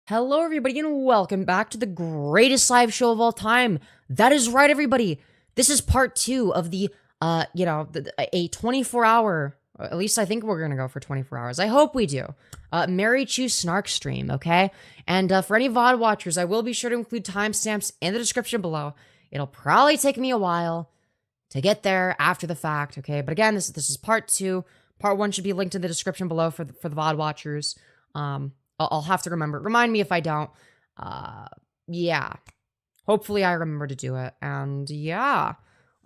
Hello, everybody, and welcome back to the greatest live show of all time. That is right, everybody. This is part 2 of the, a 24-hour, at least I think we're gonna go for 24 hours. I hope we do. Marychu Snark stream, okay? And for any VOD watchers, I will be sure to include timestamps in the description below. It'll probably take me a while to get there after the fact, okay? But again, this is part 2. Part 1 should be linked in the description below for the VOD watchers. I'll have to remember. Remind me if I don't. Yeah. Hopefully I remember to do it. And yeah.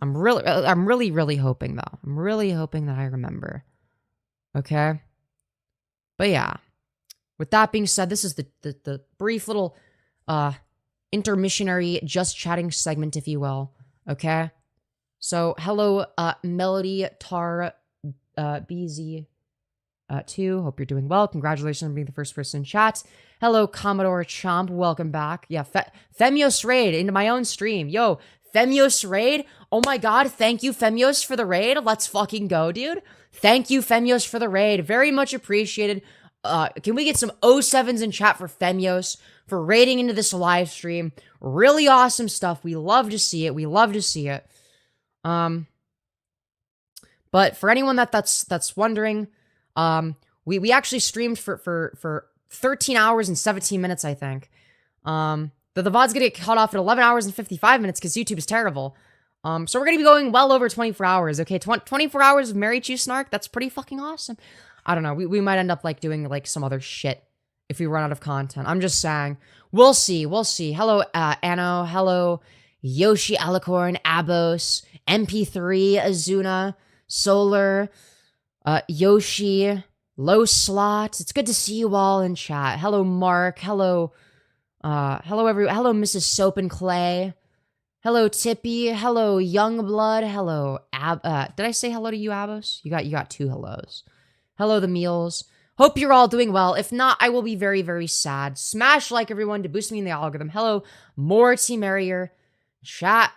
I'm really hoping though. I'm really hoping that I remember. Okay? But yeah. With that being said, this is the brief little intermissionary just chatting segment, if you will. Okay? So, hello, Melody Tar BZ. 2. Hope you're doing well. Congratulations on being the first person in chat. Hello, Commodore Chomp. Welcome back. Yeah, Femyoz raid into my own stream. Yo, Femyoz raid. Oh my god, thank you, Femyoz, for the raid. Let's fucking go, dude. Thank you, Femyoz, for the raid. Very much appreciated. Can we get some 07s in chat for Femyoz for raiding into this live stream? Really awesome stuff. We love to see it. We love to see it. But for anyone that's wondering, we actually streamed for 13 hours and 17 minutes, I think. The VOD's gonna get cut off at 11 hours and 55 minutes because YouTube is terrible. So we're gonna be going well over 24 hours, okay? 24 hours of Marychu Snark, that's pretty fucking awesome. I don't know, we might end up, like, doing, like, some other shit if we run out of content. I'm just saying. We'll see, we'll see. Hello, Anno. Hello, Yoshi Alicorn, Abos, MP3, Azuna, Solar, Yoshi, Low Slot. It's good to see you all in chat. Hello, Mark. Hello, hello, Mrs. Soap and Clay. Hello, Tippy. Hello, Youngblood. Hello, did I say hello to you, Abos? You got 2 hellos. Hello, the meals. Hope you're all doing well. If not, I will be very, very sad. Smash like, everyone, to boost me in the algorithm. Hello, more Team Merrier. Chat,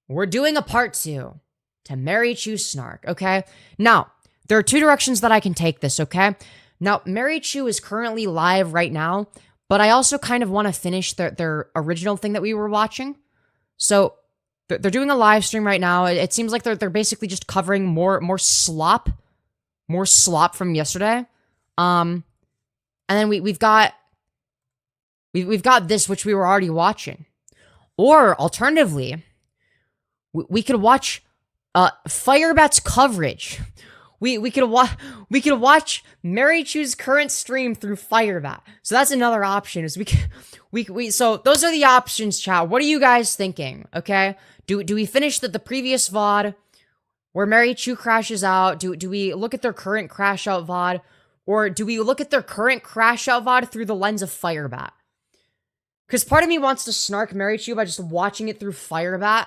we're doing a part 2 to Marychu Snark, okay? Now, there are 2 directions that I can take this, okay? Now, Marychu is currently live right now, but I also kind of want to finish their original thing that we were watching. So, they're doing a live stream right now. It seems like they're basically just covering more slop from yesterday. And then we've got this, which we were already watching. Or, alternatively, we could watch Firebat's coverage. We could watch Marychu's current stream through Firebat. So that's another option. Is so those are the options, chat. What are you guys thinking? Okay, do we finish the previous VOD where Marychu crashes out? Do we look at their current crash out VOD, or do we look at their current crash out VOD through the lens of Firebat? Because part of me wants to snark Marychu by just watching it through Firebat,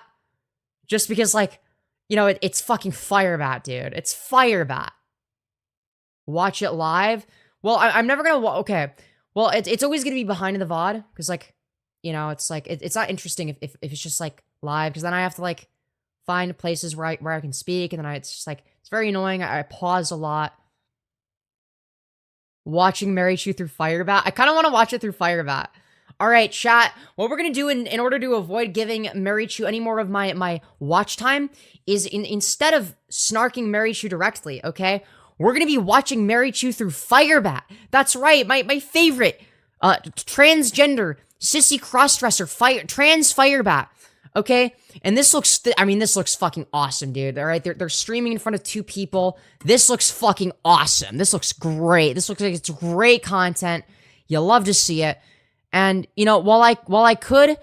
just because, like, you know, it's fucking Firebat, dude. It's Firebat. Watch it live? Well, I'm never gonna... Okay. Well, it's always gonna be behind in the VOD. Because, like, you know, it's like... It's not interesting if it's just, like, live. Because then I have to, like, find places where I can speak. And then it's just, like... It's very annoying. I pause a lot. Watching Marychu through Firebat. I kind of want to watch it through Firebat. Alright, chat, what we're gonna do in order to avoid giving Marychu any more of my watch time is instead of snarking Marychu directly, okay, we're gonna be watching Marychu through Firebat. That's right, my favorite transgender, sissy crossdresser, trans Firebat, okay? And this looks, this looks fucking awesome, dude, alright? They're streaming in front of 2 people. This looks fucking awesome. This looks great. This looks like it's great content. You love to see it. And, you know, while I could,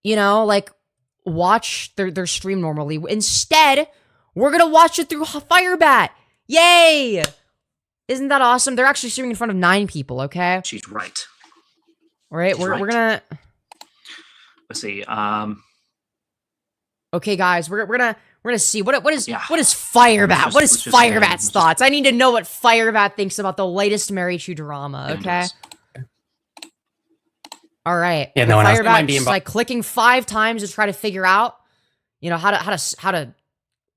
you know, like, watch their stream normally, instead, we're gonna watch it through Firebat! Yay! Isn't that awesome? They're actually streaming in front of 9 people, okay? She's right. Alright, we're gonna... Let's see, Okay, guys, we're gonna see, what is Firebat? What is let's just Firebat's thoughts? I need to know what Firebat thinks about the latest Marychu drama, okay? All right. Yeah, no one else Firebat just like clicking 5 times to try to figure out, you know, how to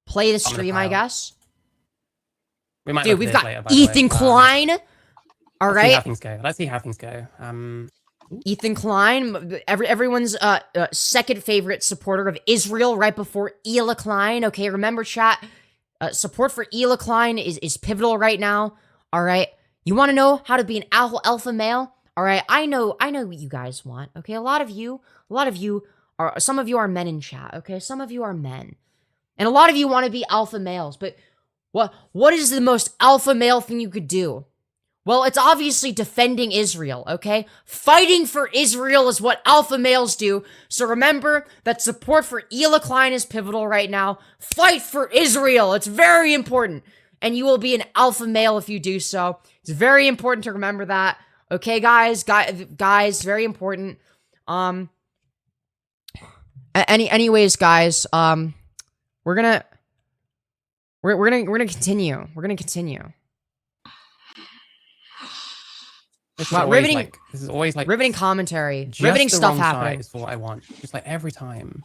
play the stream, I guess. We might Dude, we've got Ethan Klein. All right. Let's see how things go. Ethan Klein, everyone's second favorite supporter of Israel right before Ela Klein. Okay, remember, chat, support for Ela Klein is pivotal right now. All right, you want to know how to be an alpha male? All right, I know what you guys want. Okay, a lot of you are, some of you are men in chat. Okay, some of you are men, and a lot of you want to be alpha males. But what is the most alpha male thing you could do? Well, it's obviously defending Israel, okay? Fighting for Israel is what alpha males do. So remember that support for Ela Klein is pivotal right now. Fight for Israel. It's very important. And you will be an alpha male if you do so. It's very important to remember that. Okay, guys, very important. Anyways, guys, we're gonna continue. We're gonna continue. This is always like riveting commentary, just riveting the stuff wrong happening. Is what I want. Just like every time.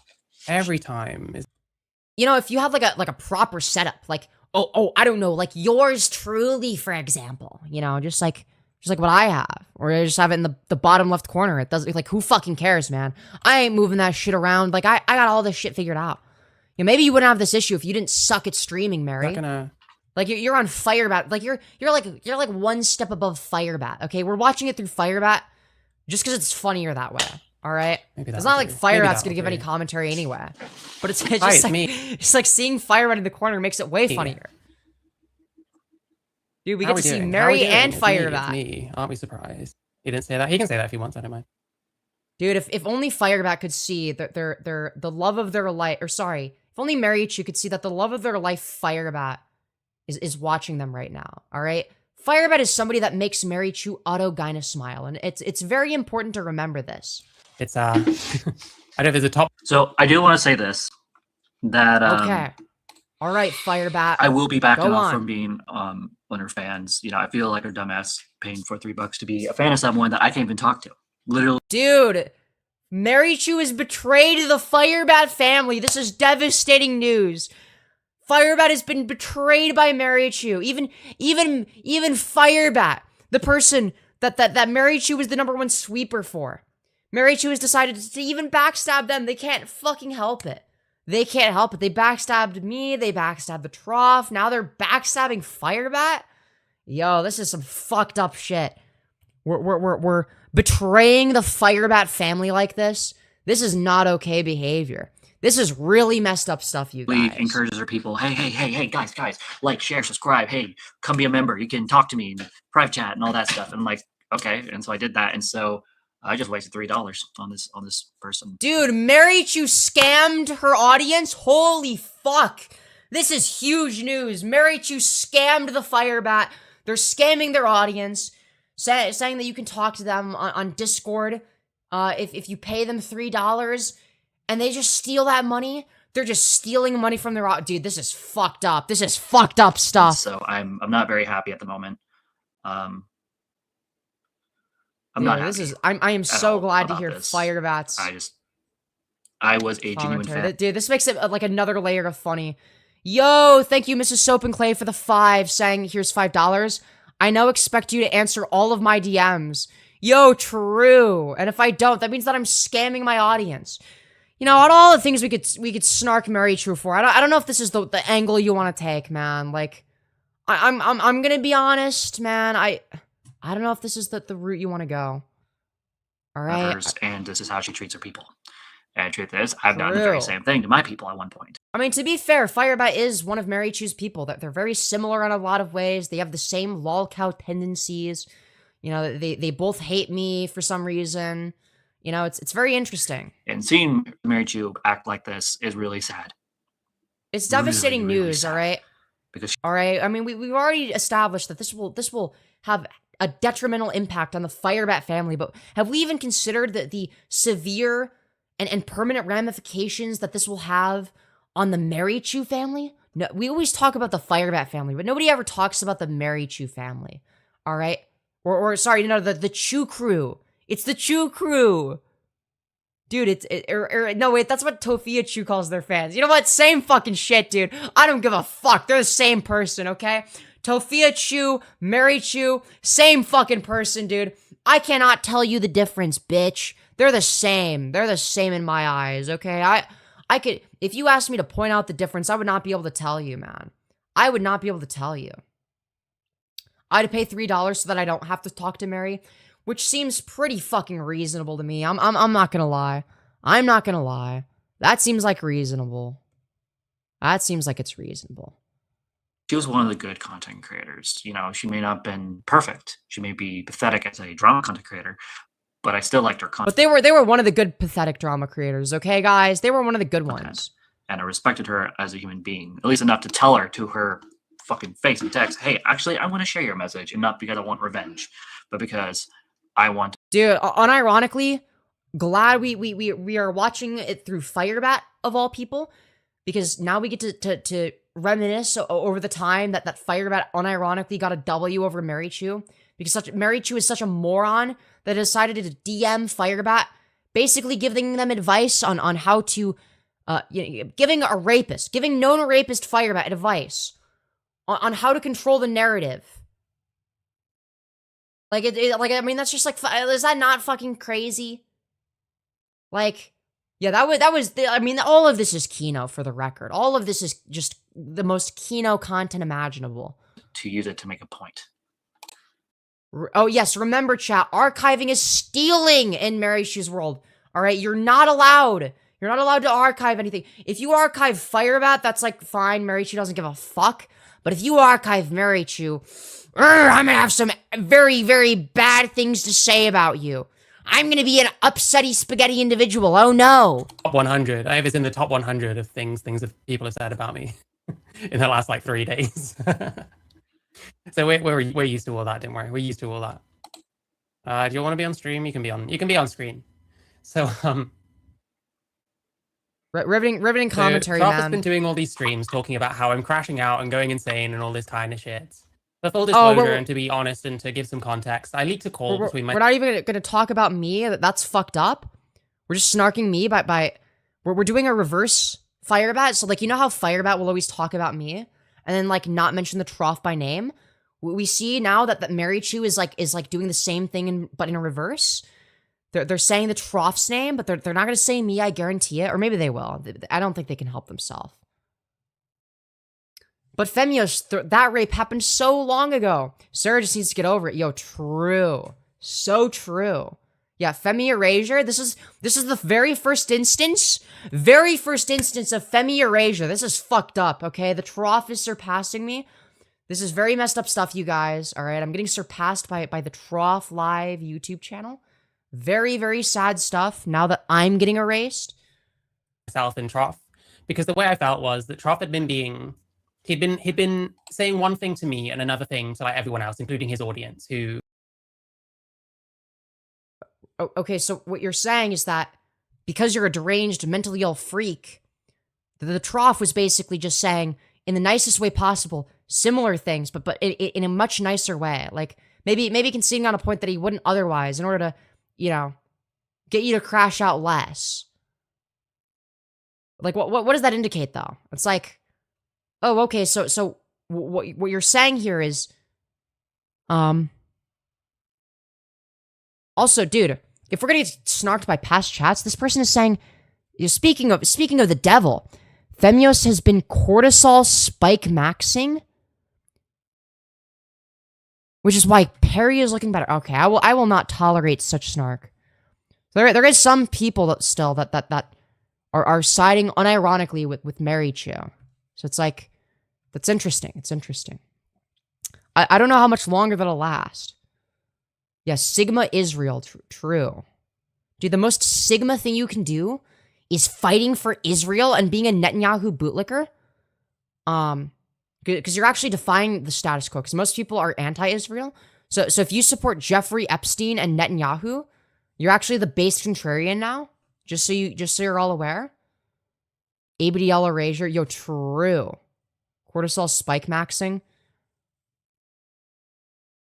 You know, if you have like a proper setup, like I don't know, like yours truly, for example, you know, just like what I have, or I just have it in the bottom left corner. It doesn't, like, who fucking cares, man? I ain't moving that shit around. Like I got all this shit figured out. You know, maybe you wouldn't have this issue if you didn't suck at streaming, Mary. Not gonna. Like, you're on Firebat. Like, you're like one step above Firebat, okay? We're watching it through Firebat just because it's funnier that way, all right? It's not like Firebat's gonna give any commentary anyway. But it's just like, it's like seeing Firebat in the corner makes it way funnier. Dude, we get to see Mary and Firebat. Me. Aren't we surprised? He didn't say that. He can say that if he wants, I don't mind. Dude, if only Firebat could see that the love of their life, or sorry, if only Marychu could see that the love of their life, Firebat, is watching them right now, all right? Firebat is somebody that makes Marychu auto-gyna smile, and it's very important to remember this. It's, I don't know if there's a top... So, I do want to say this, that, okay. All right, Firebat. I will be backing off from being, one of her fans. You know, I feel like a dumbass paying for $3 to be a fan of someone that I can't even talk to. Literally. Dude, Marychu is betrayed the Firebat family. This is devastating news. Firebat has been betrayed by Marychu. Even Firebat, the person that Marychu was the #1 sweeper for. Marychu has decided to even backstab them. They can't fucking help it. They can't help it. They backstabbed me. They backstabbed the Trough. Now they're backstabbing Firebat. Yo, this is some fucked up shit. We're betraying the Firebat family like this. This is not okay behavior. This is really messed up stuff, you guys. Encourages her people. Hey, guys, like, share, subscribe. Hey, come be a member. You can talk to me in private chat and all that stuff. And I'm like, okay. And so I did that. And so I just wasted $3 on this person. Dude, Marychu scammed her audience? Holy fuck. This is huge news. Marychu scammed the Firebat. They're scamming their audience, saying that you can talk to them on Discord if you pay them $3. And they just steal that money. They're just stealing money from their dude. This is fucked up. This is fucked up stuff. So I'm not very happy at the moment. I'm not happy. I am so glad to hear Firebat's. I was a genuine fan. Dude, this makes it like another layer of funny. Yo, thank you, Mrs. Soap and Clay, for the 5, saying here's $5. I now expect you to answer all of my DMs. Yo, true. And if I don't, that means that I'm scamming my audience. You know, out of all the things we could snark Marychu for, I don't know if this is the angle you want to take, man. Like, I'm gonna be honest, man. I don't know if this is the route you want to go. All right. And this is how she treats her people. And truth is, I've done the very same thing to my people at one point. I mean, to be fair, Firebat is one of Marychu's people. That they're very similar in a lot of ways. They have the same lolcow tendencies. You know, they both hate me for some reason. You know, it's very interesting. And seeing Marychu act like this is really sad. It's devastating news, all right? All right, I mean, we've already established that this will have a detrimental impact on the Firebat family, but have we even considered the severe and permanent ramifications that this will have on the Marychu family? No, we always talk about the Firebat family, but nobody ever talks about the Marychu family, all right? Or sorry, no, the Chu crew. It's the Chu crew. Dude, no, wait, that's what Tofia Chu calls their fans. You know what? Same fucking shit, dude. I don't give a fuck. They're the same person, okay? TheMarychu, Marychu, same fucking person, dude. I cannot tell you the difference, bitch. They're the same. They're the same in my eyes, okay? I could, if you asked me to point out the difference, I would not be able to tell you, man. I would not be able to tell you. I'd pay $3 so that I don't have to talk to Mary, which seems pretty fucking reasonable to me. I'm not gonna lie. I'm not gonna lie. That seems like reasonable. That seems like it's reasonable. She was one of the good content creators. You know, she may not have been perfect. She may be pathetic as a drama content creator, but I still liked her content. But they were one of the good pathetic drama creators, okay, guys? They were one of the good ones. And I respected her as a human being, at least enough to tell her to her fucking face and text, hey, actually, I want to share your message, and not because I want revenge, but because I want. Dude, unironically, glad we are watching it through Firebat of all people, because now we get to reminisce over the time that Firebat unironically got a W over Marychu, because Marychu is such a moron that decided to DM Firebat, basically giving them advice on how to, giving known rapist Firebat advice on how to control the narrative. Like, I mean, that's just like, is that not fucking crazy? Like, yeah, that was, I mean, all of this is Kino, for the record. All of this is just the most Kino content imaginable. To use it to make a point. Oh, yes, remember, chat, archiving is stealing in Marychu's world. All right, you're not allowed. You're not allowed to archive anything. If you archive Firebat, that's like, fine, Marychu doesn't give a fuck. But if you archive Marychu, I'm gonna have some very, very bad things to say about you. I'm gonna be an upsetty spaghetti individual. Oh no. Top 100. I have this in the top 100 of things that people have said about me in the last like 3 days. So we're used to all that, don't worry. We're used to all that. Do you want to be on stream? You can be on screen. So riveting commentary, Trough man. has been doing all these streams talking about how I'm crashing out and going insane and all this kind of shit. For full disclosure, and to be honest and to give some context, I leaked a call between my... We're not even going to talk about me. That's fucked up. We're just snarking me by we're doing a reverse Firebat. So, like, you know how Firebat will always talk about me and then, like, not mention the Trough by name? We see now that Marychu is like doing the same thing but in a reverse. They're saying the Trough's name, but they're not going to say me, I guarantee it. Or maybe they will. I don't think they can help themselves. But Femyoz, that rape happened so long ago. Sarah just needs to get over it. Yo, true. So true. Yeah, Femi erasure. This is the very first instance of Femi erasure. This is fucked up, okay? The Trough is surpassing me. This is very messed up stuff, you guys. All right, I'm getting surpassed by the TheTroughLIVE YouTube channel. Very, very sad stuff now that I'm getting erased. Myself and Trough, because the way I felt was that Trough had been he'd been saying one thing to me and another thing to like everyone else, including his audience, who... Okay, so what you're saying is that because you're a deranged, mentally ill freak, the Trough was basically just saying, in the nicest way possible, similar things, but in a much nicer way. Like, maybe conceding on a point that he wouldn't otherwise in order to, you know, get you to crash out less. Like, what does that indicate, though? It's like... Oh, okay, so what you're saying here is, also, dude, if we're gonna get snarked by past chats, this person is saying, speaking of the devil, Femyoz has been cortisol spike maxing, which is why Perry is looking better. Okay, I will not tolerate such snark. There is some people that still that are siding unironically with Marychu. So it's like, that's interesting. It's interesting. I don't know how much longer that'll last. Yes, Sigma Israel, true. Dude, the most Sigma thing you can do is fighting for Israel and being a Netanyahu bootlicker. Because you're actually defying the status quo, because most people are anti-Israel. So if you support Jeffrey Epstein and Netanyahu, you're actually the base contrarian now. Just so you're all aware. ABDL erasure, yo, true. Cortisol spike maxing.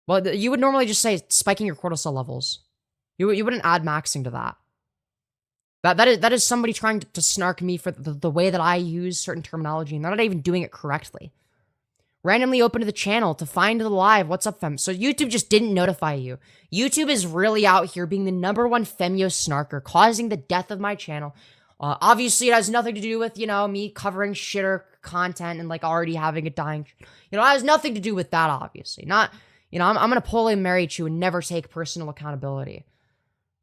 Well, you would normally just say spiking your cortisol levels. You wouldn't add maxing to that. That is somebody trying to snark me for the way that I use certain terminology, and they're not even doing it correctly. randomly opened the channel to find the live. What's up, fem? So YouTube just didn't notify you. YouTube is really out here being the #1 Femyoz snarker, causing the death of my channel. Obviously, it has nothing to do with, you know, me covering shitter content and, like, already having it dying. You know, it has nothing to do with that, obviously. Not, you know, I'm going to pull in Marychu and never take personal accountability.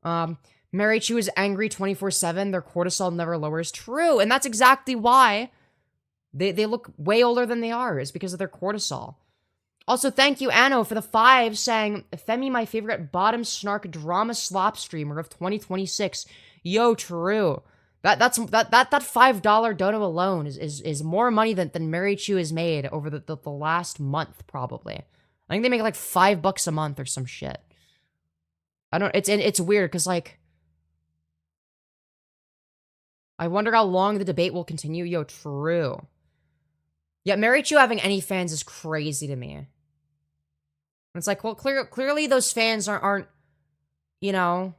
Marychu is angry 24/7. Their cortisol never lowers. True, and that's exactly why they look way older than they are, is because of their cortisol. Also, thank you, Anno, for the 5, saying, Femi, my favorite bottom snark drama slop streamer of 2026. Yo, true. That $5 dono alone is more money than Marychu has made over the last month, probably. I think they make like $5 a month or some shit. I don't, it's weird, because, like, I wonder how long the debate will continue. Yo, true. Yeah, Marychu having any fans is crazy to me. It's like, well, clearly those fans aren't, you know,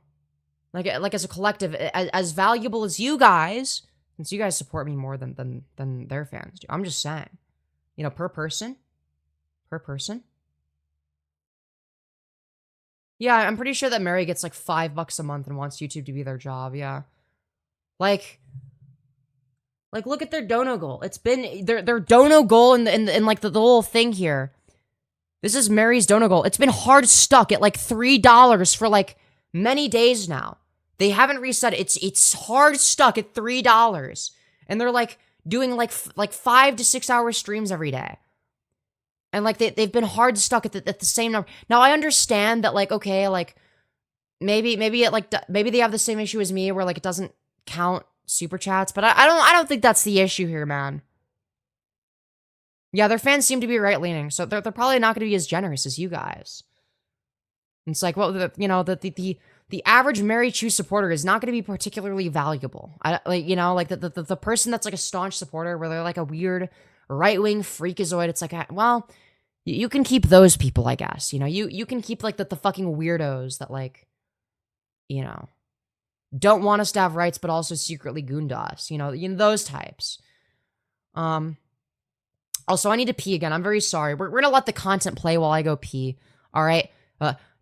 like as a collective, as valuable as you guys, since you guys support me more than their fans do. I'm just saying, you know, per person. Yeah, I'm pretty sure that Mary gets like $5 a month and wants YouTube to be their job. Yeah, like look at their dono goal. It's been their dono goal in like the little thing here. This is Mary's dono goal. It's been hard stuck at like $3 for like many days now. They haven't reset it. It's hard stuck at $3, and they're like doing like 5 to 6 hour streams every day, and like they've been hard stuck at the same number. Now I understand that, like, okay, like maybe they have the same issue as me where like it doesn't count super chats, but I don't think that's the issue here, man. Yeah, their fans seem to be right-leaning, so they're probably not going to be as generous as you guys. And it's like, well, you know, the average Marychu supporter is not going to be particularly valuable. You know, like the person that's like a staunch supporter, where they're like a weird right-wing freakazoid. It's like, well, you can keep those people, I guess. You know, you can keep like the fucking weirdos that, like, you know, don't want us to have rights, but also secretly gooned us. You know, those types. Also, I need to pee again. I'm very sorry. We're gonna let the content play while I go pee. All right?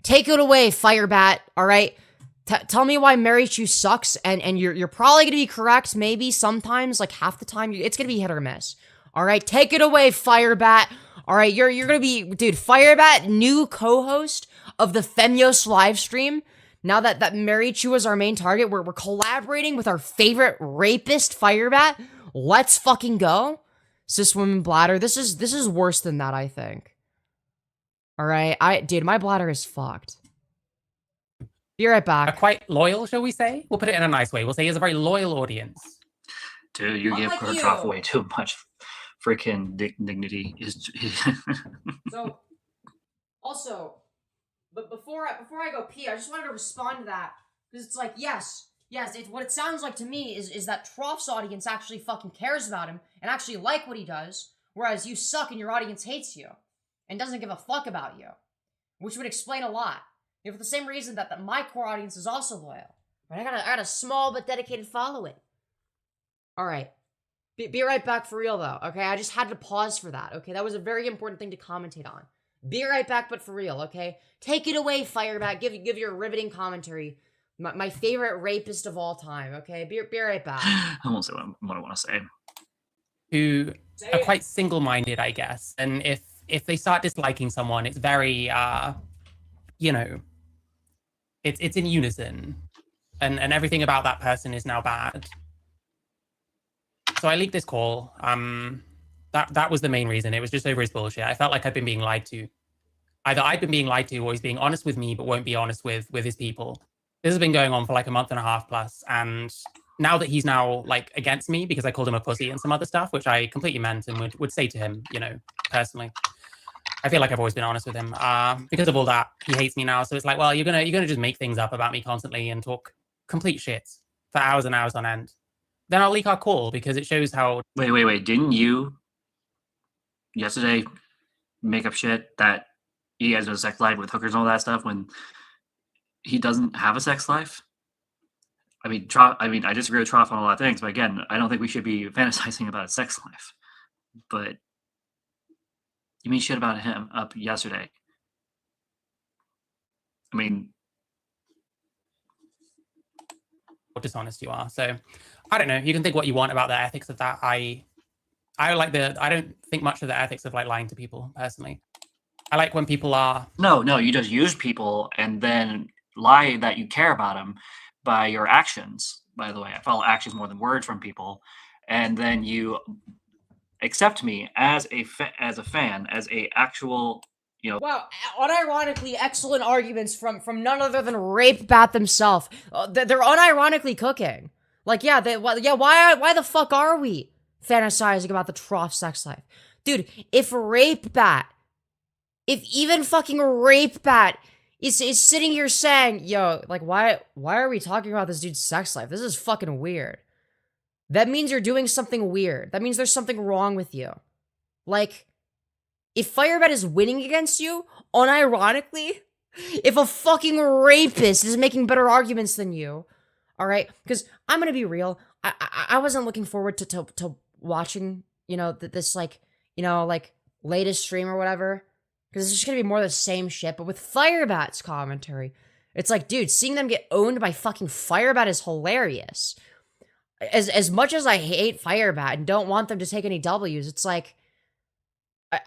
Take it away, Firebat. All right? Tell me why Marychu sucks, and you're probably gonna be correct. Maybe sometimes, like half the time, it's gonna be hit or miss. All right? Take it away, Firebat. All right? You're gonna be, dude. Firebat, new co-host of the Femyoz live stream. Now that Marychu is our main target, we're collaborating with our favorite rapist, Firebat. Let's fucking go. Cis women bladder. This is worse than that, I think. All right, dude, my bladder is fucked. Be right back. Quite loyal, shall we say? We'll put it in a nice way. We'll say he has a very loyal audience. Dude, you give Purr Trough way too much freaking dignity. So, also, but before I go pee, I just wanted to respond to that, because it's like, yes, what it sounds like to me is that Trough's audience actually fucking cares about him and actually like what he does, whereas you suck and your audience hates you and doesn't give a fuck about you, which would explain a lot. You know, for the same reason that my core audience is also loyal. Right? I got a small but dedicated following. All right, be right back for real though. Okay, I just had to pause for that. Okay, that was a very important thing to commentate on. Be right back, but for real. Okay, take it away, Firebat. Give your riveting commentary. My favorite rapist of all time, okay? Be right back. I won't say what I want to say. Who are quite single-minded, I guess. And if they start disliking someone, it's very, you know, it's in unison. And everything about that person is now bad. So I leaked this call. That was the main reason. It was just over his bullshit. I felt like I'd been being lied to. Either I'd been being lied to, or he's being honest with me, but won't be honest with his people. This has been going on for like a month and a half plus, and now that he's now like against me because I called him a pussy and some other stuff, which I completely meant and would say to him, you know, personally. I feel like I've always been honest with him. Because of all that, he hates me now. So it's like, well, you're gonna just make things up about me constantly and talk complete shit for hours and hours on end. Then I'll leak our call because it shows how. Wait! Didn't you yesterday make up shit that you guys do a sex live with hookers and all that stuff when he doesn't have a sex life? I mean, I disagree with Trough on a lot of things, but again, I don't think we should be fantasizing about a sex life. But You mean shit about him up yesterday? I mean, how dishonest you are. So I don't know. You can think what you want about the ethics of that. I don't think much of the ethics of like lying to people personally. I like when people are no, you just use people and then lie that you care about them by your actions. By the way, I follow actions more than words from people, and then you accept me as a fan, as a actual, you know. Wow, unironically excellent arguments from none other than Rapebat themselves. They're unironically cooking. Like, yeah, why the fuck are we fantasizing about the Trough sex life? Dude, if even fucking Rapebat is sitting here saying, yo, like, why are we talking about this dude's sex life? This is fucking weird. That means you're doing something weird. That means there's something wrong with you. Like, if Firebat is winning against you, unironically, if a fucking rapist is making better arguments than you, all right? Because I'm gonna be real, I wasn't looking forward to watching, you know, this like, you know, like latest stream or whatever, because it's just gonna be more of the same shit. But with Firebat's commentary, it's like, dude, seeing them get owned by fucking Firebat is hilarious. As much as I hate Firebat and don't want them to take any W's, it's like,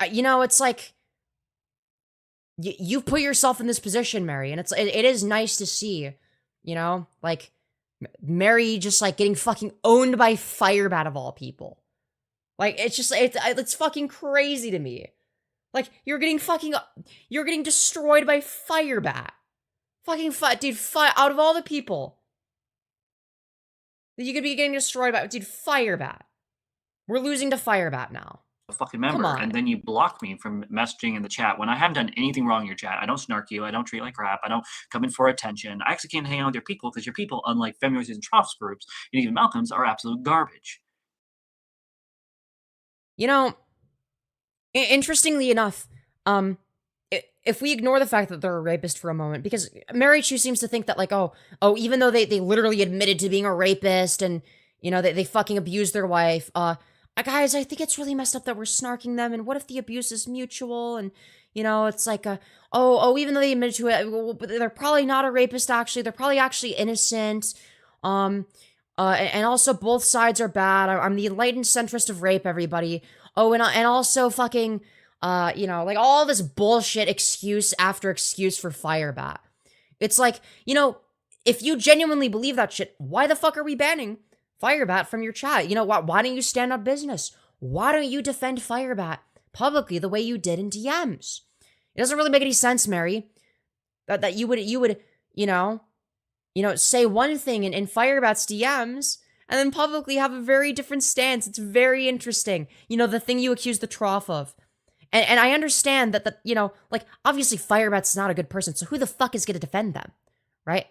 you know, it's like, you put yourself in this position, Mary, and it is nice to see, you know, like, Mary just, like, getting fucking owned by Firebat of all people. Like, it's just, it's fucking crazy to me. Like, you're getting destroyed by Firebat. Fucking, dude, out of all the people that you could be getting destroyed by, dude, Firebat. We're losing to Firebat now. A fucking member, and then you block me from messaging in the chat when I haven't done anything wrong in your chat. I don't snark you. I don't treat you like crap. I don't come in for attention. I actually can't hang out with your people because your people, unlike Femyoz and Trough's groups and even Malcolm's, are absolute garbage. You know, interestingly enough, if we ignore the fact that they're a rapist for a moment, because Marychu seems to think that, like, oh, even though they literally admitted to being a rapist and, you know, they fucking abused their wife, guys, I think it's really messed up that we're snarking them, and what if the abuse is mutual, and, you know, it's like, even though they admitted to it, they're probably not a rapist, actually, they're probably actually innocent, and also both sides are bad, I'm the enlightened centrist of rape, everybody, and also fucking, you know, like, all this bullshit excuse after excuse for Firebat. It's like, you know, if you genuinely believe that shit, why the fuck are we banning Firebat from your chat? You know, why don't you stand up business? Why don't you defend Firebat publicly the way you did in DMs? It doesn't really make any sense, Mary, that you would, you know, say one thing in Firebat's DMs and then publicly have a very different stance. It's very interesting. You know, the thing you accuse the Trough of. And I understand that, you know, like, obviously Firebat's not a good person, so who the fuck is going to defend them, right?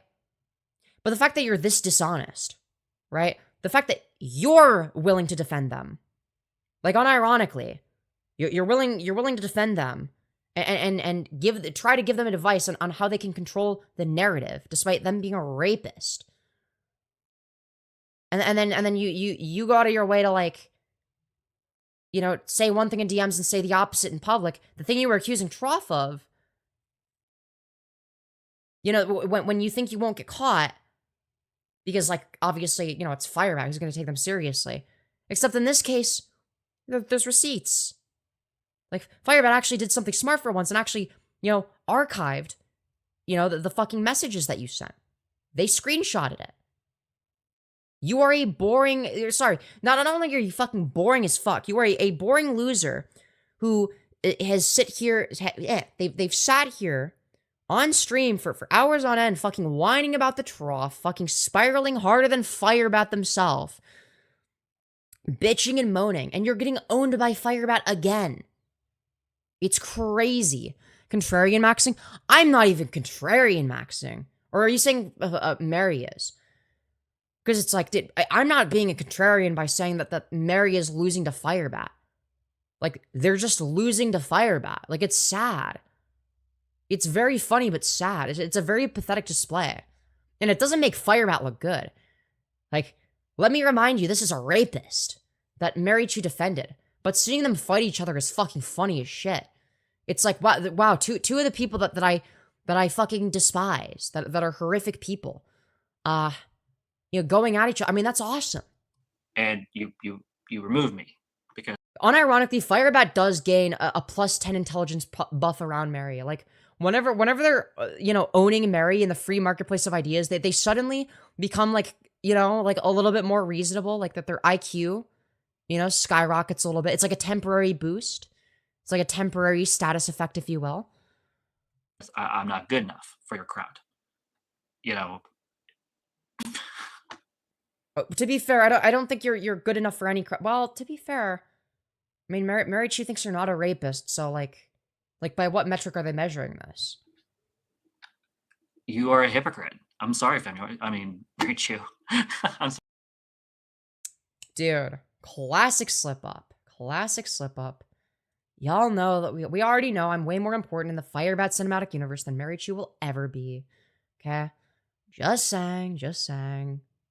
But the fact that you're this dishonest, right? The fact that you're willing to defend them, like, unironically, you're willing to defend them and try to give them advice on how they can control the narrative, despite them being a rapist. And then you go out of your way to, like, you know, say one thing in DMs and say the opposite in public. The thing you were accusing Trough of, you know, when you think you won't get caught, because, like, obviously, you know, it's Firebat who's going to take them seriously. Except in this case, there's receipts. Like, Firebat actually did something smart for once and actually, you know, archived, you know, the fucking messages that you sent. They screenshotted it. You are a boring, sorry, not only are you fucking boring as fuck, you are a boring loser who has they've sat here on stream for hours on end, fucking whining about the Trough, fucking spiraling harder than Firebat themselves, bitching and moaning, and you're getting owned by Firebat again. It's crazy. Contrarian-maxxing? I'm not even contrarian-maxxing. Or are you saying Mary is? Because it's like, dude, I'm not being a contrarian by saying that Mary is losing to Firebat. Like, they're just losing to Firebat. Like, it's sad. It's very funny, but sad. It's a very pathetic display. And it doesn't make Firebat look good. Like, let me remind you, this is a rapist that Marychu defended. but seeing them fight each other is fucking funny as shit. It's like, wow, two of the people that I fucking despise, that are horrific people, going at each other. I mean, that's awesome. And you removed me because unironically, Firebat does gain a plus 10 intelligence buff around Mary. Like whenever they're owning Mary in the free marketplace of ideas, they suddenly become like a little bit more reasonable. Like that their IQ, skyrockets a little bit. It's like a temporary boost. It's like a temporary status effect, if you will. I'm not good enough for your crowd. To be fair, I don't think you're good enough for any crowd. Well, to be fair, I mean, Marychu thinks you're not a rapist, so like by what metric are they measuring this? You are a hypocrite. I'm sorry, Femyoz. I mean, Marychu. I'm sorry. Dude, classic slip up. Classic slip up. Y'all know that we already know I'm way more important in the Firebat cinematic universe than Marychu will ever be. Okay? Just saying.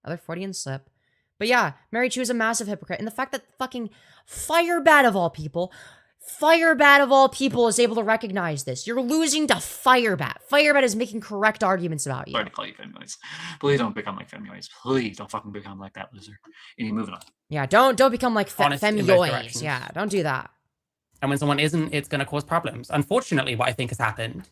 Another Freudian slip. But yeah, Marychu is a massive hypocrite. And the fact that fucking Firebat of all people is able to recognize this. You're losing to Firebat. Firebat is making correct arguments about you. Sorry to call you Femyoz. Please don't become like Femyoz. Please don't fucking become like that loser. And moving on. Yeah, don't become like Honest in both Femyoz. directions. Yeah, don't do that. And when someone isn't, it's going to cause problems. Unfortunately, what I think has happened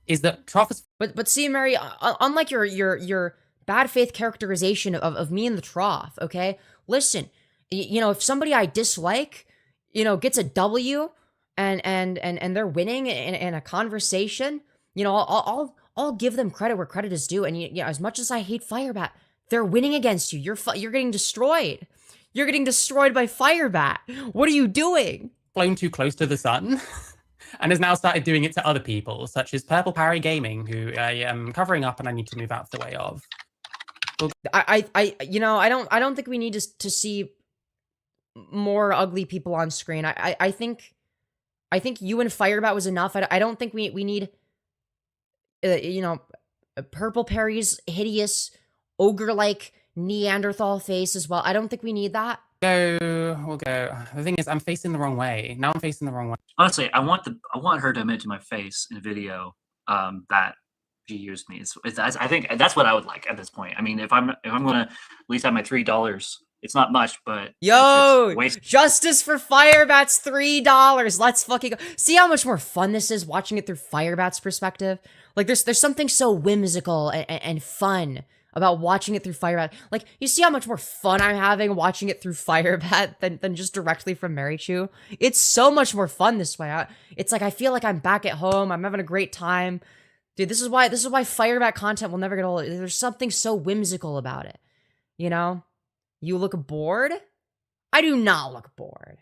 is that Trough is... But see, Mary, unlike your bad faith characterization of me and the Trough, okay? Listen, if somebody I dislike, gets a W and they're winning in a conversation, I'll give them credit where credit is due. And as much as I hate Firebat, they're winning against you. You're getting destroyed. You're getting destroyed by Firebat. What are you doing? Flown too close to the sun and has now started doing it to other people, such as Purple Parry Gaming, who I am covering up and I need to move out of the way of. I don't think we need to see more ugly people on screen. I think you and Firebat was enough. I don't think we need Purple Parry's hideous ogre-like Neanderthal face as well. I don't think we need that. We'll go. The thing is, I'm facing the wrong way. Now I'm facing the wrong way. Honestly, I want her to admit to my face in a video that she used me. I think that's what I would like at this point. I mean, if I'm gonna at least have my $3, it's not much, but yo, it's justice for Firebat's $3. Let's fucking go. See how much more fun this is watching it through Firebat's perspective. Like there's something so whimsical and fun about watching it through Firebat. Like, you see how much more fun I'm having watching it through Firebat than just directly from Marychu? It's so much more fun this way. It's like I feel like I'm back at home. I'm having a great time. Dude, this is why Firebat content will never get old. There's something so whimsical about it. You look bored? I do not look bored.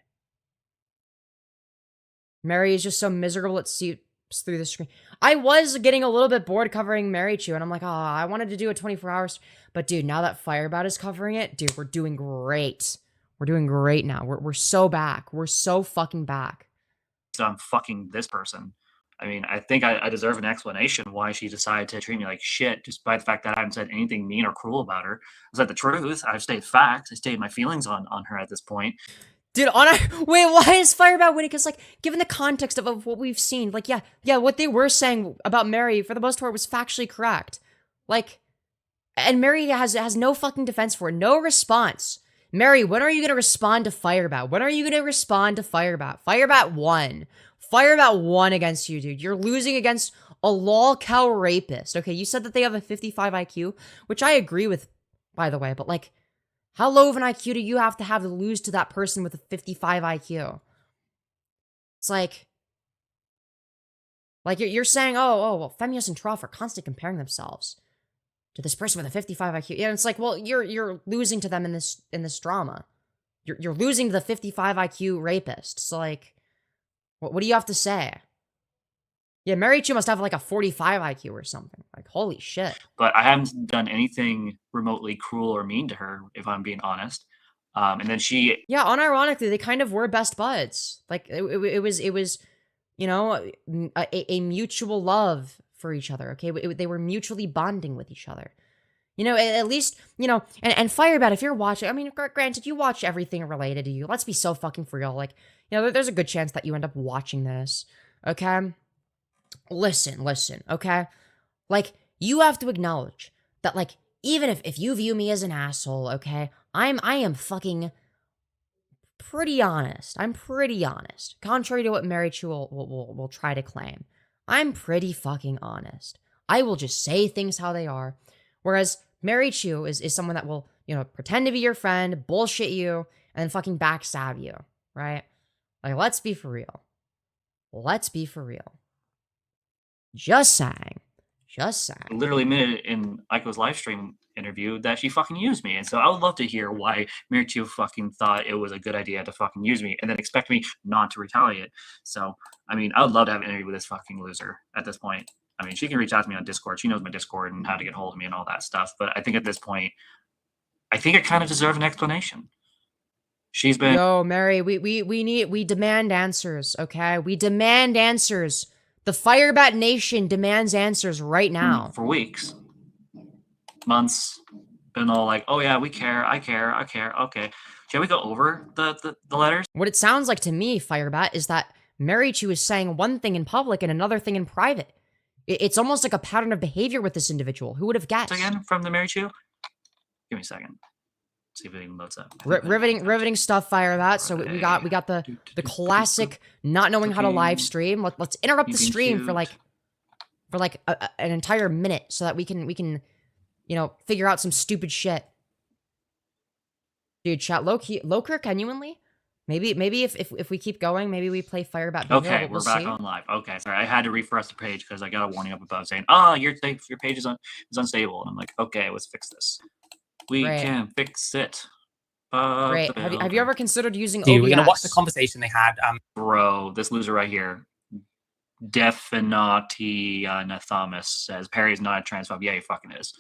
Mary is just so miserable it seeps through the screen. I was getting a little bit bored covering Marychu, and I'm like, I wanted to do a 24 hours. But dude, now that Firebat is covering it, dude, we're doing great. We're doing great now. We're so back. We're so fucking back. So I'm fucking this person. I mean, I think I deserve an explanation why she decided to treat me like shit, just by the fact that I haven't said anything mean or cruel about her. I said the truth. I've stated facts. I stated my feelings on her at this point. Dude, wait, why is Firebat winning? Because, like, given the context of what we've seen, like, yeah, what they were saying about Mary, for the most part, was factually correct. Like, and Mary has no fucking defense for it, no response. Mary, when are you going to respond to Firebat? When are you going to respond to Firebat? Firebat won. Firebat won against you, dude. You're losing against a lol-cow rapist. Okay, you said that they have a 55 IQ, which I agree with, by the way, but, like, how low of an IQ do you have to lose to that person with a 55 IQ? It's like you're saying, well, Femyoz and Trough are constantly comparing themselves to this person with a 55 IQ. Yeah, it's like, well, you're losing to them in this drama. You're losing to the 55 IQ rapist. So, like, what do you have to say? Yeah, Marychu must have like a 45 IQ or something. Like, holy shit. But I haven't done anything remotely cruel or mean to her, if I'm being honest. And then she... Yeah, unironically, they kind of were best buds. Like, it was a mutual love for each other, okay? They were mutually bonding with each other. You know, at least, you know, and Firebat, if you're watching, I mean, granted, you watch everything related to you. Let's be so fucking for real. Like, you know, there's a good chance that you end up watching this. Okay? Listen, okay? Like, you have to acknowledge that, like, even if you view me as an asshole, okay, I am fucking pretty honest. I'm pretty honest. Contrary to what Marychu will try to claim. I'm pretty fucking honest. I will just say things how they are. Whereas Marychu is someone that will, you know, pretend to be your friend, bullshit you, and then fucking backstab you, right? Like, let's be for real. Let's be for real. Just saying. Just saying. Literally admitted in Aiko's live stream interview that she fucking used me. And so I would love to hear why Marychu fucking thought it was a good idea to fucking use me and then expect me not to retaliate. So, I mean, I would love to have an interview with this fucking loser at this point. I mean, she can reach out to me on Discord. She knows my Discord and how to get hold of me and all that stuff. But I think at this point, I think it kind of deserves an explanation. She's been... Yo, Mary, we demand answers, okay? We demand answers. The Firebat Nation demands answers right now. For weeks. Months. Been all like, oh yeah, we care, I care. Okay. Shall we go over the letters? What it sounds like to me, Firebat, is that Marychu is saying one thing in public and another thing in private. It's almost like a pattern of behavior with this individual. Who would have guessed? Again, from the Marychu? Give me a second. See if it even loads up. Riveting stuff, Firebat. So we got the classic not knowing how to live stream. Let's interrupt the stream for like an entire minute so that we can you know, figure out some stupid shit. Dude, chat Loker genuinely. Maybe if we keep going, maybe we play Firebat. Okay, we're back on live. Okay, sorry, I had to refresh the page because I got a warning up above saying, "Ah, your page is unstable," and I'm like, "Okay, let's fix this. We can fix it." Great. Have you ever considered using OBS? We're gonna watch the conversation they had. Bro, this loser right here, Definati Nathamus says Perry is not a transphobe. Yeah, he fucking is.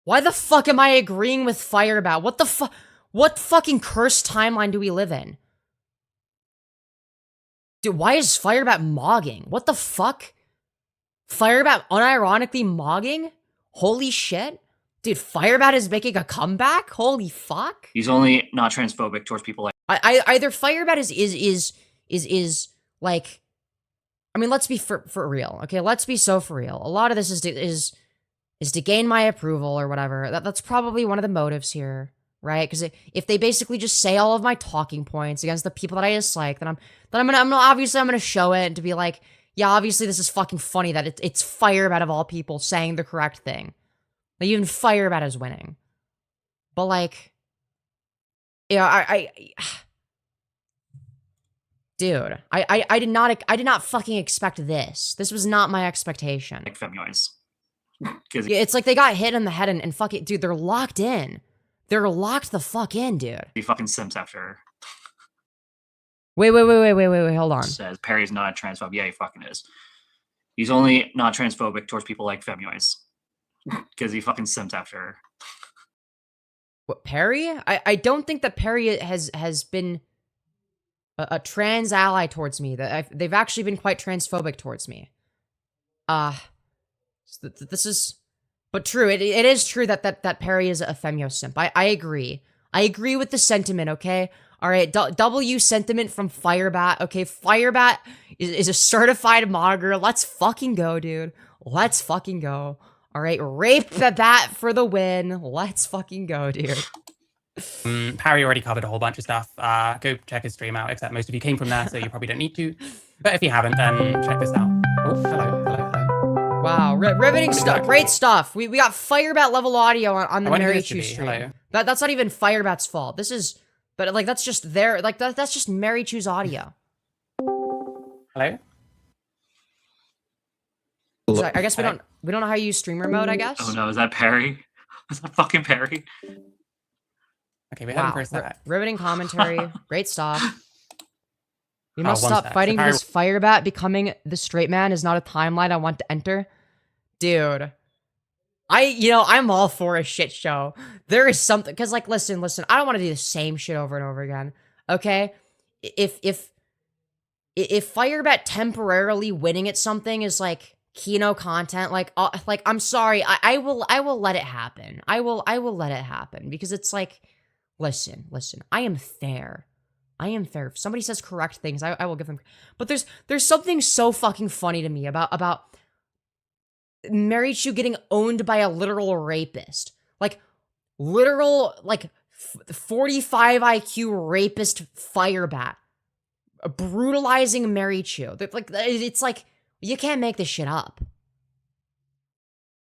Why the fuck am I agreeing with Firebat? What the fuck? What fucking cursed timeline do we live in? Dude, why is Firebat mogging? What the fuck? Firebat unironically mogging? Holy shit. Dude, Firebat is making a comeback? Holy fuck. He's only not transphobic towards people like... Either Firebat is like... I mean, let's be for real, okay? Let's be so for real. A lot of this is to gain my approval or whatever. That's probably one of the motives here. Right? Because if they basically just say all of my talking points against the people that I dislike, then I'm gonna show it and to be like, yeah, obviously this is fucking funny that it's Firebat of all people saying the correct thing. Like, even Firebat is winning. But like, yeah, dude, I did not fucking expect this. This was not my expectation. Like Femyoz. Yeah, it's like they got hit in the head and fuck it, dude, they're locked in. They're locked the fuck in, dude. He fucking simps after her. Wait, hold on. Says Perry's not a transphobe. Yeah, he fucking is. He's only not transphobic towards people like Femyoz. Because he fucking simps after her. What, Perry? I don't think that Perry has been a trans ally towards me. They've actually been quite transphobic towards me. This is... But true, it is true that Perry is a Femyoz simp. I agree. I agree with the sentiment, okay? Alright, W sentiment from Firebat, okay? Firebat is a certified mogger. Let's fucking go, dude. Let's fucking go. Alright, rape the bat for the win. Let's fucking go, dude. Perry already covered a whole bunch of stuff. Go check his stream out, except most of you came from there, so you probably don't need to. But if you haven't, then check this out. Oh, hello. Wow, riveting stuff, great stuff. We got Firebat level audio on the Marychu stream. Hello. That's not even Firebat's fault. This is, but like that's just their that's just Marychu's audio. Hello. So I guess we don't know how to use streamer mode, I guess. Oh no, is that Perry? Is that fucking Perry? Okay, we have him for a sec. Riveting commentary, great stuff. You must stop fighting this Firebat. Becoming the straight man is not a timeline I want to enter. Dude. I'm all for a shit show. There is something, because like, listen, I don't want to do the same shit over and over again. Okay? If Firebat temporarily winning at something is like Kino content. Like I'm sorry. I will let it happen. I will let it happen because it's like, listen. I am fair. If somebody says correct things, I will give them. But there's something so fucking funny to me about Marychu getting owned by a literal rapist. Like, literal, like, 45 IQ rapist Firebat. Brutalizing Marychu. Like, it's like, you can't make this shit up.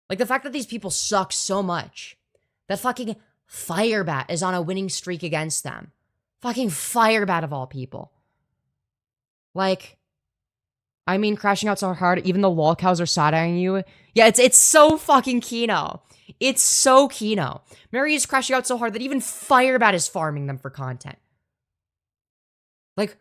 Like, the fact that these people suck so much that fucking Firebat is on a winning streak against them. Fucking Firebat of all people. Like, I mean, crashing out so hard, even the lol cows are side-eyeing you. Yeah, it's so fucking Kino. It's so Kino. Mary is crashing out so hard that even Firebat is farming them for content. Like,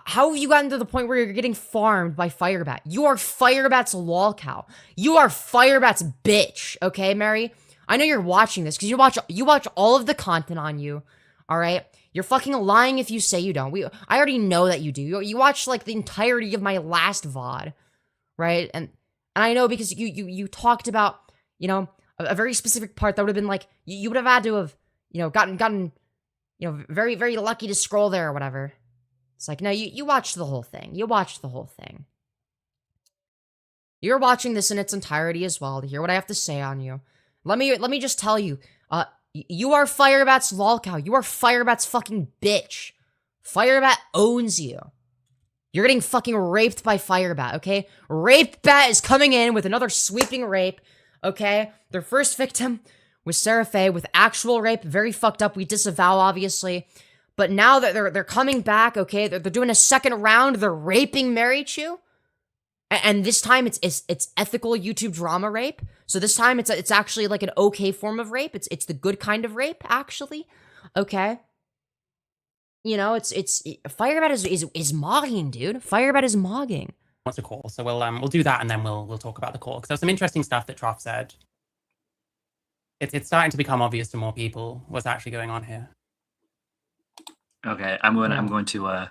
how have you gotten to the point where you're getting farmed by Firebat? You are Firebat's lol cow. You are Firebat's bitch, okay, Mary? I know you're watching this, because you watch all of the content on you, alright? You're fucking lying if you say you don't. I already know that you do. You watched, like, the entirety of my last VOD, right? And I know because you talked about, you know, a very specific part that would have been, like, you would have had to have, you know, gotten, you know, very, very lucky to scroll there or whatever. It's like, no, you watched the whole thing. You watched the whole thing. You're watching this in its entirety as well to hear what I have to say on you. Let me just tell you, you are Firebat's lolcow. You are Firebat's fucking bitch. Firebat owns you. You're getting fucking raped by Firebat, okay? Rapebat is coming in with another sweeping rape, okay? Their first victim was Sarah Faye with actual rape. Very fucked up. We disavow, obviously. But now that they're coming back, okay? They're doing a second round. They're raping Marychu. And this time it's ethical YouTube drama rape. So this time it's actually like an okay form of rape. It's the good kind of rape, actually. Okay. You know, it's Firebat is mogging, dude. Firebat is mogging. What's a call? So we'll do that and then we'll talk about the call. Because there's some interesting stuff that Trough said. It's starting to become obvious to more people what's actually going on here. Okay, I'm going to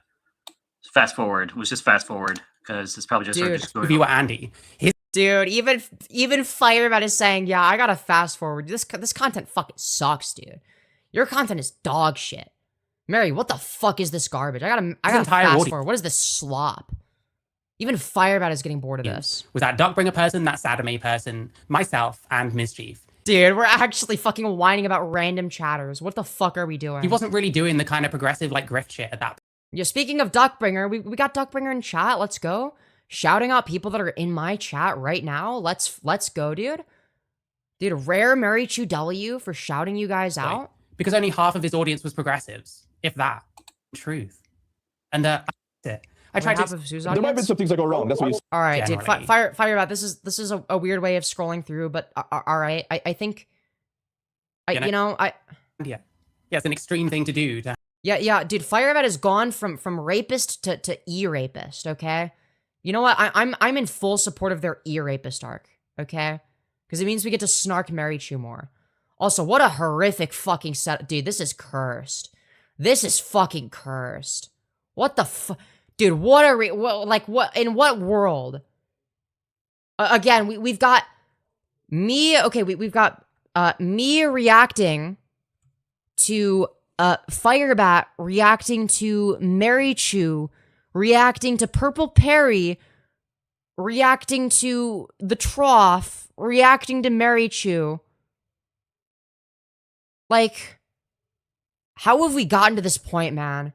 fast forward. Let's just fast forward. Because it's probably just if you were Andy, dude, even Firebat is saying, yeah, I gotta fast forward. This content fucking sucks, dude. Your content is dog shit. Mary, what the fuck is this garbage? I gotta fast forward. What is this slop? Even Firebat is getting bored of this. Was that Duckbringer person, that Sadame person, myself, and Mischief? Dude, we're actually fucking whining about random chatters. What the fuck are we doing? He wasn't really doing the kind of progressive, like, grift shit at that point. Yeah, speaking of Duckbringer, we got Duckbringer in chat. Let's go. Shouting out people that are in my chat right now. Let's go, dude. Dude, rare Marychu W for shouting you guys out. Because only half of his audience was progressives, if that. Truth. And I tried to. There might have been some things that go wrong. That's what you. All right, dude. Firebat. This is a weird way of scrolling through, but all right. I think. Yeah, it's an extreme thing to do. Yeah, dude, Firebat has gone from rapist to e-rapist, okay? You know what? I'm in full support of their e-rapist arc, okay? Because it means we get to snark Marychu more. Also, what a horrific fucking set. Dude, this is cursed. This is fucking cursed. What the dude, what in what world? Again, we've got me, okay, we've got me reacting to Firebat reacting to Marychu, reacting to Purple Perry, reacting to the Trough, reacting to Marychu. Like, how have we gotten to this point, man?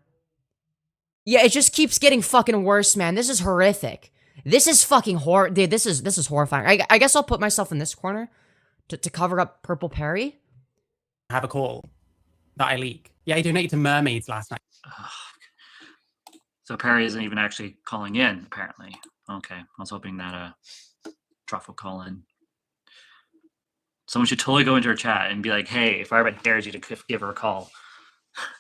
Yeah, it just keeps getting fucking worse, man. This is horrific. This is fucking dude, this is horrifying. I guess I'll put myself in this corner to cover up Purple Perry. Have a call that I leak. Yeah, he donated to mermaids last night. So Perry isn't even actually calling in, apparently. Okay, I was hoping that Trough will call in. Someone should totally go into her chat and be like, "Hey, if Firebat dares you to give her a call,"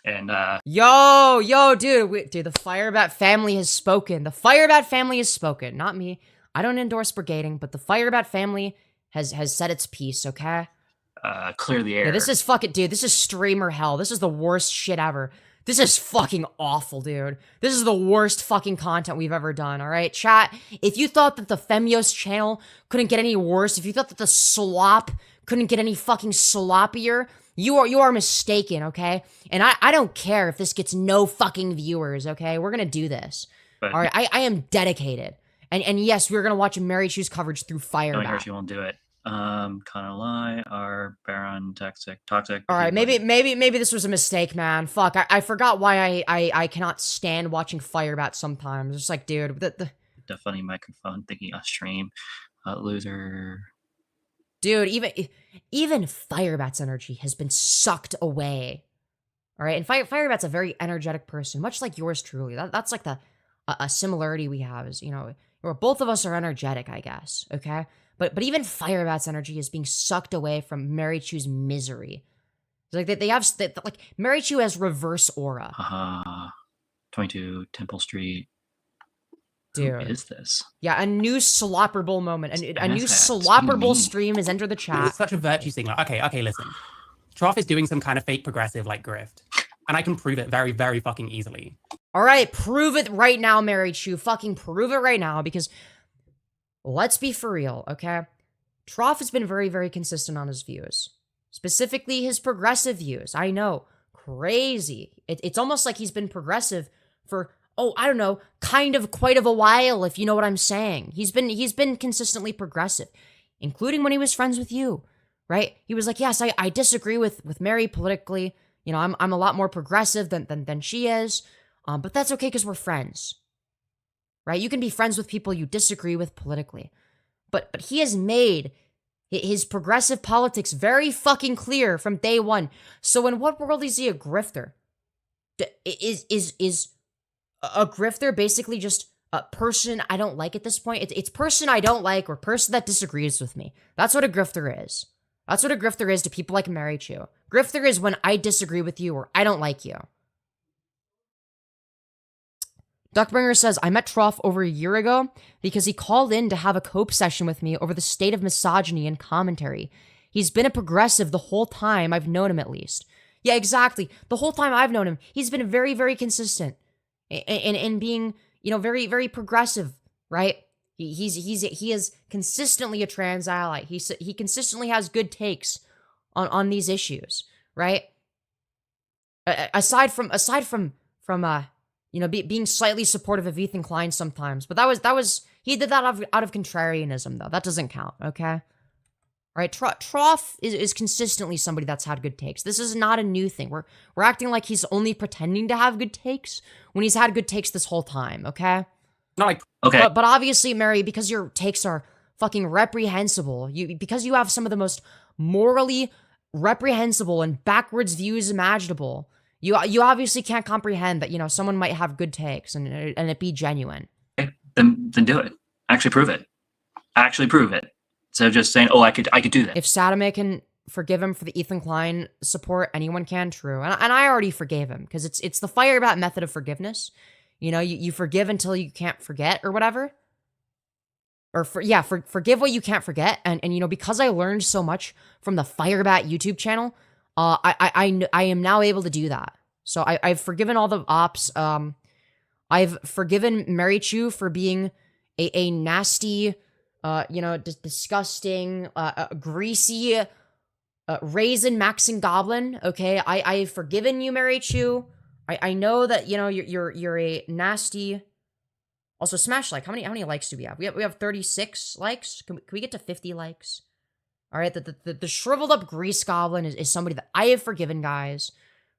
and yo, dude, the Firebat family has spoken. The Firebat family has spoken, not me. I don't endorse brigading, but the Firebat family has said its piece. Okay. Clear the air. Yeah, this is fucking, dude, this is streamer hell. This is the worst shit ever. This is fucking awful, dude. This is the worst fucking content we've ever done, alright? Chat, if you thought that the Femyoz channel couldn't get any worse, if you thought that the slop couldn't get any fucking sloppier, you are mistaken, okay? And I don't care if this gets no fucking viewers, okay? We're gonna do this. Alright, I am dedicated. And yes, we're gonna watch Marychu's coverage through Firebat. No, Hershey won't do it. Kind of lie. Our Baron toxic. All right, maybe this was a mistake, man. Fuck, I forgot why I cannot stand watching Firebat sometimes. It's like, dude, the funny microphone thinking on stream, loser. Dude, even Firebat's energy has been sucked away. All right, and Firebat's a very energetic person, much like yours truly. That's like a similarity we have is, you know, where both of us are energetic, I guess. Okay. But even Firebat's energy is being sucked away from Marychu's misery. Like they have like Marychu has reverse aura. 22 Temple Street. Dude, who is this? Yeah, a new Slopperbull moment. A new Slopperbull stream has entered the chat. It's such a virtue signal. Okay, listen. Trough is doing some kind of fake progressive like grift, and I can prove it very, very fucking easily. All right, prove it right now, Marychu. Fucking prove it right now, because. Let's be for real, okay? Trough has been very, very consistent on his views. Specifically, his progressive views. I know. Crazy. It's almost like he's been progressive for, oh, I don't know, kind of quite of a while, if you know what I'm saying. He's been consistently progressive, including when he was friends with you, right? He was like, yes, I disagree with Mary politically. You know, I'm a lot more progressive than she is. But that's okay because we're friends. Right? You can be friends with people you disagree with politically. But he has made his progressive politics very fucking clear from day one. So in what world is he a grifter? Is a grifter basically just a person I don't like at this point? It's person I don't like or person that disagrees with me. That's what a grifter is. That's what a grifter is to people like Marychu. Grifter is when I disagree with you or I don't like you. Duckbringer says, I met Trough over a year ago because he called in to have a cope session with me over the state of misogyny and commentary. He's been a progressive the whole time I've known him, at least. Yeah, exactly. The whole time I've known him, he's been very, very consistent in being, you know, very, very progressive, right? He is consistently a trans ally. He consistently has good takes on these issues, right? Aside from you know, being slightly supportive of Ethan Klein sometimes. But that was he did that out of contrarianism, though. That doesn't count, okay? All right, Trough is consistently somebody that's had good takes. This is not a new thing. We're acting like he's only pretending to have good takes when he's had good takes this whole time, okay? Not like... Okay. But obviously, Mary, because your takes are fucking reprehensible, because you have some of the most morally reprehensible and backwards views imaginable, You obviously can't comprehend that, you know, someone might have good takes and it be genuine. Okay, then do it. Actually prove it. Actually prove it. So just saying, oh, I could do that. If Sadame can forgive him for the Ethan Klein support, anyone can. True, and I already forgave him because it's the Firebat method of forgiveness. You know, you forgive until you can't forget or whatever. Or forgive what you can't forget. And you know, because I learned so much from the Firebat YouTube channel. I am now able to do that. So I've forgiven all the ops. I've forgiven Marychu for being a nasty, you know, disgusting, greasy, Raisinmaxxing Goblin. Okay, I've forgiven you, Marychu. I know that, you know, you're a nasty. Also, smash like. How many likes do we have? We have 36 likes. Can we get to 50 likes? All right, the shriveled up grease goblin is somebody that I have forgiven, guys,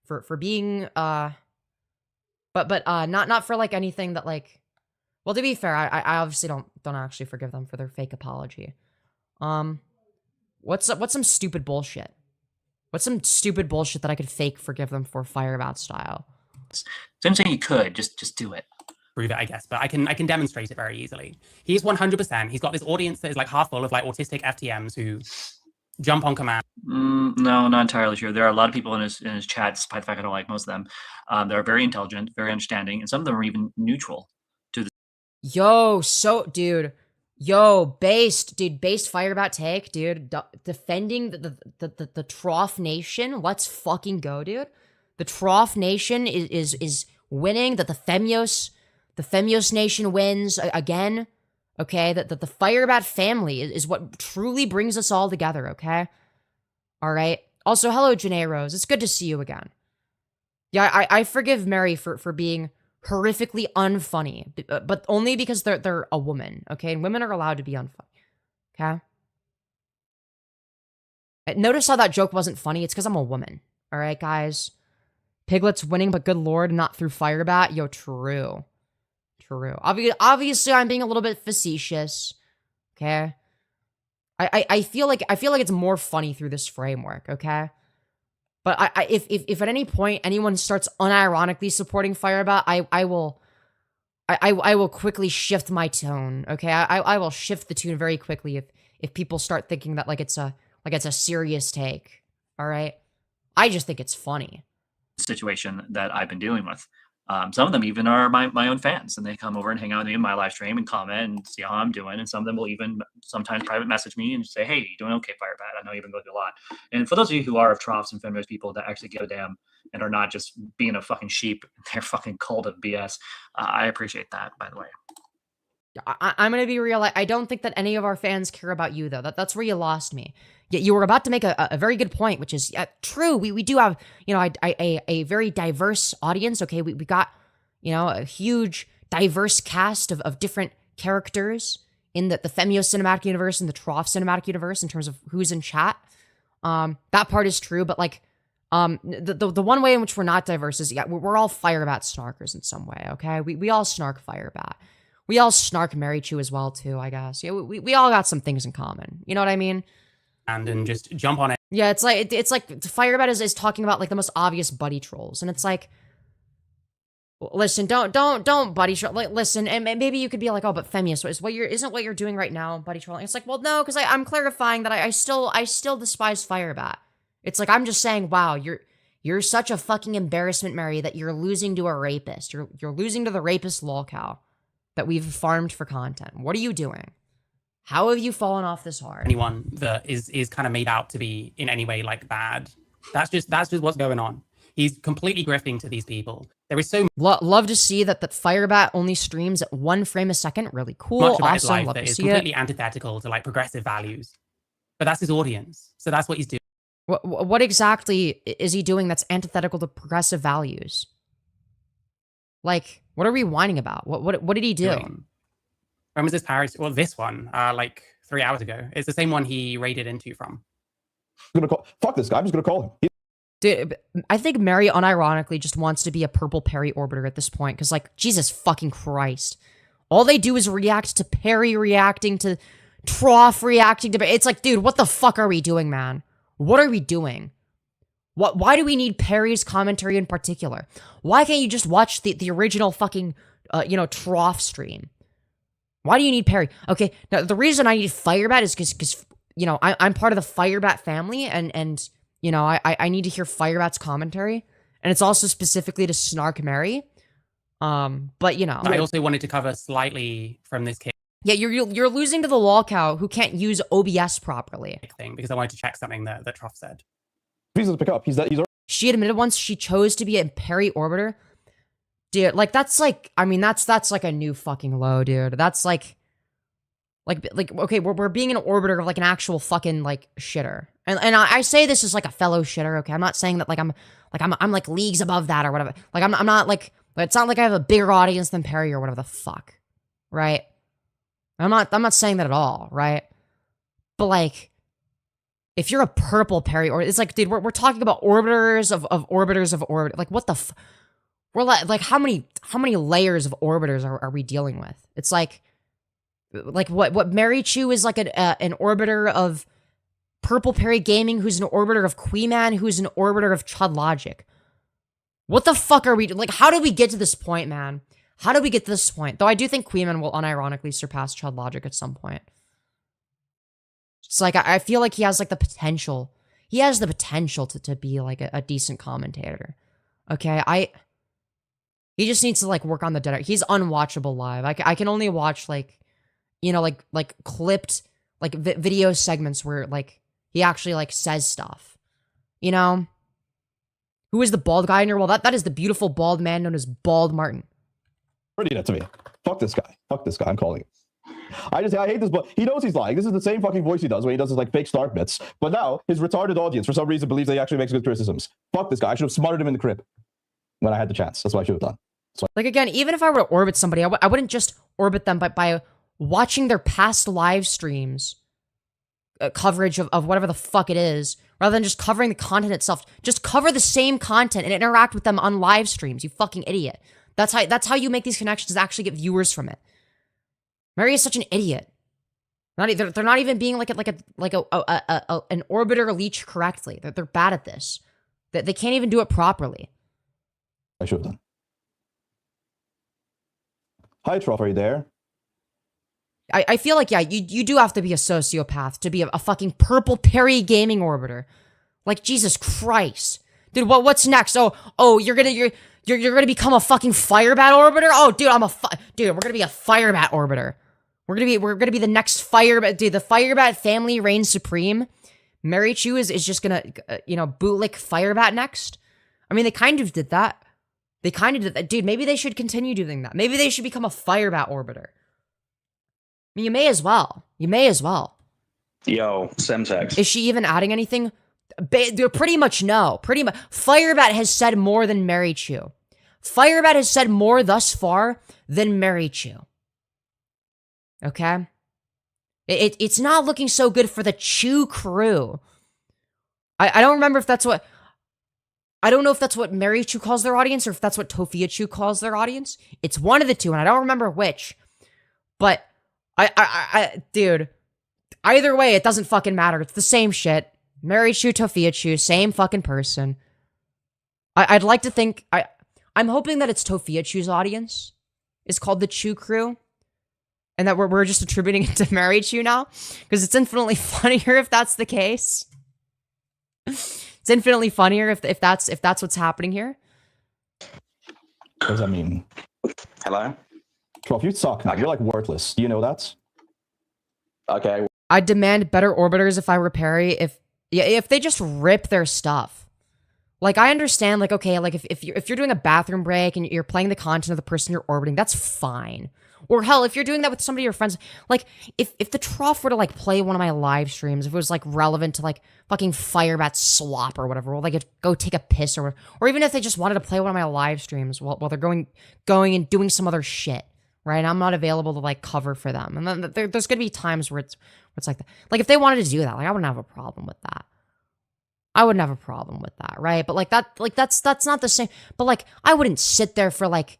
for being but not for like anything that like, well, to be fair, I obviously don't actually forgive them for their fake apology. What's some stupid bullshit? What's some stupid bullshit that I could fake forgive them for Firebat style? So I'm saying you could just do it. Prove it, I guess, but I can demonstrate it very easily. He's 100%. He's got this audience that is like half full of like autistic FTMs who jump on command. No, not entirely sure. There are a lot of people in his chat, despite the fact I don't like most of them. They're very intelligent, very understanding, and some of them are even neutral to the. Based Firebat take, dude, defending the Trough Nation. Let's fucking go, dude. the Trough Nation is winning, that the Femyoz Nation wins again, okay? That the Firebat family is what truly brings us all together, okay? All right? Also, hello, Janae Rose. It's good to see you again. Yeah, I forgive Mary for being horrifically unfunny, but only because they're a woman, okay? And women are allowed to be unfunny, okay? Notice how that joke wasn't funny? It's because I'm a woman, all right, guys? Piglet's winning, but good lord, not through Firebat. Yo, true. True. Obviously, I'm being a little bit facetious, okay? I feel like it's more funny through this framework, okay? But if at any point anyone starts unironically supporting Firebat, I will quickly shift my tone, okay? I will shift the tune very quickly if people start thinking that like it's a serious take, all right? I just think it's funny. Situation that I've been dealing with. Some of them even are my own fans, and they come over and hang out with me in my live stream and comment and see how I'm doing. And some of them will even sometimes private message me and say, "Hey, you doing okay, Firebat? I know you've been going through a lot." And for those of you who are of Troughs and Femyoz people that actually give a damn and are not just being a fucking sheep in their fucking cult of BS, I appreciate that, by the way. I'm gonna be real. I don't think that any of our fans care about you, though. That's where you lost me. You were about to make a very good point, which is true. We do have, you know, a very diverse audience. Okay, we got, you know, a huge diverse cast of different characters in the Femyoz cinematic universe and the Trough cinematic universe in terms of who's in chat. That part is true, but like, the one way in which we're not diverse is we're all Firebat snarkers in some way. Okay, we all snark Firebat. We all snark Marychu as well, too, I guess. Yeah, we all got some things in common. You know what I mean? And just jump on it. Yeah, it's like Firebat is talking about like the most obvious buddy trolls, and it's like, listen, don't buddy troll. Like, listen, and maybe you could be like, oh, but Femyoz, isn't what you're doing right now buddy trolling? It's like, well, no, because I'm clarifying that I still despise Firebat. It's like I'm just saying, wow, you're such a fucking embarrassment, Mary, that you're losing to a rapist. You're losing to the rapist lolcow that we've farmed for content. What are you doing? How have you fallen off this hard? Anyone that is kind of made out to be in any way like bad. That's just what's going on. He's completely grifting to these people. There is so love to see that Firebat only streams at 1 frame a second. Really cool. much about his Awesome. life Love that to is see completely it. antithetical to like progressive values. But that's his audience. So that's what he's doing. What exactly is he doing that's antithetical to progressive values? Like, what are we whining about? What did he do? When was this parody? Well, this one, like 3 hours ago. It's the same one he raided into from. Fuck this guy. I'm just gonna call him. Dude, I think Mary unironically just wants to be a purple Perry orbiter at this point, because, like, Jesus fucking Christ. All they do is react to Perry reacting to Trough reacting to... It's like, dude, what the fuck are we doing, man? What are we doing? Why do we need Perry's commentary in particular? Why can't you just watch the original fucking, Trough stream? Why do you need Perry? Okay, now the reason I need Firebat is because I'm part of the Firebat family, and I need to hear Firebat's commentary, and it's also specifically to snark Mary. But I also wanted to cover slightly from this case. Yeah, you're losing to the lolcow who can't use OBS properly. Thing because I wanted to check something that Trough said. Please doesn't pick up. He's She admitted once she chose to be a Perry orbiter. Dude, like that's like a new fucking low, dude. That's like okay, we're being an orbiter of like an actual fucking like shitter. And I say this as like a fellow shitter, okay? I'm not saying that I'm like leagues above that or whatever. Like I'm not like, it's not like I have a bigger audience than Perry or whatever the fuck. Right? I'm not saying that at all, right? But like, if you're a purple Perry, or it's like, dude, we're talking about orbiters of orbiters of orbit. Like, what the we're like how many layers of orbiters are we dealing with? It's like what Marychu is like an orbiter of Purple Perry Gaming, who's an orbiter of Queeman, who's an orbiter of Chud Logic. What the fuck are we like? How did we get to this point, man? How did we get to this point? Though I do think Queeman will unironically surpass Chud Logic at some point. It's like, I feel like he has like the potential. He has the potential to be like a decent commentator. Okay, he just needs to like work on the dead. He's unwatchable live. I can only watch like, like clipped like video segments where like he actually like says stuff, Who is the bald guy in your wall? That is the beautiful bald man known as Bald Martin. Ready that to me. Fuck this guy. Fuck this guy. I'm calling it. I hate this, but he knows he's lying. This is the same fucking voice he does when he does his like fake start bits. But now his retarded audience, for some reason, believes that he actually makes good criticisms. Fuck this guy. I should have smothered him in the crib when I had the chance. That's what I should have done. Like, again, even if I were to orbit somebody, I wouldn't just orbit them by watching their past live streams coverage of whatever the fuck it is, rather than just covering the content itself. Just cover the same content and interact with them on live streams, you fucking idiot. That's how you make these connections, actually get viewers from it. Mary is such an idiot. They're not even being like an orbiter leech correctly. They're bad at this. They can't even do it properly. I should have done. Hi, Trough, are you there? I feel like, yeah, you do have to be a sociopath to be a fucking Purple Perry gaming orbiter. Like, Jesus Christ. Dude, what's next? Oh, you're gonna become a fucking Firebat orbiter? Oh, dude, dude, we're gonna be a Firebat orbiter. We're gonna be the next Firebat. Dude, the Firebat family reigns supreme. Marychu is just gonna, bootlick Firebat next. I mean, they kind of did that. They kind of did that. Dude, maybe they should continue doing that. Maybe they should become a Firebat orbiter. I mean, you may as well. You may as well. Yo, Semtex. Is she even adding anything? Pretty much no. Pretty much. Firebat has said more than Marychu. Firebat has said more thus far than Marychu. Okay? It's not looking so good for the Chu crew. I don't remember if that's what... I don't know if that's what Marychu calls their audience or if that's what TheMarychu calls their audience. It's one of the two, and I don't remember which. But, dude, either way, it doesn't fucking matter. It's the same shit. Marychu, TheMarychu, same fucking person. I'd like to think... I'm hoping that it's TheMarychu's audience is called the Chu crew. And that we're just attributing it to Marychu now. Because it's infinitely funnier if that's the case. It's infinitely funnier if that's what's happening here. What does that mean? Hello? Trough, you suck, man. You're like worthless. Do you know that? Okay. I'd demand better orbiters if I were Perry, if they just rip their stuff. Like, I understand, like, okay, like, if you're doing a bathroom break and you're playing the content of the person you're orbiting, that's fine. Or hell, if you're doing that with somebody of your friends, like, if the Trough were to, like, play one of my live streams, if it was, like, relevant to, like, fucking Firebat slop or whatever, or, like, go take a piss or whatever, or even if they just wanted to play one of my live streams while they're going and doing some other shit, right? I'm not available to, like, cover for them. And then there's gonna be times where it's like that. Like, if they wanted to do that, like, I wouldn't have a problem with that. I wouldn't have a problem with that, right? But, like, that's not the same. But, like, I wouldn't sit there for, like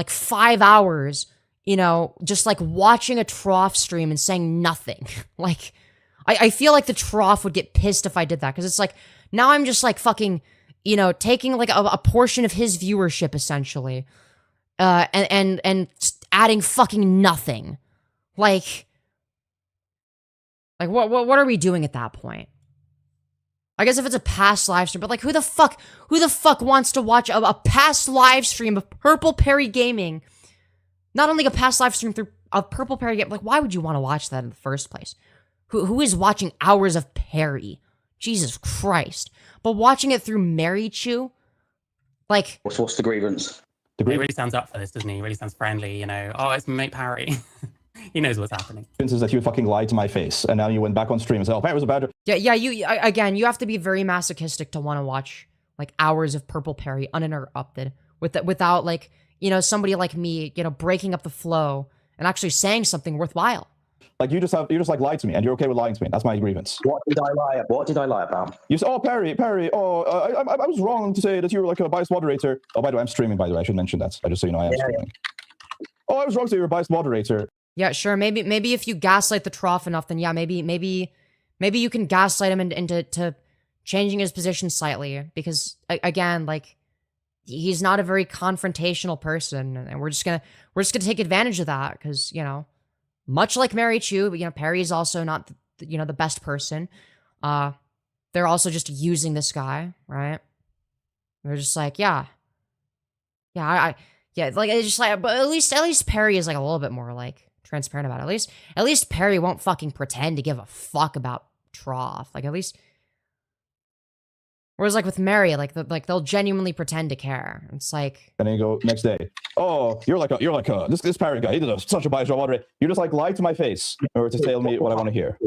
5 hours, just, like, watching a Trough stream and saying nothing. Like, I feel like the Trough would get pissed if I did that. Because it's like, now I'm just, like, fucking, taking, like, a portion of his viewership, essentially. And adding fucking nothing. Like, what are we doing at that point? I guess if it's a past live stream, but like, who the fuck wants to watch a past live stream of Purple Perry Gaming? Not only a past live stream through a Purple Perry game, like, why would you want to watch that in the first place? Who is watching hours of Perry? Jesus Christ. But watching it through Marychu, like... What's the grievance? He really stands up for this, doesn't he? He really sounds friendly, Oh, it's my mate Parry. He knows what's happening. Is that you fucking lied to my face, and now you went back on stream and said, "Oh, Perry was a bad." Yeah. You have to be very masochistic to want to watch like hours of Purple Perry uninterrupted, without like somebody like me, breaking up the flow and actually saying something worthwhile. Like you just lied to me, and you're okay with lying to me. That's my grievance. What did I lie about? You said, "Oh, Perry. Oh, I was wrong to say that you were like a biased moderator." Oh, by the way, I'm streaming. By the way, I should mention that. Just so you know, I am streaming. Yeah. Oh, I was wrong to say you're a biased moderator. Yeah, sure. Maybe if you gaslight the Trough enough, then yeah, maybe you can gaslight him into changing his position slightly. Because again, like, he's not a very confrontational person, and we're just gonna take advantage of that because much like Marychu, Perry is also not the best person. They're also just using this guy, right? They're just like, yeah, like it's just like, but at least Perry is like a little bit more like transparent about it. At least Perry won't fucking pretend to give a fuck about Trough. Like, at least Whereas like with Mary, like they'll genuinely pretend to care. It's like, And then you go next day. Oh, you're like this parrot guy. He did such a biased job already. You just like lie to my face in order to tell me what I want to hear.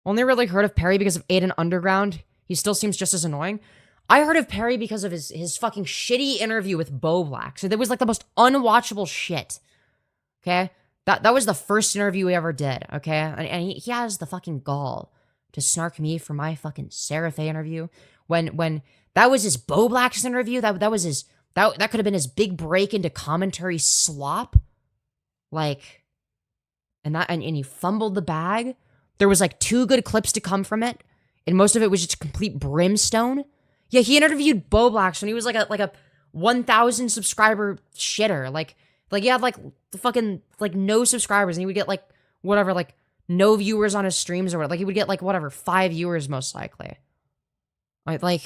only really heard of Perry because of Aiden Underground. He still seems just as annoying. I heard of Perry because of his fucking shitty interview with Bo Black. So that was like the most unwatchable shit. Okay? That was the first interview we ever did, okay? And he has the fucking gall to snark me for my fucking Sarah Faye interview. When that was his Bo Black's interview, that was his that could have been his big break into commentary slop. Like, and he fumbled the bag. There was like 2 good clips to come from it, and most of it was just complete brimstone. Yeah, he interviewed Bo Blacks when he was like a 1,000 subscriber shitter. Like he had like fucking like no subscribers, and he would get like whatever, like no viewers on his streams or whatever. Like he would get like whatever 5 viewers most likely. Like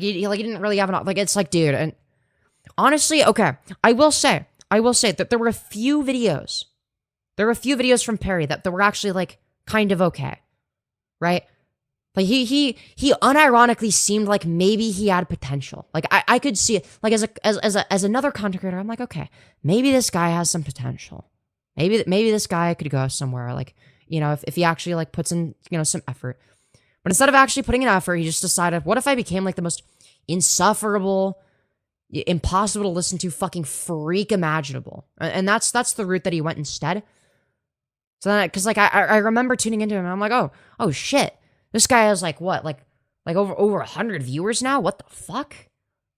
he didn't really have enough. Like it's like, dude, and honestly, okay, I will say that there were a few videos. There were a few videos from Perry that were actually like kind of okay, right? Like he unironically seemed like maybe he had potential. Like I could see it. Like as another content creator, I'm like, okay, maybe this guy has some potential. Maybe this guy could go somewhere. Like, you know, if he actually like puts in, you know, some effort. But instead of actually putting in effort, he just decided, what if I became like the most insufferable, impossible to listen to fucking freak imaginable? And that's the route that he went instead. So then, because like I remember tuning into him, and I'm like, oh shit. This guy has like what, like over 100 viewers now? What the fuck?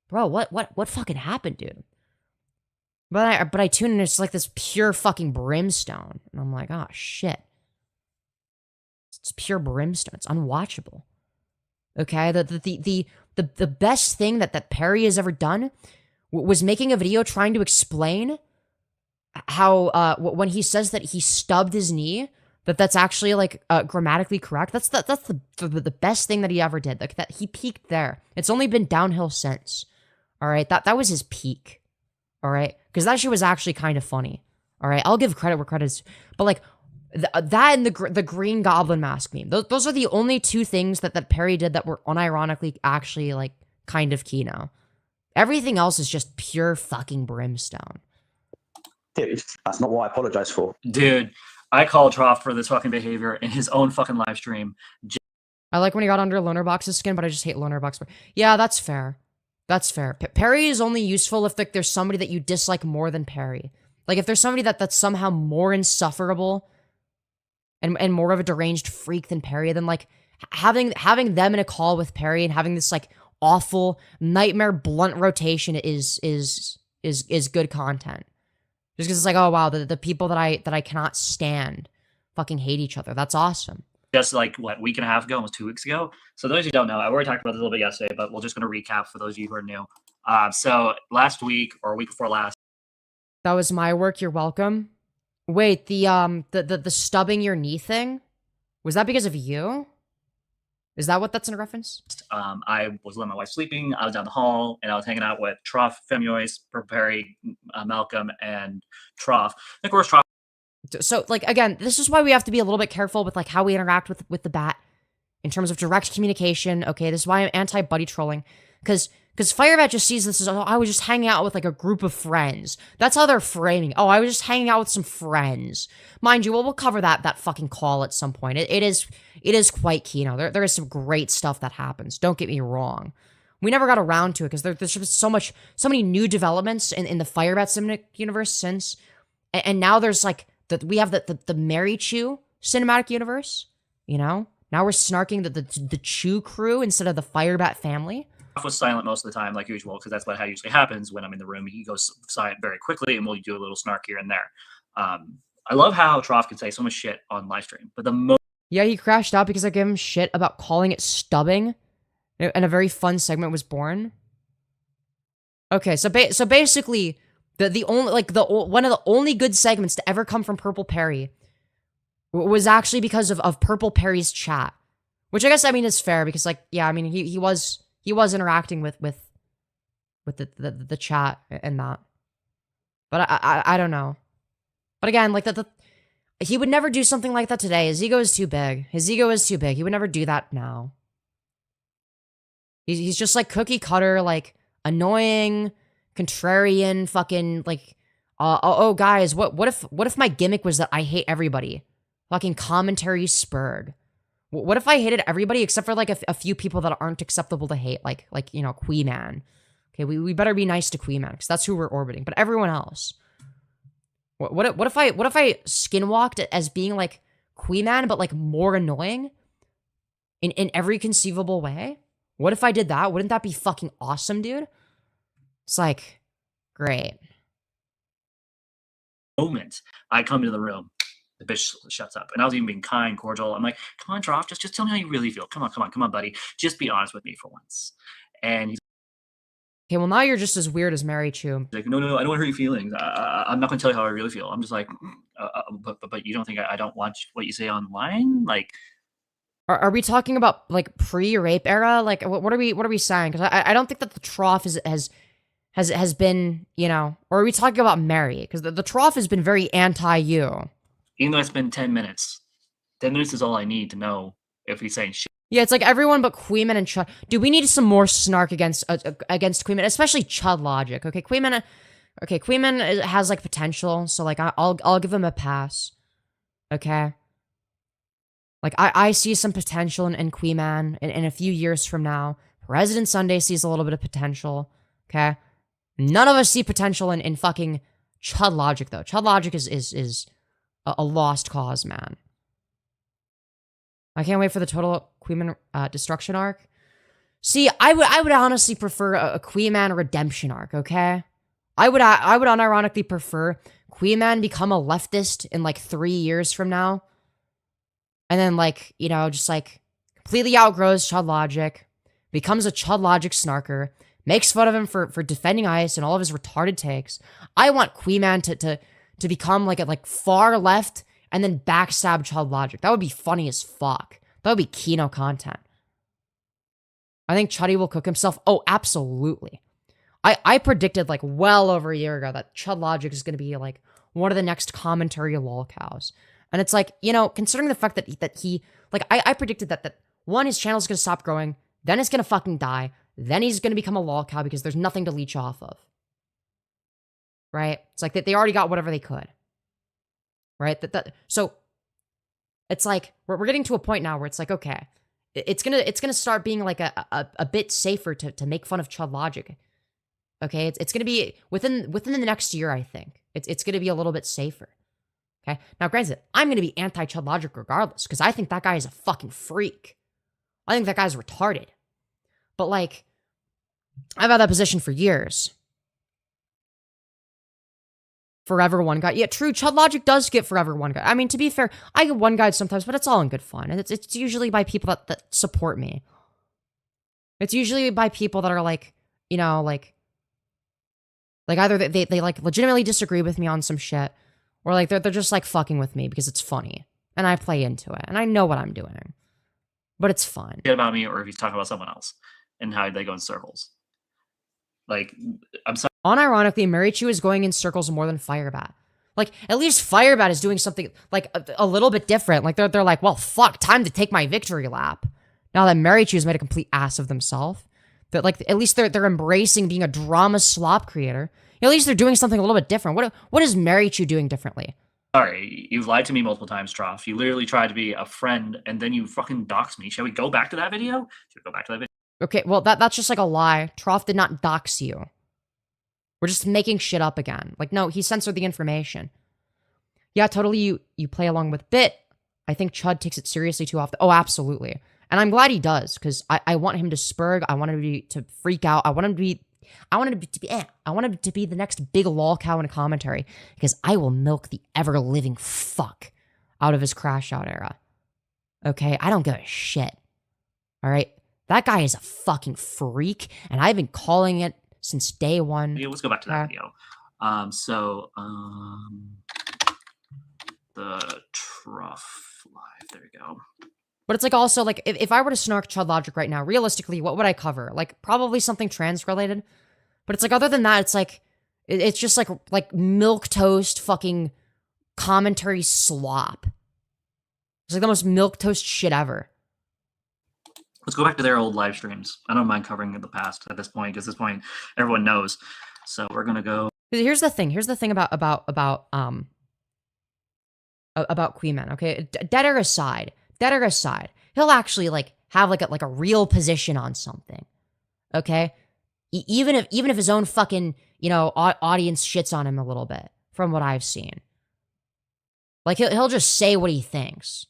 Bro, what fucking happened, dude? But I tune in, it's like this pure fucking brimstone. And I'm like, oh shit. It's pure brimstone. It's unwatchable. Okay? The best thing that Perry has ever done was making a video trying to explain how when he says that he stubbed his knee, that's actually like grammatically correct. That's the best thing that he ever did. Like that he peaked there. It's only been downhill since. All right, that was his peak. All right, because that shit was actually kind of funny. All right, I'll give credit where credit's, but like that and the green goblin mask meme. Those are the only 2 things that Perry did that were unironically actually like kind of kino. Everything else is just pure fucking brimstone. Dude, that's not what I apologize for. Dude, I called Trough for this fucking behavior in his own fucking live stream. I like when he got under Lonerbox's skin, but I just hate Lonerbox. Yeah, that's fair. That's fair. Perry is only useful if like there's somebody that you dislike more than Perry. Like if there's somebody that's somehow more insufferable and more of a deranged freak than Perry, then like having them in a call with Perry and having this like awful nightmare blunt rotation is good content. Just because it's like, oh wow, the people that I cannot stand fucking hate each other. That's awesome. Just like what, week and a half ago, almost 2 weeks ago. So those who don't know, I already talked about this a little bit yesterday, but we're just going to recap for those of you who are new. So last week or week before last, that was my work. You're welcome. Wait, the stubbing your knee thing, was that because of you? Is that what that's in reference? I was letting my wife sleeping. I was down the hall and I was hanging out with Trough, Femyoz, Perry, Malcolm, and Trough. Of course, Trough. So, like, again, this is why we have to be a little bit careful with, like, how we interact with the bat in terms of direct communication, okay? This is why I'm anti-buddy trolling, because Firebat just sees this as, oh, I was just hanging out with, like, a group of friends. That's how they're framing. Oh, I was just hanging out with some friends. Mind you, we'll cover that fucking call at some point. It is quite kino. There is some great stuff that happens. Don't get me wrong. We never got around to it, because there's just so many new developments in the Firebat cinematic universe since, and now there's, like, we have the Marychu cinematic universe, you know? Now we're snarking the Chu crew instead of the Firebat family. Trough was silent most of the time, like usual, because that's how it usually happens when I'm in the room. He goes silent very quickly, and we'll do a little snark here and there. I love how Trough can say so much shit on live stream, but the most... Yeah, he crashed out because I gave him shit about calling it stubbing, and a very fun segment was born. Okay, so basically... The only, like, one of the only good segments to ever come from Purple Perry was actually because of Purple Perry's chat, which I guess, I mean, is fair because, like, yeah, I mean, he was interacting with the chat and that, but I don't know. But again, like, he would never do something like that today. His ego is too big. He would never do that now. He's just like cookie cutter, like annoying, contrarian, fucking like, oh guys, what if my gimmick was that I hate everybody? Fucking commentary spurred. What if I hated everybody except for like a few people that aren't acceptable to hate, like you know, Queeman. Okay, we better be nice to Queeman because that's who we're orbiting. But everyone else, what if I skinwalked as being like Queeman but like more annoying in every conceivable way? What if I did that? Wouldn't that be fucking awesome, dude? It's like, great. Moment I come into the room, the bitch shuts up, and I was even being kind, cordial. I'm like, come on, Trough, just tell me how you really feel. Come on, buddy. Just be honest with me for once. And he's Okay, well now you're just as weird as Marychu. like, no, I don't want to hurt your feelings. I'm not going to tell you how I really feel. I'm just like, but you don't think I don't watch what you say online? Like, Are we talking about like pre-rape era? Like what are we saying? Because I don't think that the Trough has been, you know, or are we talking about Mary? Because the Trough has been very anti-you. even though it's been 10 minutes, 10 minutes is all I need to know if he's saying shit. Yeah, it's like everyone but Queeman and Chud. Dude, we need some more snark against Queeman, especially Chud logic. Okay, Queeman has like potential, so like I'll give him a pass. Okay. Like I see some potential in Queeman in a few years from now. President Sunday sees a little bit of potential. Okay. None of us see potential in fucking Chud logic though. Chud logic is a lost cause, man. I can't wait for the total Queeman destruction arc. See, I would honestly prefer a Queeman redemption arc, okay? I would unironically prefer Queeman become a leftist in like 3 years from now. And then like, you know, just like completely outgrows Chud logic, becomes a Chud logic snarker, makes fun of him for defending Ice and all of his retarded takes. I want Queeman to become like a far left and then backstab Chud logic. That would be funny as fuck. That would be Kino content. I think Chuddy will cook himself. Oh, absolutely. I predicted like well over a year ago that Chud logic is going to be like one of the next commentary lolcows. And it's like, you know, considering the fact that he like I predicted that one, his channel's going to stop growing, then it's going to fucking die, then he's going to become a lolcow because there's nothing to leech off of. Right? It's like they already got whatever they could. Right? So it's like we're getting to a point now where it's like, okay, it's gonna start being like a bit safer to make fun of Chud logic. Okay, it's gonna be within the next year, I think. It's gonna be a little bit safer. Okay. Now, granted, I'm gonna be anti-Chud logic regardless, because I think that guy is a fucking freak. I think that guy's retarded. But like, I've had that position for years. Forever one guide. Yeah, true. Chud logic does get forever one guide. I mean, to be fair, I get one guide sometimes, but it's all in good fun. And it's usually by people that support me. It's usually by people that are like, you know, like either they like legitimately disagree with me on some shit, or like they're just like fucking with me because it's funny. And I play into it. And I know what I'm doing. But it's fun. About me, or if he's talking about someone else and how they go in circles. Like, I'm sorry. Unironically, Marychu is going in circles more than Firebat. Like, at least Firebat is doing something, like, a little bit different. Like, they're like, well, fuck, time to take my victory lap. Now that Marychu's made a complete ass of themselves. That, like, at least they're embracing being a drama slop creator. At least they're doing something a little bit different. What is Marychu doing differently? Sorry, you've lied to me multiple times, Trough. You literally tried to be a friend, and then you fucking doxed me. Shall we go back to that video? Should we go back to that video? Okay, well, that's just like a lie. Trough did not dox you. We're just making shit up again. Like, no, he censored the information. Yeah, totally, you play along with Bit. I think Chud takes it seriously too often. Oh, absolutely. And I'm glad he does, because I want him to spurg. I want him to freak out. I want him to be the next big lolcow in a commentary, because I will milk the ever-living fuck out of his crash out era. Okay? I don't give a shit. All right? That guy is a fucking freak, and I've been calling it since day one. Yeah, let's go back to that video. The Trough Live. There we go. But it's like also like if I were to snark Chud logic right now, realistically, what would I cover? Like probably something trans related. But it's like other than that, it's like it's just like milk toast fucking commentary slop. It's like the most milk toast shit ever. Let's go back to their old live streams. I don't mind covering the past at this point, because at this point everyone knows. So we're gonna go. Here's the thing. Here's the thing about Queen Man. Okay, dead air aside, he'll actually like have like a real position on something. Okay, even if his own fucking audience shits on him a little bit, from what I've seen. Like he'll just say what he thinks,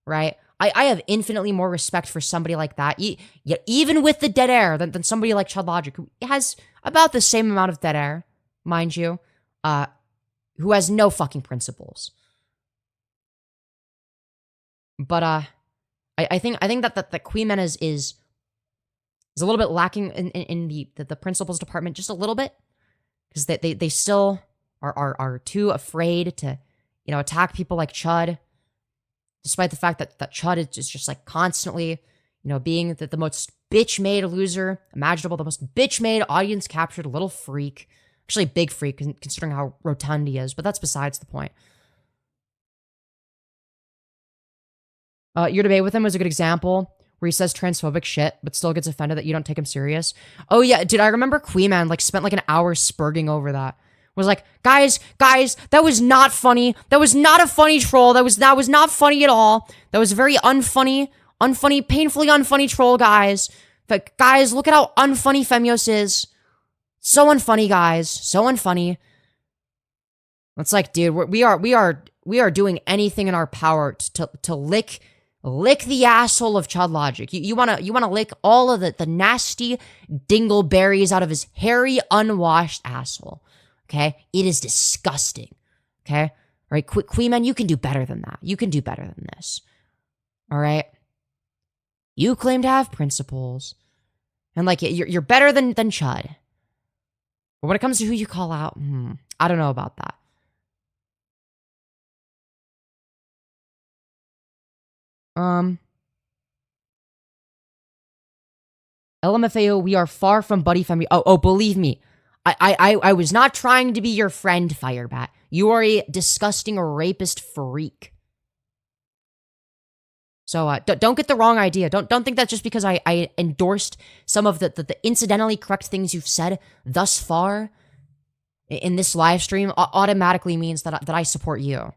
right? I have infinitely more respect for somebody like that, even with the dead air, than somebody like ChudLogic, who has about the same amount of dead air, mind you, who has no fucking principles. But I think that Queen Man is a little bit lacking in the principles department, just a little bit, because they still are too afraid to attack people like Chud. Despite the fact that Chud is just like constantly, being the most bitch-made loser imaginable, the most bitch-made audience-captured little freak. Actually, big freak, considering how rotund he is, but that's besides the point. Your debate with him was a good example, where he says transphobic shit, but still gets offended that you don't take him serious. Oh yeah, dude, I remember Queen Man spent like an hour spurging over that. Was like, guys, that was not funny. That was not a funny troll. That was not funny at all. That was a very unfunny, painfully unfunny troll, guys. But guys, look at how unfunny Femyoz is. So unfunny, guys. So unfunny. It's like, dude, we are doing anything in our power to lick the asshole of ChudLogic. You wanna lick all of the nasty dingleberries out of his hairy, unwashed asshole. Okay? It is disgusting. Okay? All right, Queen Man, you can do better than that. You can do better than this. All right? You claim to have principles. And like, you're better than Chud. But when it comes to who you call out, I don't know about that. LMFAO, we are far from buddy family. Oh, believe me. I was not trying to be your friend, Firebat. You are a disgusting rapist freak. So don't get the wrong idea. Don't think that just because I endorsed some of the incidentally correct things you've said thus far in this live stream automatically means that I support you.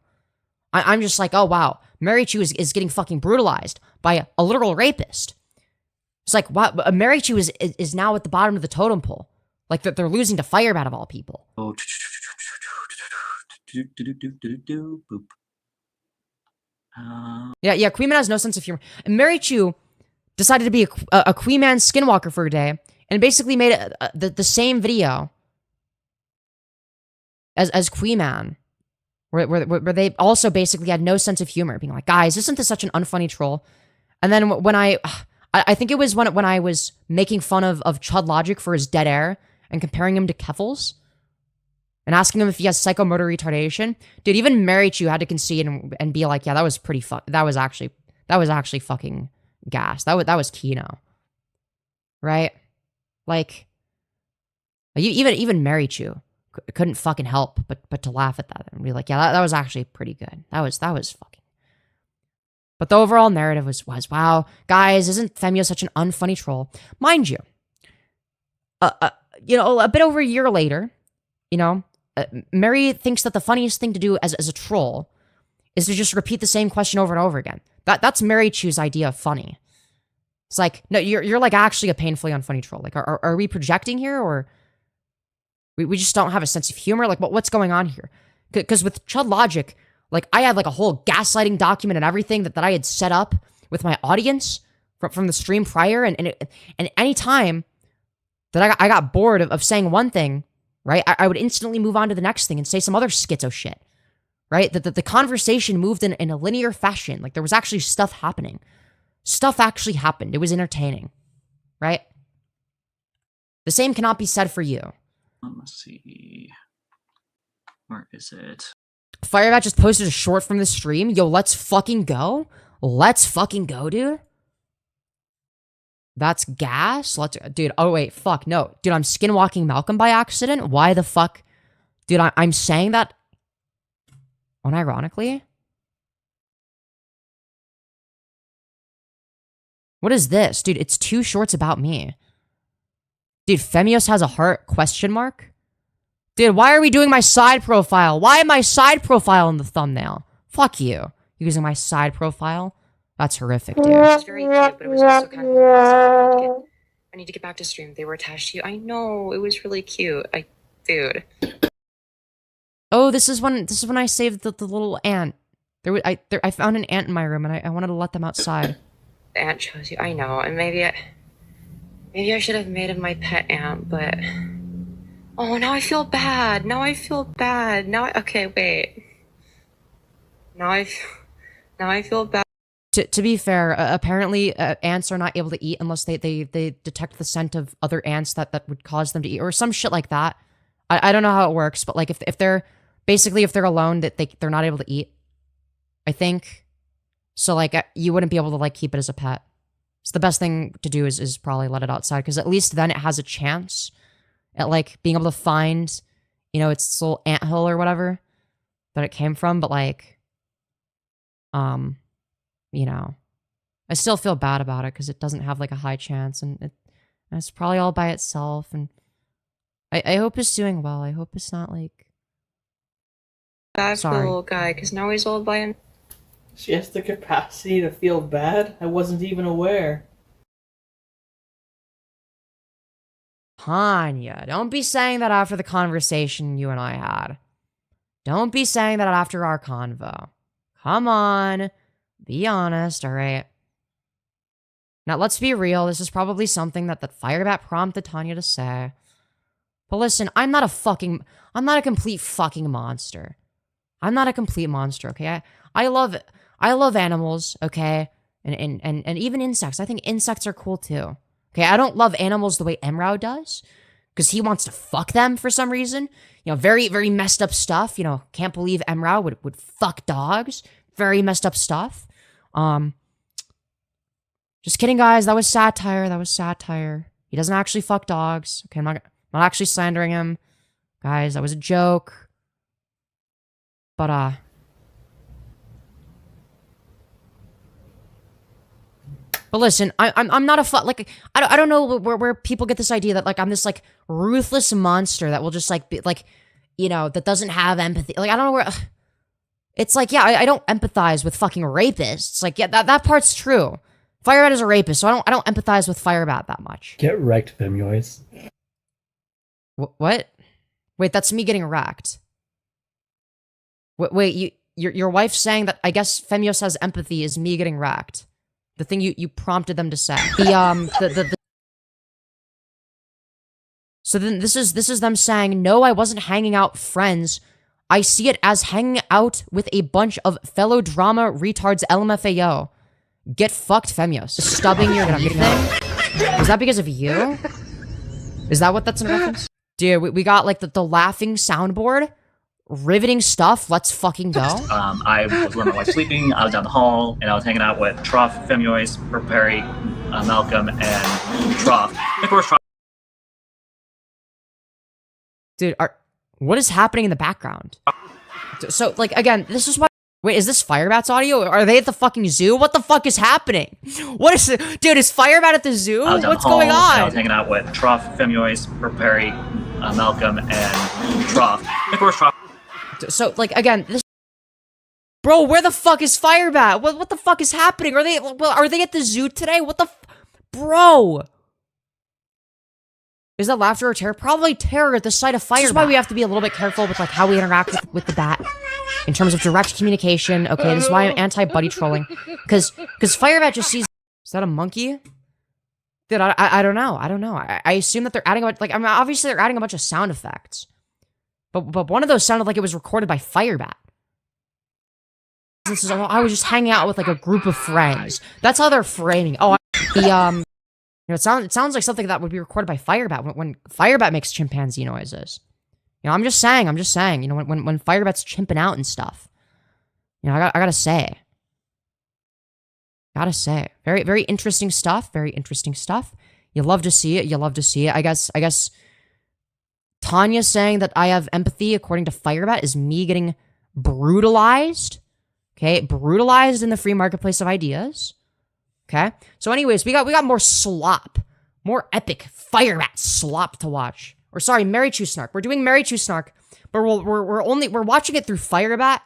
I'm just like, oh wow, Marychu is getting fucking brutalized by a literal rapist. It's like, wow, Marychu is now at the bottom of the totem pole. Like, they're losing to Firebat of all people. Yeah, Queen Man has no sense of humor. And Marychu decided to be a Queen Man skinwalker for a day, and basically made the same video as Queen Man, where they also basically had no sense of humor, being like, guys, isn't this such an unfunny troll? And then when I think it was when I was making fun of ChudLogic for his dead air, and comparing him to Keffels, and asking him if he has psychomotor retardation, dude, even Marychu had to concede and be like, yeah, that was pretty that was actually fucking gas. That was Kino, right? Like, even Marychu couldn't fucking help but to laugh at that and be like, yeah, that was actually pretty good. That was fucking. But the overall narrative was wow, guys, isn't Femyoz such an unfunny troll? Mind you, a bit over a year later, Mary thinks that the funniest thing to do as a troll is to just repeat the same question over and over again. That's Marychu's idea of funny. It's like, no, you're like actually a painfully unfunny troll. Like, are we projecting here, or we just don't have a sense of humor? Like, what's going on here? Because with ChudLogic, like, I had like a whole gaslighting document and everything that I had set up with my audience from the stream prior, and any time that I got bored of saying one thing, right, I would instantly move on to the next thing and say some other schizo shit, right? The conversation moved in a linear fashion. Like, there was actually stuff happening. Stuff actually happened. It was entertaining, right? The same cannot be said for you. Let's see. Where is it? Firebat just posted a short from the stream. Yo, let's fucking go. Let's fucking go, dude. That's gas. Dude. Oh wait, fuck no, dude. I'm skinwalking Malcolm by accident. Why the fuck, dude? I'm saying that unironically. What is this? Dude, it's 2 shorts about me. Dude, Femyoz has a heart question mark? Dude, why are we doing my side profile? Why am my side profile in the thumbnail? Fuck you. You're using my side profile? That's horrific, dude. It's very cute, but it was also kind of I need to get back to stream. They were attached to you. I know. It was really cute. Dude. Oh, this is when I saved the little ant. I found an ant in my room and I wanted to let them outside. The ant chose you. I know. And maybe I should have made him my pet ant, but oh, now I feel bad. Now I feel bad. Okay, wait. Now I feel bad. To be fair, apparently ants are not able to eat unless they detect the scent of other ants that would cause them to eat or some shit like that. I don't know how it works, but like if they're basically if they're alone that they're not able to eat, I think. So like you wouldn't be able to like keep it as a pet. So the best thing to do is probably let it outside because at least then it has a chance at like being able to find, you know, its little anthill or whatever that it came from. But like, you know, I still feel bad about it because it doesn't have like a high chance and it's probably all by itself. And I hope it's doing well. I hope it's not like for the little guy because now he's all by him. She has the capacity to feel bad? I wasn't even aware. Tanya, don't be saying that after the conversation you and I had. Don't be saying that after our convo. Come on. Be honest, alright? Now, let's be real. This is probably something that Firebat prompted Tanya to say. But listen, I'm not a complete fucking monster. I'm not a complete monster, okay? I love animals, okay? And even insects. I think insects are cool too. Okay, I don't love animals the way Emrao does. Because he wants to fuck them for some reason. You know, very, very messed up stuff. You know, can't believe Emrao would fuck dogs. Very messed up stuff. Just kidding, guys. That was satire. That was satire. He doesn't actually fuck dogs. Okay, I'm not actually slandering him. Guys, that was a joke. But, But listen, I'm not a like I don't know where people get this idea that like I'm this like ruthless monster that will just like be like, you know, that doesn't have empathy. Like I don't know where. It's like yeah, I don't empathize with fucking rapists. Like yeah, that part's true. Firebat is a rapist, so I don't empathize with Firebat that much. Get wrecked, Femyoz. What? Wait, that's me getting wrecked. Wait, your wife saying that I guess Femyoz has empathy is me getting wrecked. The thing you prompted them to say. So then this is them saying, no, I wasn't hanging out with friends. I see it as hanging out with a bunch of fellow drama retards LMFAO. Get fucked, Femyoz. Stubbing your thing? Is that because of you? Is that what that's in reference? Dude, we got like the laughing soundboard. Riveting stuff. Let's fucking go. I was with my wife sleeping. I was down the hall, and I was hanging out with Trough, Femyoz, Purr, Malcolm, and Trough. And of course, Trough. Dude, what is happening in the background? So, like, again, this is what. Wait, is this Firebat's audio? Are they at the fucking zoo? What the fuck is happening? What is it? Dude, is Firebat at the zoo? What's going on? I was hanging out with Trough, Femyoz, Purr, Malcolm, and Trough. And of course, Trough. So, like, again, this... Bro, where the fuck is Firebat? What the fuck is happening? Are they at the zoo today? What the Bro! Is that laughter or terror? Probably terror at the sight of Firebat. This is why we have to be a little bit careful with, like, how we interact with the bat. In terms of direct communication. Okay, this is why I'm anti-buddy trolling. Because Firebat just sees... Is that a monkey? Dude, I don't know. I don't know. I assume that they're adding... Like, I mean, obviously they're adding a bunch of sound effects. But one of those sounded like it was recorded by Firebat. This is, I was just hanging out with like a group of friends. That's how they're framing. Oh, you know, it sounds like something that would be recorded by Firebat when Firebat makes chimpanzee noises. You know, I'm just saying. You know, when Firebat's chimping out and stuff. You know, I gotta say. Very, very interesting stuff. Very interesting stuff. You love to see it. I guess. Tanya saying that I have empathy, according to Firebat, is me getting brutalized. Okay, brutalized in the free marketplace of ideas. Okay. So anyways, we got more slop. More epic Firebat slop to watch. Or sorry, Marychu snark. We're doing Marychu snark, but we're watching it through Firebat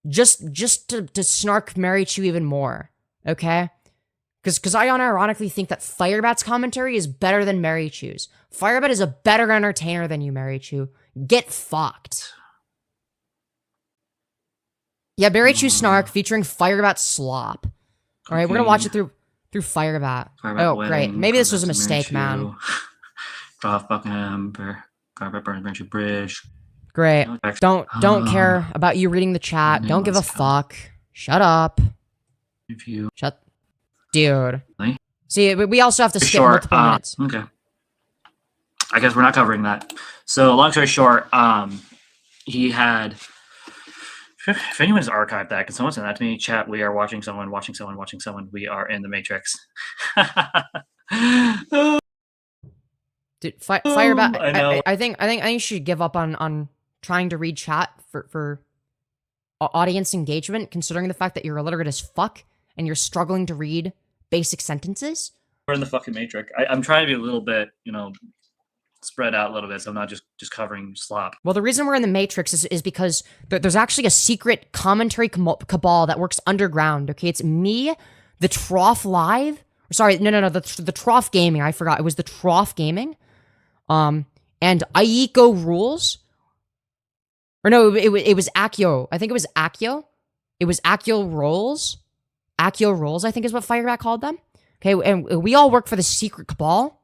just to snark Marychu even more. Okay? Because I unironically think that Firebat's commentary is better than Marychu's. Firebat is a better entertainer than you, Marychu. Get fucked. Yeah, Marychu snark featuring Firebat slop. All right, we're gonna watch it through Firebat. Oh, great. Maybe this was a mistake, man. Trough, Buckingham, Firebat, Marychu Bridge. Great. Don't care about you reading the chat. Don't give a fuck. Shut up. Shut. Dude. Really? See, we also have to skip multiple minutes. Okay. I guess we're not covering that. So, long story short, he had. If anyone has archived that, can someone send that to me? Chat, we are watching someone. We are in the Matrix. Dude, Firebat. I know. I think you should give up on trying to read chat for audience engagement, considering the fact that you're illiterate as fuck and you're struggling to read basic sentences. We're in the fucking Matrix. I'm trying to be a little bit, spread out a little bit, so I'm not just covering slop. Well, the reason we're in the Matrix is because there's actually a secret commentary cabal that works underground, okay? It's me, the TroughLIVE. Sorry, no, the Trough Gaming. I forgot. It was the Trough Gaming. And AikoRULZ. Or no, it was Akio. I think it was Akio. It was AikoRULZ. AikoRULZ, I think is what Firebat called them. Okay, and we all work for the secret cabal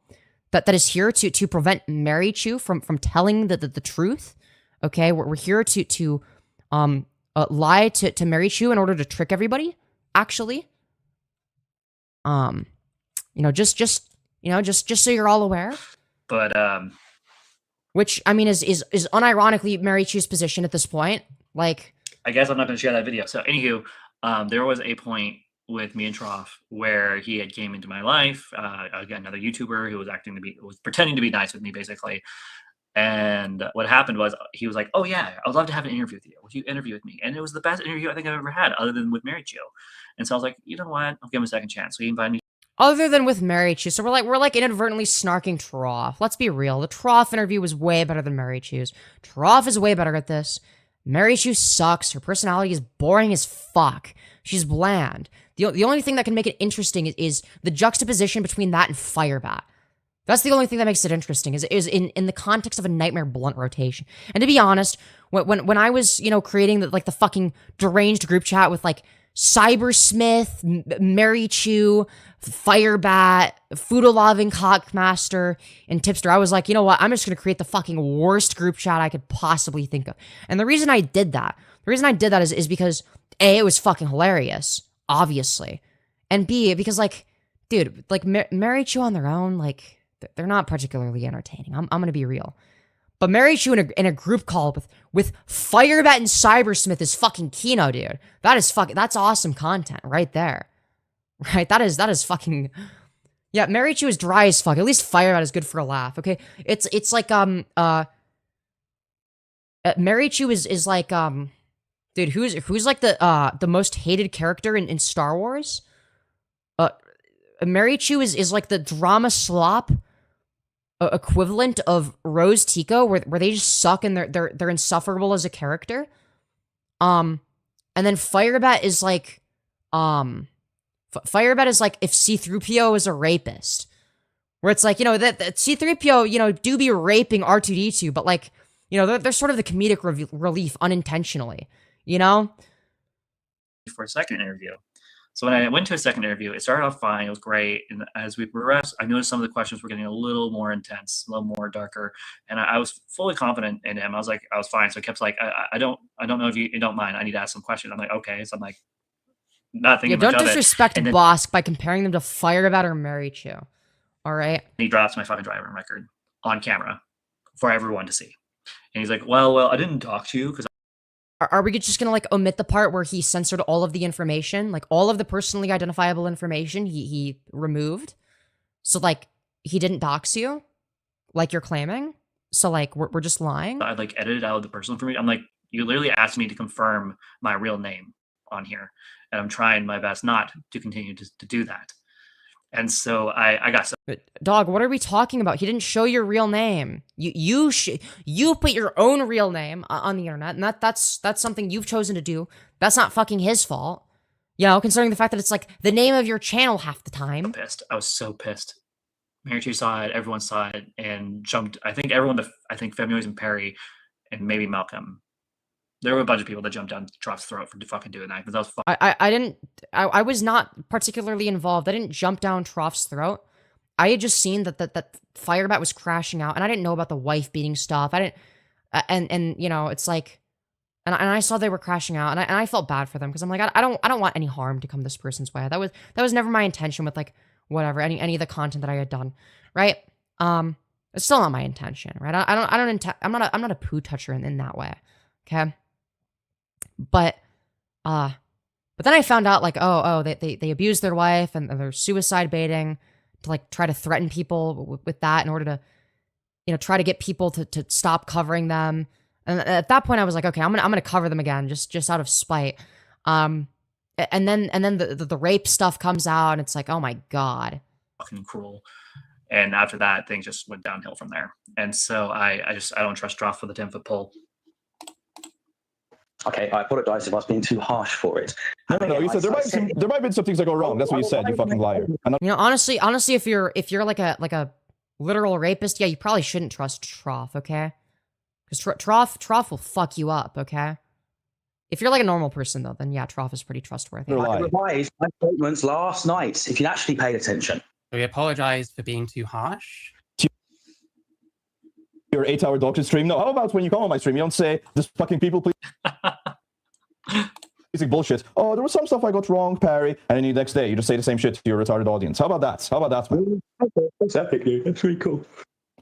that is here to prevent Marychu from telling the truth. Okay, we're here to lie to Marychu in order to trick everybody. Actually, just so you're all aware. But which I mean is unironically Marychu's position at this point. Like, I guess I'm not going to share that video. So, anywho, there was a point with me and Trough where he had came into my life, again, another YouTuber who was pretending to be nice with me, basically. And what happened was he was like, "Oh yeah, I would love to have an interview with you. Would you interview with me?" And it was the best interview I think I've ever had, other than with Marychu. And so I was like, you know what? I'll give him a second chance. So he invited me. Other than with Marychu, so we're like inadvertently snarking Trough. Let's be real. The Trough interview was way better than Marychu's. Trough is way better at this. Marychu sucks. Her personality is boring as fuck. She's bland. The only thing that can make it interesting is the juxtaposition between that and Firebat. That's the only thing that makes it interesting is in the context of a Nightmare Blunt rotation. And to be honest, when I was, creating the fucking deranged group chat with like Cybersmith, Marychu, Firebat, Foodloving Cockmaster, and Tipster, I was like, you know what? I'm just going to create the fucking worst group chat I could possibly think of. And the reason I did that is because A, it was fucking hilarious, obviously. And B, because like, dude, like Marychu on their own, like, they're not particularly entertaining. I'm going to be real. But Marychu in a group call with Firebat and Cybersmith is fucking Kino, dude. That's awesome content right there. Right? That is fucking... Yeah, Marychu is dry as fuck. At least Firebat is good for a laugh, okay? It's like, Marychu is like, dude, who's like the most hated character in Star Wars? Marychu is like the drama slop equivalent of Rose Tico, where they just suck and they're insufferable as a character. And then Firebat is like, Firebat is like if C-3PO is a rapist, where it's like, that C-3PO, do be raping R2-D2, but like, they're sort of the comedic relief unintentionally, For a second interview. So when I went to a second interview, it started off fine. It was great. And as we progressed, I noticed some of the questions were getting a little more intense, a little more darker. And I was fully confident in him. I was like, I was fine. So I kept like, I don't know if you don't mind. I need to ask some questions. I'm like, okay. So I'm like, not thinking much of it. Don't disrespect Bosk by comparing them to Firebat or Marychu. All right. He drops my fucking driving record on camera for everyone to see. And he's like, well, I didn't talk to you because are we just gonna like omit the part where he censored all of the information, like all of the personally identifiable information he removed? So like he didn't dox you, like you're claiming. So like we're just lying. I like edited out the personal information. I'm like, you literally asked me to confirm my real name on here, and I'm trying my best not to continue to do that. And so I got so But, dog, what are we talking about? He didn't show your real name. You put your own real name on the internet, and that's something you've chosen to do. That's not fucking his fault. You know, considering the fact that it's like the name of your channel half the time. pissed. I was so pissed. Marychu saw it, everyone saw it, and jumped. I think everyone, I think Femyoz and Perry, and maybe Malcolm. There were a bunch of people that jumped down Trough's throat for fucking doing that. Because I was not particularly involved. I didn't jump down Trough's throat. I had just seen that Firebat was crashing out, and I didn't know about the wife beating stuff. I didn't, and you know, it's like, and I saw they were crashing out, and I felt bad for them because I'm like, I don't want any harm to come this person's way. That was never my intention with like whatever any of the content that I had done, right? It's still not my intention, right? I'm not a poo toucher in that way, okay? But then I found out like, they abused their wife and they're suicide baiting to like try to threaten people with that in order to, you know, try to get people to stop covering them. And at that point I was like, okay, I'm gonna cover them again just out of spite. And then the rape stuff comes out and it's like, oh my God. fucking cruel. And after that, things just went downhill from there. And so I don't trust Trough for the 10-foot pole. Okay, I apologize if I was being too harsh for it. No, you said there might have been some things that go wrong. That's what you said, you fucking liar. And You know, honestly, if you're like a literal rapist, yeah, you probably shouldn't trust Trough, okay? Because Trough will fuck you up, okay? If you're like a normal person, though, then yeah, Trough is pretty trustworthy. I revised my statements last night, if you actually paid attention. So we apologize for being too harsh. your 8-hour doctor stream. No, how about when you come on my stream, you don't say, this fucking people, please. Bullshit. Oh, there was some stuff I got wrong, Perry. And then the next day, you just say the same shit to your retarded audience. How about that? How about that, man? That's epic, dude. That's really cool.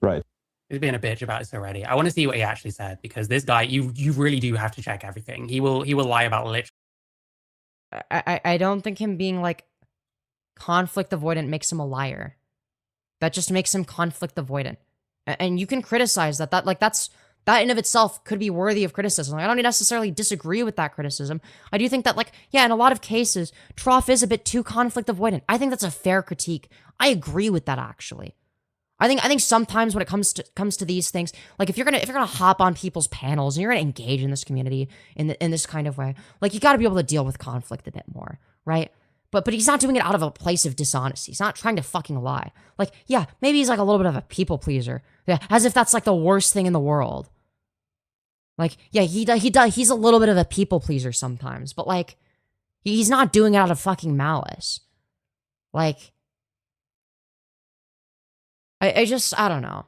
Right. He's been a bitch about this already. I want to see what he actually said, because this guy, you really do have to check everything. He will lie about literally. I don't think him being like conflict avoidant makes him a liar. That just makes him conflict avoidant. And you can criticize that. That in of itself could be worthy of criticism. Like, I don't necessarily disagree with that criticism. I do think that, like, yeah, in a lot of cases, Trough is a bit too conflict avoidant. I think that's a fair critique. I agree with that, actually. I think sometimes when it comes to these things, like if you're gonna hop on people's panels and you're gonna engage in this community in this kind of way, like you got to be able to deal with conflict a bit more, right? But he's not doing it out of a place of dishonesty. He's not trying to fucking lie. Like, yeah, maybe he's like a little bit of a people pleaser. Yeah, as if that's like the worst thing in the world. Like, yeah, he's a little bit of a people pleaser sometimes, but like, he's not doing it out of fucking malice. Like, I don't know.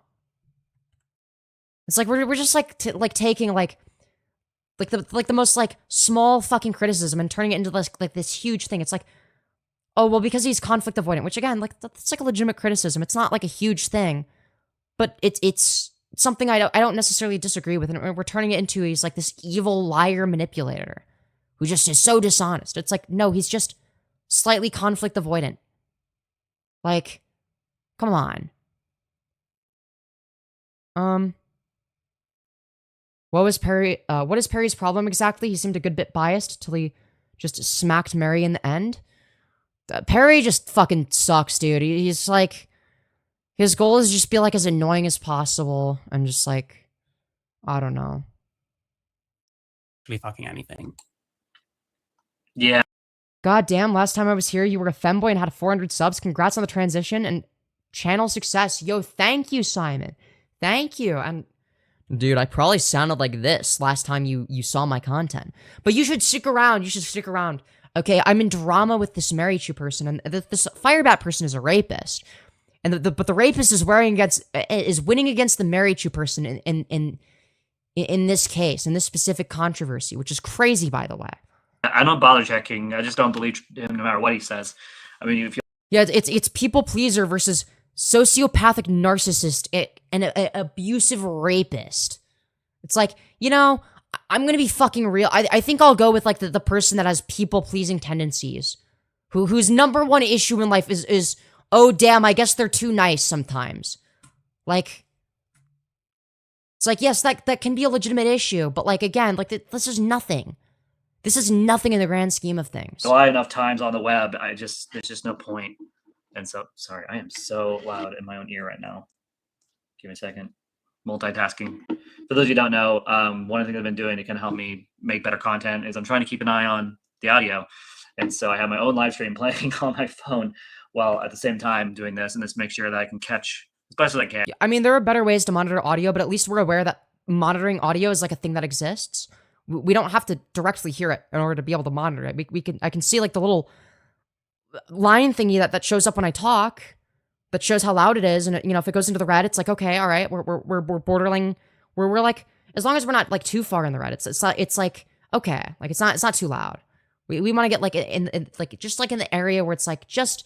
It's like we're just like taking like the most like small fucking criticism and turning it into like this huge thing. It's like, oh well, because he's conflict avoidant, which again, like that's like a legitimate criticism. It's not like a huge thing, but it's something I don't necessarily disagree with, and we're turning it into he's like this evil liar manipulator who just is so dishonest. It's like, no, he's just slightly conflict avoidant. Like, come on. What is Perry's problem exactly? He seemed a good bit biased till he just smacked Mary in the end. Perry just fucking sucks, dude. He's like, his goal is just be like as annoying as possible and just like, I don't know. Actually fucking anything. Yeah. God damn, last time I was here, you were a femboy and had 400 subs. Congrats on the transition and channel success. Yo, thank you, Simon. Thank you. And dude, I probably sounded like this last time you saw my content. But you should stick around. You should stick around. Okay, I'm in drama with this Marychu person, and this Firebat person is a rapist. And but the rapist is winning against the Marychu person in this case, in this specific controversy, which is crazy, by the way. I don't bother checking. I just don't believe him no matter what he says. I mean, if you yeah, it's people pleaser versus sociopathic narcissist and an abusive rapist. It's like, you know, I'm gonna be fucking real. I think I'll go with like the person that has people pleasing tendencies, whose number one issue in life is oh damn, I guess they're too nice sometimes. Like, it's like, yes, that can be a legitimate issue, but like again, like this is nothing. This is nothing in the grand scheme of things. rely enough times on the web. There's just no point. And so, sorry, I am so loud in my own ear right now. Give me a second. Multitasking. For those of you who don't know, one of the things I've been doing to kind of help me make better content is I'm trying to keep an eye on the audio. And so I have my own live stream playing on my phone while at the same time doing this, and this makes sure that I can catch as best as I can. I mean, there are better ways to monitor audio, but at least we're aware that monitoring audio is like a thing that exists. We don't have to directly hear it in order to be able to monitor it. I can see like the little line thingy that shows up when I talk, that shows how loud it is, and if it goes into the red, it's like, okay, all right, we're bordering, we're like, as long as we're not like too far in the red, it's like okay, like it's not too loud. We want to get like in like just like in the area where it's like just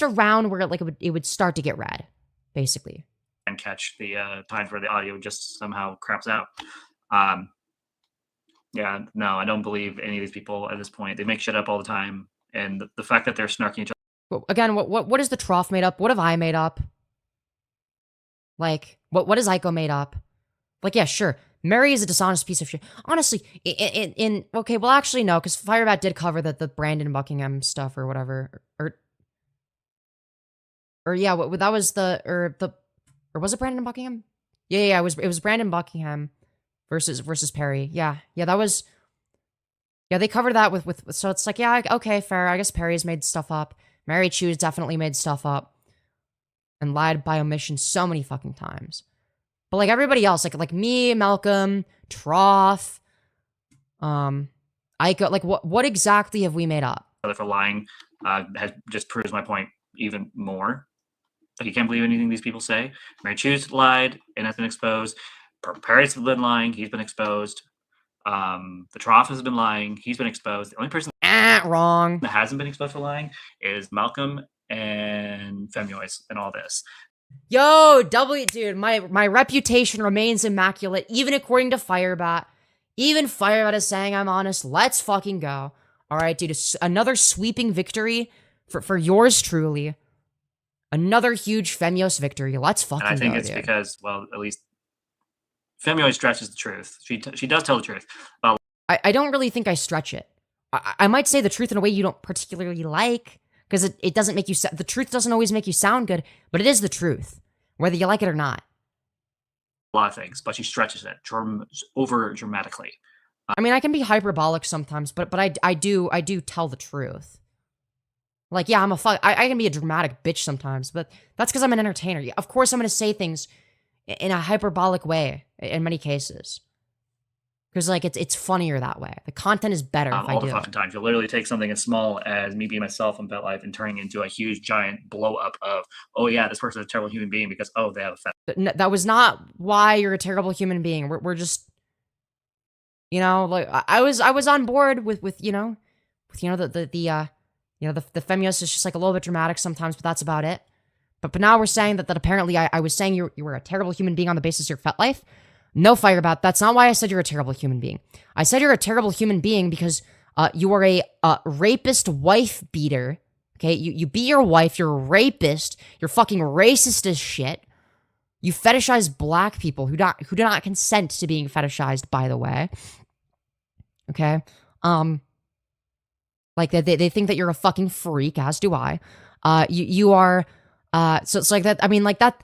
around where like it would start to get red, basically. And catch the times where the audio just somehow craps out. Yeah, no, I don't believe any of these people at this point. They make shit up all the time, and the fact that they're snarking each other. Well, again, what is the Trough made up? What have I made up? Like, what is Aiko made up? Like, yeah, sure. Mary is a dishonest piece of shit. Honestly, okay, well, actually, no, because Firebat did cover the Brandon Buckingham stuff or whatever, or yeah, that was or was it Brandon Buckingham? Yeah, it was Brandon Buckingham versus Perry. Yeah, that was. Yeah, they covered that with so it's like, yeah, okay, fair. I guess Perry's made stuff up. Marychu's definitely made stuff up and lied by omission so many fucking times. But like everybody else, like me, Malcolm, Trough, Aiko, like what exactly have we made up? For lying has just proves my point even more. Like, you can't believe anything these people say. Marychu's lied and has been exposed. Perry's been lying. He's been exposed. The Trough has been lying. He's been exposed. The only person wrong that hasn't been exposed for lying is Malcolm and Femyoz and all this. Yo, dude, my reputation remains immaculate, even according to Firebat. Even Firebat is saying I'm honest. Let's fucking go. All right, dude, another sweeping victory for yours truly. Another huge Femyoz victory. Let's fucking go, and I think it's dude. because, well, at least Femyoz stretches the truth. She does tell the truth. I don't really think I stretch it. I might say the truth in a way you don't particularly like, because it doesn't make you... The truth doesn't always make you sound good, but it is the truth, whether you like it or not. A lot of things, but she stretches it over dramatically. I mean, I can be hyperbolic sometimes, but I do tell the truth. Like, yeah, I can be a dramatic bitch sometimes, but that's because I'm an entertainer. Of course, I'm going to say things in a hyperbolic way in many cases. Because, like, it's funnier that way. The content is better if I do. All the fucking time. You'll literally take something as small as me being myself on BetLife and turning it into a huge, giant blow up of, oh, yeah, this person's a terrible human being because, oh, they have a fat. That was not why you're a terrible human being. We're just, like, I was on board with the Femyoz is just, like, a little bit dramatic sometimes, but that's about it. But now we're saying that apparently I was saying you were a terrible human being on the basis of your fet life. No, Firebat, that's not why I said you're a terrible human being. I said you're a terrible human being because you are a rapist wife beater. Okay, you beat your wife, you're a rapist, you're fucking racist as shit. You fetishize black people who do not consent to being fetishized, by the way. Okay? Like they think that you're a fucking freak, as do I. You are so it's like that. I mean, like that.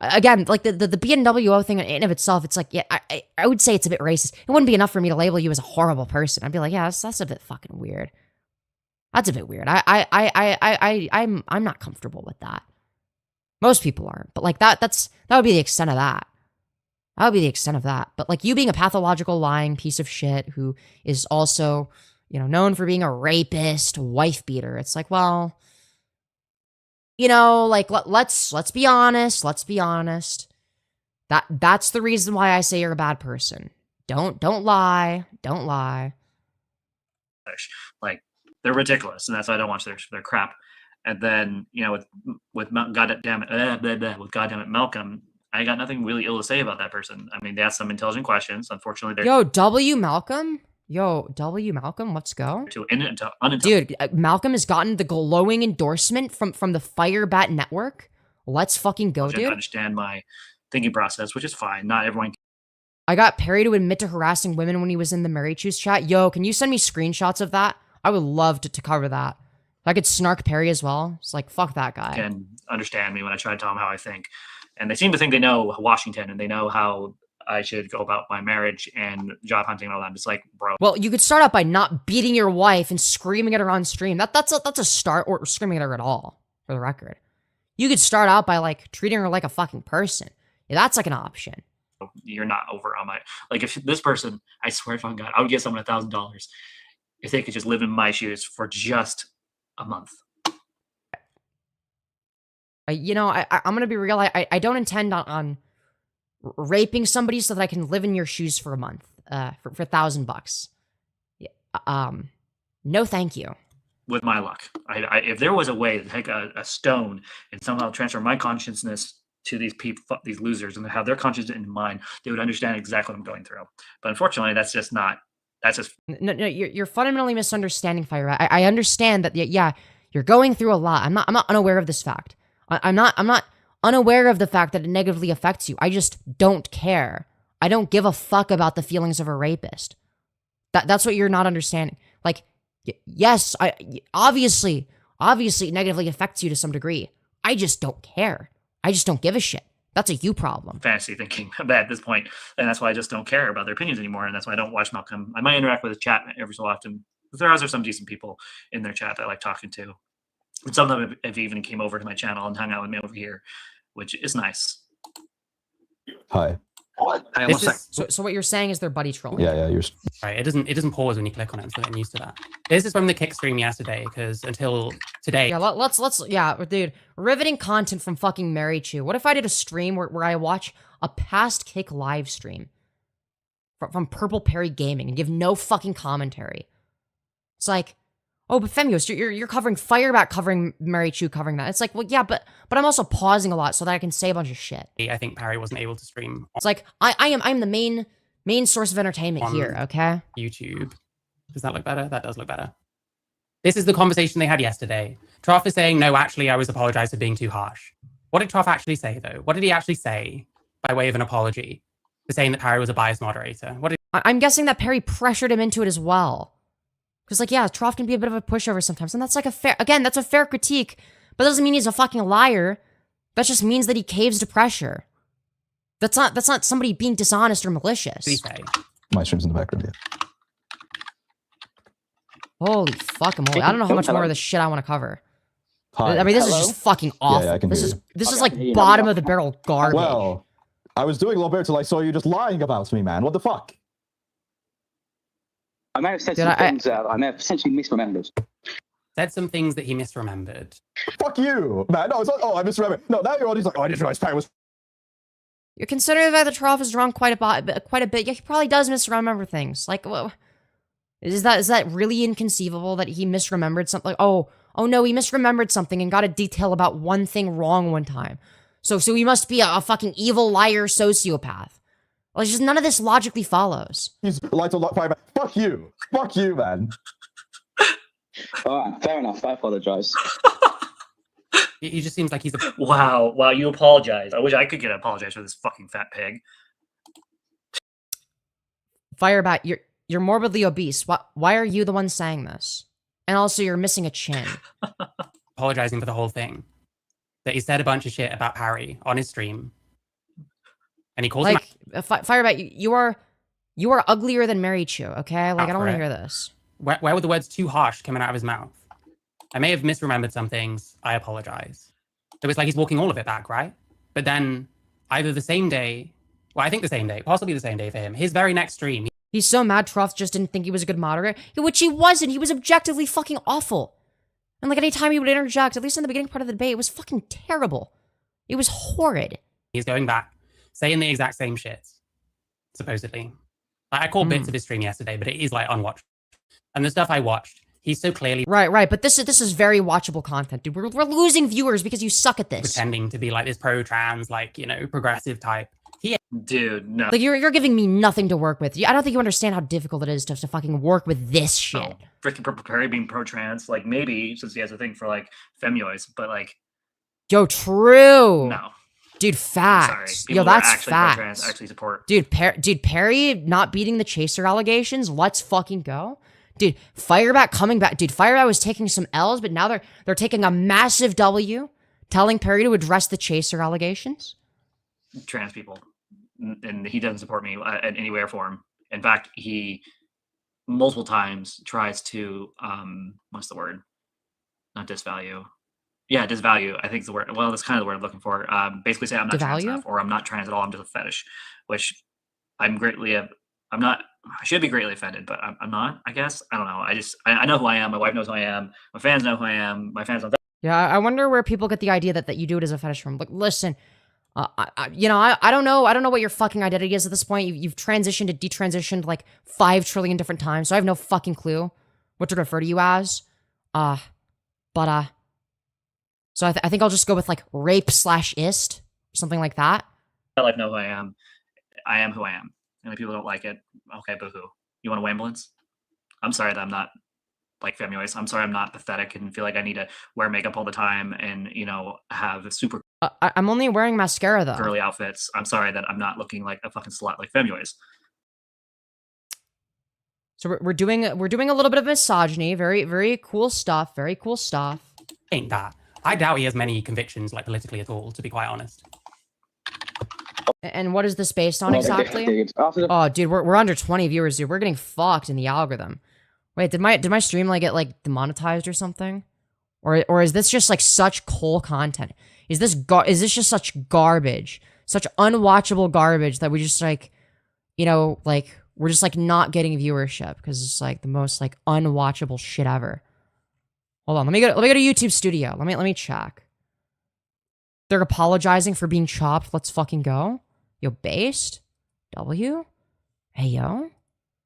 Again, like the BNWO thing in and of itself, it's like, yeah, I would say it's a bit racist. It wouldn't be enough for me to label you as a horrible person. I'd be like, yeah, that's a bit fucking weird. That's a bit weird. I'm not comfortable with that. Most people aren't, but like that would be the extent of that. That would be the extent of that. But like you being a pathological lying piece of shit who is also, known for being a rapist, wife beater. It's like, well, like let's be honest. Let's be honest. That's the reason why I say you're a bad person. Don't lie. Don't lie. Like they're ridiculous, and that's why I don't watch their crap. And then with goddamn it Malcolm, I got nothing really ill to say about that person. I mean, they asked some intelligent questions. Unfortunately, they're W Malcolm, let's go. Dude, Malcolm has gotten the glowing endorsement from the Firebat network. Let's fucking go, dude. I understand my thinking process, which is fine. Not everyone. I got Perry to admit to harassing women when he was in the Marychu's chat. Yo, can you send me screenshots of that? I would love to cover that. If I could snark Perry as well. It's like, fuck that guy. Can understand me when I try to tell them how I think. And they seem to think they know Washington and they know how I should go about my marriage and job hunting and all that. I'm just like, bro. Well, you could start out by not beating your wife and screaming at her on stream. That's a start, or screaming at her at all, for the record. You could start out by like treating her like a fucking person. Yeah, that's like an option. You're not over on my, like, if this person, I swear to God, I would give someone $1,000 if they could just live in my shoes for just a month. You know, I'm gonna be real. I don't intend on raping somebody so that I can live in your shoes for a month. For $1,000. Yeah, no, thank you. With my luck, if there was a way to take a stone and somehow transfer my consciousness to these people, these losers, and have their conscience in mind, they would understand exactly what I'm going through. But unfortunately, that's just not. That's just no. You're fundamentally misunderstanding Firebat. I understand that. Yeah, you're going through a lot. I'm not unaware of this fact. I'm not unaware of the fact that it negatively affects you. I just don't care. I don't give a fuck about the feelings of a rapist. That's what you're not understanding. Like, yes, obviously it negatively affects you to some degree. I just don't care. I just don't give a shit. That's a you problem. Fantasy thinking at this point, and that's why I just don't care about their opinions anymore, and that's why I don't watch Malcolm. I might interact with his chat every so often. There are some decent people in their chat that I like talking to, and some of them have even came over to my channel and hung out with me over here, which is nice. Hi. So what you're saying is they're buddy trolling. Yeah, you're. Right, it doesn't pause when you click on it, so I'm used to that. This is from the kick stream yesterday, because until today. Yeah, let's yeah, dude, riveting content from fucking Marychu. What if I did a stream where I watch a past kick live stream from Purple Perry Gaming and give no fucking commentary? It's like, oh, but Femyoz, you're covering Firebat, covering Marychu, covering that. It's like, well, yeah, but I'm also pausing a lot so that I can say a bunch of shit. I think Perry wasn't able to stream. It's like I'm the main source of entertainment here. Okay. YouTube. Does that look better? That does look better. This is the conversation they had yesterday. Trough is saying, no, actually, I was apologized for being too harsh. What did Trough actually say, though? What did he actually say by way of an apology for saying that Perry was a biased moderator? I'm guessing that Perry pressured him into it as well. Because, like, yeah, Trough can be a bit of a pushover sometimes. And that's like that's a fair critique. But that doesn't mean he's a fucking liar. That just means that he caves to pressure. That's not somebody being dishonest or malicious. My stream's in the background, yeah. Holy fucking moly. I don't know how much more of this shit I want to cover. Hi. I mean, this is just fucking awful. Yeah, I can this hear is like bottom of the barrel garbage. Well, I was doing a little bit till I saw you just lying about me, man. What the fuck? I may have said some things I may have potentially misremembered. Said some things that he misremembered. Fuck you, man. No, it's not. Oh, I misremembered. No, now you're all these like, oh, I didn't realize Perry was. You're considering that the Trough is drunk quite a bit. Yeah, he probably does misremember things. Like, well, is that really inconceivable that he misremembered something? Like, oh no, he misremembered something and got a detail about one thing wrong one time. So he must be a fucking evil liar sociopath. Well, it's just none of this logically follows. He's light on fire. Fuck you, man. All right, fair enough. I apologize. He just seems like he's a... Wow, you apologize. I wish I could get apologize for this fucking fat pig. Firebat, you're morbidly obese. Why are you the one saying this? And also, you're missing a chin. Apologizing for the whole thing. That he said a bunch of shit about Harry on his stream. And he calls him... Firebat, you are uglier than Marychu, okay? Like, I don't want to hear this. Where were the words too harsh coming out of his mouth? I may have misremembered some things. I apologize. It was like he's walking all of it back, right? But then either the same day, well, I think the same day, possibly the same day for him, his very next stream. He's so mad Trough just didn't think he was a good moderator, which he wasn't. He was objectively fucking awful. And like any time he would interject, at least in the beginning part of the debate, it was fucking terrible. It was horrid. He's going back, saying the exact same shit, supposedly. Like, I called bits of his stream yesterday, but it is like unwatched. And the stuff I watched, he's so clearly... Right, but this is very watchable content, dude. We're losing viewers because you suck at this. Pretending to be like this pro-trans, like, you know, progressive type. Dude, no. Like, you're giving me nothing to work with. I don't think you understand how difficult it is to fucking work with this shit. No. Freaking Purple Perry being pro-trans, like, maybe, since he has a thing for, like, Femyoz, but, like... Yo, true! No. Dude, I'm sorry. facts. People Yo, that are that's actually pro-trans facts. actually support. Dude, Perry not beating the chaser allegations. Let's fucking go. Dude, Firebat coming back. Dude, Firebat was taking some L's, but now they're taking a massive W, telling Perry to address the chaser allegations. Trans people, and he doesn't support me in any way or form. In fact, he multiple times tries to what's the word? Not disvalue. Yeah, disvalue. I think is the word. Well, that's kind of the word I'm looking for. Basically, say I'm not trans Devalue? enough, or I'm not trans at all. I'm just a fetish, which I'm greatly. I'm not. I should be greatly offended, but I'm not. I guess I don't know. I know who I am. My wife knows who I am. My fans know who I am. My fans know. Yeah, I wonder where people get the idea that you do it as a fetish from. Like, listen, I don't know. I don't know what your fucking identity is at this point. You've transitioned to detransitioned like 5 trillion different times, so I have no fucking clue what to refer to you as. So I think I'll just go with like rape/ist, something like that. My life know who I am. I am who I am. And if people don't like it, okay, boo-hoo. You want a ambulance? I'm sorry that I'm not like Femyoz. I'm sorry I'm not pathetic and feel like I need to wear makeup all the time and, have super I'm only wearing mascara though. girly outfits. I'm sorry that I'm not looking like a fucking slut like Femyoz. So we're doing a little bit of misogyny. Very, very cool stuff. Very cool stuff. Ain't that. I doubt he has many convictions, like, politically at all, to be quite honest. And what is this based on exactly? Oh, dude, we're under 20 viewers, dude. We're getting fucked in the algorithm. Wait, did my stream like get like demonetized or something? Or is this just like such coal content? Is this just such garbage, such unwatchable garbage that we just like, like we're just like not getting viewership because it's like the most like unwatchable shit ever. Hold on, let me go to YouTube Studio. Let me check. They're apologizing for being chopped. Let's fucking go. Yo, based W. Hey yo,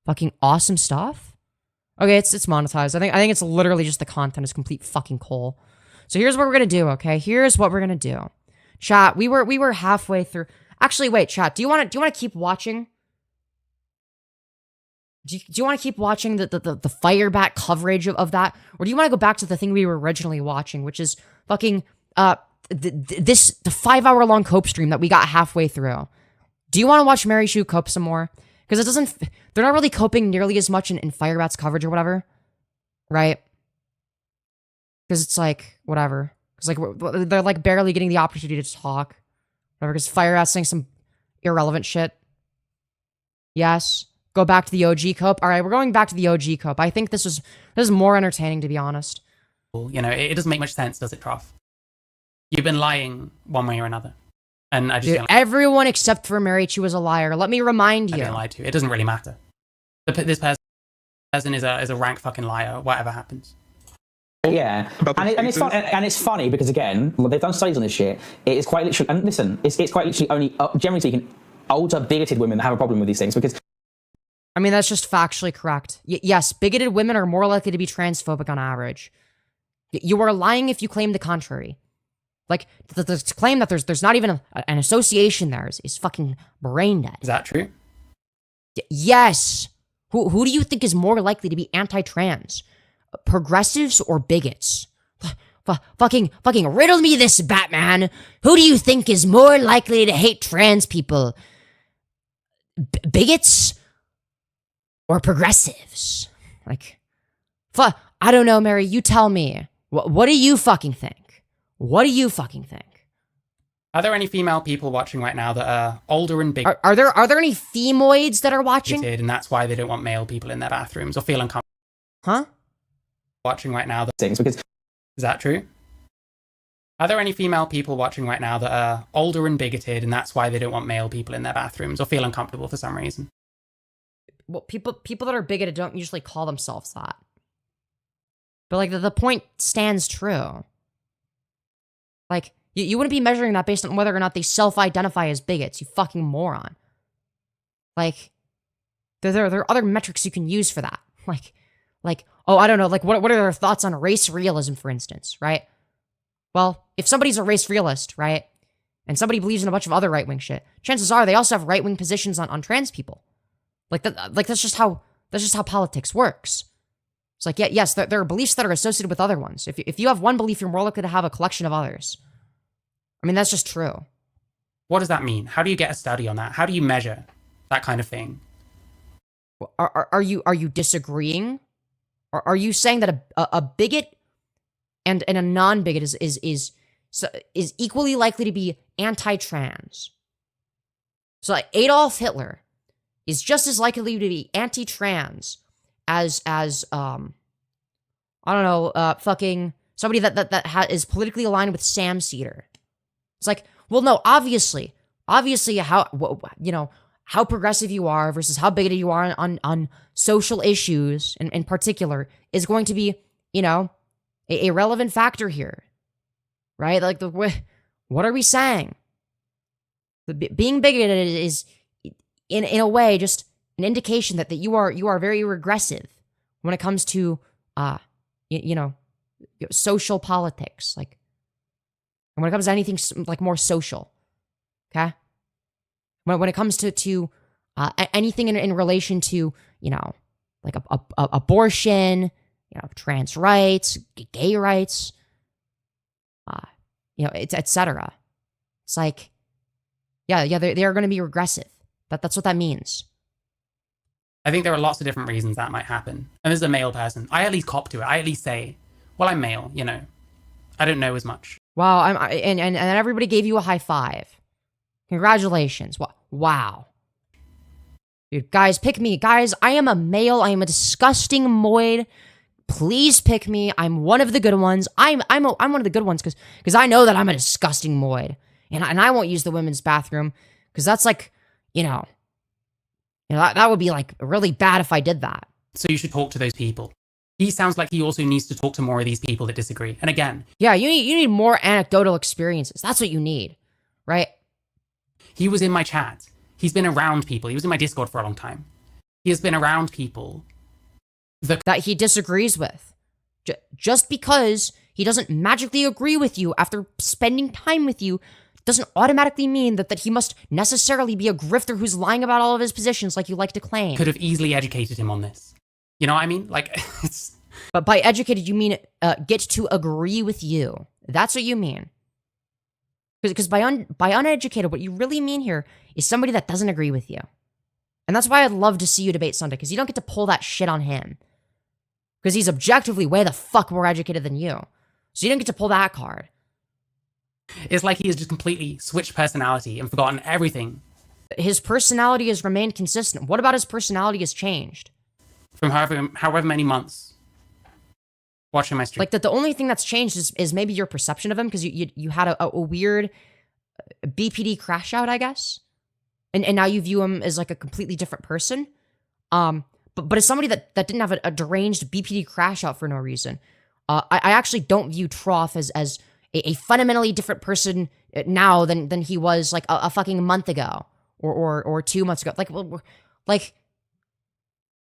fucking awesome stuff. Okay, it's monetized. I think it's literally just the content is complete fucking coal. So here's what we're gonna do. Okay, here's what we're gonna do. Chat, we were halfway through. Actually, wait, chat. Do you want to keep watching? Do you want to keep watching the Firebat coverage of that, or do you want to go back to the thing we were originally watching, which is fucking the 5-hour long cope stream that we got halfway through? Do you want to watch Marychu cope some more? Because they're not really coping nearly as much in Firebat's coverage or whatever, right? Because it's like whatever. Because like they're like barely getting the opportunity to talk, whatever. Because Firebat's saying some irrelevant shit. Yes. Go back to the OG cope. All right, we're going back to the OG cope. I think this is more entertaining, to be honest. It doesn't make much sense, does it, Trough? You've been lying one way or another. And I just Dude, everyone except for Marychu is a liar. Let me remind you. I didn't lie to you. It doesn't really matter. This person is a rank fucking liar, whatever happens. Yeah, and it's funny because again, they've done studies on this shit. It is quite literally, and listen, it's quite literally only, generally speaking, older, bigoted women that have a problem with these things because. I mean, that's just factually correct. Yes, bigoted women are more likely to be transphobic on average. You are lying if you claim the contrary. Like, the claim that there's not even an association there is fucking brain dead. Is that true? Yes. Who do you think is more likely to be anti-trans? Progressives or bigots? Fucking riddle me this, Batman. Who do you think is more likely to hate trans people? Bigots? Or progressives? Like, I don't know, Mary. You tell me. What do you fucking think? What do you fucking think? Are there any female people watching right now that are older and big? Are there any femoids that are watching? And that's why they don't want male people in their bathrooms or feel uncomfortable. Huh? Watching right now. Things because. Is that true? Are there any female people watching right now that are older and bigoted, and that's why they don't want male people in their bathrooms or feel uncomfortable for some reason? Well, people that are bigoted don't usually call themselves that. But like the point stands true. Like you wouldn't be measuring that based on whether or not they self-identify as bigots, you fucking moron. Like there are other metrics you can use for that. Like oh, I don't know, like what are their thoughts on race realism, for instance, right? Well, if somebody's a race realist, right, and somebody believes in a bunch of other right-wing shit, chances are they also have right-wing positions on trans people. Like that's just how politics works. It's like, yes, there are beliefs that are associated with other ones. If you have one belief, you're more likely to have a collection of others. I mean, that's just true. What does that mean? How do you get a study on that? How do you measure that kind of thing? Are you disagreeing? Or are you saying that a bigot and a non-bigot is equally likely to be anti-trans? So like Adolf Hitler is just as likely to be anti-trans as I don't know, fucking somebody that is politically aligned with Sam Cedar. It's like, well, no, obviously, how how progressive you are versus how bigoted you are on social issues in particular is going to be, a relevant factor here, right? Like what are we saying? Being bigoted is in a way just an indication that you are very regressive when it comes to social politics, like when it comes to anything like more social, okay? When it comes to anything in relation to like abortion, trans rights, gay rights, etc. It's like, yeah, they are going to be regressive. That's what that means. I think there are lots of different reasons that might happen. And as a male person, I at least cop to it. I at least say, well, I'm male, I don't know as much. Wow, and everybody gave you a high five. Congratulations. Wow. Dude, guys, pick me. Guys, I am a male. I am a disgusting moid. Please pick me. I'm one of the good ones. I'm one of the good ones because I know that I'm a disgusting moid. And I won't use the women's bathroom because that's like, that would be like really bad if I did that. So you should talk to those people. He sounds like he also needs to talk to more of these people that disagree. And again, yeah, you need more anecdotal experiences. That's what you need, right? He was in my chat. He's been around people. He was in my Discord for a long time. He has been around people that he disagrees with. Just because he doesn't magically agree with you after spending time with you doesn't automatically mean that he must necessarily be a grifter who's lying about all of his positions like you like to claim. Could have easily educated him on this. You know what I mean? Like, it's... But by educated, you mean get to agree with you. That's what you mean. Because by uneducated, what you really mean here is somebody that doesn't agree with you. And that's why I'd love to see you debate Sunday, because you don't get to pull that shit on him. Because he's objectively way the fuck more educated than you. So you don't get to pull that card. It's like he has just completely switched personality and forgotten everything. His personality has remained consistent. What about his personality has changed? From however many months watching my stream. Like, the only thing that's changed is maybe your perception of him, because you had a weird BPD crash out, I guess. And now you view him as like a completely different person. But as somebody that didn't have a deranged BPD crash out for no reason, I actually don't view Trough as a fundamentally different person now than he was like a fucking month ago or 2 months ago. Like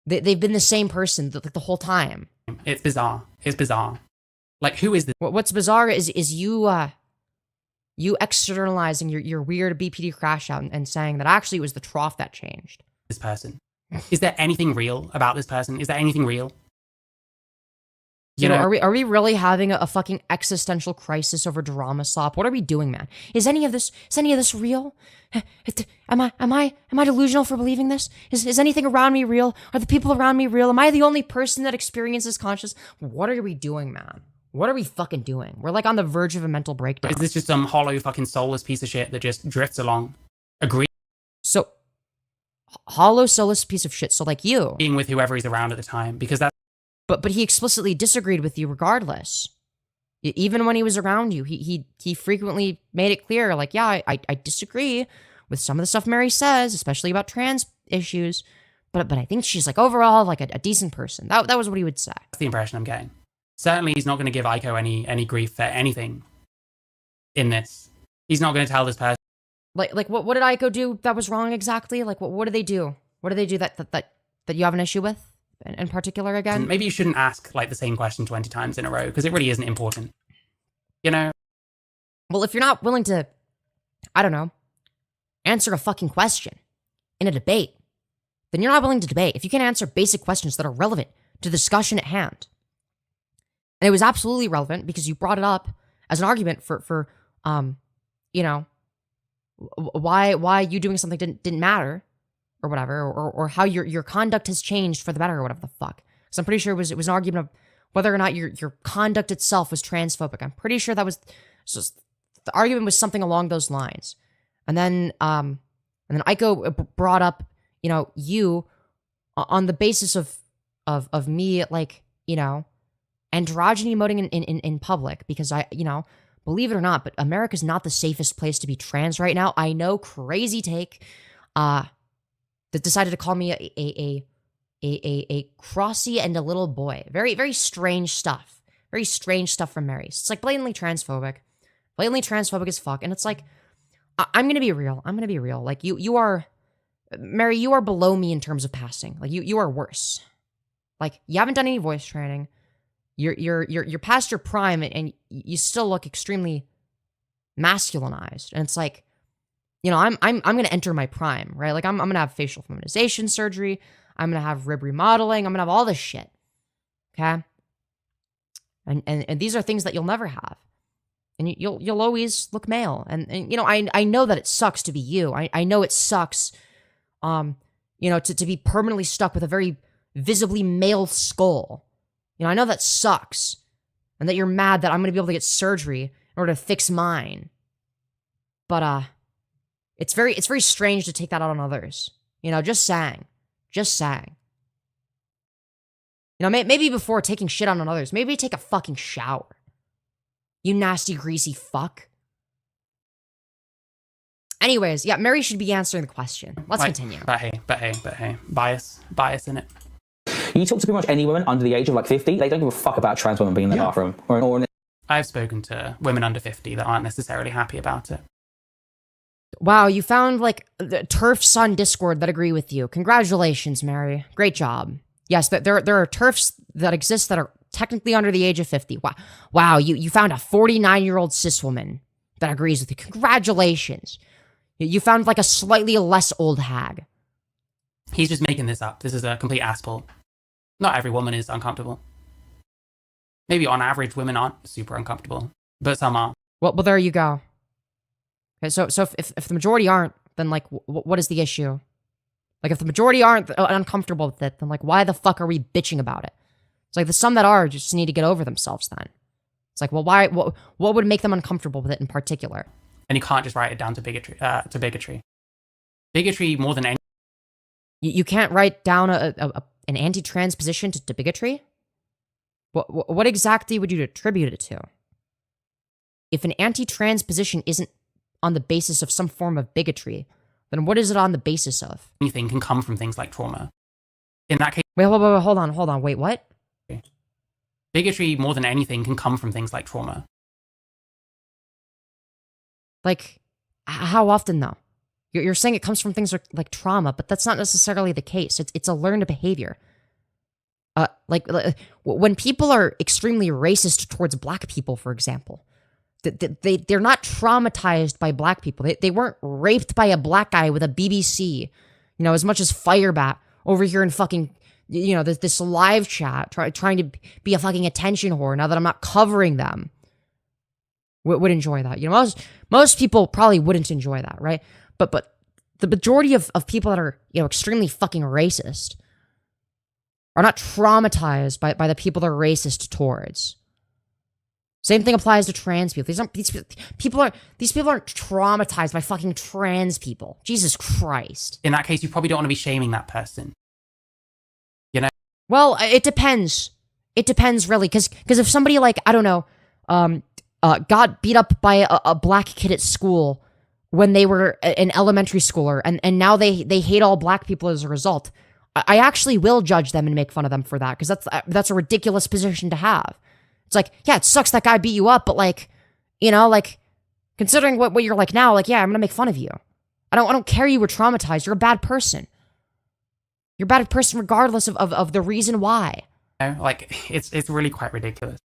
they've been the same person the whole time. It's bizarre. It's bizarre. Like, who is this? What's bizarre is you externalizing your weird BPD crash out and saying that actually it was the Trough that changed. This person. Is there anything real about this person? Is there anything real? You know, are we really having a fucking existential crisis over drama slop? What are we doing, man? Is any of this real? Am I delusional for believing this? Is anything around me real? Are the people around me real? Am I the only person that experiences conscious? What are we doing, man? What are we fucking doing? We're like on the verge of a mental breakdown. Is this just some hollow fucking soulless piece of shit that just drifts along? Agree. So, hollow soulless piece of shit. So like you. Being with whoever he's around at the time, because that's... But he explicitly disagreed with you regardless. Even when he was around you, he frequently made it clear, like, yeah, I disagree with some of the stuff Mary says, especially about trans issues. But I think she's like overall like a decent person. That was what he would say. That's the impression I'm getting. Certainly, he's not going to give Aiko any grief for anything in this. He's not going to tell this person. Like what did Aiko do that was wrong exactly? Like what did they do? What did they do that you have an issue with? In particular, again? Maybe you shouldn't ask like the same question 20 times in a row, because it really isn't important. You know? Well, if you're not willing to, I don't know, answer a fucking question in a debate, then you're not willing to debate. If you can't answer basic questions that are relevant to the discussion at hand. And it was absolutely relevant because you brought it up as an argument for you know, why you doing something didn't matter, or whatever, or how your conduct has changed for the better, or whatever the fuck. Because I'm pretty sure it was an argument of whether or not your conduct itself was transphobic. I'm pretty sure that was just, the argument was something along those lines. And then Aiko brought up, you know, you on the basis of me, like, you know, androgyny emoting in public, because I, you know, believe it or not, but America's not the safest place to be trans right now. I know, crazy take, that decided to call me a crossy and a little boy. Very, very strange stuff. Very strange stuff from Mary. It's like blatantly transphobic as fuck. And it's like, I'm gonna be real. Like you are, Mary, you are below me in terms of passing. Like you are worse. Like you haven't done any voice training. You're past your prime, and you still look extremely masculinized. And it's like, you know, I'm gonna enter my prime, right? Like I'm gonna have facial feminization surgery. I'm gonna have rib remodeling. I'm gonna have all this shit. Okay. And these are things that you'll never have. And you'll always look male. And you know, I know that it sucks to be you. I know it sucks, you know, to be permanently stuck with a very visibly male skull. You know, I know that sucks. And that you're mad that I'm gonna be able to get surgery in order to fix mine. But it's very strange to take that out on others. You know, just saying. You know, maybe before taking shit on others, maybe take a fucking shower. You nasty, greasy fuck. Anyways, yeah, Mary should be answering the question. Let's continue. But hey. Bias in it. You talk to pretty much any woman under the age of like 50, they don't give a fuck about trans women being in the bathroom. Or I've spoken to women under 50 that aren't necessarily happy about it. Wow, you found like the TERFs on Discord that agree with you. Congratulations, Mary. Great job. Yes, there are TERFs that exist that are technically under the age of 50. Wow, you found a 49-year-old cis woman that agrees with you. Congratulations. You found like a slightly less old hag. He's just making this up. This is a complete asspull. Not every woman is uncomfortable. Maybe on average, women aren't super uncomfortable, but some are. Well, there you go. Okay, so if the majority aren't, then like, what is the issue? Like, if the majority aren't uncomfortable with it, then like, why the fuck are we bitching about it? It's like the some that are just need to get over themselves then. It's like, well, why? What would make them uncomfortable with it in particular? And you can't just write it down to bigotry. Bigotry more than any. You can't write down an anti-trans position to bigotry? What exactly would you attribute it to? If an anti-trans position isn't on the basis of some form of bigotry, then what is it on the basis of? Anything can come from things like trauma. In that case... Wait, hold on. Wait, what? Bigotry, more than anything, can come from things like trauma. Like, how often, though? You're saying it comes from things like trauma, but that's not necessarily the case. It's a learned behavior. Like when people are extremely racist towards black people, for example, they're not traumatized by black people. They weren't raped by a black guy with a BBC, you know, as much as Firebat over here in fucking, you know, this live chat trying to be a fucking attention whore now that I'm not covering them. Would enjoy that. You know, most people probably wouldn't enjoy that, right? But the majority of people that are, you know, extremely fucking racist are not traumatized by the people they're racist towards. Same thing applies to trans people. These people aren't traumatized by fucking trans people. Jesus Christ. In that case, you probably don't want to be shaming that person. You know? Well, it depends. It depends, really, because if somebody, like, I don't know, got beat up by a black kid at school when they were an elementary schooler, and now they hate all black people as a result, I actually will judge them and make fun of them for that, because that's a ridiculous position to have. It's like, yeah, it sucks that guy beat you up, but like, you know, like, considering what you're like now, like, yeah, I'm gonna make fun of you. I don't care you were traumatized. You're a bad person. You're a bad person regardless of the reason why. You know, like, it's really quite ridiculous.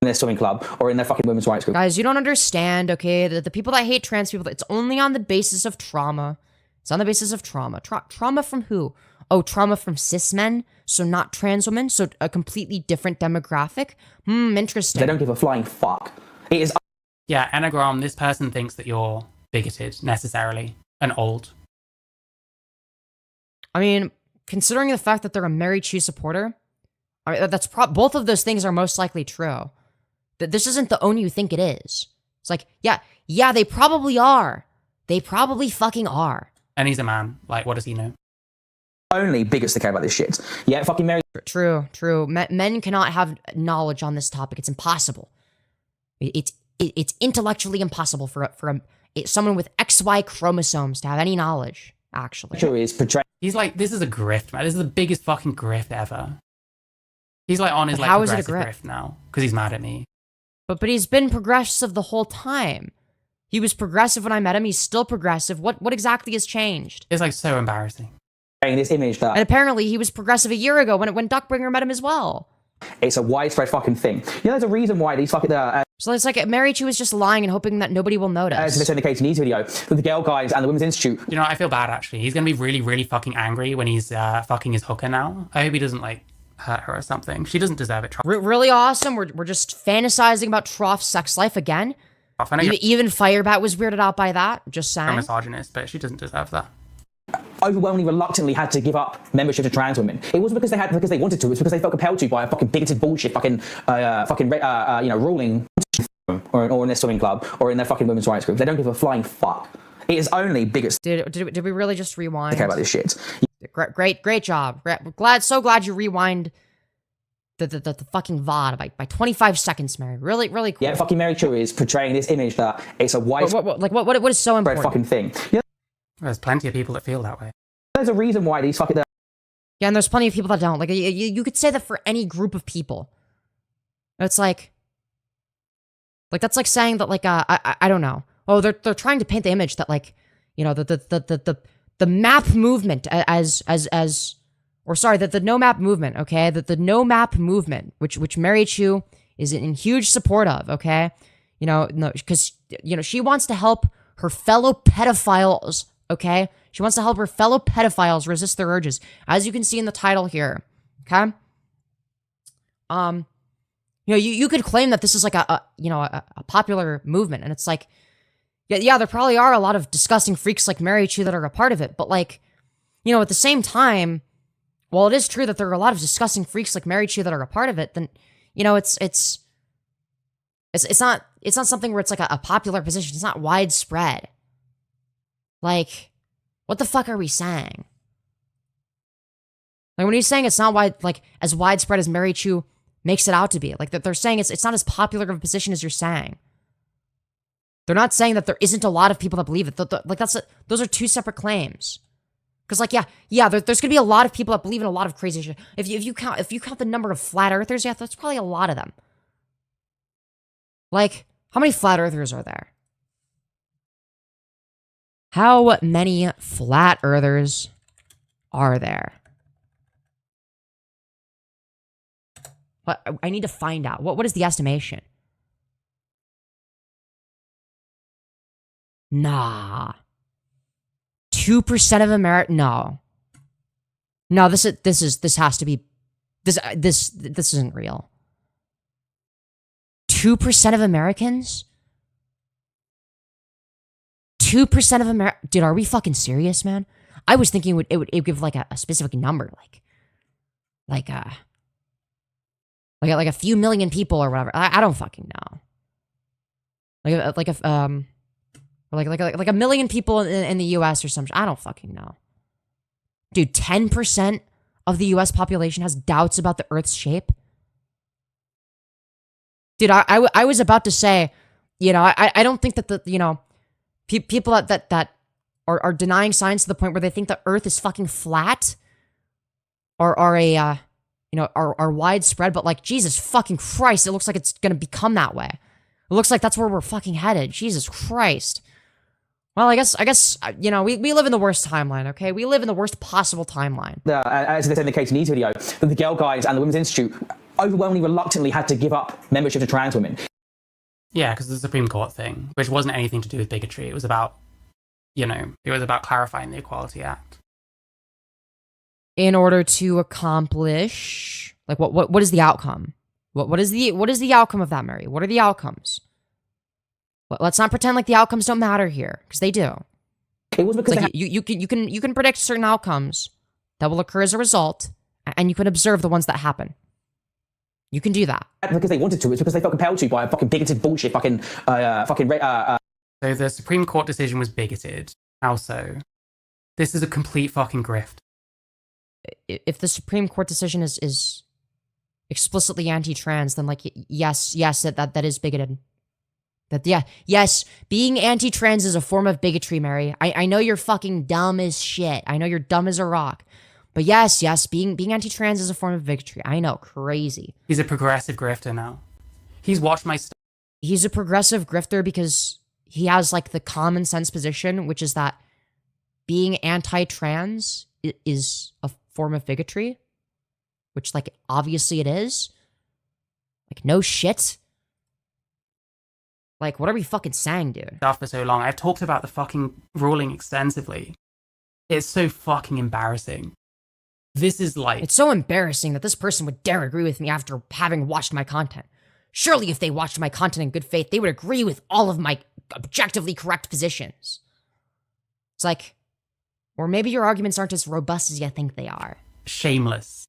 In their swimming club or in their fucking women's rights group. Guys, you don't understand, okay? The people that hate trans people, it's only on the basis of trauma. It's on the basis of trauma. Trauma from who? Oh, trauma from cis men? So not trans women? So a completely different demographic? Interesting. They don't give a flying fuck. It is... Yeah, Anagram, this person thinks that you're bigoted necessarily and old. I mean, considering the fact that they're a Marychu supporter, I mean, both of those things are most likely true. That this isn't the own you think it is. It's like, yeah, they probably are. They probably fucking are. And he's a man. Like, what does he know? Only bigots to care about this shit. Yeah, fucking Mary. True. Men cannot have knowledge on this topic. It's impossible. It's intellectually impossible for someone with XY chromosomes to have any knowledge. Actually, Is portraying. He's like, this is a grift, man. This is the biggest fucking grift ever. He's like on his like how is it a progressive grift now because he's mad at me. But he's been progressive the whole time. He was progressive when I met him. He's still progressive. What exactly has changed? It's like so embarrassing. This image that, and apparently he was progressive a year ago when Duckbringer met him as well. It's a widespread fucking thing. You know, there's a reason why these fucking so it's like Marychu is just lying and hoping that nobody will notice. As this indicates in his video, with the girl guides and the Women's Institute. You know, I feel bad actually. He's gonna be really, really fucking angry when he's fucking his hooker now. I hope he doesn't like hurt her or something. She doesn't deserve it. Really awesome. We're just fantasizing about Trough's sex life again. Even Firebat was weirded out by that. Just saying. I'm a misogynist, but she doesn't deserve that. Overwhelmingly reluctantly had to give up membership to trans women. It wasn't because they wanted to. It's because they felt compelled to by a fucking bigoted bullshit ruling or in their swimming club or in their fucking women's rights group. They don't give a flying fuck. It is only bigots. Did we really just rewind? They care about this shit. Great job. So glad you rewind the fucking VOD by 25 seconds, Mary. Really cool. Yeah, fucking Marychu is portraying this image that it's a white what is so important? fucking thing. You know, there's plenty of people that feel that way. there's a reason why these fucking yeah, and there's plenty of people that don't. Like you could say that for any group of people. It's like that's like saying that I don't know. Oh, they're trying to paint the image that the map movement the no map movement, okay? The no map movement, which Marychu is in huge support of, okay? Because she wants to help her fellow pedophiles, okay? She wants to help her fellow pedophiles resist their urges, as you can see in the title here, okay? You could claim that this is like a popular movement, and it's like, yeah, there probably are a lot of disgusting freaks like Marychu that are a part of it, but at the same time, while it is true that there are a lot of disgusting freaks like Marychu that are a part of it, then it's not something where it's like a popular position. It's not widespread. Like, what the fuck are we saying? Like, when he's saying it's not as widespread as Marychu makes it out to be, like that they're saying it's not as popular of a position as you're saying. They're not saying that there isn't a lot of people that believe it. Those are two separate claims. Because there's gonna be a lot of people that believe in a lot of crazy shit. If you count the number of flat earthers, yeah, that's probably a lot of them. Like, how many flat earthers are there? How many flat earthers are there? I need to find out. What is the estimation? Nah. 2% of America. No, this has to be this isn't real. 2% of Americans. 2% of America. Dude, are we fucking serious, man? I was thinking it would give like a specific number, like a few million people or whatever. I don't fucking know. Like a million people in the U.S. or something. I don't fucking know. Dude, 10% of the U.S. population has doubts about the Earth's shape. Dude, I was about to say, I don't think that people that are denying science to the point where they think the Earth is fucking flat are widespread, but like, Jesus fucking Christ, it looks like it's gonna become that way. It looks like that's where we're fucking headed. Jesus Christ. Well, I guess we live in the worst timeline, okay? We live in the worst possible timeline. As it indicates in his video, that the girl guides and the Women's Institute overwhelmingly reluctantly had to give up membership to trans women. Yeah, because the Supreme Court thing, which wasn't anything to do with bigotry. It was about, it was about clarifying the Equality Act. In order to accomplish, like, what is the outcome? What is the outcome of that, Mary? What are the outcomes? Let's not pretend like the outcomes don't matter here, because they do. It was because It's like you can predict certain outcomes that will occur as a result, and you can observe the ones that happen. You can do that because they wanted to. It's because they felt compelled to by a fucking bigoted bullshit fucking So the Supreme Court decision was bigoted. How so? This is a complete fucking grift. If the Supreme Court decision is explicitly anti-trans, then like yes, that is bigoted. Yes, being anti-trans is a form of bigotry, Mary. I know you're fucking dumb as shit. I know you're dumb as a rock. But yes, being anti-trans is a form of bigotry. I know, crazy. He's a progressive grifter now. He's watched my stuff. He's a progressive grifter because he has like the common sense position, which is that being anti-trans is a form of bigotry, which like obviously it is. Like no shit. Like what are we fucking saying, dude? Stuff for so long. I've talked about the fucking ruling extensively. It's so fucking embarrassing. This is like... It's so embarrassing that this person would dare agree with me after having watched my content. Surely if they watched my content in good faith, they would agree with all of my objectively correct positions. It's like, or maybe your arguments aren't as robust as you think they are. Shameless.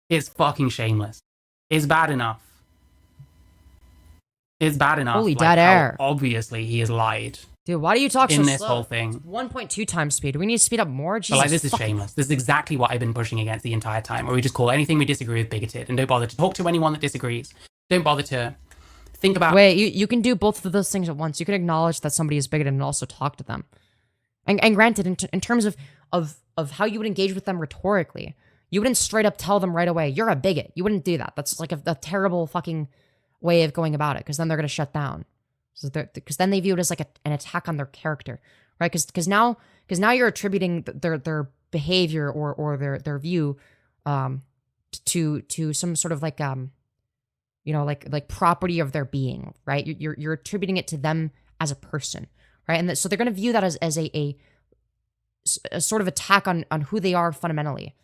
It's fucking shameless. It's bad enough. It's bad enough. Holy like, dead air. Obviously, he has lied. Dude, why do you talk so in slow? this whole thing? 1.2 times speed. Do we need to speed up more? Jesus, But like, this is shameless. This is exactly what I've been pushing against the entire time, where we just call anything we disagree with bigoted and don't bother to talk to anyone that disagrees. Don't bother to think about... Wait, you can do both of those things at once. You can acknowledge that somebody is bigoted and also talk to them. And granted, in terms of how you would engage with them rhetorically, you wouldn't straight up tell them right away, you're a bigot. You wouldn't do that. That's like a terrible fucking way of going about it, because then they're going to shut down. Because then they view it as like an attack on their character, right? Because now you're attributing their behavior or their view to some sort of like like property of their being, right? You're attributing it to them as a person, right? And so they're going to view that as a sort of attack on who they are fundamentally,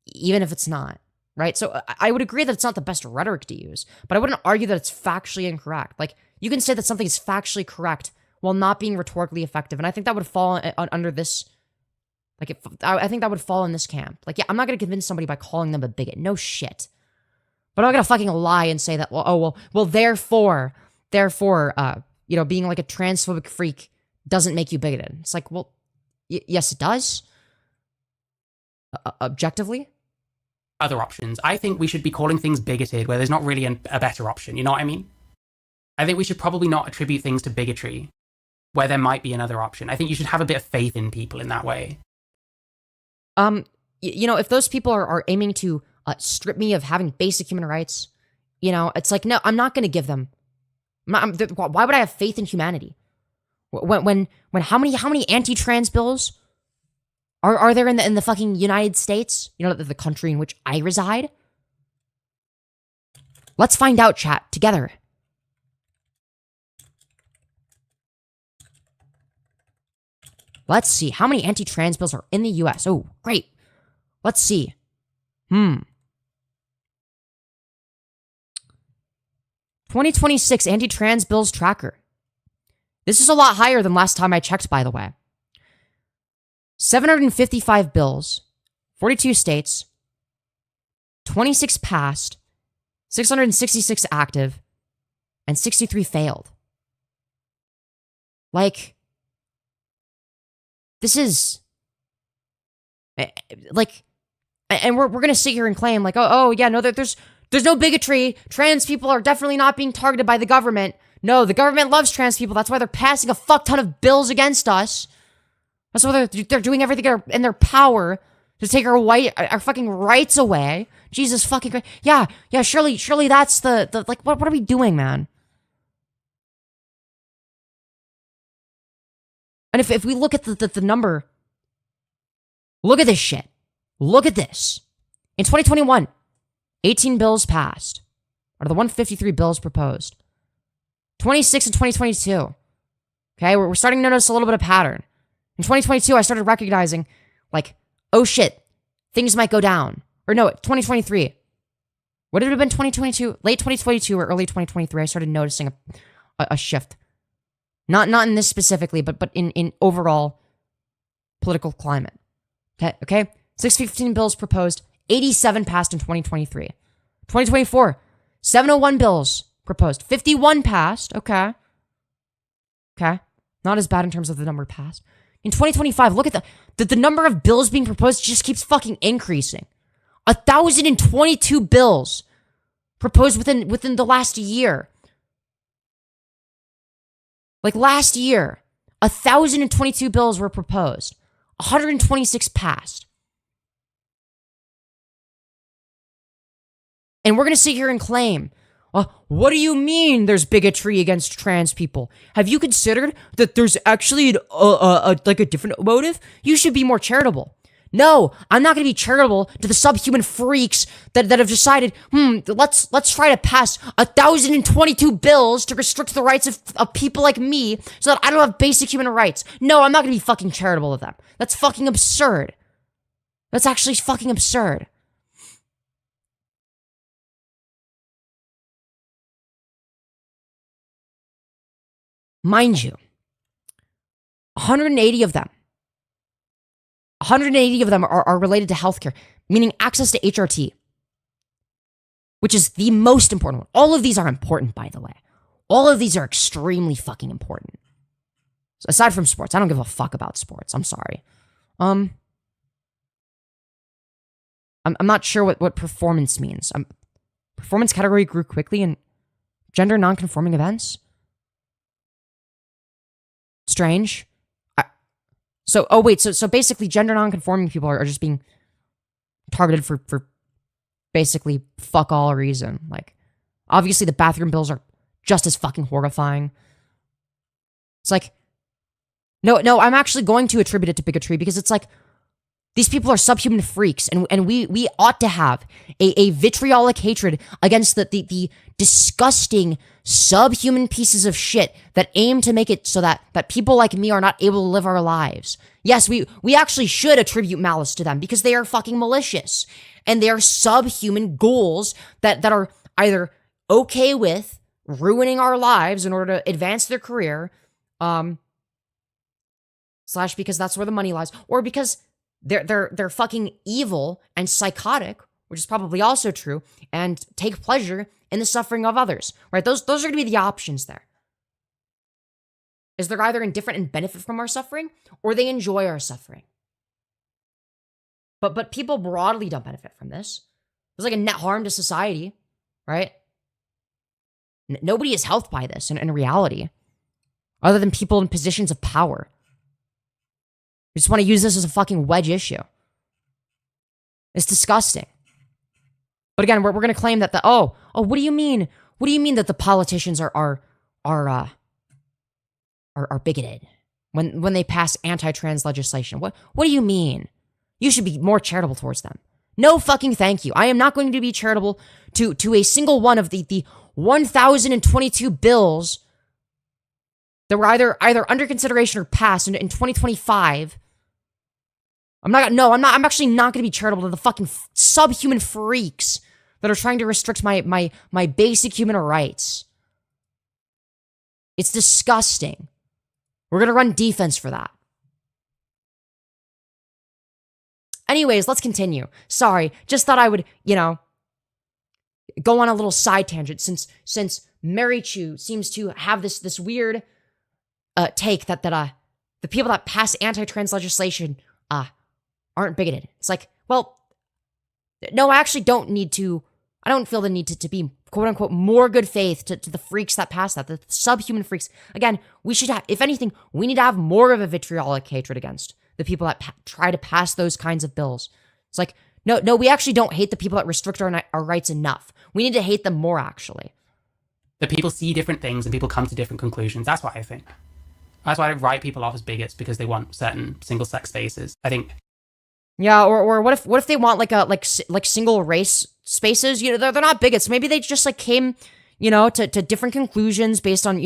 even if it's not. Right? So I would agree that it's not the best rhetoric to use, but I wouldn't argue that it's factually incorrect. Like, you can say that something is factually correct while not being rhetorically effective, and I think that would fall under this, like, I think that would fall in this camp. Like, yeah, I'm not going to convince somebody by calling them a bigot. No shit. But I'm not going to fucking lie and say that, well, therefore, being like a transphobic freak doesn't make you bigoted. It's like, well, yes, it does. Objectively. Other options. I think we should be calling things bigoted where there's not really a better option. You know what I mean? I think we should probably not attribute things to bigotry where there might be another option. I think you should have a bit of faith in people in that way. If those people are aiming to strip me of having basic human rights, it's like, no, I'm not going to give them. Why would I have faith in humanity? When how many anti-trans bills are there in the fucking United States? The country in which I reside? Let's find out, chat, together. Let's see. How many anti-trans bills are in the US? Oh, great. Let's see. 2026 anti-trans bills tracker. This is a lot higher than last time I checked, by the way. 755 bills, 42 states, 26 passed, 666 active, and 63 failed. Like, this is, like, and we're gonna sit here and claim, like, oh yeah, no, there's no bigotry. Trans people are definitely not being targeted by the government. No, the government loves trans people. That's why they're passing a fuck ton of bills against us. That's why they're doing everything in their power to take our fucking rights away. Jesus fucking Christ. Yeah, surely that's the like, what are we doing, man? And if we look at the number, look at this shit. Look at this. In 2021, 18 bills passed out of the 153 bills proposed. 26 in 2022. Okay, we're starting to notice a little bit of pattern. In 2022, I started recognizing, like, oh shit, things might go down. Or no, 2023. Would it have been 2022? Late 2022 or early 2023, I started noticing a shift. Not in this specifically, but in overall political climate. Okay? 615 bills proposed, 87 passed in 2023. 2024, 701 bills proposed, 51 passed. Okay. Not as bad in terms of the number passed. In 2025, look at the number of bills being proposed just keeps fucking increasing. 1,022 bills proposed within the last year. Like last year, 1,022 bills were proposed. 126 passed. And we're going to sit here and claim, what do you mean there's bigotry against trans people? Have you considered that there's actually a different motive? You should be more charitable. No, I'm not going to be charitable to the subhuman freaks that have decided, let's try to pass 1,022 bills to restrict the rights of people like me so that I don't have basic human rights. No, I'm not going to be fucking charitable to them. That's fucking absurd. That's actually fucking absurd. Mind you, 180 of them are related to healthcare, meaning access to HRT, which is the most important one. All of these are important, by the way. All of these are extremely fucking important. So aside from sports, I don't give a fuck about sports. I'm sorry. I'm not sure what performance means. Performance category grew quickly in gender non-conforming events. Strange. So basically gender non-conforming people are just being targeted for basically fuck all reason. Like, obviously the bathroom bills are just as fucking horrifying. It's like, no, I'm actually going to attribute it to bigotry because it's like, these people are subhuman freaks, and we ought to have a vitriolic hatred against the disgusting subhuman pieces of shit that aim to make it so that people like me are not able to live our lives. Yes, we actually should attribute malice to them because they are fucking malicious, and they are subhuman ghouls that are either okay with ruining our lives in order to advance their career, slash because that's where the money lies, or because they're fucking evil and psychotic, which is probably also true, and take pleasure in the suffering of others, right? Those are going to be the options there. Is they're either indifferent and benefit from our suffering, or they enjoy our suffering. But people broadly don't benefit from this. There's like a net harm to society, right? Nobody is helped by this in reality, other than people in positions of power. We just want to use this as a fucking wedge issue. It's disgusting. But again, we're going to claim that what do you mean? What do you mean that the politicians are bigoted when they pass anti-trans legislation? What do you mean? You should be more charitable towards them. No fucking thank you. I am not going to be charitable to a single one of the 1,022 bills that were either under consideration or passed in 2025. I'm actually not going to be charitable to the fucking subhuman freaks that are trying to restrict my basic human rights. It's disgusting. We're going to run defense for that. Anyways, let's continue. Sorry, just thought I would, go on a little side tangent since Marychu seems to have this weird take that the people that pass anti-trans legislation aren't bigoted. It's like, well, no, I actually don't feel the need to be quote unquote more good faith to the freaks that pass that, the subhuman freaks. Again, we should have, if anything, we need to have more of a vitriolic hatred against the people that try to pass those kinds of bills. It's like, no, we actually don't hate the people that restrict our rights enough. We need to hate them more, actually. The people see different things and people come to different conclusions. That's what I think. That's why I write people off as bigots, because they want certain single-sex spaces. I think. Yeah, or what if they want like single race spaces? They're not bigots. Maybe they just came, you know, to different conclusions based on,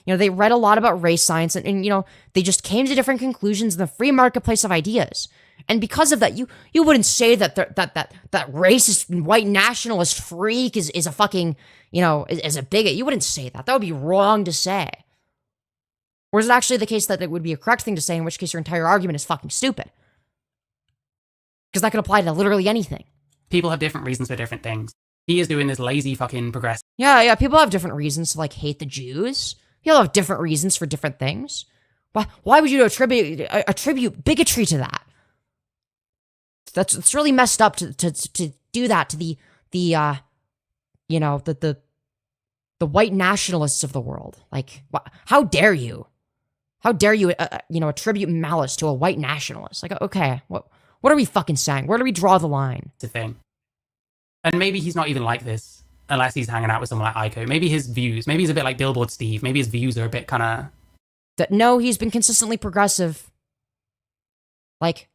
they read a lot about race science and they just came to different conclusions in the free marketplace of ideas. And because of that, you wouldn't say that that racist white nationalist freak is a fucking, is a bigot. You wouldn't say that. That would be wrong to say. Or is it actually the case that it would be a correct thing to say, in which case your entire argument is fucking stupid? Because that could apply to literally anything. People have different reasons for different things. He is doing this lazy fucking progressive. Yeah, people have different reasons to, like, hate the Jews. People have different reasons for different things. Why would you attribute bigotry to that? It's really messed up to do that to the white nationalists of the world. Like, how dare you? How dare you, attribute malice to a white nationalist? Like, okay, what are we fucking saying? Where do we draw the line? It's a thing. And maybe he's not even like this unless he's hanging out with someone like Aiko. Maybe his views, maybe he's a bit like Billboard Steve. Maybe his views are a bit kind of... No, he's been consistently progressive. Like,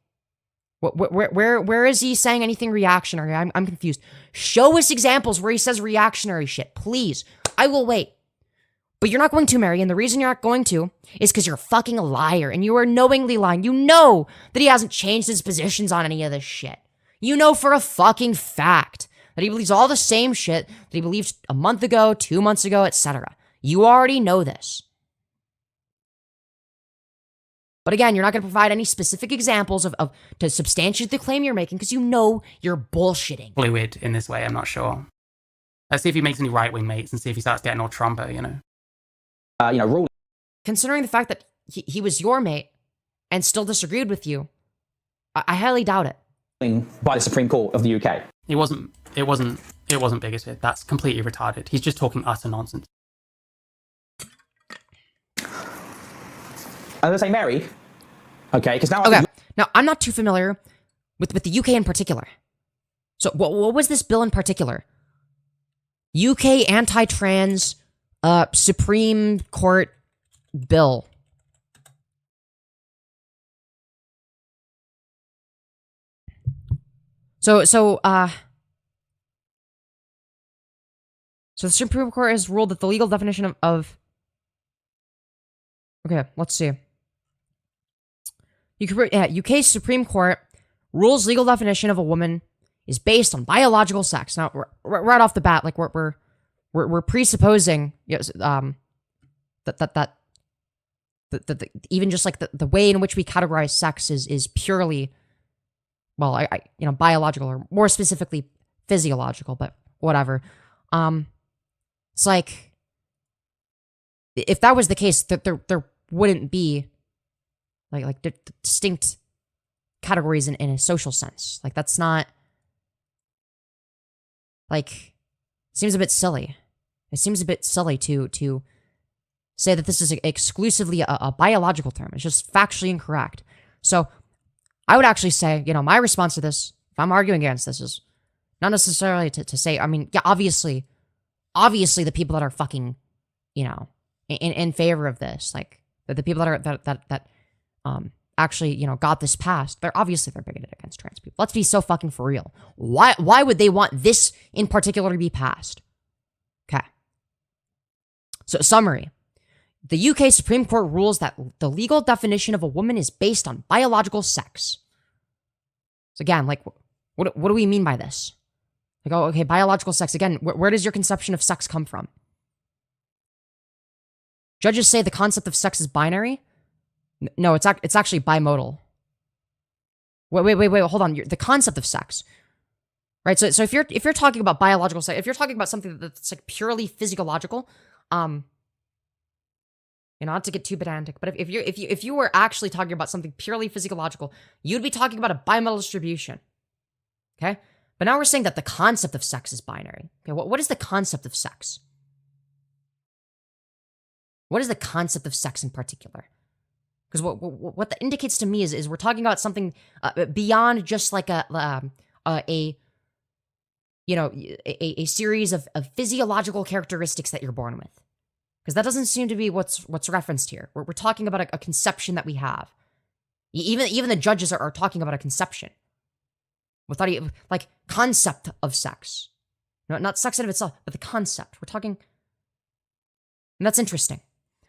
where is he saying anything reactionary? I'm confused. Show us examples where he says reactionary shit, please. I will wait. But you're not going to, Mary, and the reason you're not going to is because you're a fucking liar, and you are knowingly lying. You know that he hasn't changed his positions on any of this shit. You know for a fucking fact that he believes all the same shit that he believed a month ago, 2 months ago, etc. You already know this. But again, you're not going to provide any specific examples to substantiate the claim you're making because you know you're bullshitting. Fluid in this way, I'm not sure. Let's see if he makes any right-wing mates and see if he starts getting all Trumper, RULZ. Considering the fact that he was your mate and still disagreed with you, I highly doubt it. By the Supreme Court of the UK. It wasn't bigoted. That's completely retarded. He's just talking utter nonsense. I was going to say Mary. Okay, because now... Now, I'm not too familiar with the UK in particular. So, what was this bill in particular? UK anti-trans Supreme Court bill. So the Supreme Court has ruled that the legal definition of okay, let's see. UK Supreme Court rules legal definition of a woman is based on biological sex. Now, right off the bat, like we're presupposing that even just like the way in which we categorize sex is purely, well, biological, or more specifically physiological, but whatever. It's like, if that was the case, there wouldn't be like distinct categories in a social sense. Like, that's not, like, seems a bit silly. It seems a bit silly to say that this is exclusively a biological term. It's just factually incorrect. So I would actually say, my response to this, if I'm arguing against this, is not necessarily to say, I mean, yeah, obviously the people that are fucking, in favor of this, like the people that actually, got this passed, they're bigoted against trans people. Let's be so fucking for real. Why would they want this in particular to be passed? Okay. So, summary. The UK Supreme Court rules that the legal definition of a woman is based on biological sex. So again, like, what do we mean by this? Like, oh, okay, biological sex. Again, where does your conception of sex come from? Judges say the concept of sex is binary? No, it's actually bimodal. Wait, hold on. The concept of sex, right? So if you're talking about biological sex, if you're talking about something that's like purely physiological, not to get too pedantic, but if you were actually talking about something purely physiological, you'd be talking about a bimodal distribution. Okay? But now we're saying that the concept of sex is binary. Okay, what is the concept of sex? What is the concept of sex in particular? Because what that indicates to me is we're talking about something beyond just like a series of physiological characteristics that you're born with. Because that doesn't seem to be what's referenced here. We're talking about a conception that we have. Even the judges are talking about a conception. Without like concept of sex. No, not sex in of itself, but the concept. We're talking And that's interesting.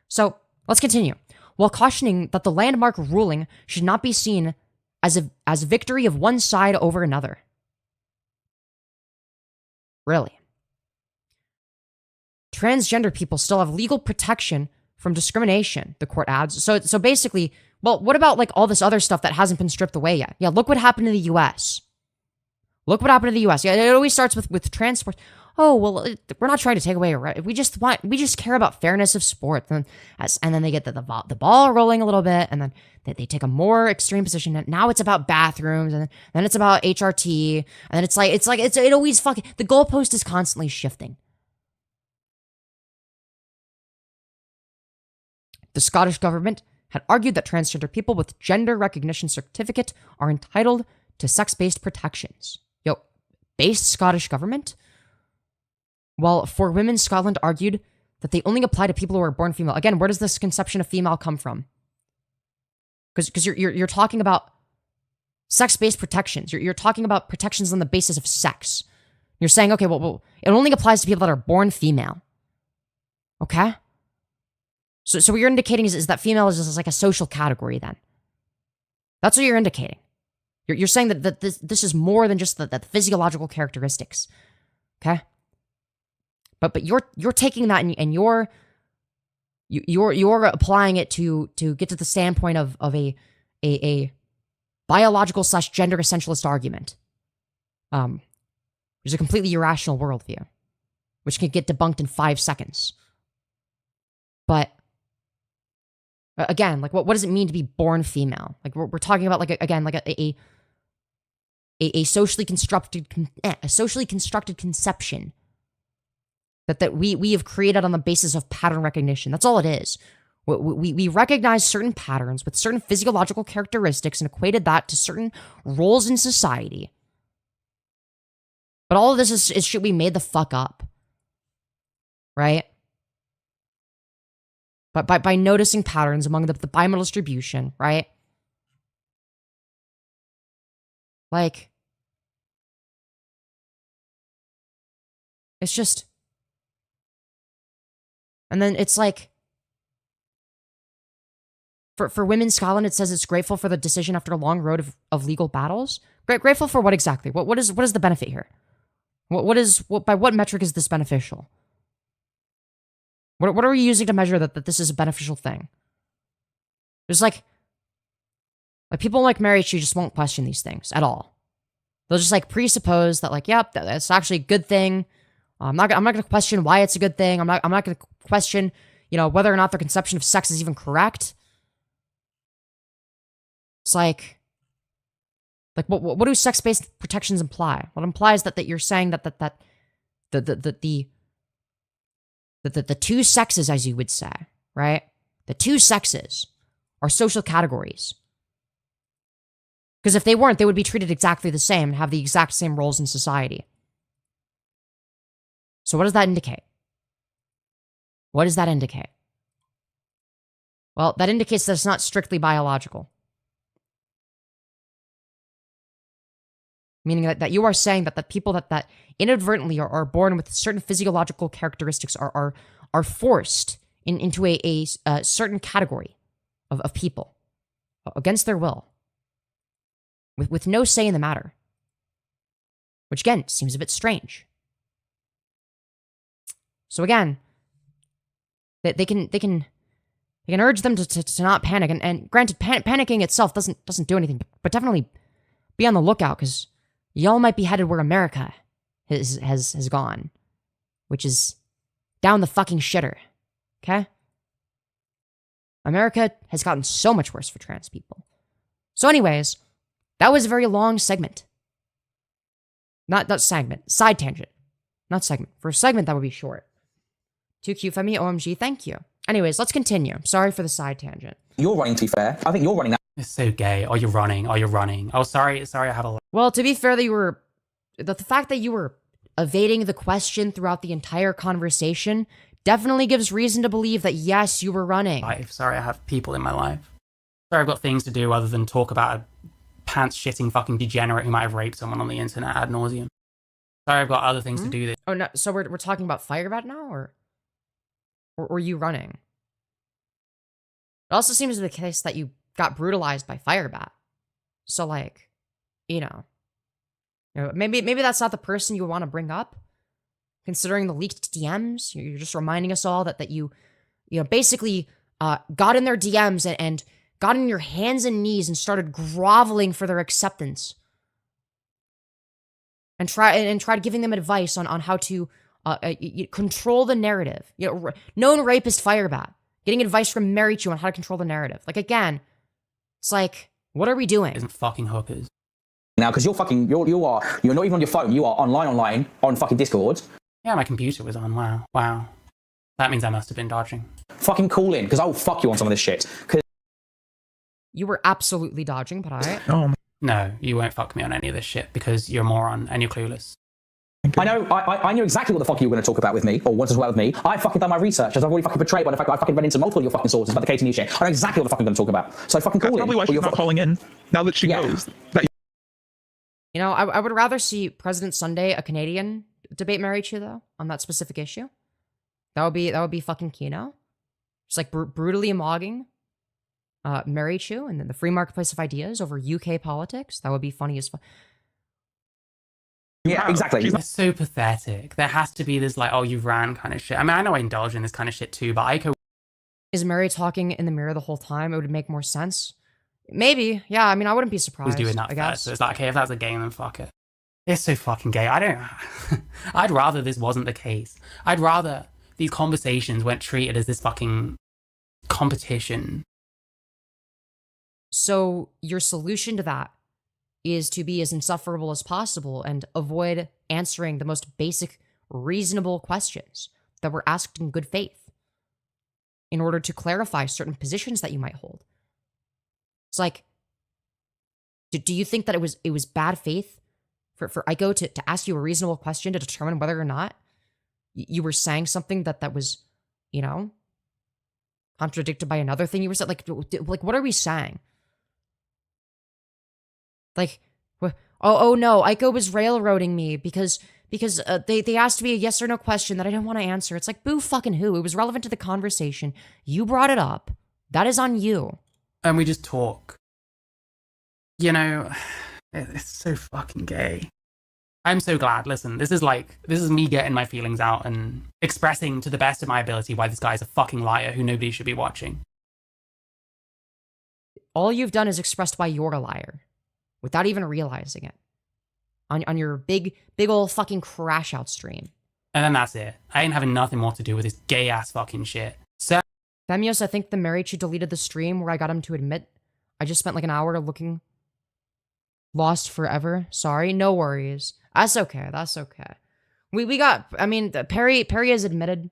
So let's continue. While cautioning that the landmark ruling should not be seen as a victory of one side over another. Really? Transgender people still have legal protection from discrimination, the court adds. So basically, well, what about like all this other stuff that hasn't been stripped away yet? Yeah, look what happened in the US. Look what happened in the US. Yeah, it always starts with transport. Oh, well, we're not trying to take away a right. We just care about fairness of sport. And then they get the ball rolling a little bit, and then they take a more extreme position. And now it's about bathrooms, and then it's about HRT, and then it always fucking, the goalpost is constantly shifting. The Scottish government had argued that transgender people with gender recognition certificate are entitled to sex-based protections. Yo, based Scottish government? While For Women Scotland argued that they only apply to people who are born female. Again, where does this conception of female come from? Because you're talking about sex-based protections. You're talking about protections on the basis of sex. You're saying, okay, well, it only applies to people that are born female. Okay? So what you're indicating is that female is just like a social category then. That's what you're indicating. You're saying that this is more than just the physiological characteristics. Okay? But you're taking that and you're applying it to get to the standpoint of a biological / gender essentialist argument. Which is a completely irrational worldview, which can get debunked in 5 seconds. But again, like what does it mean to be born female? Like we're talking about a socially constructed conception that we have created on the basis of pattern recognition. That's all it is. We recognize certain patterns with certain physiological characteristics and equated that to certain roles in society. But all of this is shit we made the fuck up. Right? But by noticing patterns among the bimodal distribution, right? Like, it's just, and then it's like, for Women Scotland, it says it's grateful for the decision after a long road of legal battles. Grateful for what exactly? What is the benefit here? By what metric is this beneficial? What are we using to measure that this is a beneficial thing? There's like people like Marychu just won't question these things at all. They'll just like presuppose that like, yep, that's actually a good thing. I'm not going to question why it's a good thing. I'm not going to question, whether or not their conception of sex is even correct. It's like what do sex-based protections imply? What implies that you're saying that the two sexes, as you would say, right? The two sexes are social categories. Because if they weren't, they would be treated exactly the same and have the exact same roles in society. So what does that indicate? What does that indicate? Well, that indicates that it's not strictly biological. Meaning that you are saying that the people that inadvertently are born with certain physiological characteristics are forced into a certain category of people against their will, with no say in the matter. Which again seems a bit strange. So again, they can urge them to not panic, and granted, panicking itself doesn't do anything, but definitely be on the lookout, because y'all might be headed where America has gone, which is down the fucking shitter. Okay? America has gotten so much worse for trans people. So anyways, that was a very long segment. Not segment, side tangent. Not segment. For a segment, that would be short. Too cute, Femi, OMG, thank you. Anyways, let's continue. Sorry for the side tangent. You're running, to be fair. I think you're running that. It's so gay. Oh, you're running. Oh, you're running. Oh, sorry, I had a... Well, to be fair, the fact that you were evading the question throughout the entire conversation definitely gives reason to believe that, yes, you were running. Sorry, I have people in my life. Sorry, I've got things to do other than talk about a pants-shitting fucking degenerate who might have raped someone on the internet ad nauseum. Sorry, I've got other things to do. Oh, no, so we're talking about Firebat now, or? or you running? It also seems to be the case that you got brutalized by Firebat. So, like, you know, maybe that's not the person you want to bring up, considering the leaked DMs. You're just reminding us all that you basically got in their DMs and got on your hands and knees and started groveling for their acceptance, and tried giving them advice on how to control the narrative. Known rapist Firebat getting advice from Marychu on how to control the narrative. Like, again, it's like, what are we doing? Isn't fucking hookers. Now, because you're not even on your phone. You are online on fucking Discord. Yeah, my computer was on. Wow. That means I must have been dodging. Fucking call in, because I'll fuck you on some of this shit. You were absolutely dodging, but I... No, you won't fuck me on any of this shit because you're a moron and you're clueless. I know, I knew exactly what the fuck you were going to talk about with me, or want to talk about with me. I fucking done my research, as I've already fucking betrayed by the fact that I fucking read into multiple of your fucking sources about the KTN shit. I know exactly what the fuck I'm going to talk about. So fucking call in. Probably why she's not calling in, now that she knows that... You know, I would rather see President Sunday, a Canadian, debate Marychu, though, on that specific issue. That would be fucking keynote. Just like brutally mogging Marychu and then the free marketplace of ideas over UK politics. That would be funny as fuck. Yeah, exactly. It's so pathetic. There has to be this like, oh, you ran kind of shit. I mean, I know I indulge in this kind of shit too, but Aiko... Is Mary talking in the mirror the whole time? It would make more sense. Maybe. Yeah, I mean, I wouldn't be surprised. Was doing that I guess. first. So it's like, okay, if that's a game, then fuck it. It's so fucking gay. I'd rather this wasn't the case. I'd rather these conversations weren't treated as this fucking competition. So your solution to that is to be as insufferable as possible and avoid answering the most basic, reasonable questions that were asked in good faith in order to clarify certain positions that you might hold. It's like, do you think that it was bad faith for Aiko to ask you a reasonable question to determine whether or not you were saying something that was, contradicted by another thing you were saying? Like, what are we saying? Like, oh no, Aiko was railroading me because they asked me a yes or no question that I didn't want to answer. It's like, boo fucking who? It was relevant to the conversation. You brought it up. That is on you. And we just talk. It's so fucking gay. I'm so glad. Listen, this is me getting my feelings out and expressing to the best of my ability why this guy's a fucking liar who nobody should be watching. All you've done is expressed why you're a liar without even realizing it on your big old fucking crash out stream. And then that's it. I ain't having nothing more to do with this gay ass fucking shit. So, Femyoz, I think TheMarychu deleted the stream where I got him to admit I just spent like an hour looking lost forever. Sorry, no worries. That's okay. We got, I mean, Perry has admitted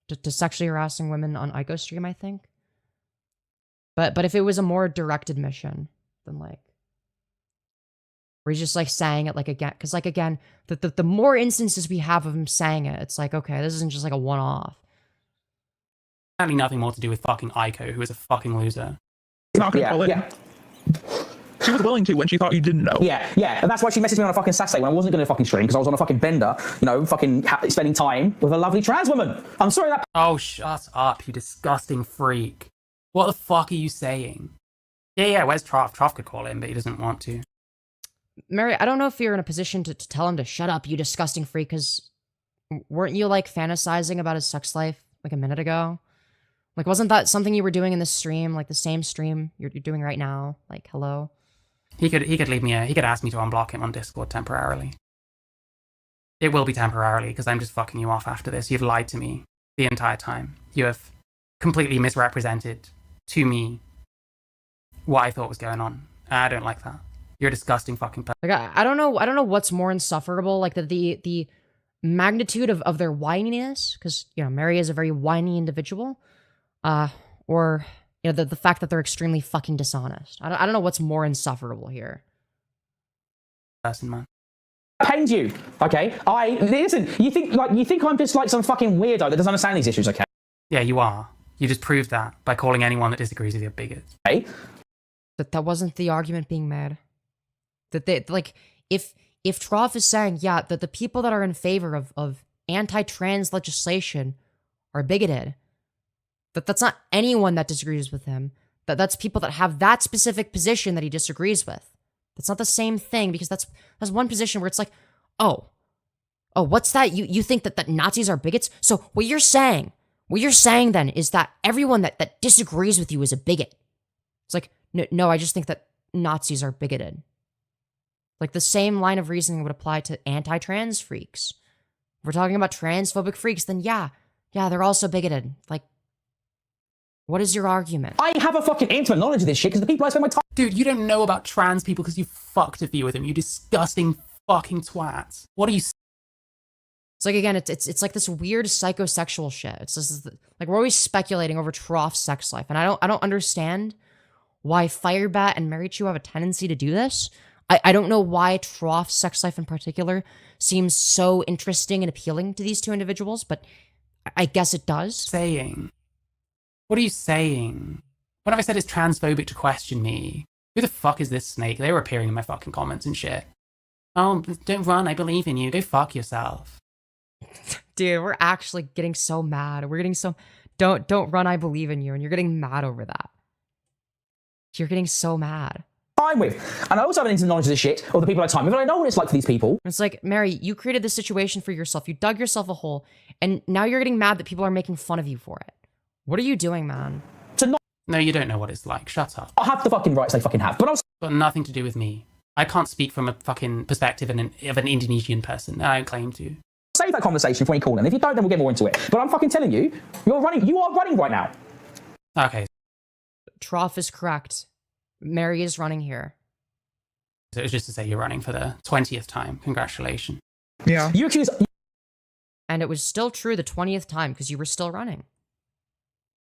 to sexually harassing women on Aiko's stream, I think. But if it was a more direct admission, then like, where he's just like saying it like again, because like again, the more instances we have of him saying it, it's like, okay, this isn't just like a one-off. Apparently nothing more to do with fucking Aiko, who is a fucking loser. Not gonna call in. She was willing to when she thought you didn't know. Yeah, and that's why she messaged me on a fucking Saturday when I wasn't going to fucking stream because I was on a fucking bender, fucking spending time with a lovely trans woman. I'm sorry that... Oh, shut up, you disgusting freak. What the fuck are you saying? Yeah, where's Trough? Trough could call in, but he doesn't want to. Mary, I don't know if you're in a position to tell him to shut up, you disgusting freak, because weren't you, like, fantasizing about his sex life, like, a minute ago? Like, wasn't that something you were doing in this stream, like, the same stream you're doing right now? Like, hello? He could leave me he could ask me to unblock him on Discord temporarily. It will be temporarily, because I'm just fucking you off after this. You've lied to me the entire time. You have completely misrepresented to me what I thought was going on. I don't like that. You're a disgusting fucking person. Like, I don't know what's more insufferable, like the magnitude of their whininess, because, Mary is a very whiny individual, or... the fact that they're extremely fucking dishonest. I don't know what's more insufferable here. Person, man. Pains you, okay? Listen, you think I'm just like some fucking weirdo that doesn't understand these issues, okay? Yeah, you are. You just proved that by calling anyone that disagrees with you a bigot. Okay? That wasn't the argument being made. That they, like, if Trough is saying, that the people that are in favor of anti-trans legislation are bigoted, That's not anyone that disagrees with him. That's people that have that specific position that he disagrees with. That's not the same thing, because that's one position where it's like, oh, what's that? You think that Nazis are bigots? So what you're saying then is that everyone that disagrees with you is a bigot. It's like, no, I just think that Nazis are bigoted. Like the same line of reasoning would apply to anti-trans freaks. If we're talking about transphobic freaks, then yeah, they're also bigoted. Like, what is your argument? I have a fucking intimate knowledge of this shit because the people I spend my time. Dude, you don't know about trans people because you fucked a few with them, you disgusting fucking twat. What are you? It's like, again, it's like this weird psychosexual shit. It's just like we're always speculating over Trough's sex life, and I don't understand why Firebat and Marychu have a tendency to do this. I don't know why Trough's sex life in particular seems so interesting and appealing to these two individuals, but I guess it does. What are you saying? What have I said is transphobic to question me? Who the fuck is this snake? They were appearing in my fucking comments and shit. Oh, don't run, I believe in you. Go fuck yourself. Dude, we're actually getting so mad. We're getting so... Don't run, I believe in you. And you're getting mad over that. You're getting so mad. I'm with. And I also have an intimate knowledge of this shit, or the people I time with, and I know what it's like for these people. It's like, Mary, you created this situation for yourself. You dug yourself a hole, and now you're getting mad that people are making fun of you for it. What are you doing, man? No, you don't know what it's like. Shut up. I have the fucking rights they fucking have, but It's got nothing to do with me. I can't speak from a fucking perspective of an Indonesian person. I don't claim to. Save that conversation for when you call in. If you don't, then we'll get more into it. But I'm fucking telling you, you are running right now. Okay. Trough is correct. Mary is running here. So it was just to say you're running for the 20th time. Congratulations. Yeah. You accuse... And it was still true the 20th time, because you were still running.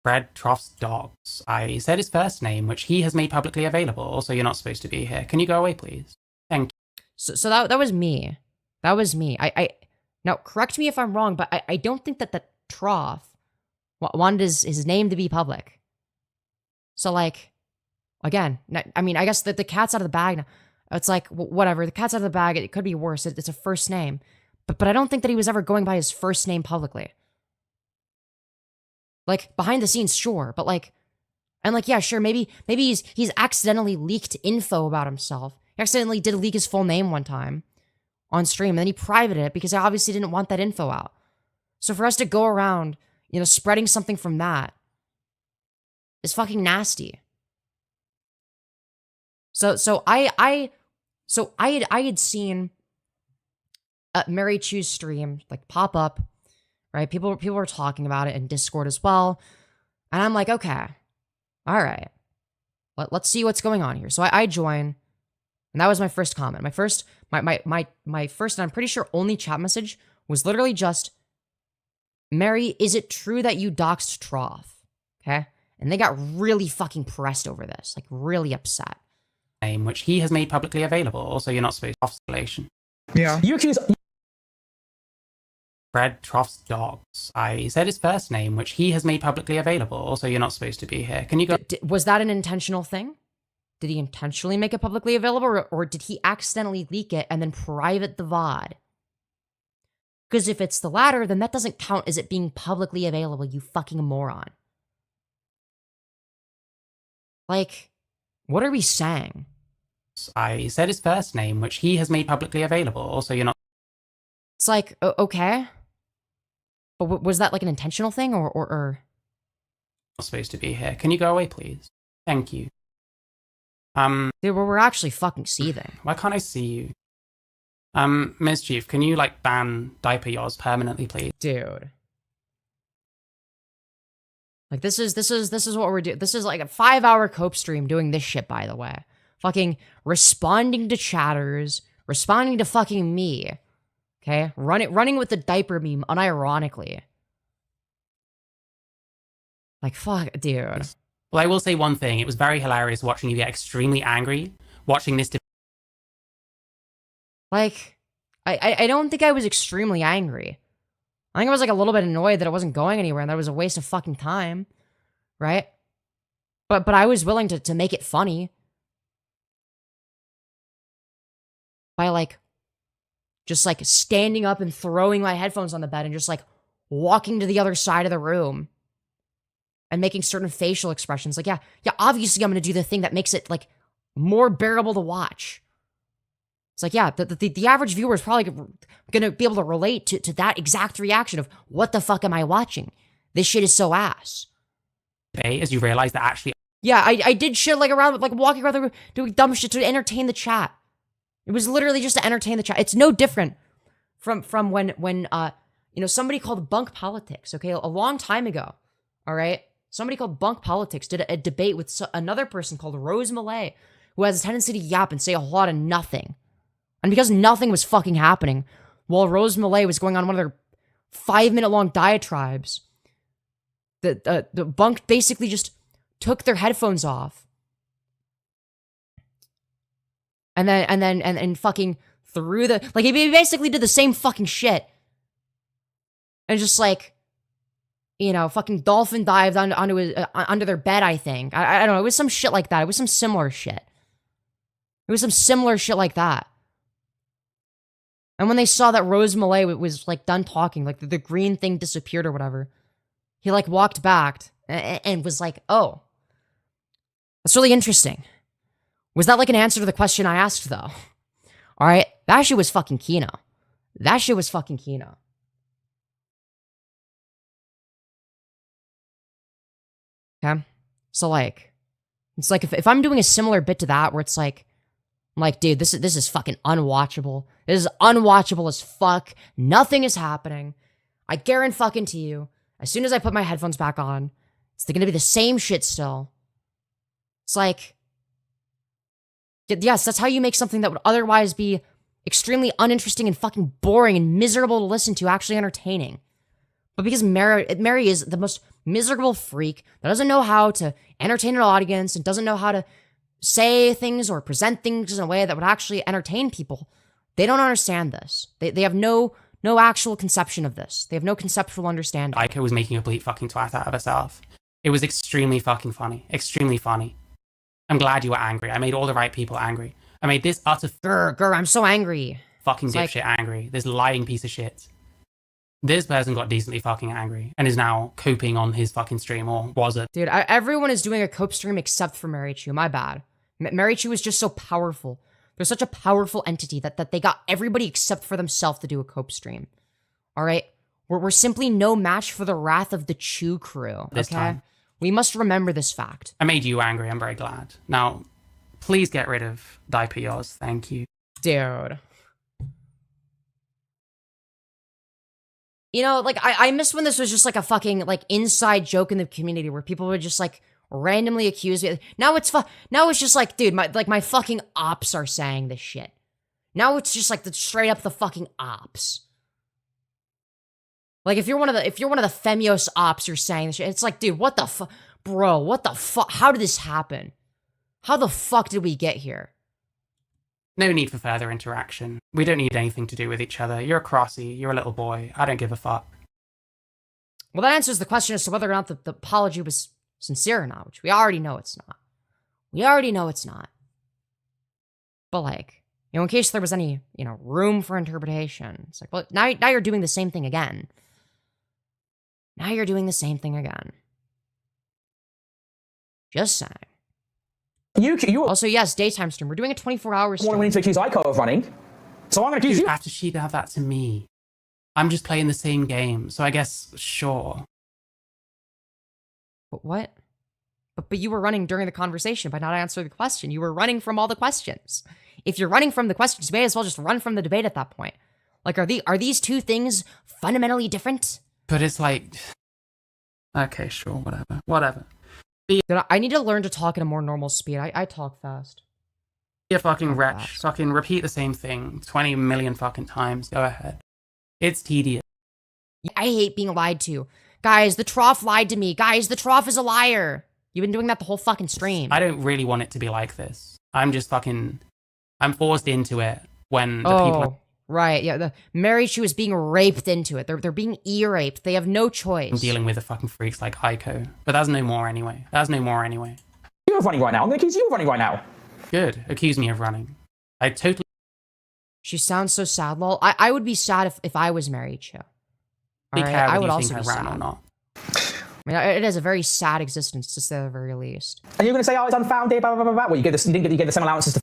Fred Trough's dogs. I said his first name, which he has made publicly available. Also, you're not supposed to be here. Can you go away, please? Thank you. So that was me. That was me. Now, correct me if I'm wrong, but I don't think that Trough wanted his name to be public. So, like, again, I mean, I guess that the cat's out of the bag now. It's like, whatever, the cat's out of the bag, it could be worse. It's a first name. But I don't think that he was ever going by his first name publicly. Like, behind the scenes, sure, but like, and like, yeah, sure, maybe he's accidentally leaked info about himself. He accidentally did leak his full name one time on stream, and then he privated it because I obviously didn't want that info out. So for us to go around, spreading something from that is fucking nasty. So I had seen Marychu's stream like pop up, right? People were talking about it in Discord as well, and I'm like, okay, all right, let's see what's going on here. So I join, and that was my first comment. My first, and I'm pretty sure only chat message was literally just, Mary, is it true that you doxed Trough? Okay, and they got really fucking pressed over this, like really upset. Name, which he has made publicly available. Also, you're not supposed to oscillation. Yeah. You accuse... Fred Trough's dogs. I said his first name, which he has made publicly available. Also, you're not supposed to be here. Can you go... Was that an intentional thing? Did he intentionally make it publicly available, or did he accidentally leak it and then private the VOD? Because if it's the latter, then that doesn't count as it being publicly available, you fucking moron. Like, what are we saying? I said his first name, which he has made publicly available. Also, you're not... It's like, okay. But was that like an intentional thing, or... Not supposed to be here. Can you go away, please? Thank you. Dude, we're actually fucking seething. Why can't I see you? Ms. Chief, can you, like, ban diaper yours permanently, please? Dude. Like, this is what we're doing. This is like a 5-hour cope stream doing this shit, by the way. Fucking responding to chatters, responding to fucking me. Okay? Running with the diaper meme unironically. Like, fuck, dude. Well, I will say one thing. It was very hilarious watching you get extremely angry, watching this... Like, I don't think I was extremely angry. I think I was like a little bit annoyed that it wasn't going anywhere and that it was a waste of fucking time. Right? But I was willing to make it funny. By like, just like standing up and throwing my headphones on the bed and just like walking to the other side of the room. and making certain facial expressions. Like, yeah, obviously I'm going to do the thing that makes it, like, more bearable to watch. It's like, yeah, the average viewer is probably going to be able to relate to that exact reaction of, what the fuck am I watching? This shit is so ass. As you realize that actually... Yeah, I did shit like around, like walking around the room, doing dumb shit to entertain the chat. It was literally just to entertain the chat. It's no different from when you know, somebody called Bunk Politics, okay, a long time ago, all right? Somebody called Bunk Politics did a debate with another person called Rose Malay, who has a tendency to yap and say a whole lot of nothing. And because nothing was fucking happening, while Rose Malay was going on one of their 5-minute-long diatribes, the Bunk basically just took their headphones off. And then fucking threw the... Like, he basically did the same fucking shit. And just, like, you know, fucking dolphin dived under their bed, I think. I don't know. It was some shit like that. It was some similar shit. It was some similar shit like that. And when they saw that Rose Malay was, like, done talking, like, the green thing disappeared or whatever, he, like, walked back and was like, oh, that's really interesting. Was that, like, an answer to the question I asked, though? All right? That shit was fucking Kino. That shit was fucking Kino. Okay? So, like, it's like if I'm doing a similar bit to that where it's like, I'm like, dude, this is fucking unwatchable. This is unwatchable as fuck. Nothing is happening. I guarantee fucking to you, as soon as I put my headphones back on, it's gonna be the same shit still. It's like, yes, that's how you make something that would otherwise be extremely uninteresting and fucking boring and miserable to listen to actually entertaining. But because Mary is the most miserable freak that doesn't know how to entertain an audience and doesn't know how to say things or present things in a way that would actually entertain people, they don't understand this. They have no actual conception of this. They have no conceptual understanding. Aiko was making a complete fucking twat out of herself. It was extremely fucking funny. Extremely funny. I'm glad you were angry. I made all the right people angry. I made this utter... Grr, I'm so angry. Fucking dipshit angry. This lying piece of shit. This person got decently fucking angry and is now coping on his fucking stream, or was it? Dude, everyone is doing a cope stream except for Marychu. My bad. Marychu is just so powerful. They're such a powerful entity that they got everybody except for themselves to do a cope stream. All right? We're simply no match for the wrath of the Chu crew. This time. We must remember this fact. I made you angry. I'm very glad. Now, please get rid of Femyoz. Thank you. Dude. You know, like, I miss when this was just like a fucking, like, inside joke in the community where people would just, like, randomly accuse me. Now it's just like, dude, my fucking ops are saying this shit. Now it's just like straight up the fucking ops. Like, if you're one of the Femyoz ops, you're saying this shit. It's like, dude, what the fuck? Bro, what the fuck? How did this happen? How the fuck did we get here? No need for further interaction. We don't need anything to do with each other. You're a crossy. You're a little boy. I don't give a fuck. Well, that answers the question as to whether or not the apology was sincere or not, which we already know it's not. We already know it's not. But, like, you know, in case there was any, you know, room for interpretation, it's like, well, now you're doing the same thing again. Now you're doing the same thing again. Just saying. You also, yes, daytime stream. We're doing a 24-hour stream. We need to accuse Aiko of running. So I'm going to accuse you. After she'd have that to me. I'm just playing the same game, so I guess, sure. But what? But you were running during the conversation by not answering the question. You were running from all the questions. If you're running from the questions, you may as well just run from the debate at that point. Like, are these two things fundamentally different? But it's like... Okay, sure, whatever. Dude, I need to learn to talk at a more normal speed. I talk fast. Be a fucking wretch. Fucking repeat the same thing 20 million fucking times. Go ahead. It's tedious. I hate being lied to. Guys, the Trough lied to me. Guys, the Trough is a liar. You've been doing that the whole fucking stream. I don't really want it to be like this. I'm just fucking... I'm forced into it when the people... Right, yeah, the Marychu is being raped into it. They're being e-raped. They have no choice. I'm dealing with the fucking freaks like Aiko. But that's no more anyway. You're running right now. I'm going to accuse you of running right now. Good. Accuse me of running. I totally... She sounds so sad, lol. I would be sad if I was Marychu. Be Right? careful I would you also think be I ran sad. or not. I mean, it is a very sad existence, to say the very least. And you're going to say, oh, it's unfounded, blah, blah, blah, blah. Well, you gave the same allowances to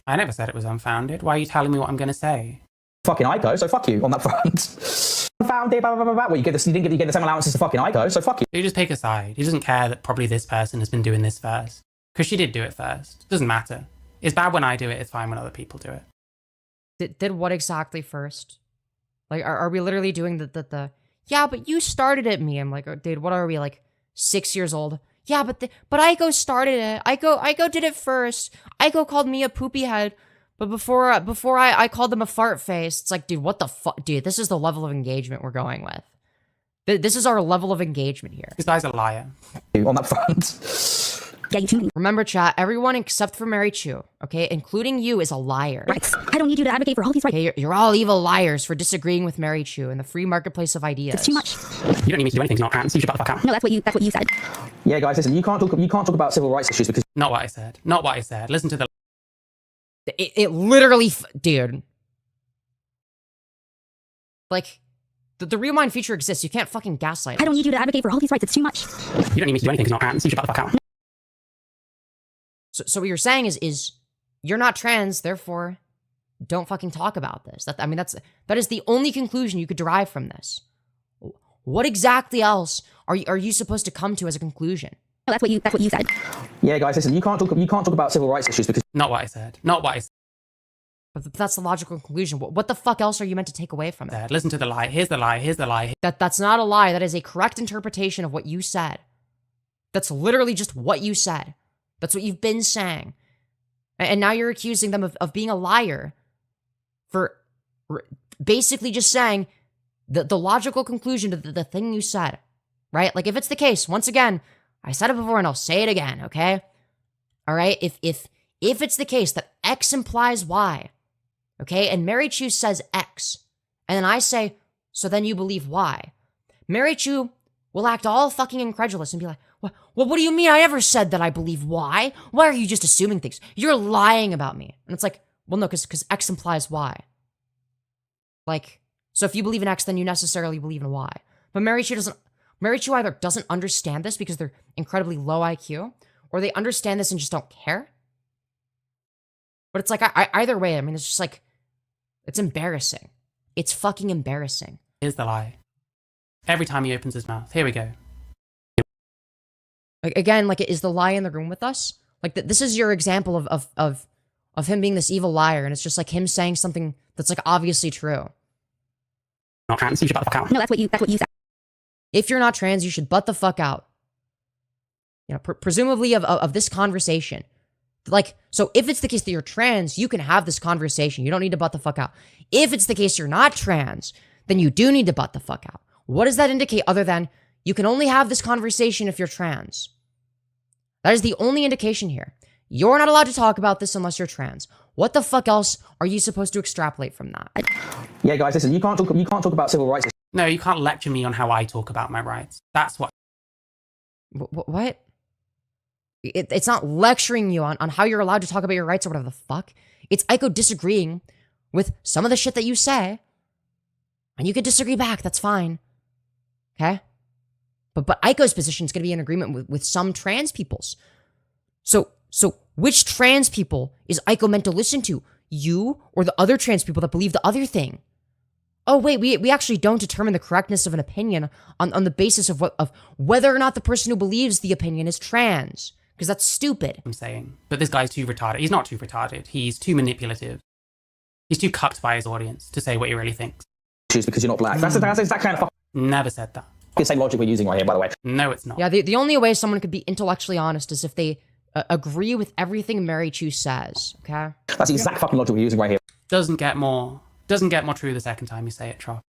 I never said it was unfounded. Why are you telling me what I'm going to say? fucking Aiko, so fuck you on that front. Unfounded, blah, blah, blah, blah. Well, you gave the same allowances to fucking Aiko, so fuck you. You just pick a side. He doesn't care that probably this person has been doing this first. Because she did do it first. Doesn't matter. It's bad when I do it. It's fine when other people do it. Did what exactly first? Like, are we literally doing the yeah, but you started it, me? I'm like, oh, dude, what are we, like, 6 years old? Yeah, but Aiko started it. Aiko did it first. Aiko called me a poopy head, but before I called him a fart face. It's like, dude, what the fuck? Dude, this is the level of engagement we're going with. This is our level of engagement here. This guy's a liar. On that front. Remember, chat, everyone except for Marychu, okay, including you, is a liar. Rights. I don't need you to advocate for all these rights. Okay, you're all evil liars for disagreeing with Marychu in the free marketplace of ideas. It's too much. You don't need me to do anything. You're not trans. You should shut the fuck up. No, that's what you said. Yeah, guys, listen, you can't talk about civil rights issues because Not what I said. Not what I said. Listen to the... It literally, dude. Like, the rewind feature exists. You can't fucking gaslight I don't us. need you to advocate for all these rights. It's too much. You don't need me to do anything. You're not trans. You should shut the fuck up. So what you're saying is you're not trans, therefore don't fucking talk about this. That is the only conclusion you could derive from this. What exactly else are you supposed to come to as a conclusion? No, that's what you said. yeah, guys, listen, you can't talk about civil rights issues because Not what I said. Not what I But that's the logical conclusion. What the fuck else are you meant to take away from it? said. Listen to the lie. Here's the lie. Here's the lie. That's not a lie. That is a correct interpretation of what you said. That's literally just what you said. That's what you've been saying. And now you're accusing them of being a liar for basically just saying the logical conclusion to the thing you said, right? Like, if it's the case, once again, I said it before and I'll say it again, okay? All right? If it's the case that X implies Y, okay, and Marychu says X, and then I say, so then you believe Y, Marychu will act all fucking incredulous and be like, well, what do you mean I ever said that I believe Y? Why are you just assuming things? You're lying about me. And it's like, well, no, because X implies Y. Like, so if you believe in X, then you necessarily believe in Y. But Marychu either doesn't understand this because they're incredibly low IQ, or they understand this and just don't care. But it's like, either way, I mean, it's just like, it's embarrassing. It's fucking embarrassing. Here's the lie. Every time he opens his mouth. Here we go. Like, again, like, is the lie in the room with us? Like, this is your example of him being this evil liar, and it's just like him saying something that's like obviously true. Not trans. You should shut the fuck up. No, that's what you said. If you're not trans, you should butt the fuck out. You know, presumably of this conversation. Like, so if it's the case that you're trans, you can have this conversation. You don't need to butt the fuck out. If it's the case you're not trans, then you do need to butt the fuck out. What does that indicate other than you can only have this conversation if you're trans? That is the only indication here. You're not allowed to talk about this unless you're trans. What the fuck else are you supposed to extrapolate from that? yeah, guys, listen, you can't talk about civil rights. No, you can't lecture me on how I talk about my rights. That's what... What? It's not lecturing you on how you're allowed to talk about your rights or whatever the fuck. It's Aiko disagreeing with some of the shit that you say. And you can disagree back, that's fine. Okay? But Aiko's position is going to be in agreement with some trans people's. So which trans people is Aiko meant to listen to? You or the other trans people that believe the other thing? Oh, wait, we actually don't determine the correctness of an opinion on the basis of whether or not the person who believes the opinion is trans. Because that's stupid. I'm saying. But this guy's too retarded. He's not too retarded. He's too manipulative. He's too cucked by his audience to say what he really thinks. Because you're not black. That's that kind of Never said that. the same logic we're using right here, by the way. No, it's not. Yeah, the only way someone could be intellectually honest is if they agree with everything Marychu says, okay? That's the exact fucking logic we're using right here, Doesn't get more true the second time you say it, Trough.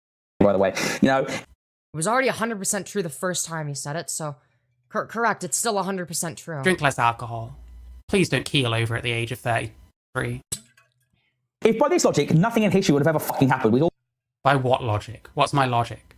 by the way. You know, It was already 100% true the first time he said it, so correct, it's still 100% true. Drink less alcohol. Please don't keel over at the age of 33. if by this logic, nothing in history would have ever fucking happened, we'd all... By what logic? What's my logic?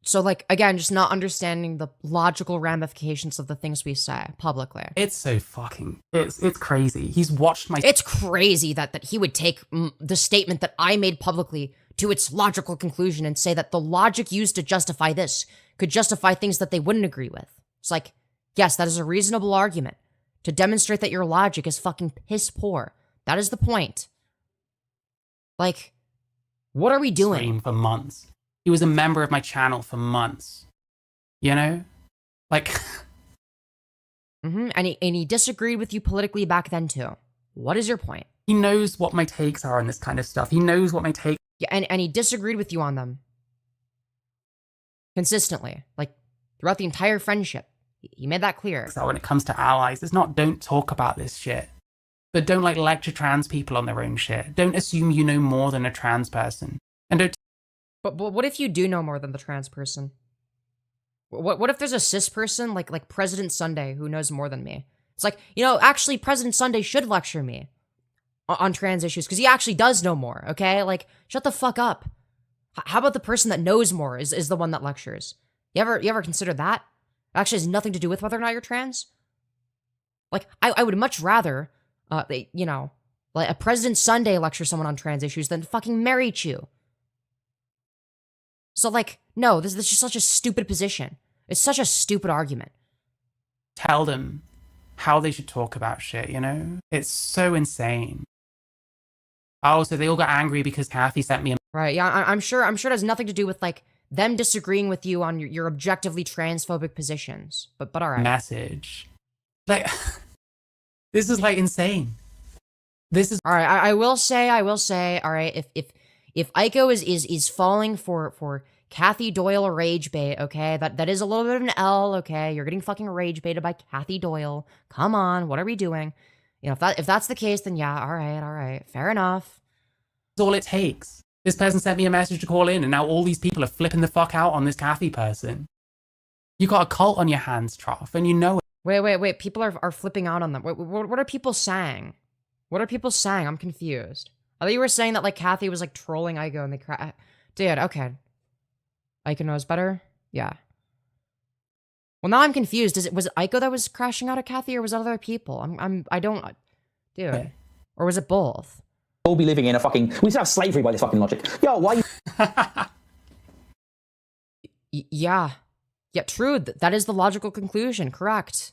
So, like, again, just not understanding the logical ramifications of the things we say publicly. It's so fucking... It's crazy. He's watched my... It's crazy that he would take the statement that I made publicly to its logical conclusion and say that the logic used to justify this could justify things that they wouldn't agree with. It's like, yes, that is a reasonable argument to demonstrate that your logic is fucking piss poor. That is the point. Like, what are we doing? For months. He was a member of my channel for months. You know? Like... And he disagreed with you politically back then too. What is your point? He knows what my takes are on this kind of stuff. He knows what my takes... Yeah, and he disagreed with you on them. Consistently. Like, throughout the entire friendship. He made that clear. So when it comes to allies, it's not don't talk about this shit. But don't, like, lecture trans people on their own shit. Don't assume you know more than a trans person. And don't... But what if you do know more than the trans person? What if there's a cis person, like President Sunday, who knows more than me? It's like, you know, actually, President Sunday should lecture me on trans issues, because he actually does know more, okay? Like, shut the fuck up. How about the person that knows more is the one that lectures? You ever consider that? It actually has nothing to do with whether or not you're trans? Like, I would much rather, you know, like a President Sunday lecture someone on trans issues than fucking Marychu. So, like, no, this is just such a stupid position. It's such a stupid argument. Tell them how they should talk about shit, you know? It's so insane. Oh, so they all got angry because Kathy sent me a... Right, yeah, I'm sure it has nothing to do with, like, them disagreeing with you on your objectively transphobic positions. But all right. Message. Like, this is, like, insane. This is... All right, I will say, all right, if Aiko is falling for Kathy Doyle rage bait, okay, that is a little bit of an L, okay, you're getting fucking rage baited by Kathy Doyle. Come on, what are we doing? You know, if that's the case, then yeah, all right, fair enough. That's all it takes. This person sent me a message to call in, and now all these people are flipping the fuck out on this Kathy person. You got a cult on your hands, Trough, and you know it. Wait, people are flipping out on them. What are people saying? What are people saying? I'm confused. I thought you were saying that, like, Kathy was, like, trolling Aiko and they Dude, okay. Aiko knows better? Yeah. Well, now I'm confused. Was it Aiko that was crashing out at Kathy, or was it other people? I don't... Dude. Okay. Or was it both? We'll be living in a fucking... We should have slavery by this fucking logic. Yo, why... Yeah. Yeah, true. That is the logical conclusion. Correct.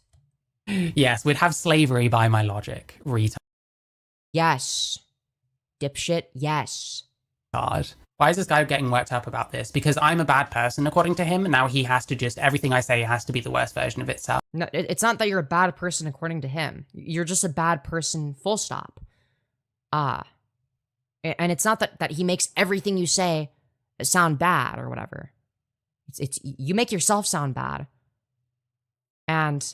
Yes, we'd have slavery by my logic. Retard. Yes. Dipshit, yes. God. Why is this guy getting worked up about this? Because I'm a bad person, according to him, and now he has to just... Everything I say has to be the worst version of itself. No, it's not that you're a bad person, according to him. You're just a bad person, full stop. And it's not that he makes everything you say sound bad or whatever. It's you make yourself sound bad. And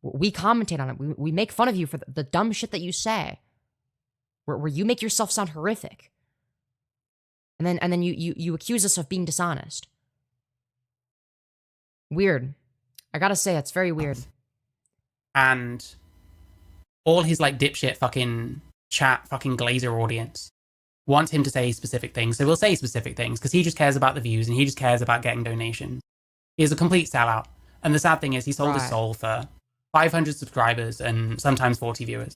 we commentate on it. We make fun of you for the dumb shit that you say. Where you make yourself sound horrific. And then you accuse us of being dishonest. Weird. I gotta say, it's very weird. And all his, like, dipshit fucking chat fucking glazer audience want him to say specific things. So we'll say specific things because he just cares about the views and he just cares about getting donations. He's a complete sellout. And the sad thing is he sold his soul for 500 subscribers and sometimes 40 viewers.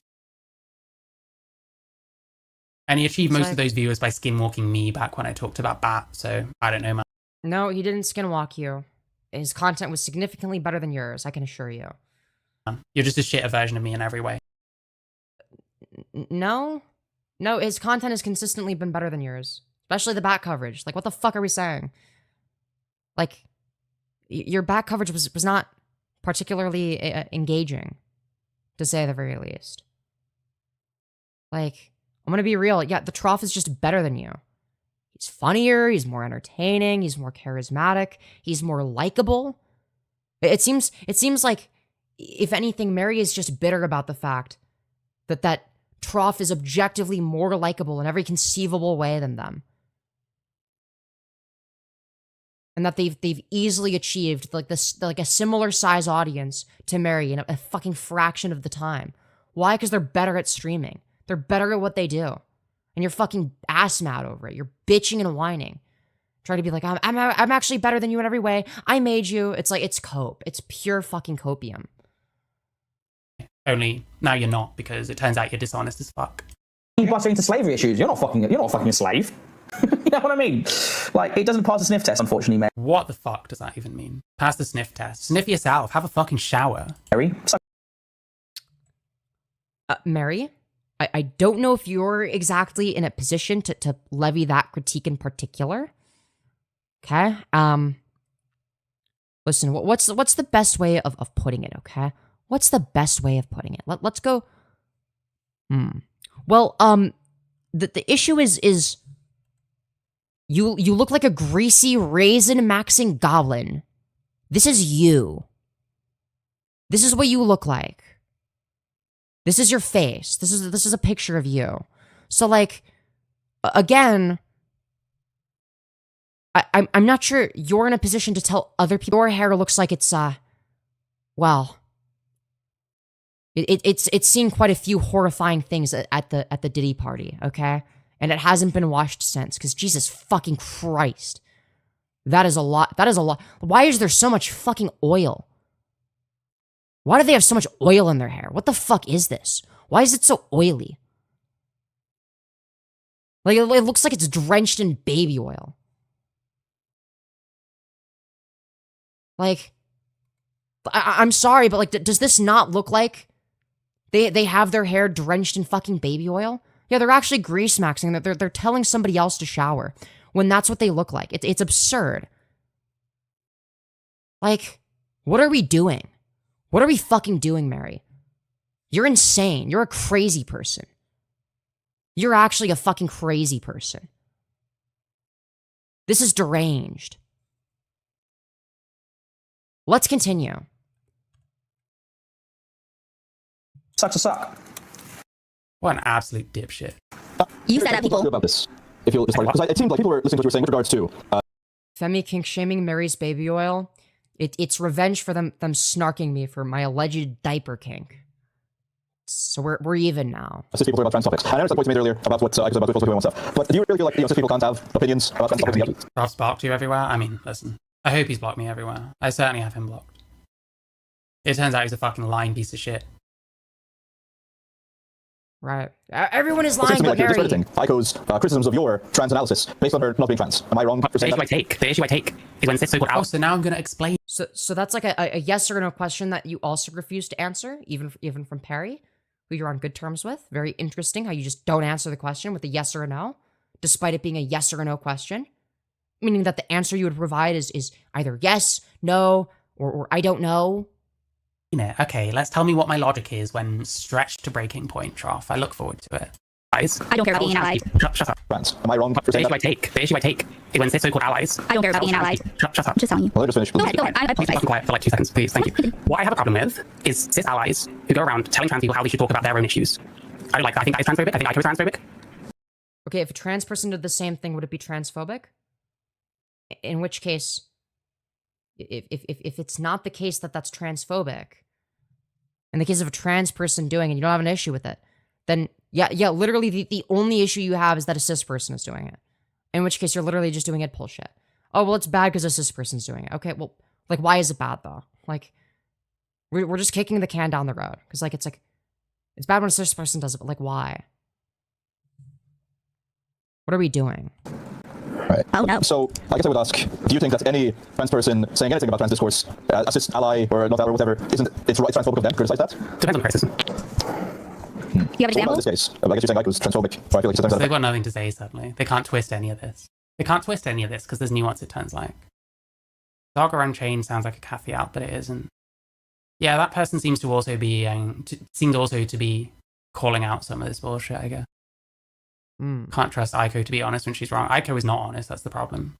And he achieved most of those viewers by skinwalking me back when I talked about Bat, so I don't know, man. No, he didn't skinwalk you. His content was significantly better than yours, I can assure you. You're just a shitter version of me in every way. No, his content has consistently been better than yours. Especially the Bat coverage. Like, what the fuck are we saying? Like, your Bat coverage was not particularly engaging, to say the very least. Like... I'm gonna be real. Yeah, the Trough is just better than you. He's funnier, he's more entertaining, he's more charismatic, he's more likable. It seems like, if anything, Mary is just bitter about the fact that Trough is objectively more likable in every conceivable way than them. And that they've easily achieved like a similar size audience to Mary in a fucking fraction of the time. Why? Because they're better at streaming. They're better at what they do. And you're fucking ass mad over it. You're bitching and whining. Trying to be like, I'm actually better than you in every way. I made you. It's like, it's cope. It's pure fucking copium. Only now you're not, because it turns out you're dishonest as fuck. You bust into slavery issues. You're not fucking a slave. You know what I mean? Like, it doesn't pass the sniff test, unfortunately, Mary. What the fuck does that even mean? Pass the sniff test. Sniff yourself. Have a fucking shower. Mary, I don't know if you're exactly in a position to levy that critique in particular. Okay? Listen, what's the best way of putting it, okay? What's the best way of putting it? Let's go... Well, the issue is you look like a greasy Raisinmaxxing goblin. This is you. This is what you look like. This is your face. This is a picture of you. So like, again, I'm not sure you're in a position to tell other people your hair looks like it's well, it's seen quite a few horrifying things at the Diddy party, okay? And it hasn't been washed since, because Jesus fucking Christ. That is a lot. That is a lot. Why is there so much fucking oil? Why do they have so much oil in their hair? What the fuck is this? Why is it so oily? Like, it looks like it's drenched in baby oil. Like, I'm sorry, but like, does this not look like they have their hair drenched in fucking baby oil? Yeah, they're actually grease-maxing. They're telling somebody else to shower when that's what they look like. It's absurd. Like, what are we doing? What are we fucking doing, Mary? You're insane. You're a crazy person. You're actually a fucking crazy person. This is deranged. Let's continue. Sucks to suck. What an absolute dipshit. You said that, people. About this, if you'll, because it seemed like people were listening to what you were saying with regards to Femi kink shaming Mary's baby oil. It's revenge for them snarking me for my alleged diaper kink. So we're even now. Assist people talking about trans topics. I noticed that point you made earlier about what I was about to doing stuff. But do you really feel like cis people can't have opinions about trans topics together? Trough's blocked you everywhere. I mean, listen. I hope he's blocked me everywhere. I certainly have him blocked. It turns out he's a fucking lying piece of shit. Right. Everyone is lying, but you're Mary. discrediting Aiko's criticisms of your trans analysis based on her not being trans. Am I wrong for saying that? The issue I take is when cis so-called out. So now I'm going to explain. So that's like a yes or no question that you also refuse to answer, even from Perry, who you're on good terms with. Very interesting how you just don't answer the question with a yes or a no, despite it being a yes or a no question. Meaning that the answer you would provide is either yes, no, or I don't know. Okay, let's tell me what my logic is when stretched to breaking point, Trough. I look forward to it. Guys, I don't care about being an ally. Shut up. Trans. Am I wrong for saying that? The issue I take is when cis so-called allies. I don't care about being an ally. Shut up. Just telling you. Well, just finish. Go ahead. I apologize. Be quiet for like 2 seconds, please. Thank you. What I have a problem with is cis allies who go around telling trans people how they should talk about their own issues. I don't like that. I think that is transphobic. I think Aiko is transphobic. Okay, if a trans person did the same thing, would it be transphobic? In which case, if it's not the case that that's transphobic, in the case of a trans person doing it, you don't have an issue with it, then yeah, literally the only issue you have is that a cis person is doing it. In which case, you're literally just doing it bullshit. Oh, well, it's bad because a cis person's doing it. Okay, well, like, why is it bad, though? Like, we're just kicking the can down the road. Because, like, it's bad when a cis person does it, but, like, why? What are we doing? Right. Oh, no. So, I guess I would ask, do you think that any trans person saying anything about trans discourse, a cis ally or not or whatever, it's transphobic of them to criticize that? Depends on the crisis. Do you have an example? In this case, I guess you're saying Aiko's transphobic. But I feel like sometimes They've got nothing to say, suddenly. They can't twist any of this. They can't twist any of this because there's nuance, it turns like. Saga Unchained sounds like a cafe out, but it isn't. Yeah, that person seems to also be calling out some of this bullshit, I guess. Can't trust Aiko to be honest when she's wrong. Aiko is not honest, that's the problem.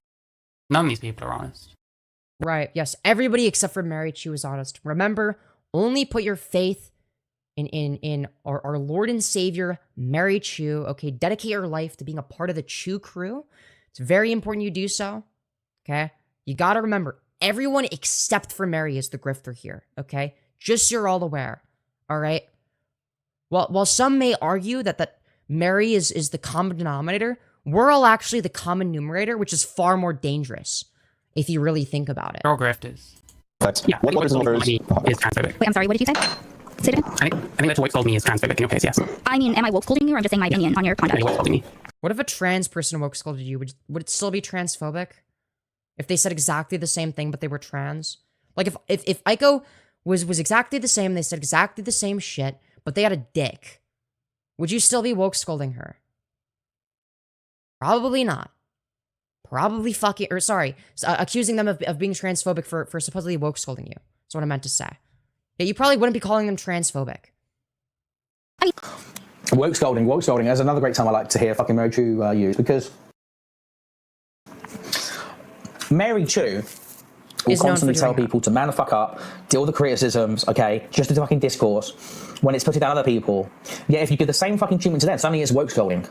None of these people are honest. Right, yes. Everybody except for Marychu is honest. Remember, only put your faith in our Lord and Savior, Marychu. Okay, dedicate your life to being a part of the Chu crew. It's very important you do so. Okay? You gotta remember, everyone except for Mary is the grifter here. Okay? Just so you're all aware. Alright? While some may argue that Mary is the common denominator, we're all actually the common numerator, which is far more dangerous if you really think about it. They're all grifters. Yeah, what is transphobic. Wait, I'm sorry, what did you say? Say it again. I think that's what told me is transphobic in your case, yes. I mean, am I woke scolding you or I'm just saying my opinion on your content? What told me. What if a trans person woke scolded you? Would it still be transphobic? If they said exactly the same thing, but they were trans? Like, if Aiko was exactly the same, they said exactly the same shit, but they had a dick, would you still be woke scolding her? Probably not. Probably fucking, or sorry, accusing them of being transphobic for supposedly woke scolding you. That's what I meant to say. Yeah, you probably wouldn't be calling them transphobic. Woke scolding is another great term I like to hear fucking Marychu use, because Marychu will constantly tell people to man the fuck up, deal with the criticisms, okay, just do the fucking discourse when it's putting down other people. Yeah, if you give the same fucking treatment to them, suddenly it's woke scolding.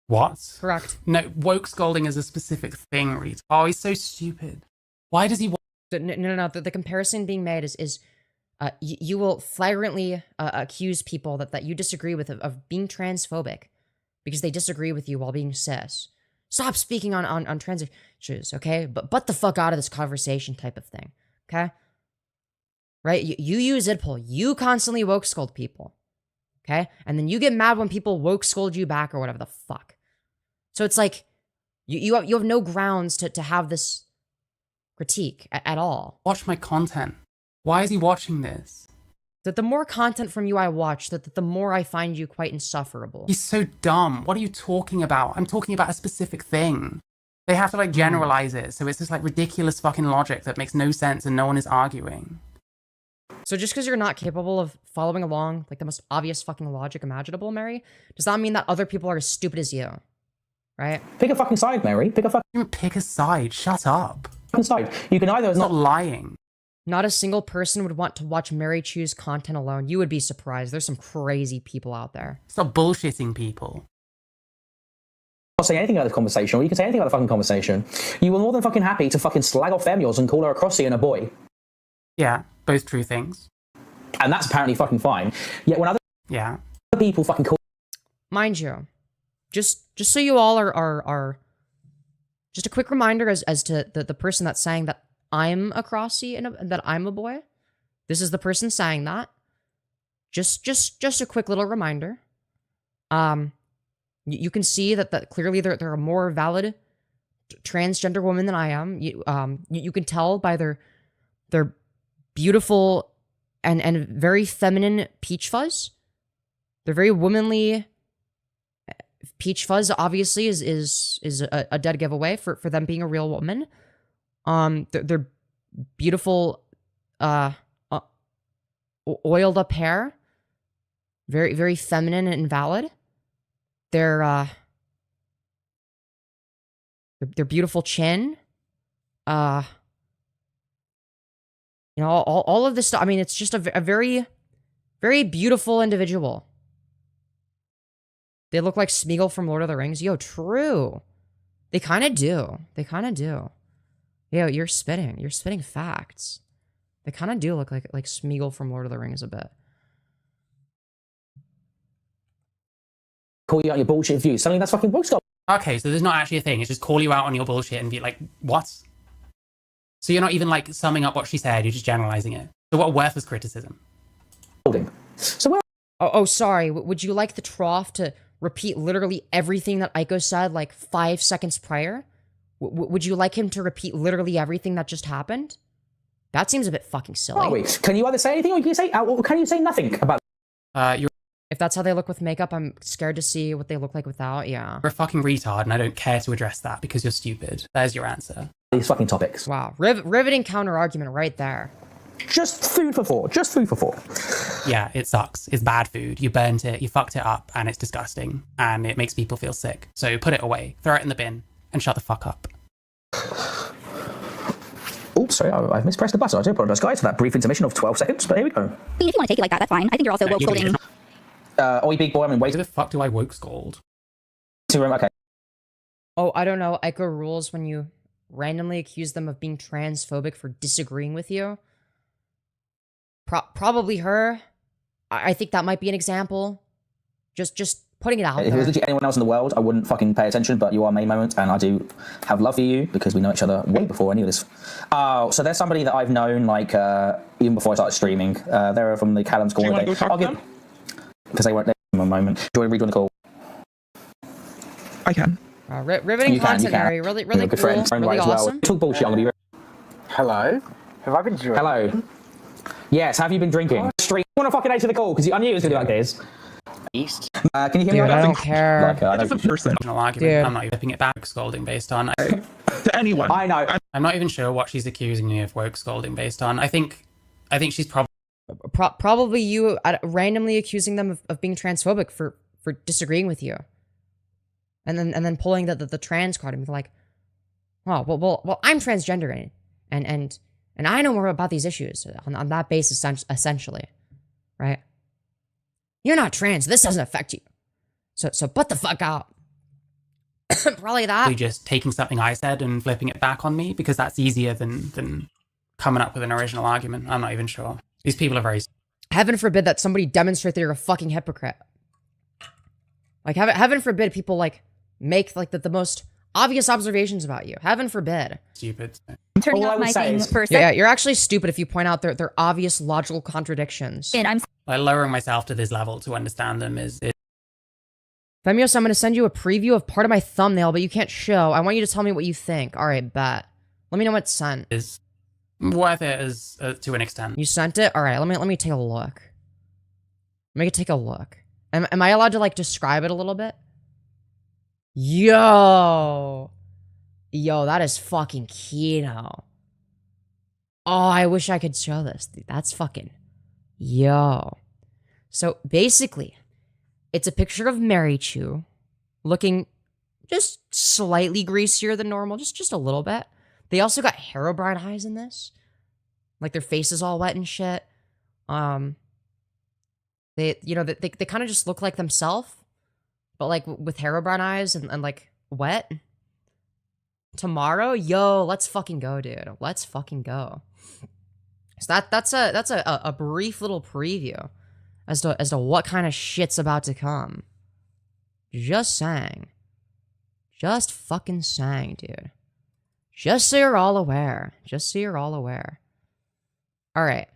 What? Correct. No, woke scolding is a specific thing, Reed. Oh, he's so stupid. Why does he... No. The comparison being made is you will flagrantly accuse people that you disagree with of being transphobic because they disagree with you while being cis. Stop speaking on trans issues, okay? But the fuck out of this conversation type of thing, okay? Right? You use idpol. You constantly woke scold people, okay? And then you get mad when people woke scold you back or whatever the fuck. So it's like you have no grounds to have this critique at all. Watch my content. Why is he watching this? That the more content from you I watch, that the more I find you quite insufferable. He's so dumb. What are you talking about? I'm talking about a specific thing. They have to like generalize it, so it's this like ridiculous fucking logic that makes no sense and no one is arguing. So just because you're not capable of following along like the most obvious fucking logic imaginable, Mary, does that mean that other people are as stupid as you? Right? Pick a fucking side, Mary. Pick a side. Shut up. Side. You can either not lying. Not a single person would want to watch Marychu's content alone. You would be surprised. There's some crazy people out there. Stop bullshitting people. Not say anything about this conversation, or you can say anything about the fucking conversation. You were more than fucking happy to fucking slag off Femyoz and call her a crossy and a boy. Yeah, both true things. And that's apparently fucking fine. Yet when other people fucking call... Mind you, just so you all are just a quick reminder as to the person that's saying that I'm a crossy and that I'm a boy. This is the person saying that. Just a quick little reminder. You can see that clearly there are more valid transgender women than I am. You can tell by their beautiful and very feminine peach fuzz. They're very womanly. Peach fuzz obviously is a dead giveaway for them being a real woman. They're beautiful, oiled up hair, very, very feminine and valid. Their beautiful chin, you know, all of this stuff. I mean, it's just a very, very beautiful individual. They look like Smeagol from Lord of the Rings. Yo, true. They kind of do. Yo, you're spitting facts. They kind of do look like Smeagol from Lord of the Rings a bit. Call you out your bullshit views. Something that's fucking bullshit. Okay, so there's not actually a thing. It's just call you out on your bullshit and be like, what? So you're not even like summing up what she said. You're just generalizing it. So what worthless criticism? So where? Oh, sorry. Would you like the Trough to repeat literally everything that Aiko said like 5 seconds prior? Would you like him to repeat literally everything that just happened? That seems a bit fucking silly. Can you either say anything or can you say nothing about? If that's how they look with makeup, I'm scared to see what they look like without. Yeah. You're a fucking retard, and I don't care to address that because you're stupid. There's your answer. These fucking topics. Wow, riveting counter argument right there. Just food for thought. Just food for thought. Yeah, it sucks. It's bad food. You burnt it, you fucked it up, and it's disgusting, and it makes people feel sick. So put it away, throw it in the bin, and shut the fuck up. Oops, sorry, I've mispressed the button. I do apologize, guys, for that brief intermission of 12 seconds, but here we go. If you want to take it like that, that's fine. I think you're also woke scolding. Oi, big boy, I mean, wait. Who the fuck do I woke scold? Okay. Oh, I don't know. AikoRULZ when you randomly accuse them of being transphobic for disagreeing with you. Probably her. I think that might be an example. Just putting it out If it was legit anyone else in the world, I wouldn't fucking pay attention, but you are main moment, and I do have love for you because we know each other way before any of this. Oh, so there's somebody that I've known, like, even before I started streaming. They're from the Callum's Corner. I'll give... Because they weren't there in a moment. Do you want to rejoin the call? I can. Riveting You can, content, you can. Mary. Really, really Good cool. friend, friend Really way as well. awesome. Talk bullshit. I'm gonna be Hello? Have I been drinking? Hello. Yes, have you been drinking? Stream. I want to fucking answer the call because I knew it was going to be like this. East? Can you hear me? Dude, I don't care. Like, I That's a don't, person. Original argument. Dude. I'm not even flipping it back scolding based on. To anyone. I know. I'm not even sure what she's accusing me of woke scolding based on. I think she's probably Probably you randomly accusing them of being transphobic for disagreeing with you, and then pulling the trans card and be like, oh well I'm transgender and I know more about these issues on that basis essentially, right? You're not trans. This doesn't affect you. So butt the fuck out. Probably that. just taking something I said and flipping it back on me because that's easier than coming up with an original argument. I'm not even sure. These people are very. Heaven forbid that somebody demonstrate that you're a fucking hypocrite. Like, heaven forbid people, like, make, like, the most obvious observations about you. Heaven forbid. Stupid. I'm turning All I off would my say thing is- for a Yeah, second. you're actually stupid if you point out their obvious logical contradictions. And I'm Like lowering myself to this level to understand them is Femyoz, I'm going to send you a preview of part of my thumbnail, but you can't show. I want you to tell me what you think. All right, bet. Let me know what's sent. worth it as to an extent. You sent it? All right, let me take a look. Let me take a look. Am I allowed to, like, describe it a little bit? Yo, that is fucking keto. Oh, I wish I could show this. Dude, that's fucking... Yo. So, basically, it's a picture of Marychu looking just slightly greasier than normal, just a little bit. They also got Herobrine eyes in this. Like, their face is all wet and shit. They kind of just look like themselves, but, like, with Herobrine eyes and like, wet. Tomorrow? Yo, let's fucking go, dude. Let's fucking go. So that's a brief little preview as to what kind of shit's about to come. Just saying. Just fucking saying, dude. Just so you're all aware. Just so you're all aware. All right.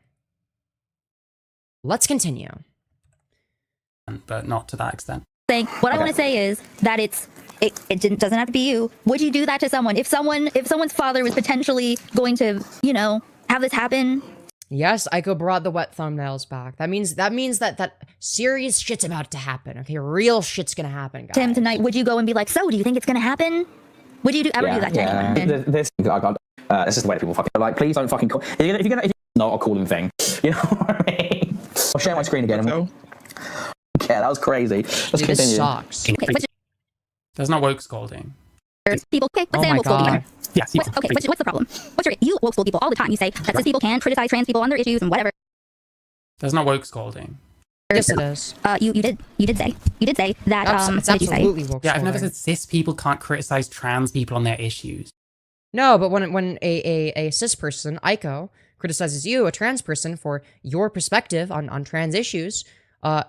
Let's continue. But not to that extent. saying what I want to say is that it doesn't have to be you. Would you do that to someone? If someone's father was potentially going to, have this happen? Yes, Aiko brought the wet thumbnails back. That means that serious shit's about to happen. Okay, real shit's gonna happen, guys. To him tonight, would you go and be like, so do you think it's gonna happen? Would you ever do that to anyone? This is the way people fucking like. Please don't fucking call. If you're not a calling thing, you know what I mean? I'll share my screen again. So, Yeah, that was crazy. Let's Dude, continue. this sucks. Okay, which There's not woke scolding. people? Okay, let's Oh say I'm my woke scolding god. you. Yes. What's the problem? You woke scold people all the time. You say that cis people can't criticize trans people on their issues and whatever. There's not woke scolding. Yes, it is. You did say that. It's what did you say? absolutely woke Yeah, I've never scolding. said cis people can't criticize trans people on their issues. No, but when a cis person, Aiko, criticizes you, a trans person, for your perspective on trans issues,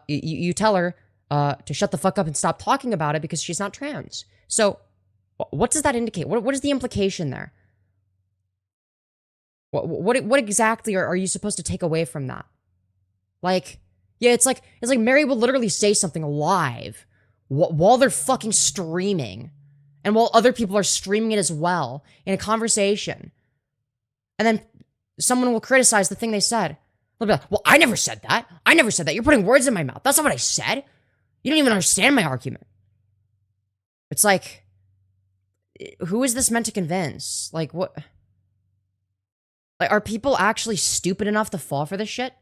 you tell her to shut the fuck up and stop talking about it because she's not trans. So, what does that indicate? What is the implication there? What exactly are you supposed to take away from that? Like, yeah, it's like Mary will literally say something live while they're fucking streaming, and while other people are streaming it as well in a conversation, and then someone will criticize the thing they said. They'll be like, "Well, I never said that. I never said that. You're putting words in my mouth. That's not what I said. You don't even understand my argument." It's like, who is this meant to convince? Like, what? Like, are people actually stupid enough to fall for this shit?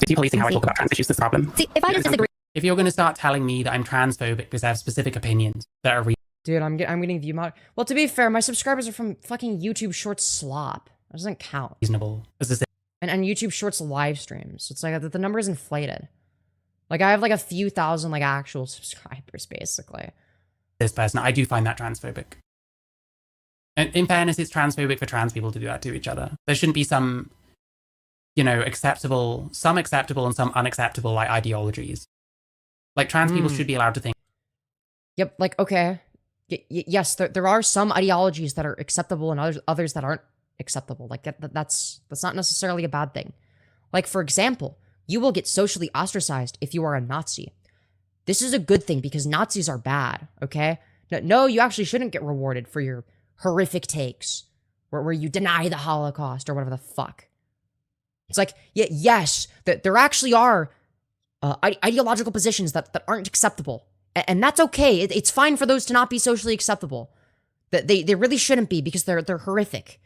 If you're policing how I talk about trans issues, this problem. See, if I just disagree. If you're going to start telling me that I'm transphobic because I have specific opinions that are Dude, I'm getting view mod. Well, to be fair, my subscribers are from fucking YouTube Shorts slop. That doesn't count. reasonable, And YouTube Shorts live streams. So it's like the number is inflated. Like, I have like a few thousand like actual subscribers, basically. this person, I do find that transphobic. And in fairness, it's transphobic for trans people to do that to each other. There shouldn't be some, acceptable and some unacceptable like ideologies. Like trans people should be allowed to think. Yep, like, okay. Yes, there are some ideologies that are acceptable and others that aren't acceptable. Like, that's not necessarily a bad thing. Like, for example, you will get socially ostracized if you are a Nazi. this is a good thing because Nazis are bad, okay? No, you actually shouldn't get rewarded for your horrific takes where you deny the Holocaust or whatever the fuck. It's like, yes, that there actually are ideological positions that aren't acceptable. And that's okay. It's fine for those to not be socially acceptable. That they really shouldn't be because they're horrific.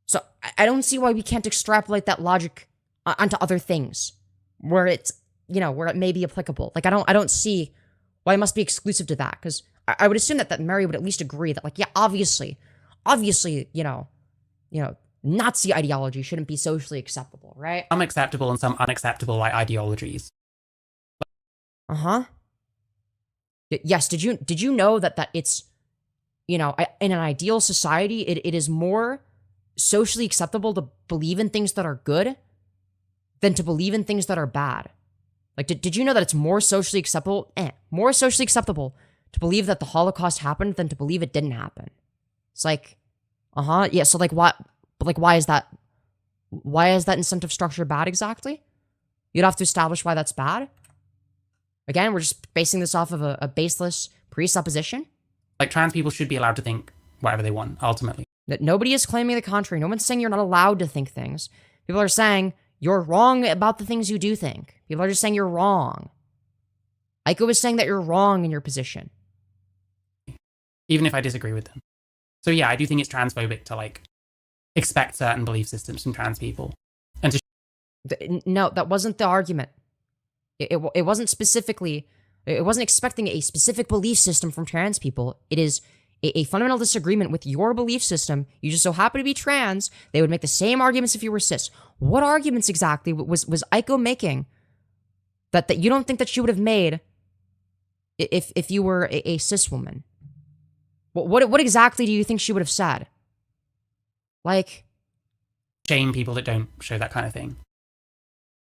So I don't see why we can't extrapolate that logic onto other things where it's, where it may be applicable. Like, I don't see why it must be exclusive to that, because I would assume that Mary would at least agree that, like, yeah, obviously, Nazi ideology shouldn't be socially acceptable, right? Some acceptable and some unacceptable, like, ideologies. Yes, did you know that it's, in an ideal society, it is more socially acceptable to believe in things that are good than to believe in things that are bad? Like, did you know that it's more socially acceptable to believe that the Holocaust happened than to believe it didn't happen? It's like, yeah, so like what, but like why is that incentive structure bad exactly? You'd have to establish why that's bad. Again, we're just basing this off of a baseless presupposition. Like, trans people should be allowed to think whatever they want, ultimately. That nobody is claiming the contrary. No one's saying you're not allowed to think things. People are saying you're wrong about the things you do think. People are just saying you're wrong. Aiko is saying that you're wrong in your position. Even if I disagree with them. So yeah, I do think it's transphobic to, like, expect certain belief systems from trans people. And to no, that wasn't the argument. It wasn't specifically, it wasn't expecting a specific belief system from trans people. It is a fundamental disagreement with your belief system. You just so happen to be trans. They would make the same arguments if you were cis. What arguments exactly was Aiko making that you don't think that she would have made if you were a cis woman? What exactly do you think she would have said? Like, shame people that don't show that kind of thing.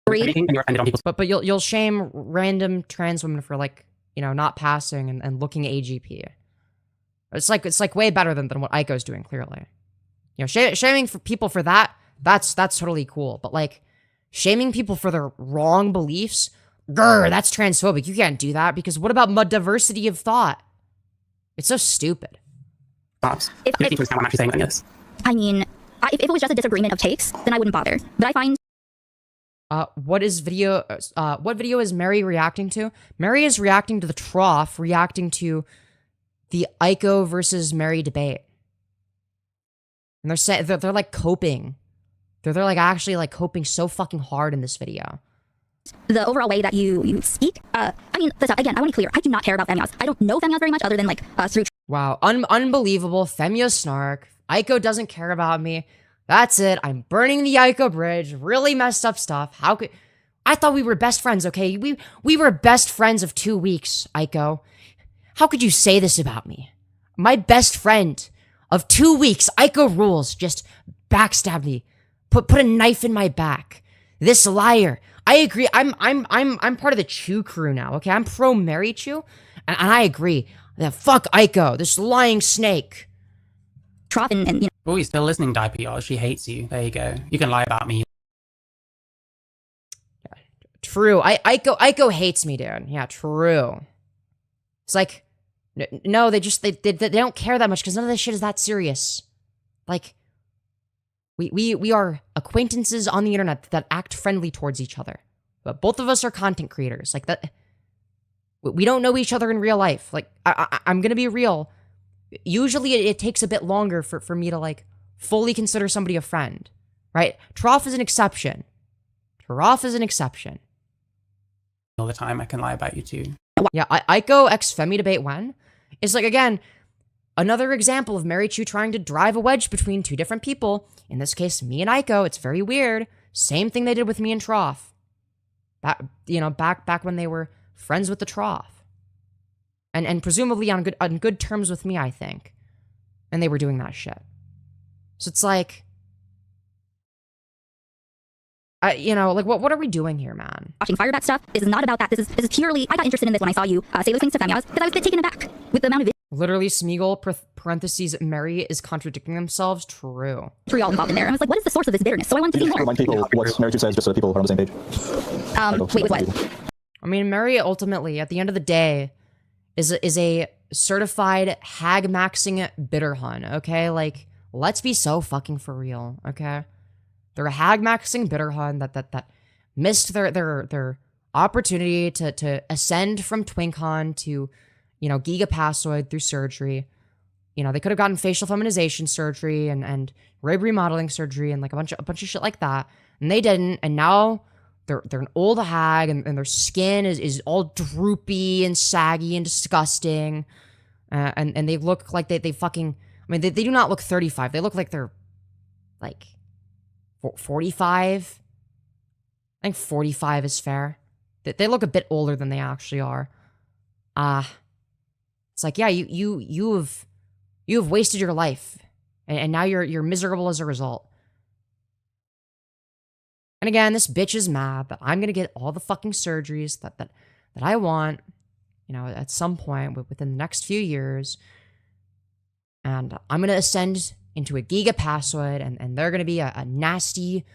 But you'll shame random trans women for, like, not passing and looking AGP. It's like way better than what Aiko's doing, clearly. Shaming for people for that's totally cool. But, like, shaming people for their wrong beliefs, that's transphobic. You can't do that, because what about diversity of thought? It's so stupid. If it was just a disagreement of takes, then I wouldn't bother. But I find what video is Mary reacting to? Mary is reacting to the Trough, reacting to the Aiko versus Mary debate. And they're saying they're like coping. They're like actually like coping so fucking hard in this video. The overall way that you speak, again, I want to be clear. I do not care about Femyoz. I don't know Femyoz very much other than, like, through. Wow, unbelievable. Femyoz snark. Aiko doesn't care about me. That's it. I'm burning the Aiko bridge. Really messed up stuff. How could... I thought we were best friends, okay? We were best friends of 2 weeks, Aiko. How could you say this about me? My best friend of 2 weeks, AikoRULZ, just backstabbed me. Put a knife in my back. This liar. I agree. I'm part of the Chu crew now, okay? I'm pro Marychu, and I agree. That fuck Aiko, this lying snake. Trough and Oh, you're still listening, Diapr. She hates you. There you go. You can lie about me. True. Aiko hates me, dude. Yeah, true. It's like, no, they don't care that much because none of this shit is that serious. Like, we are acquaintances on the internet that act friendly towards each other. But both of us are content creators. Like, that, we don't know each other in real life. Like, I'm gonna be real. Usually it takes a bit longer for me to, like, fully consider somebody a friend, right? Trough is an exception. Trough is an exception. All the time I can lie about you too. Yeah, Aiko x Femi debate when? It's like, again, another example of Marychu trying to drive a wedge between two different people. In this case, me and Aiko. It's very weird. Same thing they did with me and Trough. Back when they were friends with the Trough. And presumably on good terms with me, I think. And they were doing that shit. So it's like, what are we doing here, man? Watching Firebat stuff. This is not about that. This is purely, I got interested in this when I saw you say those things to Femyoz, because I was a bit taken aback with the amount of Literally, Smeagol, parentheses, Mary is contradicting themselves. True. vitriol involved in there. I was like, what is the source of this bitterness? So I wanted to see more. Remind people what Marychu says, just so that people are on the same page. Wait, with what? I mean, Mary ultimately, at the end of the day, is a certified hag-maxing bitter hun, okay? Like, let's be so fucking for real, okay? They're a hag-maxing bitter hun that missed their opportunity to ascend from Twinkon to, you know, Gigapassoid through surgery. You know, they could have gotten facial feminization surgery and rib remodeling surgery and like a bunch of shit like that, and they didn't. And now they're an old hag, and their skin is all droopy and saggy and disgusting, and they look like they fucking. I mean, they do not look 35. They look like they're like 45. I think 45 is fair. They look a bit older than they actually are. It's like, yeah, you have wasted your life, and now you're miserable as a result. And again, this bitch is mad that I'm gonna get all the fucking surgeries that I want, you know, at some point within the next few years, and I'm gonna ascend into a Gigapassoid, and they're gonna be a nasty,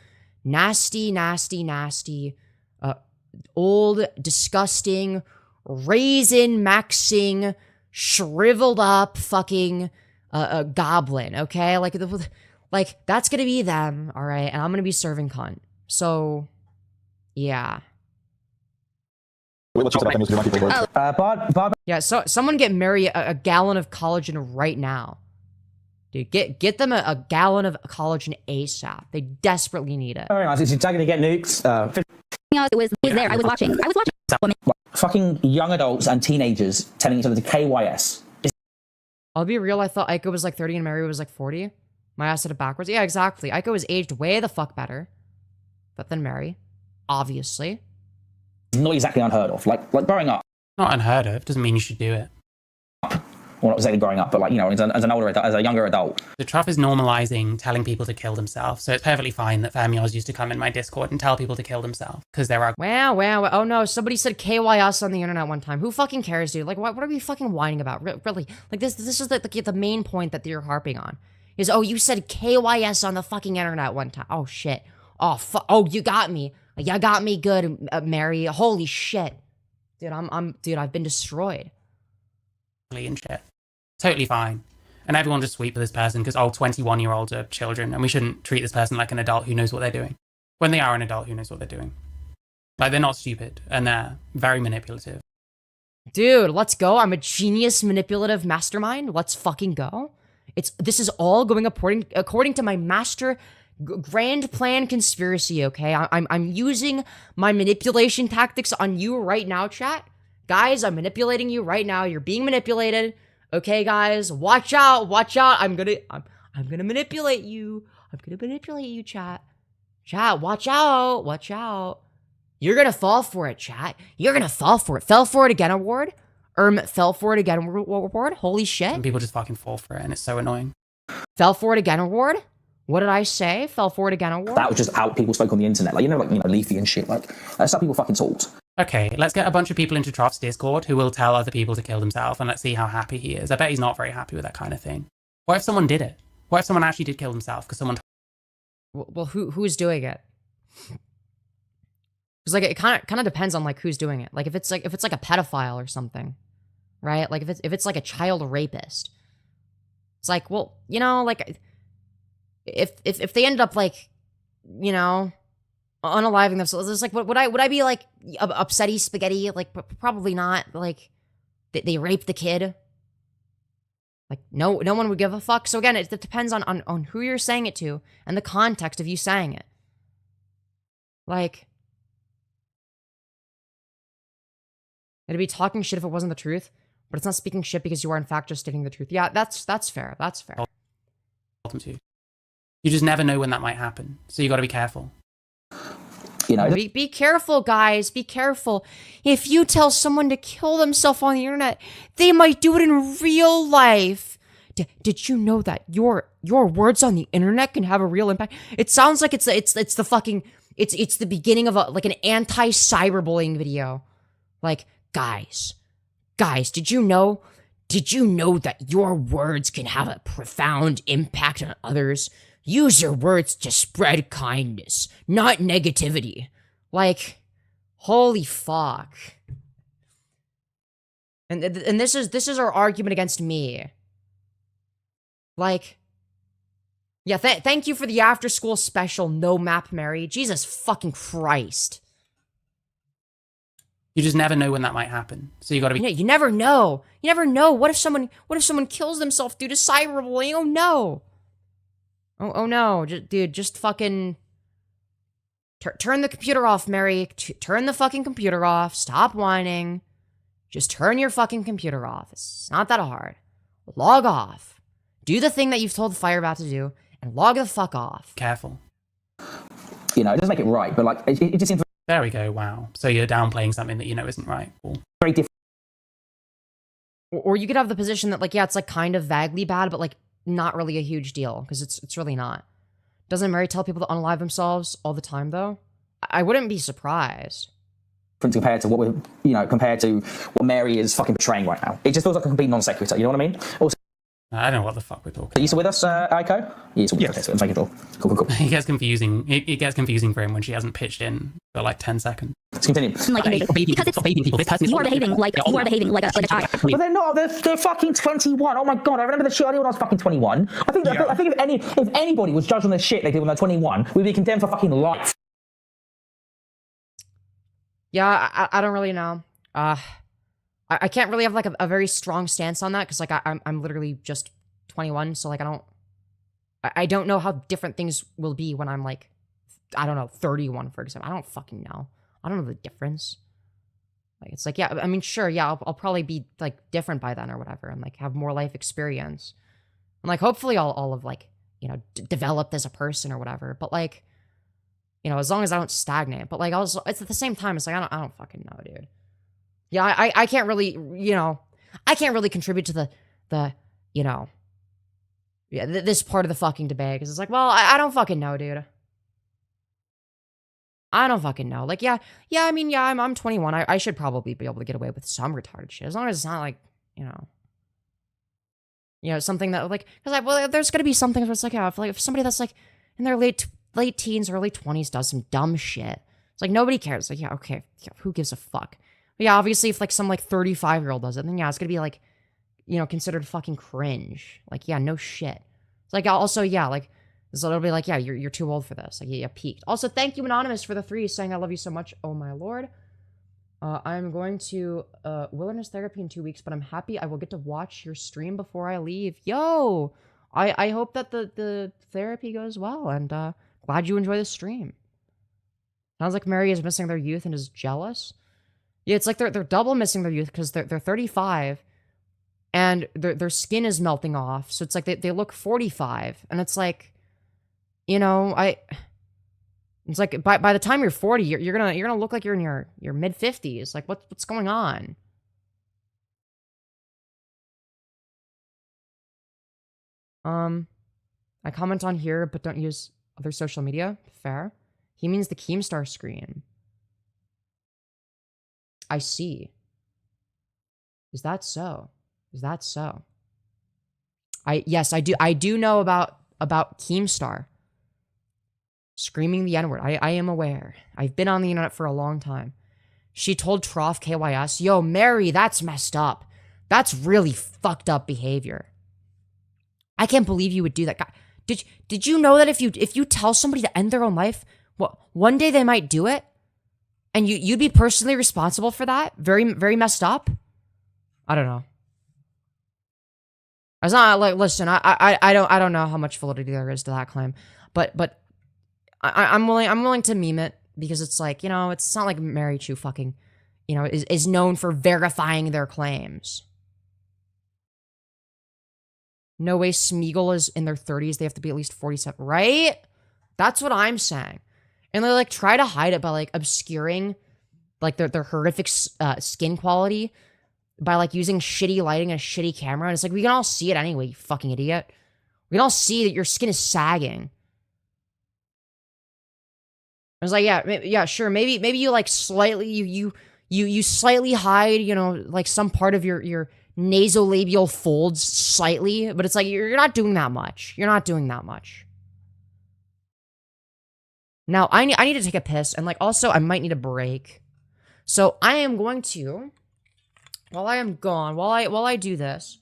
old, disgusting, Raisinmaxxing, shriveled up fucking a goblin, okay? Like that's gonna be them, all right? And I'm gonna be serving cunt. So, yeah. Yeah, so someone get Mary a gallon of collagen right now. Dude, get them a gallon of collagen ASAP. They desperately need it. Very nice. Is Jack gonna get nukes? It was there. I was watching. Fucking young adults and teenagers telling each other to KYS. I'll be real, I thought Aiko was like 30 and Mary was like 40. My ass said it backwards. Yeah, exactly. Aiko was aged way the fuck better than Mary, obviously. Not exactly unheard of. Like growing up. Not unheard of. Doesn't mean you should do it. Well, not exactly growing up, but like, you know, as an older adult, as a younger adult. The Trough is normalizing telling people to kill themselves, so it's perfectly fine that Femyoz used to come in my Discord and tell people to kill themselves, because there are... Wow. Oh no, somebody said KYS on the internet one time. Who fucking cares, dude? Like, what are we fucking whining about? Really? Like, this is the main point that you're harping on. Is, oh, you said KYS on the fucking internet one time. Oh, shit. Oh, you got me. You got me good, Mary. Holy shit. Dude, I've been destroyed. And shit. Totally fine. And everyone just sweep for this person because 21-year-olds are children, and we shouldn't treat this person like an adult who knows what they're doing. When they are an adult who knows what they're doing. Like, they're not stupid, and they're very manipulative. Dude, let's go. I'm a genius manipulative mastermind. Let's fucking go. This is all going according to my master grand plan conspiracy, okay? I'm using my manipulation tactics on you right now, chat. Guys, I'm manipulating you right now. You're being manipulated. Okay, guys, watch out. I'm gonna manipulate you. I'm gonna manipulate you, chat. Chat, watch out. You're gonna fall for it, chat. You're gonna fall for it. Fell for it again award? Fell for it again award? Holy shit. And people just fucking fall for it, and it's so annoying. Fell for it again award? What did I say? Fell for it again award? That was just how people spoke on the internet. Like, Leafy and shit. Like, that's how people fucking talked. Okay, let's get a bunch of people into Trough's Discord who will tell other people to kill themselves, and let's see how happy he is. I bet he's not very happy with that kind of thing. What if someone did it? What if someone actually did kill themselves because someone... Well, who's doing it? Because like it kind of depends on like who's doing it. Like if it's like a pedophile or something, right? Like if it's like a child rapist, it's like, well, you know, like if they ended up like, you know, unaliving themselves, it's like would I be like upsetty spaghetti? Like probably not. Like they raped the kid. Like no one would give a fuck. So again, it depends on who you're saying it to and the context of you saying it. Like, it'd be talking shit if it wasn't the truth, but it's not speaking shit because you are in fact just stating the truth. Yeah, that's fair. That's fair. You just never know when that might happen, so you got to be careful. You know, be careful, guys. Be careful. If you tell someone to kill themselves on the internet, they might do it in real life. Did you know that your words on the internet can have a real impact? It sounds like it's the fucking it's the beginning of like an anti-cyberbullying video. Like, guys, did you know that your words can have a profound impact on others? Use your words to spread kindness, not negativity. Like, holy fuck. And this is our argument against me. Like, yeah, thank you for the after school special, no map Mary. Jesus fucking Christ. You just never know when that might happen. So you gotta be. You never know. You never know. What if someone kills themselves due to cyberbullying? Oh no. Oh no, dude, just fucking turn the computer off, Mary. Turn the fucking computer off. Stop whining. Just turn your fucking computer off. It's not that hard. Log off. Do the thing that you've told Firebat to do, and log the fuck off. Careful. You know, it doesn't make it right, but like, it just seems There we go, wow. So you're downplaying something that you know isn't right. Cool. very different. Or you could have the position that, like, yeah, it's like kind of vaguely bad, but like not really a huge deal, because it's really not. Doesn't Mary tell people to unalive themselves all the time, though? I wouldn't be surprised. Compared to what we're, you know, compared to what Mary is fucking portraying right now. It just feels like a complete non sequitur, you know what I mean? Also, I don't know what the fuck we're talking are you still with us, Aiko? Yes. Okay, so I'm making sure. Cool. It gets confusing. It gets confusing for him when she hasn't pitched in for like 10 seconds. Let's continue. Like because you are behaving like a child. But they're not. They're fucking 21. Oh my god! I remember the shit I did when I was fucking 21. I think if anybody was judged on the shit they did when they're 21, we'd be condemned for fucking life. Yeah, I don't really know. I can't really have like a very strong stance on that, because like I'm literally just 21, so like I don't know how different things will be when I'm like, I don't know, 31 for example. I don't fucking know. I don't know the difference. Like it's like, yeah, I mean sure, yeah, I'll probably be like different by then or whatever, and like have more life experience, and like hopefully I'll have like, you know, developed as a person or whatever. But like, you know, as long as I don't stagnate. But like also, it's at the same time, it's like I don't fucking know, dude. Yeah, I can't really, you know, I can't really contribute to the you know, yeah, this part of the fucking debate, because it's like, well, I don't fucking know, dude. I don't fucking know. Like, yeah, I mean, yeah, I'm 21. I should probably be able to get away with some retarded shit, as long as it's not like, you know, something that like, because well, there's gonna be some things where it's like, yeah, if somebody that's like in their late teens, early 20s does some dumb shit, it's like nobody cares. Like, yeah, okay, yeah, who gives a fuck? But yeah, obviously, if like some like 35-year-old does it, then yeah, it's gonna be like, you know, considered fucking cringe. Like, yeah, no shit. It's like also, yeah, like, so it'll be like, yeah, you're too old for this. Like, yeah, you peaked. Also, thank you, Anonymous, for the 3, saying I love you so much. Oh my lord. I'm going to wilderness therapy in 2 weeks, but I'm happy I will get to watch your stream before I leave. Yo, I hope that the therapy goes well, and glad you enjoy the stream. Sounds like Mary is missing their youth and is jealous. Yeah, it's like they're double missing their youth, because they're 35, and their skin is melting off. So it's like they look 45, and it's like, you know, it's like by the time you're 40, you're gonna look like you're in your mid 50s. Like what's going on? I comment on here, but don't use other social media. Fair. He means the Keemstar screen. I see. Is that so? Is that so? Yes, I do. I do know about Keemstar screaming the N-word. I am aware. I've been on the internet for a long time. She told Trough KYS, yo, Mary, that's messed up. That's really fucked up behavior. I can't believe you would do that. Did you know that if you tell somebody to end their own life, well, one day they might do it? And you'd be personally responsible for that? Very, very messed up? I don't know. It's not like, listen, I don't know how much validity there is to that claim, but I'm willing to meme it, because it's like, you know, it's not like Marychu fucking, you know, is known for verifying their claims. No way Smeagol is in their 30s. They have to be at least 47, right? That's what I'm saying. And they like try to hide it by like obscuring like their horrific skin quality by like using shitty lighting and a shitty camera. And it's like, we can all see it anyway, you fucking idiot. We can all see that your skin is sagging. I was like, yeah, sure. Maybe you like slightly, you slightly hide, you know, like some part of your nasolabial folds slightly, but it's like, you're not doing that much. You're not doing that much. Now, I need to take a piss, and like also I might need a break. So I am going to while I am gone, while I do this,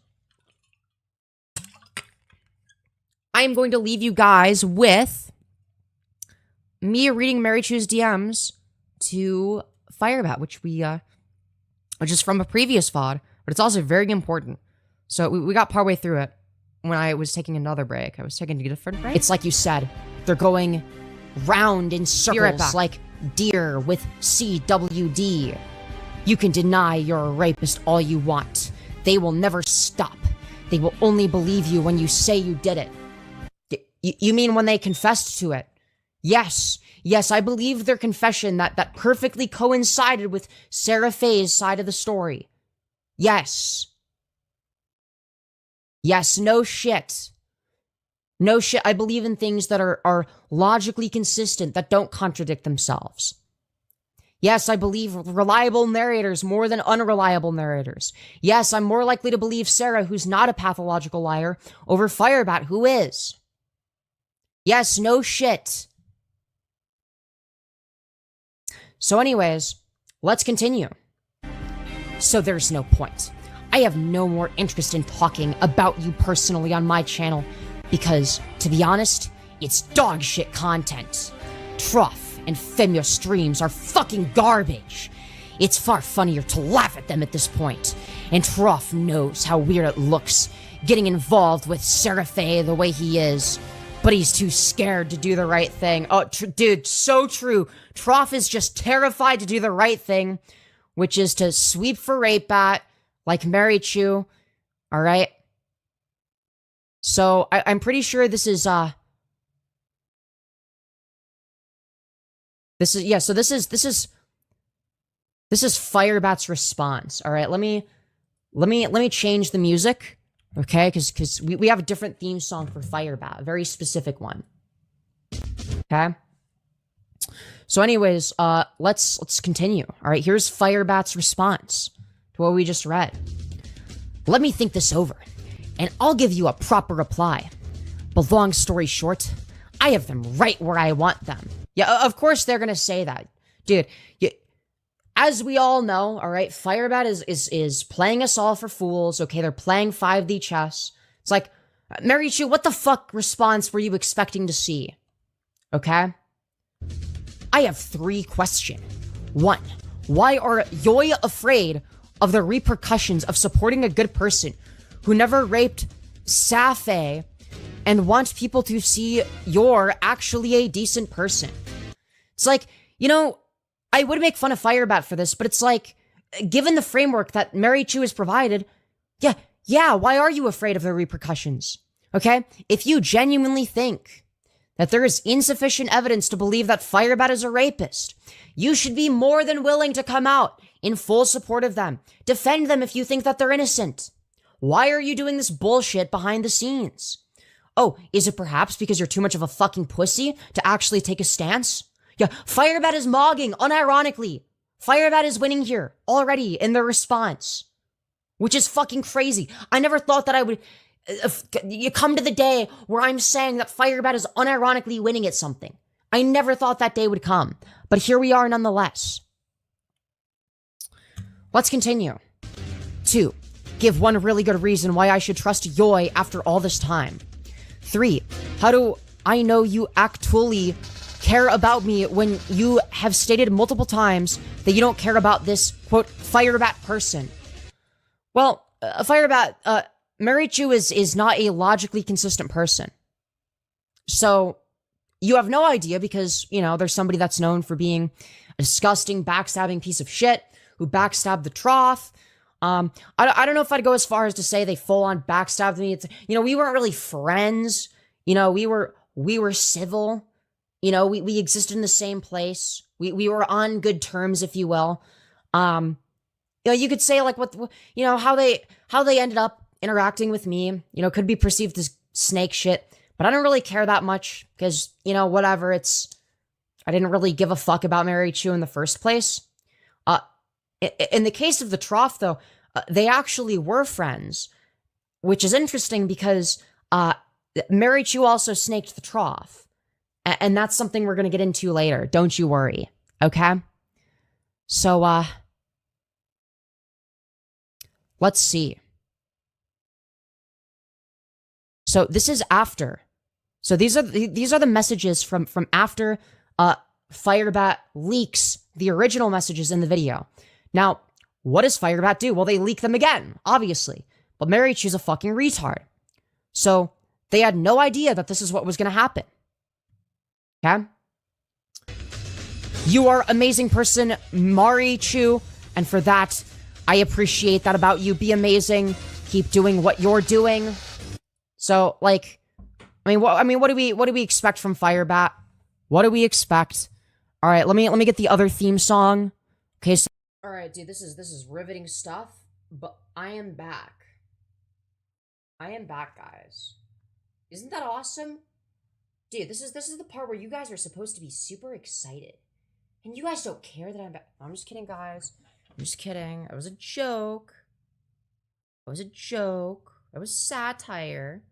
I am going to leave you guys with me reading Marychu's DMs to Firebat, which is from a previous VOD, but it's also very important. So we got partway through it when I was taking another break. I was taking a different break. It's like you said, they're going round in circles like deer with CWD. You can deny you're a rapist all you want. They will never stop. They will only believe you when you say you did it. You mean when they confessed to it? Yes, I believe their confession that perfectly coincided with Sarah Faye's side of the story. Yes, no shit. No shit, I believe in things that are logically consistent, that don't contradict themselves. Yes, I believe reliable narrators more than unreliable narrators. Yes, I'm more likely to believe Sarah, who's not a pathological liar, over Firebat, who is. Yes, no shit. So anyways, let's continue. So there's no point. I have no more interest in talking about you personally on my channel because, to be honest, it's dog shit content. Trough and Femyoz streams are fucking garbage. It's far funnier to laugh at them at this point, and Trough knows how weird it looks getting involved with Seraphe the way he is. But he's too scared to do the right thing. Oh, dude, so true. Trough is just terrified to do the right thing, which is to sweep for Rapebat, like Marychu. All right. So I'm pretty sure this is So this is Firebat's response. All right. Let me change the music. Okay, because we have a different theme song for Firebat, a very specific one. Okay. So anyways, let's continue. All right, here's Firebat's response to what we just read. Let me think this over, and I'll give you a proper reply. But long story short, I have them right where I want them. Yeah, of course they're gonna say that. Dude, as we all know, all right, Firebat is playing us all for fools. Okay, they're playing 5D chess. It's like, Marychu, what the fuck response were you expecting to see? Okay? I have 3 questions. 1, why are you afraid of the repercussions of supporting a good person who never raped Safae and want people to see you're actually a decent person? It's like, you know, I would make fun of Firebat for this, but it's like, given the framework that Marychu has provided, yeah, why are you afraid of the repercussions? Okay? If you genuinely think that there is insufficient evidence to believe that Firebat is a rapist, you should be more than willing to come out in full support of them. Defend them if you think that they're innocent. Why are you doing this bullshit behind the scenes? Oh, is it perhaps because you're too much of a fucking pussy to actually take a stance? Yeah, Firebat is mogging, unironically. Firebat is winning here, already, in their response. Which is fucking crazy. I never thought that I would... you come to the day where I'm saying that Firebat is unironically winning at something. I never thought that day would come. But here we are nonetheless. Let's continue. 2, give one really good reason why I should trust Yoi after all this time. 3, how do I know you actually care about me when you have stated multiple times that you don't care about this, quote, Firebat person? Well, Firebat, Marychu is not a logically consistent person. So, you have no idea because, you know, there's somebody that's known for being a disgusting, backstabbing piece of shit who backstabbed the Trough. I don't know if I'd go as far as to say they full-on backstabbed me. It's, you know, we weren't really friends. You know, we were civil. You know, we existed in the same place. We were on good terms, if you will. You know, you could say like you know, how they ended up interacting with me, you know, could be perceived as snake shit, but I don't really care that much because, you know, whatever, I didn't really give a fuck about Marychu in the first place. In the case of the Trough, though, they actually were friends, which is interesting because Marychu also snaked the Trough. And that's something we're going to get into later. Don't you worry. Okay? So, Let's see. So this is after. So these are the messages from after Firebat leaks the original messages in the video. Now, what does Firebat do? Well, they leak them again, obviously. But Marychu's a fucking retard. So they had no idea that this is what was going to happen. Okay? You are amazing person, Marychu, and for that, I appreciate that about you. Be amazing. Keep doing what you're doing. So, like, what do we expect from Firebat? What do we expect? All right, let me get the other theme song. Okay, so all right, dude, this is riveting stuff, but I am back. I am back, guys. Isn't that awesome? Dude, this is the part where you guys are supposed to be super excited. And you guys don't care that I'm back. I'm just kidding, guys. I'm just kidding. It was a joke. It was a joke. It was satire.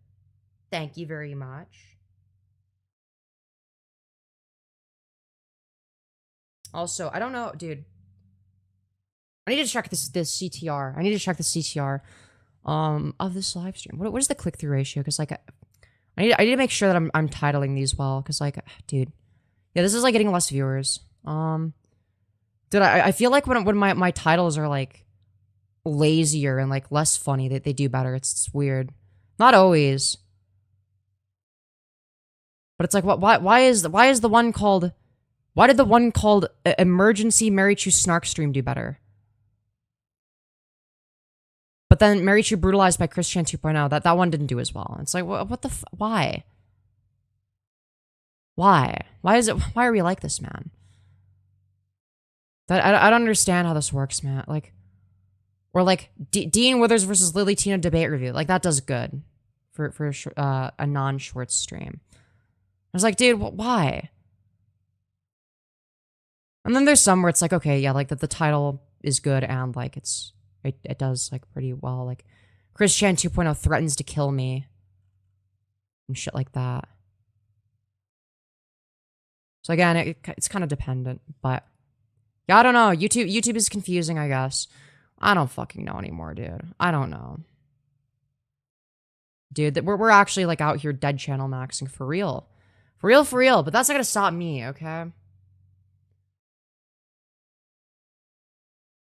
Thank you very much. Also, I don't know, dude. I need to check this CTR. I need to check the CTR of this live stream. What is the click-through ratio? Because like I need to make sure that I'm titling these well. Because like, dude, yeah, this is like getting less viewers. Dude, I feel like when my titles are like lazier and like less funny, they do better. It's weird. Not always. But it's like, why is the one called, why did the one called Emergency Marychu Snark Stream do better? But then Marychu Brutalized by Christian 2.0, that one didn't do as well. It's like, what the why? Why? Why are we like this, man? I don't understand how this works, man. Like, or like Dean Withers versus Lily Tina debate review. Like, that does good for a non-short stream. I was like, dude, why? And then there's some where it's like, okay, yeah, like the title is good and like it does like pretty well. Like Chris Chan 2.0 threatens to kill me and shit like that. So again, it's kind of dependent, but yeah, I don't know. YouTube is confusing, I guess. I don't fucking know anymore, dude. I don't know. Dude, we're actually like out here dead channel maxing for real. For real, but that's not gonna stop me, okay?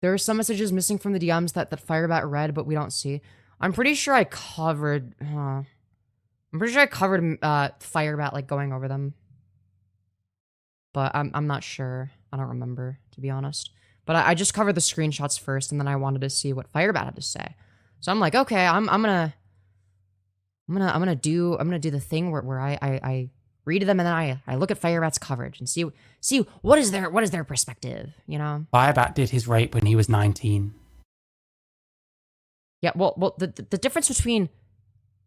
There are some messages missing from the DMs that Firebat read, but we don't see. I'm pretty sure I covered... I'm pretty sure I covered Firebat, like, going over them. But I'm not sure. I don't remember, to be honest. But I just covered the screenshots first, and then I wanted to see what Firebat had to say. So I'm like, okay, I'm gonna do the thing where I read them and then I look at Firebat's coverage and see what is their perspective, you know? Firebat did his rape when he was 19. Yeah, well, the difference between,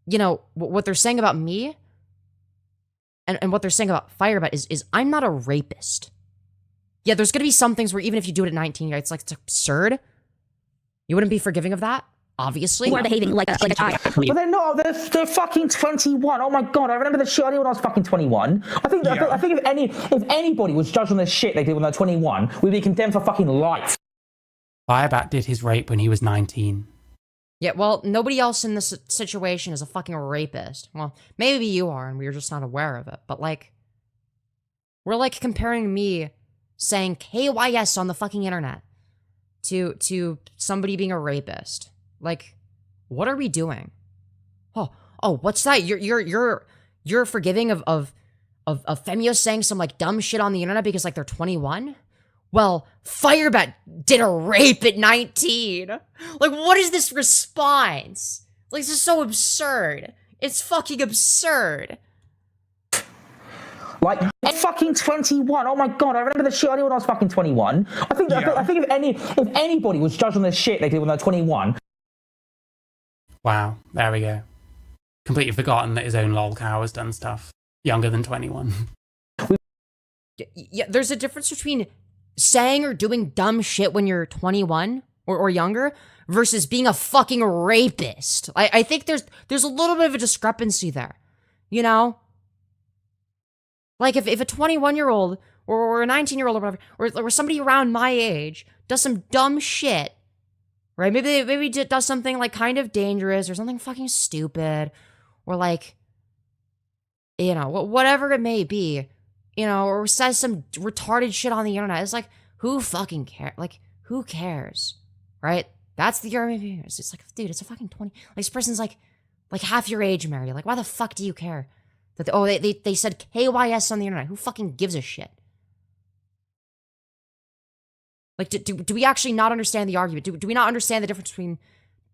you know, what they're saying about me and what they're saying about Firebat is I'm not a rapist. Yeah, there's gonna be some things where even if you do it at 19, it's like, it's absurd. You wouldn't be forgiving of that, obviously. You are behaving like a child. But they're not. They're fucking 21. Oh my god! I remember the shit I did when I was fucking 21. I think if anybody was judged on the shit they did when they're 21, we'd be condemned for fucking life. Firebat did his rape when he was 19. Yeah, well, nobody else in this situation is a fucking rapist. Well, maybe you are, and we're just not aware of it. But like, we're like comparing me saying KYS on the fucking internet to somebody being a rapist. Like, what are we doing? Oh, what's that? You're forgiving of Femyoz saying some like dumb shit on the internet because like they're 21? Well, Firebat did a rape at 19. Like, what is this response? Like, this is so absurd. It's fucking absurd. Like, fucking 21. Oh my god! I remember the shit I did when I was fucking 21. I think if anybody was judged on the shit they did when they're 21. Wow, there we go. Completely forgotten that his own lol cow has done stuff younger than 21. Yeah, there's a difference between saying or doing dumb shit when you're 21 or younger versus being a fucking rapist. I think there's a little bit of a discrepancy there, you know? Like, if a 21-year-old or a 19-year-old or whatever, or somebody around my age does some dumb shit, right? Maybe it does something like kind of dangerous or something fucking stupid, or like, you know, whatever it may be, you know, or says some retarded shit on the internet. It's like, who fucking cares? Like, who cares, right? That's the argument. It's like, dude, it's a fucking 20. Like, this person's like half your age, Mary. Like, why the fuck do you care? That they said KYS on the internet. Who fucking gives a shit? Like, do we actually not understand the argument? Do we not understand the difference between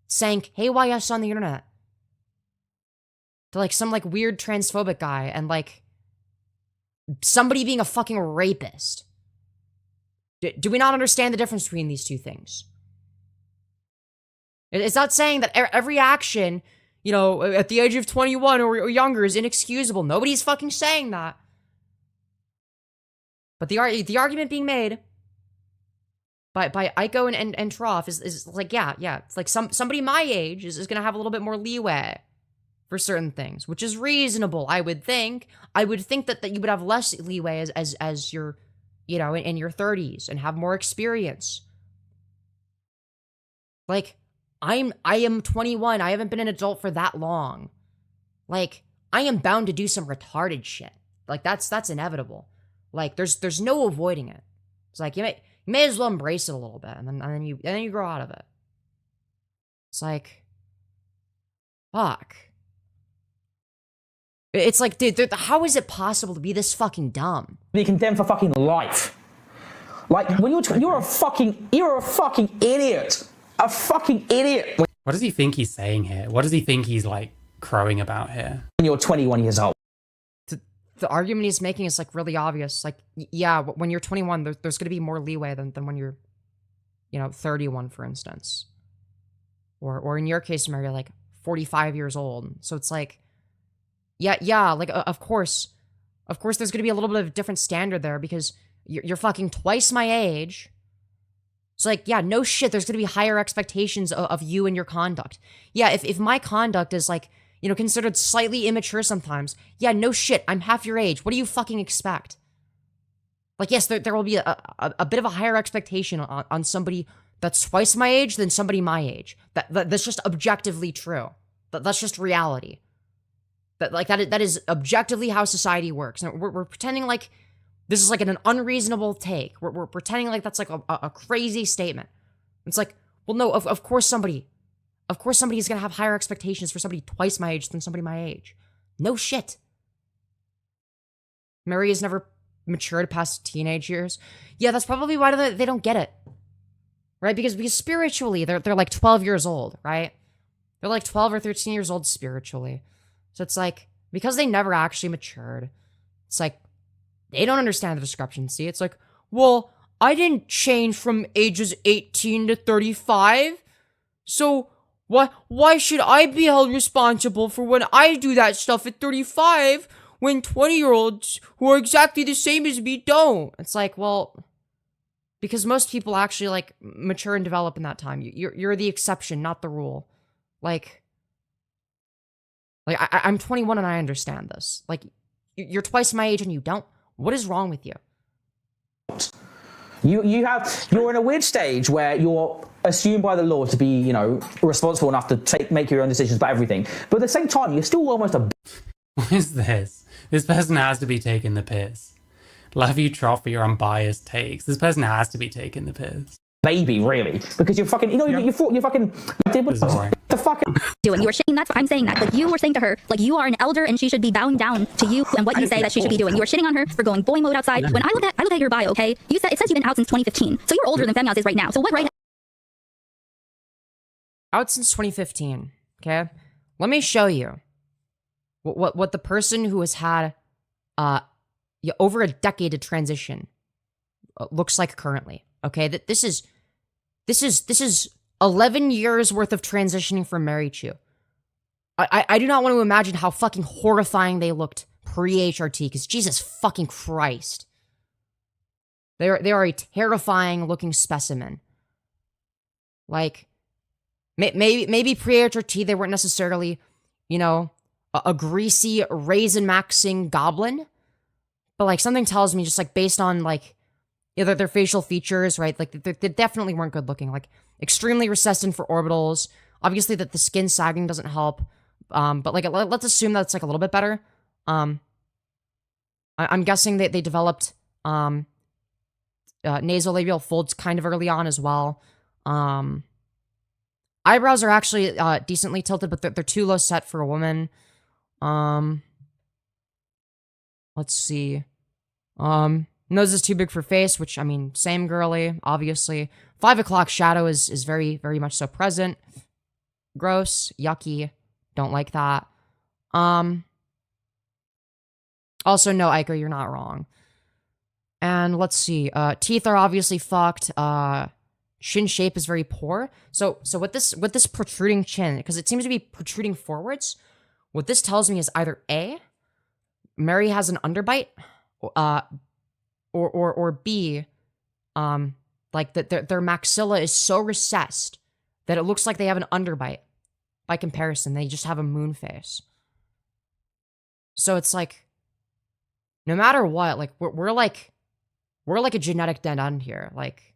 saying KYS on the internet to like some like weird transphobic guy and like somebody being a fucking rapist? Do we not understand the difference between these two things? It's not saying that every action, you know, at the age of 21 or younger is inexcusable. Nobody's fucking saying that. But the argument being made by Aiko and Trough is like, yeah, it's like somebody my age is going to have a little bit more leeway for certain things, which is reasonable, I would think. I would think that you would have less leeway as you're, you know, in your 30s and have more experience. Like, I am 21. I haven't been an adult for that long. Like, I am bound to do some retarded shit. Like, that's inevitable. Like, there's no avoiding it. It's like, you may as well embrace it a little bit, and then you grow out of it. It's like, fuck. It's like, dude, how is it possible to be this fucking dumb? Be condemned for fucking life. Like, when you're a fucking idiot. A fucking idiot. What does he think he's saying here? What does he think he's like crowing about here? When you're 21 years old. The argument he's making is like really obvious. Like, yeah, when you're 21, there's going to be more leeway than when you're, you know, 31, for instance. Or in your case, Mary, like 45 years old. So it's like, yeah, like, of course there's going to be a little bit of a different standard there because you're fucking twice my age. It's like, yeah, no shit, there's going to be higher expectations of you and your conduct. Yeah, if my conduct is like, you know, considered slightly immature sometimes, yeah, no shit, I'm half your age. What do you fucking expect? Like, yes, there will be a bit of a higher expectation on somebody that's twice my age than somebody my age. That's just objectively true. That's just reality. That is objectively how society works. And we're pretending like this is like an unreasonable take. We're pretending like that's like a crazy statement. It's like, well, no, of course somebody is going to have higher expectations for somebody twice my age than somebody my age. No shit. Mary has never matured past teenage years. Yeah, that's probably why they don't get it. Right? Because spiritually, they're like 12 years old, right? They're like 12 or 13 years old spiritually. So it's like, because they never actually matured, it's like, they don't understand the discrepancy. It's like, well, I didn't change from ages 18 to 35. So why should I be held responsible for when I do that stuff at 35 when 20-year-olds who are exactly the same as me don't? It's like, well, because most people actually like mature and develop in that time. You're the exception, not the rule. Like I'm 21 and I understand this. Like, you're twice my age and you don't. What is wrong with you? You're in a weird stage where you're assumed by the law to be, you know, responsible enough to make your own decisions about everything. But at the same time, you're still almost a... What is this? This person has to be taking the piss. Love you, Trough, for your unbiased takes. This person has to be taking the piss. Baby, really, because you're fucking, you know, you're fucking. The fucking doing. You were shitting. That's I'm saying that. Like, you were saying to her, like, you are an elder and she should be bowing down to you and what you say that she should be doing. You were shitting on her for going boy mode outside. When I look at your bio, okay, it says you've been out since 2015. So you're older than Femyoz is right now. So what right now? Out since 2015. Okay, let me show you what the person who has had over a decade to transition looks like currently. Okay, this is 11 years worth of transitioning for Marychu. I do not want to imagine how fucking horrifying they looked pre-HRT, because Jesus fucking Christ. They are a terrifying looking specimen. Like, maybe pre-HRT they weren't necessarily, you know, a greasy Raisinmaxxing Goblin, but like something tells me, just like based on like their facial features, right? Like they definitely weren't good looking. Like extremely recessed for orbitals. Obviously, that the skin sagging doesn't help. But like, let's assume that it's like a little bit better. I'm guessing that they developed nasolabial folds kind of early on as well. Eyebrows are actually decently tilted, but they're too low set for a woman. Let's see. Nose is too big for face, which, I mean, same girly, obviously. 5 o'clock shadow is very, very much so present. Gross, yucky, don't like that. Also, no, Aiko, you're not wrong. And let's see, teeth are obviously fucked. Chin shape is very poor. So with this protruding chin, because it seems to be protruding forwards, what this tells me is either A, Mary has an underbite, or B, like that their maxilla is so recessed that it looks like they have an underbite. By comparison, they just have a moon face. So it's like, no matter what, like we're like a genetic dead end here. Like,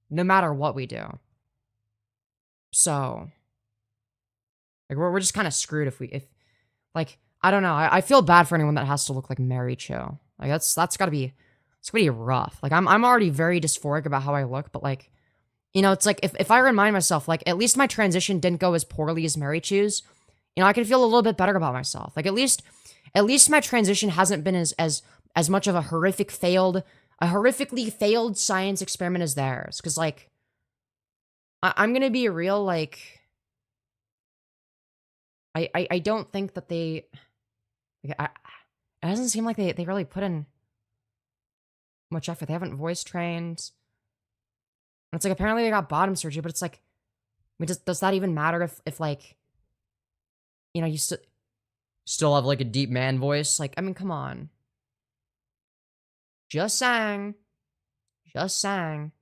no matter what we do. So, like we're just kind of screwed if like, I don't know. I feel bad for anyone that has to look like Marychu. Like that's gotta be rough. Like I'm already very dysphoric about how I look, but like, you know, it's like if I remind myself, like at least my transition didn't go as poorly as Marychu's, you know, I can feel a little bit better about myself. Like at least my transition hasn't been as much of a horrifically failed science experiment as theirs. Cause like I'm gonna be real, like I don't think that they like, it doesn't seem like they really put in much effort. They haven't voice trained. And it's like apparently they got bottom surgery, but it's like, I mean, does that even matter if like, you know, you still have like a deep man voice? Like, I mean, come on. Just saying. Just saying.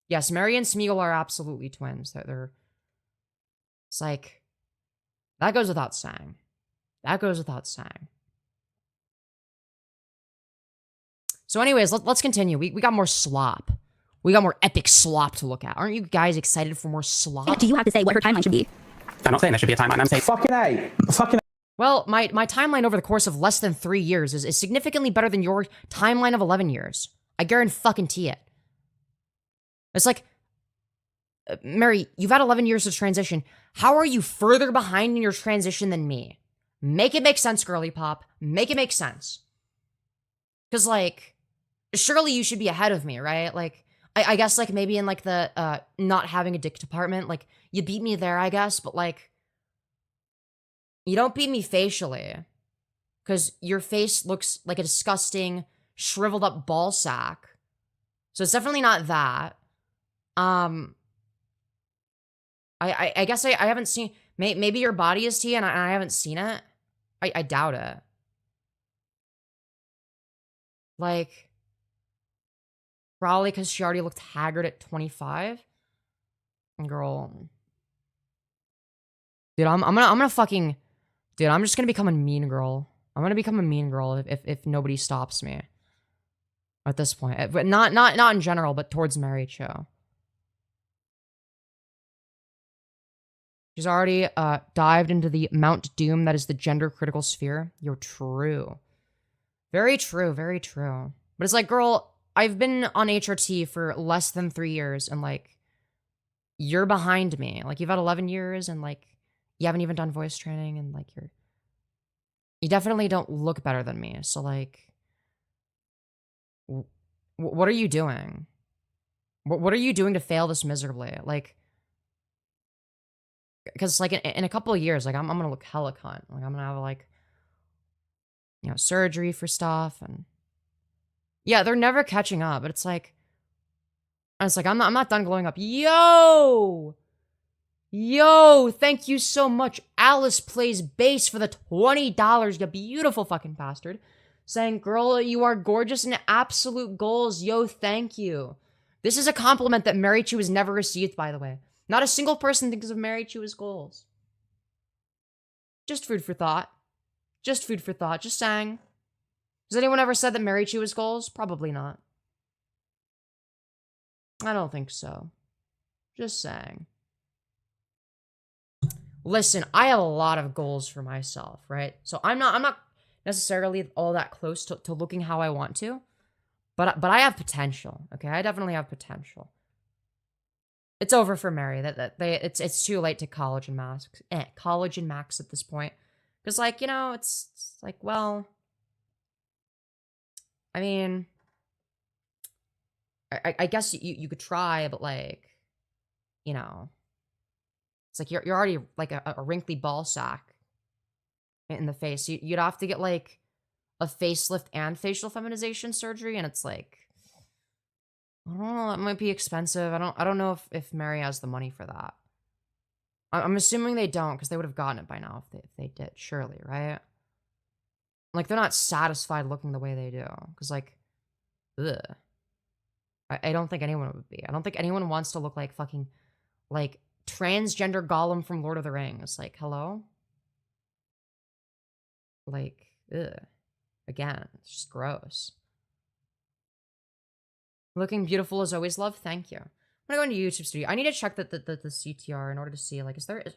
Yes, Mary and Smeagol are absolutely twins. They're it's like, that goes without saying. That goes without saying. So anyways, let's continue. We got more slop. We got more epic slop to look at. Aren't you guys excited for more slop? What do you have to say what her timeline should be? I'm not saying there should be a timeline. I'm saying Fucking A. Fucking A. Well, my timeline over the course of less than 3 years is significantly better than your timeline of 11 years. I guarantee it. It's like, Mary, you've had 11 years of transition. How are you further behind in your transition than me? Make it make sense, girly pop. Make it make sense. Because, like, surely you should be ahead of me, right? Like, I guess, like, maybe in, like, the not having a dick department, like, you beat me there, I guess, but, like, you don't beat me facially. Because your face looks like a disgusting, shriveled up ball sack. So it's definitely not that. I guess I haven't seen, maybe your body is tea and I haven't seen it. I doubt it. Like, probably because she already looked haggard at 25. Girl. Dude, I'm gonna fucking, dude, I'm just gonna become a mean girl. I'm gonna become a mean girl if nobody stops me. At this point. But not in general, but towards Marychu. She's already dived into the Mount Doom that is the gender critical sphere. You're true. Very true, very true. But it's like, girl, I've been on HRT for less than 3 years, and like, you're behind me. Like, you've had 11 years, and like, you haven't even done voice training, and like, you definitely don't look better than me. So like, what are you doing? What are you doing to fail this miserably? Like, because like in a couple of years, like I'm gonna look hella cunt. Like I'm gonna have like, you know, surgery for stuff, and yeah, they're never catching up. But it's like I'm not done glowing up. Yo, thank you so much, Alice Plays Bass, for the $20. You beautiful fucking bastard. Saying, girl, you are gorgeous and absolute goals. Yo, thank you. This is a compliment that Marychu has never received, by the way. Not a single person thinks of Marychu as goals. Just food for thought. Just food for thought. Just saying. Has anyone ever said that Marychu is goals? Probably not. I don't think so. Just saying. Listen, I have a lot of goals for myself, right? So I'm not necessarily all that close to looking how I want to, but I have potential. Okay, I definitely have potential. It's over for Mary. It's too late to college and max at this point, because like, you know, it's like, well, I mean, I guess you could try, but like, you know, it's like you're already like a wrinkly ball sack in the face. You'd have to get like a facelift and facial feminization surgery, and it's like, I don't know, that might be expensive. I don't know if Mary has the money for that. I'm assuming they don't, because they would have gotten it by now if they did, surely, right? Like, they're not satisfied looking the way they do, because like, ugh. I don't think anyone would be. I don't think anyone wants to look like fucking, like, transgender Gollum from Lord of the Rings. Like, hello? Like, ugh. Again, it's just gross. Looking beautiful as always, love. Thank you. I'm gonna go into YouTube Studio. I need to check the CTR in order to see, like, fuck.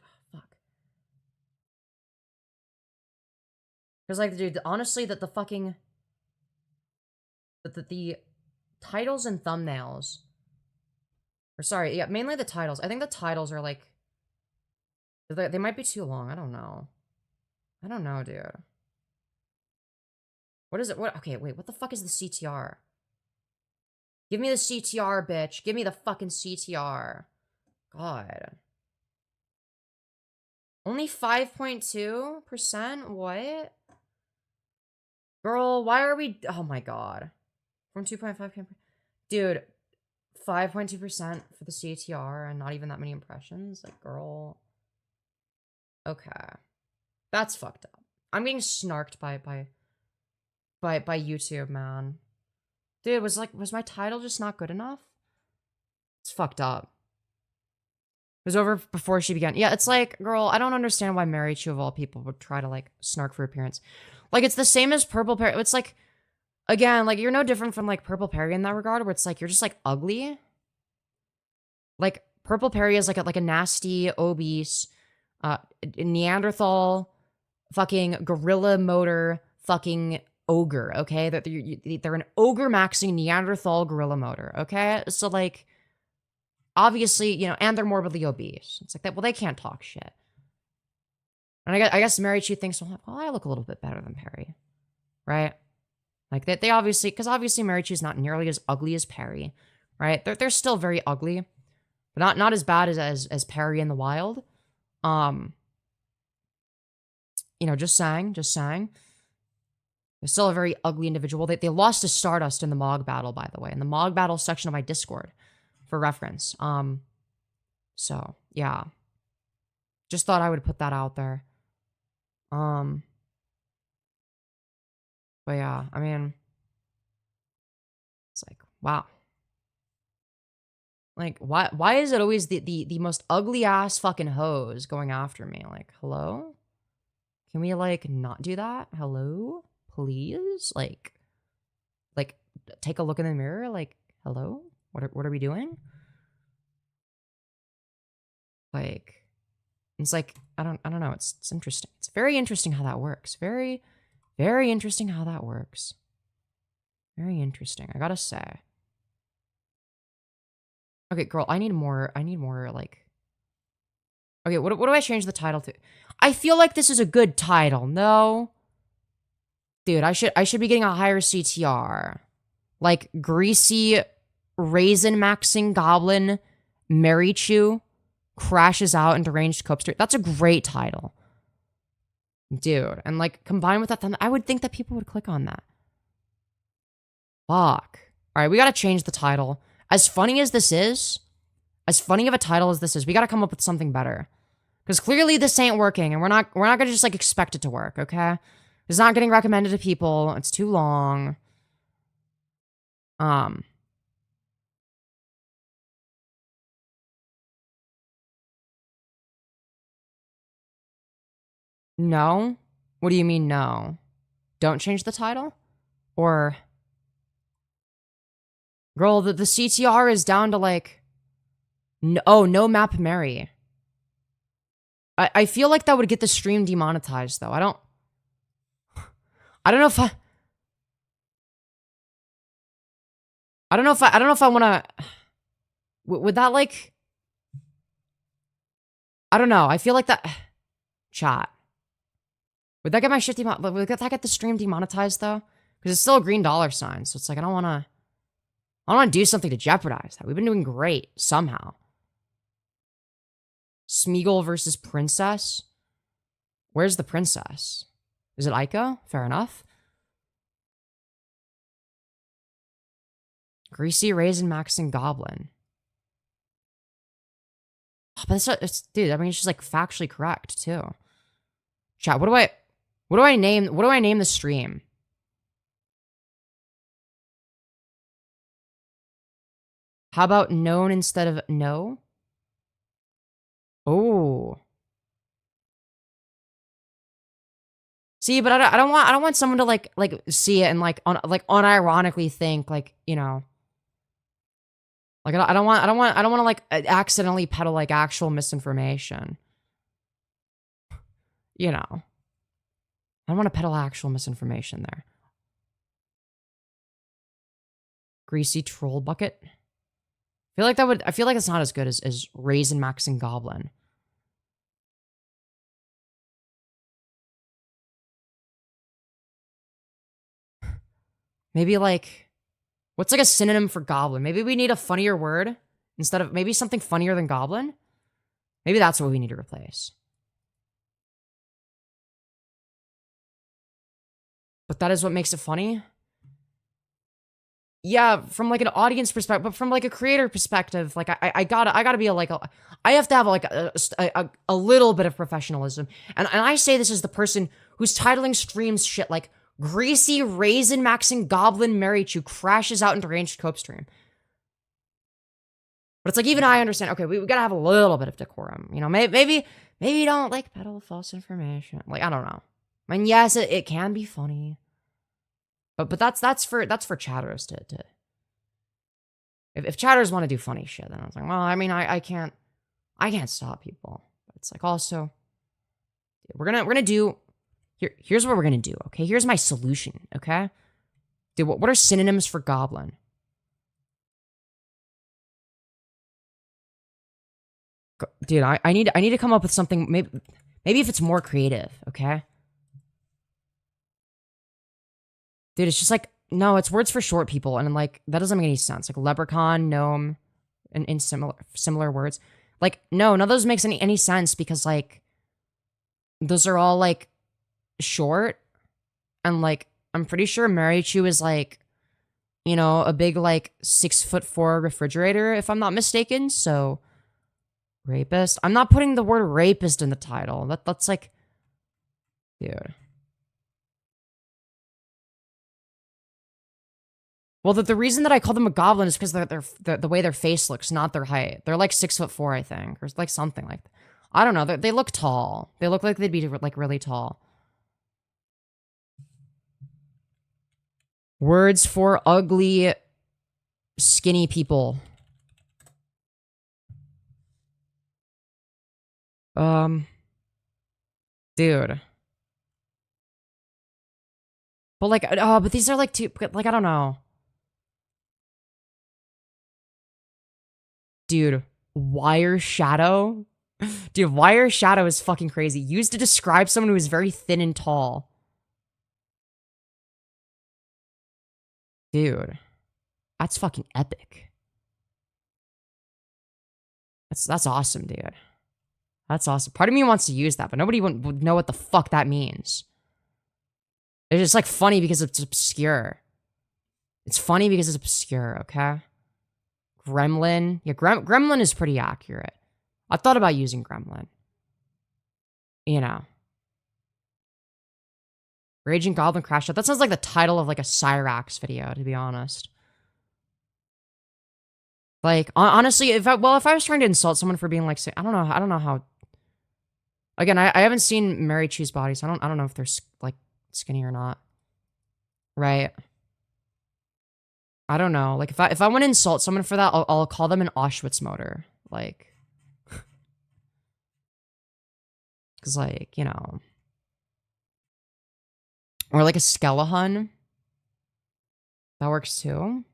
Because, like, dude, honestly, the fucking... The titles and thumbnails... Or, sorry, yeah, mainly the titles. I think the titles are, like... They might be too long. I don't know. I don't know, dude. What is it? What? Okay, wait, what the fuck is the CTR? Give me the CTR, bitch. Give me the fucking CTR. God. Only 5.2%? What? Girl, why are we... Oh my god. From 2.5... Dude, 5.2% for the CTR and not even that many impressions? Like, girl... Okay. That's fucked up. I'm getting snarked by YouTube, man. Dude, was my title just not good enough? It's fucked up. It was over before she began. Yeah, it's like, girl, I don't understand why Marychu of all people would try to, like, snark for appearance. Like, it's the same as Purple Perry. It's like, again, like, you're no different from, like, Purple Perry in that regard, where it's like, you're just, like, ugly. Like, Purple Perry is, like a nasty, obese, Neanderthal, fucking gorilla motor, fucking ogre, okay? They're an ogre-maxing Neanderthal gorilla motor, okay? So, like, obviously, you know, and they're morbidly obese. It's like that. Well, they can't talk shit. And I guess Marychu thinks, well, I look a little bit better than Perry, right? Like, they obviously, because obviously Marychu's not nearly as ugly as Perry, right? They're still very ugly, but not as bad as Perry in the wild. You know, just saying. They're still a very ugly individual. They lost to Stardust in the Mog battle, by the way, in the Mog battle section of my Discord, for reference. So yeah, just thought I would put that out there. But yeah, I mean, it's like, wow. Like, why is it always the most ugly ass fucking hoes going after me? Like, hello? Can we, like, not do that? Hello? Please? Like, take a look in the mirror. Like, hello? What are we doing? Like, it's like, I don't know. It's interesting. It's very interesting how that works. Very, very interesting how that works. Very interesting, I gotta say. Okay, girl, I need more, like... Okay, what do I change the title to? I feel like this is a good title, no? Dude, I should be getting a higher CTR. Like, Greasy, Raisinmaxxing Goblin, Marychu, crashes out in deranged cope street. That's a great title. Dude, and like, combined with that thumbnail, I would think that people would click on that. Fuck. Alright, we gotta change the title. As funny as this is, as funny of a title as this is, we gotta come up with something better. Because clearly this ain't working, and we're not gonna just, like, expect it to work, okay? It's not getting recommended to people. It's too long. No? What do you mean, no? Don't change the title? Or... Girl, the CTR is down to, like... No, oh, no map Mary. I feel like that would get the stream demonetized though. I don't know if I don't know if I want to. Would that like? I don't know. I feel like that. Chat. Would that get my shit demonetized? Would that get the stream demonetized though? Because it's still a green dollar sign, so it's like I don't want to do something to jeopardize that. We've been doing great somehow. Smeagol versus Princess. Where's the princess? Is it Aiko? Fair enough. Greasy, Raisinmaxxing, Goblin. Oh, but it's dude, I mean it's just like factually correct too. Chat, what do I name the stream? How about known instead of no? Oh. See, but I don't want someone to like see it and like unironically think like, you know, like I don't want to like accidentally peddle like actual misinformation. You know. I don't want to peddle actual misinformation there. Greasy troll bucket. I feel like it's not as good as Raisinmaxxing Goblin. Maybe like, what's like a synonym for goblin? Maybe we need a funnier word instead of maybe something funnier than goblin. Maybe that's what we need to replace. But that is what makes it funny. Yeah, from like an audience perspective, but from like a creator perspective, like I gotta be I have to have like a little bit of professionalism. And I say this as the person who's titling streams shit like Greasy, Raisinmaxxing, Goblin, Marychu crashes out into ranged cope stream. But it's like, even I understand, okay, we gotta have a little bit of decorum. You know, maybe you don't like peddle false information. Like, I don't know. I mean, yes, it can be funny. But that's for chatters to if chatters want to do funny shit, then I was like, well, I mean, I can't stop people. But it's like also we're gonna do here's what we're gonna do, okay? Here's my solution, okay? Dude, what are synonyms for goblin? Dude, I need to come up with something, maybe if it's more creative, okay? Dude, it's just like, no, it's words for short people, and like, that doesn't make any sense. Like, leprechaun, gnome, and similar words. Like, no, none of those makes any sense, because, like, those are all, like, short, and, like, I'm pretty sure Marychu is, like, you know, a big, like, 6'4" refrigerator, if I'm not mistaken, so, rapist. I'm not putting the word rapist in the title. That's, like, dude. Well, the reason that I call them a goblin is because the way their face looks, not their height. They're like 6'4", I think, or like something like that. I don't know. They look tall. They look like they'd be like really tall. Words for ugly, skinny people. Dude. But like, oh, but these are like two, like, I don't know. Dude, wire shadow? Dude, wire shadow is fucking crazy. Used to describe someone who is very thin and tall. Dude. That's fucking epic. That's awesome, dude. That's awesome. Part of me wants to use that, but nobody would know what the fuck that means. It's just like funny because it's obscure. It's funny because it's obscure, okay? Gremlin. Yeah, Gremlin is pretty accurate. I've thought about using Gremlin. You know. Raging Goblin Crash Out. That sounds like the title of like a Cyrax video, to be honest. Like, honestly, if I was trying to insult someone for being like, I don't know how. Again, I haven't seen Marychu's body, so I don't know if they're like skinny or not. Right. I don't know. Like, if I want to insult someone for that, I'll call them an Auschwitz motor. Like, because, like, you know, or like a skeleton. That works too.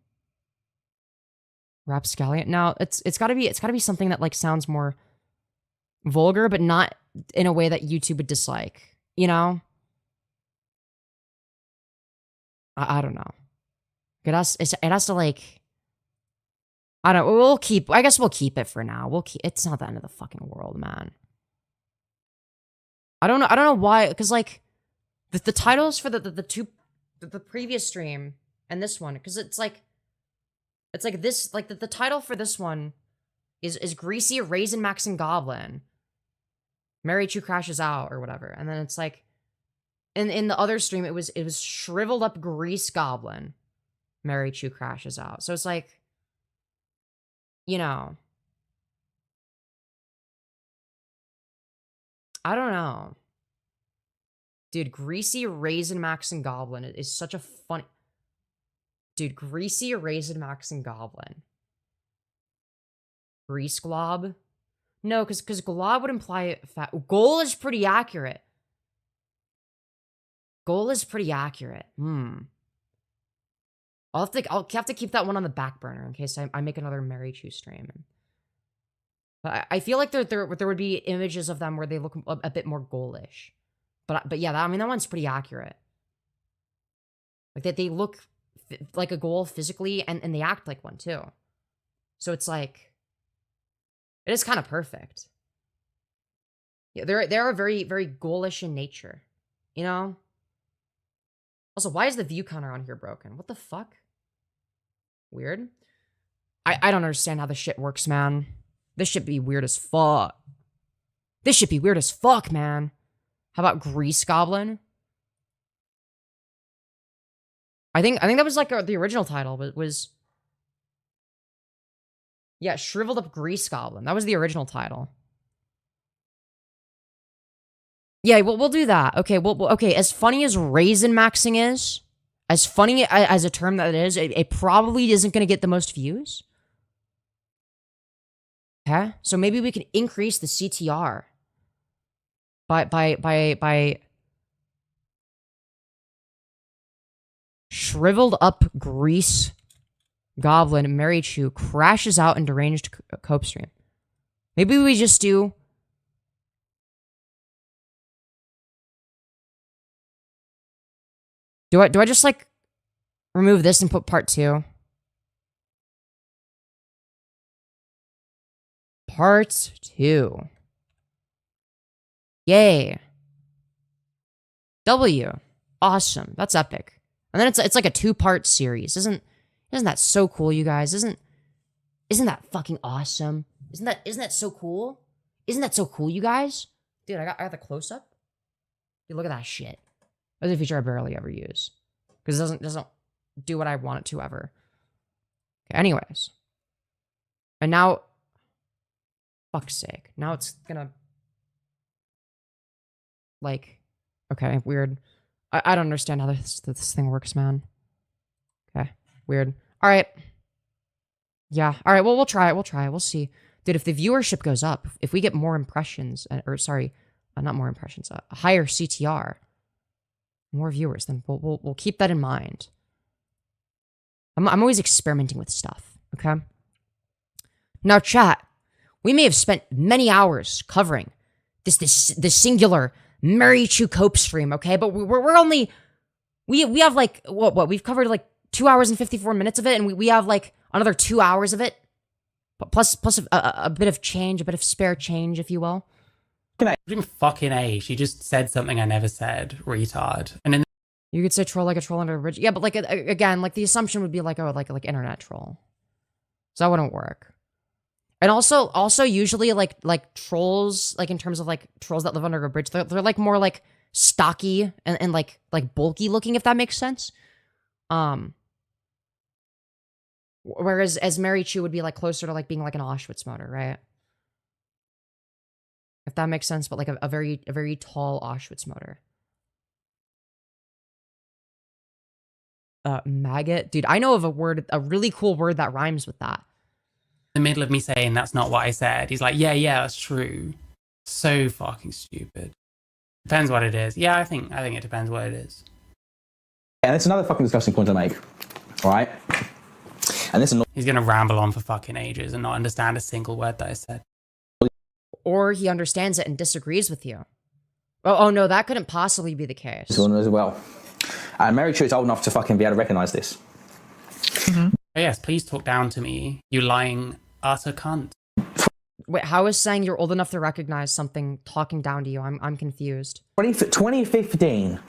Rapscallion. No, it's gotta be something that like sounds more vulgar, but not in a way that YouTube would dislike. You know? I don't know. It has to like. I don't. I guess we'll keep it for now. It's not the end of the fucking world, man. I don't know why, because like the titles for the previous stream and this one, because it's like this, like the title for this one is Greasy, Raisinmaxxing, Goblin. Marychu crashes out or whatever, and then it's like in the other stream it was shriveled up Grease Goblin. Marychu crashes out. So it's like, you know, I don't know. Dude, Greasy, Raisinmaxxing, Goblin is such a funny... Dude, Greasy, Raisinmaxxing, Goblin. Grease Glob? No, because Glob would imply fat... Goal is pretty accurate. Goal is pretty accurate. I'll have to keep that one on the back burner in case I make another Marychu stream. But I feel like there would be images of them where they look a bit more goalish. But yeah, I mean that one's pretty accurate. Like that they look like a goal physically and they act like one too. So it's like it is kind of perfect. Yeah, they are very very goalish in nature, you know. Also, why is the view counter on here broken? What the fuck? Weird. I don't understand how this shit works, man. This should be weird as fuck. This should be weird as fuck, man. How about Grease Goblin? I think that was like the original title, but was yeah, Shriveled Up Grease Goblin. That was the original title. Yeah, we'll do that. Okay, okay. As funny as Raisinmaxxing is, as funny as a term that it is, it probably isn't going to get the most views. Okay, so maybe we can increase the CTR by Shriveled Up Grease Goblin Marychu crashes out in deranged cope stream. Maybe we just do. Do I just like remove this and put part 2? Part 2. Yay. W. Awesome. That's epic. And then it's like a 2-part series. Isn't that so cool, you guys? Isn't that fucking awesome? Isn't that so cool? Isn't that so cool, you guys? Dude, I got the close up. Dude, look at that shit. That's a feature I barely ever use. Because it doesn't do what I want it to ever. Okay, anyways. And now, fuck's sake. Now it's gonna, like, okay, weird. I don't understand how this thing works, man. Okay, weird. All right. Yeah, all right, well, we'll try it. We'll see. Dude, if the viewership goes up, if we get more impressions, or sorry, not more impressions, a higher CTR, more viewers, then we'll keep that in mind. I'm always experimenting with stuff, okay? Now, chat, we may have spent many hours covering this singular Marychu cope stream, okay? But we're only we have like what we've covered like 2 hours and 54 minutes of it, and we have like another 2 hours of it, plus a bit of change, a bit of spare change, if you will. Fucking A, she just said something I never said, retard. And then you could say troll like a troll under a bridge. Yeah, but like again, like the assumption would be like like internet troll. So that wouldn't work. And also usually like trolls, like in terms of like trolls that live under a bridge, they're like more like stocky and like bulky looking, if that makes sense. Whereas as Marychu would be like closer to like being like an Auschwitz motor, right? If that makes sense, but like a very tall Auschwitz motor. Maggot? Dude, I know of a really cool word that rhymes with that. the middle of me saying that's not what I said, he's like, yeah, that's true. So fucking stupid. Depends what it is. Yeah, I think it depends what it is. And it's another fucking disgusting point to make, right? And this is he's gonna ramble on for fucking ages and not understand a single word that I said. Or he understands it and disagrees with you. Oh no, that couldn't possibly be the case. This one as well. And Marychu is old enough to fucking be able to recognize this. Oh, yes, please talk down to me, you lying utter cunt. Wait, how is saying you're old enough to recognize something talking down to you? I'm confused. 2015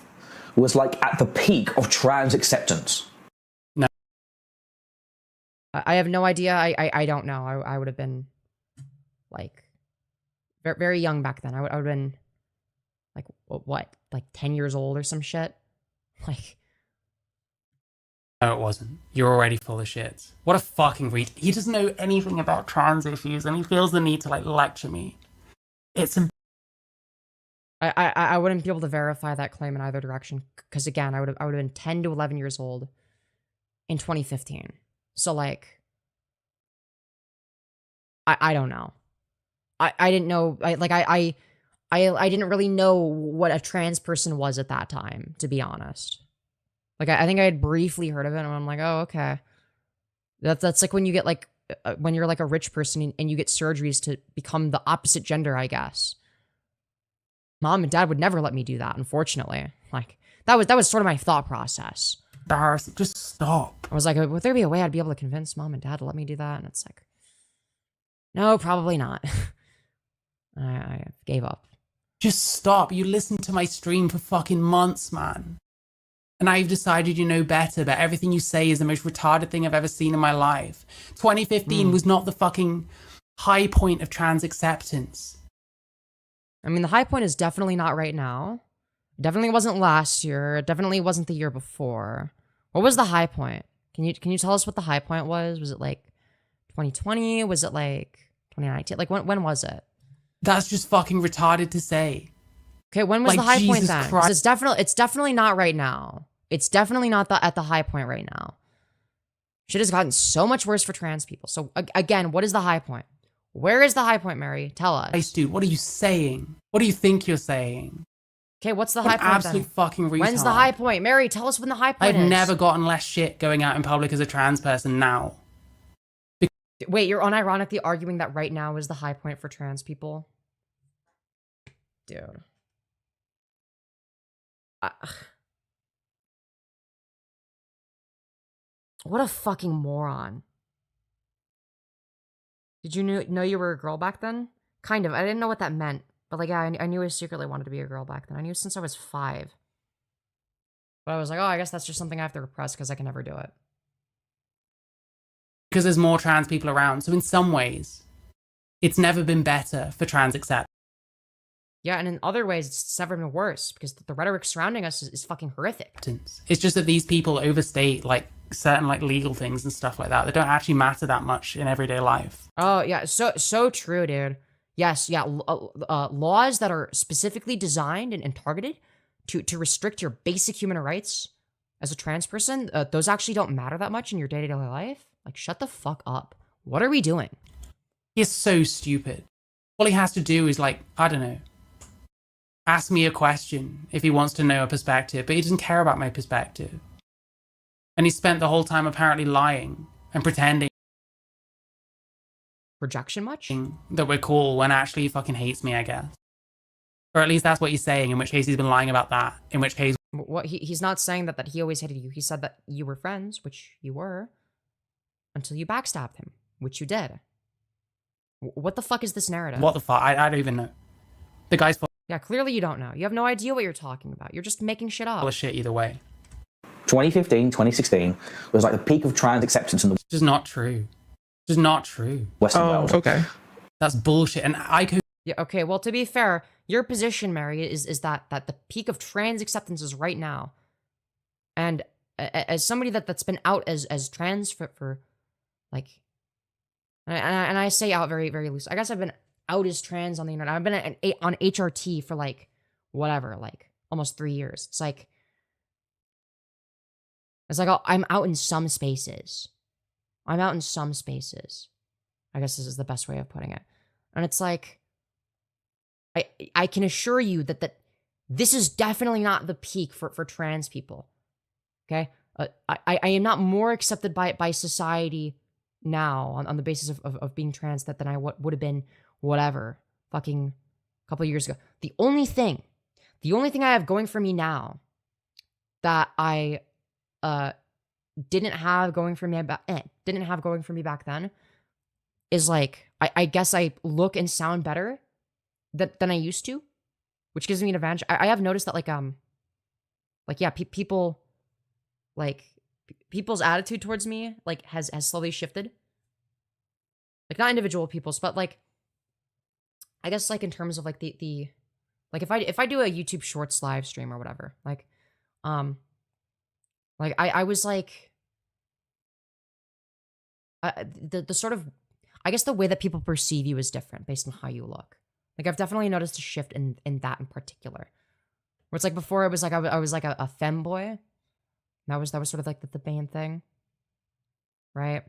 was like at the peak of trans acceptance. No. I have no idea. I don't know. I would have been like very young back then. I would have been like what? Like 10 years old or some shit? Like no, it wasn't. You're already full of shit. What a fucking he doesn't know anything about trans issues and he feels the need to like lecture me. It's I wouldn't be able to verify that claim in either direction because again, I would have been 10 to 11 years old in 2015. So like I don't know. I didn't know I didn't really know what a trans person was at that time, to be honest. Like, I think I had briefly heard of it, and I'm like, oh, okay. That's like when you get, like, when you're, like, a rich person and you get surgeries to become the opposite gender, I guess. Mom and Dad would never let me do that, unfortunately. Like, that was sort of my thought process. Embarrassing. Just stop. I was like, would there be a way I'd be able to convince Mom and Dad to let me do that? And it's like, no, probably not. I gave up. Just stop. You listened to my stream for fucking months, man. And now you've decided you know better, but everything you say is the most retarded thing I've ever seen in my life. 2015 was not the fucking high point of trans acceptance. I mean, the high point is definitely not right now. It definitely wasn't last year. It definitely wasn't the year before. What was the high point? Can you tell us what the high point was? Was it like 2020? Was it like 2019? Like when was it? That's just fucking retarded to say. Okay, when was like, the high point Jesus then? 'Cause Christ. It's definitely not right now. It's definitely not at the high point right now. Shit has gotten so much worse for trans people. So again, what is the high point? Where is the high point, Mary? Tell us. Hey, dude, what are you saying? What do you think you're saying? Okay, what's the What high an point absolute then? fucking retard. When's the high point? Mary, tell us when the high point is. I've never gotten less shit going out in public as a trans person now. Wait, you're unironically arguing that right now is the high point for trans people? Dude. What a fucking moron. Did you know you were a girl back then? Kind of. I didn't know what that meant. But like, yeah, I knew I secretly wanted to be a girl back then. I knew since I was 5. But I was like, oh, I guess that's just something I have to repress because I can never do it. Because there's more trans people around. So in some ways, it's never been better for trans acceptance. Yeah, and in other ways, it's never been worse because the rhetoric surrounding us is fucking horrific. It's just that these people overstate like certain like legal things and stuff like that. They don't actually matter that much in everyday life. Oh yeah, so true, dude. Yes, yeah, laws that are specifically designed and targeted to restrict your basic human rights as a trans person, those actually don't matter that much in your day-to-day life. Like, shut the fuck up. What are we doing? He's so stupid. All he has to do is like, I don't know, ask me a question if he wants to know a perspective, but he doesn't care about my perspective. And he spent the whole time apparently lying and pretending. Rejection much? That we're cool when actually he fucking hates me, I guess. Or at least that's what he's saying, in which case he's been lying about that. In which case... What he's not saying that he always hated you. He said that you were friends, which you were, until you backstabbed him, which you did. What the fuck is this narrative? What the fuck? I don't even know. The guy's full... Yeah, clearly you don't know. You have no idea what you're talking about. You're just making shit up. Full of shit either way. 2015, 2016 was like the peak of trans acceptance in the... Which is not true. Which is not true. Western world. Okay. That's bullshit. And Aiko... Yeah, okay, well, to be fair, your position, Mary, is that the peak of trans acceptance is right now. And as somebody that's been out as trans for like... And I say out very, very loose. I guess I've been out as trans on the internet. I've been on HRT for like, whatever, like almost 3 years. It's like I'm out in some spaces. I'm out in some spaces. I guess this is the best way of putting it. And it's like, I can assure you that this is definitely not the peak for trans people. Okay? I am not more accepted by society now on the basis of being trans than I would have been whatever fucking a couple of years ago. The only thing I have going for me now that I didn't have going for me back then is like I guess I look and sound better than I used to, which gives me an advantage. I have noticed that people people's attitude towards me like has slowly shifted. Like not individual people's, but like I guess like in terms of like the like if I do a YouTube Shorts live stream or whatever, like I was like the sort of, I guess the way that people perceive you is different based on how you look. Like I've definitely noticed a shift in that in particular. Where it's like before it was like I was like a femboy. That was sort of like the main thing. Right?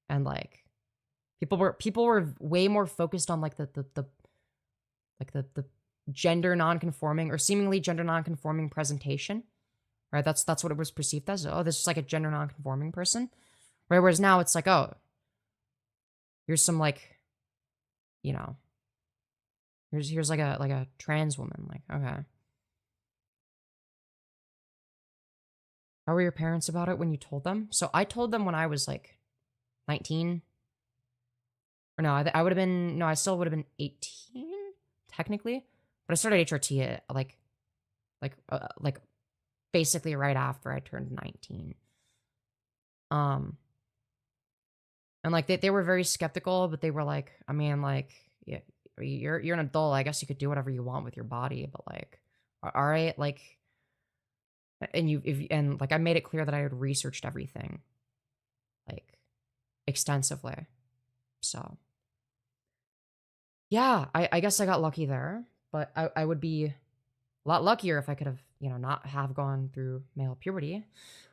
And like people were way more focused on like the gender non-conforming or seemingly gender non-conforming presentation. Right? That's what it was perceived as. Oh, this is like a gender non-conforming person. Right? Whereas now it's like, oh, here's some like, you know, here's like a trans woman. Like, okay. How were your parents about it when you told them? So I told them when I was like 19. Or no, I would have been, no, I still would have been 18 technically. But I started HRT at like basically right after I turned 19. And like they were very skeptical, but they were like, I mean, like, yeah, you're an adult. I guess you could do whatever you want with your body, but like, all right, like, and like I made it clear that I had researched everything, like, extensively. So, yeah, I guess I got lucky there, but I would be a lot luckier if I could have, you know, not have gone through male puberty.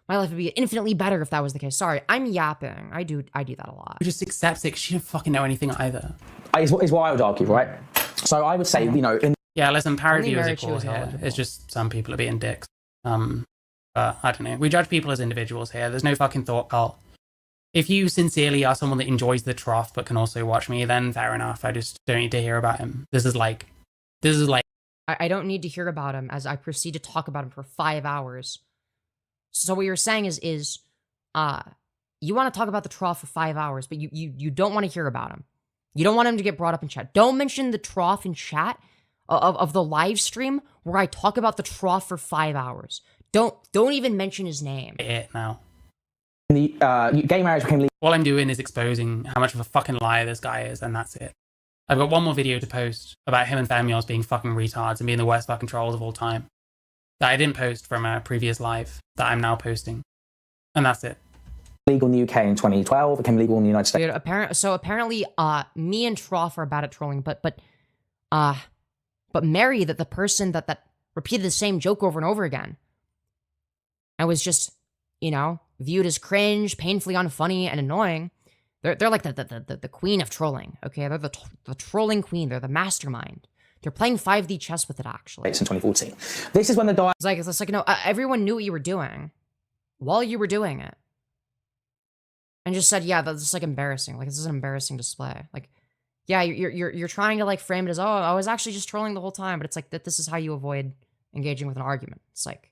My life would be infinitely better if that was the case. Sorry, I'm yapping. I do that a lot. Who just accepts it 'cause she didn't fucking know anything either. Is what I would argue, right? So I would say, you know, yeah, listen, parody is a Marychu core is here. knowledgeable. It's just some people are being dicks. But I don't know. We judge people as individuals here. There's no fucking thought cult. If you sincerely are someone that enjoys the Trough but can also watch me, then fair enough. I just don't need to hear about him. This is like. I don't need to hear about him as I proceed to talk about him for 5 hours. So what you're saying is you want to talk about the Trough for 5 hours, but you don't want to hear about him. You don't want him to get brought up in chat. Don't mention the Trough in chat of the live stream where I talk about the Trough for 5 hours. Don't even mention his name. Now. The gay marriage became legal. All I'm doing is exposing how much of a fucking liar this guy is, and that's it. I've got one more video to post about him and Femyoz being fucking retards and being the worst fucking trolls of all time. That I didn't post from a previous live that I'm now posting. And that's it. Legal in the UK in 2012, became legal in the United States. Apparently, me and Trough are bad at trolling, but Mary, that the person that repeated the same joke over and over again, I was just, you know, viewed as cringe, painfully unfunny, and annoying. They're like the queen of trolling. Okay, they're the trolling queen. They're the mastermind. They're playing 5D chess with it, actually. It's in 2014. This is when the guy. It's like no, everyone knew what you were doing while you were doing it, and just said, yeah, that's just like embarrassing. Like, this is an embarrassing display. Like, yeah, you're trying to like frame it as, oh, I was actually just trolling the whole time, but it's like that. This is how you avoid engaging with an argument. It's like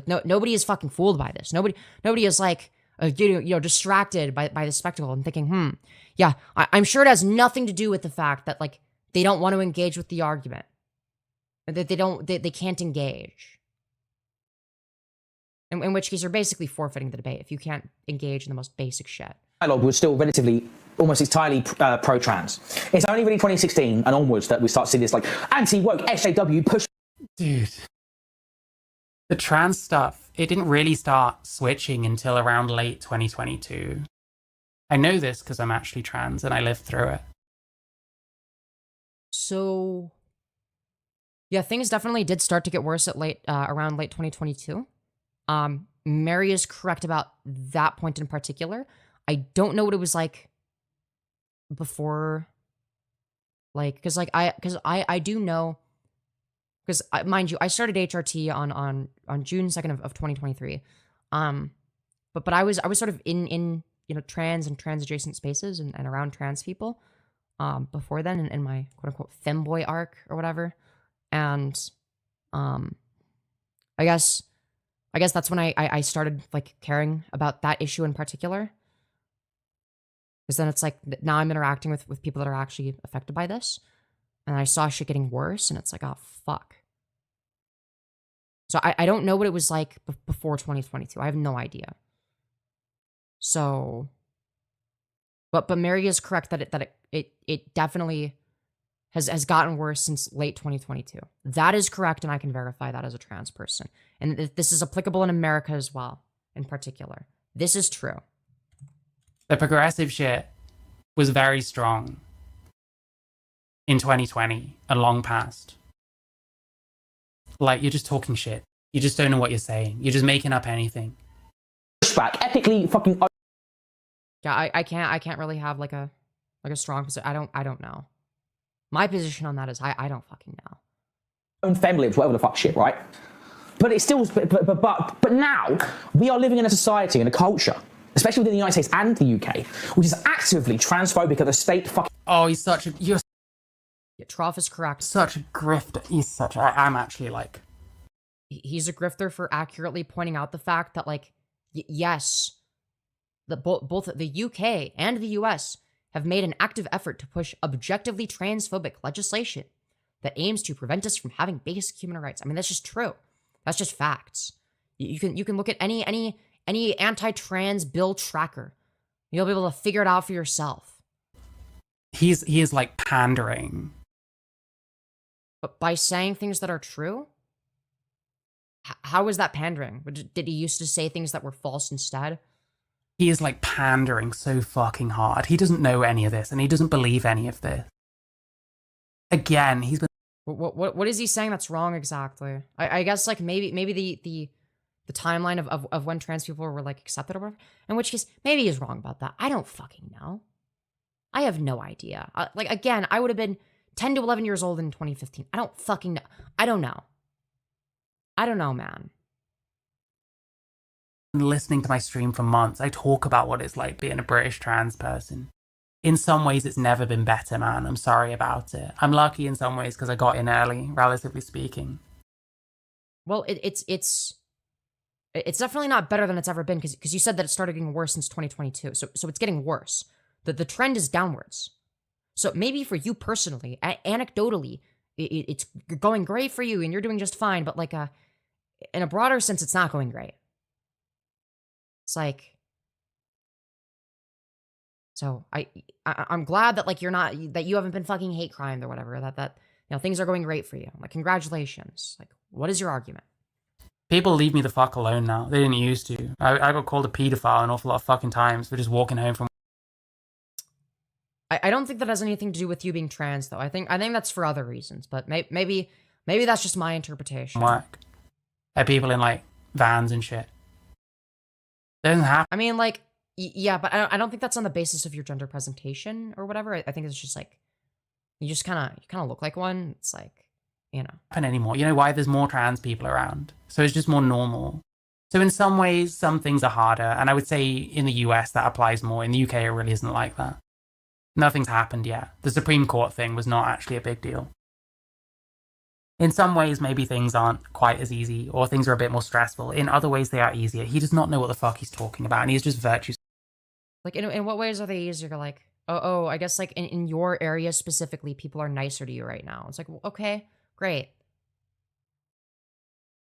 nobody is fucking fooled by this. Nobody is like. Distracted by the spectacle and thinking, yeah, I'm sure it has nothing to do with the fact that like they don't want to engage with the argument, that they can't engage. In which case, you're basically forfeiting the debate if you can't engage in the most basic shit. Dialogue was still relatively, almost entirely pro-trans. It's only really 2016 and onwards that we start to see this like anti-woke SJW push. Dude. The trans stuff, it didn't really start switching until around late 2022. I know this because I'm actually trans and I lived through it. So, yeah, things definitely did start to get worse at around late 2022. Mary is correct about that point in particular. I don't know what it was like before, like, because I do know, because mind you, I started HRT on June 2nd of 2023, but I was sort of in trans and trans adjacent spaces and around trans people before then in my quote unquote femboy arc or whatever, and I guess that's when I started like caring about that issue in particular. Because then it's like, now I'm interacting with people that are actually affected by this. And I saw shit getting worse, and it's like, oh, fuck. So I don't know what it was like before 2022. I have no idea. So, but Mary is correct that it definitely has gotten worse since late 2022. That is correct, and I can verify that as a trans person. And this is applicable in America as well, in particular. This is true. The progressive shit was very strong in 2020 and long past. Like, you're just talking shit. You just don't know what you're saying. You're just making up anything. Pushback, epically fucking. Yeah, I can't really have like a strong position. I don't know. My position on that is I don't fucking know. Own femlibs, whatever the fuck shit, right? But it's still, but now we are living in a society and a culture, especially within the United States and the UK, which is actively transphobic at the state fucking. Oh, you're Trough is correct. Such a grifter. He's such. I'm actually like. He's a grifter for accurately pointing out the fact that, like, yes, both the UK and the US have made an active effort to push objectively transphobic legislation that aims to prevent us from having basic human rights. I mean, that's just true. That's just facts. You can look at any anti-trans bill tracker. You'll be able to figure it out for yourself. He is like pandering. But by saying things that are true? How is that pandering? Did he used to say things that were false instead? He is like pandering so fucking hard. He doesn't know any of this, and he doesn't believe any of this. Again, he's been. What is he saying that's wrong exactly? I guess like maybe the timeline of when trans people were like accepted or whatever. In which case, maybe he's wrong about that. I don't fucking know. I have no idea. Like, again, I would have been 10 to 11 years old in 2015. I don't fucking know. I don't know. I don't know, man. Listening to my stream for months, I talk about what it's like being a British trans person. In some ways, it's never been better, man. I'm sorry about it. I'm lucky in some ways because I got in early, relatively speaking. Well, it's definitely not better than it's ever been because you said that it started getting worse since 2022. So it's getting worse. The trend is downwards. So maybe for you personally, anecdotally, it's going great for you and you're doing just fine. But like in a broader sense, it's not going great. It's like, so I'm glad that like that you haven't been fucking hate crimed or whatever. That things are going great for you. Like, congratulations. Like, what is your argument? People leave me the fuck alone now. They didn't used to. I got called a pedophile an awful lot of fucking times for just walking home from. I don't think that has anything to do with you being trans, though. I think that's for other reasons, but maybe that's just my interpretation. Work. At people in like vans and shit. It doesn't happen. I mean, like, yeah, but I don't think that's on the basis of your gender presentation or whatever. I think it's just like you kind of look like one. It's like, happen anymore. You know why? There's more trans people around, so it's just more normal. So in some ways, some things are harder, and I would say in the US that applies more. In the UK, it really isn't like that. Nothing's happened yet. The Supreme Court thing was not actually a big deal. In some ways, maybe things aren't quite as easy, or things are a bit more stressful. In other ways, they are easier. He does not know what the fuck he's talking about, and he's just virtue. Like, in what ways are they easier? Like, oh, I guess like in your area specifically, people are nicer to you right now. It's like, well, okay, great.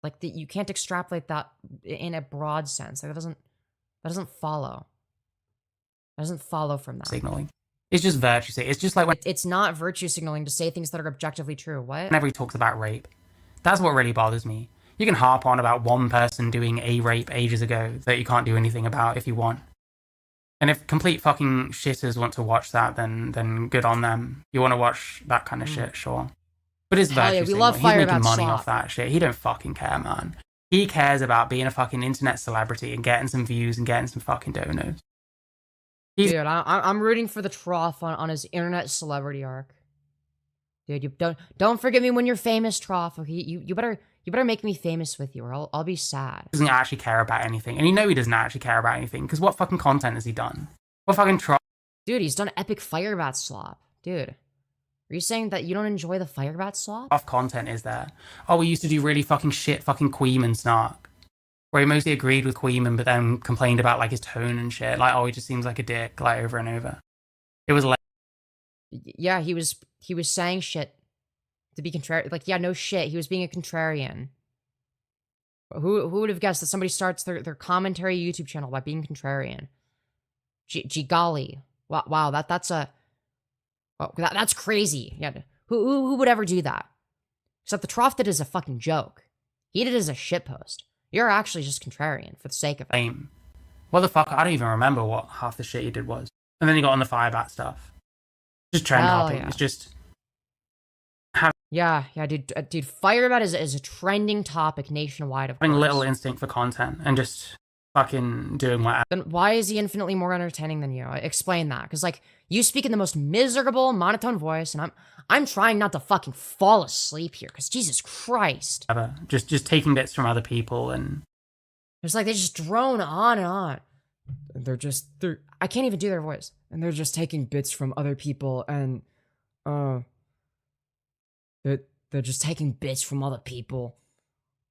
Like, you can't extrapolate that in a broad sense. Like, that doesn't follow. That doesn't follow from that. Signaling. It's just virtue signaling. It's just like when it's not virtue signaling to say things that are objectively true. What? Whenever he talks about rape, that's what really bothers me. You can harp on about one person doing a rape ages ago that you can't do anything about if you want. And if complete fucking shitters want to watch that, then good on them. You want to watch that kind of shit, sure. But it's virtue signaling. Love He's making Firebat money off that shit. He don't fucking care, man. He cares about being a fucking internet celebrity and getting some views and getting some fucking donos. He's- Dude, I'm rooting for the Trough on his internet celebrity arc. Dude, you don't forget me when you're famous, Trough. Okay, you better make me famous with you, or I'll be sad. Doesn't actually care about anything, and you know he doesn't actually care about anything because what fucking content has he done? What fucking Trough? Dude, he's done epic Firebat slop. Dude, are you saying that you don't enjoy the Firebat slop? Off content is there? Oh, we used to do really fucking shit fucking Queeman snark. Where he mostly agreed with Queeman, but then complained about like his tone and shit. Like, oh, he just seems like a dick, like over and over. It was like, Yeah, he was saying shit to be contrarian. Like, yeah, no shit, he was being a contrarian. Who would have guessed that somebody starts their commentary YouTube channel by being contrarian? Gee golly, wow, that's crazy. Yeah, who would ever do that? Except the Trough did it as a fucking joke. He did it as a shitpost. You're actually just contrarian for the sake of it. lame. What the fuck? I don't even remember what half the shit he did was. And then he got on the Firebat stuff. Just trend Hell hopping. yeah. It's just Yeah, dude, Firebat is a trending topic nationwide, of having course. little instinct for content and just fucking doing whatever. Then why is he infinitely more entertaining than you? Explain that, because like you speak in the most miserable monotone voice, and I'm trying not to fucking fall asleep here, because Jesus Christ, Just taking bits from other people and it's like they just drone on and on. They're I can't even do their voice, and they're just taking bits from other people, and they're just taking bits from other people,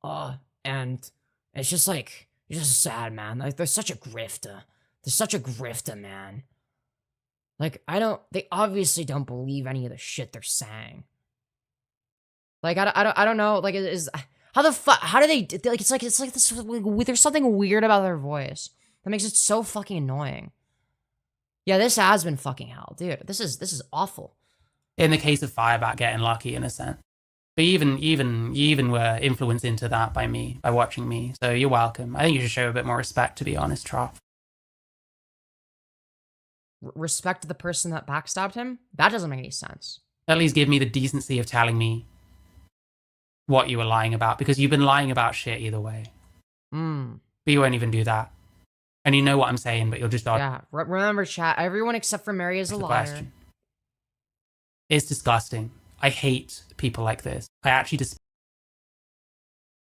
and it's just like. It's just sad, man. Like, they're such a grifter. They're such a grifter, man. Like, they obviously don't believe any of the shit they're saying. Like, I don't know, like, how the fuck, how do they, like, it's like this, like, there's something weird about their voice that makes it so fucking annoying. Yeah, this has been fucking hell, dude. This is awful. in the case of Firebat getting lucky in a sense. But you even were influenced into that by me, by watching me. So you're welcome. I think you should show a bit more respect, to be honest, Trough. Respect the person that backstabbed him? That doesn't make any sense. At least give me the decency of telling me what you were lying about, because you've been lying about shit either way. But you won't even do that. And you know what I'm saying, but you'll just dodge. Yeah, remember, chat, everyone except for Mary is a liar. Question. It's disgusting. I hate people like this. I actually just.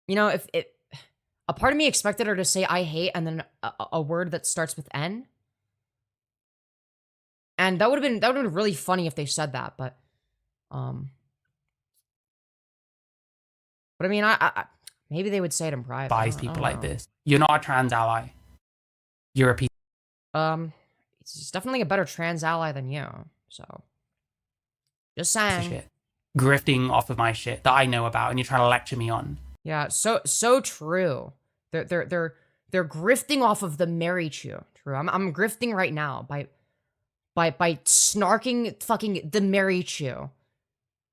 You know, if a part of me expected her to say "I hate" and then a word that starts with N, and that would have been really funny if they said that. But I mean, I maybe they would say it in private. Buys people like this. You're not a trans ally. You're a piece. He's definitely a better trans ally than you. So, just saying. Shit. Grifting off of my shit that I know about, and you're trying to lecture me on. Yeah, so true. They're grifting off of TheMarychu. True. I'm grifting right now by snarking fucking TheMarychu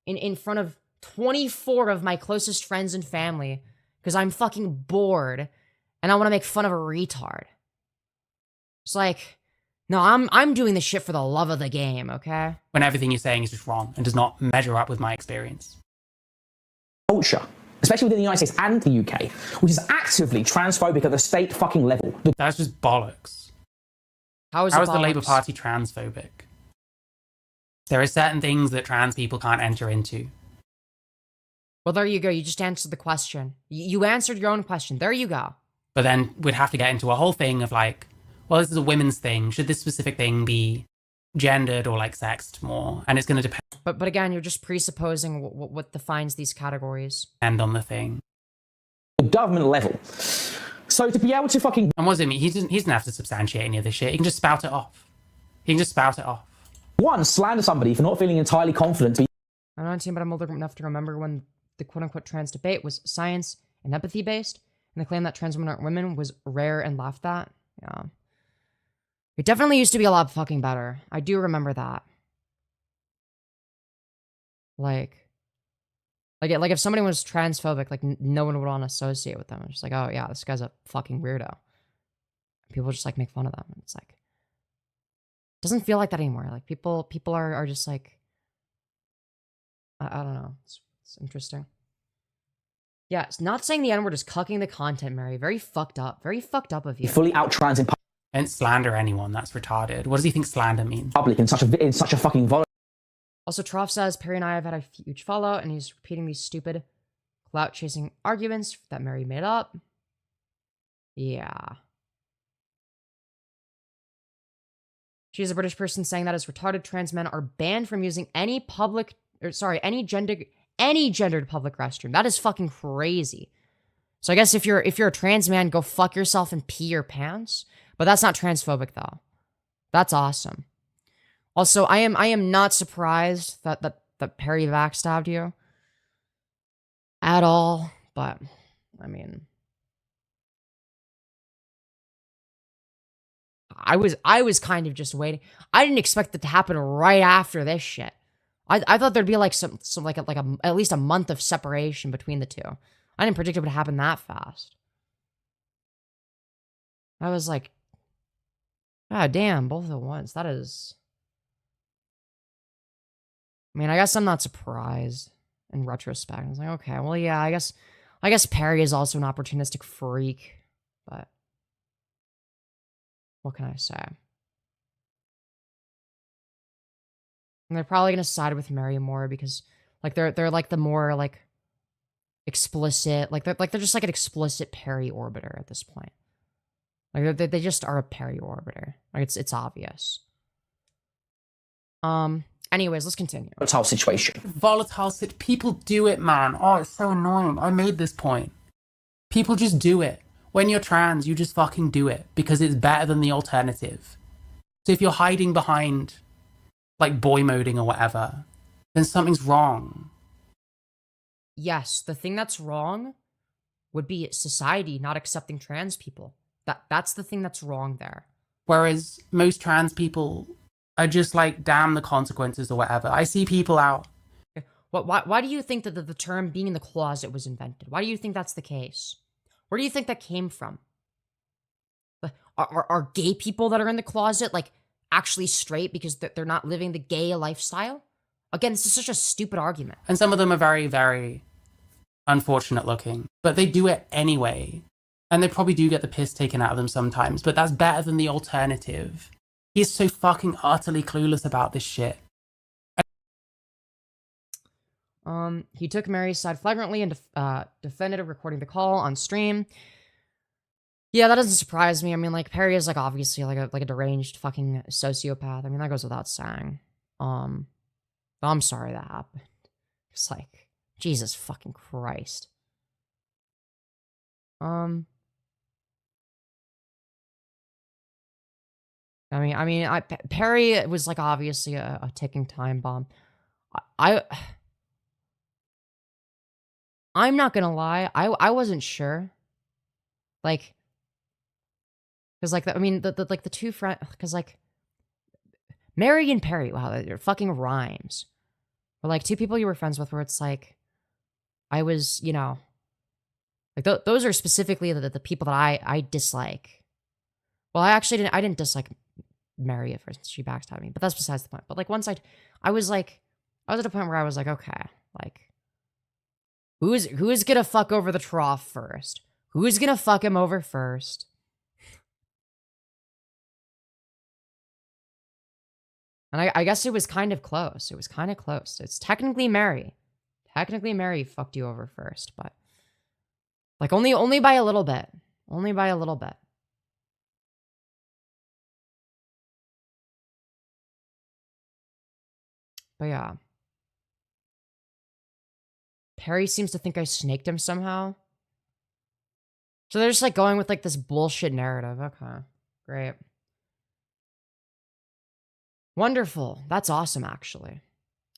in front of 24 of my closest friends and family because I'm fucking bored and I want to make fun of a retard. It's like, no, I'm doing this shit for the love of the game, okay? When everything you're saying is just wrong and does not measure up with my experience. Culture, especially within the United States and the UK, which is actively transphobic at the state fucking level. That's just bollocks. How is the Labour Party transphobic? There are certain things that trans people can't enter into. Well, there you go. You just answered the question. You answered your own question. There you go. But then we'd have to get into a whole thing of like, well, this is a women's thing. Should this specific thing be gendered or like sexed more? And it's going to depend. But again, you're just presupposing what defines these categories. And on the thing. Government level. So to be able to fucking... And what does it mean? He doesn't have to substantiate any of this shit. He can just spout it off. One, slander somebody for not feeling entirely confident to be... I'm not 19, but I'm older enough to remember when the quote-unquote trans debate was science and empathy-based, and the claim that trans women aren't women was rare and laughed at. Yeah. It definitely used to be a lot fucking better. I do remember that. Like if somebody was transphobic, like no one would want to associate with them. It's just like, oh yeah, this guy's a fucking weirdo. People just like make fun of them. It's like, it doesn't feel like that anymore. Like people are just like, I don't know. It's interesting. Yeah, it's not saying the N-word is cucking the content, Mary. Very fucked up. Very fucked up of you. fully out trans in And slander anyone. That's retarded. What does he think slander means? Public in such a fucking volatile. Also, Trough says, Perry and I have had a huge fallout, and he's repeating these stupid clout-chasing arguments that Mary made up. Yeah. She's a British person saying that as retarded trans men are banned from using any gendered public restroom. That is fucking crazy. So I guess if you're a trans man, go fuck yourself and pee your pants. But that's not transphobic though. That's awesome. Also, I am not surprised that Perry backstabbed you at all. But I mean, I was kind of just waiting. I didn't expect it to happen right after this shit. I thought there'd be like some at least a month of separation between the two. I didn't predict it would happen that fast. I was like, God damn, both at once. That is. I mean, I guess I'm not surprised in retrospect. I was like, okay, well, yeah, I guess Perry is also an opportunistic freak, but what can I say? And they're probably gonna side with Mary more because, like, they're like the more like explicit, like they're just like an explicit Perry orbiter at this point. Like they just are a Perry orbiter. Like it's obvious. Anyways, let's continue. Volatile situation. People do it, man. Oh, it's so annoying. I made this point. People just do it. When you're trans, you just fucking do it because it's better than the alternative. So if you're hiding behind like boy moding or whatever, then something's wrong. Yes, the thing that's wrong would be society not accepting trans people. That's the thing that's wrong there. Whereas most trans people are just like, damn the consequences or whatever. I see people out. Why do you think that the term being in the closet was invented? Why do you think that's the case? Where do you think that came from? Are gay people that are in the closet like actually straight because they're not living the gay lifestyle? Again, this is such a stupid argument. And some of them are very, very unfortunate looking, but they do it anyway. And they probably do get the piss taken out of them sometimes, but that's better than the alternative. He's so fucking utterly clueless about this shit. He took Mary's side flagrantly and defended recording the call on stream. Yeah, that doesn't surprise me. I mean, like, Perry is, like, obviously, like a deranged fucking sociopath. I mean, that goes without saying. I'm sorry that happened. It's like, Jesus fucking Christ. Perry was, like, obviously a ticking time bomb. I'm not gonna lie, I wasn't sure. Like, because, like, the two friends, because, like, Mary and Perry, wow, they're fucking rhymes. Or, like, two people you were friends with where it's, like, I was, you know, like, those are specifically the people that I dislike. Well, I didn't dislike Mary at first. She backstabbed me, but that's besides the point. But, like, once I was at a point where I was like, okay, like, who's gonna fuck over the Trough first? Who's gonna fuck him over first? And I guess it was kind of close. It was kind of close. It's technically Mary. Technically Mary fucked you over first, but like only by a little bit. Only by a little bit. But yeah. Perry seems to think I snaked him somehow. So they're just like going with like this bullshit narrative. Okay. Great. Wonderful. That's awesome, actually.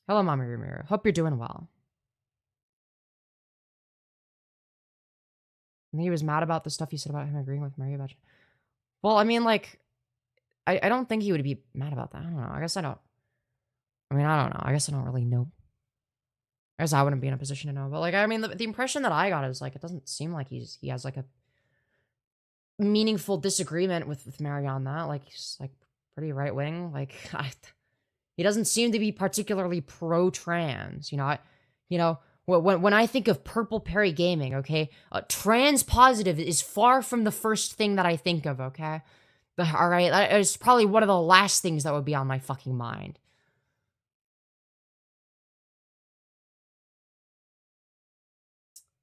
Hello, Mommy Ramiro. Hope you're doing well. And he was mad about the stuff you said about him agreeing with Mary about you. Well, I mean, like, I don't think he would be mad about that. I don't know. I guess I don't. I mean, I don't know. I guess I don't really know. I guess I wouldn't be in a position to know. But, like, I mean, the impression that I got is, like, it doesn't seem like he has, like, a meaningful disagreement with Mary on that. Like, he's, like, pretty right-wing. Like, he doesn't seem to be particularly pro-trans. You know, when I think of Purple Perry Gaming, okay, trans positive is far from the first thing that I think of, okay? All right, that is probably one of the last things that would be on my fucking mind.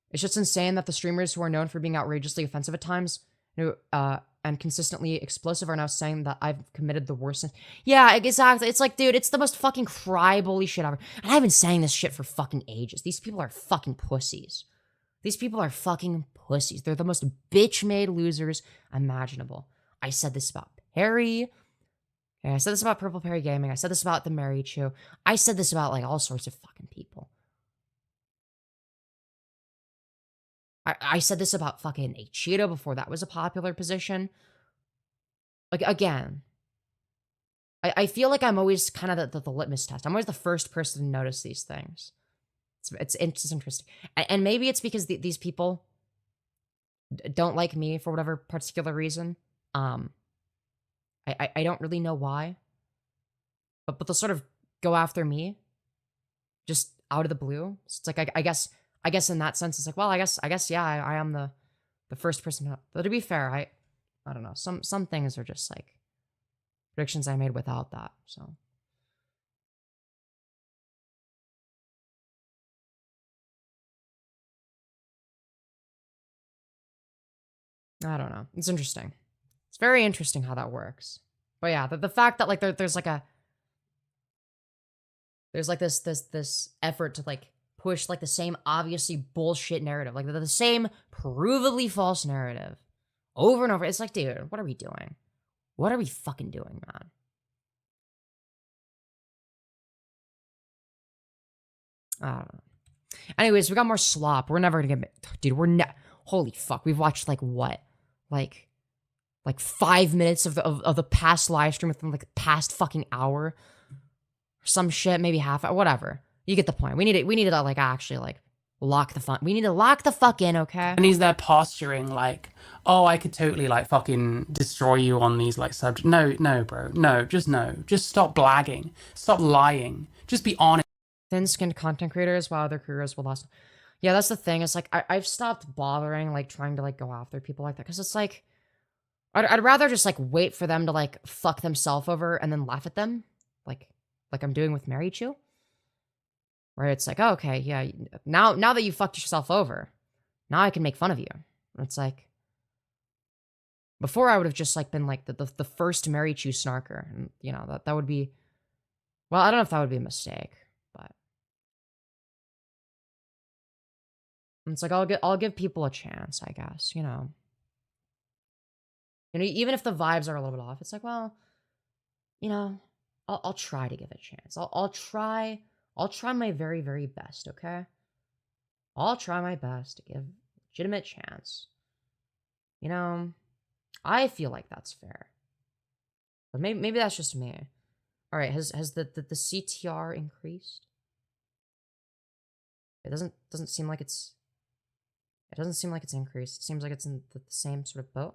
It's just insane that the streamers who are known for being outrageously offensive at times, and consistently explosive are now saying that I've committed the worst sin. Yeah, exactly. It's like, dude, it's the most fucking cry bully shit ever. And I've been saying this shit for fucking ages. These people are fucking pussies. These people are fucking pussies. They're the most bitch-made losers imaginable. I said this about Perry. Okay, I said this about Purple Perry Gaming. I said this about TheMarychu. I said this about, like, all sorts of fucking people. I said this about fucking Cheeto before that was a popular position. Like, again, I feel like I'm always kind of the litmus test. I'm always the first person to notice these things. It's interesting. And maybe it's because these people don't like me for whatever particular reason. I don't really know why. But they'll sort of go after me just out of the blue. So it's like, I guess in that sense, it's like, well, I guess, yeah, I am the first person to, but to be fair, I don't know. Some things are just like predictions I made without that, so. I don't know. It's interesting. It's very interesting how that works. But yeah, the fact that like there's like this effort to like push like the same obviously bullshit narrative, like the same provably false narrative over and over. It's like, dude, what are we doing? What are we fucking doing, man? I don't know. Anyways, we got more slop. We're never gonna get, dude, holy fuck. We've watched like what? Like 5 minutes of the past live stream within like the past fucking hour. Some shit, maybe half hour, whatever. You get the point. We need to like actually like lock the fun. We need to lock the fuck in, okay? And he's there posturing like, oh, I could totally like fucking destroy you on these like subjects. No, bro. No. Just stop blagging. Stop lying. Just be honest. Thin-skinned content creators while their careers will last. Yeah, that's the thing. It's like I've stopped bothering like trying to like go after people like that because it's like I'd rather just like wait for them to like fuck themselves over and then laugh at them, like I'm doing with Marychu. Where it's like, oh, okay, yeah, now that you fucked yourself over, now I can make fun of you. And it's like, before I would have just like been like the first Marychu snarker, and you know that would be, well, I don't know if that would be a mistake, but it's like I'll give people a chance, I guess, you know. Even if the vibes are a little bit off, it's like, well, you know, I'll try to give it a chance. I'll try my very, very best, okay? I'll try my best to give a legitimate chance. You know, I feel like that's fair. But maybe that's just me. All right, has the CTR increased? It doesn't seem like it's increased. It seems like it's in the same sort of boat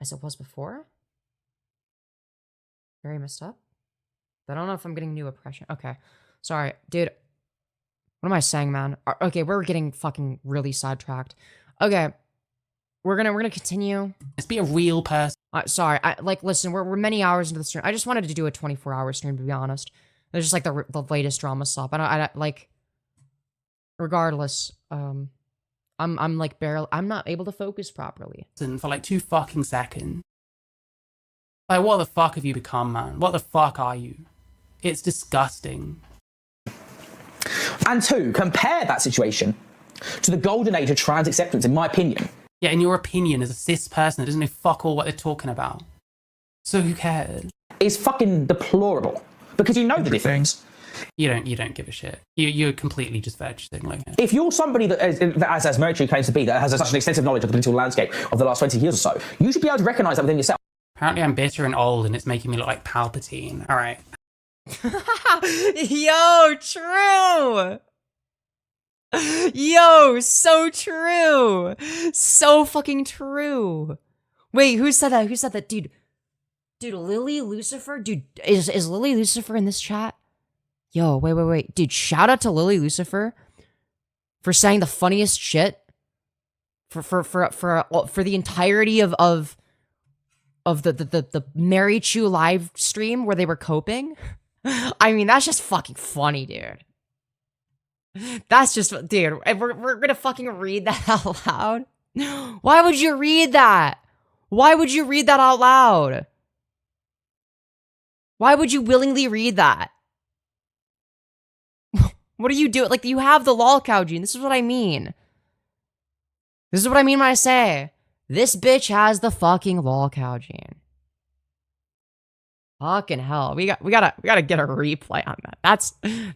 as it was before. Very messed up. But I don't know if I'm getting new oppression. Okay. Sorry, dude. What am I saying, man? Okay, we're getting fucking really sidetracked. Okay, we're gonna continue. Let's be a real person. Sorry, listen, we're many hours into the stream. I just wanted to do a 24-hour stream, to be honest. It's just like the latest drama slop. I like. Regardless, I'm like barely. I'm not able to focus properly. For like 2 fucking seconds. Like, what the fuck have you become, man? What the fuck are you? It's disgusting. And 2, compare that situation to the golden age of trans acceptance, in my opinion. Yeah, in your opinion, as a cis person that doesn't know fuck all what they're talking about. So who cares? It's fucking deplorable. Because you know the difference. You don't give a shit. You're completely just vegetarian. If you're somebody that, as Marychu claims to be, that has such an extensive knowledge of the political landscape of the last 20 years or so, you should be able to recognise that within yourself. Apparently I'm bitter and old and it's making me look like Palpatine. All right. Yo, true. Yo, so true. So fucking true. Wait, who said that? Who said that? Dude, Lily Lucifer? Dude, is Lily Lucifer in this chat? Yo, wait. Dude, shout out to Lily Lucifer for saying the funniest shit for the entirety of the Marychu live stream where they were coping. I mean, that's just fucking funny, dude. That's just, dude, we're gonna fucking read that out loud? Why would you read that? Why would you read that out loud? Why would you willingly read that? What are you doing? Like, you have the lol cow gene. This is what I mean. This is what I mean when I say, this bitch has the fucking lol cow gene. Fucking hell. We gotta get a replay on that.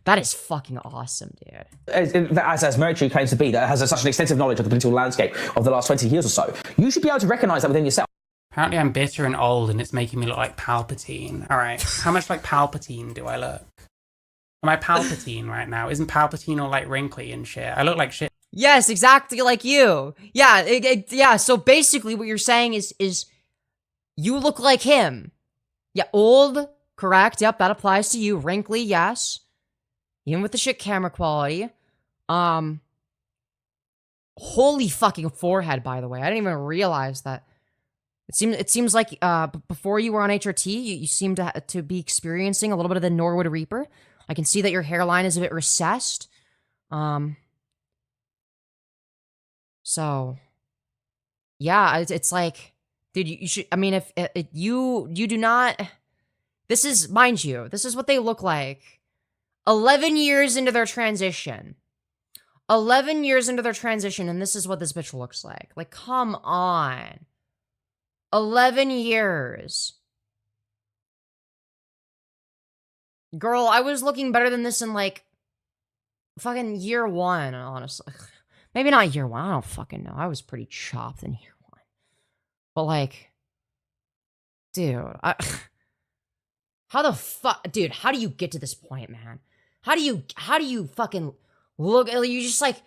That is fucking awesome, dude. As Marychu claims to be, that has such an extensive knowledge of the political landscape of the last 20 years or so, you should be able to recognize that within yourself. Apparently I'm bitter and old and it's making me look like Palpatine. Alright, how much like Palpatine do I look? Am I Palpatine right now? Isn't Palpatine all like wrinkly and shit? I look like shit. Yes, exactly like you. Yeah, yeah, so basically what you're saying is you look like him. Yeah, old, correct, yep, that applies to you. Wrinkly, yes. Even with the shit camera quality. Holy fucking forehead, by the way. I didn't even realize that. It seems like before you were on HRT, you seem to be experiencing a little bit of the Norwood Reaper. I can see that your hairline is a bit recessed. So, yeah, it's like, dude, you should, I mean, if you do not, this is, mind you, this is what they look like 11 years into their transition. 11 years into their transition, and this is what this bitch looks like. Like, come on. 11 years. Girl, I was looking better than this in, like, fucking year one, honestly. Maybe not year one, I don't fucking know. I was pretty chopped in year one. But, like, dude, how the fuck, dude, how do you get to this point, man? How do you fucking look, you just, like,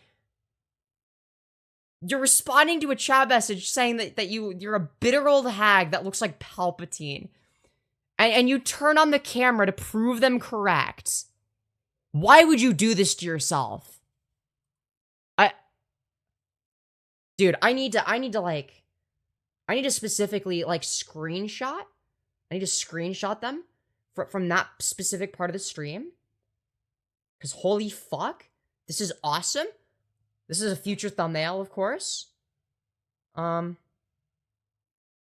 you're responding to a chat message saying that you're a bitter old hag that looks like Palpatine. And you turn on the camera to prove them correct. Why would you do this to yourself? Dude, I need to specifically, like, screenshot. I need to screenshot them from that specific part of the stream. Because holy fuck, this is awesome. This is a future thumbnail, of course. Dude,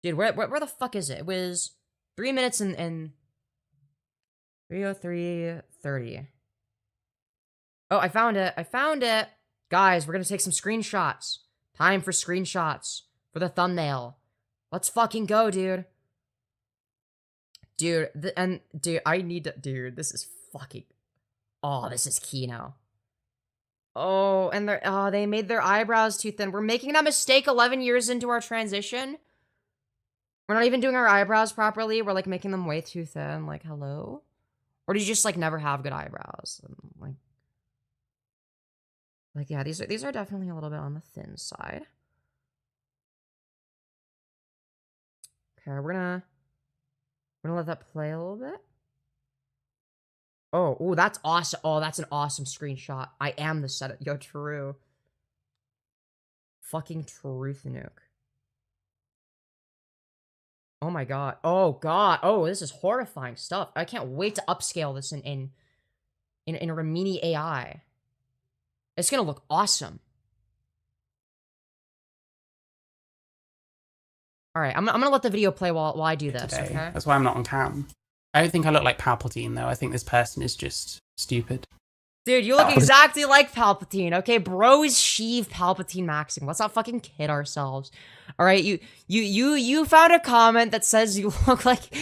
where the fuck is it? It was 3 minutes and 3:03:30. Oh, I found it. I found it. Guys, we're gonna take some screenshots. Time for screenshots for the thumbnail. Let's fucking go, dude. Dude, I need to, dude, this is fucking, oh, this is Kino. Oh, and they made their eyebrows too thin. We're making that mistake 11 years into our transition. We're not even doing our eyebrows properly. We're, like, making them way too thin. Like, hello? Or do you just, like, never have good eyebrows? And, like, yeah, these are definitely a little bit on the thin side. Okay, we're gonna let that play a little bit. Oh, ooh, that's awesome. Oh, that's an awesome screenshot. I am the setup. Yo, true. Fucking truth nuke. Oh my god. Oh god. Oh, this is horrifying stuff. I can't wait to upscale this in Remini AI. It's gonna look awesome. All right, I'm gonna let the video play while I do this. Okay. That's why I'm not on cam. I don't think I look like Palpatine though. I think this person is just stupid. Dude, you look exactly like Palpatine, okay? Bro is Sheev Palpatine-maxing. Let's not fucking kid ourselves. All right, you found a comment that says you look like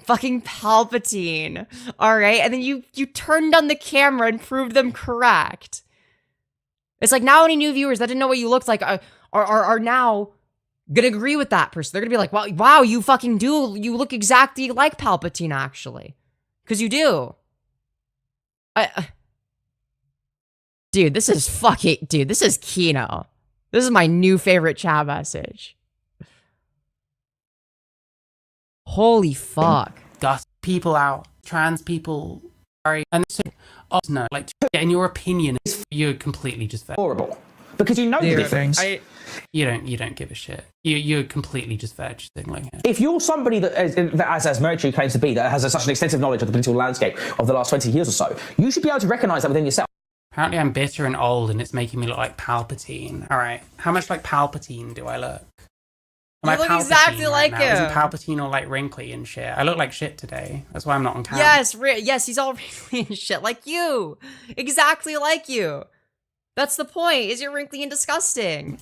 fucking Palpatine. All right, and then you turned on the camera and proved them correct. It's like now any new viewers that didn't know what you looked like are now gonna agree with that person. They're gonna be like, wow, you fucking do. You look exactly like Palpatine, actually. Because you do. Dude, this is fucking... Dude, this is Kino. This is my new favorite chat message. Holy fuck. Dust people out. Trans people. Sorry. And so... Oh, no. Like, in your opinion, you're completely just... Horrible. because you know the difference. You don't give a shit. You're completely just veg signaling it. If you're somebody that, as Marychu claims to be, that has such an extensive knowledge of the political landscape of the last 20 years or so, you should be able to recognise that within yourself. Apparently I'm bitter and old and it's making me look like Palpatine. Alright, how much like Palpatine do I look? You look exactly like him. Isn't Palpatine all like wrinkly and shit? I look like shit today. That's why I'm not on camera. Yes, he's all wrinkly and shit, like you. Exactly like you. That's the point, is you're wrinkly and disgusting.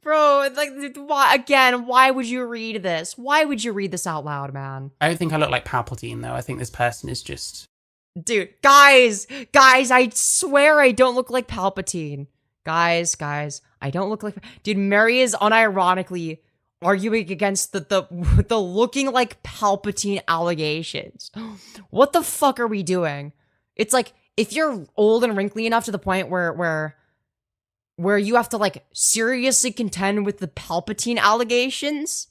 Bro, like, why would you read this? Why would you read this out loud, man? I don't think I look like Palpatine, though. I think this person is just... Dude, guys, I swear I don't look like Palpatine. Guys, I don't look like... Dude, Mary is unironically arguing against the looking like Palpatine allegations. What the fuck are we doing? It's like, if you're old and wrinkly enough to the point where you have to, like, seriously contend with the Palpatine allegations,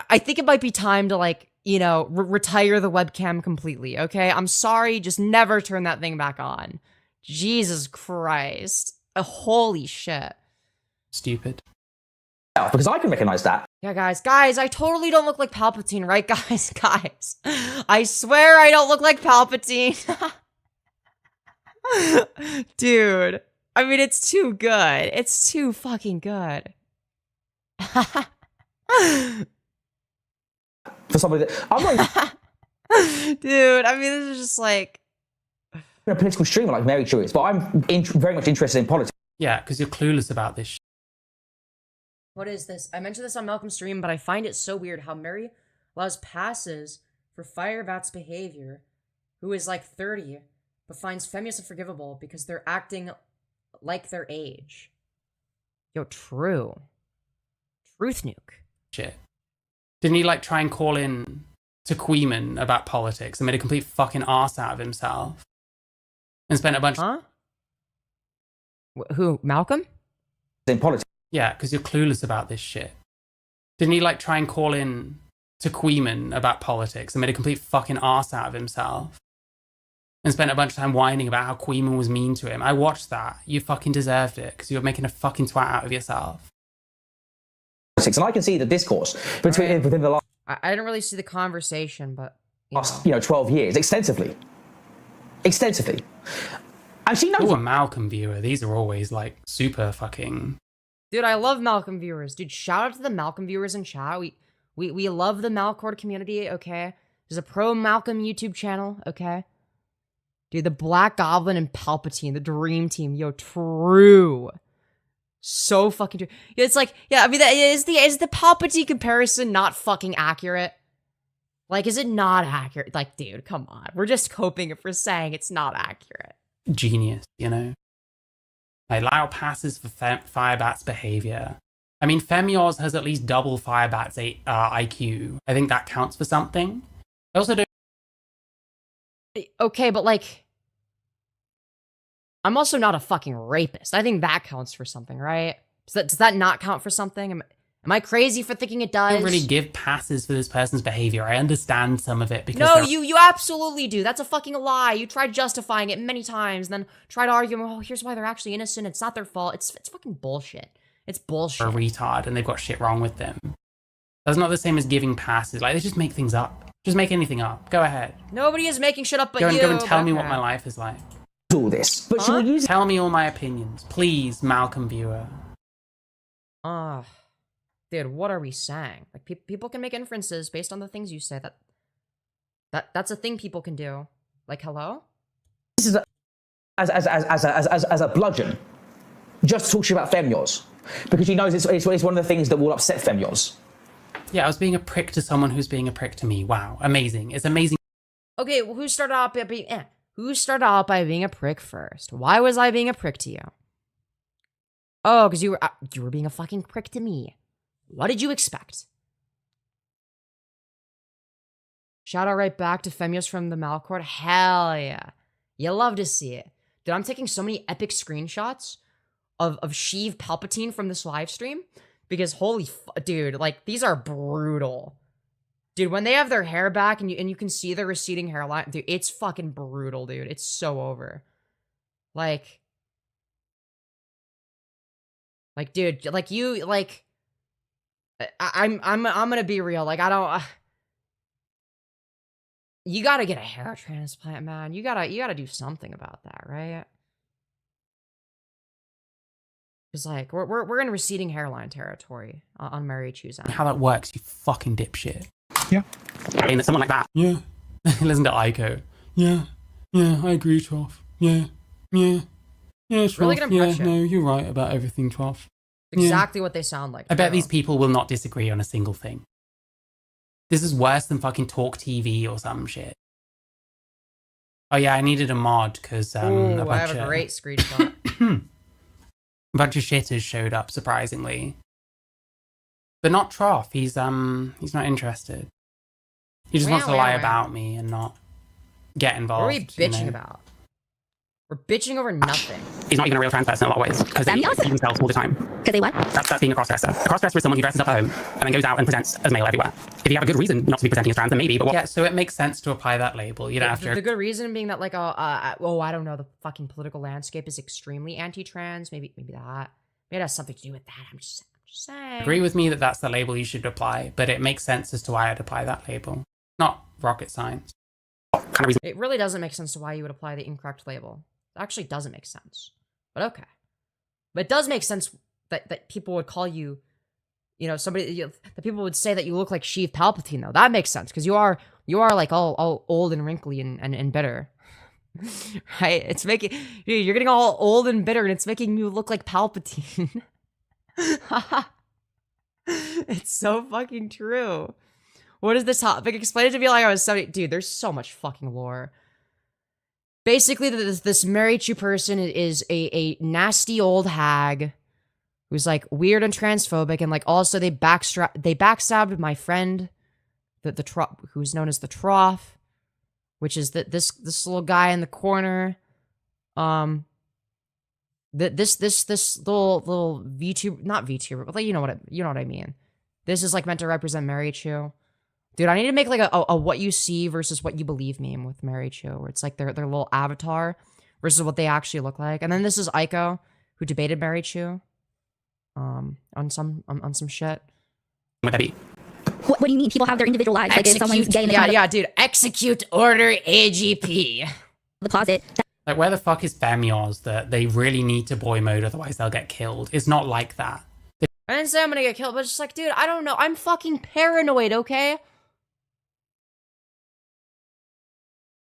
I think it might be time to, like, you know, retire the webcam completely, okay? I'm sorry, just never turn that thing back on. Jesus Christ. Holy shit. Stupid. Because I can recognize that. Yeah, guys, I totally don't look like Palpatine, right, guys? I swear I don't look like Palpatine. Dude. I mean, it's too good. It's too fucking good. For somebody that... I'm not... Dude, I mean, this is just like... a political streamer like Marychu is, but I'm very much interested in politics. Yeah, because you're clueless about this shit. What is this? I mentioned this on Malcolm's stream, but I find it so weird how Mary allows passes for Firebat's behavior, who is like 30, but finds Femyoz unforgivable because they're acting like their age. Yo, true. Truth nuke. Shit. Didn't he, like, try and call in to Queeman about politics and made a complete fucking arse out of himself? And spent a bunch... Huh? Who? Malcolm? In politics. Yeah, because you're clueless about this shit. Didn't he, like, try and call in to Queeman about politics and made a complete fucking arse out of himself? And spent a bunch of time whining about how Queeman was mean to him. I watched that. You fucking deserved it, because you were making a fucking twat out of yourself. And I can see the discourse within the last... I didn't really see the conversation, but... You know, 12 years, extensively. And she knows... You're a Malcolm viewer. These are always, like, super fucking... Dude, I love Malcolm viewers. Dude, shout out to the Malcolm viewers in chat. We love the Malcord community, okay? There's a pro Malcolm YouTube channel, okay? Dude, the Black Goblin and Palpatine, the dream team, yo, true. So fucking true. It's like, yeah, I mean, is the Palpatine comparison not fucking accurate? Like, is it not accurate? Like, dude, come on. We're just coping if we're saying it's not accurate. Genius, you know? I allow passes for Firebat's behavior. I mean, Femyoz has at least double Firebat's IQ. I think that counts for something. I also don't... Okay, but like... I'm also not a fucking rapist. I think that counts for something, right? Does that not count for something? Am I crazy for thinking it does? I don't really give passes for this person's behavior. I understand some of it because... No, you absolutely do. That's a fucking lie. You tried justifying it many times, then tried arguing, oh, here's why they're actually innocent. It's not their fault. It's fucking bullshit. It's bullshit. A retard and they've got shit wrong with them. That's not the same as giving passes. Like, they just make things up. Just make anything up. Go ahead. Nobody is making shit up but you. Go and tell me what my life is like. All this, but she will use... Tell me all my opinions, please, Malcolm viewer. Dude, what are we saying? Like, people can make inferences based on the things you say. That's a thing people can do. Like, hello? This is as a bludgeon. Just talk to you about Femyoz, because she knows it's one of the things that will upset Femyoz. Yeah, I was being a prick to someone who's being a prick to me. Wow, amazing! It's amazing. Okay, well, who started out by being? Who started out by being a prick first? Why was I being a prick to you? Oh, because you were being a fucking prick to me. What did you expect? Shout out right back to Femyoz from the Malcord. Hell yeah. You love to see it. Dude, I'm taking so many epic screenshots of Sheev Palpatine from this live stream because dude, like, these are brutal. Dude, when they have their hair back and you can see their receding hairline, dude, it's fucking brutal, dude. It's so over. Like, Like, dude, like you, like, I'm gonna be real. Like, I don't. You gotta get a hair transplant, man. You gotta do something about that, right? Because like we're in receding hairline territory on Marychu's end. How that works, you fucking dipshit. Yeah. Saying that someone like that. Yeah. Listen to Aiko. Yeah. Yeah, I agree, Trough. Yeah. Yeah. Yeah, Trough. Really good impression. Yeah, no, you're right about everything, Trough. Exactly what they sound like. I bet bro. these people will not disagree on a single thing. This is worse than fucking Talk TV or some shit. Oh yeah, I needed a mod because Ooh, I have a great screenshot. a bunch of shitters showed up, surprisingly. But not Trough. He's not interested. He just wants to lie about me and not get involved. What are we bitching about? We're bitching over nothing. He's not even a real trans person in a lot of ways because they see themselves all the time. Because they what? That's being a crossdresser. A crossdresser is someone who dresses up at home and then goes out and presents as male everywhere. If you have a good reason not to be presenting as trans, then maybe. But what? Yeah, so it makes sense to apply that label. You don't have to. The good reason being that like I don't know, the fucking political landscape is extremely anti-trans. Maybe that. Maybe it has something to do with that. I'm just saying. Agree with me that that's the label you should apply, but it makes sense as to why I'd apply that label. Not rocket science. Kind of reason. It really doesn't make sense to why you would apply the incorrect label. It actually doesn't make sense. But okay. But it does make sense that people would call you, you know, that people would say that you look like Sheev Palpatine, though. That makes sense, because you are like all old and wrinkly and bitter. Right? It's making, dude, you're getting all old and bitter, and it's making you look like Palpatine. It's so fucking true. What is this topic? Explain it to me like I was 70. Dude, there's so much fucking lore. Basically, this Marychu person is a nasty old hag who's like weird and transphobic, and like also they backstabbed my friend, the Trough, who's known as the Trough, which is this little guy in the corner. This little VTuber, not VTuber, but like you know what I mean. This is like meant to represent Marychu. Dude, I need to make like a what you see versus what you believe meme with Marychu, where it's like their little avatar versus what they actually look like. And then this is Aiko, who debated Marychu on some shit. What do you mean? People have their individual lives. Like if someone's gay in the yeah, dude. Execute order AGP. The closet. Like where the fuck is Femyoz that they really need to boy mode, otherwise they'll get killed? It's not like that. I didn't say I'm gonna get killed, but it's just like, dude, I don't know. I'm fucking paranoid, okay?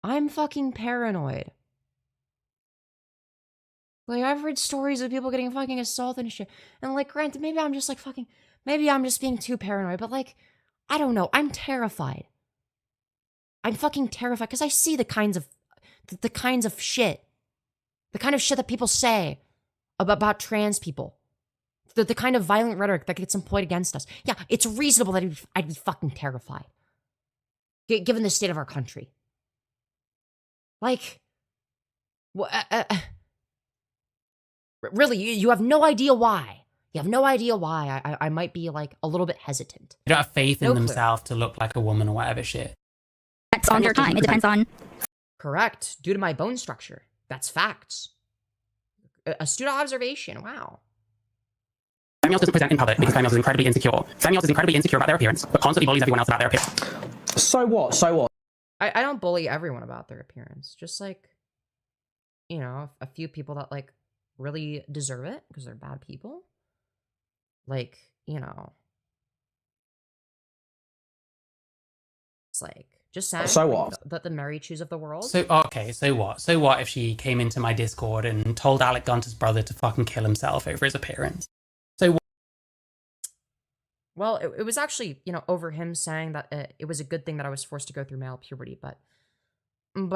I'm fucking paranoid. Like, I've heard stories of people getting fucking assaulted and shit. And, like, granted, maybe I'm just, like, maybe I'm just being too paranoid. But, like, I don't know. I'm terrified. I'm fucking terrified. Because I see the kinds of shit. The kind of shit that people say about trans people. The kind of violent rhetoric that gets employed against us. Yeah, it's reasonable that I'd be fucking terrified. Given the state of our country. Like, really, you have no idea why. You have no idea why I might be, like, a little bit hesitant. They don't have faith in themselves to look like a woman or whatever shit. That's on your time. It depends on... Correct. Due to my bone structure. That's facts. Astute observation. Wow. Femyoz doesn't present in public because Femyoz is incredibly insecure. Femyoz is incredibly insecure about their appearance, but constantly bullies everyone else about their appearance. So what? I don't bully everyone about their appearance. Just like, you know, a few people that like really deserve it because they're bad people. Like, you know. It's like, just saying. So what? The Marychus of the world. So, okay, so what? So what if she came into my Discord and told Alec Gunter's brother to fucking kill himself over his appearance? So what? Well, it was actually, you know, over him saying that it was a good thing that I was forced to go through male puberty, but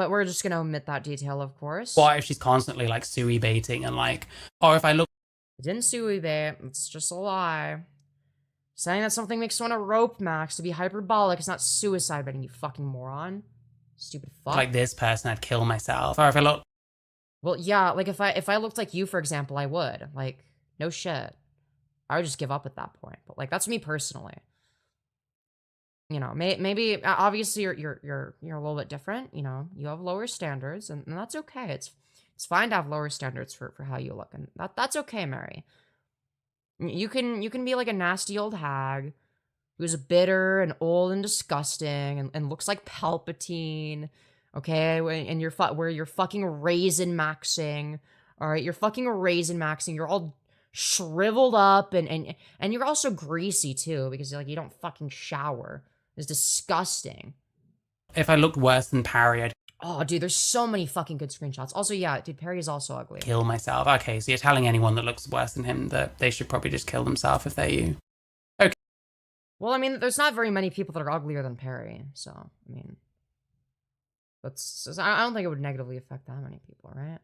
we're just going to omit that detail, of course. What if she's constantly, like, suey baiting and, like, oh, if I look... I didn't suey bait. It's just a lie. Saying that something makes someone a rope max to be hyperbolic is not suicide baiting, you fucking moron. Stupid fuck. Like this person, I'd kill myself. Or if I look... Well, yeah, like, if I looked like you, for example, I would. Like, no shit. I would just give up at that point. But like, that's me personally. You know, maybe obviously you're a little bit different. You know, you have lower standards, and that's okay. It's fine to have lower standards for how you look, and that's okay, Mary. You can be like a nasty old hag who's bitter and old and disgusting and looks like Palpatine, okay? And where you're fucking Raisinmaxxing, all right? You're fucking Raisinmaxxing. You're all shriveled up and you're also greasy too because like you don't fucking shower. It's disgusting. If I looked worse than Parry, I'd Oh, dude, there's so many fucking good screenshots. Also, yeah, dude, Perry is also ugly. kill myself. Okay, so you're telling anyone that looks worse than him that they should probably just kill themselves if they're you. Okay. Well, I mean, there's not very many people that are uglier than Perry, so, I mean, I don't think it would negatively affect that many people, right?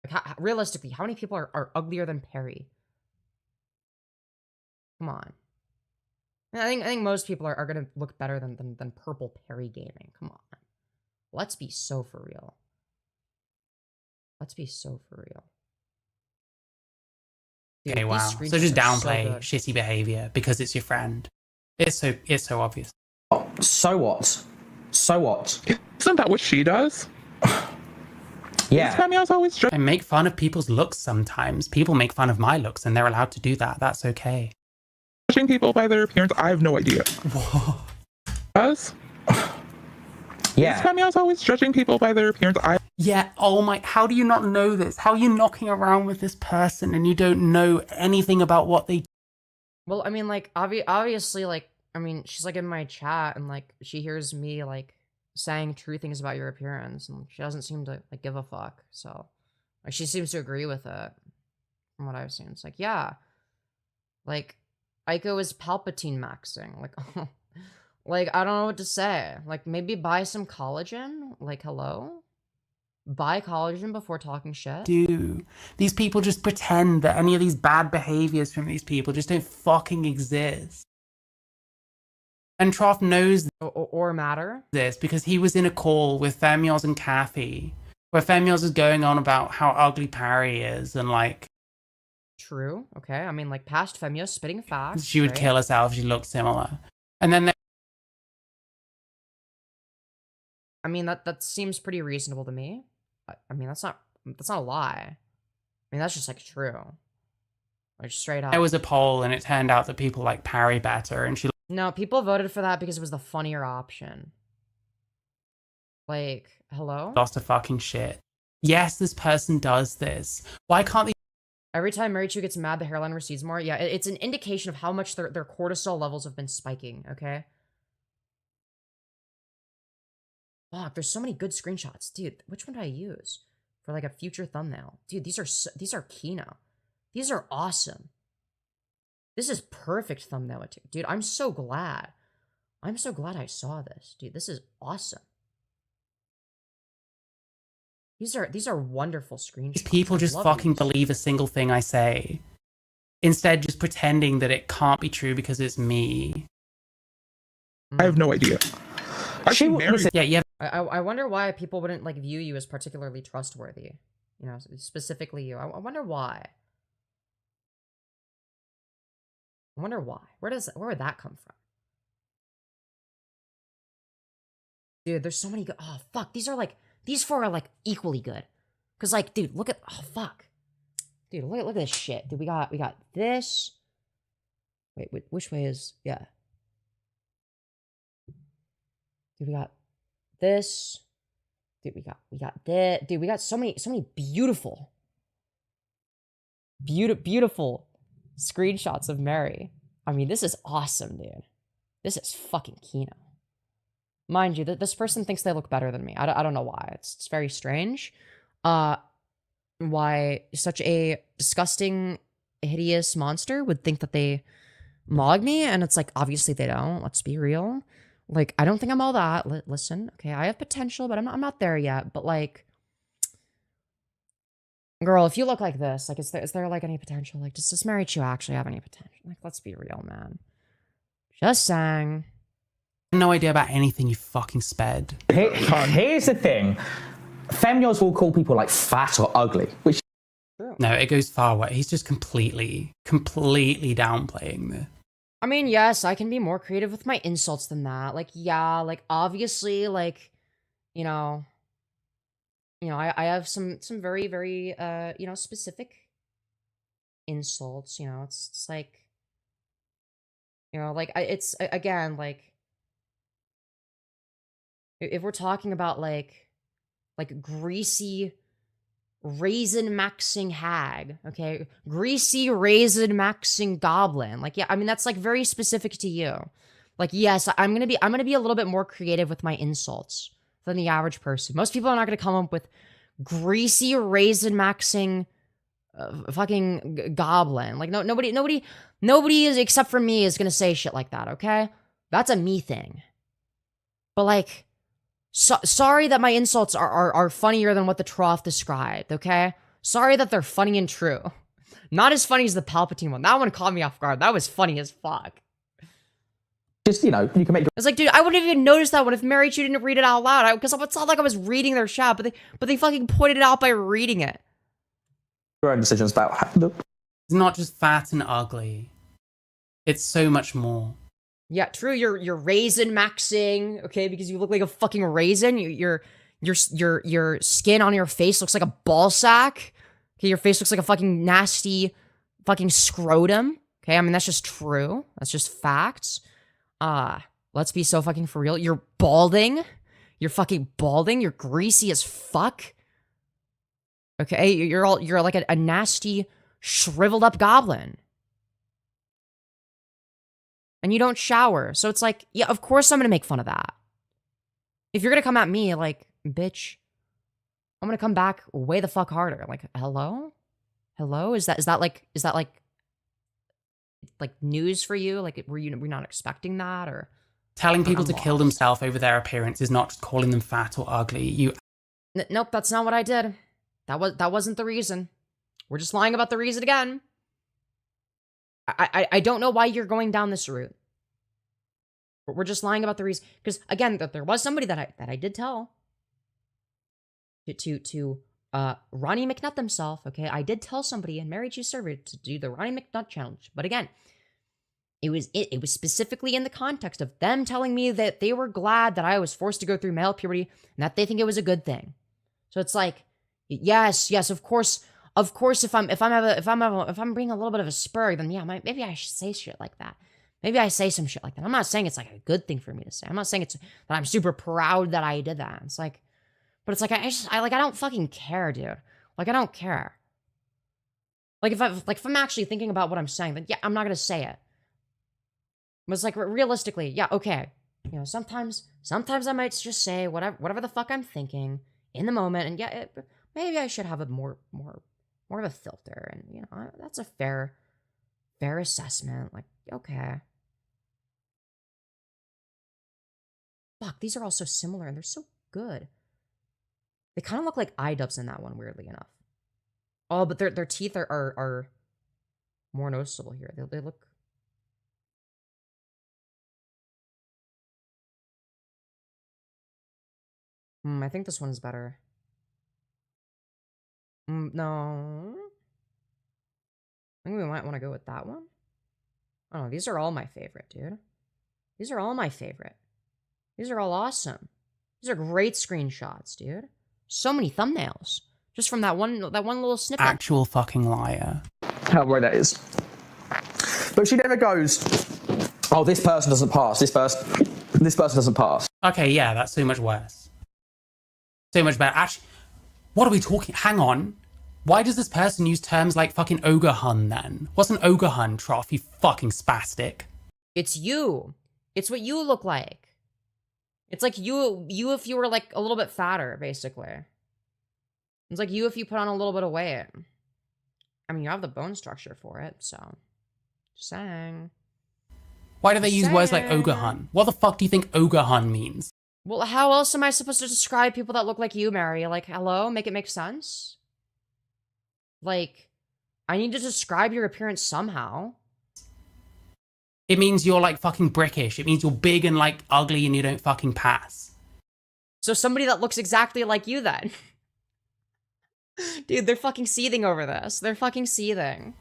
Like, realistically, how many people are uglier than Perry? Come on. I think most people are gonna look better than Purple Perry Gaming. Come on. Let's be so for real. Let's be so for real. Dude, Okay, wow. So just downplay shitty behavior because it's your friend. It's so obvious. Oh, so what? So what? Isn't that what she does? Yeah. Femyoz always I make fun of people's looks sometimes. People make fun of my looks and they're allowed to do that. That's okay. judging people by their appearance. I have no idea. Does? Yeah. Is Femyoz always judging people by their appearance? Yeah, oh my, how do you not know this? How are you knocking around with this person and you don't know anything about what they do? Well, I mean, like, obviously, like, I mean, she's, like, in my chat, and, like, she hears me, like, saying true things about your appearance, and she doesn't seem to, like, give a fuck, so, like, she seems to agree with it, from what I've seen. It's like, yeah, like, Aiko is Palpatine-maxing, like, like, I don't know what to say. Like, maybe buy some collagen? Like, hello? Buy collagen before talking shit? Do. These people just pretend that any of these bad behaviors from these people just don't fucking exist. And Trough knows or matter this because he was in a call with Femyoz and Kathy, where Femyoz is going on about how ugly Parry is and like... True, okay. I mean, like, past Femyoz spitting facts. She would right? kill herself if she looked similar. And then... I mean, that seems pretty reasonable to me. I mean, that's not a lie. I mean, that's just, like, true. Like, straight up. There was a poll, and it turned out that people like Parry better, and she... No, people voted for that because it was the funnier option. Like, hello? Lost her fucking shit. Yes, this person does this. Why can't they... Every time Marychu gets mad, the hairline recedes more. Yeah, it's an indication of how much their cortisol levels have been spiking, okay? Fuck, there's so many good screenshots. Dude, which one do I use for, like, a future thumbnail? Dude, these are Kino. These are awesome. This is perfect thumbnail. Dude, I'm so glad. I'm so glad I saw this. Dude, this is awesome. These are wonderful screenshots. People just fucking believe a single thing I say. Instead, just pretending that it can't be true because it's me. I have no idea. Yeah. I wonder why people wouldn't, like, view you as particularly trustworthy. You know, specifically you. I wonder why. I wonder why. Where would that come from? Dude, there's so many good. Oh, fuck. These four are, like, equally good. Cause, like, dude, look at, oh, fuck. Dude, look at this shit. Dude, we got this. Wait, which way is, yeah. Dude, we got this. Dude, we got this. Dude, we got so many beautiful screenshots of Mary. I mean, this is awesome, dude. This is fucking Kino. Mind you, this person thinks they look better than me. I don't know why. It's very strange. Why such a disgusting, hideous monster would think that they mog me, and it's like, obviously they don't. Let's be real. Like, I don't think I'm all that. Listen, okay, I have potential, but I'm not there yet. But, like, girl, if you look like this, like, is there like any potential? Like, does Marychu actually have any potential? Like, let's be real, man. Just saying. No idea about anything, you fucking sped. Here's the thing. Femyoz will call people, like, fat or ugly, which... No, it goes far away. He's just completely downplaying this. I mean, yes, I can be more creative with my insults than that. Like, yeah, like, obviously, like, you know, I have some very, very, you know, specific insults, you know, it's like, you know, like it's again, like if we're talking about like Greasy Raisinmaxxing hag, okay? Greasy Raisinmaxxing goblin. Like, yeah, I mean that's like very specific to you. Like, yes, I'm gonna be a little bit more creative with my insults than the average person. Most people are not gonna come up with Greasy Raisinmaxxing fucking goblin. Like, nobody is except for me is gonna say shit like that, okay? That's a me thing. But like, sorry that my insults are funnier than what the Trough described, okay? Sorry that they're funny and true. Not as funny as the Palpatine one. That one caught me off guard. That was funny as fuck. Just, you know, you can make... It's like, dude, I wouldn't even notice that one if Marychu didn't read it out loud. Because it's not like I was reading their chat, but they fucking pointed it out by reading it. Your own decisions about... It's not just fat and ugly. It's so much more. Yeah, true. You're Raisinmaxxing, okay, because you look like a fucking raisin. Your skin on your face looks like a ball sack. Okay, your face looks like a fucking nasty fucking scrotum. Okay, I mean that's just true. That's just facts. Let's be so fucking for real. You're balding. You're fucking balding. You're greasy as fuck. Okay, you're like a nasty shriveled up goblin. And you don't shower. So it's like, yeah, of course I'm gonna make fun of that. If you're gonna come at me like, bitch, I'm gonna come back way the fuck harder. Like, hello? Hello? Is that like news for you? Like, were not expecting that? Or telling people to kill themselves over their appearance is not just calling them fat or ugly. Nope, that's not what I did. That wasn't the reason. We're just lying about the reason again. I don't know why you're going down this route. We're just lying about the reason. Because, again, there was somebody that I did tell to Ronnie McNutt themselves, okay? I did tell somebody in Marychu server to do the Ronnie McNutt challenge. But again, it was specifically in the context of them telling me that they were glad that I was forced to go through male puberty and that they think it was a good thing. So it's like, yes, of course, if I'm bringing a little bit of a spur, then yeah, maybe I should say shit like that. Maybe I say some shit like that. I'm not saying it's like a good thing for me to say. I'm not saying it's that I'm super proud that I did that. It's like, but it's like I don't fucking care, dude. Like I don't care. Like if I'm actually thinking about what I'm saying, then yeah, I'm not gonna say it. But it's like realistically, yeah, okay. You know, sometimes I might just say whatever the fuck I'm thinking in the moment, and yeah, maybe I should have a more of a filter, and you know, that's a fair assessment. Like, okay. Fuck, these are all so similar and they're so good. They kind of look like iDubbbz in that one, weirdly enough. Oh, but their teeth are more noticeable here. They look. I think this one's better. No. I think we might want to go with that one. Oh, these are all my favorite, dude. These are all my favorite. These are all awesome. These are great screenshots, dude. So many thumbnails. Just from that one little snippet. Actual fucking liar. How right that is. But she never goes, oh, this person doesn't pass. This person doesn't pass. Okay, yeah, that's so much worse. So much better. Actually, what are we talking? Hang on. Why does this person use terms like fucking ogre hun then? What's an ogre hun, Trough, you fucking spastic? It's you. It's what you look like. It's like you if you were like a little bit fatter, basically. It's like you if you put on a little bit of weight. I mean, you have the bone structure for it, so. Just saying. Why do they use words like ogre hun? What the fuck do you think ogre hun means? Well, how else am I supposed to describe people that look like you, Mary? Like, hello? Make it make sense? Like, I need to describe your appearance somehow. It means you're like fucking brickish. It means you're big and like ugly and you don't fucking pass. So somebody that looks exactly like you then. Dude, they're fucking seething over this. They're fucking seething.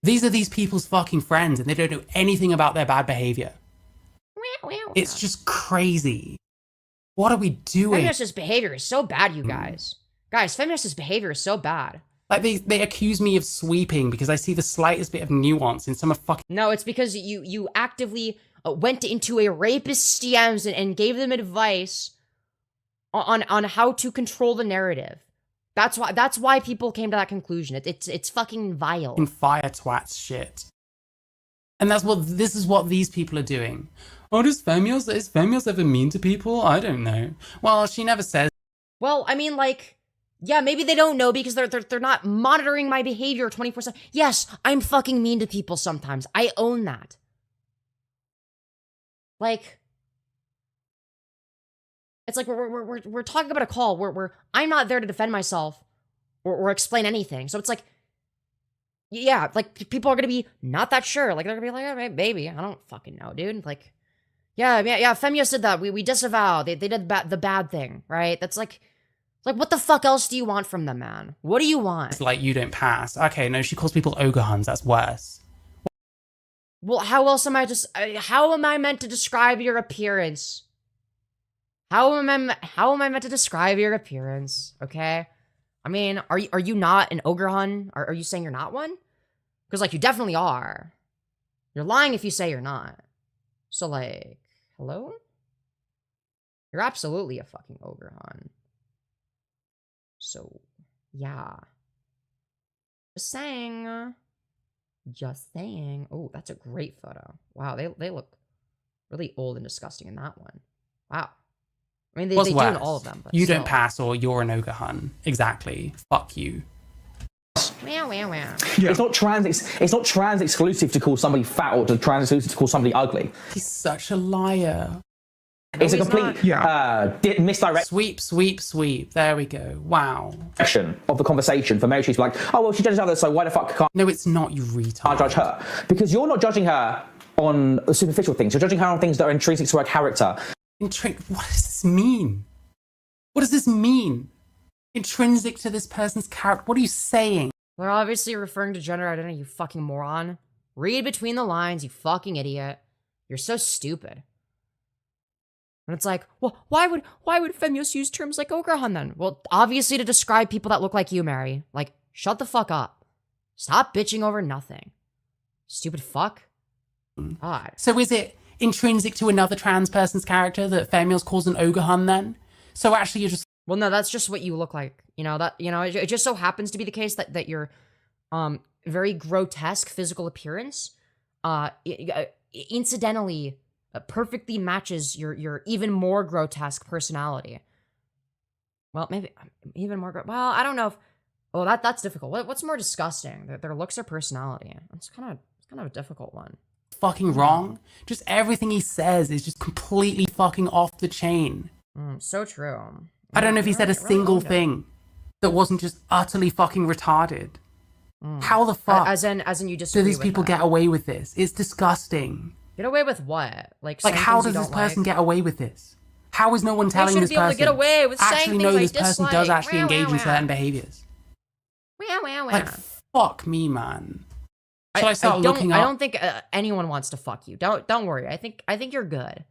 These are these people's fucking friends and they don't know anything about their bad behavior. It's just crazy. What are we doing? Femyoz's behavior is so bad, you guys. Guys, Femyoz's behavior is so bad. Like they accuse me of sweeping because I see the slightest bit of nuance in some of fucking. No, it's because you actively went into a rapist's DMs and gave them advice on how to control the narrative. That's why people came to that conclusion. It's fucking vile. Fire twats shit. And this is what these people are doing. Oh, is Femyoz ever mean to people? I don't know. Well, she never says. Well, I mean, like, yeah, maybe they don't know because they're not monitoring my behavior 24/7. Yes, I'm fucking mean to people sometimes. I own that. Like, it's like we're talking about a call where I'm not there to defend myself or explain anything. So it's like, yeah, like people are gonna be not that sure. Like they're gonna be like, oh, maybe I don't fucking know, dude. Like, yeah, Femyoz did that. We disavow. They did the bad thing, right? That's like what the fuck else do you want from them, man? What do you want? It's like you don't pass. Okay, no, she calls people ogre huns. That's worse. Well, how else am I meant to describe your appearance? How am I meant to describe your appearance? Okay, I mean, are you not an ogre hun? Are you saying you're not one? Because like you definitely are. You're lying if you say you're not. So like, hello? You're absolutely a fucking ogre hun. So, yeah. Just saying. Just saying. Oh, that's a great photo. Wow, they look really old and disgusting in that one. Wow. I mean, they do in all of them. But you still. don't pass or you're an ogre hun. Exactly. Fuck you. Meow, meow, meow. Yeah. It's not trans exclusive to call somebody fat or trans exclusive to call somebody ugly. He's such a liar. It's a complete misdirect. Sweep. There we go. Wow. Of the conversation for Marychu to be like, oh well, she judges others, so why the fuck can't? No, it's not, you retard. I judge her because you're not judging her on the superficial things. You're judging her on things that are intrinsic to her character. What does this mean? What does this mean? Intrinsic to this person's character. What are you saying? They're obviously referring to gender identity, you fucking moron. Read between the lines, you fucking idiot. You're so stupid. And it's like, well, why would Femyoz use terms like ogre hun then? Well, obviously to describe people that look like you, Mary. Like, shut the fuck up. Stop bitching over nothing. Stupid fuck. God. So is it intrinsic to another trans person's character that Femyoz calls an ogre hun then? So actually you're just... Well, no, that's just what you look like. It just so happens to be the case that your very grotesque physical appearance incidentally perfectly matches your even more grotesque personality. Well, maybe even more. Well, I don't know if. Oh, that's difficult. What's more disgusting? Their looks or personality? It's kind of a difficult one. Fucking wrong. Just everything he says is just completely fucking off the chain. So true. I don't know if he said a single thing that wasn't just utterly fucking retarded. How the fuck? As in you disagree do these people get away with this? It's disgusting. Get away with what? Like how does this person get away with this? How is no one telling this person? Get away with actually know this person does actually engage in certain behaviors. Like fuck me, man. Shall I start looking up? I don't think anyone wants to fuck you. Don't worry. I think you're good.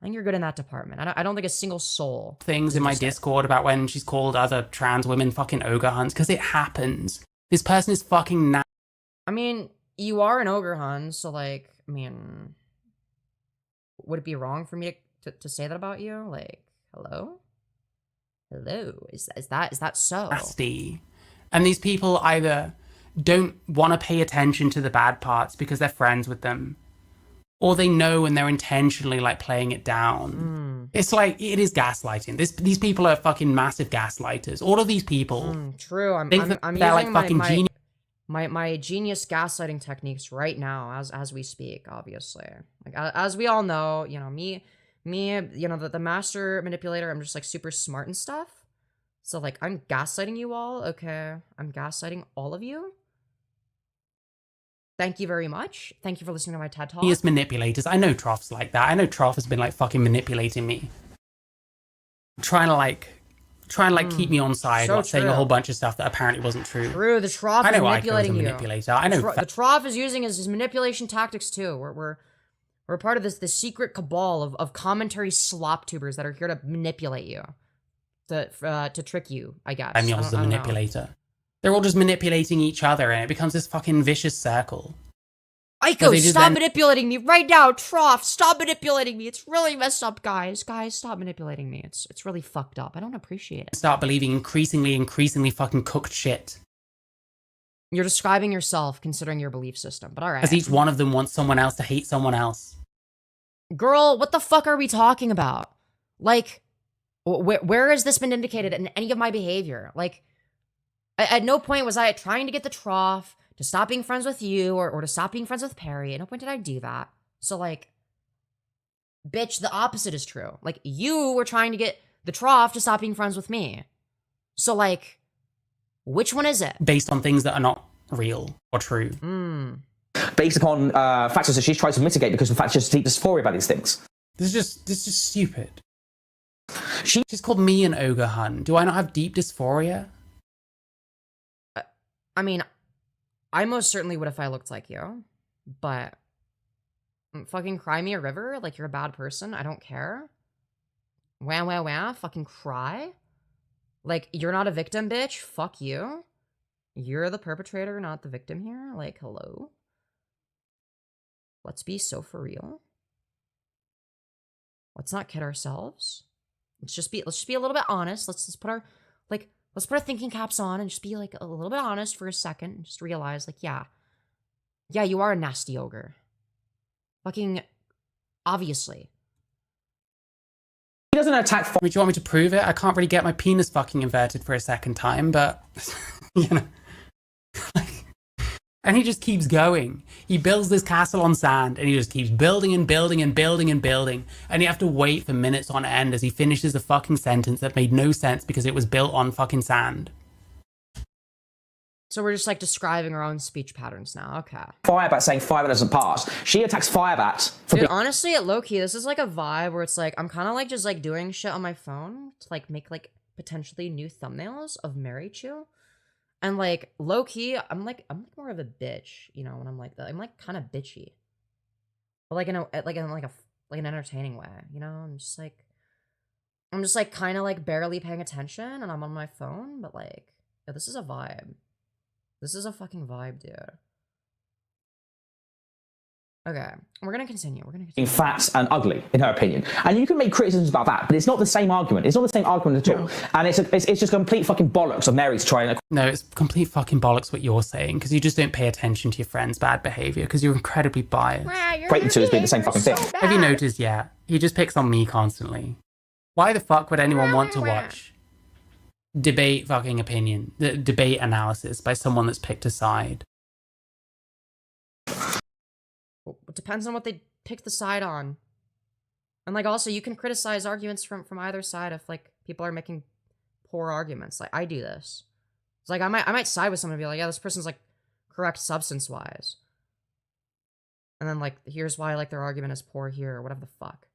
I think you're good in that department. I don't think a single soul. Things in my Discord about when she's called other trans women fucking ogre hunts because it happens. This person is fucking. I mean, you are an ogre hun, so like, I mean, would it be wrong for me to say that about you? Like, hello, is that so? Nasty. And these people either don't want to pay attention to the bad parts because they're friends with them, or they know and they're intentionally like playing it down. It's like, it is gaslighting. These people are fucking massive gaslighters. All of these people. True. I'm using like fucking genius. My genius gaslighting techniques right now as we speak, obviously. Like as we all know, me, the master manipulator, I'm just like super smart and stuff. So like I'm gaslighting you all, okay? I'm gaslighting all of you. Thank you very much. Thank you for listening to my TED Talk. He is manipulators. I know Trough's like that. I know Trough has been like fucking manipulating me. Trying to keep me on side while saying a whole bunch of stuff that apparently wasn't true. True, the Trough is manipulating you. Manipulator. I know the Trough is using his manipulation tactics too. We're part of this secret cabal of commentary slop tubers that are here to manipulate you. To trick you, I guess. Femyoz the manipulator. They're all just manipulating each other, and it becomes this fucking vicious circle. Aiko, stop manipulating me right now. Trough, stop manipulating me. It's really messed up, guys. Guys, stop manipulating me. It's really fucked up. I don't appreciate it. Start believing increasingly fucking cooked shit. You're describing yourself considering your belief system, but alright. As each one of them wants someone else to hate someone else. Girl, what the fuck are we talking about? Like, where has this been indicated in any of my behavior? Like, at no point was I trying to get the Trough to stop being friends with you or to stop being friends with Perry. At no point did I do that. So, like, bitch, the opposite is true. Like, you were trying to get the Trough to stop being friends with me. So, like, which one is it? Based on things that are not real or true. Based upon factors that she's tried to mitigate because of the fact she's deep dysphoria about these things. This is just stupid. She's called me an ogre hun. Do I not have deep dysphoria? I mean, I most certainly would if I looked like you, but fucking cry me a river like you're a bad person. I don't care. Wah, fucking cry. Like, you're not a victim, bitch. Fuck you. You're the perpetrator, not the victim here. Like, hello. Let's be so for real. Let's not kid ourselves. Let's just be a little bit honest. Let's put our thinking caps on and just be like a little bit honest for a second and just realize, like, yeah, you are a nasty ogre. Fucking obviously. He doesn't attack. Do you want me to prove it? I can't really get my penis fucking inverted for a second time, but you know. And he just keeps going. He builds this castle on sand, and he just keeps building and building and building and building. And you have to wait for minutes on end as he finishes a fucking sentence that made no sense because it was built on fucking sand. So we're just like describing our own speech patterns now. Okay. Firebat saying Firebat doesn't pass. She attacks Firebat. Dude, honestly, at low-key, this is like a vibe where it's like, I'm kind of like just like doing shit on my phone to like make like potentially new thumbnails of Marychu. And like low-key, I'm more of a bitch, you know, when I'm like that. I'm like kind of bitchy. But like in an entertaining way, you know? I'm just like kind of like barely paying attention and I'm on my phone, but like, yeah, this is a vibe. This is a fucking vibe, dude. Okay, we're gonna continue. Fat and ugly, in her opinion, and you can make criticisms about that, but it's not the same argument. It's not the same argument at all, and it's just complete fucking bollocks of Mary to try and. No, it's complete fucking bollocks what you're saying because you just don't pay attention to your friend's bad behavior because you're incredibly biased. Equating to as being the same fucking thing. Have you noticed? Yeah, he just picks on me constantly. Why the fuck would anyone want to watch debate fucking opinion, debate analysis by someone that's picked a side? It depends on what they pick the side on. And like also you can criticize arguments from either side if like people are making poor arguments. Like I do this. It's like I might side with someone and be like, yeah, this person's like correct substance wise. And then like here's why like their argument is poor here or whatever the fuck.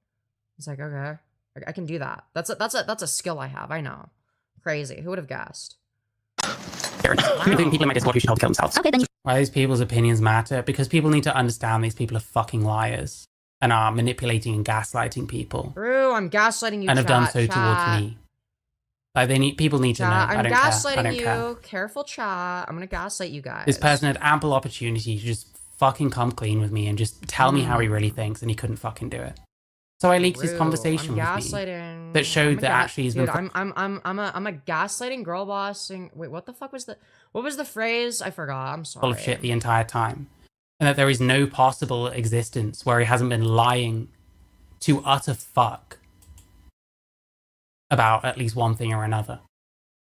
It's like, okay, I can do that. That's a skill I have, I know. Crazy. Who would have guessed? People in my Discord who should help kill themselves. Okay, then. Why these people's opinions matter? Because people need to understand these people are fucking liars and are manipulating and gaslighting people. True, I'm gaslighting you, and have done so towards me. Like people need to know. I'm gaslighting you. Careful, chat. I'm gonna gaslight you guys. This person had ample opportunity to just fucking come clean with me and just tell me how he really thinks, and he couldn't fucking do it. So I leaked his conversation with me that showed that actually he's been. I'm a gaslighting girl bossing. Wait, what the fuck was what was the phrase? I forgot. I'm sorry. Full of shit the entire time, and that there is no possible existence where he hasn't been lying to utter fuck about at least one thing or another.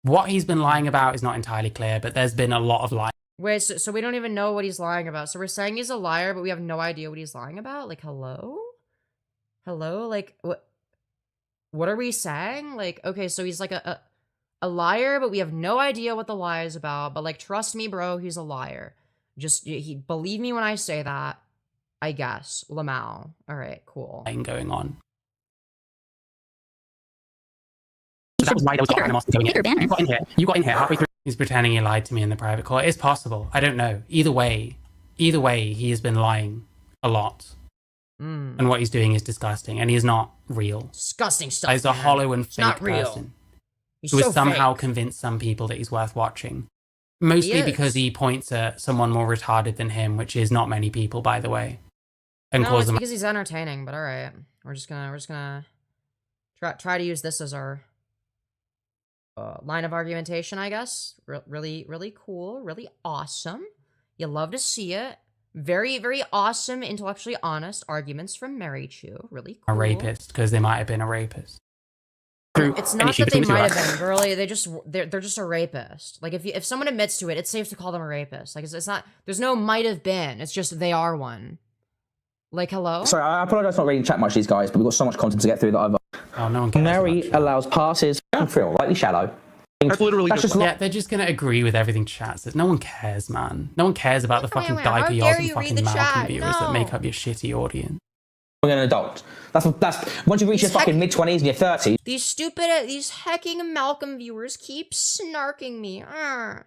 What he's been lying about is not entirely clear, but there's been a lot of lying. Wait, so we don't even know what he's lying about. So we're saying he's a liar, but we have no idea what he's lying about? Like, hello? Hello? Like, what are we saying? Like, okay, so he's like a liar, but we have no idea what the lie is about. But like, trust me, bro, he's a liar. Just, believe me when I say that, I guess. Lamau. All right, cool. Going on. So that was why those You got in here halfway through. He's pretending he lied to me in the private call. It's possible. I don't know. Either way, he has been lying a lot. And what he's doing is disgusting, and he's not real. Disgusting stuff. He's a hollow and fake person who has somehow convinced some people that he's worth watching. Mostly He because is. he points at someone more retarded than him, which is not many people, by the way, and No, calls it's them. because he's entertaining. But all right, we're just gonna try to use this as our line of argumentation, I guess. Really cool, really awesome. You love to see it. Very awesome, intellectually honest arguments from Marychu. Really cool. A rapist, because they might have been a rapist. It's not that they might have been, really. They're just a rapist. Like if someone admits to it, it's safe to call them a rapist. Like it's not. There's no might have been. It's just they are one. Like hello. Sorry, I apologise for not reading chat much, these guys, but we've got so much content to get through that I've. Oh, no one cares. Mary allows passes and feel lightly shallow. That's literally just yeah, they're just gonna agree with everything chat says. No one cares, man. No one cares about the fucking how diaper dare and you read fucking the Malcolm chat? viewers that make No. up your shitty audience. An adult. That's once you reach your fucking mid-20s and your 30s. These hecking Malcolm viewers keep snarking me. I'm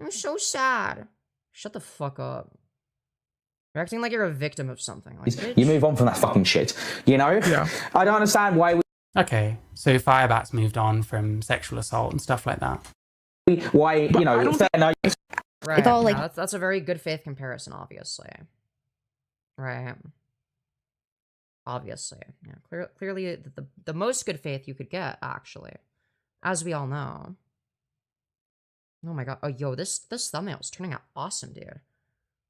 so sad. Shut the fuck up. You're acting like you're a victim of something. Like, bitch. You move on from that fucking shit. You know? Yeah. I don't understand why Okay, so Firebat's moved on from sexual assault and stuff like that. Right. It's all like- no, that's a very good faith comparison, obviously. Right. Obviously. Yeah, clearly the most good faith you could get, actually. As we all know. Oh my god. Oh, yo, this thumbnail is turning out awesome, dude.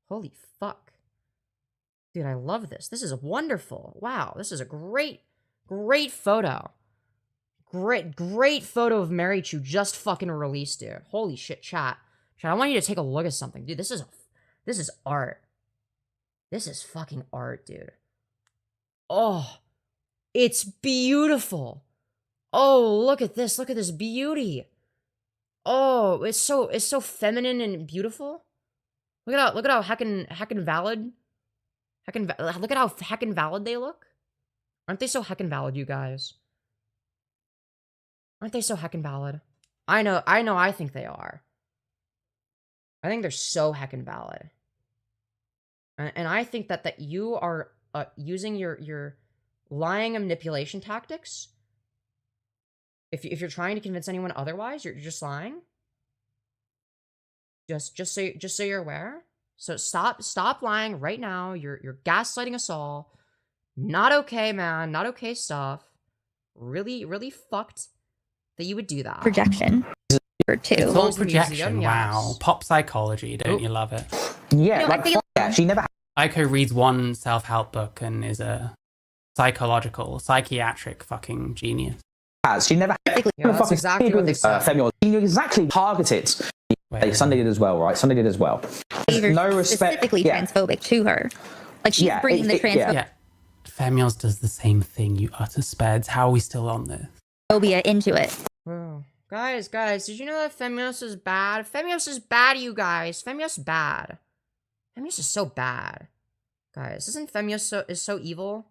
Holy fuck. Dude, I love this. This is wonderful. Wow, this is a great photo. Great photo of Marychu just fucking released, dude. Holy shit, chat. Chat, I want you to take a look at something. Dude, this is art. This is fucking art, dude. Oh, it's beautiful. Oh, look at this. Look at this beauty. Oh, it's so feminine and beautiful. Look at how heckin' valid. Look at how heckin' valid they look. Aren't they so heckin' valid, you guys? Aren't they so heckin' valid? I know, I think they are. I think they're so heckin' valid. And I think that you are using your lying and manipulation tactics. If you're trying to convince anyone otherwise, you're just lying. Just so you're aware. So stop lying right now. You're gaslighting us all. Not okay, man. Not okay stuff. Really fucked that you would do that. Projection. For two. It's all Close the projection, museum, wow. yes. Pop psychology, don't you love it? Yeah, No, I feel- she never Aiko reads one self-help book and is a psychiatric fucking genius. has. She never Yeah, that's exactly what they said. Femyoz. She knew exactly targeted. Wait, Sunday did as well, right? Sunday did as well. Behavior No respect. specifically Yeah. transphobic to her. Like she's Yeah, bringing the yeah. Yeah. Femyoz does the same thing, you utter speds. How are we still on this? transphobia into it. Whoa. Guys, did you know that Femyoz is bad? Femyoz is bad, you guys. Femyoz bad. Femyoz is so bad. Guys, isn't Femyoz so evil?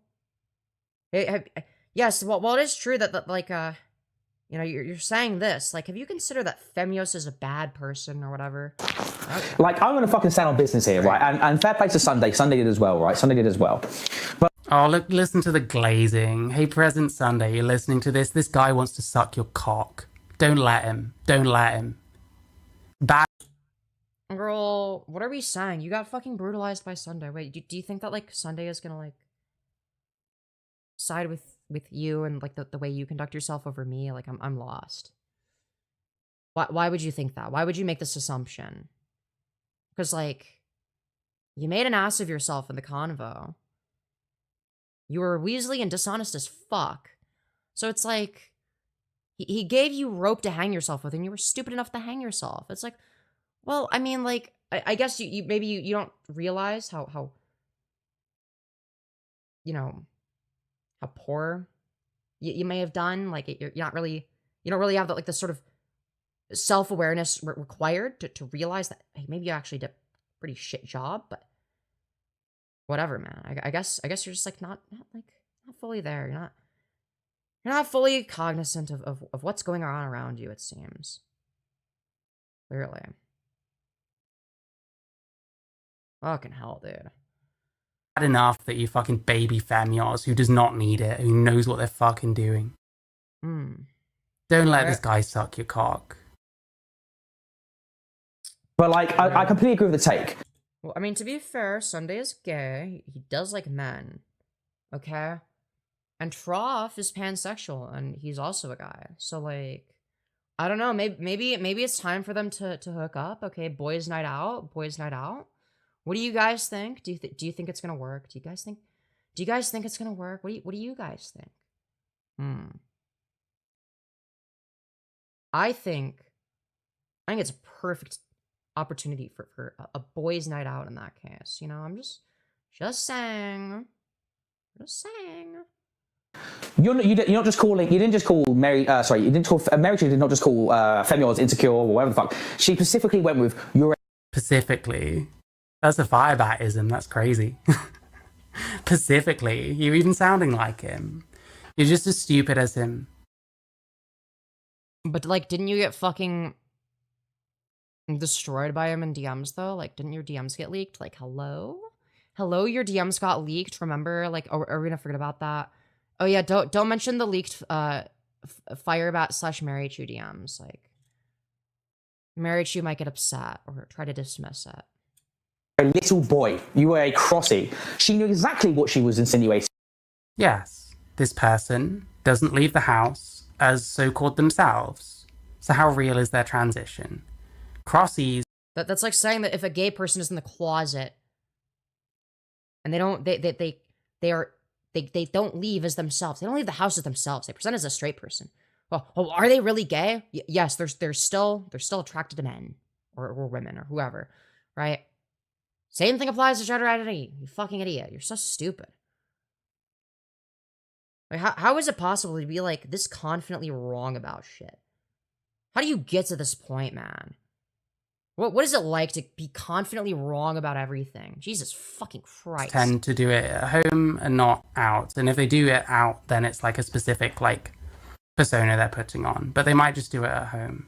Yes, well, it is true that like, you know, you're saying this. Like, have you considered that Femyoz is a bad person or whatever? Okay. Like, I'm going to fucking stand on business here, right? And fair play to Sunday. Sunday did as well, right? Sunday did as well. But Oh, look, listen to the glazing. Hey, Present Sunday, you're listening to this? This guy wants to suck your cock. Don't let him. Don't let him. Bad. Girl, what are we saying? You got fucking brutalized by Sunday. Wait, do you think that, like, Sunday is gonna, like, side with you and, like, the way you conduct yourself over me? Like, I'm lost. Why would you think that? Why would you make this assumption? Because, like, you made an ass of yourself in the convo. You were weaselly and dishonest as fuck. So it's like, he gave you rope to hang yourself with, and you were stupid enough to hang yourself. It's like, well, I mean, like, I guess you maybe you don't realize how you know, how poor you may have done. Like, you don't really have the, like, the sort of self-awareness required to realize that, hey, maybe you actually did a pretty shit job, but whatever, man. I guess you're just, like, not fully there. You're not fully cognizant of what's going on around you, it seems. Clearly. Fucking hell, dude. Bad enough that you fucking baby Femyoz who does not need it, who knows what they're fucking doing. Don't let this guy suck your cock. But like, I completely agree with the take. Well, I mean, to be fair, Sunday is gay. He does like men. Okay? And Trough is pansexual, and he's also a guy. So, like, I don't know. Maybe it's time for them to hook up. Okay, boys' night out. Boys' night out. What do you guys think? Do you think it's gonna work? Do you guys think it's gonna work? What do you guys think? I think it's a perfect opportunity for a boys' night out in that case. You know, I'm just saying. Just saying. You're not just calling. You didn't just call Mary. Sorry, you didn't call Marychu. Did not just call Femyoz insecure or whatever the fuck. She specifically went with your. Specifically, that's a Firebatism. That's crazy. Specifically, you're even sounding like him. You're just as stupid as him. But like, didn't you get fucking destroyed by him in DMs though? Like, didn't your DMs get leaked? Like, hello, your DMs got leaked. Remember? Like, are we gonna forget about that? Oh yeah, don't mention the leaked Firebat / Marychu DMs. Like, Marychu might get upset or try to dismiss it. A little boy, you were a crossy. She knew exactly what she was insinuating. Yes, this person doesn't leave the house as so-called themselves. So how real is their transition? Crossies. That's like saying that if a gay person is in the closet and they don't leave as themselves. They don't leave the house as themselves. They present as a straight person. Well, oh, are they really gay? Yes, they're still attracted to men or women or whoever, right? Same thing applies to gender identity. You fucking idiot. You're so stupid. Like, how is it possible to be like this confidently wrong about shit? How do you get to this point, man? What is it like to be confidently wrong about everything? Jesus fucking Christ. Tend to do it at home and not out. And if they do it out, then it's like a specific like persona they're putting on. But they might just do it at home.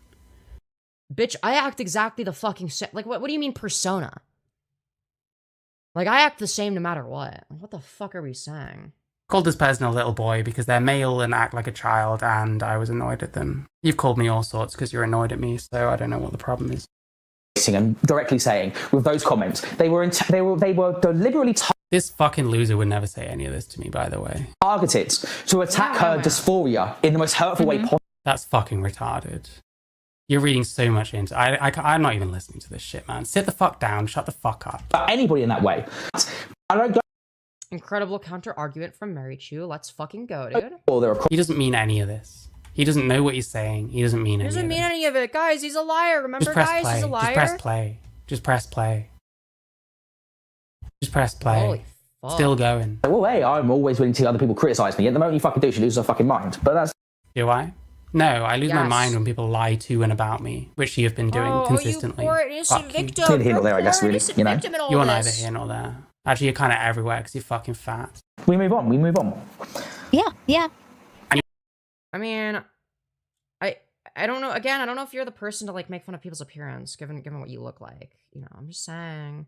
Bitch, I act exactly the fucking same. Like, what do you mean persona? Like, I act the same no matter what. Like, what the fuck are we saying? Called this person a little boy because they're male and act like a child, and I was annoyed at them. You've called me all sorts because you're annoyed at me, so I don't know what the problem is. And directly saying with those comments, they were deliberately this fucking loser would never say any of this to me, by the way. Targeted to attack her dysphoria in the most hurtful way possible. That's fucking retarded. You're reading so much into I'm not even listening to this shit, man. Sit the fuck down. Shut the fuck up. Anybody in that way. I don't go. Incredible counter argument from Marychu. Let's fucking go, dude. He doesn't mean any of this. He doesn't know what he's saying. He doesn't mean any of it. He doesn't mean any of it. Guys, he's a liar. Remember, guys, he's a liar. Just press play. Just press play. Just press play. Holy fuck. Still going. Well, hey, I'm always willing to see other people criticize me. At the moment you fucking do, she loses her fucking mind. But that's... Do I? No, I lose my mind when people lie to and about me, which you've been doing consistently. You poor innocent victim. Neither here nor there, I guess, really. You know? You're neither here nor there. Actually, you're kind of everywhere because you're fucking fat. We move on. Yeah. I mean, I don't know. Again, I don't know if you're the person to like make fun of people's appearance, given what you look like. You know, I'm just saying.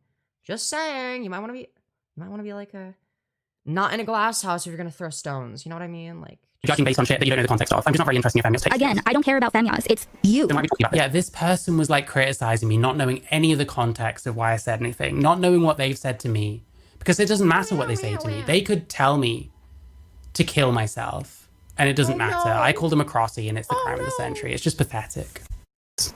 You might want to be like a not in a glass house if you're gonna throw stones. You know what I mean? Like judging based on shit that you don't know the context of. I'm just not very interested in your Femyoz takes. Again, I don't care about Femyoz. It's you. Yeah, this person was like criticizing me, not knowing any of the context of why I said anything, not knowing what they've said to me, because it doesn't matter what they say to me. They could tell me to kill myself, and it doesn't matter. No. I called him a crossy, and it's the crime of the century. It's just pathetic.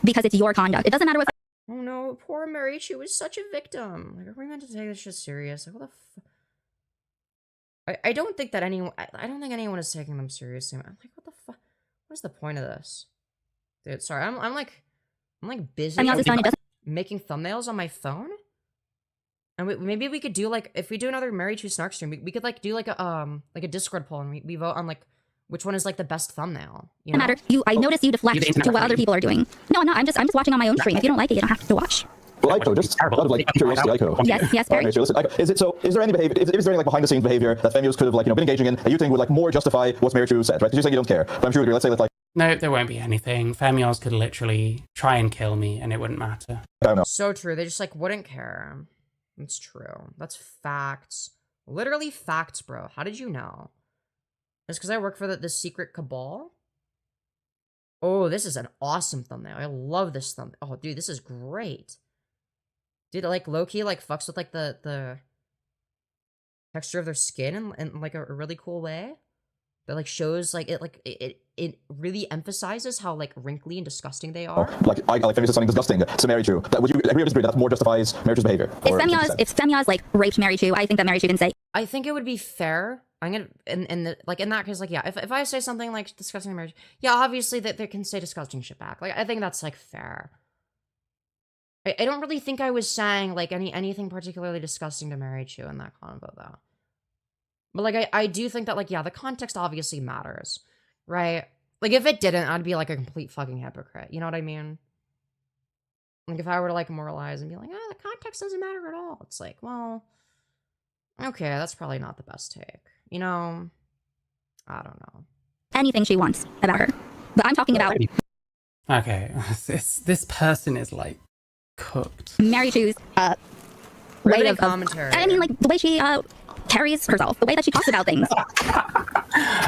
Because it's your conduct. It doesn't matter what. Oh no, poor Marychu was such a victim. Like, are we meant to take this shit serious? Like, what the I don't think that anyone. I don't think anyone is taking them seriously. I'm like, what the fuck? What is the point of this, dude? Sorry, I'm like busy making thumbnails on my phone. And maybe we could do like, if we do another Marychu snark stream, we could like do like a Discord poll, and we vote on like which one is like the best thumbnail. You know? Matter. I notice you deflect to what other people are doing. No, I'm not. I'm just watching on my own stream. If you don't like it, you don't have to watch. Well, Aiko, just out of like curiosity, Aiko. Yes, Barry. Listen, Aiko, is there any behavior? Is there any like behind the scenes behavior that Femyoz could have like been engaging in that you think would like more justify what Marychu said, right? Because you say you don't care, but I'm sure you agree. Let's say that like. No, there won't be anything. Femyoz could literally try and kill me, and it wouldn't matter. I don't know. So true. They just like wouldn't care. It's true. That's facts. Literally facts, bro. How did you know? It's because I work for the secret cabal. Oh, this is an awesome thumbnail. I love this thumbnail. Oh, dude, this is great. Dude, like low-key like fucks with like the texture of their skin in like a really cool way. That like shows like it really emphasizes how like wrinkly and disgusting they are. Like Femyoz is something disgusting to Marychu. Would you agree or disagree that more justifies Marychu's behavior? If Femyoz like raped Marychu, I think that Marychu can say. I think it would be fair. I'm gonna in that case, like, yeah, if I say something like disgusting to Marychu, yeah, obviously that they can say disgusting shit back. Like, I think that's like fair. I don't really think I was saying like anything particularly disgusting to Marychu in that convo though. But like I do think that like, yeah, the context obviously matters, right? Like if it didn't, I'd be like a complete fucking hypocrite. You know what I mean? Like if I were to like moralize and be like, the context doesn't matter at all. It's like, well, okay, that's probably not the best take. You know, I don't know. Anything she wants about her. But I'm talking about Okay, this person is like cooked. Marychu's way of commentary. I mean, like the way she carries herself, the way that she talks about things.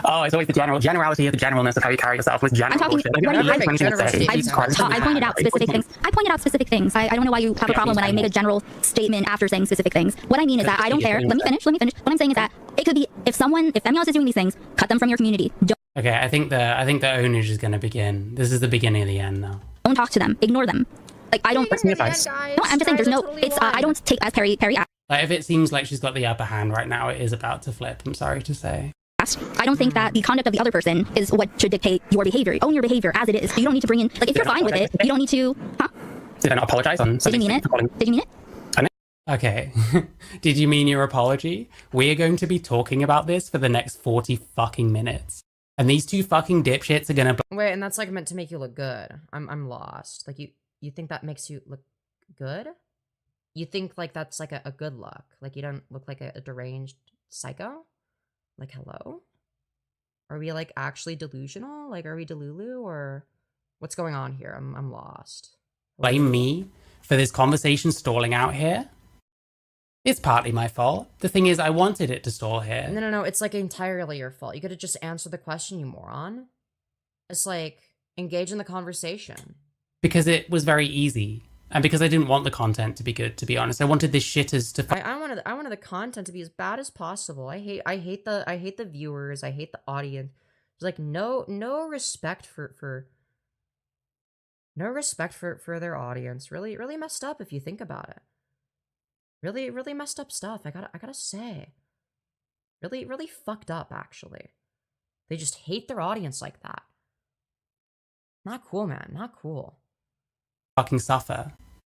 Oh, it's always the generality of the generalness of how you carry yourself with general I'm talking. I pointed out specific things. I don't know why you have a problem when I make a general statement after saying specific things. What I mean is that I don't care. Let me finish. What I'm saying is that it could be if Femyoz is doing these things, cut them from your community. Okay, I think the ownage is going to begin. This is the beginning of the end now. Don't talk to them. Ignore them. Like I don't. No, I'm just saying. There's no. It's I don't take as Perry. Like if it seems like she's got the upper hand right now, it is about to flip. I'm sorry to say. I don't think that the conduct of the other person is what should dictate your behavior. Own your behavior as it is. You don't need to bring in, like, if you're fine with it, you don't need to, huh? Did I not apologize? Did you mean it? Did you mean it? Okay. Did you mean your apology? We're going to be talking about this for the next 40 fucking minutes. And these two fucking dipshits are gonna... Wait, and that's like meant to make you look good. I'm lost. Like, you think that makes you look good? You think, like, that's, like, a good look? Like, you don't look like a deranged psycho? Like, hello? Are we, like, actually delusional? Like, are we Delulu? Or what's going on here? I'm lost. Blame me for this conversation stalling out here? It's partly my fault. The thing is, I wanted it to stall here. No. It's, like, entirely your fault. You could have just answered the question, you moron. It's, like, engage in the conversation. Because it was very easy. And because I didn't want the content to be good, to be honest. I wanted this shitters to... I wanted the content to be as bad as possible. I hate the viewers. I hate the audience. It's like no respect for their audience. Really messed up if you think about it. Really messed up stuff. I gotta say. Really fucked up actually. They just hate their audience like that. Not cool, man. Not cool. Fucking suffer.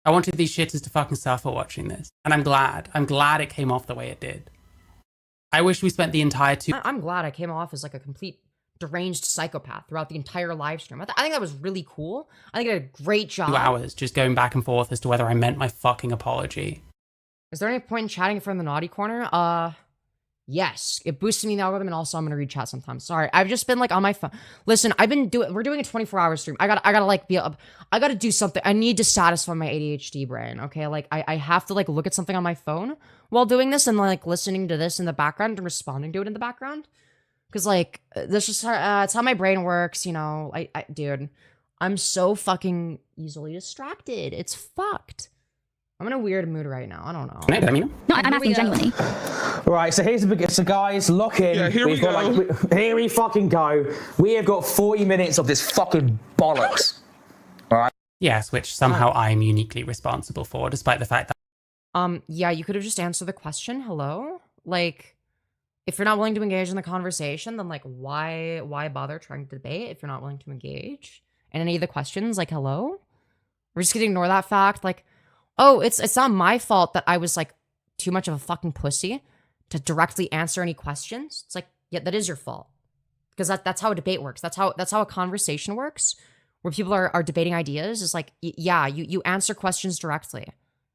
I wanted these shitters to fucking suffer watching this. And I'm glad it came off the way it did. I wish we spent the entire I'm glad I came off as like a complete deranged psychopath throughout the entire live stream. I think that was really cool. I think I did a great job. 2 hours just going back and forth as to whether I meant my fucking apology. Is there any point in chatting from the naughty corner? Yes, it boosted me in the algorithm, and also I'm gonna read chat sometimes. Sorry, I've just been like on my phone. Listen, we're doing a 24-hour stream. I gotta like be up. I gotta do something. I need to satisfy my ADHD brain. Okay, like I have to like look at something on my phone while doing this and like listening to this in the background and responding to it in the background. Cause like this is it's how my brain works. You know, dude, I'm so fucking easily distracted. It's fucked. I'm in a weird mood right now. I don't know. No, I'm asking genuinely. Right, so here's the big. So guys, lock in. Yeah, here we go. Here we fucking go. We have got 40 minutes of this fucking bollocks. All right. Yes, which somehow I'm uniquely responsible for, despite the fact that. Yeah, you could have just answered the question. Hello, like, if you're not willing to engage in the conversation, then like, why bother trying to debate if you're not willing to engage in any of the questions? Like, hello, we're just gonna ignore that fact. Like, oh, it's not my fault that I was like too much of a fucking pussy to directly answer any questions. It's like, yeah, that is your fault. Because that's how a debate works. That's how a conversation works, where people are debating ideas. Is like, yeah, you answer questions directly,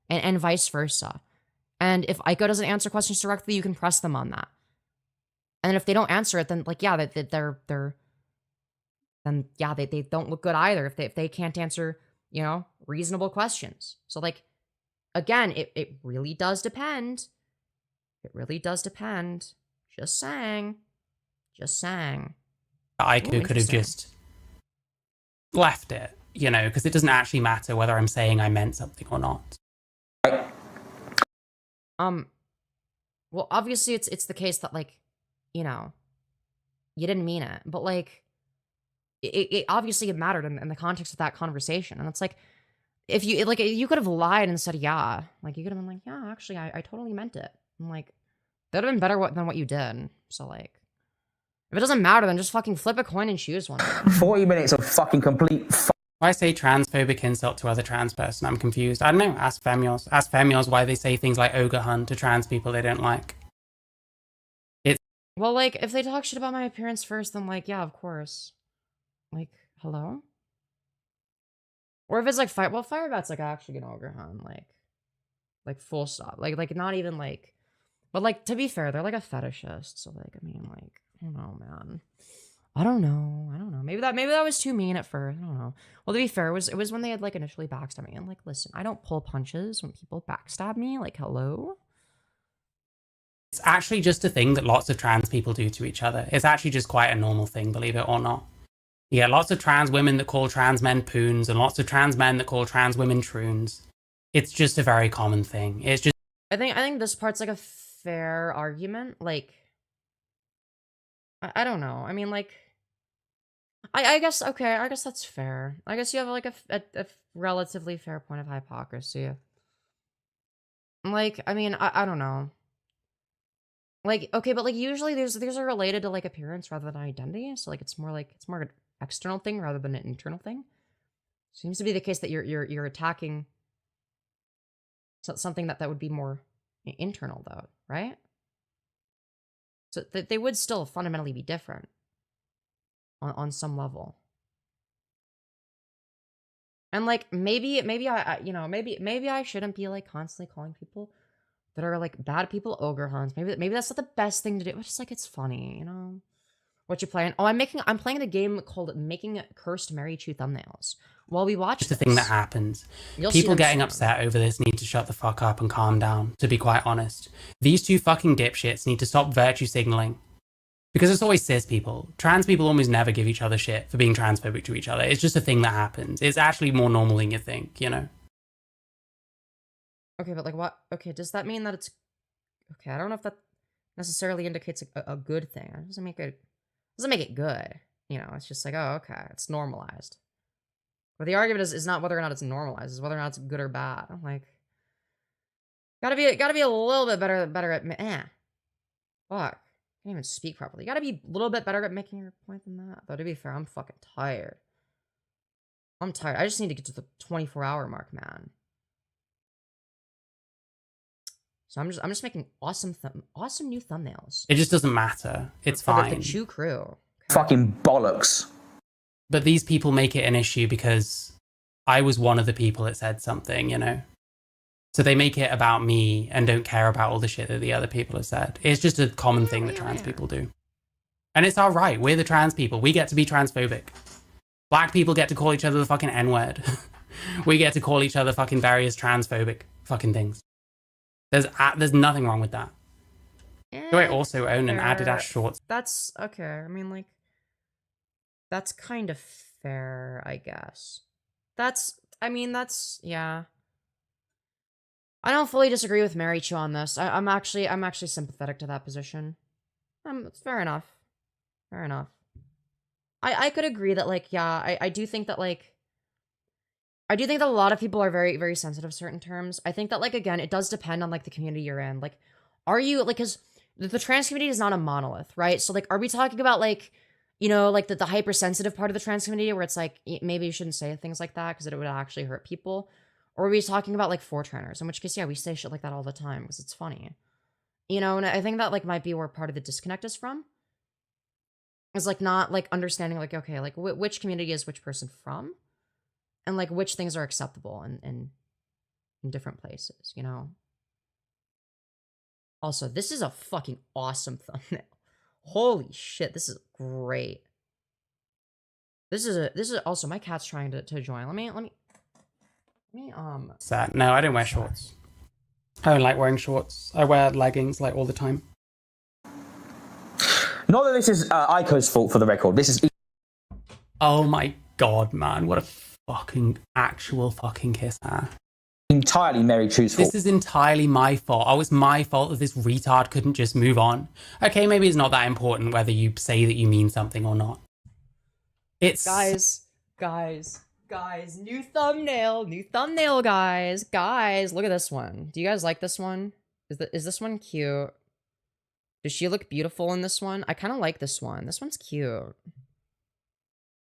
and vice versa. And if Aiko doesn't answer questions directly, you can press them on that. And if they don't answer it, then like, yeah, they don't look good either if they can't answer, you know, reasonable questions. So like, again, it really does depend. It really does depend. Just saying. Aiko could have just left it, you know, because it doesn't actually matter whether I'm saying I meant something or not. Well, obviously it's the case that, like, you know, you didn't mean it, but like, it obviously it mattered in the context of that conversation, and it's like, if you like, you could have lied and said yeah, like you could have been like, yeah, actually, I totally meant it. I'm like, that would have been better than what you did. So like, if it doesn't matter, then just fucking flip a coin and choose one. 40 minutes of fucking complete. Why say transphobic insult to other trans person? I'm confused. I don't know. Ask Femyoz. Ask Femyoz why they say things like ogre hunt to trans people they don't like. Well, like, if they talk shit about my appearance first, then like, yeah, of course. Like, hello? Or if it's like Firebat's like actually an ogre hunt, like full stop. Like not even like, but like, to be fair, they're like a fetishist, so like, I mean, like, I don't know, man. I don't know. Maybe that was too mean at first. I don't know. Well, to be fair, it was when they had like initially backstabbed me. And like, listen, I don't pull punches when people backstab me. Like, hello? It's actually just a thing that lots of trans people do to each other. It's actually just quite a normal thing, believe it or not. You get lots of trans women that call trans men poons, and lots of trans men that call trans women troons. It's just a very common thing. It's just. I think this part's like a fair argument. Like, I don't know. I mean, like, I guess, okay, I guess that's fair. I guess you have like a relatively fair point of hypocrisy. Like, I mean, I don't know. Like, okay, but like usually these are related to like appearance rather than identity. So like it's more an external thing rather than an internal thing. Seems to be the case that you're attacking something that would be more internal though, right? So they would still fundamentally be different on some level. And like maybe I you know, maybe I shouldn't be like constantly calling people that are like bad people ogre hunts. Maybe that's not the best thing to do. But just like, it's funny, you know. What you playing? Oh, I'm playing the game called Making Cursed Marychu Thumbnails. While we watch It's the thing that happens. People getting upset over this need to shut the fuck up and calm down, to be quite honest. These two fucking dipshits need to stop virtue signaling. Because it's always cis people. Trans people almost never give each other shit for being transphobic to each other. It's just a thing that happens. It's actually more normal than you think, you know? Okay, but like what? Okay, does that mean that it's... Okay, I don't know if that necessarily indicates a good thing. It doesn't make it good. You know, it's just like, oh, okay, it's normalized. But the argument is not whether or not it's normalized, it's whether or not it's good or bad. I'm like, gotta be a little bit better at fuck. Can't even speak properly. You gotta be a little bit better at making your point than that. Though to be fair, I'm fucking tired. I'm tired. I just need to get to the 24-hour mark, man. So I'm just making awesome new thumbnails. It just doesn't matter. It's fine. The Chu crew. Okay. Fucking bollocks. But these people make it an issue because I was one of the people that said something, you know? So they make it about me and don't care about all the shit that the other people have said. It's just a common thing that trans people do. And it's our right. We're the trans people. We get to be transphobic. Black people get to call each other the fucking N-word. We get to call each other fucking various transphobic fucking things. There's nothing wrong with that. Do I also own an Adidas shorts? That's okay. I mean, like, that's kind of fair, I guess. Yeah. I don't fully disagree with Marychu on this. I'm actually sympathetic to that position. It's fair enough. Fair enough. I could agree that, like, yeah, I do think that, like, I do think that a lot of people are very, very sensitive to certain terms. I think that, like, again, it does depend on, like, the community you're in. Like, are you, like, because the trans community is not a monolith, right? So, like, are we talking about, like, you know, like, the hypersensitive part of the trans community where it's, like, maybe you shouldn't say things like that because it would actually hurt people? Or are we talking about, like, Fortraners? In which case, yeah, we say shit like that all the time because it's funny. You know, and I think that, like, might be where part of the disconnect is from. Is, like, not, like, understanding, like, okay, like, which community is which person from? And, like, which things are acceptable in different places, you know? Also, this is a fucking awesome thumbnail. Holy shit, this is great. This is also, my cat's trying to join. Let me Sad. No, I don't wear shorts. I don't like wearing shorts. I wear leggings, like, all the time. Not that this is Aiko's fault for the record. This is... Oh my god, man. What a fucking actual fucking kiss ass. Entirely Marychu's fault. This is entirely my fault. Oh, it's my fault that this retard couldn't just move on. Okay, maybe it's not that important whether you say that you mean something or not. It's... Guys, new thumbnail, guys, look at this one. Do you guys like this one? Is this one cute? Does she look beautiful in this one? I kind of like this one. This one's cute.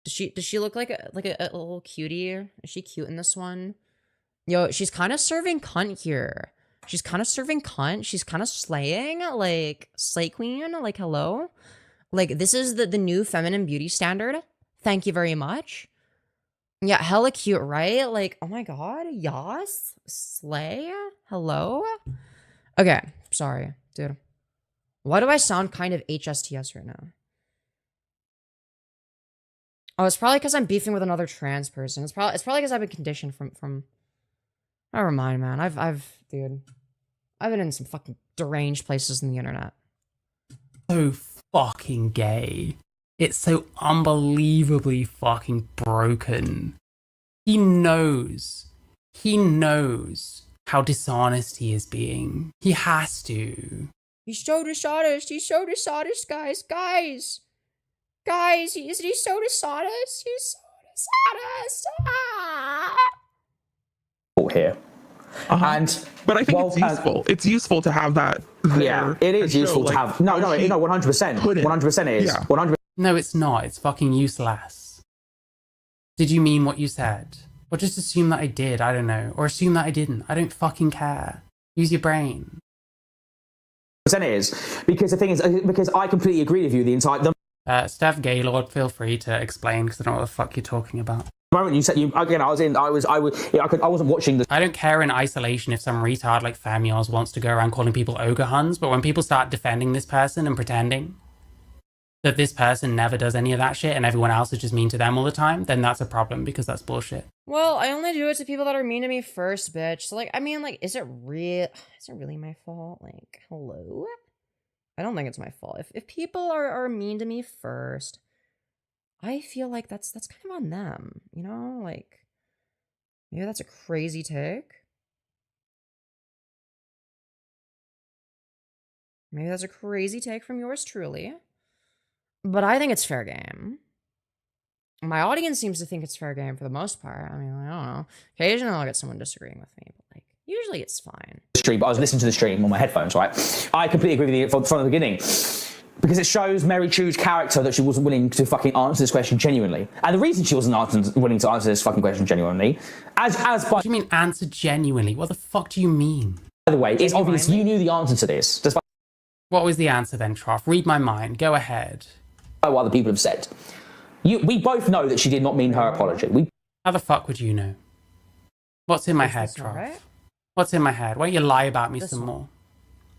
Does she look like a little cutie? Is she cute in this one? Yo, she's kind of serving cunt here. She's kind of serving cunt. She's kind of slaying, like, slay queen, like, hello? Like, this is the new feminine beauty standard. Thank you very much. Yeah, hella cute, right? Like, oh my god, yas? Slay? Hello? Okay, sorry, dude. Why do I sound kind of HSTS right now? Oh, it's probably because I'm beefing with another trans person. It's probably because I've been conditioned from... Never mind, man. Dude, I've been in some fucking deranged places on the internet. So fucking gay. It's so unbelievably fucking broken. He knows how dishonest he is being. He has to. He's so dishonest. He's so dishonest, guys. Guys, isn't he so dishonest? He's so dishonest. Ah! Here. And but I think it's useful. It's useful to have that there. Yeah, it is useful to have. No, 100%. 100% it is. Yeah. 100%. No, it's not. It's fucking useless. Did you mean what you said? Or just assume that I did, I don't know. Or assume that I didn't. I don't fucking care. Use your brain. It is. Because the thing is, because I completely agree with you the entire... Steph Gaylord, feel free to explain, because I don't know what the fuck you're talking about. The moment you said I wasn't watching the... I don't care in isolation if some retard like Femyoz wants to go around calling people ogre huns, but when people start defending this person and pretending that this person never does any of that shit and everyone else is just mean to them all the time, then that's a problem because that's bullshit. Well, I only do it to people that are mean to me first, bitch. So, like, I mean, like, is it really my fault? Like, hello? I don't think it's my fault. If people are mean to me first, I feel like that's kind of on them, you know? Like, maybe that's a crazy take. Maybe that's a crazy take from yours truly. But I think it's fair game. My audience seems to think it's fair game for the most part. I mean, I don't know. Occasionally I'll get someone disagreeing with me, but like, usually it's fine. Stream, but I was listening to the stream on my headphones, right? I completely agree with you from the beginning. Because it shows Marychu's character that she wasn't willing to fucking answer this question genuinely. And the reason she wasn't willing to answer this fucking question genuinely, What do you mean answer genuinely? What the fuck do you mean? By the way, it's obvious you knew the answer to this. Despite what was the answer then, Trough? Read my mind. Go ahead. What other people have said. We both know that she did not mean her apology. How the fuck would you know? What's in my head, Trough? Right? What's in my head? Why don't you lie about me some more?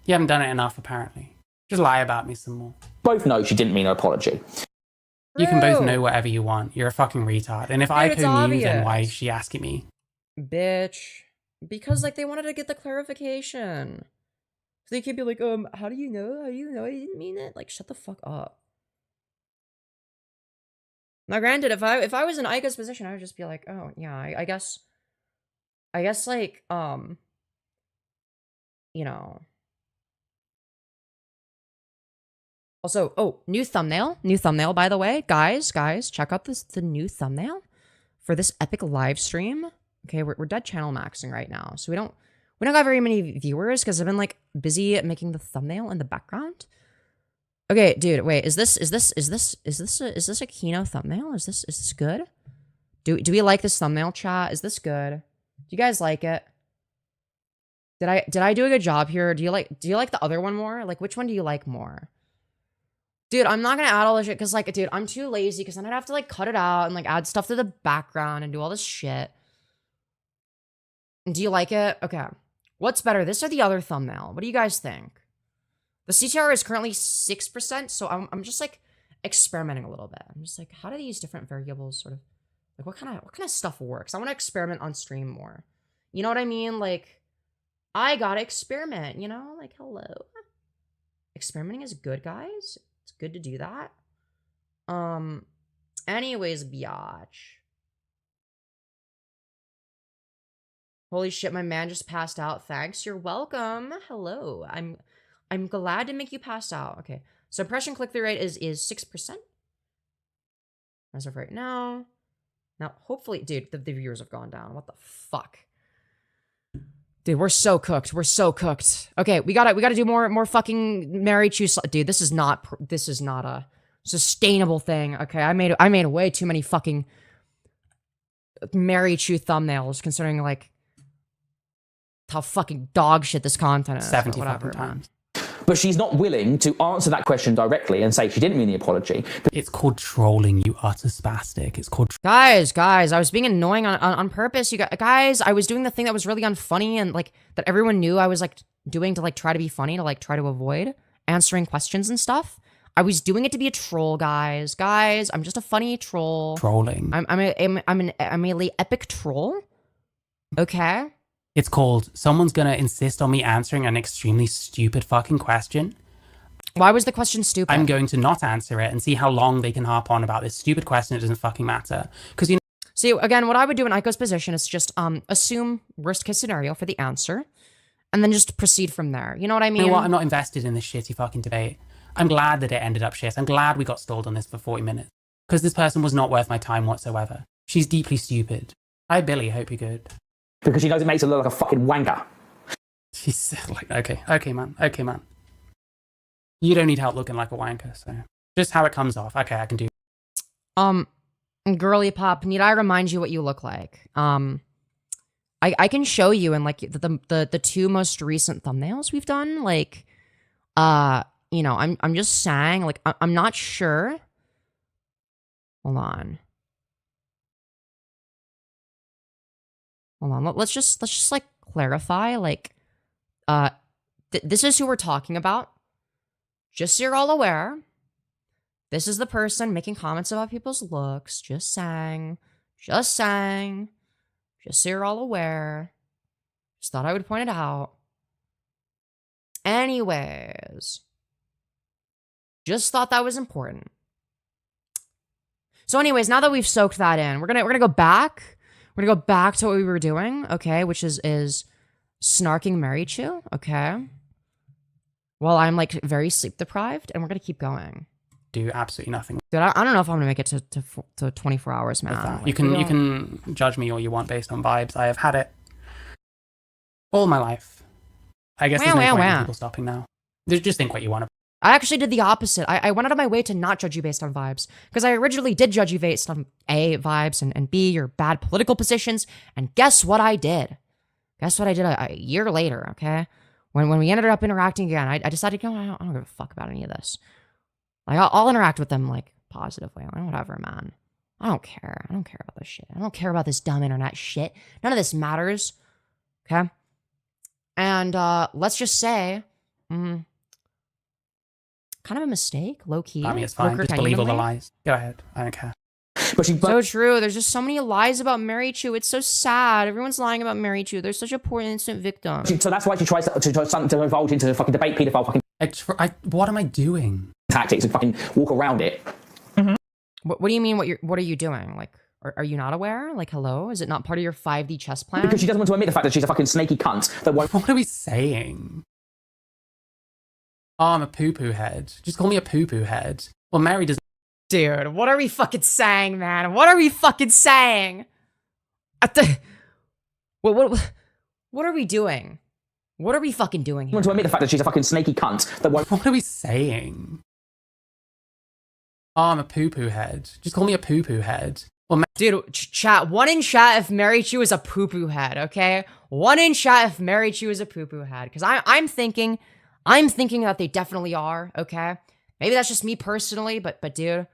You haven't done it enough, apparently. Just lie about me some more. Both know she didn't mean her apology. You can both know whatever you want. You're a fucking retard. And if Aiko knew, then why is she asking me? Bitch. Because, like, they wanted to get the clarification. So they can't be like, how do you know? How do you know I didn't mean it? Like, shut the fuck up. Now, granted, if I was in Aiko's position, I would just be like, oh, yeah, I guess, like, you know. Also, oh, new thumbnail, by the way. Guys, check out the new thumbnail for this epic live stream. Okay, we're dead channel maxing right now, so we don't got very many viewers because I've been like busy making the thumbnail in the background. Okay, dude, wait, is this a Kino thumbnail? Is this good? Do we like this thumbnail, chat? Is this good? Do you guys like it? Did I do a good job here? Do you like the other one more? Like, which one do you like more? Dude, I'm not gonna add all this shit because, like, dude, I'm too lazy because then I'd have to, like, cut it out and, like, add stuff to the background and do all this shit. Do you like it? Okay. What's better, this or the other thumbnail? What do you guys think? The CTR is currently 6%, so I'm just, like, experimenting a little bit. I'm just like, how do these different variables sort of, like, what kind of stuff works? I want to experiment on stream more. You know what I mean? Like, I gotta experiment, you know? Like, hello. Experimenting is good, guys. It's good to do that. Anyways, biatch. Holy shit, my man just passed out. Thanks. You're welcome. Hello. I'm glad to make you pass out. Okay. So impression click-through rate is 6%. As of right now. Now, hopefully, dude, the viewers have gone down. What the fuck? Dude, we're so cooked. We're so cooked. Okay, we gotta do more fucking Marychu. Dude, this is not a sustainable thing. Okay, I made way too many fucking Marychu thumbnails, considering like how fucking dog shit this content is. 75 times. But she's not willing to answer that question directly and say she didn't mean the apology. It's called trolling, you utter spastic. It's called... Guys, I was being annoying on purpose. You guys, I was doing the thing that was really unfunny and like that everyone knew I was like doing to like try to be funny, to like try to avoid answering questions and stuff. I was doing it to be a troll, guys. Guys, I'm just a funny troll. Trolling. I'm a epic troll. Okay. It's called, someone's gonna insist on me answering an extremely stupid fucking question. Why was the question stupid? I'm going to not answer it and see how long they can harp on about this stupid question. It doesn't fucking matter. Because you know. See, again, what I would do in Aiko's position is just assume worst case scenario for the answer, and then just proceed from there. You know what I mean? You know what? I'm not invested in this shitty fucking debate. I'm glad that it ended up shit. I'm glad we got stalled on this for 40 minutes. Because this person was not worth my time whatsoever. She's deeply stupid. Hi, Billy. Hope you're good. Because she knows it makes her look like a fucking wanker. She's like, okay, man. You don't need help looking like a wanker, so just how it comes off. Okay, I can do. Girly pop, need I remind you what you look like? I can show you in like the two most recent thumbnails we've done. Like, you know, I'm just saying, like, I'm not sure. Hold on. Let's just like clarify, like, this is who we're talking about. Just so you're all aware. This is the person making comments about people's looks. Just saying. Just so you're all aware. Just thought I would point it out. Anyways. Just thought that was important. So anyways, now that we've soaked that in, we're gonna go back. We're gonna go back to what we were doing, okay, which is snarking Marychu, okay? While I'm like very sleep deprived, and we're gonna keep going. Do absolutely nothing. Dude, I don't know if I'm gonna make it to 24 hours, man. Like, you can judge me all you want based on vibes. I have had it all my life. I guess there's no point in people stopping now. Just think what you want. I actually did the opposite. I went out of my way to not judge you based on vibes. Because I originally did judge you based on A, vibes, and B, your bad political positions. And guess what I did? Guess what I did a year later, okay? When we ended up interacting again, I decided, you know, I don't give a fuck about any of this. Like, I'll interact with them, like, positively. Like, whatever, man. I don't care. I don't care about this shit. I don't care about this dumb internet shit. None of this matters. Okay? And, let's just say, kind of a mistake, low-key. I mean, it's fine. Just believe all the lies. Go ahead. I don't care. But so true. There's just so many lies about Marychu. It's so sad. Everyone's lying about Marychu. They're such a poor innocent victim. So that's why she tries to evolve into fucking debate pedophile fucking what am I doing? Tactics and fucking walk around it. Mm-hmm. What do you mean? What are you doing? Like, are you not aware? Like, hello? Is it not part of your 5D chess plan? Because she doesn't want to admit the fact that she's a fucking snaky cunt that won't. What are we saying? Oh, I'm a poo-poo head. Just call me a poo-poo head. Well, Mary doesn't. Dude, what are we fucking saying, man? What are we fucking saying? What are we doing? What are we fucking doing here? Want to admit the fact that she's a fucking snaky cunt that won't. What are we saying? Oh, I'm a poo-poo head. Just call me a poo-poo head. Well, dude, chat. One in chat if Marychu is a poo-poo head, okay? One in chat if Marychu is a poo-poo head. Because I'm thinking that they definitely are, okay? Maybe that's just me personally, but dude,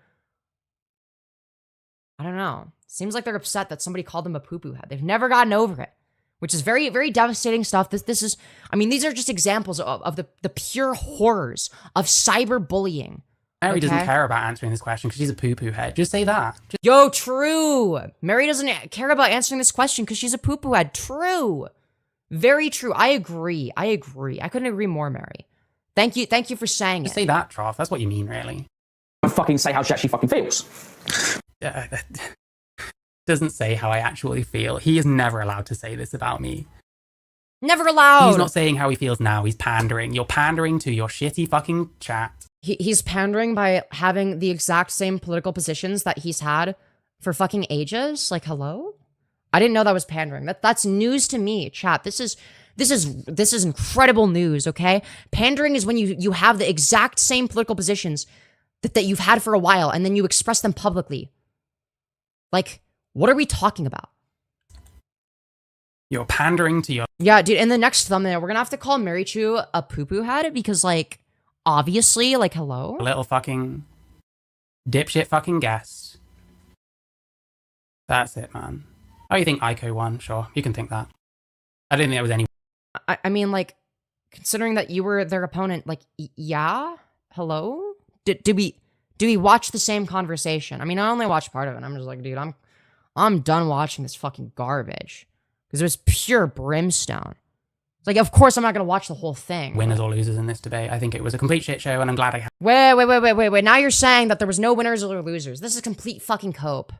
I don't know. Seems like they're upset that somebody called them a poo-poo head. They've never gotten over it, which is very, very devastating stuff. This is, I mean, these are just examples of the pure horrors of cyberbullying. Mary doesn't care about answering this question because she's a poo-poo head. Just say that. Yo, true. Mary doesn't care about answering this question because she's a poo-poo head. True. Very true. I agree. I couldn't agree more, Mary. Thank you for saying Just it. say that, Trough. That's what you mean, really. Fucking say how she actually fucking feels. Yeah. doesn't say how I actually feel. He is never allowed to say this about me. Never allowed. He's not saying how he feels now. He's pandering. You're pandering to your shitty fucking chat. He's pandering by having the exact same political positions that he's had for fucking ages. Like, hello? I didn't know that was pandering. That's news to me, chat. This is incredible news, okay? Pandering is when you have the exact same political positions that you've had for a while, and then you express them publicly. Like, what are we talking about? You're pandering to your... Yeah, dude, in the next thumbnail, we're gonna have to call Marychu a poo-poo head because, like, obviously, like, hello? little fucking dipshit fucking guest. That's it, man. Oh, you think Aiko won? Sure, you can think that. I didn't think there was any... I mean, like, considering that you were their opponent, like, yeah? Hello? Do we watch the same conversation? I mean, I only watched part of it. I'm just like, dude, I'm done watching this fucking garbage. Because it was pure brimstone. It's like, of course I'm not going to watch the whole thing. Winners or losers in this debate. I think it was a complete shit show, and I'm glad I... Wait. Now you're saying that there was no winners or losers. This is complete fucking cope.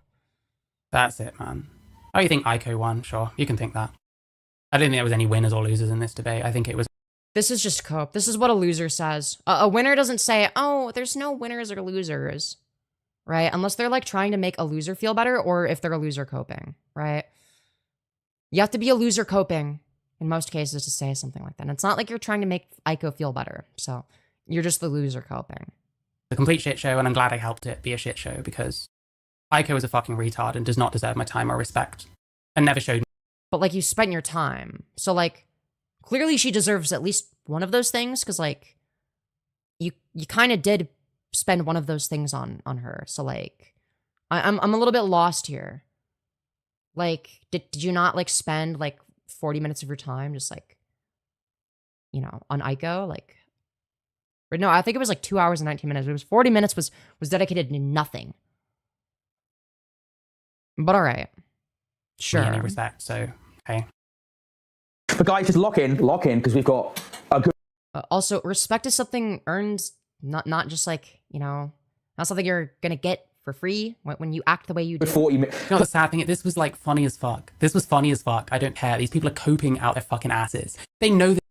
That's it, man. Oh, you think Aiko won? Sure, you can think that. I didn't think there was any winners or losers in this debate. I think it was... This is just cope. This is what a loser says. A winner doesn't say, oh, there's no winners or losers. Right? Unless they're, like, trying to make a loser feel better, or if they're a loser coping. Right? You have to be a loser coping, in most cases, to say something like that. And it's not like you're trying to make Aiko feel better. So, you're just the loser coping. A complete shit show, and I'm glad I helped it be a shit show, because Aiko is a fucking retard and does not deserve my time or respect. And never showed me. But, like, you spent your time. So, like, clearly she deserves at least one of those things, because, like, you kind of did spend one of those things on her. So, like, I'm a little bit lost here. Like, did you not, like, spend, like, 40 minutes of your time just, like, you know, on Aiko? Like, or no, I think it was, like, 2 hours and 19 minutes. It was 40 minutes was dedicated to nothing. But all right. Sure. Any respect, so, okay. But guys, just lock in, because we've got a good... Also, respect is something earned, not just, like, you know, not something you're gonna get for free when you act the way you do. 40 minutes. You know the sad thing? This was like funny as fuck. This was funny as fuck. I don't care. These people are coping out their fucking asses. They know that.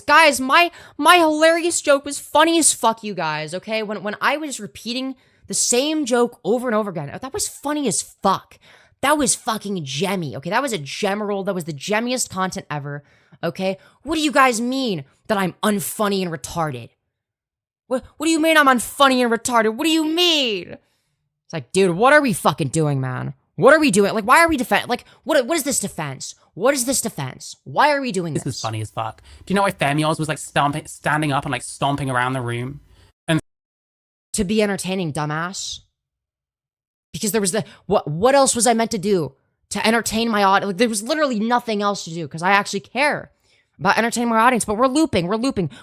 Guys, my hilarious joke was funny as fuck, you guys, okay? When I was repeating the same joke over and over again, that was funny as fuck. That was fucking gemmy, okay? That was a gem roll. That was the gemmiest content ever, okay? What do you guys mean that I'm unfunny and retarded? What do you mean I'm unfunny and retarded? What do you mean? It's like, dude, what are we fucking doing, man? What are we doing? Like, why are we like, what is this defense? What is this defense? Why are we doing this? This is funny as fuck. Do you know why Femyoz was like standing up and like stomping around the room? And to be entertaining, dumbass. Because there was what else was I meant to do to entertain my audience? Like, there was literally nothing else to do because I actually care about entertaining my audience, but we're looping.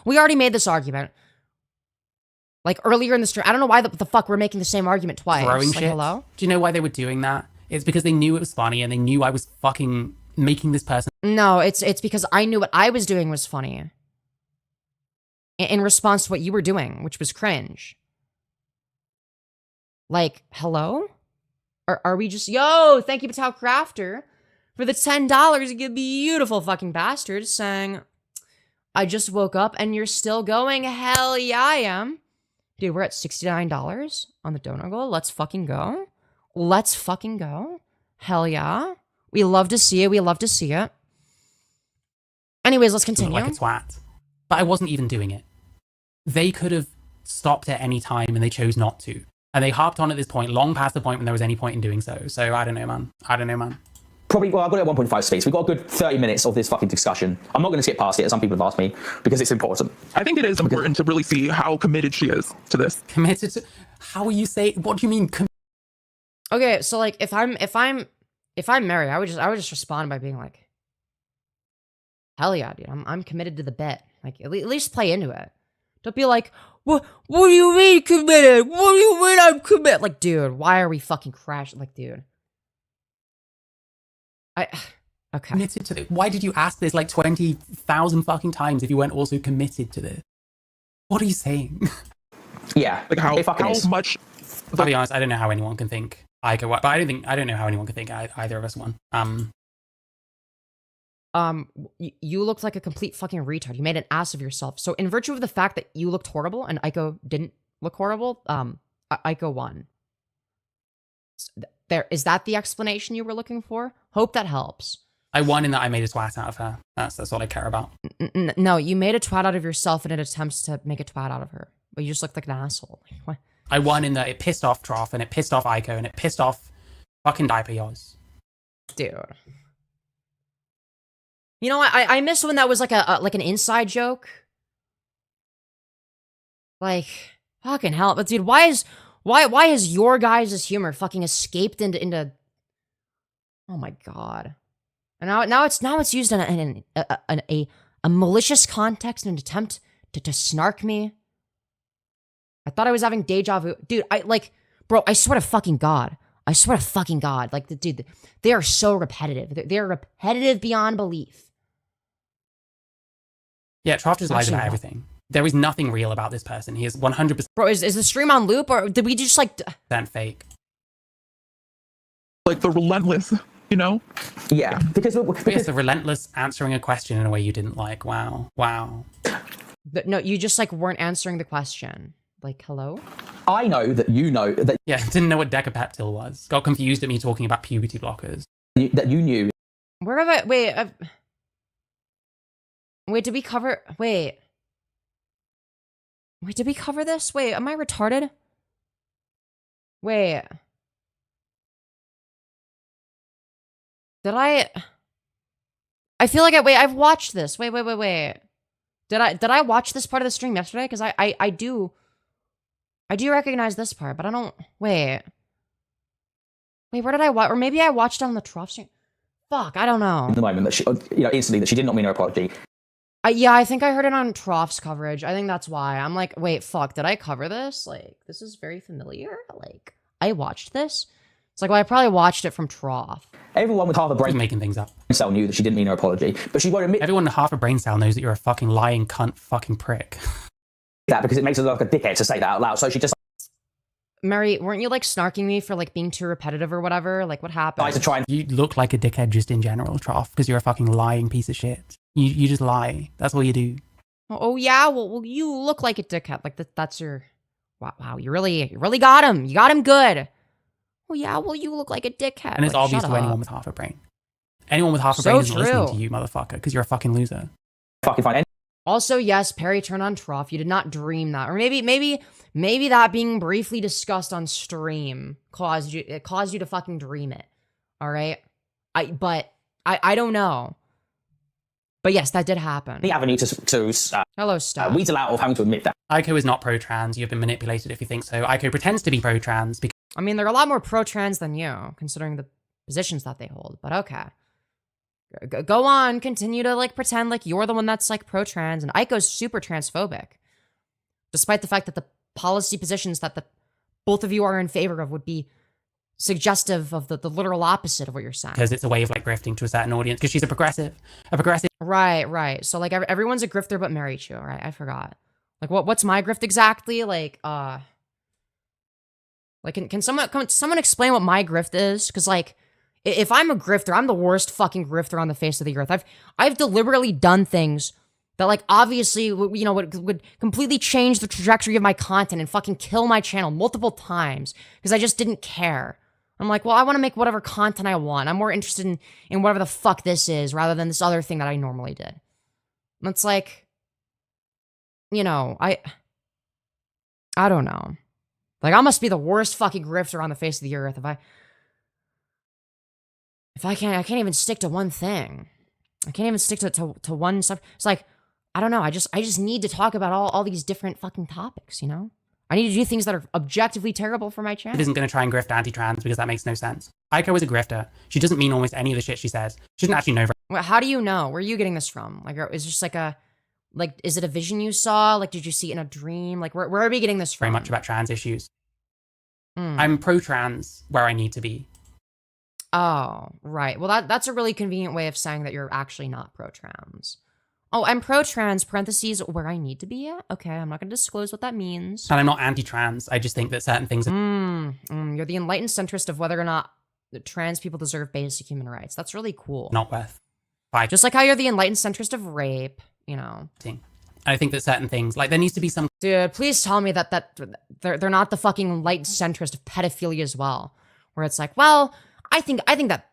We already made this argument. Like, earlier in the stream. I don't know why the fuck we're making the same argument twice. Throwing like, shit. Hello? Do you know why they were doing that? It's because they knew it was funny and they knew I was fucking making this person. No, it's because I knew what I was doing was funny. In response to what you were doing, which was cringe. Like, hello? Are we just... Yo, thank you, Patel Crafter, for the $10, you beautiful fucking bastard, saying, I just woke up and you're still going. Hell yeah, I am. Dude, we're at $69 on the donut goal. Let's fucking go. Let's fucking go. Hell yeah. We love to see it. Anyways, let's continue. Like a twat. But I wasn't even doing it. They could have stopped at any time and they chose not to. And they harped on at this point, long past the point when there was any point in doing so. So I don't know, man. Probably, well, I've got it at 1.5 speeds. We've got a good 30 minutes of this fucking discussion. I'm not going to skip past it, as some people have asked me, because it's important. I think it is important to really see how committed she is to this. Committed to... How are you saying... What do you mean? Okay, so, like, if I'm Mary, I would just respond by being like, hell yeah, dude, I'm committed to the bit. Like, at least play into it. Don't be like, what do you mean committed? What do you mean I'm committed? Like, dude, why are we fucking crashing? Like, dude. Okay. Committed to this. Why did you ask this like 20,000 fucking times if you weren't also committed to this? What are you saying? Yeah. Like how much... I'll be honest, I don't know how anyone can think Aiko, but I don't know how anyone could think either of us won. You looked like a complete fucking retard. You made an ass of yourself. So in virtue of the fact that you looked horrible and Aiko didn't look horrible, Aiko won. Is that the explanation you were looking for? Hope that helps. I won in that I made a twat out of her. That's all I care about. No, you made a twat out of yourself in an attempt to make a twat out of her. But you just looked like an asshole. What? I won in that it pissed off Trough, and it pissed off Aiko, and it pissed off fucking Femyoz. Dude. You know, I miss when that was like an inside joke. Like, fucking hell. But dude, why has your guys' humor fucking escaped into oh my god. And now it's used in a malicious context in an attempt to snark me. I thought I was having deja vu. Dude, bro, I swear to fucking God. Like, dude, they are so repetitive. They're repetitive beyond belief. Yeah, Trough just lies about everything. There is nothing real about this person. He is 100%. Bro, is the stream on loop, or did we just like fake? Like the relentless, you know? Yeah, because yes, the relentless answering a question in a way you didn't like. Wow. No, you just like weren't answering the question. Like, hello? I know that you know that. Yeah, didn't know what Decapeptyl was. Got confused at me talking about puberty blockers. That you knew. Where have I? Wait, did we cover? Wait, did we cover this? Wait, am I retarded? Wait. Did I feel like I've watched this. Wait. Did I watch this part of the stream yesterday? Because I do recognize this part, but I don't. Wait, where did I watch? Or maybe I watched it on the Trough stream. Fuck, I don't know. The moment that she, instantly that she did not mean her apology. Yeah, I think I heard it on Trough's coverage. I think that's why. I'm like, wait, fuck, did I cover this? Like, this is very familiar. Like, I watched this. It's like, well, I probably watched it from Trough. Everyone with half a brain making things up. Cell knew that she didn't mean her apology, but she won't admit. Everyone with half a brain cell knows that you're a fucking lying cunt, fucking prick. That because it makes her look like a dickhead to say that out loud. So she just. Mary, weren't you like snarking me for like being too repetitive or whatever? Like, what happened? To try and you look like a dickhead just in general, Trough, because you're a fucking lying piece of shit. You just lie. That's all you do. Oh yeah, well you look like a dickhead. Like that's your. Wow, you really got him. You got him good. Oh yeah, well you look like a dickhead. And it's like, obvious to anyone with half a brain. Anyone with half a brain isn't listening to you, motherfucker, because you're a fucking loser. Fucking fine. Also, yes, Perry turned on Trough. You did not dream that, or maybe that being briefly discussed on stream caused you to fucking dream it. All right, I don't know. But yes, that did happen. The avenue to hello, Steph. weasel out of having to admit that. Aiko is not pro-trans. You've been manipulated if you think so. Aiko pretends to be pro-trans because. I mean, they're a lot more pro-trans than you, considering the positions that they hold. But okay. Go on, continue to like pretend like you're the one that's like pro-trans, and Aiko's super transphobic. Despite the fact that the policy positions that the both of you are in favor of would be suggestive of the literal opposite of what you're saying. Because it's a way of like grifting to a certain audience, because she's a progressive. Right. So like everyone's a grifter but Marychu, right? I forgot. Like what's my grift exactly? Like can someone explain what my grift is? Because like if I'm a grifter, I'm the worst fucking grifter on the face of the earth. I've deliberately done things that like obviously would completely change the trajectory of my content and fucking kill my channel multiple times because I just didn't care. I'm like, well, I want to make whatever content I want. I'm more interested in whatever the fuck this is rather than this other thing that I normally did. And it's like, I don't know. Like, I must be the worst fucking grifter on the face of the earth if I can't even stick to one thing. I can't even stick to one stuff. It's like, I don't know. I just need to talk about all these different fucking topics, I need to do things that are objectively terrible for my channel. It isn't going to try and grift anti-trans because that makes no sense. Aiko is a grifter. She doesn't mean almost any of the shit she says. She doesn't actually know. Well, how do you know? Where are you getting this from? Like, is it just is it a vision you saw? Like, did you see it in a dream? Like, where are we getting this from? Very much about trans issues. I'm pro-trans where I need to be. Oh, right. Well, that's a really convenient way of saying that you're actually not pro-trans. Oh, I'm pro-trans, parentheses, where I need to be at? Okay, I'm not going to disclose what that means. And I'm not anti-trans. I just think that certain things are You're the enlightened centrist of whether or not trans people deserve basic human rights. That's really cool. not worth fighting. Just like how you're the enlightened centrist of rape, you know. I think that certain things, like there needs to be some... Dude, please tell me that they're not the fucking enlightened centrist of pedophilia as well. Where it's like, well, I think that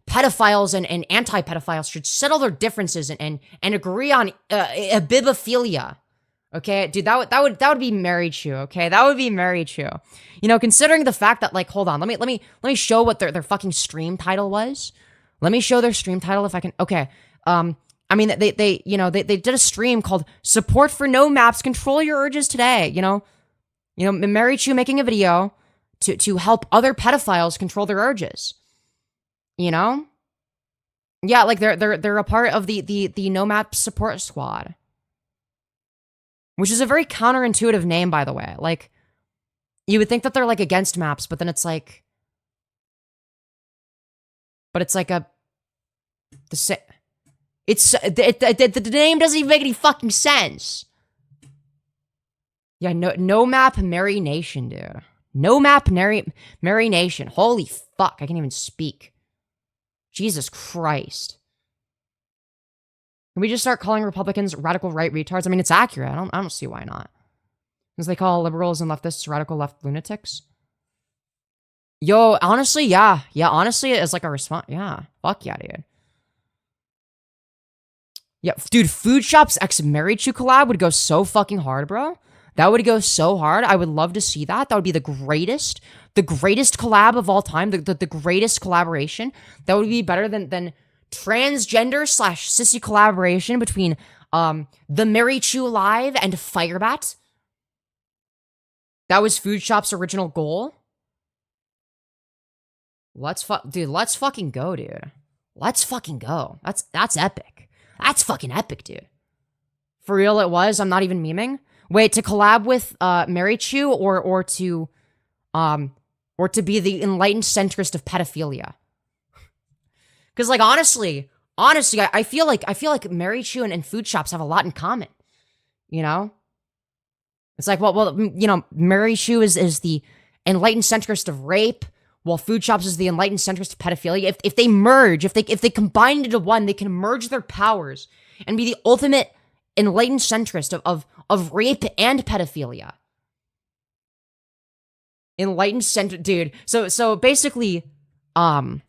pedophiles and anti-pedophiles should settle their differences and agree on bibophilia. Okay, dude, that would be Marychu. Okay, that would be Marychu. You know, considering the fact that, like, hold on, let me show what their fucking stream title was. Let me show their stream title if I can. Okay, I mean, they did a stream called "Support for No Maps, Control Your Urges Today." You know, Marychu making a video to help other pedophiles control their urges. You know, yeah, like they're a part of the No Maps support squad. Which is a very counterintuitive name, by the way. Like, you would think that they're, like, against maps, but then it's like... But it's like a... The name doesn't even make any fucking sense. Yeah, no map Mary Nation, dude. No map Mary Nation. Holy fuck, I can't even speak. Jesus Christ. Can we just start calling Republicans radical right retards? I mean, it's accurate. I don't see why not. Because they call liberals and leftists radical left lunatics. Yo, honestly, yeah. Yeah, honestly, it's like a response. Yeah. Fuck yeah, dude. Yeah, dude, Food Shop's ex-Marychu collab would go so fucking hard, bro. That would go so hard. I would love to see that. That would be the greatest collab of all time. The greatest collaboration. That would be better than transgender / sissy collaboration between TheMarychuLive and Firebat. That was Food Shop's original goal. Let's fucking go, dude. Let's fucking go. That's epic. That's fucking epic, dude. For real, it was. I'm not even memeing. Wait, to collab with Marychu or to be the enlightened centrist of pedophilia. Because, like, honestly, I feel like Marychu and Food Shops have a lot in common. You know? It's like, well, you know, Marychu is the enlightened centrist of rape, while Food Shops is the enlightened centrist of pedophilia. If they merge, if they combine into one, they can merge their powers and be the ultimate enlightened centrist of rape and pedophilia. Enlightened center, dude. So basically, what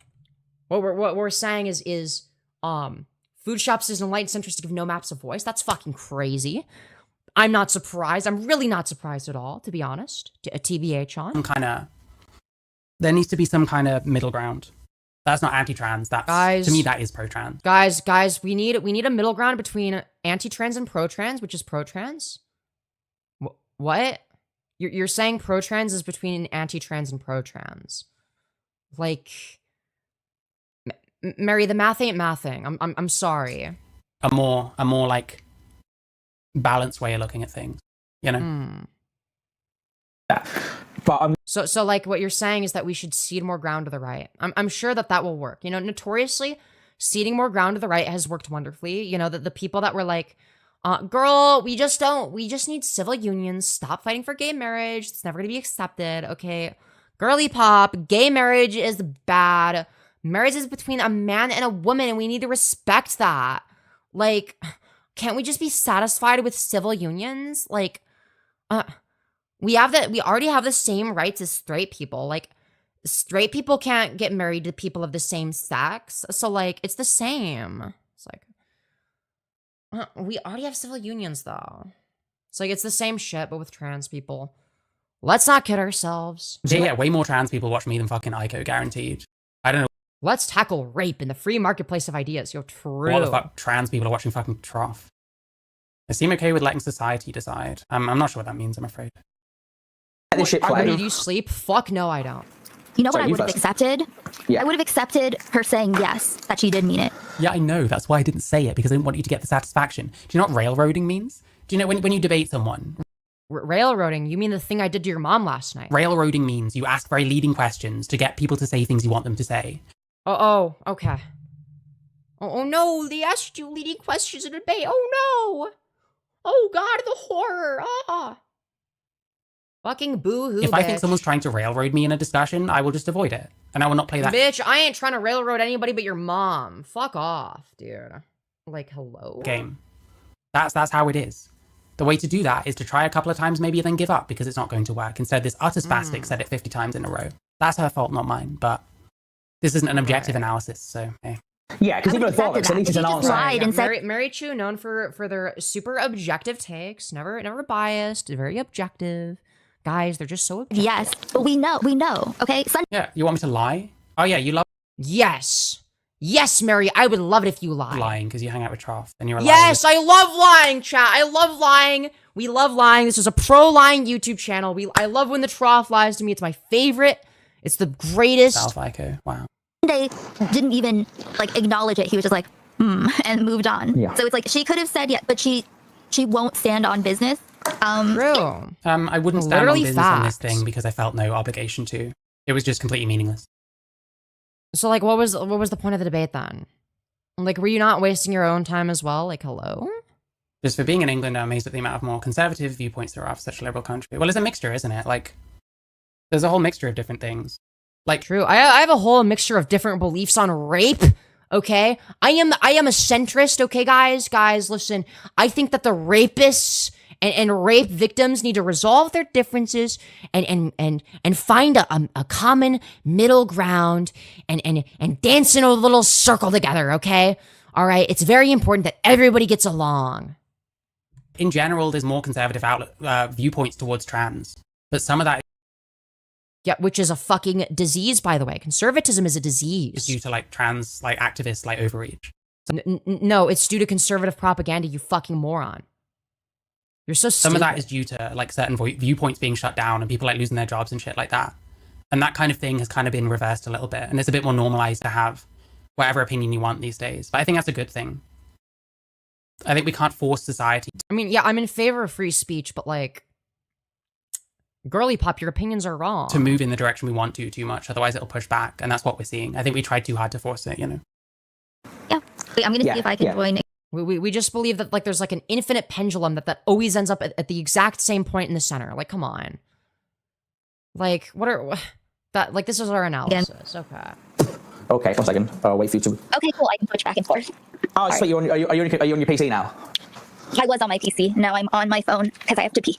we're saying is Food Shops is an enlightened centrist to give no maps a voice. That's fucking crazy. I'm not surprised. I'm really not surprised at all, to be honest. TBH on. There needs to be some kind of middle ground. That's not anti-trans. That's, guys, to me, that is pro-trans. Guys, we need a middle ground between anti-trans and pro-trans, which is pro-trans. What? You're saying pro-trans is between anti-trans and pro-trans? Like, Mary, the math ain't mathing. I'm sorry. A more like balanced way of looking at things, you know. Yeah. But so like what you're saying is that we should cede more ground to the right. I'm sure that will work. You know, notoriously, ceding more ground to the right has worked wonderfully. You know, the people that were like, girl, we just need civil unions. Stop fighting for gay marriage. It's never gonna be accepted. Okay, girly pop, gay marriage is bad. Marriage is between a man and a woman, and we need to respect that. Like, can't we just be satisfied with civil unions? Like, we already have the same rights as straight people. Like, straight people can't get married to people of the same sex. So, like, it's the same. It's like, we already have civil unions, though. It's like, it's the same shit, but with trans people. Let's not kid ourselves. Yeah, way more trans people watch me than fucking Aiko, guaranteed. I don't know. Let's tackle rape in the free marketplace of ideas. Yo, true. What the fuck trans people are watching fucking Trough? I seem okay with letting society decide. I'm not sure what that means, I'm afraid. Do you sleep? Fuck no, I don't. You know what I would have accepted? Yeah. I would have accepted her saying yes, that she did mean it. Yeah, I know. That's why I didn't say it, because I didn't want you to get the satisfaction. Do you know what railroading means? Do you know when you debate someone? Railroading? You mean the thing I did to your mom last night? Railroading means you ask very leading questions to get people to say things you want them to say. Oh, okay. Oh no, they asked you leading questions in a debate. Oh no! Oh god, the horror! Ah! Fucking boo-hoo, If bitch. I think someone's trying to railroad me in a discussion, I will just avoid it. And I will not play that. Bitch, I ain't trying to railroad anybody but your mom. Fuck off, dude. Like, hello? Game. That's how it is. The way to do that is to try a couple of times, maybe then give up because it's not going to work. Instead, this utter spastic said it 50 times in a row. That's her fault, not mine. But this isn't an objective analysis, so hey. Yeah, because even though at least it's an answer. Marychu, known for their super objective takes, never biased, very objective. Guys, they're just so objective. Yes, but we know, okay? Yeah, you want me to lie? Oh yeah, you love Yes, Mary, I would love it if you lied. lying because you hang out with Trough and you're a Yes, I love lying, chat. I love lying. We love lying. This is a pro-lying YouTube channel. I love when the Trough lies to me. It's my favorite. It's the greatest. Self Aiko. Wow. They didn't even like acknowledge it. He was just like, and moved on. Yeah. So it's like she could have said she won't stand on business. True. I wouldn't stand Literally on business on this facts. thing because I felt no obligation to. It was just completely meaningless. So like, what was the point of the debate then? Like, were you not wasting your own time as well? Like, hello? Just for being in England, I'm amazed at the amount of more conservative viewpoints there are for such a liberal country. Well, it's a mixture, isn't it? Like, there's a whole mixture of different things. Like, True. I have a whole mixture of different beliefs on rape. Okay, I am a centrist. Okay, guys, listen. I think that the rapists and rape victims need to resolve their differences and find a common middle ground and dance in a little circle together. Okay, all right. It's very important that everybody gets along. in general, there's more conservative viewpoints towards trans, but some of that Yeah, which is a fucking disease, by the way. Conservatism is a disease. is due to like trans like activists like overreach. No, it's due to conservative propaganda, you fucking moron. You're so stupid. Some of that is due to like certain viewpoints being shut down and people like losing their jobs and shit like that. And that kind of thing has kind of been reversed a little bit. And it's a bit more normalized to have whatever opinion you want these days. But I think that's a good thing. I think we can't force society. I mean, yeah, I'm in favor of free speech, but like, girly pop, your opinions are wrong. To move in the direction we want to too much. Otherwise it'll push back. And that's what we're seeing. I think we tried too hard to force it, you know? Yeah. Wait, I'm going to see if I can join. We just believe that like there's like an infinite pendulum that always ends up at the exact same point in the center. Like, come on. Like, that like this is our analysis. Okay. Okay, 1 second. Wait for you to. Okay, cool. I can switch back and forth. Oh, sweet. Are you on your PC now? I was on my PC. Now I'm on my phone because I have to pee.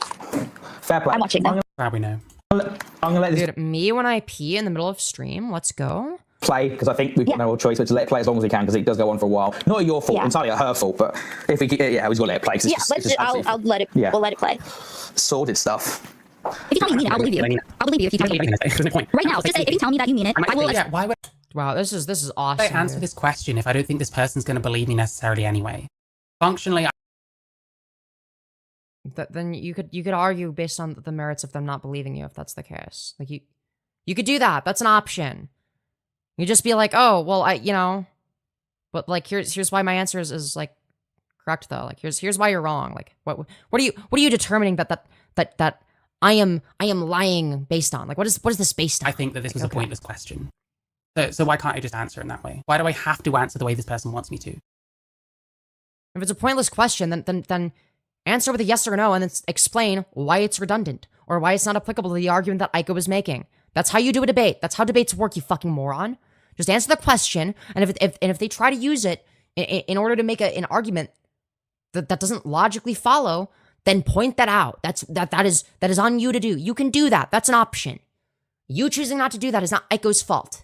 Fair play. I'm watching them. Glad we know. I'm gonna let this Dude, me when I pee in the middle of stream. Let's go. play because I think we've got no choice but to let it play as long as we can because it does go on for a while. Not your fault, entirely her fault, but if we we've got to let it play. Yeah, I'll let it. Yeah. We'll let it play. Sorted stuff. If you tell me you mean it, I'll believe you. I'll believe you if you tell me. Right now, just say if you tell me that you mean it, I will. Yeah, why would Wow, this is awesome. I answer this question if I don't think this person's going to believe me necessarily anyway? Functionally, Then you could argue based on the merits of them not believing you if that's the case. Like you could do that. That's an option. You just be like, oh well, but like here's why my answer is like correct though. Like here's why you're wrong. Like what are you determining that I am lying based on? Like what is this based on? I think that this was a pointless question. So why can't I just answer in that way? Why do I have to answer the way this person wants me to? If it's a pointless question, then answer with a yes or no and then explain why it's redundant or why it's not applicable to the argument that Aiko was making. That's how you do a debate. That's how debates work, you fucking moron. Just answer the question, and if they try to use it in order to make an argument that doesn't logically follow, then point that out. That is on you to do. You can do that. That's an option. You choosing not to do that is not Aiko's fault.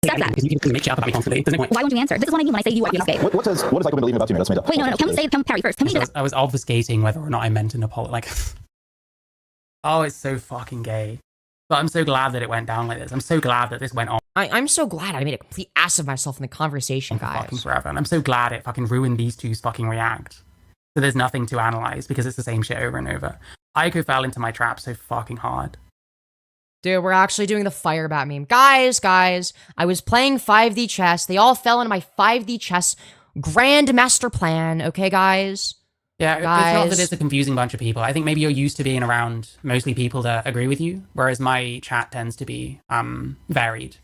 Stop that. Why won't you answer? This is what I mean when I say you are gay. What does Aiko been believing about you? That's made up. Wait, no. Can we Parry first? Can we do that? I was obfuscating whether or not I meant an apology. Like, oh, it's so fucking gay. But I'm so glad that it went down like this. I'm so glad that this went on. I'm so glad I made a complete ass of myself in the conversation, guys. Fucking forever. And I'm so glad it fucking ruined these two's fucking react. So there's nothing to analyze because it's the same shit over and over. Aiko fell into my trap so fucking hard. Dude, we're actually doing the Firebat meme. Guys, I was playing 5D chess. They all fell into my 5D chess grand master plan, okay, guys? Yeah, it's not that it's a confusing bunch of people. I think maybe you're used to being around mostly people that agree with you, whereas my chat tends to be varied.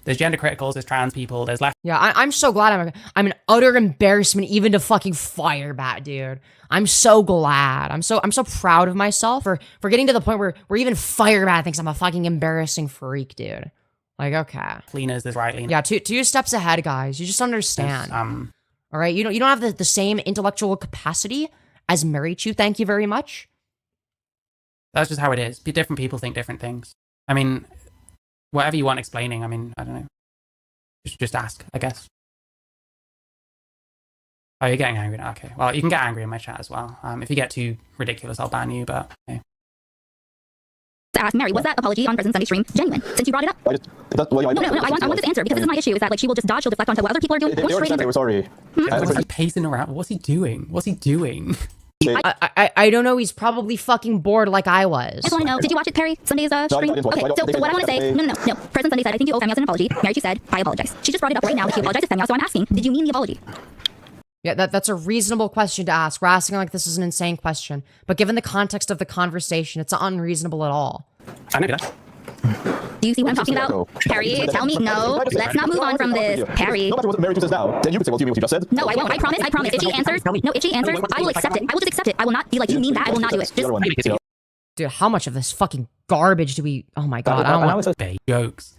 There's gender criticals, there's trans people, there's left. Yeah, I'm so glad I'm an utter embarrassment even to fucking Firebat, dude. I'm so glad. I'm so proud of myself for getting to the point where even Firebat thinks I'm a fucking embarrassing freak, dude. Like, okay. Cleaners, there's right leaners. Yeah, two steps ahead, guys. You just understand. All right, you don't have the same intellectual capacity as Marychu. Thank you very much. That's just how it is. Different people think different things. I mean, whatever you want explaining, I mean, I don't know. Just ask, I guess. Oh, you're getting angry now. Okay. Well, you can get angry in my chat as well. If you get too ridiculous, I'll ban you, but okay. To ask Mary, was that apology on Present Sunday stream genuine? Since you brought it up. No, I want this answer because this is my issue. Is that like she will just dodge, she'll deflect onto what other people are doing. They already said they were sorry. What's he pacing around? What's he doing? What's he doing? I don't know. He's probably fucking bored like I was. I just want to know, did you watch it, Perry? Sunday's stream? I didn't watch it. Okay, so what I want to say, no. Present Sunday said, I think you owe Femyoz an apology. Marychu said, I apologize. She just brought it up right now that she apologized to Femyoz, so I'm asking, did you mean the apology? Yeah, that's a reasonable question to ask. We're asking like this is an insane question. But given the context of the conversation, it's unreasonable at all. I know that. Do you see what I'm talking about? Perry, tell me no. Let's not move on from this. Perry. No matter what Marychu says now, then you can say, well, do you mean what you just said? No, I won't. I promise. If she answers, I will accept it. I will just accept it. I will not be like, you mean that? I will not do it. Just... Dude, how much of this fucking garbage do we... Oh my god, I don't want... Jokes.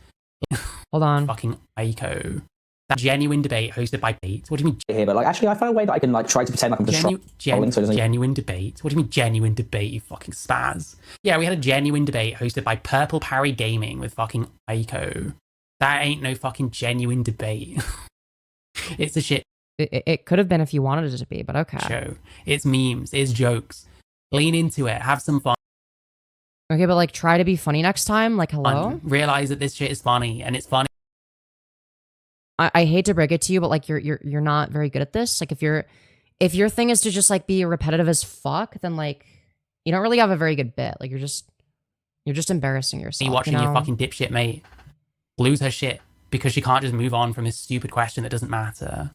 Hold on. Fucking Aiko. That genuine debate hosted by Bait. What do you mean? Here, but like, actually, I found a way that I can like try to pretend like I'm just trolling. So genuine debate. What do you mean genuine debate? You fucking spaz. Yeah, we had a genuine debate hosted by Purple Parry Gaming with fucking Aiko. That ain't no fucking genuine debate. It's a shit. It could have been if you wanted it to be, but okay. Show. It's memes. It's jokes. Lean into it. Have some fun. Okay, but like, try to be funny next time. Like, hello. Realize that this shit is funny, and it's funny. I hate to break it to you, but like you're not very good at this. Like if your thing is to just like be repetitive as fuck, then like you don't really have a very good bit. Like you're just embarrassing yourself. You watching your fucking dipshit mate lose her shit because she can't just move on from this stupid question that doesn't matter.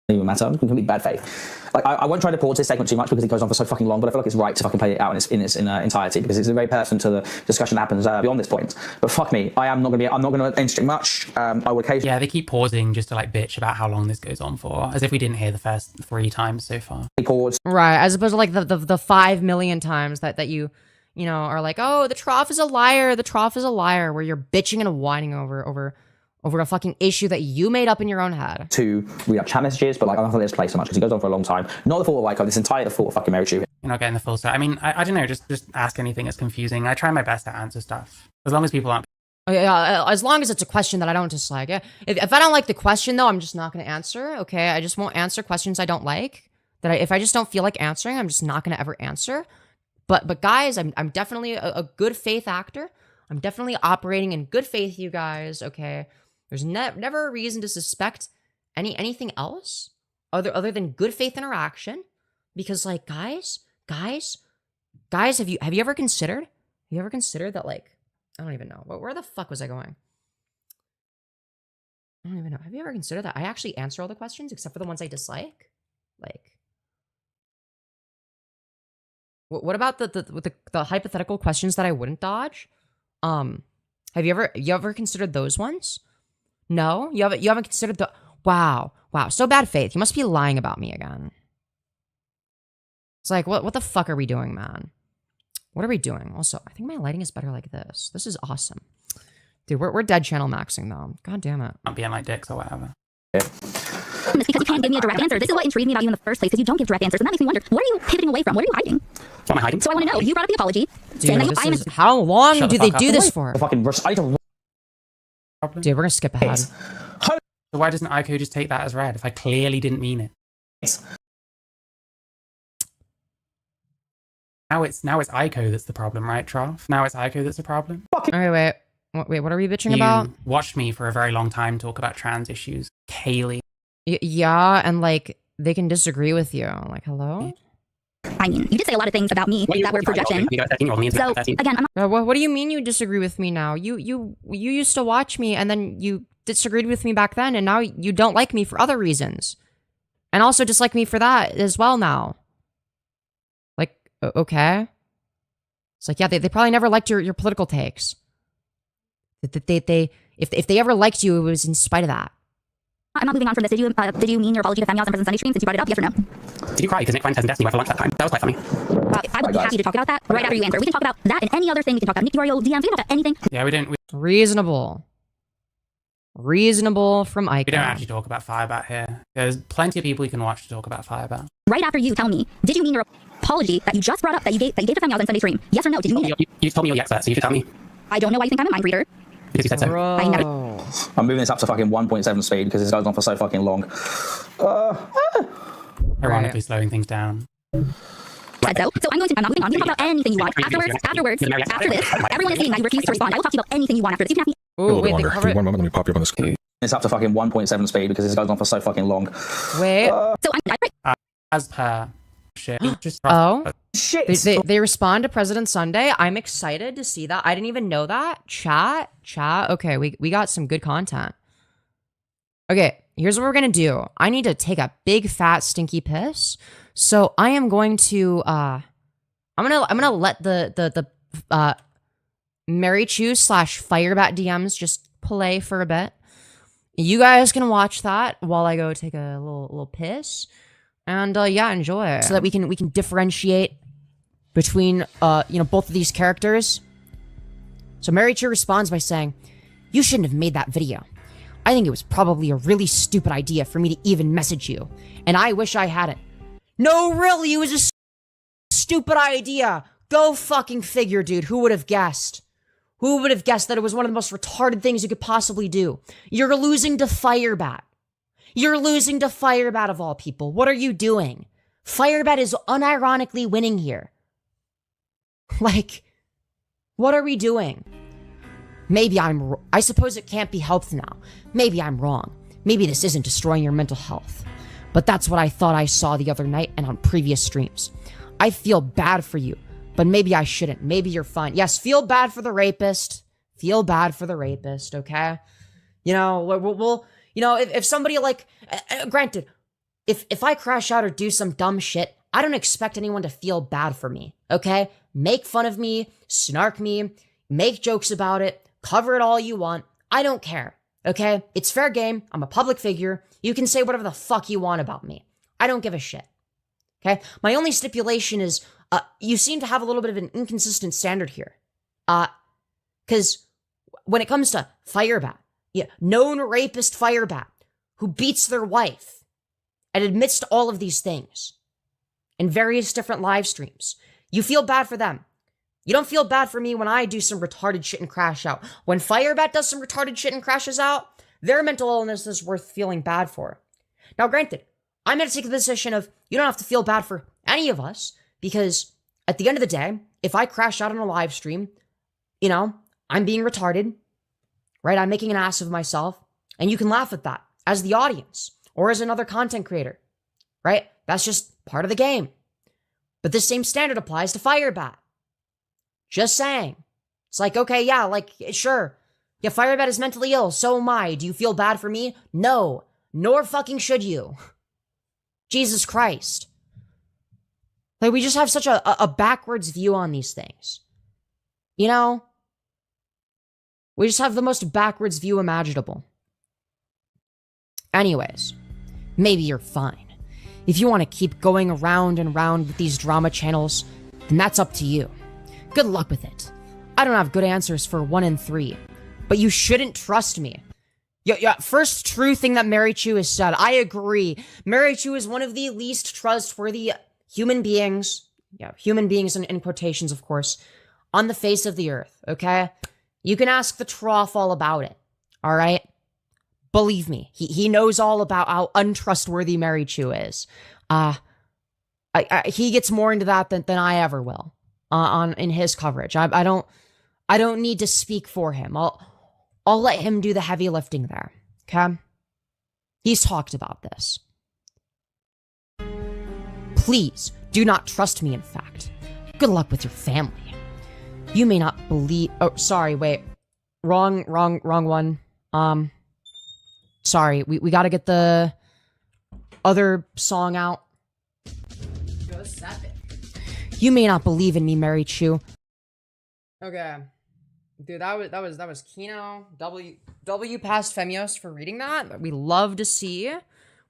Even matter. I'm complete bad faith. Like I won't try to pause this segment too much because it goes on for so fucking long, but I feel like it's right to fucking play it out in its entirety because it's very pertinent to the discussion that happens beyond this point. But fuck me, I'm not going to interject much. I will occasionally. Yeah, they keep pausing just to like bitch about how long this goes on for, as if we didn't hear the first 3 times so far. Pause. Right, as opposed to like the 5 million times that you know are like, oh, the Trough is a liar. The Trough is a liar, where you're bitching and whining over a fucking issue that you made up in your own head. To read up chat messages, but like I don't think let's play so much because it goes on for a long time. Not the fault of Aiko, this entire the fault of fucking Marychu. You're not getting the full story. I mean, I don't know, just ask anything that's confusing. I try my best to answer stuff. As long as people aren't... Yeah, as long as it's a question that I don't dislike. Yeah. If I don't like the question, though, I'm just not going to answer, okay? I just won't answer questions I don't like. If I just don't feel like answering, I'm just not going to ever answer. But guys, I'm definitely a good faith actor. I'm definitely operating in good faith, you guys, okay? There's never a reason to suspect anything else other than good faith interaction, because like guys, have you ever considered? That like I don't even know where the fuck was I going? I don't even know. Have you ever considered that I actually answer all the questions except for the ones I dislike? Like, what about the hypothetical questions that I wouldn't dodge? Have you ever considered those ones? No, you haven't considered the... Wow, so bad faith. You must be lying about me again. It's like, what the fuck are we doing, man? What are we doing? Also, I think my lighting is better like this. This is awesome. Dude, we're dead channel maxing, though. God damn it. Not being like dicks or whatever. Because you can't give me a direct answer. This is what intrigued me about you in the first place, because you don't give direct answers, and that makes me wonder, what are you pivoting away from? What are you hiding? What am I hiding? So I want to know, you brought up the apology. Dude, how long do they do this for? Dude, we're gonna skip ahead. So why doesn't Aiko just take that as read if I clearly didn't mean it? Now it's Aiko that's the problem, right, Trough? Now it's Aiko that's the problem? Alright, wait, what are we bitching about? You watched me for a very long time talk about trans issues. Kaylee. Yeah, and like, they can disagree with you. Like, hello? I mean, you did say a lot of things about me that were projection. So, again, what do you mean you disagree with me now? You used to watch me, and then you disagreed with me back then, and now you don't like me for other reasons. And also dislike me for that as well now. Like, okay. It's like, yeah, they probably never liked your political takes. If they ever liked you, it was in spite of that. I'm not moving on from this. Did you mean your apology to Femyoz on Prison Sunday stream since you brought it up? Yes or no? Did you cry because Nick Friend and Destiny went for lunch that time? That was quite funny. I would be happy to talk about that right after you answer. We can talk about that and any other thing. We can talk about Nick Tutorial, DMs. We can talk about anything. Yeah, we didn't. Reasonable from Aiko. We don't actually talk about Firebat here. There's plenty of people you can watch to talk about Firebat. Right after you tell me, did you mean your apology that you just brought up that you gave to Femyoz on Sunday stream? Yes or no? Did you mean it? You told me you're the expert, so you should tell me. I don't know why you think I'm a mind reader. Because you said so. Bro. I never. I'm moving this up to fucking 1.7 speed because this goes on for so fucking long. Ironically slowing things down. Said so. So I'm not moving on. We can talk about anything you want. After this, everyone is seeing that you refuse to respond. I will talk to you about anything you want after this. You can ask me. Ooh, wait, they Give cover me it. 1 moment, let me pop you up on the screen. It's up to fucking 1.7 speed because this goes on for so fucking long. Wait. So As per shit. Just Oh. Shit. They respond to President Sunday. I'm excited to see that. I didn't even know that. Chat. Okay, we got some good content. Okay, here's what we're gonna do. I need to take a big fat stinky piss. So I am going to I'm gonna let the Marychu / Firebat DMs just play for a bit. You guys can watch that while I go take a little piss. And yeah, enjoy. So that we can differentiate between both of these characters. So Marychu responds by saying, "You shouldn't have made that video. I think it was probably a really stupid idea for me to even message you, and I wish I hadn't." No, really, it was a stupid idea. Go fucking figure, dude. Who would have guessed? Who would have guessed that it was one of the most retarded things you could possibly do? You're losing to Firebat. You're losing to Firebat of all people. What are you doing? Firebat is unironically winning here. Like, what are we doing? Maybe I suppose it can't be helped now. Maybe I'm wrong. Maybe this isn't destroying your mental health. But that's what I thought I saw the other night and on previous streams. I feel bad for you, but maybe I shouldn't. Maybe you're fine. Yes, feel bad for the rapist. Feel bad for the rapist, okay? We'll if somebody granted, if I crash out or do some dumb shit, I don't expect anyone to feel bad for me, okay? Make fun of me, snark me, make jokes about it, cover it all you want. I don't care, okay? It's fair game. I'm a public figure. You can say whatever the fuck you want about me. I don't give a shit, okay? My only stipulation is you seem to have a little bit of an inconsistent standard here. Because when it comes to Firebat, known rapist Firebat, who beats their wife and admits to all of these things in various different live streams. You feel bad for them. You don't feel bad for me when I do some retarded shit and crash out. When Firebat does some retarded shit and crashes out, their mental illness is worth feeling bad for. Now, granted, I'm going to take the position of you don't have to feel bad for any of us because at the end of the day, if I crash out on a live stream, I'm being retarded, right? I'm making an ass of myself, and you can laugh at that as the audience or as another content creator, right? That's just part of the game. But this same standard applies to Firebat. Just saying. It's like, okay, yeah, sure. Yeah, Firebat is mentally ill, so am I. Do you feel bad for me? No. Nor fucking should you. Jesus Christ. We just have such a backwards view on these things. We just have the most backwards view imaginable. Anyways, maybe you're fine. If you want to keep going around and round with these drama channels, then that's up to you. Good luck with it. I don't have good answers for 1 and 3, but you shouldn't trust me. Yeah, first true thing that Marychu has said. I agree. Marychu is one of the least trustworthy human beings. Yeah, human beings in quotations, of course, on the face of the earth, okay? You can ask the Trough all about it, all right? Believe me, he knows all about how untrustworthy Marychu is. He gets more into that than I ever will in his coverage. I don't need to speak for him. I'll let him do the heavy lifting there, okay? He's talked about this. Please do not trust me, in fact. Good luck with your family. You may not believe... Oh, sorry, wait. Wrong one. Sorry, we gotta get the other song out. You may not believe in me, Marychu. Okay. Dude, that was Kino. W past Femyoz for reading that. We love to see.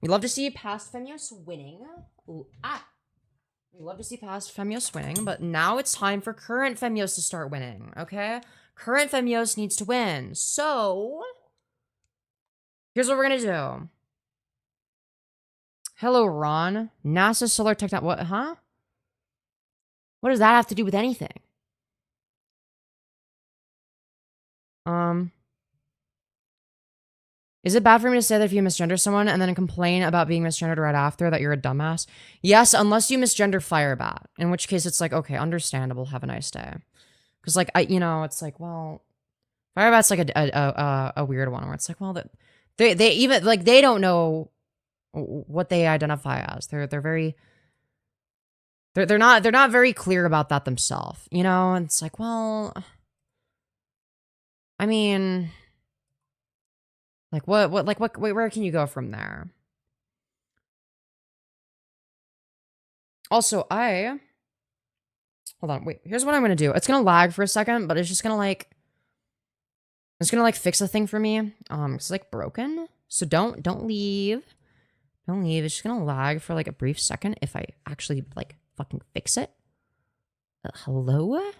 We love to see past Femyoz winning. We love to see past Femyoz winning, but now it's time for current Femyoz to start winning, okay? Current Femyoz needs to win. So, here's what we're gonna do. Hello, Ron. NASA Solar Technology. What, huh? What does that have to do with anything? Is it bad for me to say that if you misgender someone and then complain about being misgendered right after that you're a dumbass? Yes, unless you misgender Firebat, in which case it's like, okay, understandable, have a nice day. Because like, it's like, well, Firebat's like a weird one where it's like, well, they even, like, they don't know what they identify as. They're not very clear about that themselves, you know? And it's like, well, I mean, like, where can you go from there? Also, hold on, wait, here's what I'm gonna do. It's gonna lag for a second, but it's just gonna like, fix the thing for me. It's like broken. So don't leave. Don't leave. It's just gonna lag for like a brief second if I actually like fucking fix it. Hello?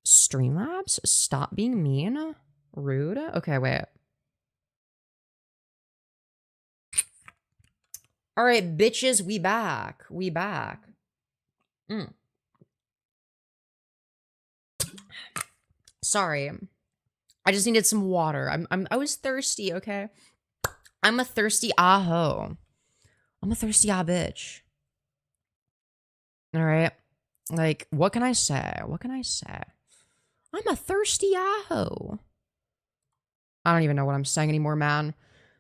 Streamlabs? Stop being mean. Rude. Okay, wait. All right, bitches, we back. We back. Sorry. I just needed some water. I was thirsty, okay? I'm a thirsty aho. I'm a thirsty bitch. All right. Like, what can I say? What can I say? I'm a thirsty aho. I don't even know what I'm saying anymore, man.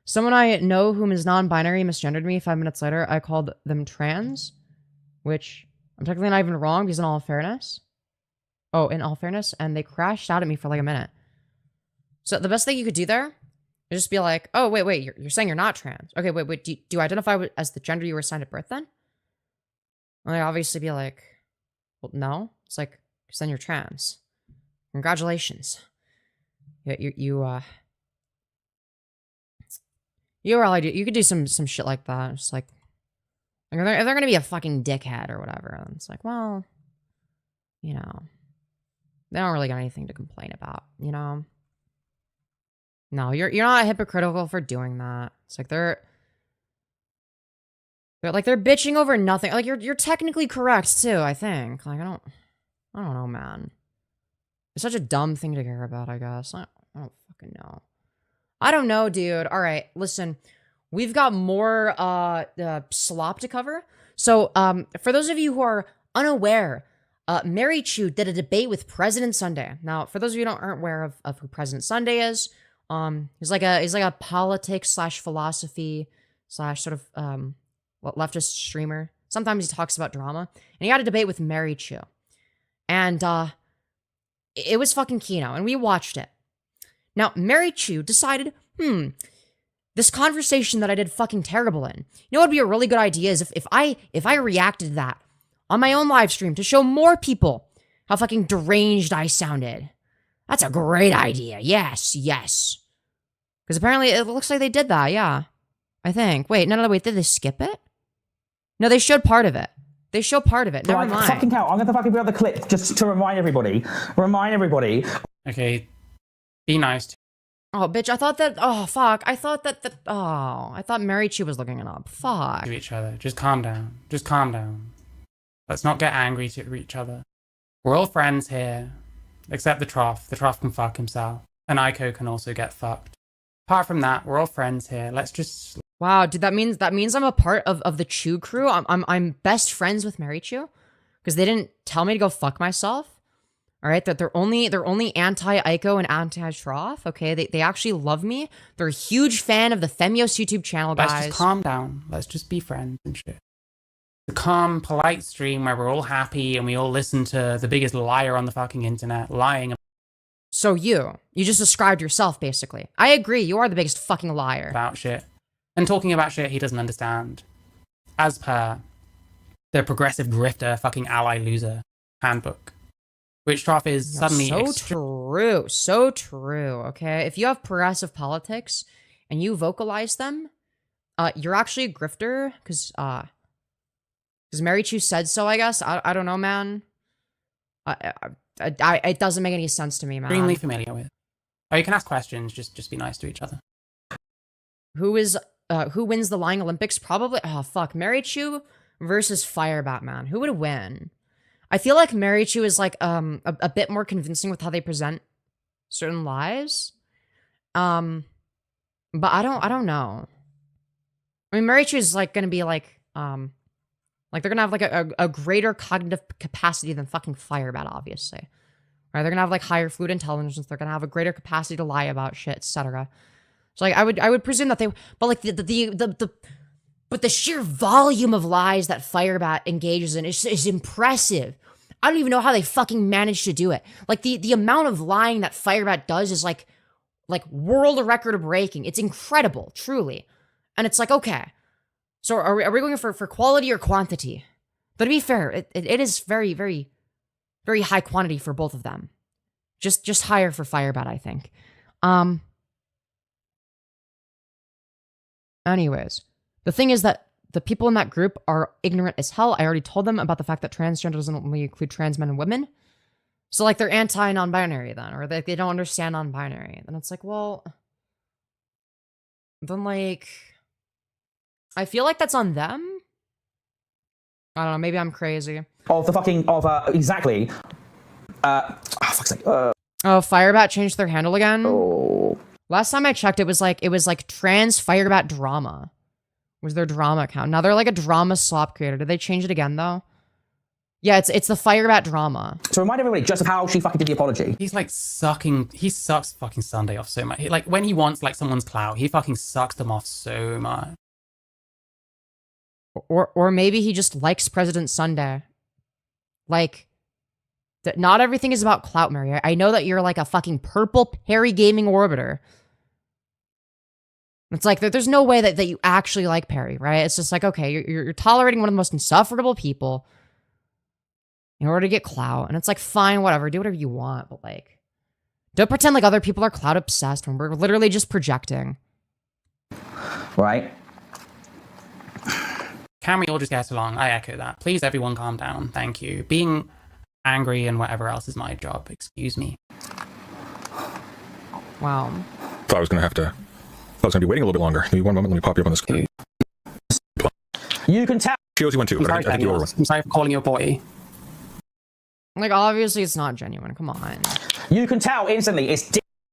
Someone I know whom is non-binary misgendered me 5 minutes later. I called them trans, which I'm technically not even wrong because in all fairness. Oh, in all fairness. And they crashed out at me for like a minute. So the best thing you could do there is just be like, oh, wait, you're saying you're not trans. Okay, wait, do you identify as the gender you were assigned at birth then? And they obviously be like, well, no. It's like, because then you're trans. Congratulations. You really do. You could do some shit like that. It's like if they're gonna be a fucking dickhead or whatever, then it's like, well, you know, they don't really got anything to complain about, you know. No, you're not hypocritical for doing that. It's like they're bitching over nothing. Like you're technically correct too. I think. Like I don't know, man. It's such a dumb thing to care about. I guess I don't fucking know. I don't know, dude. All right, listen. We've got more slop to cover. So, for those of you who are unaware, Marychu did a debate with President Sunday. Now, for those of you who aren't aware of who President Sunday is, he's like a politics / philosophy / sort of leftist streamer. Sometimes he talks about drama, and he had a debate with Marychu, and it was fucking Kino, and we watched it. Now, Marychu decided, this conversation that I did fucking terrible in. You know what would be a really good idea is if I reacted to that on my own live stream to show more people how fucking deranged I sounded. That's a great idea. Yes. Because apparently it looks like they did that, yeah. I think. Wait, no, wait, did they skip it? No, they showed part of it. They show part of it. Never mind. Fucking hell, I'm gonna fucking put up the clip just to remind everybody. Okay. Be nice. Oh, bitch, I thought that... Oh, fuck. I thought Marychu was looking it up. Fuck. To each other. Just calm down. Just calm down. Let's not get angry to each other. We're all friends here. Except the Trough. The Trough can fuck himself. And Aiko can also get fucked. Apart from that, we're all friends here. Let's just... Wow, dude, that means I'm a part of the Chu crew. I'm best friends with Marychu. Because they didn't tell me to go fuck myself. All right, that they're only anti-Aiko and anti-Trough. Okay, they actually love me. They're a huge fan of the Femyoz YouTube channel, guys. Let's just calm down. Let's just be friends and shit. The calm, polite stream where we're all happy and we all listen to the biggest liar on the fucking internet lying. So you just described yourself, basically. I agree. You are the biggest fucking liar about shit and talking about shit he doesn't understand. As per the progressive grifter fucking ally loser handbook. which Trough is suddenly so true. Okay, if you have progressive politics and you vocalize them, you're actually a grifter because Marychu said so. I guess I don't know, man. It doesn't make any sense to me, man. Extremely familiar with. Oh, you can ask questions. Just be nice to each other. Who wins the lying Olympics? Probably. Oh fuck, Marychu versus Firebat, man. Who would win? I feel like Marychu is like a bit more convincing with how they present certain lies. But I don't know. I mean, Marychu is like gonna be like they're gonna have like a greater cognitive capacity than fucking Firebat, obviously. Right? They're gonna have like higher fluid intelligence. They're gonna have a greater capacity to lie about shit, etc. So like I would presume that they, but like the sheer volume of lies that Firebat engages in is impressive. I don't even know how they fucking manage to do it. Like the amount of lying that Firebat does is like world record breaking. It's incredible, truly. And it's like, okay, so are we going for quality or quantity? But to be fair, it is very, very, very high quantity for both of them. Just higher for Firebat, I think. Anyways, the thing is that the people in that group are ignorant as hell. I already told them about the fact that transgender doesn't only include trans men and women. So, like, they're anti-non-binary then, or they don't understand non-binary. And it's like, well, then, like, I feel like that's on them. I don't know, maybe I'm crazy. Exactly. Fuck's sake. Oh, Firebat changed their handle again? Oh. Last time I checked, it was like trans Firebat drama was their drama account. Now they're like a drama slop creator. Did they change it again though? Yeah, it's the Firebat drama. To remind everybody just of how she fucking did the apology. He sucks fucking Sunday off so much. Like when he wants like someone's clout, he fucking sucks them off so much. Or maybe he just likes President Sunday. Like, not everything is about clout, Mary. I know that you're like a fucking purple Perry gaming orbiter. It's like, there's no way that you actually like Perry, right? It's just like, okay, you're tolerating one of the most insufferable people in order to get clout. And it's like, fine, whatever, do whatever you want. But like, don't pretend like other people are clout obsessed when we're literally just projecting. Right. Can we all just get along? I echo that. Please, everyone, calm down. Thank you. Being angry and whatever else is my job. Excuse me. Wow. Thought I was going to be waiting a little bit longer. Give me one moment. Let me pop you up on the screen. You can tell. Shows you one too. I'm sorry for calling you a boy. Like, obviously, it's not genuine. Come on. You can tell instantly.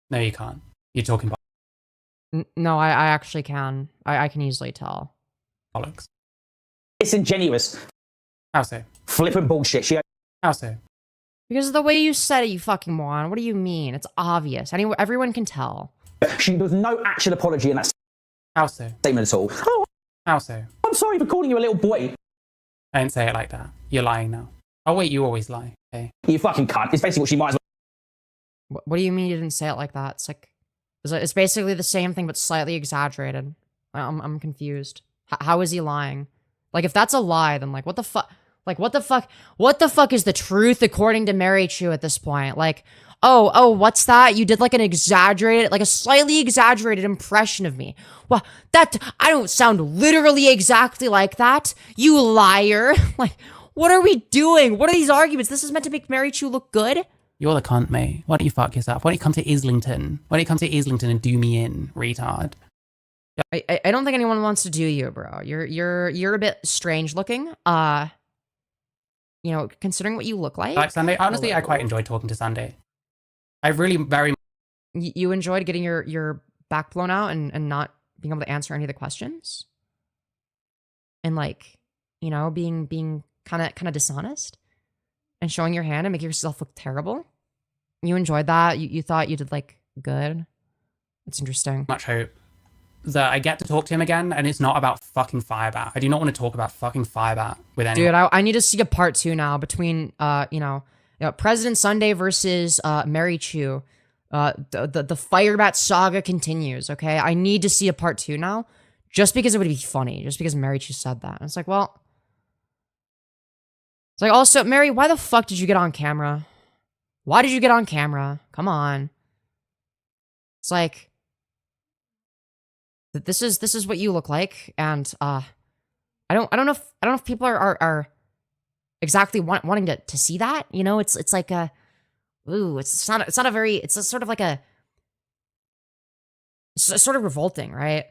No, you can't. You're talking about. No, I actually can. I can easily tell. Bollocks. Disingenuous. How so? Flippin' bullshit. How so? Because of the way you said it, you fucking moron. What do you mean? It's obvious. Everyone can tell. There was no actual apology in that How so? statement at all. Oh, how so? I'm sorry for calling you a little boy. I didn't say it like that. You're lying now. Oh wait, you always lie. Okay. You fucking cunt. It's basically what she might as well. What do you mean you didn't say it like that? It's like, it's basically the same thing but slightly exaggerated. I'm confused. How is he lying? Like, if that's a lie, then like, what the fuck? Like, what the fuck is the truth according to Marychu at this point? Like, oh, what's that? You did like a slightly exaggerated impression of me. Well, I don't sound literally exactly like that. You liar. Like, what are we doing? What are these arguments? This is meant to make Marychu look good? You're the cunt, mate. Why don't you fuck yourself? Why don't you come to Islington? Why don't you come to Islington and do me in, retard? I don't think anyone wants to do you, bro. You're a bit strange looking. You know, considering what you look like. Like Sunday, honestly, I quite enjoyed talking to Sunday. I really very. You enjoyed getting your back blown out and not being able to answer any of the questions, and like, you know, being kind of dishonest and showing your hand and making yourself look terrible. You enjoyed that. You thought you did like good. It's interesting. Much hope that I get to talk to him again, and it's not about fucking Firebat. I do not want to talk about fucking Firebat with anyone. Dude, I need to see a part 2 now between you know, President Sunday versus Marychu. The Firebat saga continues. Okay, I need to see a part 2 now, just because it would be funny, just because Marychu said that. And it's like, well, it's like, also, Mary, why the fuck did you get on camera? Why did you get on camera? Come on. It's like this is what you look like, and I don't know if people are exactly wanting to see that. You know, it's like a ooh, it's not a very, it's a sort of like a, it's sort of revolting, right?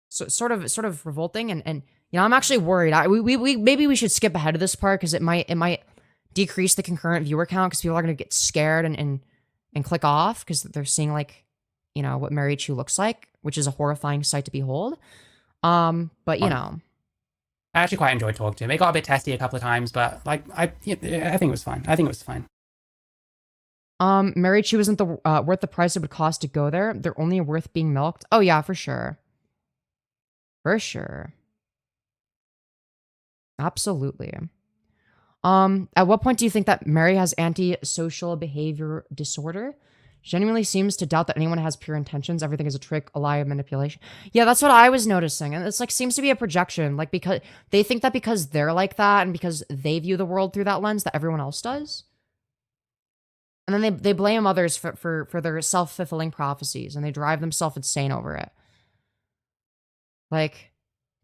So sort of revolting, and you know, I'm actually worried. We maybe we should skip ahead of this part because it might decrease the concurrent viewer count because people are gonna get scared and click off because they're seeing, like, you know, what Marychu looks like, which is a horrifying sight to behold. But you know, I actually quite enjoyed talking to him. It got a bit testy a couple of times, but like I think it was fine. I think it was fine. Marychu isn't worth the price it would cost to go there. They're only worth being milked. Oh yeah, for sure. For sure. Absolutely. At what point do you think that Mary has antisocial behavior disorder? Genuinely seems to doubt that anyone has pure intentions. Everything is a trick, a lie, a manipulation. Yeah, that's what I was noticing. And it's like, seems to be a projection. Like, because they think that because they're like that and because they view the world through that lens that everyone else does. And then they blame others for their self-fulfilling prophecies, and they drive themselves insane over it. Like,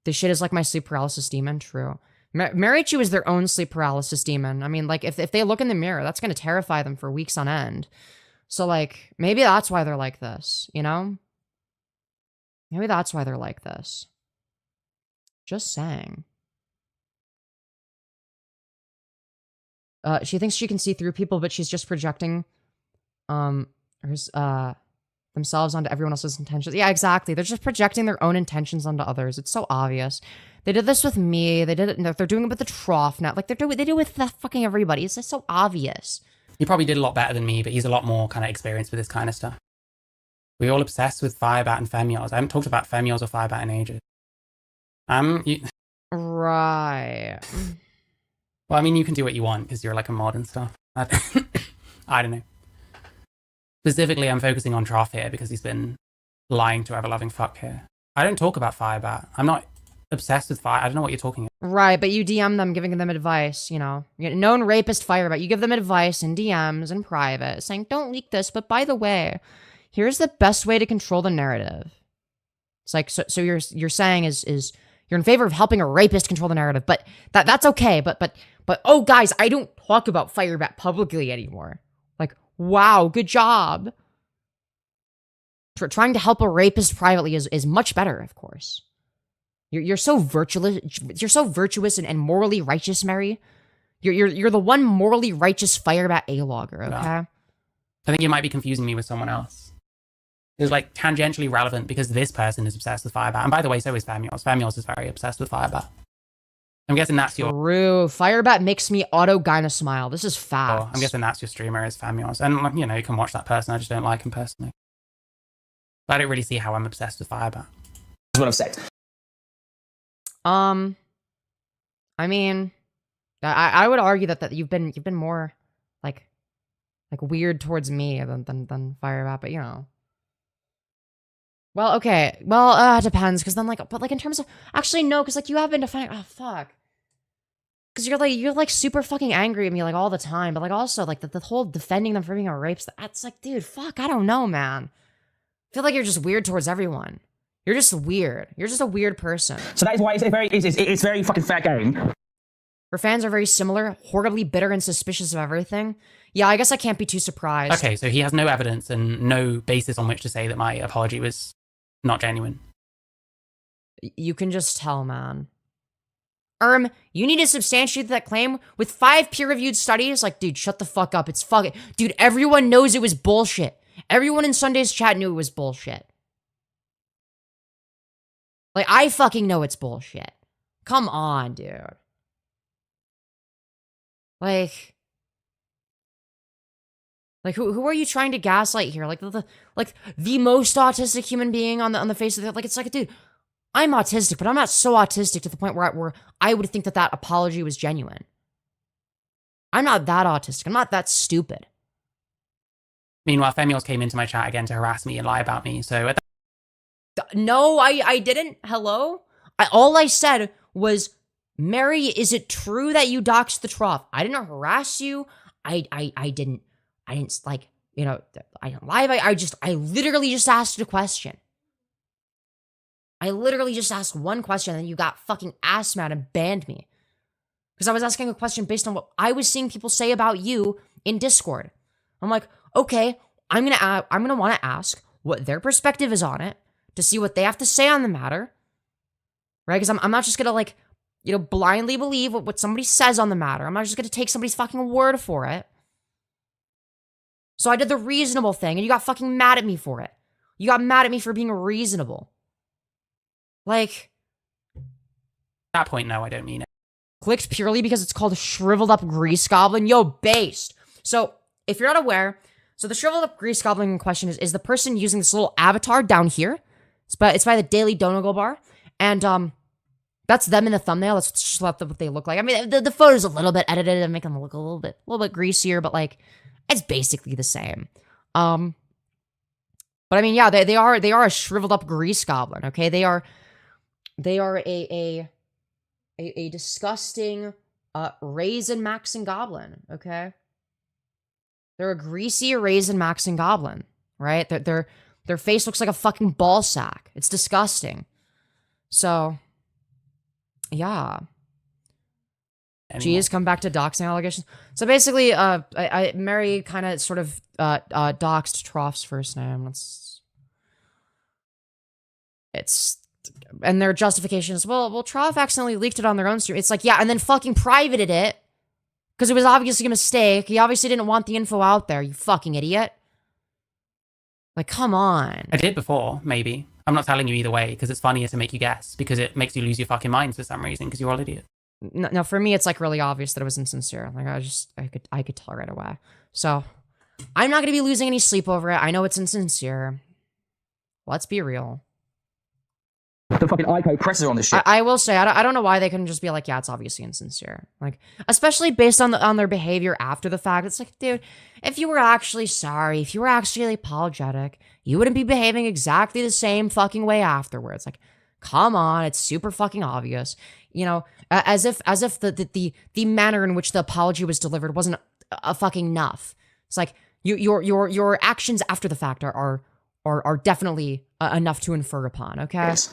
this shit is like my sleep paralysis demon. True. Marychu is their own sleep paralysis demon. I mean, like, if they look in the mirror, that's going to terrify them for weeks on end. So, like, maybe that's why they're like this, you know? Maybe that's why they're like this. Just saying. She thinks she can see through people, but she's just projecting themselves onto everyone else's intentions. Yeah, exactly. They're just projecting their own intentions onto others. It's so obvious. They did this with me. They did it. They're doing it with the Trough now. Like, they do it with fucking everybody. It's just so obvious. He probably did a lot better than me, but he's a lot more kind of experienced with this kind of stuff. We're all obsessed with Firebat and Femyoz. I haven't talked about Femyoz or Firebat in ages. Right. Well, I mean, you can do what you want because you're like a mod and stuff. I don't know. Specifically, I'm focusing on Trough here because he's been lying to ever-loving fuck here. I don't talk about Firebat. I'm not obsessed with Fire. I don't know what you're talking about. Right, but you DM them, giving them advice, you know. Known rapist Firebat. You give them advice in DMs in private, saying, don't leak this, but by the way, here's the best way to control the narrative. It's like, so you're saying is you're in favor of helping a rapist control the narrative, but that's okay, but oh guys, I don't talk about Firebat publicly anymore. Like, wow, good job. Trying to help a rapist privately is much better, of course. You're so virtuous. You're so virtuous and morally righteous, Mary. You're the one morally righteous Firebat A-logger, okay? No. I think you might be confusing me with someone else. It's like tangentially relevant because this person is obsessed with Firebat. And by the way, so is Femyoz. Femyoz is very obsessed with Firebat. I'm guessing that's your... True. Firebat makes me auto-gyna smile. This is facts. Oh, I'm guessing that's your streamer is Femyoz. And, you know, you can watch that person. I just don't like him personally. But I don't really see how I'm obsessed with Firebat. That's what I've said. I mean, I would argue that you've been more like weird towards me than Firebat, but you know. Well, okay. Well, it depends, because then but in terms of actually no, because like you have been defending. Oh fuck. Because you're like super fucking angry at me like all the time, but like also like the whole defending them for being a rape. That's like, dude, fuck. I don't know, man. I feel like you're just weird towards everyone. You're just weird. You're just a weird person. So that is why it's very fucking fair game. Her fans are very similar, horribly bitter and suspicious of everything. Yeah, I guess I can't be too surprised. Okay, so he has no evidence and no basis on which to say that my apology was not genuine. You can just tell, man. You need to substantiate that claim with 5 peer-reviewed studies? Like, dude, shut the fuck up. It's fucking... Dude, everyone knows it was bullshit. Everyone in Sunday's chat knew it was bullshit. Like, I fucking know it's bullshit. Come on, dude. Like who are you trying to gaslight here? Like the most autistic human being on the face of the... Like, it's like, dude, I'm autistic, but I'm not so autistic to the point where I would think that apology was genuine. I'm not that autistic. I'm not that stupid. Meanwhile, Femyoz came into my chat again to harass me and lie about me, so... No, I didn't. Hello? All I said was Mary, is it true that you doxed the Trough? I didn't harass you. I didn't like, you know, I didn't lie. I literally just asked a question. I literally just asked one question and then you got fucking ass mad and banned me. Because I was asking a question based on what I was seeing people say about you in Discord. I'm like, okay, I'm gonna want to ask what their perspective is on it to see what they have to say on the matter, right? Because I'm not just gonna like, you know, blindly believe what somebody says on the matter. I'm not just gonna take somebody's fucking word for it. So I did the reasonable thing, and you got fucking mad at me for it. You got mad at me for being reasonable. Like, At that point, no, I don't mean it. Clicked purely because it's called Shriveled Up Grease Goblin. Yo, based. So, if you're not aware, so the Shriveled Up Grease Goblin in question is the person using this little avatar down here. It's by the Daily Donegal Bar. And, that's them in the thumbnail. That's just what they look like. I mean, the photo's a little bit edited and make them look a little bit greasier, but, like, it's basically the same. But I mean, yeah, they are a shriveled up grease goblin, okay? They are a disgusting Raisinmaxxing goblin, okay? They're a greasy Raisinmaxxing goblin, right? Their face looks like a fucking ball sack. It's disgusting. So, yeah. Geez, come back to doxing allegations. So basically, Mary kind of sort of doxed Trough's first name. And their justification is, well, Trough accidentally leaked it on their own stream. It's like, yeah, and then fucking privated it because it was obviously a mistake. He obviously didn't want the info out there, you fucking idiot. Like, come on. I did before, maybe. I'm not telling you either way because it's funnier to make you guess because it makes you lose your fucking mind for some reason because you're all idiots. No, for me, it's like really obvious that it was insincere. Like I could tell right away. So I'm not gonna be losing any sleep over it. I know it's insincere. Let's be real. The fucking Aiko presses on this shit. I will say I don't know why they couldn't just be like, yeah, it's obviously insincere. Like, especially based on their behavior after the fact. It's like, dude, if you were actually sorry, if you were actually apologetic, you wouldn't be behaving exactly the same fucking way afterwards. Like, come on, it's super fucking obvious. You know, as if the manner in which the apology was delivered wasn't a fucking enough. It's like your actions after the fact are definitely enough to infer upon. Okay. Yes.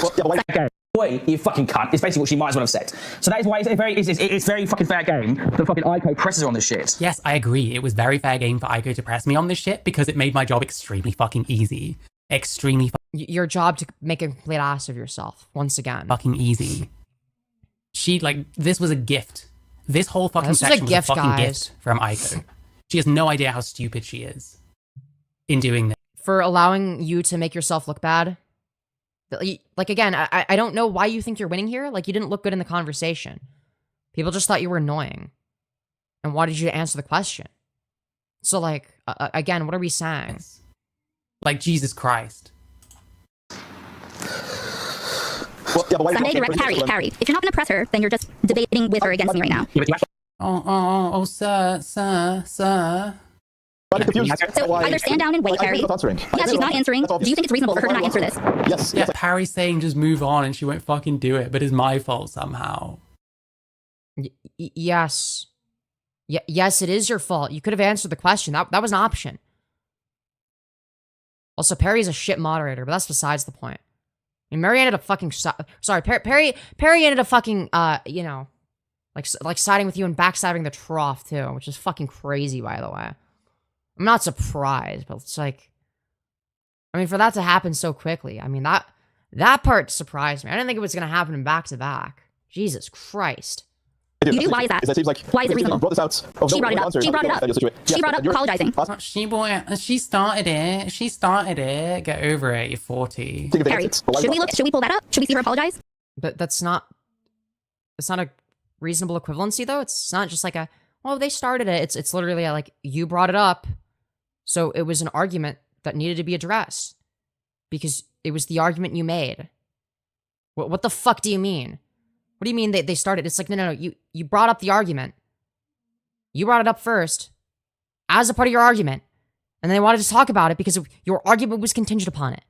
Well, yeah, boy, you fucking cunt. It's basically what she might as well have said. So that is why it's very fucking fair game. The fucking Aiko presses on this shit. Yes, I agree. It was very fair game for Aiko to press me on this shit because it made my job extremely fucking easy. Extremely your job to make a complete ass of yourself once again. Fucking easy. She, like, this was a gift. This whole fucking section was a fucking gift from Aiko. She has no idea how stupid she is in doing this. For allowing you to make yourself look bad. Like, again, I don't know why you think you're winning here. Like, you didn't look good in the conversation. People just thought you were annoying and wanted you to answer the question. So, like, again, what are we saying? Like, Jesus Christ. Well, yeah, but Sunday direct Harry. If you're not going to press her, then you're just debating with her against me right now. Oh, sir. So either stand down and wait, Harry. Yeah, she's not answering. Do you think it's reasonable for her to not answer this? Yes. Yeah, Harry's saying just move on and she won't fucking do it, but it's my fault somehow. Yes. Yes, it is your fault. You could have answered the question. That was an option. Also, Perry's a shit moderator, but that's besides the point. I mean, Mary ended up fucking... Sorry, Perry ended up fucking, you know, like siding with you and backstabbing the Trough, too, which is fucking crazy, by the way. I'm not surprised, but it's like... I mean, for that to happen so quickly, I mean, that part surprised me. I didn't think it was going to happen in back-to-back. Jesus Christ. You do? Why is that? Why is it reasonable? She brought it up. She brought it up. She brought up apologizing. She started it. Get over it. You're 40. Harry, should we pull that up? Should we see her apologize? But that's not a reasonable equivalency, though. It's not just like well, they started it. It's literally like, you brought it up. So it was an argument that needed to be addressed. Because it was the argument you made. What the fuck do you mean? What do you mean they started? It's like, no. You brought up the argument. You brought it up first as a part of your argument. And then they wanted to talk about it because your argument was contingent upon it.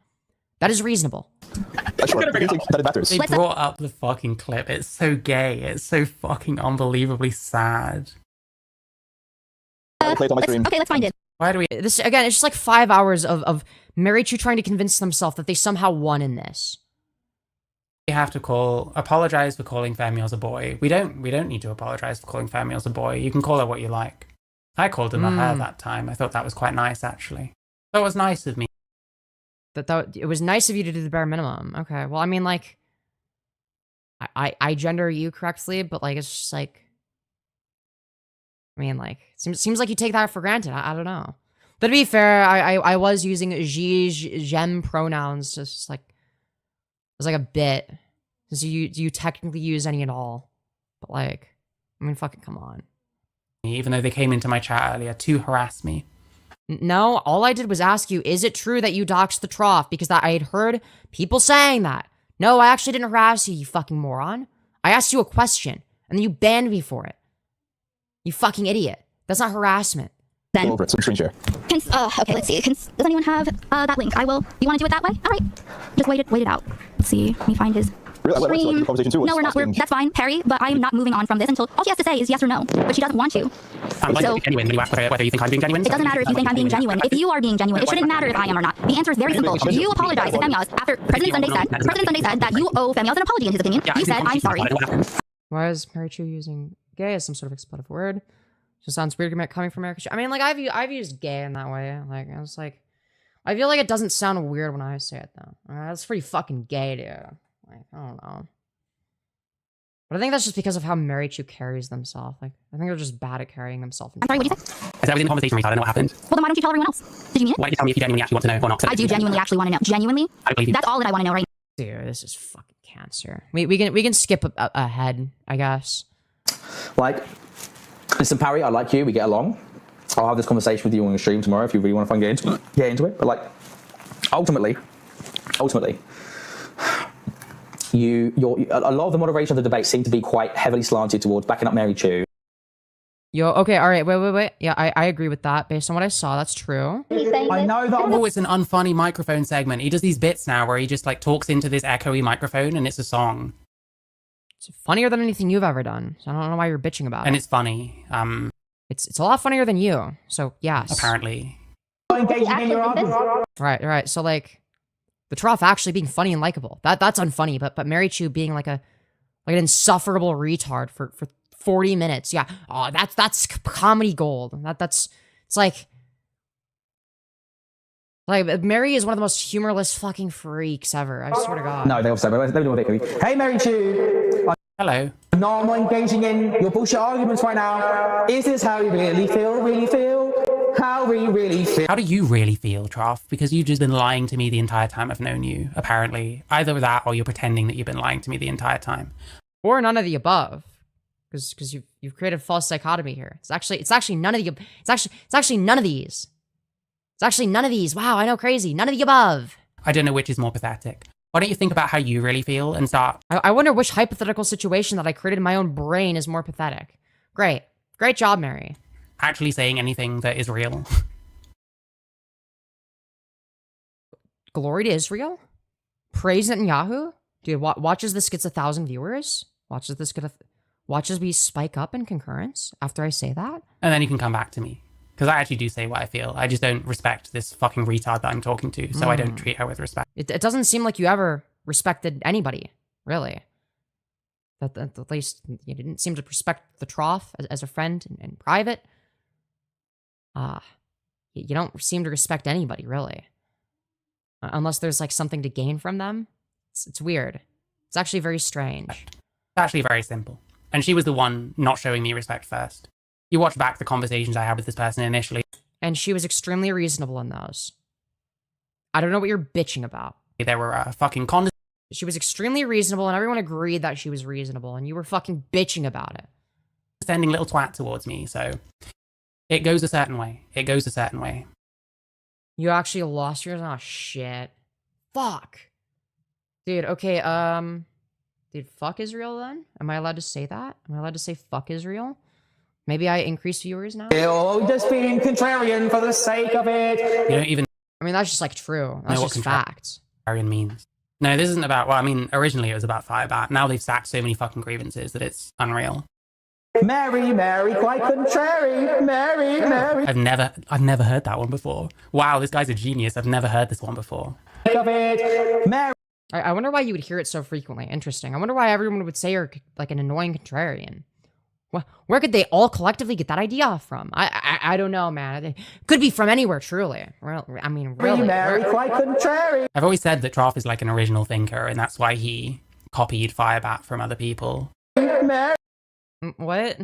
That is reasonable. I sure. Do you think that it matters? They brought up the fucking clip. It's so gay. It's so fucking unbelievably sad. Play it on my stream. Okay, let's find it. Why do we? This again, it's just like 5 hours of Marychu trying to convince themselves that they somehow won in this. We have to apologize for calling Femyoz a boy. We don't need to apologize for calling Femyoz a boy. You can call her what you like. I called him a her that time. I thought that was quite nice, actually. That was nice of me. That it was nice of you to do the bare minimum. Okay, well, I mean, like, I gender you correctly, but like, it's just like, I mean, like, seems like you take that for granted. I don't know. But to be fair, I was using gem pronouns, just like, it was like a bit. Do you technically use any at all? But like, I mean, fucking come on. Even though they came into my chat earlier to harass me. No, all I did was ask you, is it true that you doxed the Trough? Because I had heard people saying that. No, I actually didn't harass you, you fucking moron. I asked you a question, and then you banned me for it. You fucking idiot. That's not harassment. Then. Over it, screen share. Okay, let's see. Does anyone have that link? I will. You want to do it that way? All right. Just wait it out. Let's see. Let me find his stream. No, we're not. That's fine, Perry. But I am not moving on from this until all she has to say is yes or no. But she doesn't want to. I'm so, genuine when you ask whether you think I'm being genuine. It doesn't matter if you think I'm being genuine. If you are being genuine, it shouldn't matter if I am or not. The answer is very simple. You apologize to Femyoz after President Sunday said that you owe Femyoz an apology in his opinion. You said, I'm sorry. Why is Marychu using gay as some sort of expletive word? Just sounds weird coming from America. I mean, like, I've used gay in that way. Like, I was like, I feel like it doesn't sound weird when I say it, though. That's pretty fucking gay, dude. Like, I don't know. But I think that's just because of how Marychu carries themselves. Like, I think they're just bad at carrying themselves. I'm sorry, what did you say? I said I was in a conversation, Rita. I don't know what happened. Well, then why don't you tell everyone else? Did you mean it? Why don't you tell me if you genuinely actually want to know or not? I do genuinely actually want to know. Genuinely? I believe you. That's all that I want to know right now. Dude, this is fucking cancer. We can skip ahead, I guess. Like, listen, Parry, I like you. We get along. I'll have this conversation with you on your stream tomorrow if you really want to get into it. But like, ultimately, a lot of the moderation of the debate seemed to be quite heavily slanted towards backing up Marychu. Yo, okay, all right, wait. Yeah, I agree with that. Based on what I saw, that's true. I know that. Oh, it's an unfunny microphone segment. He does these bits now where he just like talks into this echoey microphone and it's a song. It's funnier than anything you've ever done. So I don't know why you're bitching about it. And it's funny. It's a lot funnier than you. So yes. Apparently. Right. So like, the Trough actually being funny and likable. That's unfunny. But Marychu being like an insufferable retard for 40 minutes. Yeah. Oh, that's comedy gold. It's like Mary is one of the most humorless fucking freaks ever. I swear to God. No, they also. Let me do a bit. Hey, Marychu. Hello. No, I'm not engaging in your bullshit arguments right now. Is this how you really feel? How we really feel? How do you really feel, Trough? Because you've just been lying to me the entire time I've known you, apparently. Either that or you're pretending that you've been lying to me the entire time. Or none of the above. Because you've created false dichotomy here. It's actually none of the it's actually none of these. It's actually none of these. Wow, I know, crazy. None of the above. I don't know which is more pathetic. Why don't you think about how you really feel and start... I wonder which hypothetical situation that I created in my own brain is more pathetic. Great job, Mary. Actually saying anything that is real. Glory to Israel? Praise Netanyahu? Dude, watches this gets 1,000 viewers? Watches we spike up in concurrence after I say that? And then you can come back to me. Because I actually do say what I feel. I just don't respect this fucking retard that I'm talking to, so I don't treat her with respect. It doesn't seem like you ever respected anybody, really. At least you didn't seem to respect the Trough as a friend in private. You don't seem to respect anybody, really. Unless there's like something to gain from them. It's weird. It's actually very strange. It's actually very simple. And she was the one not showing me respect first. You watch back the conversations I had with this person initially. And she was extremely reasonable in those. I don't know what you're bitching about. There were fucking She was extremely reasonable and everyone agreed that she was reasonable and you were fucking bitching about it. Sending little twat towards me, so... It goes a certain way. You actually lost yours? Oh, shit. Fuck. Dude, okay, Dude, fuck Israel then? Am I allowed to say that? Am I allowed to say fuck Israel? Maybe I increase viewers now? You're just being contrarian for the sake of it. You don't even... I mean, that's just like true. That's just facts. Contrarian means. No, this isn't about, well, I mean, originally it was about Firebat. Now they've sacked so many fucking grievances that it's unreal. Mary, quite contrary. Mary. I've never heard that one before. Wow, this guy's a genius. I've never heard this one before. Mary. I wonder why you would hear it so frequently. Interesting. I wonder why everyone would say you're like an annoying contrarian. Where could they all collectively get that idea from? I don't know, man. It could be from anywhere, truly. I mean, really. Mary, quite contrary. I've always said that Trough is like an original thinker, and that's why he copied Firebat from other people. Mary. What?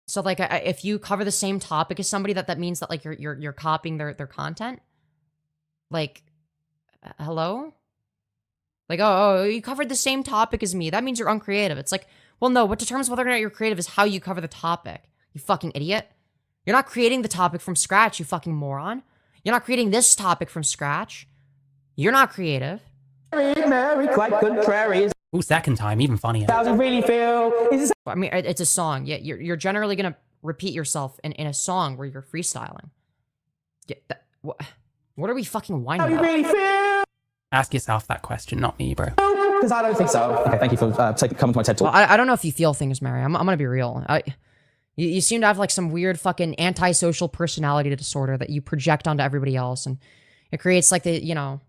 So like, if you cover the same topic as somebody, that means that like you're copying their content. Like, hello? Like, oh, you covered the same topic as me. That means you're uncreative. It's like, well, no, what determines whether or not you're creative is how you cover the topic. You fucking idiot. You're not creating the topic from scratch, you fucking moron. You're not creating this topic from scratch. You're not creative. Mary, quite contrary. Ooh, second time, even funnier. How does it really feel? I mean, it's a song. Yeah, you're generally gonna repeat yourself in a song where you're freestyling. Yeah, what are we fucking whining How do you about? really feel? Ask yourself that question, not me, bro. Because I don't think so. Okay, thank you for coming to my TED Talk. Well, I don't know if you feel things, Mary. I'm gonna be real. You seem to have like some weird fucking antisocial personality disorder that you project onto everybody else, and it creates like a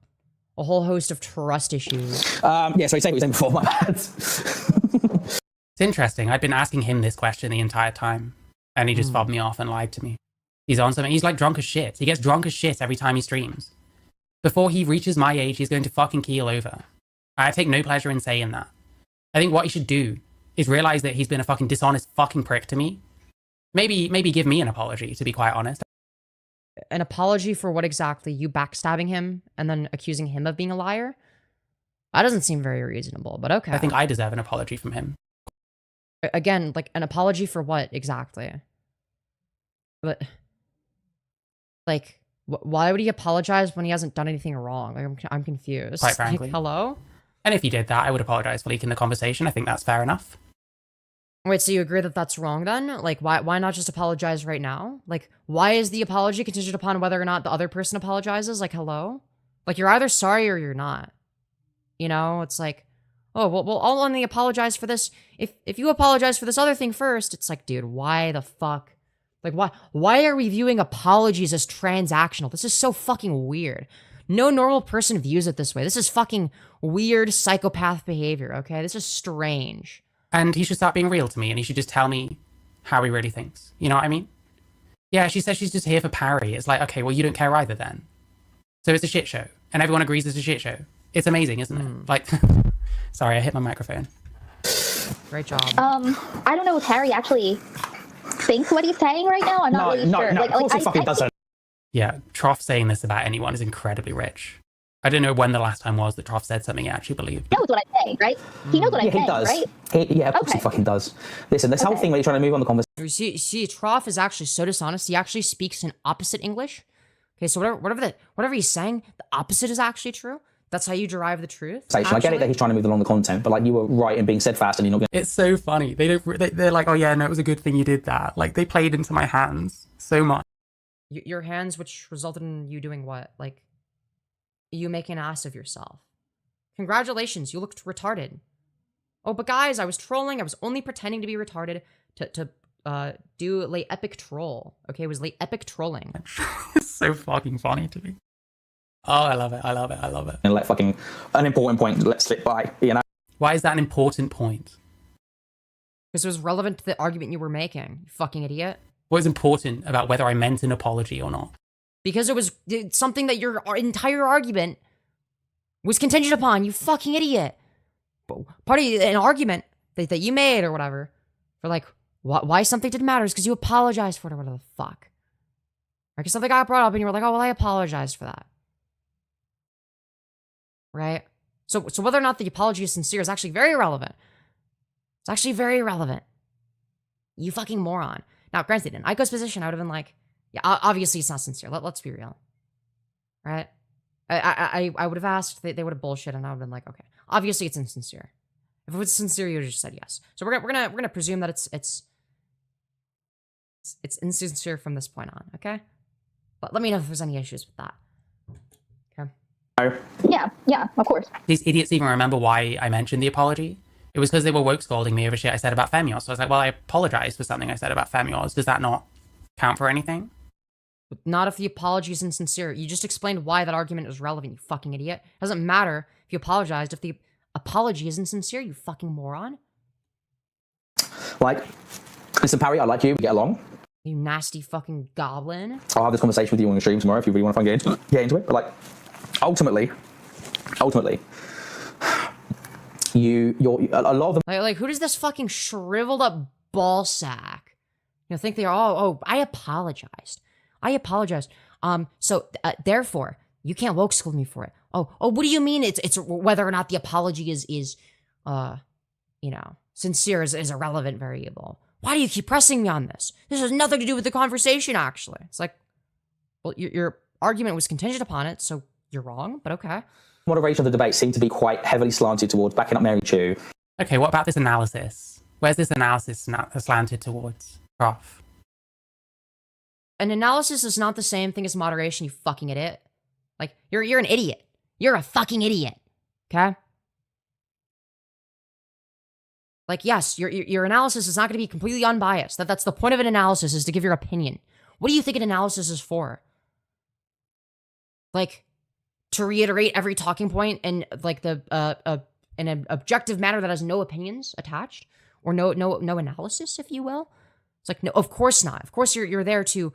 whole host of trust issues. Yeah, so you say what you were saying before, my bad. It's interesting. I've been asking him this question the entire time, and he just fobbed me off and lied to me. He's on something. He's like drunk as shit. He gets drunk as shit every time he streams. Before he reaches my age, he's going to fucking keel over. I take no pleasure in saying that. I think what he should do is realize that he's been a fucking dishonest fucking prick to me. Maybe give me an apology, to be quite honest. An apology for what exactly? You backstabbing him and then accusing him of being a liar? That doesn't seem very reasonable, but okay. I think I deserve an apology from him. Again, like an apology for what exactly? But like, why would he apologize when he hasn't done anything wrong? Like, I'm confused. Quite frankly. Like, hello? And if he did that, I would apologize for leaking the conversation. I think that's fair enough. Wait, so you agree that that's wrong then? Like, why not just apologize right now? Like, why is the apology contingent upon whether or not the other person apologizes? Like, hello? Like, you're either sorry or you're not. You know, it's like, oh, well, I'll only apologize for this. If you apologize for this other thing first, it's like, dude, why the fuck? Like, why are we viewing apologies as transactional? This is so fucking weird. No normal person views it this way. This is fucking weird psychopath behavior, okay? This is strange. And he should start being real to me, and he should just tell me how he really thinks. You know what I mean? Yeah, she says she's just here for parry. It's like, okay, well, you don't care either then. So it's a shit show, and everyone agrees it's a shit show. It's amazing, isn't it? Like, sorry, I hit my microphone. Great job. I don't know if Harry actually thinks what he's saying right now. I'm not really sure. No, of course he fucking doesn't. Yeah, Trough saying this about anyone is incredibly rich. I don't know when the last time was that Trough said something he actually believed. He knows what I'm saying, right? He knows what I'm saying, right? Yeah, of course he fucking does. Listen, this whole thing where you're trying to move on the conversation. See, Trough is actually so dishonest. He actually speaks in opposite English. Okay, so whatever he's saying, the opposite is actually true. That's how you derive the truth. I get it that he's trying to move along the content, but like you were right in being steadfast, and you're not going. It's so funny. They're like, oh yeah, no, it was a good thing you did that. Like they played into my hands so much. Your hands, which resulted in you doing what? Like, you making an ass of yourself. Congratulations, you looked retarded. Oh, but guys, I was trolling. I was only pretending to be retarded to do late epic troll. Okay, it was late epic trolling. It's so fucking funny to me. Oh, I love it. I love it. I love it. And let fucking an important point let slip by, you know? Why is that an important point? Because it was relevant to the argument you were making, you fucking idiot. What is important about whether I meant an apology or not? Because it was something that your entire argument was contingent upon, you fucking idiot. Part of an argument that you made or whatever, for like, why something didn't matter is because you apologized for it or whatever the fuck. Or because something got brought up and you were like, oh, well, I apologized for that. Right? So whether or not the apology is sincere is actually very relevant. It's actually very relevant. You fucking moron. Now, granted, in Aiko's position, I would have been like, yeah, obviously it's not sincere. Let's be real. Right? I would have asked, they would have bullshit, and I would have been like, okay, obviously it's insincere. If it was sincere, you would have just said yes. So we're gonna presume that it's insincere from this point on, okay? But let me know if there's any issues with that. Okay. Yeah, Yeah, of course. These idiots even remember why I mentioned the apology. It was because they were woke scolding me over shit I said about Femyoz. So I was like, well, I apologize for something I said about Femyoz. Does that not count for anything? Not if the apology is insincere. You just explained why that argument is relevant, you fucking idiot. It doesn't matter if you apologized if the apology is insincere, you fucking moron. Like, listen, Parry, I like you. We get along. You nasty fucking goblin. I'll have this conversation with you on the stream tomorrow if you really want to get into it. But like, ultimately, you're a lot of them. Like who does this fucking shriveled up ball sack, think they are? Oh, I apologized. Therefore, you can't woke school me for it. Oh, what do you mean? It's whether or not the apology is sincere is a relevant variable. Why do you keep pressing me on this? This has nothing to do with the conversation, actually. It's like, well, your argument was contingent upon it, so you're wrong, but okay. Moderation of the debate seemed to be quite heavily slanted towards backing up Marychu. Okay, what about this analysis? Where's this analysis slanted towards? Trough. An analysis is not the same thing as moderation, you fucking idiot. Like, you're an idiot. You're a fucking idiot. Okay? Like, yes, your analysis is not going to be completely unbiased. That's the point of an analysis, is to give your opinion. What do you think an analysis is for? Like, to reiterate every talking point in like in an objective manner that has no opinions attached, or no analysis, if you will. It's like, no, of course not. Of course you're there to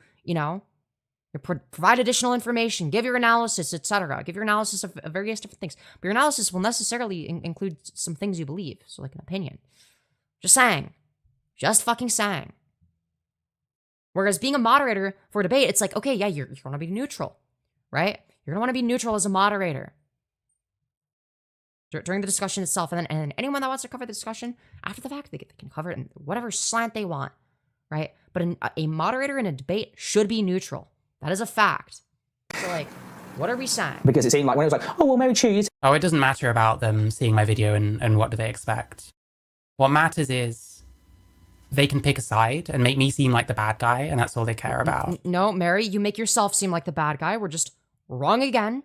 provide additional information, give your analysis, etc. Give your analysis of various different things. But your analysis will necessarily include some things you believe. So like an opinion. Just saying. Just fucking saying. Whereas being a moderator for a debate, it's like, okay, yeah, you're going to be neutral, right? You're going to want to be neutral as a moderator during the discussion itself. And then anyone that wants to cover the discussion after the fact, they can cover it in whatever slant they want, right? But a moderator in a debate should be neutral. That is a fact. So, like, what are we saying? Because it seemed like when it was like, oh, well, Marychu. Oh, it doesn't matter about them seeing my video and what do they expect. What matters is they can pick a side and make me seem like the bad guy, and that's all they care about. No, Mary, you make yourself seem like the bad guy. We're just wrong again.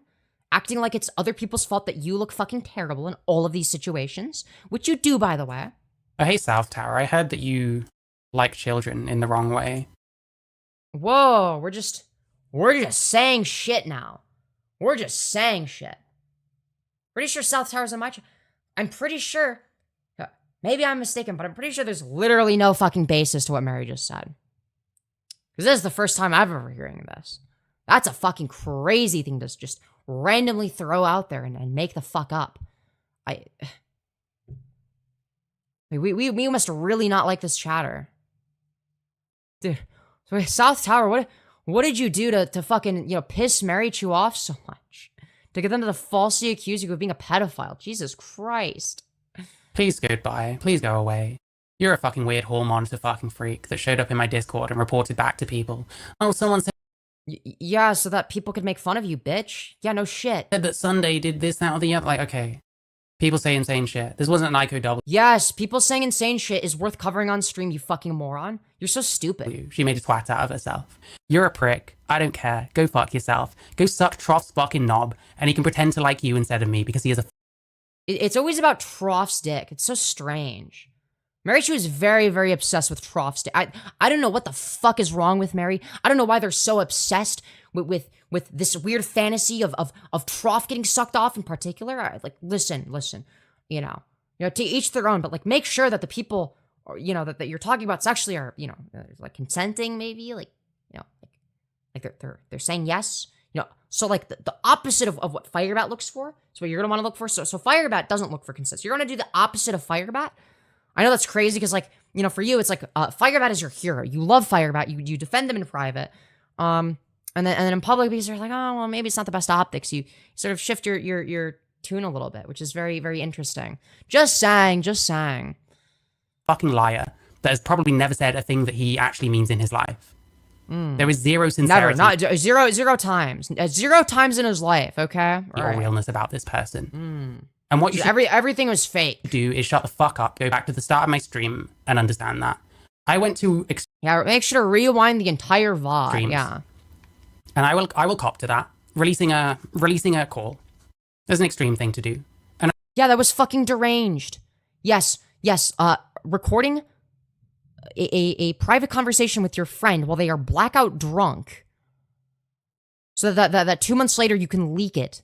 Acting like it's other people's fault that you look fucking terrible in all of these situations. Which you do, by the way. Oh, hey, South Tower. I heard that you like children in the wrong way. Whoa, we're just saying shit now. We're just saying shit. Pretty sure South Tower's in my I'm pretty sure, maybe I'm mistaken, but I'm pretty sure there's literally no fucking basis to what Mary just said. Because this is the first time I've ever hearing this. That's a fucking crazy thing to just randomly throw out there and make the fuck up. We must really not like this chatter. Dude, South Tower, what did you do to fucking, piss Marychu off so much? To get them to falsely accuse you of being a pedophile? Jesus Christ. Please goodbye. Please go away. You're a fucking weird hall monitor fucking freak that showed up in my Discord and reported back to people. Oh, someone said... Yeah, so that people could make fun of you, bitch. Yeah, no shit. Said that Sunday did this, that, or the other. Like, okay. People say insane shit. This wasn't an Aiko double. Yes, people saying insane shit is worth covering on stream, you fucking moron. You're so stupid. She made a twat out of herself. You're a prick. I don't care. Go fuck yourself. Go suck Trough's fucking knob, and he can pretend to like you instead of me because he is a... It's always about Trough's dick. It's so strange. Marychu is very, very obsessed with Trough's dick. I don't know what the fuck is wrong with Mary. I don't know why they're so obsessed with this weird fantasy of Trough getting sucked off in particular. Like, listen, to each their own, but like make sure that the people, that you're talking about sexually are, like consenting maybe, like they're saying yes, so like the opposite of what Firebat looks for. So what you're going to want to look for. So Firebat doesn't look for consent. So you're going to do the opposite of Firebat. I know that's crazy because, like, for you, it's like Firebat is your hero. You love Firebat. You defend them in private. And then in public, because you're like, oh, well, maybe it's not the best optics. You sort of shift your tune a little bit, which is very, very interesting. Just saying. Fucking liar that has probably never said a thing that he actually means in his life. There is zero sincerity. Never, zero times. 0 times in his life, okay? Or realness about this person. And what you everything was fake. Do is shut the fuck up, go back to the start of my stream and understand that. I went to make sure to rewind the entire VOD. Streams, yeah. And I will cop to that. Releasing a call There's an extreme thing to do. And Yeah, that was fucking deranged. Yes, recording a private conversation with your friend while they are blackout drunk, so that 2 months later you can leak it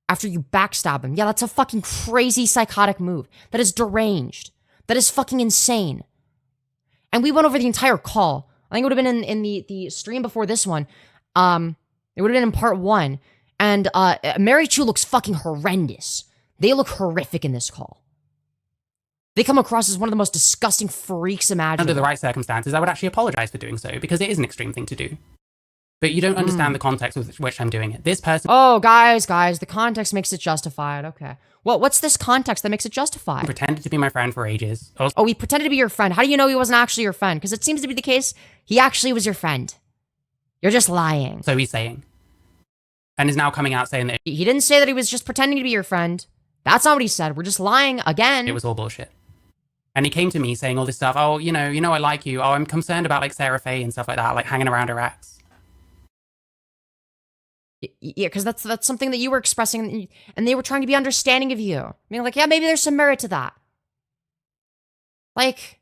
after you backstab them. Yeah, that's a fucking crazy psychotic move. That is deranged. That is fucking insane. And we went over the entire call. I think it would have been in the stream before this one. It would have been in part 1. And Marychu looks fucking horrendous. They look horrific in this call. They come across as one of the most disgusting freaks imaginable. under the right circumstances, I would actually apologize for doing so, because it is an extreme thing to do. But you don't understand the context with which I'm doing it. This person Oh, guys, the context makes it justified. Okay. Well, what's this context that makes it justified? pretended to be my friend for ages. Oh, he pretended to be your friend. How do you know he wasn't actually your friend? Because it seems to be the case he actually was your friend. You're just lying. So he's saying. And is now coming out saying that He didn't say that he was just pretending to be your friend. That's not what he said. We're just lying again. it was all bullshit. And he came to me saying all this stuff. Oh, you know, I like you. Oh, I'm concerned about like Sarah Faye and stuff like that, like hanging around her ex. Yeah, because that's something that you were expressing, and they were trying to be understanding of you. I mean, like, yeah, maybe there's some merit to that. Like,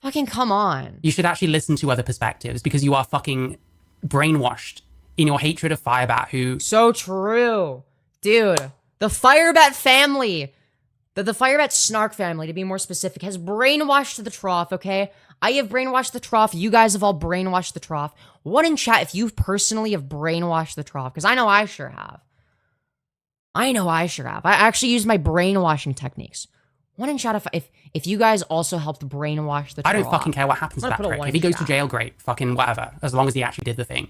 fucking come on. You should actually listen to other perspectives, because you are fucking brainwashed in your hatred of Firebat, who... So true. Dude, the Firebat family, the Firebat Snark family, to be more specific, has brainwashed the Trough, okay? I have brainwashed the Trough. You guys have all brainwashed the Trough. One in chat if you personally have brainwashed the Trough, because I know I sure have. I actually used my brainwashing techniques. One in chat if you guys also helped brainwash the Trough. I don't fucking care what happens to that prick. If he goes to jail, great. Fucking whatever. As long as he actually did the thing.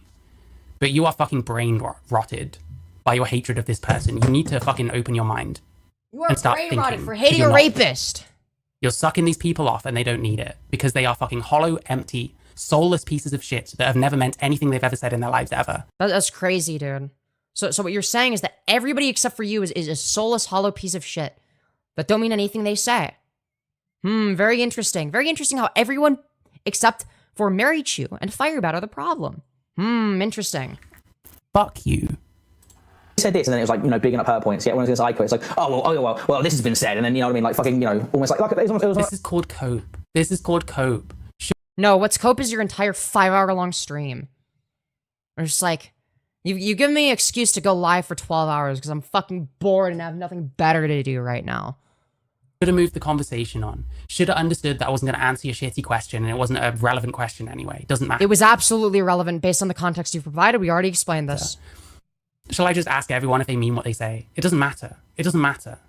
But you are fucking brain rotted by your hatred of this person. You need to fucking open your mind. You are and start brain thinking, rotted for hating a not. rapist. You're sucking these people off and they don't need it. Because they are fucking hollow, empty, soulless pieces of shit that have never meant anything they've ever said in their lives ever. That's crazy, dude. So what you're saying is that everybody except for you is a soulless, hollow piece of shit that don't mean anything they say. Very interesting. Very interesting how everyone except for Marychu and Firebat are the problem. Interesting. Fuck you. He said this, and then it was like, you know, bigging up her points. Yeah, when it was against Aiko, it's like, well, this has been said, and then, you know what I mean, like fucking, you know, almost like it was This is called cope. This is called cope. No, what's cope is your entire 5-hour-long stream. Or just like, you give me an excuse to go live for 12 hours because I'm fucking bored and have nothing better to do right now. Should have moved the conversation on. Should have understood that I wasn't going to answer your shitty question, and it wasn't a relevant question anyway. Doesn't matter. It was absolutely irrelevant based on the context you provided. We already explained this. Shall I just ask everyone if they mean what they say? It doesn't matter. It doesn't matter.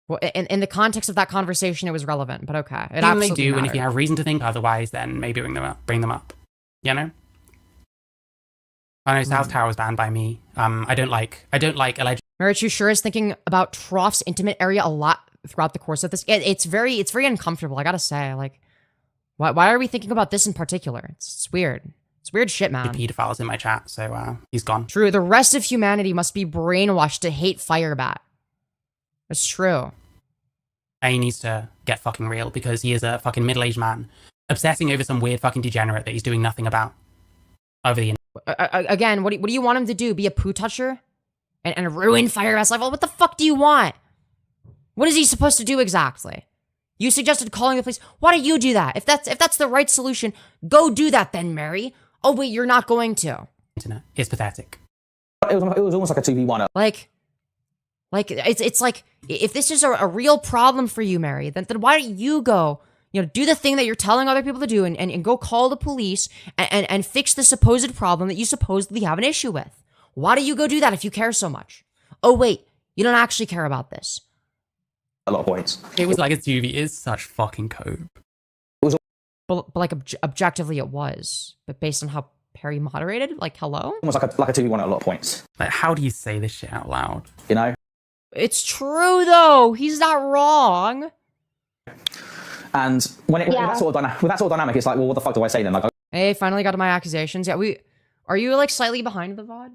Well, in the context of that conversation, it was relevant, but okay. It Even absolutely they do, mattered. and if you have reason to think otherwise, then maybe bring them up. You know? I know South Tower was banned by me. I don't like alleged. Marychu sure is thinking about Trough's intimate area a lot throughout the course of this. It's very uncomfortable, I gotta say. Like, why are we thinking about this in particular? It's weird. It's weird shit, man. Pedophiles in my chat, so he's gone. True, the rest of humanity must be brainwashed to hate Firebat. It's true. And he needs to get fucking real, because he is a fucking middle-aged man obsessing over some weird fucking degenerate that he's doing nothing about over the Again, what do you want him to do? Be a poo toucher? And ruin Firebat's life? What the fuck do you want? What is he supposed to do exactly? You suggested calling the police. Why don't you do that? If that's the right solution, go do that then, Mary. Oh wait, you're not going to. internet. It's pathetic. It was almost like a 2v1. Like it's like, if this is a real problem for you, Mary, then why don't you go, do the thing that you're telling other people to do and go call the police and fix the supposed problem that you supposedly have an issue with. Why do you go do that if you care so much? Oh wait, you don't actually care about this. A lot of points. It was like a 2v. It's such fucking cope. But like objectively it was. But based on how Perry moderated, like, hello? Almost like a 2v1 at a lot of points. Like, how do you say this shit out loud? You know? It's true though. He's not wrong. And when with that sort of dynamic, it's like, well, what the fuck do I say then? Like, Hey, finally got to my accusations. Yeah, are you like slightly behind the VOD?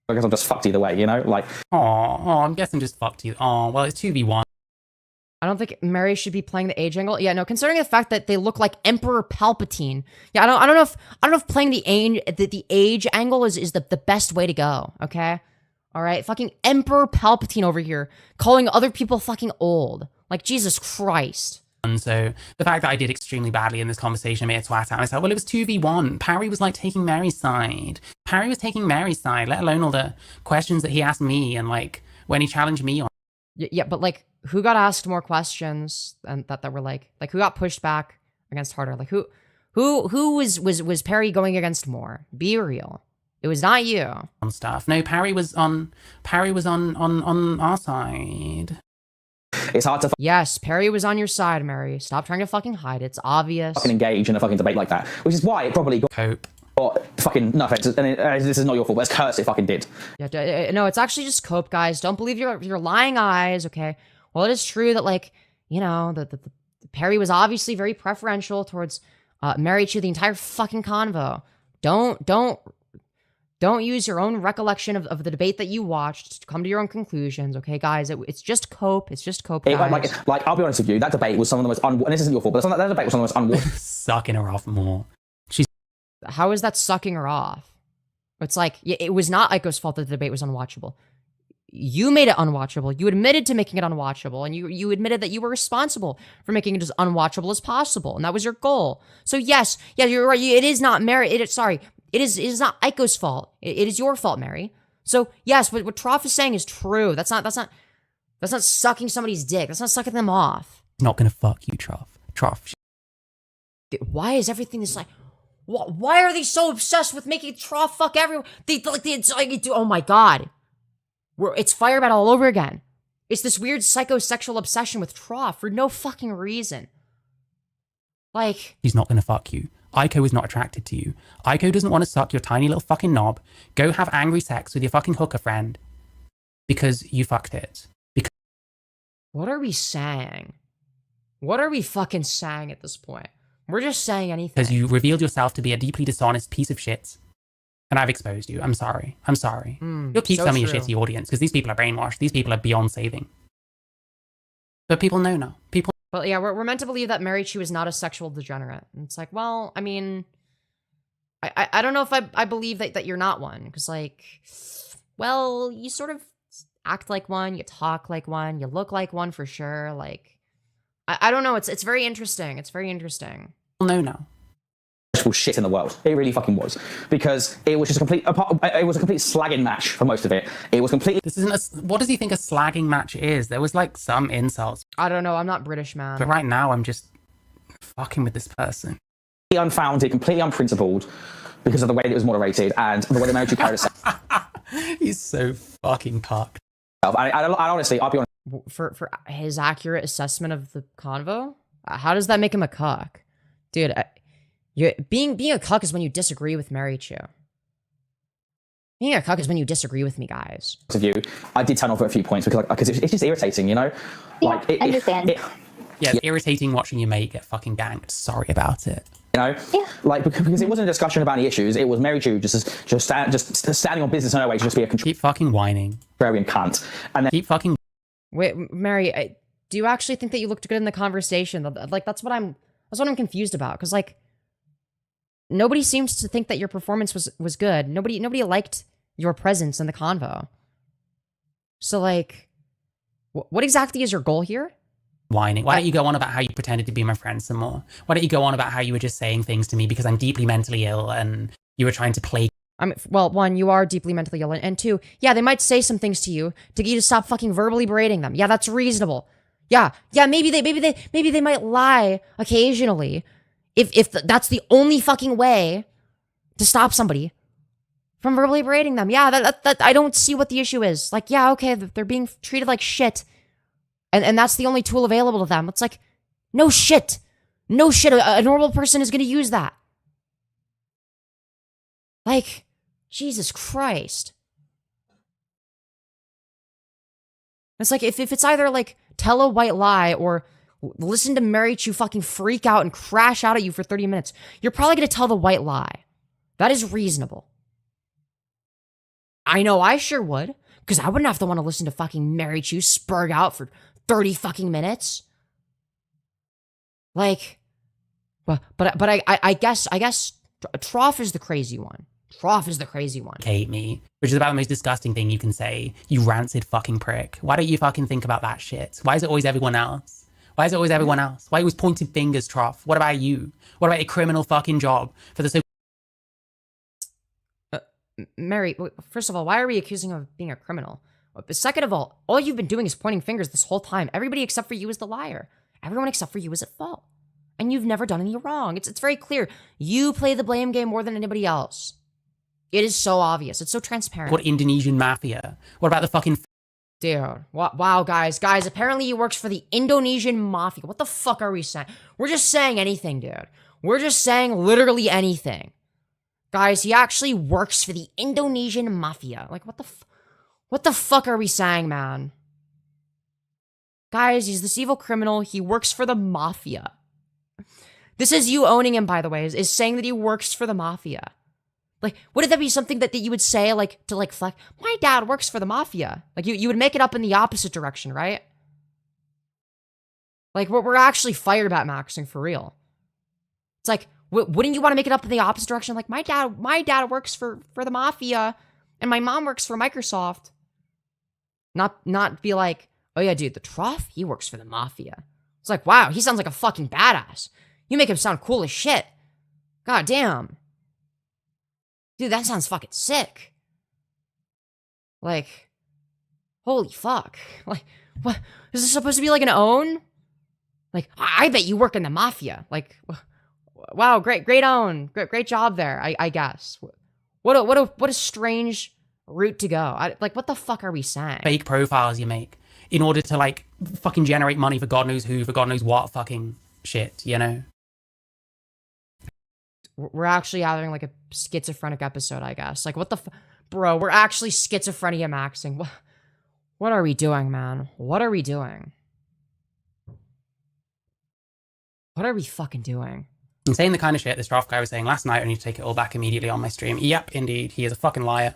I guess I'm just fucked either way, Like, I'm guessing just fucked you. Oh, well, it's 2v1. I don't think Mary should be playing the age angle. Yeah, no, considering the fact that they look like Emperor Palpatine. Yeah, I don't know if playing the age angle is the best way to go, okay? All right, fucking Emperor Palpatine over here calling other people fucking old. Like, Jesus Christ. And so the fact that I did extremely badly in this conversation made a twat out. And I said, well, it was 2v1. Parry was like taking Mary's side. Parry was taking Mary's side, let alone all the questions that he asked me and like when he challenged me on. Yeah, but like, who got asked more questions and that were like who got pushed back against harder? Like who was Parry going against more? Be real. It was not you. On stuff. No, Parry was on our side. It's hard to yes, Parry was on your side, Mary. Stop trying to fucking hide it. It's obvious. fucking engage in a fucking debate like that, which is why it probably got cope. Fucking no offense, and this is not your fault, but it's cursed it fucking did. Yeah, no, it's actually just cope, guys. Don't believe your lying eyes, okay? Well, it is true that, like, you know, the Parry was obviously very preferential towards Marychu the entire fucking convo. Don't use your own recollection of the debate that you watched to come to your own conclusions, okay, guys? It's just cope. It's just cope, guys. Like, I'll be honest with you, that debate was some of the most and this isn't your fault, but that debate was some of the most unwarranted. Sucking her off more. How is that sucking her off? It's like, it was not Aiko's fault that the debate was unwatchable. You made it unwatchable. You admitted to making it unwatchable, and you admitted that you were responsible for making it as unwatchable as possible, and that was your goal. So yes, you're right. It is not It is not Aiko's fault. It is your fault, Mary. So yes, what Trough is saying is true. That's not sucking somebody's dick. That's not sucking them off. Not gonna fuck you, Trough. Trough. Why is everything this like? Why are they so obsessed with making Trough fuck everyone? Oh my god. It's Firebat all over again. It's this weird psychosexual obsession with Trough for no fucking reason. Like, he's not gonna fuck you. Aiko is not attracted to you. Aiko doesn't want to suck your tiny little fucking knob. Go have angry sex with your fucking hooker friend. Because you fucked it. What are we saying? What are we fucking saying at this point? We're just saying anything. Because you revealed yourself to be a deeply dishonest piece of shit. And I've exposed you. I'm sorry. You'll keep so some of your true. shitty audience, because these people are brainwashed. These people are beyond saving. But people know now. Well, yeah, we're meant to believe that Marychu is not a sexual degenerate. And it's like, well, I mean, I don't know if I believe that you're not one. Because, like, well, you sort of act like one, you talk like one, you look like one for sure. Like, I don't know. It's very interesting. It's very interesting. People know now. Shit in the world. It really fucking was, because it was just it was a complete slagging match for most of it. It was completely. What does he think a slagging match is? There was like some insults. I don't know. I'm not British, man. But right now, I'm just fucking with this person. Unfounded, completely unprincipled, because of the way that it was moderated and the way the Marychu carried itself. He's so fucking cocked. I honestly, I'll be honest. For his accurate assessment of the convo, how does that make him a cuck, dude? Being a cuck is when you disagree with Marychu. Being a cuck is when you disagree with me, guys. Of you, I did turn off at a few points because it's just irritating, you know. Like, I understand. It's irritating watching your mate get fucking ganked. Sorry about it. You know, like because it wasn't a discussion about any issues. It was Marychu just standing on business in her way to just be a keep fucking whining, contrarian cunt, and then keep fucking. Wait, Mary, do you actually think that you looked good in the conversation? Like that's what I'm confused about. Because like, nobody seems to think that your performance was good. Nobody liked your presence in the convo. So like, what exactly is your goal here? Whining. Why don't you go on about how you pretended to be my friend some more? Why don't you go on about how you were just saying things to me because I'm deeply mentally ill and you were trying to play? Well, one, you are deeply mentally ill, and two, yeah, they might say some things to you to get you to stop fucking verbally berating them. Yeah, that's reasonable. Yeah, maybe they might lie occasionally, if that's the only fucking way to stop somebody from verbally berating them. Yeah, that I don't see what the issue is. Like, yeah, okay, they're being treated like shit. And that's the only tool available to them. It's like, no shit. A normal person is going to use that. Like, Jesus Christ. It's like, if it's either like, tell a white lie or listen to Marychu fucking freak out and crash out at you for 30 minutes, you're probably going to tell the white lie. That is reasonable. I know I sure would. Because I wouldn't have to want to listen to fucking Marychu spurg out for 30 fucking minutes. Like, but I guess Trough is the crazy one. Trough is the crazy one. Hate me, which is about the most disgusting thing you can say. You rancid fucking prick. Why don't you fucking think about that shit? Why is it always everyone else? Why is it always everyone else? Why are you always pointing fingers, Trough? What about you? What about a criminal fucking job for the so? Mary, first of all, why are we accusing him of being a criminal? Second of all you've been doing is pointing fingers this whole time. Everybody except for you is the liar. Everyone except for you is at fault. And you've never done any wrong. It's very clear. You play the blame game more than anybody else. It is so obvious. It's so transparent. What Indonesian mafia? What about the fucking... Dude, wow, guys, apparently he works for the Indonesian mafia. What the fuck are we saying? We're just saying anything, dude. We're just saying literally anything. Guys, he actually works for the Indonesian mafia. Like, what the fuck are we saying, man? Guys, he's this evil criminal. He works for the mafia. This is you owning him, by the way, is saying that he works for the mafia. Like, wouldn't that be something that you would say, like, to, like, flex? My dad works for the mafia. Like, you would make it up in the opposite direction, right? Like, we're actually Firebat maxing for real. It's like, wouldn't you want to make it up in the opposite direction? Like, my dad works for the mafia, and my mom works for Microsoft. Not be like, oh yeah, dude, the Trough, he works for the mafia. It's like, wow, he sounds like a fucking badass. You make him sound cool as shit. God damn. Dude, that sounds fucking sick. Like, holy fuck. Like, what? Is this supposed to be like an own? Like, I bet you work in the mafia. Like, wow, great own. Great job there, I guess. What a strange route to go. Like, what the fuck are we saying? Fake profiles you make in order to, like, fucking generate money for God knows who, for God knows what fucking shit, you know? We're actually having, like, a schizophrenic episode, I guess. Like, what the bro, we're actually schizophrenia maxing. What are we doing, man? What are we doing? What are we fucking doing? I'm saying the kind of shit this Trough guy was saying last night. I need to take it all back immediately on my stream. Yep, indeed. He is a fucking liar.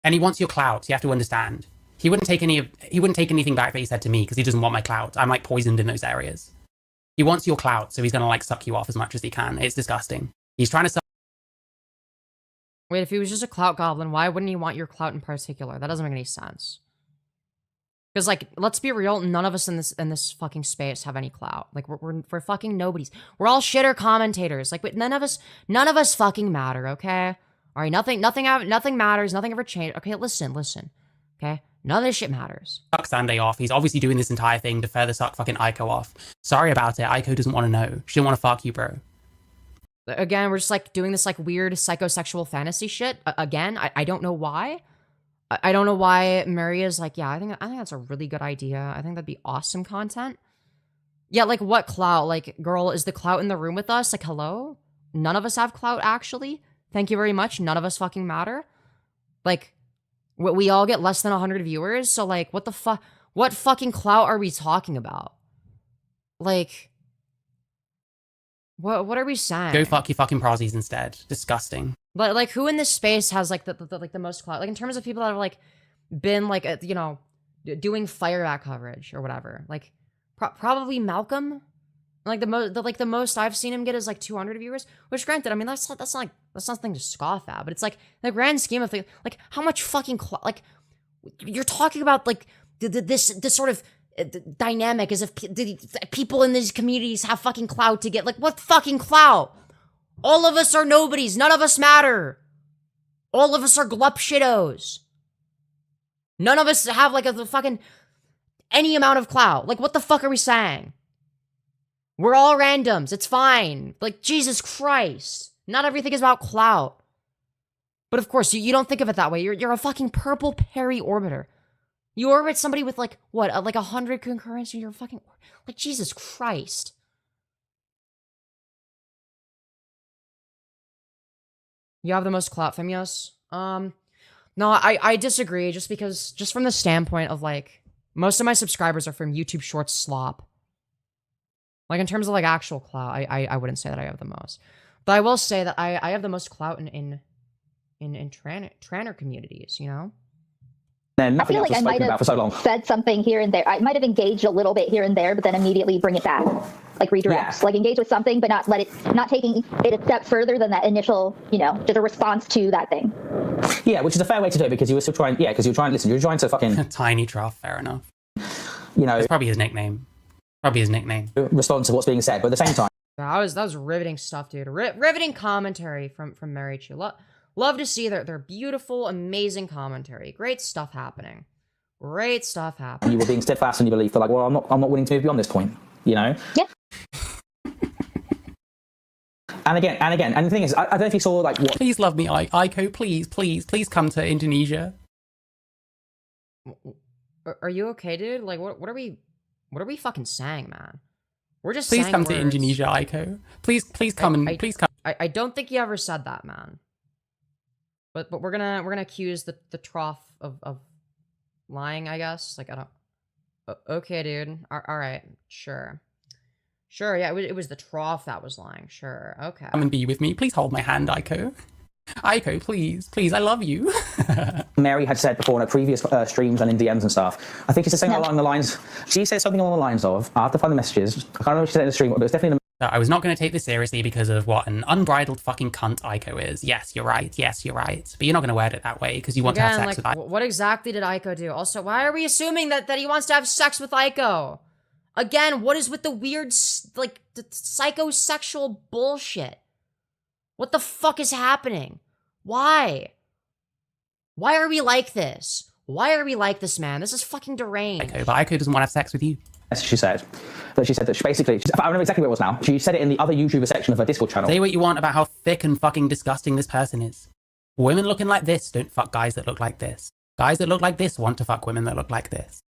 And he wants your clout. You have to understand. He wouldn't take anything back that he said to me because he doesn't want my clout. I'm, like, poisoned in those areas. He wants your clout, so he's gonna, like, suck you off as much as he can. It's disgusting. He's trying to suck. Wait, if he was just a clout goblin, why wouldn't he want your clout in particular? That doesn't make any sense. Because, like, let's be real, none of us in this fucking space have any clout. Like, we're fucking nobodies. We're all shitter commentators. Like, but none of us fucking matter, okay? All right, nothing matters. Nothing ever changed. Okay, listen. Okay, none of this shit matters. Suck Sunday off. He's obviously doing this entire thing to further suck fucking Aiko off. Sorry about it. Aiko doesn't want to know. She didn't want to fuck you, bro. Again, we're just, like, doing this, like, weird psychosexual fantasy shit. Again, I don't know why. I don't know why Mary is like, yeah, I think that's a really good idea. I think that'd be awesome content. Yeah, like, what clout? Like, girl, is the clout in the room with us? Like, hello? None of us have clout, actually. Thank you very much. None of us fucking matter. Like, we all get less than 100 viewers, so, like, what the fuck? What fucking clout are we talking about? Like, what are we saying? Go fuck your fucking prosies instead. Disgusting. But, like, who in this space has, like, the most clout? Like, in terms of people that have, like, been, like, you know, doing Firebat coverage or whatever. Like, probably Malcolm. Like, the most I've seen him get is, like, 200 viewers. Which, granted, I mean, that's nothing to scoff at. But it's, like, in the grand scheme of things, like, how much fucking clout? Like, you're talking about, like, this sort of dynamic as if people in these communities have fucking clout to get. Like, what fucking clout? All of us are nobodies. None of us matter. All of us are glup shittos. None of us have, like, a fucking any amount of clout. Like, what the fuck are we saying? We're all randoms. It's fine. Like, Jesus Christ. Not everything is about clout. But of course, you don't think of it that way. You're a fucking purple Perry orbiter. You orbit somebody with, like, what, like 100 concurrence, and you're fucking, like, Jesus Christ. You have the most clout, Femyoz? No, I disagree, just from the standpoint of, like, most of my subscribers are from YouTube Shorts slop. Like, in terms of, like, actual clout, I wouldn't say that I have the most. But I will say that I have the most clout in Tranner communities, you know? Then I feel like I might have said something here and there. I might have engaged a little bit here and there, but then immediately bring it back. like redirect, like engage with something, but not taking it a step further than that initial, just a response to that thing. Yeah, which is a fair way to do it because you were still trying. Yeah, because you were trying. Listen, you were trying to fucking Tiny Trough, fair enough. It's probably his nickname. Respond to what's being said, but at the same time. That was riveting stuff, dude. Riveting commentary from Marychu. Love to see their beautiful, amazing commentary. Great stuff happening. Great stuff happening. You were being steadfast in your belief. They're like, well, I'm not willing to move beyond this point. Yeah. And the thing is, I don't know if you saw like what. Please love me, Aiko. Please come to Indonesia. Are you okay, dude? Like, what are we fucking saying, man? We're just please saying come words. to Indonesia, Aiko. Please come please come. I don't think you ever said that, man. But we're gonna accuse the Trough of lying, I guess. Like, I don't. Okay, dude. All right, sure. Yeah, it was the Trough that was lying. Sure, okay. Come and be with me. Please hold my hand, Aiko. Aiko, please, I love you. Mary had said before in her previous streams and in DMs and stuff. I think she said something along the lines. She said something along the lines of. I have to find the messages. I can't remember what she said in the stream, but it was definitely. I was not going to take this seriously because of what an unbridled fucking cunt Aiko is. Yes, you're right. But you're not going to word it that way because you want to have sex with Aiko. What exactly did Aiko do? Also, why are we assuming that he wants to have sex with Aiko? Again, what is with the weird, like, the psychosexual bullshit? What the fuck is happening? Why? Why are we like this? Why are we like this, man? This is fucking deranged. Aiko, but Aiko doesn't want to have sex with you. She said that she basically, I don't know exactly where it was now. She said it in the other YouTuber section of her Discord channel. Say what you want about how thick and fucking disgusting this person is. Women looking like this don't fuck guys that look like this. Guys that look like this want to fuck women that look like this.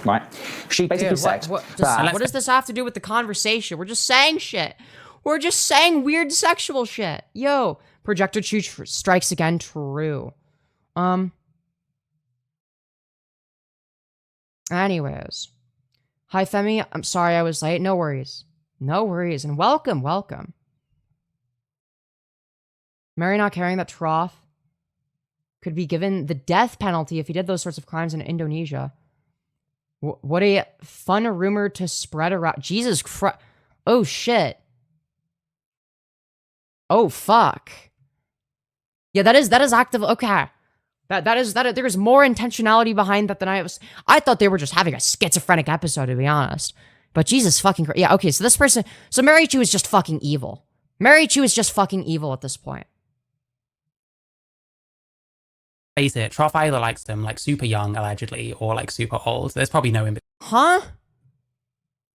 Right? She basically said what does this have to do with the conversation? We're just saying shit. We're just saying weird sexual shit. Yo, Projector Chu strikes again. True. Anyways. Hi, Femi. I'm sorry I was late. No worries. And welcome. Mary not caring that Trough could be given the death penalty if he did those sorts of crimes in Indonesia. What a fun rumor to spread around. Jesus Christ. Oh, shit. Oh, fuck. Yeah, that is active. Okay. There's more intentionality behind that than I thought they were just having a schizophrenic episode, to be honest. But Jesus fucking Christ. Yeah, okay, so Marychu is just fucking evil. Marychu is just fucking evil at this point. Face it, Trough either likes them like super young, allegedly, or like super old. There's probably no in between. Huh?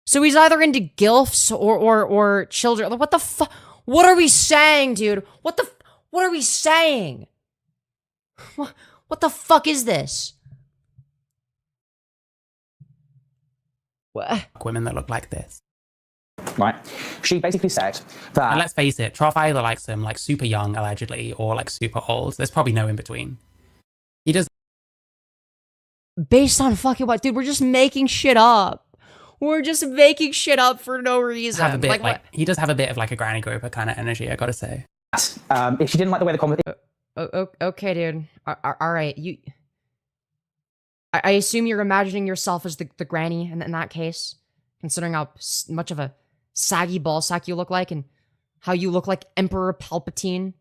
So he's either into gilfs or children. What the fuck? What are we saying, dude? What are we saying? What the fuck is this? What? Women that look like this. Right. She basically said that. And let's face it, Trough either likes them like super young, allegedly, or like super old. There's probably no in between. He does. Based on fucking what? Dude, we're just making shit up. We're just making shit up for no reason. Have a bit, he does have a bit of like a Granny Groper kind of energy, I gotta say. If she didn't like the way the conversation. Okay, dude. All right, I assume you're imagining yourself as the granny in that case, considering how much of a saggy ballsack you look like and how you look like Emperor Palpatine,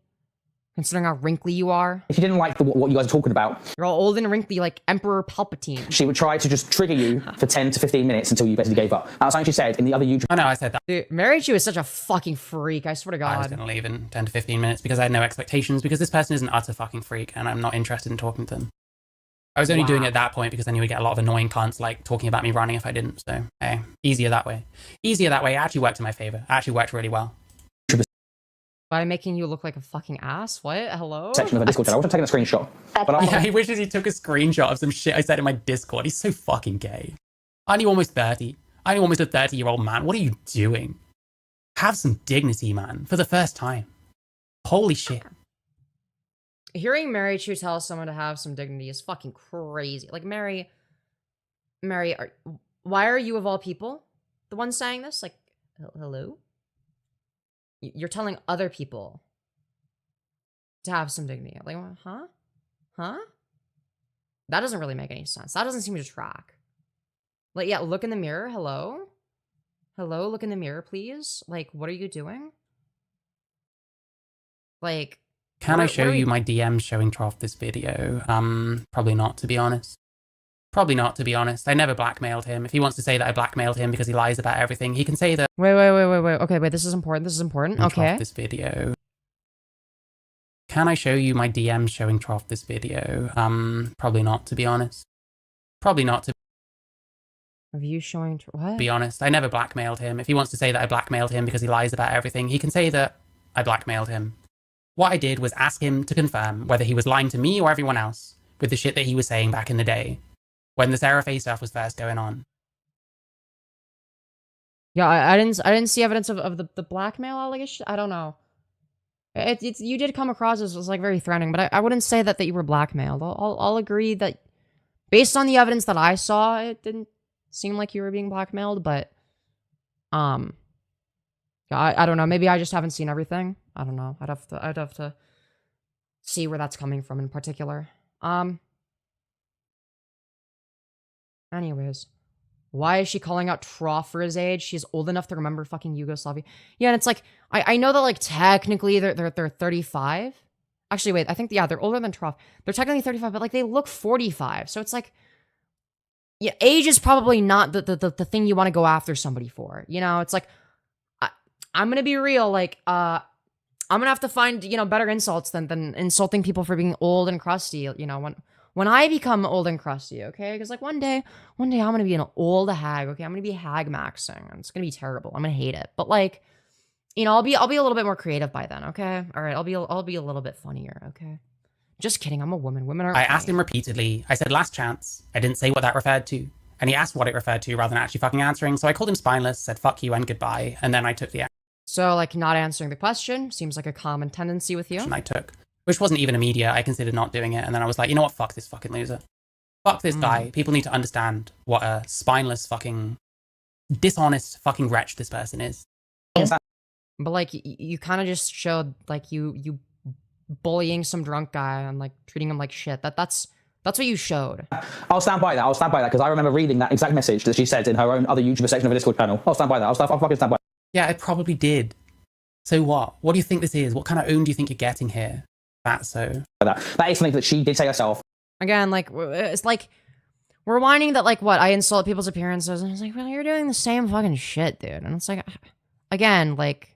considering how wrinkly you are. If she didn't like what you guys are talking about, you're all old and wrinkly like Emperor Palpatine. She would try to just trigger you for 10 to 15 minutes until you basically gave up. That's something she said in the other YouTube. I know, I said that. Dude, Marychu is such a fucking freak, I swear to God. I was going to leave in 10 to 15 minutes because I had no expectations, because this person is an utter fucking freak and I'm not interested in talking to them. I was only doing it at that point because I knew we'd get a lot of annoying cunts like talking about me running if I didn't. So, hey, easier that way. It actually worked in my favor. It actually worked really well. By making you look like a fucking ass? What? Hello? Section of a Discord channel. I was taking a screenshot. But yeah, he wishes he took a screenshot of some shit I said in my Discord. He's so fucking gay. Aren't you almost 30? Aren't you almost a 30-year-old man? What are you doing? Have some dignity, man. For the first time. Holy shit. Hearing Marychu tell someone to have some dignity is fucking crazy. Like, Mary, why are you of all people the one saying this? Like, hello? You're telling other people to have some dignity. Like, huh? Huh? That doesn't really make any sense. That doesn't seem to track. Like, yeah, look in the mirror. Hello? Hello, look in the mirror, please. Like, what are you doing? Like, Can I show you my DM showing Trough this video? Probably not, to be honest. Probably not, to be honest. I never blackmailed him. If he wants to say that I blackmailed him because he lies about everything, he can say that. Wait. Okay, wait, this is important. This is important. Okay. Trough this video. Can I show you my DM showing Trough this video? Probably not, to be honest. Probably not, to Of you showing what? be honest. I never blackmailed him. If he wants to say that I blackmailed him because he lies about everything, he can say that I blackmailed him. What I did was ask him to confirm whether he was lying to me or everyone else with the shit that he was saying back in the day, when the Sarah Faye stuff was first going on. Yeah, I didn't see evidence of the blackmail allegation. I don't know. It's you did come across as like very threatening, but I wouldn't say that you were blackmailed. I'll agree that based on the evidence that I saw, it didn't seem like you were being blackmailed. But I don't know. Maybe I just haven't seen everything. I don't know. I'd have to see where that's coming from in particular. Anyways. Why is she calling out Trough for his age? She's old enough to remember fucking Yugoslavia. Yeah, and it's like, I know that, like, technically they're 35. Actually, wait, I think, yeah, they're older than Trough. They're technically 35, but, like, they look 45. So it's like, yeah, age is probably not the thing you want to go after somebody for. You know, it's like, I'm going to be real, like, I'm going to have to find, you know, better insults than insulting people for being old and crusty, you know, when I become old and crusty, okay? Because, like, one day I'm going to be an old hag, okay? I'm going to be Hiiiiii, and it's going to be terrible. I'm going to hate it. But, like, you know, I'll be a little bit more creative by then, okay? All right, I'll be a little bit funnier, okay? Just kidding, I'm a woman. Women are I asked him repeatedly. I said last chance. I didn't say what that referred to. And he asked what it referred to rather than actually fucking answering. So I called him spineless, said fuck you and goodbye, and then I took the action So, like, not answering the question seems like a common tendency with you. I took. Which wasn't even immediate. I considered not doing it. And then I was like, you know what? Fuck this fucking loser. Fuck this guy. People need to understand what a spineless fucking dishonest fucking wretch this person is. But, like, you kind of just showed, like, you bullying some drunk guy and, like, treating him like shit. That's what you showed. I'll stand by that. Because I remember reading that exact message that she said in her own other YouTuber section of a Discord channel. I'll stand by that. I'll fucking stand by. Yeah, I probably did. So what? What do you think this is? What kind of own do you think you're getting here? That is something that she did say herself. Again, like, it's like, we're whining that, like, what, I insult people's appearances, and it's like, well, you're doing the same fucking shit, dude. And it's like, again, like,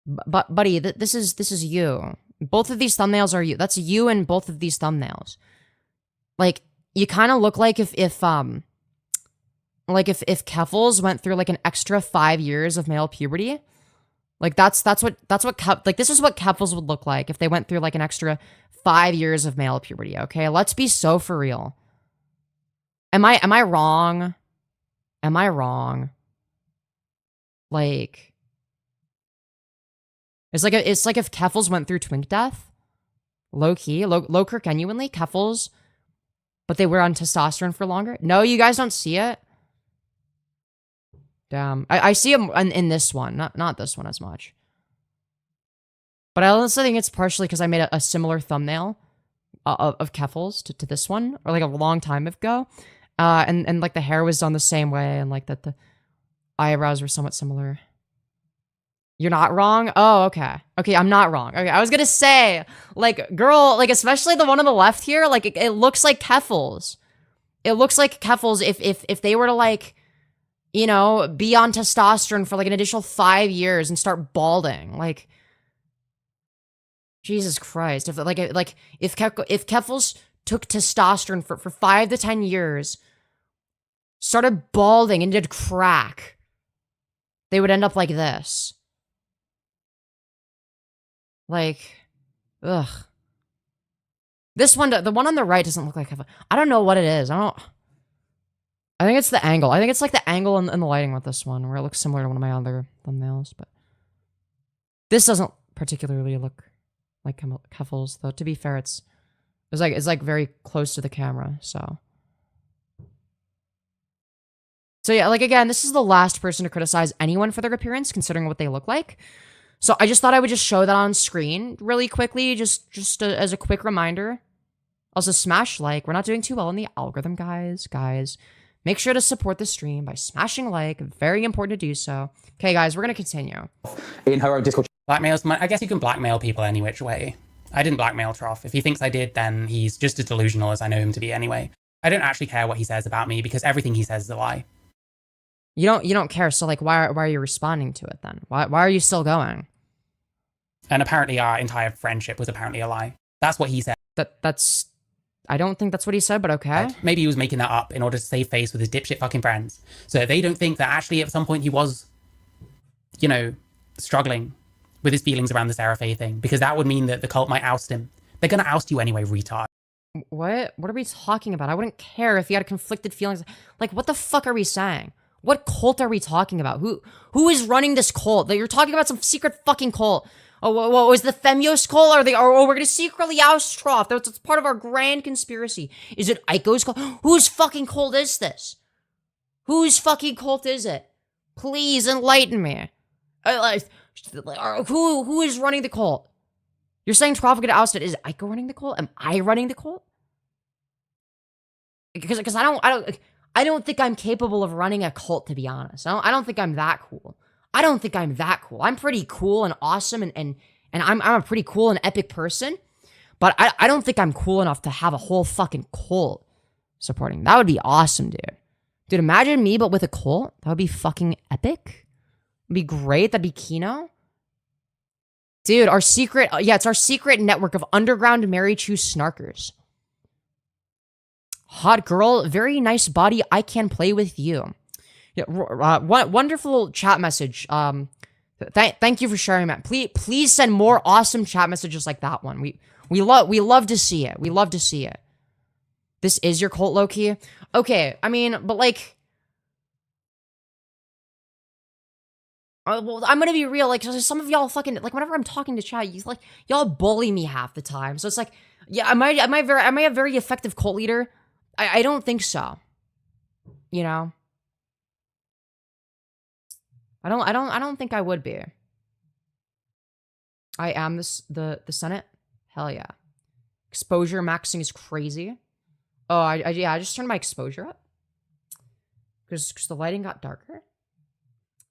but buddy, this is you. Both of these thumbnails are you. That's you in both of these thumbnails. Like, you kind of look like if Keffels went through, like, an extra 5 years of male puberty. Like, that's what this is what Keffels would look like if they went through, like, an extra 5 years of male puberty, okay? Let's be so for real. Am I wrong? Am I wrong? Like, it's like if Keffels went through twink death. Low-key, low-key genuinely, Keffels, but they were on testosterone for longer. No, you guys don't see it? Damn. I see him in this one, not this one as much. But I also think it's partially because I made a similar thumbnail of Keffels to this one, or like a long time ago. And like the hair was done the same way, and like that the eyebrows were somewhat similar. You're not wrong? Oh, okay. Okay, I'm not wrong. Okay, I was gonna say, like, girl, like, especially the one on the left here, like, it looks like Keffels. It looks like Keffels if they were to, like, you know, be on testosterone for, like, an additional 5 years and start balding. Like, Jesus Christ. If Keffels took testosterone for 5 to 10 years, started balding and did crack, they would end up like this. Like, ugh. This one, the one on the right doesn't look like Keffels. I don't know what it is. I think it's the angle. I think it's like the angle and the lighting with this one, where it looks similar to one of my other thumbnails, but this doesn't particularly look like Keffels, though. To be fair, it's like very close to the camera, so yeah, like, again, this is the last person to criticize anyone for their appearance, considering what they look like. So I just thought I would just show that on screen really quickly, just as a quick reminder. Also, smash like. We're not doing too well in the algorithm, guys. Make sure to support the stream by smashing like. Very important to do so. Okay, guys, we're gonna continue. In her own Discord. Blackmail's I guess you can blackmail people any which way. I didn't blackmail Trough. If he thinks I did, then he's just as delusional as I know him to be anyway. I don't actually care what he says about me because everything he says is a lie. You don't care, so like why are you responding to it then? Why are you still going? And apparently our entire friendship was apparently a lie. That's what he said. That's I don't think that's what he said, but okay. Maybe he was making that up in order to save face with his dipshit fucking friends. So they don't think that actually at some point he was, you know, struggling with his feelings around the Sarah Faye thing, because that would mean that the cult might oust him. They're gonna oust you anyway, retard. What are we talking about? I wouldn't care if he had conflicted feelings. Like, what the fuck are we saying? What cult are we talking about? Who is running this cult? That you're talking about some secret fucking cult. Oh, what was the Femyoz cult? We're gonna secretly oust Trough. That's part of our grand conspiracy. Is it Aiko's cult? Whose fucking cult is this? Whose fucking cult is it? Please enlighten me. Who is running the cult? You're saying Trough will get ousted. Is Aiko running the cult? Am I running the cult? Because I don't think I'm capable of running a cult, to be honest. I don't think I'm that cool. I'm pretty cool and awesome and I'm a pretty cool and epic person. But I don't think I'm cool enough to have a whole fucking cult supporting. That would be awesome, dude. Dude, imagine me but with a cult. That would be fucking epic. It'd be great. That'd be Kino. Dude, our secret, it's our secret network of underground Marychu snarkers. Hot girl, very nice body. I can play with you. Yeah, wonderful chat message. Thank you for sharing that. Please send more awesome chat messages like that one. We love to see it. We love to see it. This is your cult, low-key? Okay, I mean, but like, well, I'm gonna be real, like, some of y'all fucking, like, whenever I'm talking to chat, y'all bully me half the time. So it's like, yeah, am I a very effective cult leader? I don't think so. You know? I don't think I would be. I am the Senate? Hell yeah. Exposure maxing is crazy. Oh, I just turned my exposure up. Because the lighting got darker.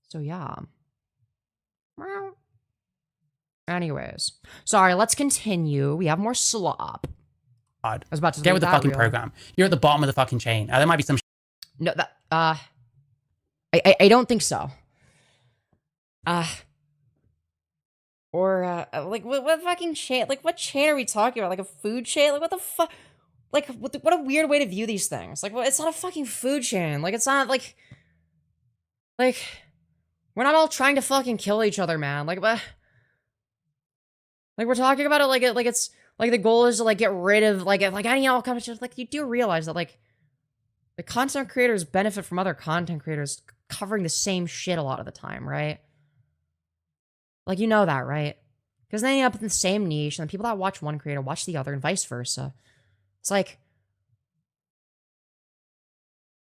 So yeah. Anyways. Sorry, let's continue. We have more slop. I was about to get with the fucking program. You're at the bottom of the fucking chain. There might be some No, that I don't think so. Like what fucking chain? Like what chain are we talking about? Like a food chain? Like what the fuck? Like what a weird way to view these things. Like, well, it's not a fucking food chain. Like it's not like we're not all trying to fucking kill each other, man. Like what? Like we're talking about it like it's like the goal is to like get rid of like any all kind of shit. Like you do realize that like the content creators benefit from other content creators covering the same shit a lot of the time, right? Like, you know that, right? Because then you end up in the same niche, and the people that watch one creator watch the other, and vice versa. It's like,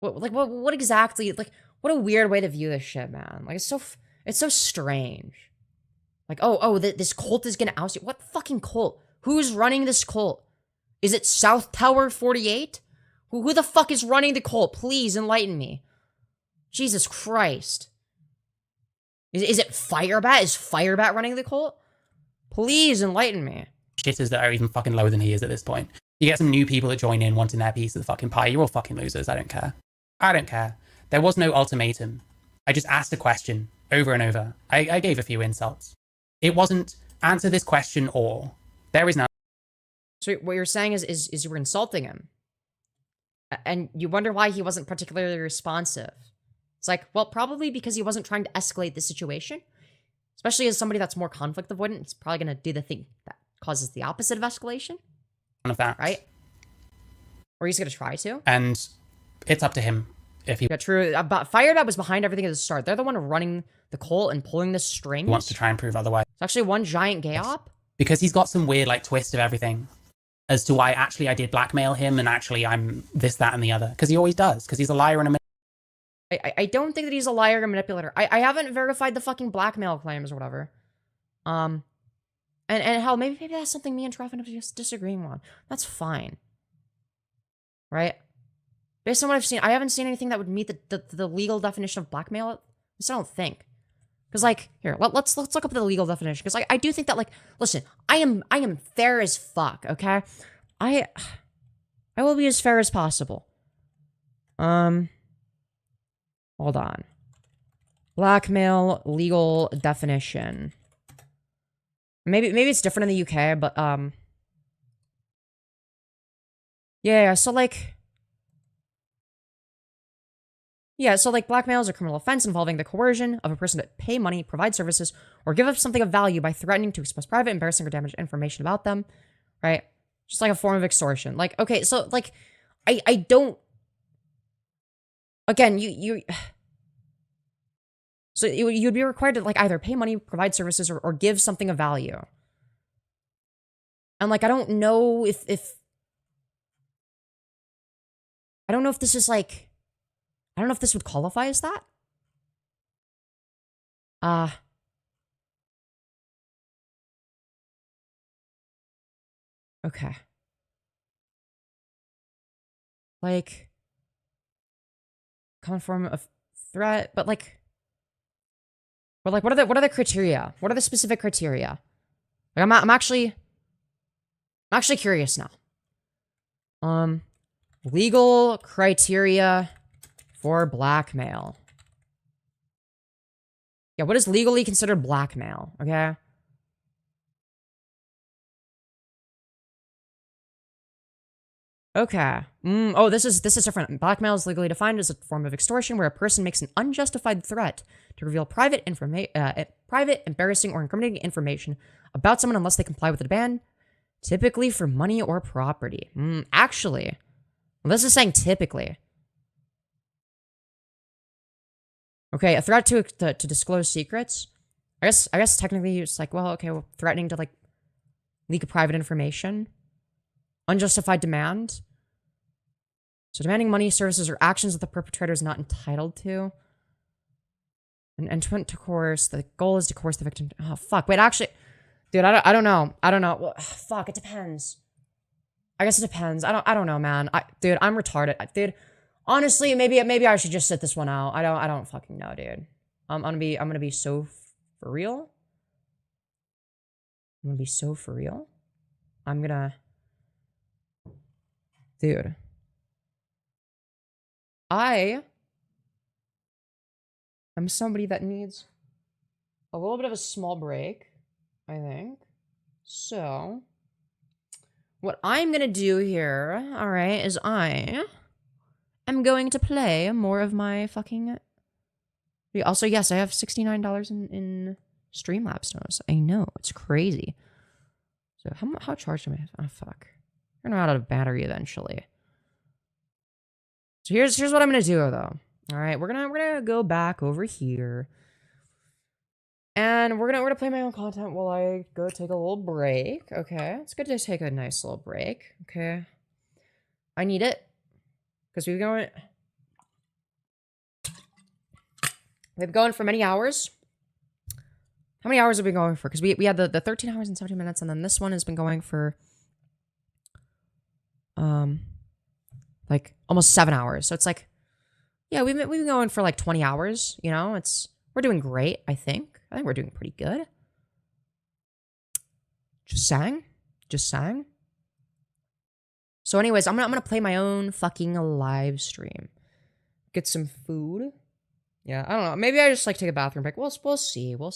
what exactly? Like, what a weird way to view this shit, man. Like, it's so strange. Like, this cult is gonna oust you. What fucking cult? Who's running this cult? Is it South Tower 48? Who the fuck is running the cult? Please enlighten me. Jesus Christ. Is it Firebat? Is Firebat running the cult? Please enlighten me. shitters that are even fucking lower than he is at this point. You get some new people that join in wanting their piece of the fucking pie. You're all fucking losers. I don't care. I don't care. There was no ultimatum. I just asked a question over and over. I gave a few insults. It wasn't answer this question or. There is no. So what you're saying is you were insulting him. And you wonder why he wasn't particularly responsive. It's like, well, probably because he wasn't trying to escalate the situation. Especially as somebody that's more conflict avoidant, it's probably going to do the thing that causes the opposite of escalation. None of that. Right? Or he's going to try to. And it's up to him if he... Yeah, true. But Firebat was behind everything at the start. They're the one running the cult and pulling the strings. Wants to try and prove otherwise. It's actually one giant gay op. Because he's got some weird, like, twist of everything. As to why actually I did blackmail him and actually I'm this, that, and the other. Because he always does. Because he's a liar and a... I don't think that he's a liar or manipulator. I haven't verified the fucking blackmail claims or whatever. And hell, maybe that's something me and Trough end up just disagreeing on. That's fine. Right? Based on what I've seen, I haven't seen anything that would meet the legal definition of blackmail. At least I don't think. Because like, here, let's look up the legal definition. Because I do think that, like, listen, I am fair as fuck, okay? I will be as fair as possible. Hold on. Blackmail legal definition. Maybe it's different in the UK, but yeah, so like blackmail is a criminal offense involving the coercion of a person to pay money, provide services, or give up something of value by threatening to express private, embarrassing, or damaged information about them, right? Just like a form of extortion. Like, okay, so like, I don't. Again, so you'd be required to like either pay money, provide services, or give something of value. And like, I don't know if I don't know if this is like. I don't know if this would qualify as that. Okay. Like, common form of threat, but like, what are the criteria? What are the specific criteria? Like, I'm actually curious now. Legal criteria for blackmail. Yeah, what is legally considered blackmail? Okay. Okay. Oh, this is different. Blackmail is legally defined as a form of extortion where a person makes an unjustified threat to reveal private, embarrassing, or incriminating information about someone unless they comply with the demand, typically for money or property. Actually, well, this is saying typically. Okay, a threat to disclose secrets. I guess technically it's like, well, okay, well, threatening to like leak private information. Unjustified demand. So demanding money, services, or actions that the perpetrator is not entitled to. And intent to coerce. The goal is to coerce the victim. Oh, fuck. Wait, actually, dude, I don't know. I don't know. Well, fuck, it depends. I guess it depends. I don't know, man. Dude, I'm retarded. Dude, honestly, maybe I should just sit this one out. I don't fucking know, dude. I'm gonna be so for real. I'm gonna be so for real. I'm gonna. Dude. I am somebody that needs a little bit of a small break, I think. So, what I'm gonna do here, alright, is I am going to play more of my fucking... Also, yes, I have $69 in Streamlabs notice. I know, it's crazy. So, how charged am I? Oh, fuck. We're gonna run out of battery eventually. So here's what I'm gonna do though. All right, we're gonna go back over here, and we're gonna play my own content while I go take a little break. Okay, it's good to take a nice little break. Okay, I need it because we've been going for many hours. How many hours have we been going for? Because we had the 13 hours and 17 minutes, and then this one has been going for like almost 7 hours. So it's like, yeah, we've been going for like 20 hours, you know, we're doing great, I think we're doing pretty good. Just saying. So anyways, I'm gonna play my own fucking live stream. Get some food. Yeah, I don't know. Maybe I just like take a bathroom break. We'll see. We'll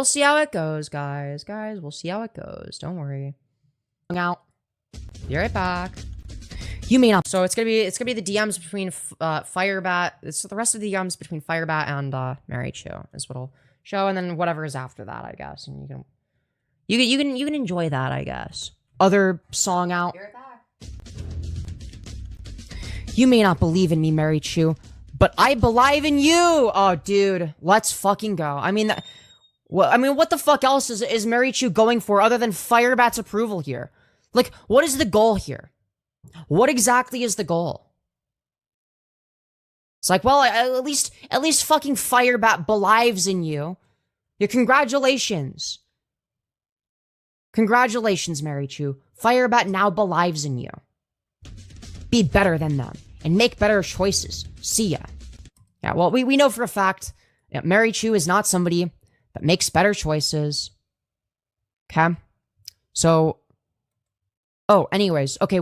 see how it goes, guys. We'll see how it goes. Don't worry. Out. Be right back. You may not. So it's gonna be the DMs between Firebat. It's the rest of the DMs between Firebat and Marychu is what'll show, and then whatever is after that, I guess. And you can enjoy that, I guess. Other song out. Be right back. You may not believe in me, Marychu, but I believe in you. Oh, dude, let's fucking go. I mean, what the fuck else is Marychu going for other than Firebat's approval here? Like, what is the goal here? What exactly is the goal? It's like, well, at least fucking Firebat believes in you. Yeah, congratulations. Congratulations, Marychu. Firebat now believes in you. be better than them and make better choices. See ya. Yeah, well, we know for a fact that Marychu is not somebody that makes better choices. Okay? So, oh, anyways, okay,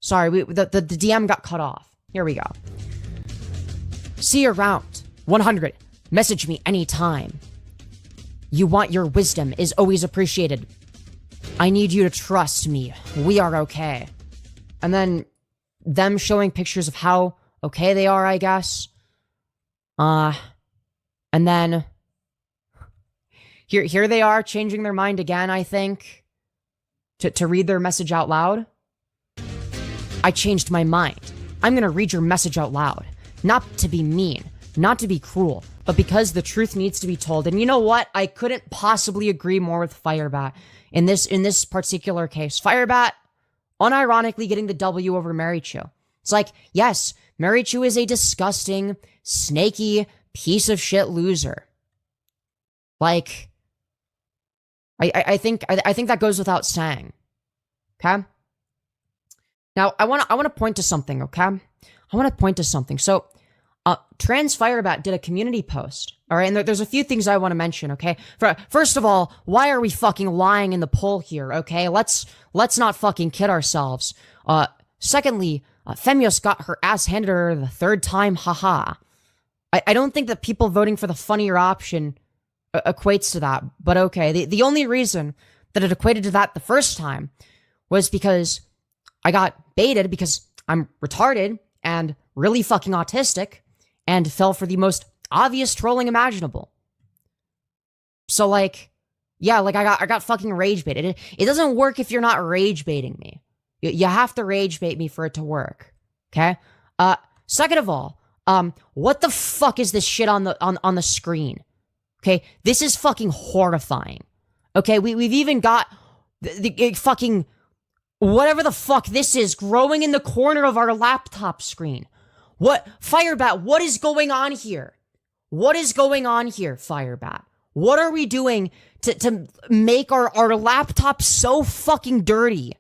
sorry, the DM got cut off. Here we go. See you around. 100. Message me anytime. You want your wisdom is always appreciated. I need you to trust me. We are okay. And then them showing pictures of how okay they are, I guess. And then here they are changing their mind again, I think. To read their message out loud. I changed my mind. I'm gonna read your message out loud. Not to be mean, not to be cruel, but because the truth needs to be told. And you know what? I couldn't possibly agree more with Firebat in this particular case. Firebat, unironically getting the W over Marychu. It's like, yes, Marychu is a disgusting, snaky piece of shit loser. Like, I think that goes without saying. Okay? Now, I want to point to something, okay? I want to point to something. So, Trans Firebat did a community post, all right? And there's a few things I want to mention, okay? First of all, why are we fucking lying in the poll here, okay? Let's not fucking kid ourselves. Secondly, Femyoz got her ass handed to her the third time, haha. I don't think that people voting for the funnier option equates to that, but okay. The only reason that it equated to that the first time was because I got baited because I'm retarded and really fucking autistic and fell for the most obvious trolling imaginable. So like, yeah, like I got fucking rage baited. It doesn't work if you're not rage baiting me. You have to rage bait me for it to work. Okay? Second of all, what the fuck is this shit on the screen? Okay? This is fucking horrifying. Okay? We've even got the fucking whatever the fuck this is growing in the corner of our laptop screen. What? Firebat, what is going on here? What is going on here, Firebat? What are we doing to make our laptop so fucking dirty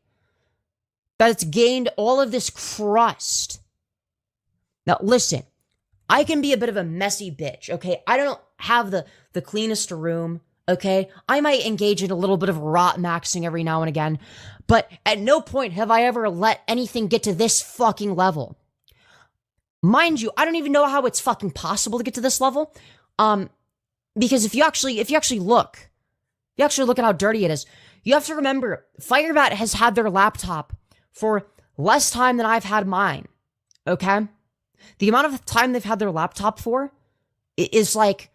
that it's gained all of this crust? Now, listen, I can be a bit of a messy bitch, okay? I don't have the cleanest room, okay? I might engage in a little bit of Raisinmaxxing every now and again, but at no point have I ever let anything get to this fucking level. Mind you, I don't even know how it's fucking possible to get to this level. Because if you actually look at how dirty it is, you have to remember, Firebat has had their laptop for less time than I've had mine. Okay? The amount of time they've had their laptop for is like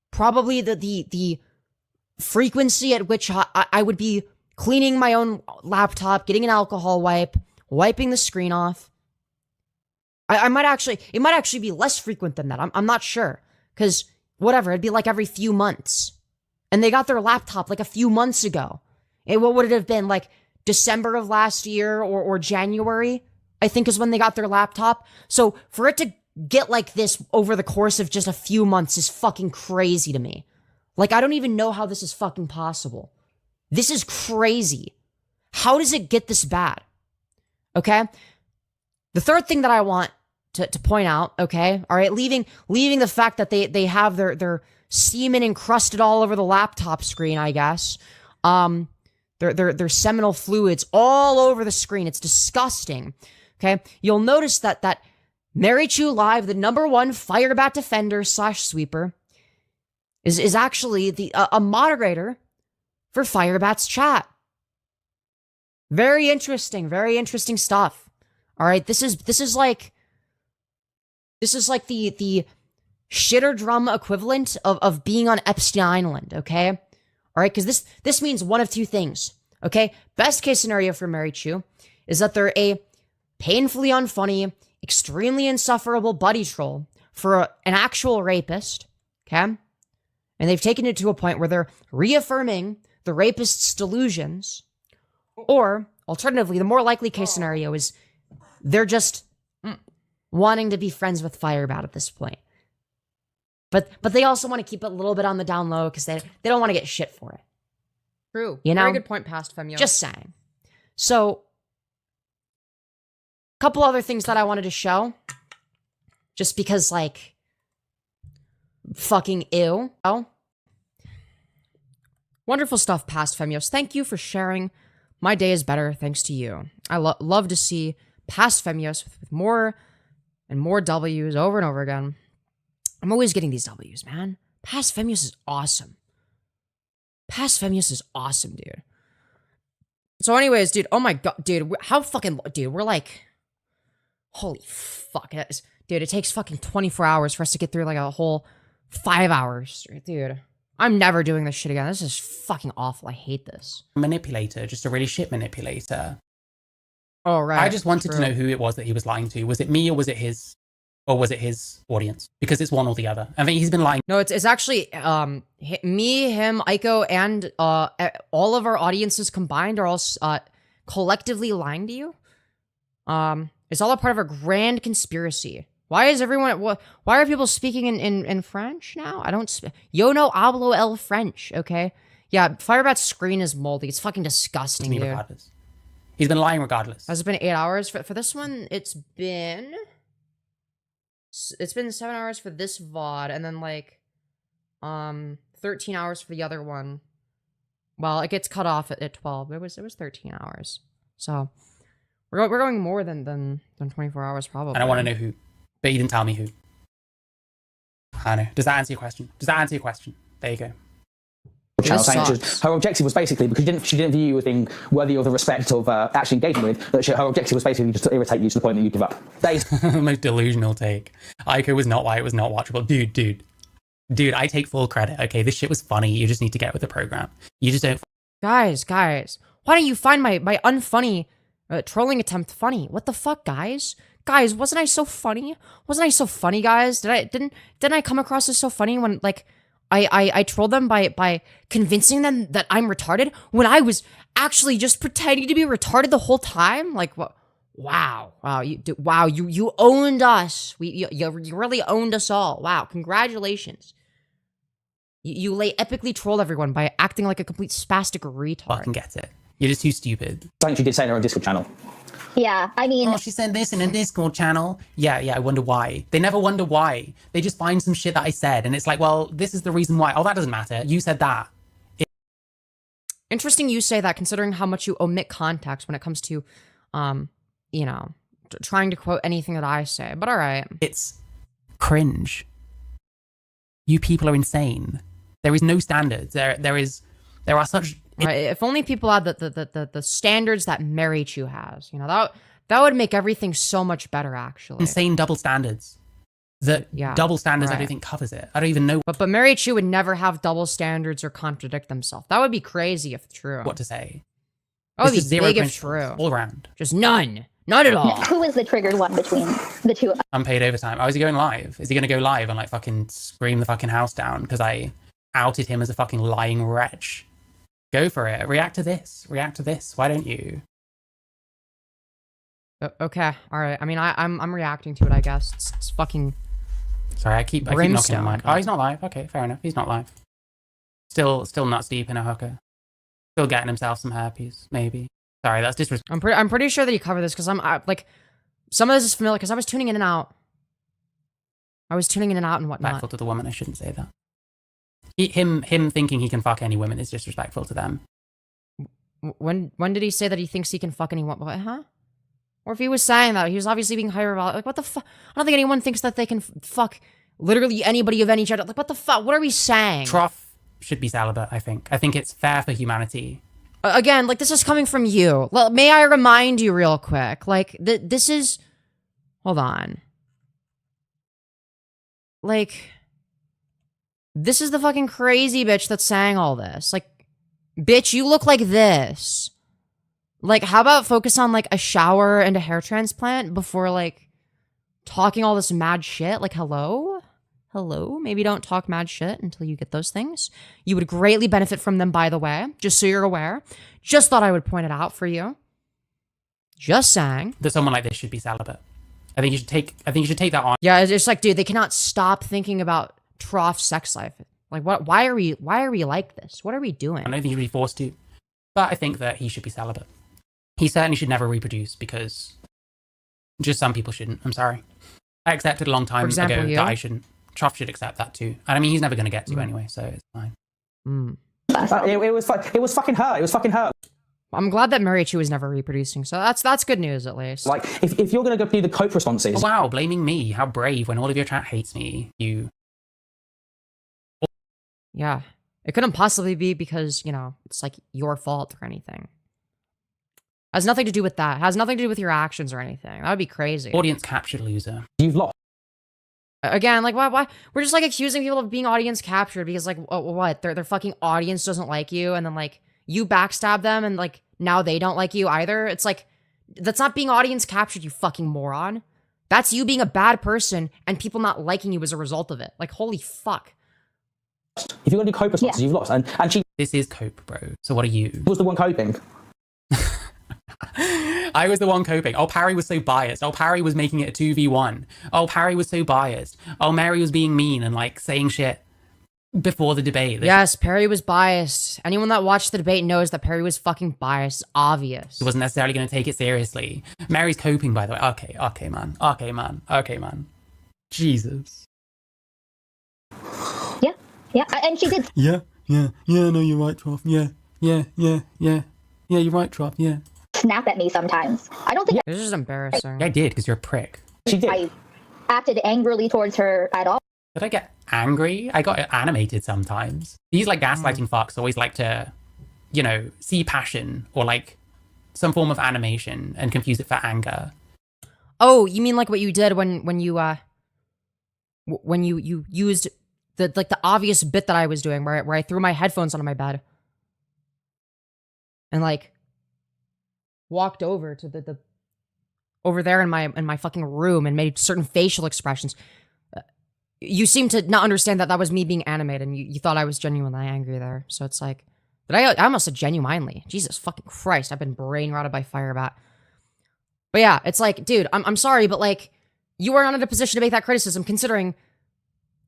probably the frequency at which I would be cleaning my own laptop, getting an alcohol wipe, wiping the screen off. It might actually be less frequent than that. I'm not sure. Because, whatever, it'd be like every few months. And they got their laptop like a few months ago. And what would it have been? Like December of last year or January, I think is when they got their laptop. So for it to get like this over the course of just a few months is fucking crazy to me. Like, I don't even know how this is fucking possible. This is crazy. How does it get this bad? Okay? The third thing that I want to point out, okay, all right, leaving the fact that they have their semen encrusted all over the laptop screen, I guess, their seminal fluids all over the screen. It's disgusting. Okay, you'll notice that TheMarychuLive, the #1 Firebat defender / sweeper, is actually a moderator for Firebat's chat. Very interesting stuff. All right, this is like the shitter drum equivalent of being on Epstein Island, okay? All right, because this means one of two things, okay? Best case scenario for Marychu is that they're a painfully unfunny, extremely insufferable buddy troll for an actual rapist, okay? And they've taken it to a point where they're reaffirming the rapist's delusions. Or, alternatively, the more likely case scenario is they're just wanting to be friends with Firebat at this point. But they also want to keep it a little bit on the down low because they don't want to get shit for it. True. You know? Very good point, past Femyoz. Just saying. So, couple other things that I wanted to show. Just because, like, fucking ew. Oh. Wonderful stuff, past Femyoz. Thank you for sharing. My day is better thanks to you. I love to see past Femyoz with more and more W's over and over again. I'm always getting these W's, man. Past Femyoz is awesome. Past Femyoz is awesome, dude. So anyways, dude, oh my god, dude, how fucking, dude, we're like, holy fuck. Dude, it takes fucking 24 hours for us to get through like a whole 5 hours. Dude, I'm never doing this shit again. This is fucking awful. I hate this. Manipulator, just a really shit manipulator. Oh, right. I just wanted to know who it was that he was lying to. Was it me or was it his audience? Because it's one or the other. I think he's been lying. No, it's actually me, him, Aiko, and all of our audiences combined are all collectively lying to you. It's all a part of a grand conspiracy. Why is everyone? Why are people speaking in French now? I don't. Yo no hablo el French. Okay. Yeah, Firebat's screen is moldy. It's fucking disgusting, dude. Regardless. He's been lying regardless. Has it been 8 hours for this one? It's been 7 hours for this VOD, and then like 13 hours for the other one. Well, it gets cut off at 12. It was 13 hours. So we're going more than 24 hours probably. And I want to know who, but you didn't tell me who. I know. Does that answer your question? There you go. Her objective was basically, because she didn't view you as being worthy of the respect of actually engaging with, that her objective was basically just to irritate you to the point that you give up. That is the most delusional take. Aiko was not why it was not watchable. Dude, I take full credit. Okay, this shit was funny. You just need to get with the program. You just don't. Guys, why don't you find my unfunny trolling attempt funny? What the fuck, guys? Guys, wasn't I so funny? Guys? Didn't I come across as so funny when like I trolled them by convincing them that I'm retarded when I was actually just pretending to be retarded the whole time? Like, what? Wow, you owned us. You really owned us all. Wow, congratulations. You epically trolled everyone by acting like a complete spastic retard. Fucking get it. You're just too stupid. Something she did say in her Discord channel. Yeah, I mean... Oh, she said this in a Discord channel. Yeah, I wonder why. They never wonder why. They just find some shit that I said, and it's like, well, this is the reason why. Oh, that doesn't matter. You said that. Interesting you say that, considering how much you omit context when it comes to, you know, trying to quote anything that I say. But all right. It's cringe. You people are insane. There is no standards. There are such... Right, if only people had the standards that Marychu has, you know, that would make everything so much better, actually. Insane double standards. Double standards, right. I don't think covers it. I don't even know. But Marychu would never have double standards or contradict themselves. That would be crazy if true. What to say? That would be big if true. All around. Just none. None at all. Who is the triggered one between the two? Unpaid overtime. Oh, is he going live? Is he going to go live and like fucking scream the fucking house down because I outed him as a fucking lying wretch? Go for it. React to this. Why don't you? Okay. All right. I mean, I'm reacting to it, I guess. It's fucking... Sorry, I keep knocking on mic. Oh, he's not live. Okay, fair enough. He's not live. Still nuts deep in a hooker. Still getting himself some herpes, maybe. Sorry, that's disrespectful. I'm pretty sure that you covered this because I'm like, some of this is familiar because I was tuning in and out. And whatnot. Respectful to the woman. I shouldn't say that. Him thinking he can fuck any women is disrespectful to them. When did he say that he thinks he can fuck anyone? What, huh? Or if he was saying that, he was obviously being hyperbolic. Like, what the fuck? I don't think anyone thinks that they can fuck literally anybody of any gender. Like, what the fuck? What are we saying? Trough should be celibate, I think. I think it's fair for humanity. Again, like, this is coming from you. Well, may I remind you real quick? Like, this is... Hold on. Like... This is the fucking crazy bitch that's saying all this. Like, bitch, you look like this. Like, how about focus on, like, a shower and a hair transplant before, like, talking all this mad shit? Like, hello? Maybe don't talk mad shit until you get those things. You would greatly benefit from them, by the way, just so you're aware. Just thought I would point it out for you. Just saying. That someone like this should be celibate. I think you should take that on. Yeah, it's like, dude, they cannot stop thinking about Trough sex life. Like, what? Why are we like this? What are we doing? I don't think he should be forced to, but I think that he should be celibate. He certainly should never reproduce because Just some people shouldn't. I'm sorry. I accepted a long time example, ago you? that I shouldn't. Trough should accept that too. And I mean, he's never going to get to anyway, so it's fine. It was fucking her. It was fucking her. I'm glad that Marychu is never reproducing, so that's good news at least. Like, if you're going to go do the cope responses... Oh, wow, blaming me. How brave when all of your chat hates me. You... Yeah. It couldn't possibly be because, you know, it's like your fault or anything. Has nothing to do with that. Has nothing to do with your actions or anything. That would be crazy. Audience captured, loser. You've lost. Again, like, why? We're just, like, accusing people of being audience captured because, like, what? Their fucking audience doesn't like you, and then, like, you backstab them, and, like, now they don't like you either. It's like, that's not being audience captured, you fucking moron. That's you being a bad person and people not liking you as a result of it. Like, holy fuck. If you're going to do cope responses, you've lost. And she... This is cope, bro. So what are you? was the one coping. I was the one coping. Oh, Parry was so biased. Oh, Parry was making it a 2v1. Oh, Parry was so biased. Oh, Mary was being mean and, like, saying shit before the debate. Yes, Perry was biased. Anyone that watched the debate knows that Perry was fucking biased. It's obvious. He wasn't necessarily going to take it seriously. Mary's coping, by the way. Okay, man. Jesus. Yeah, and she did. Yeah, no, you're right, Trough. Yeah, you're right, Trough, yeah. Snap at me sometimes. I don't think This is embarrassing. I did, because you're a prick. She did. I acted angrily towards her at all. Did I get angry? I got animated sometimes. These, like, gaslighting fucks always like to, you know, see passion or, like, some form of animation and confuse it for anger. Oh, you mean like what you did when you used the obvious bit that I was doing where I threw my headphones onto my bed and, like, walked over to the over there in my fucking room and made certain facial expressions. You seem to not understand that was me being animated, and you thought I was genuinely angry there. So it's like, but I almost said genuinely. Jesus fucking Christ, I've been brain rotted by Firebat. But yeah, it's like, dude, I'm sorry, but, like, you are not in a position to make that criticism considering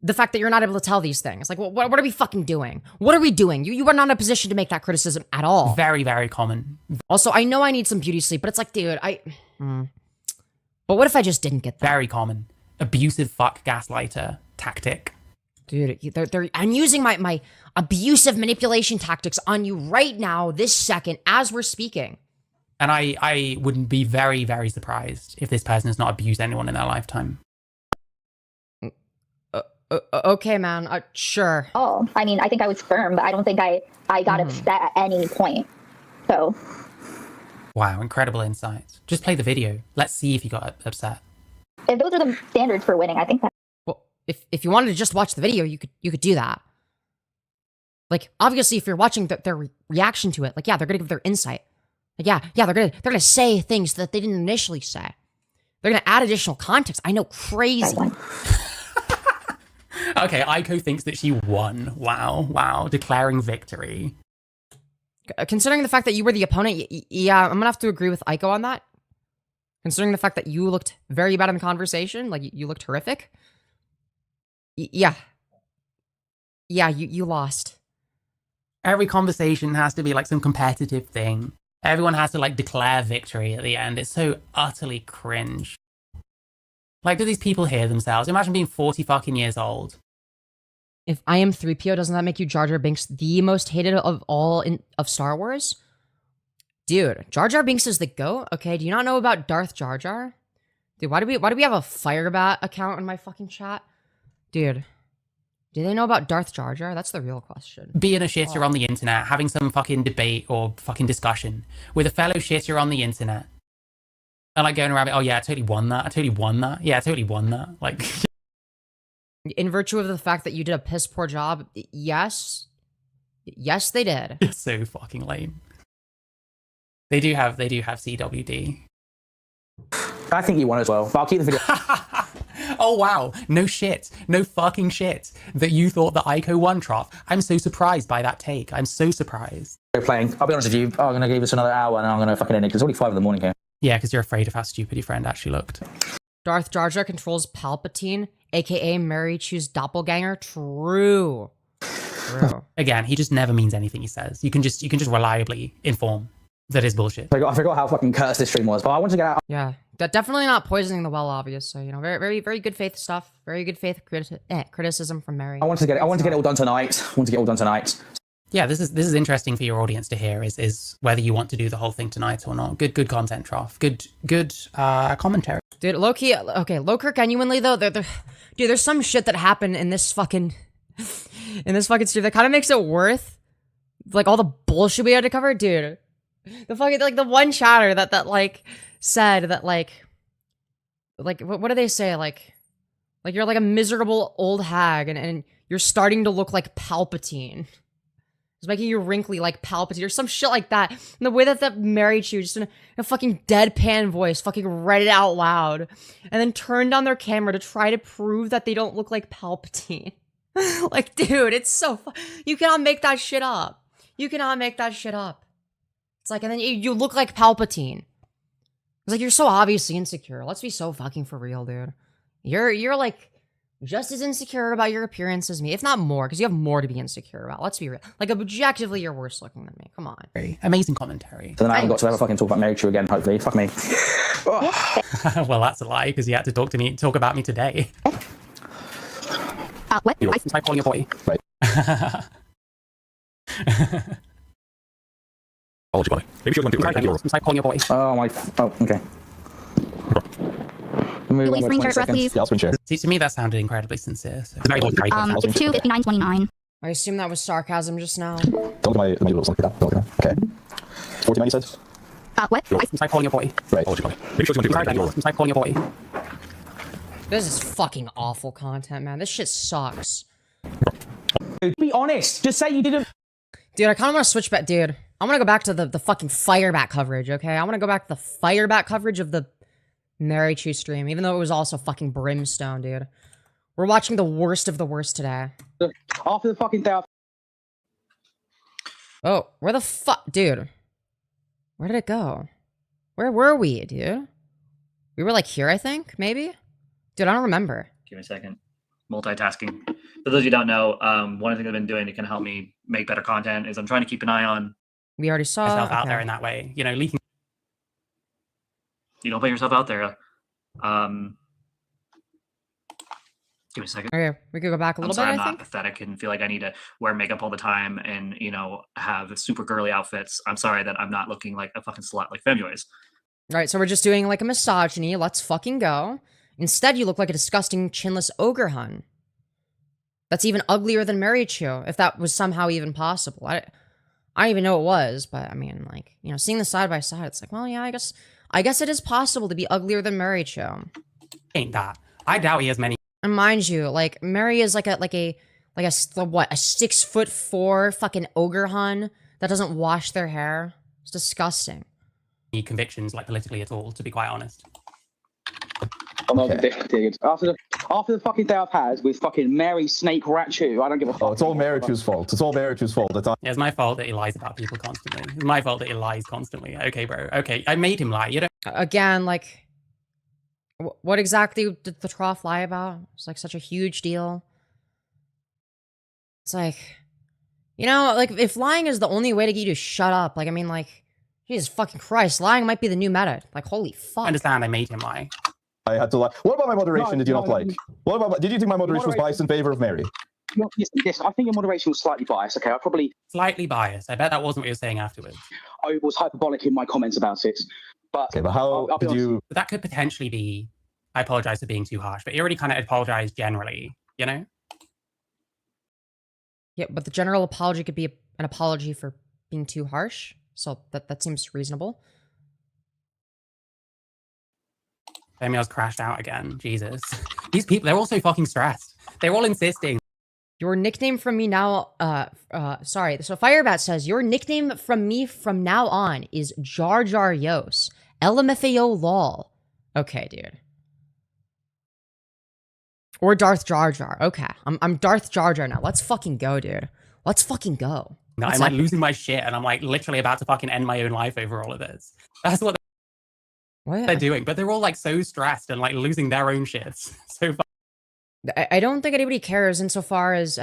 the fact that you're not able to tell these things. Like, what are we fucking doing? What are we doing? You are not in a position to make that criticism at all. Very, very common. Also, I know I need some beauty sleep, but it's like, dude, But what if I just didn't get that? Very common. Abusive fuck gaslighter tactic. Dude, I'm using my abusive manipulation tactics on you right now, this second, as we're speaking. And I wouldn't be very, very surprised if this person has not abused anyone in their lifetime. Okay, man. Sure. Oh, I mean, I think I was firm, but I don't think I got upset at any point. So. Wow, incredible insights. Just play the video. Let's see if you got upset. If those are the standards for winning, I think that. Well, if you wanted to just watch the video, you could do that. Like, obviously, if you're watching their reaction to it, like, yeah, they're gonna give their insight. Like, yeah, they're gonna say things that they didn't initially say. They're gonna add additional context. I know, crazy. Okay, Aiko thinks that she won. Wow, declaring victory. Considering the fact that you were the opponent, yeah, I'm gonna have to agree with Aiko on that. Considering the fact that you looked very bad in the conversation, like, you looked horrific. Yeah, you lost. Every conversation has to be, like, some competitive thing. Everyone has to, like, declare victory at the end. It's so utterly cringe. Like, do these people hear themselves? Imagine being 40 fucking years old. If I am 3PO, doesn't that make you Jar Jar Binks the most hated of all of Star Wars? Dude, Jar Jar Binks is the GOAT? Okay, do you not know about Darth Jar Jar? Dude, why do we have a Firebat account in my fucking chat? Dude, do they know about Darth Jar Jar? That's the real question. Being a shitter on the internet, having some fucking debate or fucking discussion with a fellow shitter on the internet. And, like, going around, oh yeah, I totally won that. Yeah, I totally won that. Like, in virtue of the fact that you did a piss poor job, yes, they did. It's so fucking lame. They do have CWD. I think you won as well, but I'll keep the video. Oh wow, no fucking shit that you thought that Aiko won, Trough. I'm so surprised by that take. I'm so surprised. Playing. I'll be honest with you. I'm gonna give us another hour, and I'm gonna fucking end it because it's already 5 in the morning here. Yeah, because you're afraid of how stupid your friend actually looked. Darth Jar Jar controls Palpatine, aka Marychu's doppelganger. True. Again, he just never means anything he says. You can just reliably inform that is bullshit. I forgot how fucking cursed this stream was, but I want to get out. Yeah, Definitely not poisoning the well, obviously. You know, very good faith stuff. Very good faith criticism from Mary. I want to get it all done tonight. Yeah, this is interesting for your audience to hear. Is whether you want to do the whole thing tonight or not. Good content, Trough. Good commentary. Dude, low-key, okay, low-key, genuinely though, dude, there's some shit that happened in this fucking stream that kind of makes it worth, like, all the bullshit we had to cover, dude. The fucking, like, the one chatter that like, said that, like, what do they say, like, you're like a miserable old hag, and you're starting to look like Palpatine. It's making you wrinkly like Palpatine or some shit like that. And the way that Marychu just in a fucking deadpan voice fucking read it out loud and then turned on their camera to try to prove that they don't look like Palpatine. Like, dude, it's so you cannot make that shit up. You cannot make that shit up. It's like, and then you look like Palpatine. It's like, you're so obviously insecure. Let's be so fucking for real, dude. You're like just as insecure about your appearance as me, if not more, because you have more to be insecure about. Let's be real. Like, objectively, you're worse looking than me. Come on. Very amazing commentary. So then I haven't got to ever fucking talk about Marychu again, hopefully. Fuck me. Well, that's a lie, because you had to talk about me today. What? I'm calling a boy. Right. Oh, boy. Maybe she was going to do it. I'm calling a boy. Oh, okay. Can we screen share it, please? Yeah, I'll screen share. See, to me, that sounded incredibly sincere. So. It's 2:59:29. I assume that was sarcasm just now. Don't look at my rules. Okay. 49, you said? What? I'm calling a boy. Right. Oh, maybe she was going to do it. I'm calling a boy. This is fucking awful content, man. This shit sucks. Dude, be honest. Just say you didn't. Dude, I kind of want to switch back. Dude, I want to go back to the fucking Firebat coverage, okay? I want to go back to the Firebat coverage of the Marychu stream, even though it was also fucking brimstone, dude. We're watching the worst of the worst today. After the fucking day. Oh, where the fuck? Dude. Where did it go? Where were we, dude? We were like here, I think, maybe? Dude, I don't remember. Give me a second. Multitasking. For those of you who don't know, one of the things I've been doing to kind of help me make better content is I'm trying to keep an eye on. We already saw myself out there in that way. You know, leaking. You don't put yourself out there. Give me a second. Okay, we could go back a little bit, I'm I not think. pathetic and feel like I need to wear makeup all the time and, you know, have super girly outfits. I'm sorry that I'm not looking like a fucking slut like Femyoz. Right, so we're just doing like a misogyny. Let's fucking go. Instead, you look like a disgusting chinless ogre hun. That's even uglier than Marychu, if that was somehow even possible. I don't even know it was, but I mean, like, you know, seeing the side by side, it's like, well, yeah, I guess it is possible to be uglier than Marychu. Ain't that? I doubt he has many. And mind you, like, Mary is like a 6'4" fucking ogre hun that doesn't wash their hair. It's disgusting. Convictions, like, politically at all, to be quite honest. I'm not addicted. After the fucking day I've had with fucking Mary Snake Ratchu, I don't give a fuck. Oh, it's all Marychu's fault. It's all Marychu's fault. Yeah, it's my fault that he lies about people constantly. It's my fault that he lies constantly. Okay, bro. Okay, I made him lie. You don't. Again, like, what exactly did the Trough lie about? It's like such a huge deal. It's like, you know, like, if lying is the only way to get you to shut up, like, I mean, like, Jesus fucking Christ, lying might be the new meta. Like, holy fuck. I understand I made him lie. I had to lie. What about my moderation did you not like? What about, did you think my moderation was biased in favor of Mary? Yes, I think your moderation was slightly biased. Okay, I probably... Slightly biased. I bet that wasn't what you were saying afterwards. I was hyperbolic in my comments about it. But, okay, but how did you... That could potentially be... I apologize for being too harsh, but you already kind of apologized generally, you know? Yeah, but the general apology could be an apology for being too harsh. So that seems reasonable. Femyoz crashed out again. Jesus. These people, they're all so fucking stressed. They're all insisting. Your nickname from me now, sorry. So Firebat says, your nickname from me from now on is Jar Jar Yos. LMFAO lol. Okay, dude. Or Darth Jar Jar. Okay. I'm Darth Jar Jar now. Let's fucking go, dude. Let's fucking go. No, I'm like losing my shit and I'm like literally about to fucking end my own life over all of this. That's what they're doing. But they're all like so stressed and like losing their own shits. So I don't think anybody cares insofar as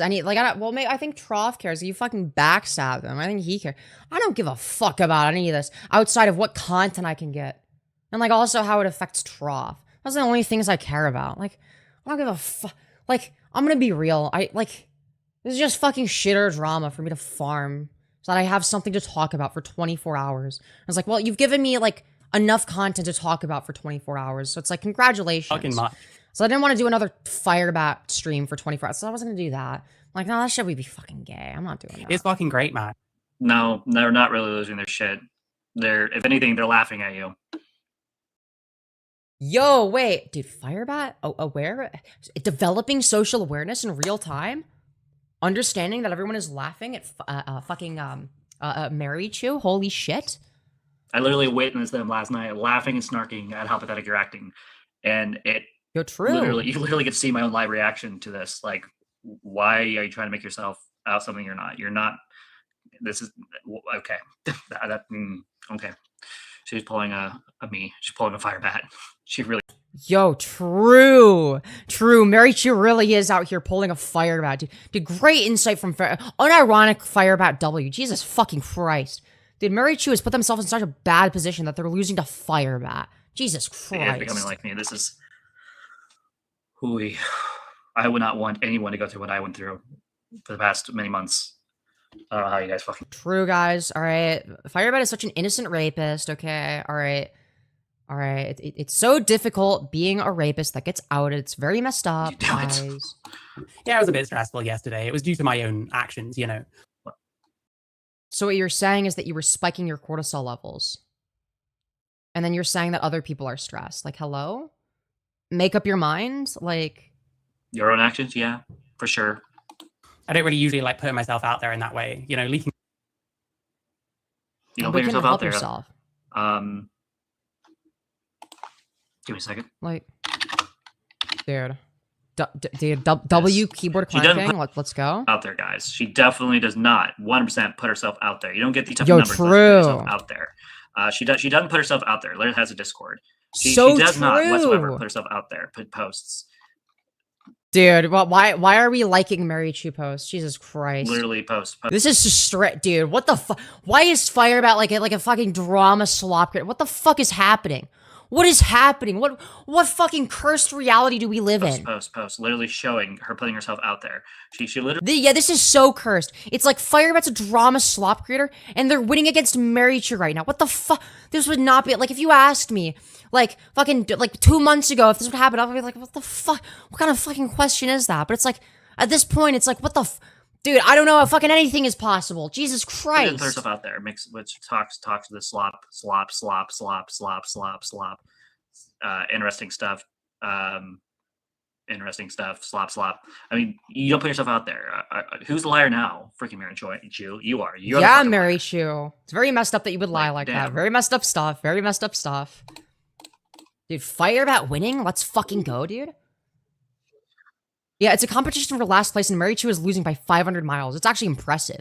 any, like, I think Trough cares. You fucking backstab them. I think he cares. I don't give a fuck about any of this outside of what content I can get. And like also how it affects Trough. Those are the only things I care about. Like, I don't give a fuck. Like, I'm gonna be real. This is just fucking shitter drama for me to farm so that I have something to talk about for 24 hours. I was like, well, you've given me like enough content to talk about for 24 hours. So it's like, congratulations. Fucking much. So I didn't want to do another Firebat stream for 24 hours. So I wasn't gonna do that. I'm like, no, that shit would be fucking gay. I'm not doing that. It's fucking great, man. No, they're not really losing their shit. If anything, they're laughing at you. Yo, wait, dude, Firebat developing social awareness in real time, understanding that everyone is laughing at fucking Marychu. Holy shit! I literally witnessed them last night laughing and snarking at how pathetic you're acting, and you're true. You literally get to see my own live reaction to this. Like, why are you trying to make yourself out something you're not? You're not. This is okay. Okay. She's pulling she's pulling a Firebat. She really. Yo, true. Marychu really is out here pulling a Firebat. Dude, great insight from unironic Firebat W. Jesus fucking Christ. Dude, Marychu has put themselves in such a bad position that they're losing to Firebat. Jesus Christ. It's becoming like me. This is. I would not want anyone to go through what I went through for the past many months. I don't know how you guys fucking. True, guys. All right. Firebat is such an innocent rapist. Okay. All right. It's so difficult being a rapist that gets outed. It's very messed up, guys. Yeah, it was a bit stressful yesterday. It was due to my own actions, you know. So what you're saying is that you were spiking your cortisol levels. And then you're saying that other people are stressed. Like, hello? Make up your mind? Like... Your own actions? Yeah, for sure. I don't really usually like putting myself out there in that way, you know, leaking. You don't put yourself out there. Yourself. Give me a second. Like, dude, W keyboard clanking. Let's go. Out there, guys. She definitely does not 100% put herself out there. You don't get these type of numbers. True. Put herself out there. She doesn't put herself out there. Literally has a Discord. She does not whatsoever put herself out there. Put posts. Dude, why are we liking Marychu posts? Jesus Christ. Literally post. This is just straight, dude. What the fuck? Why is Firebat like a fucking drama slop? What the fuck is happening? What is happening? What fucking cursed reality do we live in? Post. Literally showing her putting herself out there. She literally. Yeah, this is so cursed. It's like Firebat's a drama slop creator, and they're winning against Marychu right now. What the fuck? This would not be like if you asked me, like fucking like 2 months ago, if this would happen, I'd be like, what the fuck? What kind of fucking question is that? But it's like at this point, it's like what the. Dude, I don't know. Fucking anything is possible. Jesus Christ. Put herself out there. Talks to the slop. Interesting stuff. Slop. I mean, you don't put yourself out there. Who's the liar now? Freaking Marychu. You are. Yeah, Marychu. It's very messed up that you would lie like damn. that. Very messed up stuff. Dude, Firebat winning? Let's fucking go, dude. Yeah, it's a competition for last place, and Marychu is losing by 500 miles. It's actually impressive.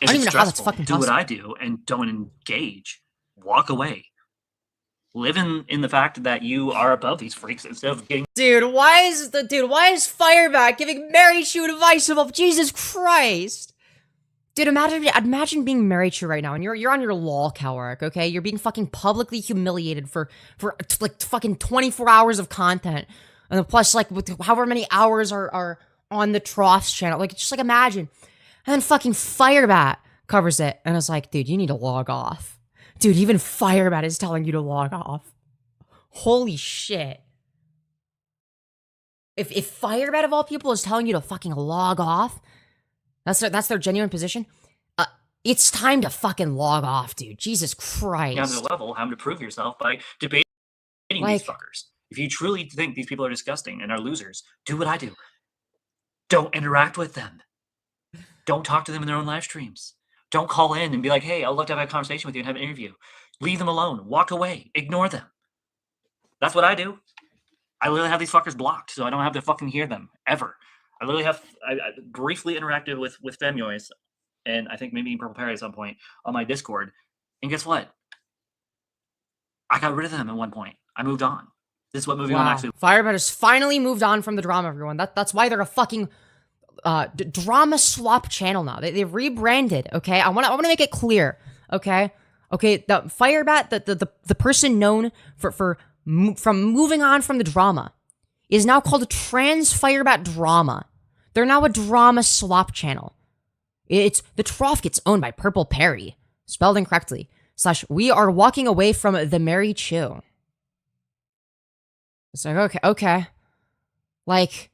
I don't even know how that's fucking possible. Do what I do and don't engage. Walk away. Live in the fact that you are above these freaks instead of getting. Dude, why is Firebat giving Marychu advice about Jesus Christ? Dude, imagine being Marychu right now, and you're on your lol cow, okay? You're being fucking publicly humiliated for like fucking 24 hours of content. And then plus, like, with however many hours are on the Trough's channel. Like, just, like, imagine. And then fucking Firebat covers it. And it's like, dude, you need to log off. Dude, even Firebat is telling you to log off. Holy shit. If Firebat, of all people, is telling you to fucking log off, that's their genuine position, it's time to fucking log off, dude. Jesus Christ. Down to the level, having to prove yourself by debating these fuckers. If you truly think these people are disgusting and are losers, do what I do. Don't interact with them. Don't talk to them in their own live streams. Don't call in and be like, hey, I'd love to have a conversation with you and have an interview. Leave them alone. Walk away. Ignore them. That's what I do. I literally have these fuckers blocked, so I don't have to fucking hear them, ever. I literally have I briefly interacted with Femyoz, and I think maybe Purple Perry at some point on my Discord. And guess what? I got rid of them at one point. I moved on. This is what moving on actually. Firebat has finally moved on from the drama, everyone. That's why they're a fucking drama swap channel now. They rebranded, okay? I want to make it clear, okay? Okay, the Firebat, the person known from moving on from the drama, is now called a Trans Firebat Drama. They're now a drama slop channel. It's the Trough gets owned by Purple Perry, spelled incorrectly. / we are walking away from TheMarychu. It's like, okay. Like,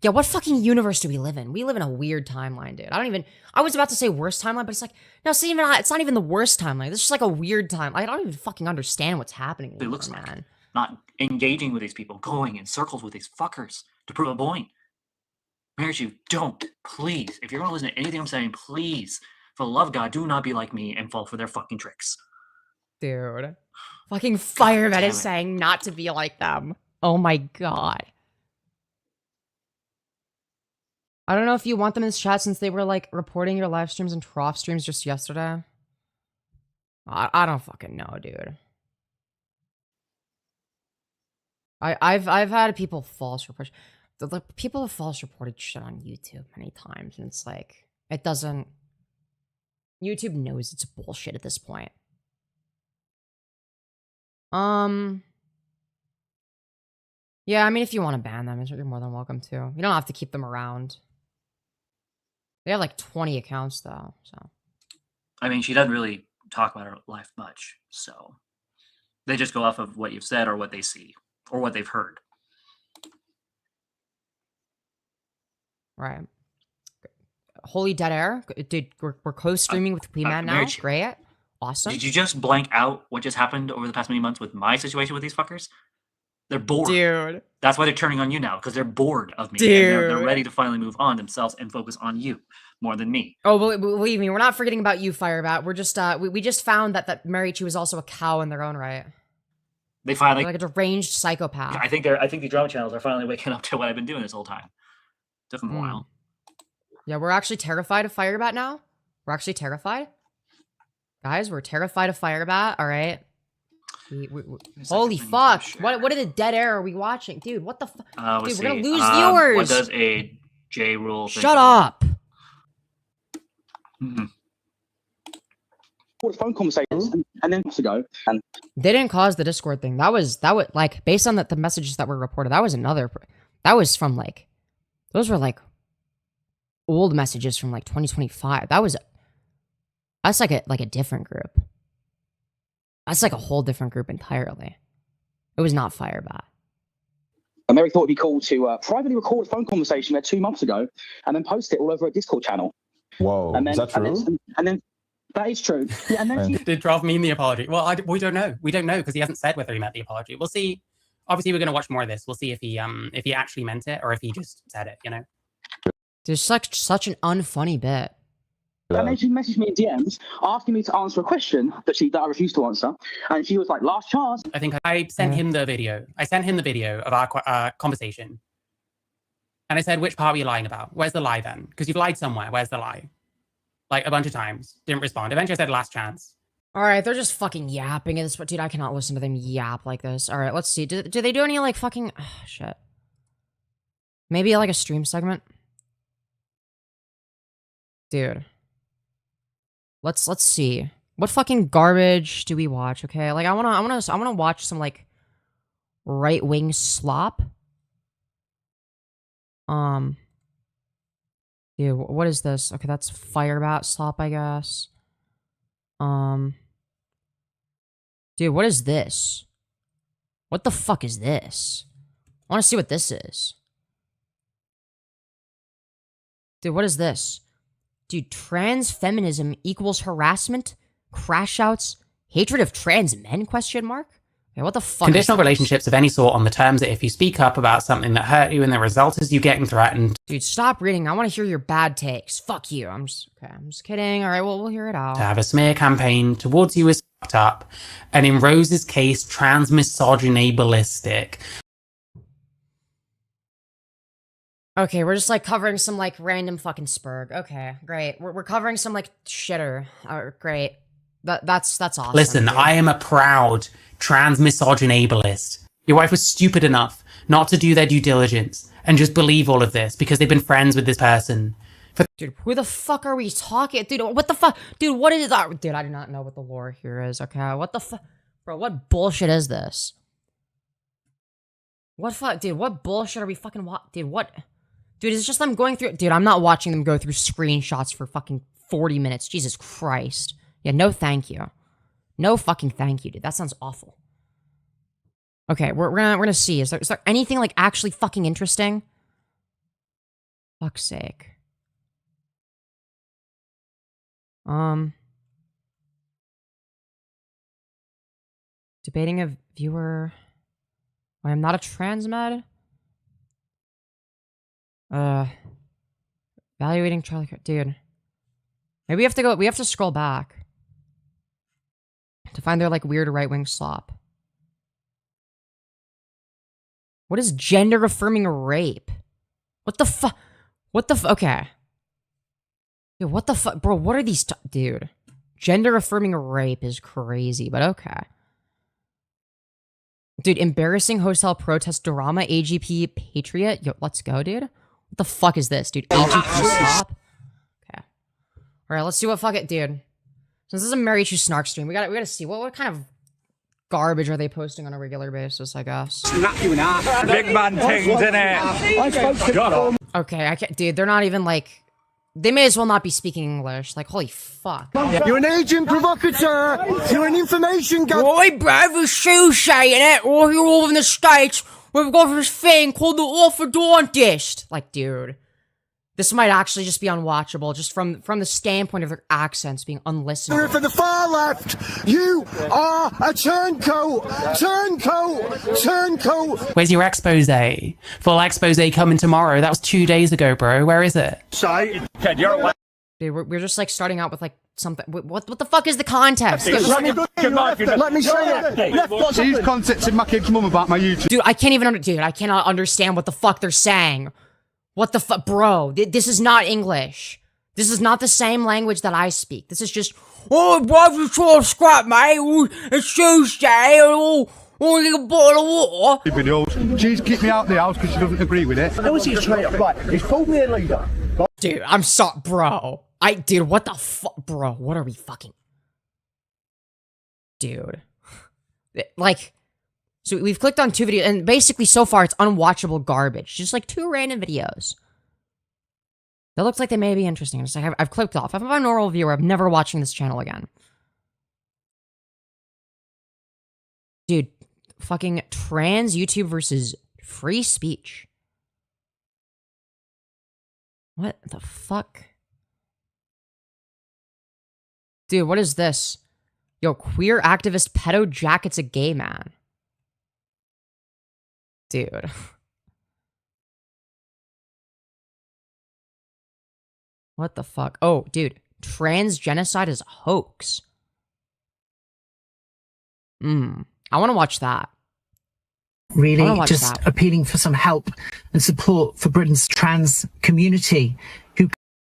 yeah, what fucking universe do we live in? We live in a weird timeline, dude. I was about to say worst timeline, but it's like, no, it's not even the worst timeline. It's just like a weird time. I don't even fucking understand what's happening anymore, It looks like man. not engaging with these people, going in circles with these fuckers to prove a point. Marychu, don't, please. If you're gonna listen to anything I'm saying, please, for the love of God, do not be like me and fall for their fucking tricks. Dude. Fucking Firebat is saying not to be like them. Oh my god. I don't know if you want them in this chat since they were like reporting your live streams and Trough streams just yesterday. I don't fucking know, dude. I've had people false report. People have false reported shit on YouTube many times, and it's like it doesn't. YouTube knows it's bullshit at this point. Yeah, I mean, if you want to ban them, you're more than welcome to. You don't have to keep them around. They have like 20 accounts though, so. I mean, she doesn't really talk about her life much, so they just go off of what you've said or what they see or what they've heard. Right. Holy Dead Air, dude, we're co-streaming with Queen Man now. Marychu, great, awesome. Did you just blank out what just happened over the past many months with my situation with these fuckers? They're bored. Dude. That's why they're turning on you now, because they're bored of me. Dude. And they're ready to finally move on themselves and focus on you more than me. Oh, believe me, we're not forgetting about you, Firebat. We're just, we just found that Marychu is also a cow in their own right. They finally, They're like a deranged psychopath. I think the drama channels are finally waking up to what I've been doing this whole time. Took them a while. Yeah, we're actually terrified of Firebat now. We're actually terrified. Guys, we're terrified of Firebat, all right? Holy fuck. What in the dead air are we watching? Dude, what the fuck? Dude, we're gonna lose viewers. What does a J-Rule think? Shut up. Phone conversations and then ago. And they didn't cause the Discord thing. That was like based on the messages that were reported. That was from like those were like old messages from like 2025. That's like a different group. That's like a whole different group entirely. It was not Firebat. Mary thought it'd be cool to privately record a phone conversation we had 2 months ago and then post it all over a Discord channel. Whoa, and then, is that true? And then that is true. Yeah, and then Did Trough mean the apology? Well, we don't know. We don't know because he hasn't said whether he meant the apology. We'll see. Obviously, we're going to watch more of this. We'll see if he actually meant it or if he just said it. You know. There's such an unfunny bit. And then she messaged me in DMs asking me to answer a question that I refused to answer, and she was like, "Last chance." I think I sent him the video. I sent him the video of our conversation, and I said, "Which part were you lying about? Where's the lie then? Because you've lied somewhere. Where's the lie?" Like a bunch of times, didn't respond. Eventually, I said, "Last chance." All right, they're just fucking yapping at this, but dude, I cannot listen to them yap like this. All right, let's see. Do they do any like fucking shit? Maybe like a stream segment, dude. Let's see. What fucking garbage do we watch? Okay, like I wanna watch some like right wing slop. Dude, what is this? Okay, that's Firebat slop, I guess. Dude, what is this? What the fuck is this? I want to see what this is. Dude, what is this? Dude, trans feminism equals harassment, crash outs, hatred of trans men, question mark? Okay, what the fuck? Conditional relationships of any sort on the terms that if you speak up about something that hurt you and the result is you getting threatened. Dude, stop reading. I want to hear your bad takes. Fuck you. I'm just kidding. All right, well, we'll hear it out. To have a smear campaign towards you is fucked up. And in Rose's case, trans misogyny ballistic. Okay, we're just like covering some like random fucking spurg. Okay, great. We're covering some like shitter. Great. That's awesome. Listen, dude. I am a proud trans misogyny ableist. Your wife was stupid enough not to do their due diligence and just believe all of this because they've been friends with this person. Dude, who the fuck are we talking? Dude, what the fuck? Dude, what is that? Dude, I do not know what the lore here is, okay? What the fuck? Bro, what bullshit is this? What fuck? Dude, what bullshit are we fucking Dude, what? Dude, it's just them going through- Dude, I'm not watching them go through screenshots for fucking 40 minutes. Jesus Christ. Yeah, no thank you. No fucking thank you, dude. That sounds awful. Okay, we're gonna see. Is there anything, like, actually fucking interesting? Fuck's sake. Debating a viewer. I am not a transmed. Evaluating Charlie. Dude. Maybe we have to scroll back to find their, like, weird right-wing slop. What is gender-affirming rape? What the fuck? Okay. Dude, what the fuck? Bro, what are these? Dude. Gender-affirming rape is crazy, but okay. Dude, embarrassing hotel protest drama, AGP Patriot. Yo, let's go, dude. What the fuck is this, dude? LGBT stop. Okay. Alright, let's see what fuck it, dude. Since this is a Marychu snark stream, we gotta see what kind of garbage are they posting on a regular basis, I guess. Big man things in it. Okay, I can't, dude, they're not even like, they may as well not be speaking English. Like, holy fuck. You're an agent provocateur. You're an information guy. Roy Bradford's shoe saying it. Or you're all in the States. We've got this thing called the orthodontist. Like, dude. This might actually just be unwatchable, just from the standpoint of their accents being unlistenable. For the far left, you are a turncoat. Where's your expose? Full expose coming tomorrow. That was 2 days ago, bro. Where is it? Dude, we're just like starting out with like something. What the fuck is the context? Let me say it. She's contacted my kid's mum about my YouTube. Dude, I can't even dude, I cannot understand what the fuck they're saying. What the fuck, bro? This is not English. This is not the same language that I speak. This is just, oh, brother, trying to scrap, mate. Oh, it's Tuesday. Oh, a bottle of water. Videos. She's kicked me out the house because she doesn't agree with it. I was here straight up. Right, he's called me a leader. Dude, I'm sorry, bro. Dude, what the fuck, bro? What are we fucking? Dude, like. So we've clicked on 2 videos, and basically so far it's unwatchable garbage. Just like 2 random videos. That looks like they may be interesting. It's like I've clicked off. If I'm a normal viewer, I'm never watching this channel again. Dude, fucking trans YouTube versus free speech. What the fuck? Dude, what is this? Yo, queer activist pedo jackets a gay man. Dude. What the fuck? Oh, dude. Trans genocide is a hoax. I want to watch that. Really just appealing for some help and support for Britain's trans community who...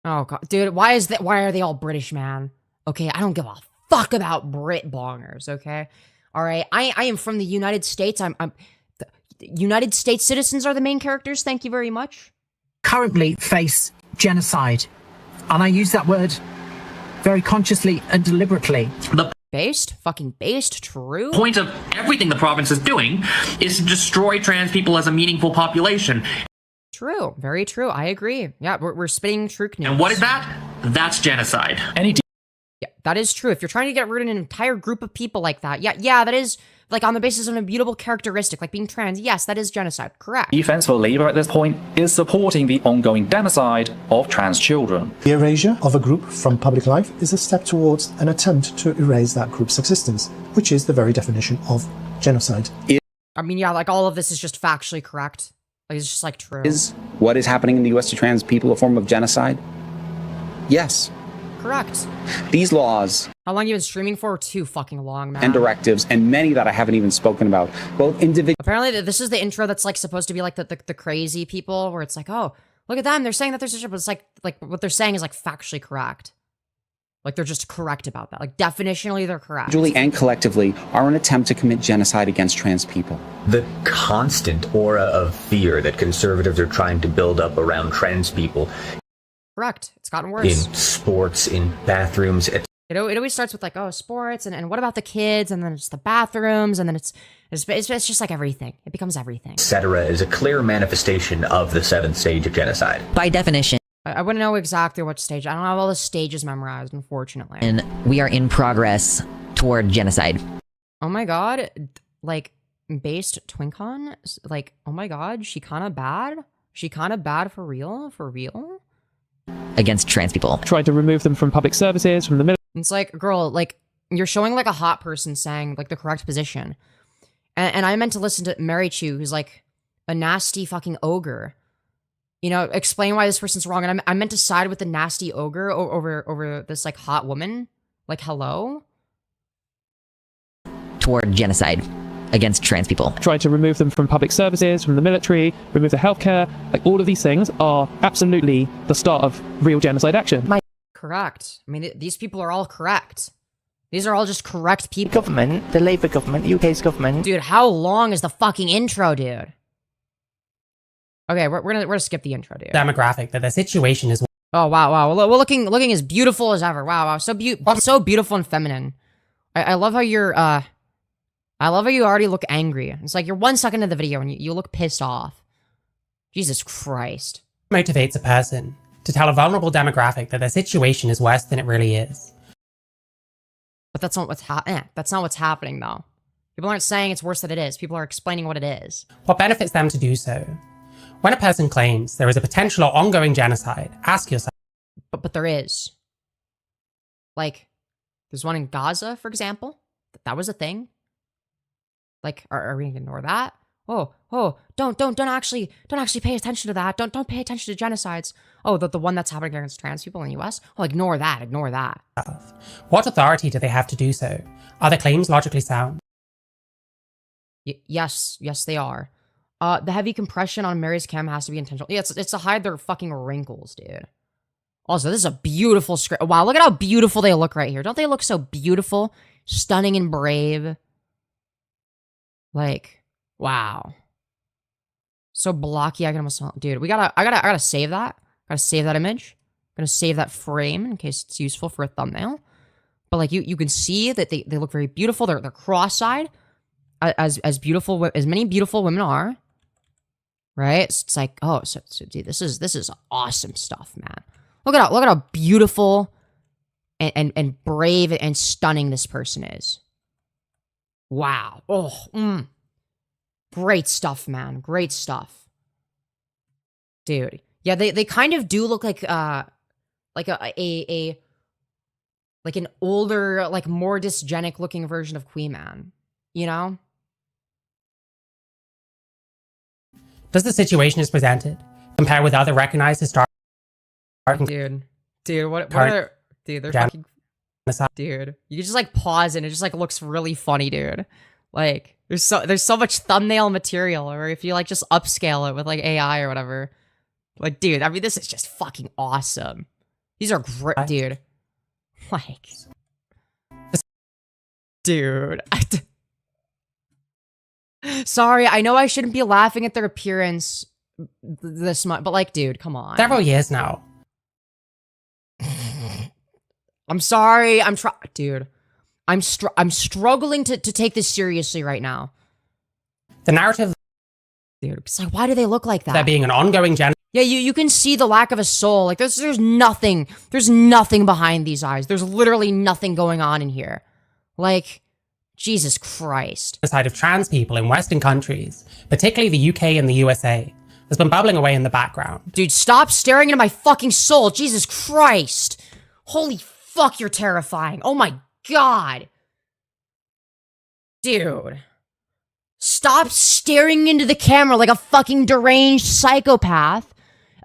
Oh, God. Dude, why are they all British, man? Okay, I don't give a fuck about Brit bongers, okay? All right, I am from the United States. United States citizens are the main characters. Thank you very much. Currently face genocide. And I use that word very consciously and deliberately. Fucking based, true. The point of everything the province is doing is to destroy trans people as a meaningful population. True, very true. I agree. Yeah, we're spitting true news. And what is that? That's genocide. Yeah, that is true. If you're trying to get rid of an entire group of people like that, yeah, that is, like, on the basis of an immutable characteristic, like being trans, yes, that is genocide, correct. Defense for Labour at this point is supporting the ongoing genocide of trans children. The erasure of a group from public life is a step towards an attempt to erase that group's existence, which is the very definition of genocide. I mean, yeah, like, all of this is just factually correct. Like, it's just, like, true. Is what is happening in the US to trans people a form of genocide? Yes. Correct. These laws... How long you been streaming for? Too fucking long, man. And directives, and many that I haven't even spoken about, both individual... Apparently, this is the intro that's, like, supposed to be, like, the crazy people, where it's like, oh, look at them, they're saying that there's a shit, but it's like, what they're saying is, like, factually correct. Like, they're just correct about that. Like, definitionally, they're correct. Individually and collectively are an attempt to commit genocide against trans people. The constant aura of fear that conservatives are trying to build up around trans people Correct. It's gotten worse. In sports, in bathrooms, It always starts with like, oh, sports, and what about the kids, and then it's the bathrooms, and then it's just like everything. It becomes everything. etc. is a clear manifestation of the 7th stage of genocide. By definition. I wouldn't know exactly what stage. I don't have all the stages memorized, unfortunately. And we are in progress toward genocide. Oh my god, like, based Twincon, like, oh my god, she kind of bad? She kind of bad for real? For real? Against trans people. Tried to remove them from public services, from the military. It's like, girl, like, you're showing like a hot person saying like the correct position. And I meant to listen to Marychu, who's like a nasty fucking ogre. You know, explain why this person's wrong. And I meant to side with the nasty ogre over this like hot woman. Like, hello? Toward genocide against trans people. Tried to remove them from public services, from the military, remove the healthcare. Like, all of these things are absolutely the start of real genocide action. Correct. I mean, these people are all correct. These are all just correct people. Government, the Labour government, UK's government. Dude, how long is the fucking intro, dude? Okay, we're gonna skip the intro, dude. Demographic that the situation is. Oh wow. We're looking as beautiful as ever. Wow. So beautiful and feminine. I love how you're I love how you already look angry. It's like you're 1 second into the video and you look pissed off. Jesus Christ. Motivates a person to tell a vulnerable demographic that their situation is worse than it really is. But that's not what's happening though. People aren't saying it's worse than it is. People are explaining what it is. What benefits them to do so? When a person claims there is a potential or ongoing genocide, ask yourself. But there is. Like, there's one in Gaza, for example. That was a thing. Like, are we gonna ignore that? Oh, don't actually pay attention to that. Don't pay attention to genocides. Oh, the one that's happening against trans people in the US? Oh, ignore that. What authority do they have to do so? Are their claims logically sound? Yes, they are. The heavy compression on Mary's cam has to be intentional. Yeah, it's to hide their fucking wrinkles, dude. Also, this is a beautiful script. Wow, look at how beautiful they look right here. Don't they look so beautiful, stunning, and brave? Like, wow. So blocky. I can almost, dude. I gotta save that. Gotta save that image. Gonna save that frame in case it's useful for a thumbnail. But like, you can see that they look very beautiful. They're cross-eyed, as beautiful as many beautiful women are. Right? It's like, oh, so dude, this is awesome stuff, man. Look at how beautiful and brave and stunning this person is. Wow. Oh, great stuff, man. Great stuff. Dude. Yeah, they kind of do look like an older, like more dysgenic looking version of Queen Man. You know? Does the situation as presented compare with other recognized historic? Dude, what are they're fucking. Dude, you just like pause and it just like looks really funny, dude. Like there's so much thumbnail material, or if you like just upscale it with like AI or whatever. Like, dude, I mean, this is just fucking awesome. These are great, dude. Like, dude. Sorry, I know I shouldn't be laughing at their appearance this much, but like, dude, come on. Several years now. I'm sorry. Dude. I'm struggling to take this seriously right now. The narrative. Dude, it's like, why do they look like that? There being an ongoing genocide. Yeah, you can see the lack of a soul. Like, there's nothing behind these eyes. There's literally nothing going on in here. Like, Jesus Christ. Genocide of trans people in Western countries, particularly the UK and the USA, has been bubbling away in the background. Dude, stop staring into my fucking soul. Jesus Christ. Holy fuck, you're terrifying. Oh my God. Dude. Stop staring into the camera like a fucking deranged psychopath.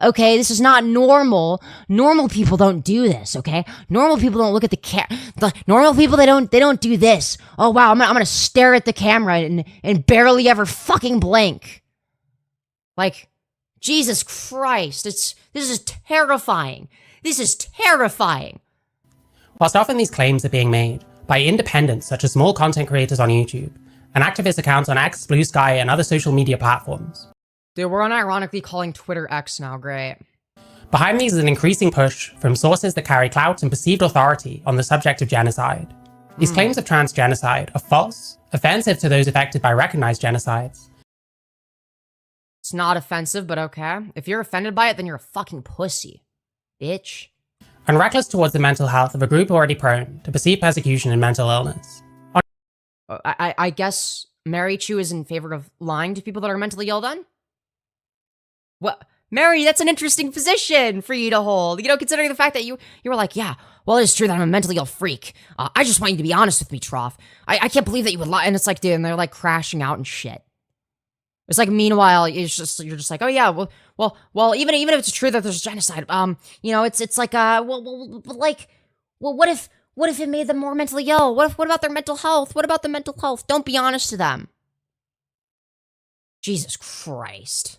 Okay, this is not normal. Normal people don't do this, okay? Normal people don't look at the camera. Normal people, they don't do this. Oh wow, I'm gonna stare at the camera and barely ever fucking blink. Like, Jesus Christ, this is terrifying. This is terrifying. Whilst often these claims are being made by independents such as small content creators on YouTube and activist accounts on X, Blue Sky, and other social media platforms. Dude, we're unironically calling Twitter X now, great. Behind these is an increasing push from sources that carry clout and perceived authority on the subject of genocide. These claims of trans genocide are false, offensive to those affected by recognized genocides. It's not offensive, but okay. If you're offended by it, then you're a fucking pussy. Bitch. And reckless towards the mental health of a group already prone to perceived persecution and mental illness. I guess Marychu is in favor of lying to people that are mentally ill then? What? Mary, that's an interesting position for you to hold. You know, considering the fact that you were like, yeah, well, it's true that I'm a mentally ill freak. I just want you to be honest with me, Trough. I can't believe that you would lie. And it's like, dude, and they're like crashing out and shit. It's like, meanwhile, you're just like, oh yeah, well, even if it's true that there's genocide, you know, it's like, what if it made them more mentally ill? What about their mental health? What about the mental health? Don't be honest to them. Jesus Christ.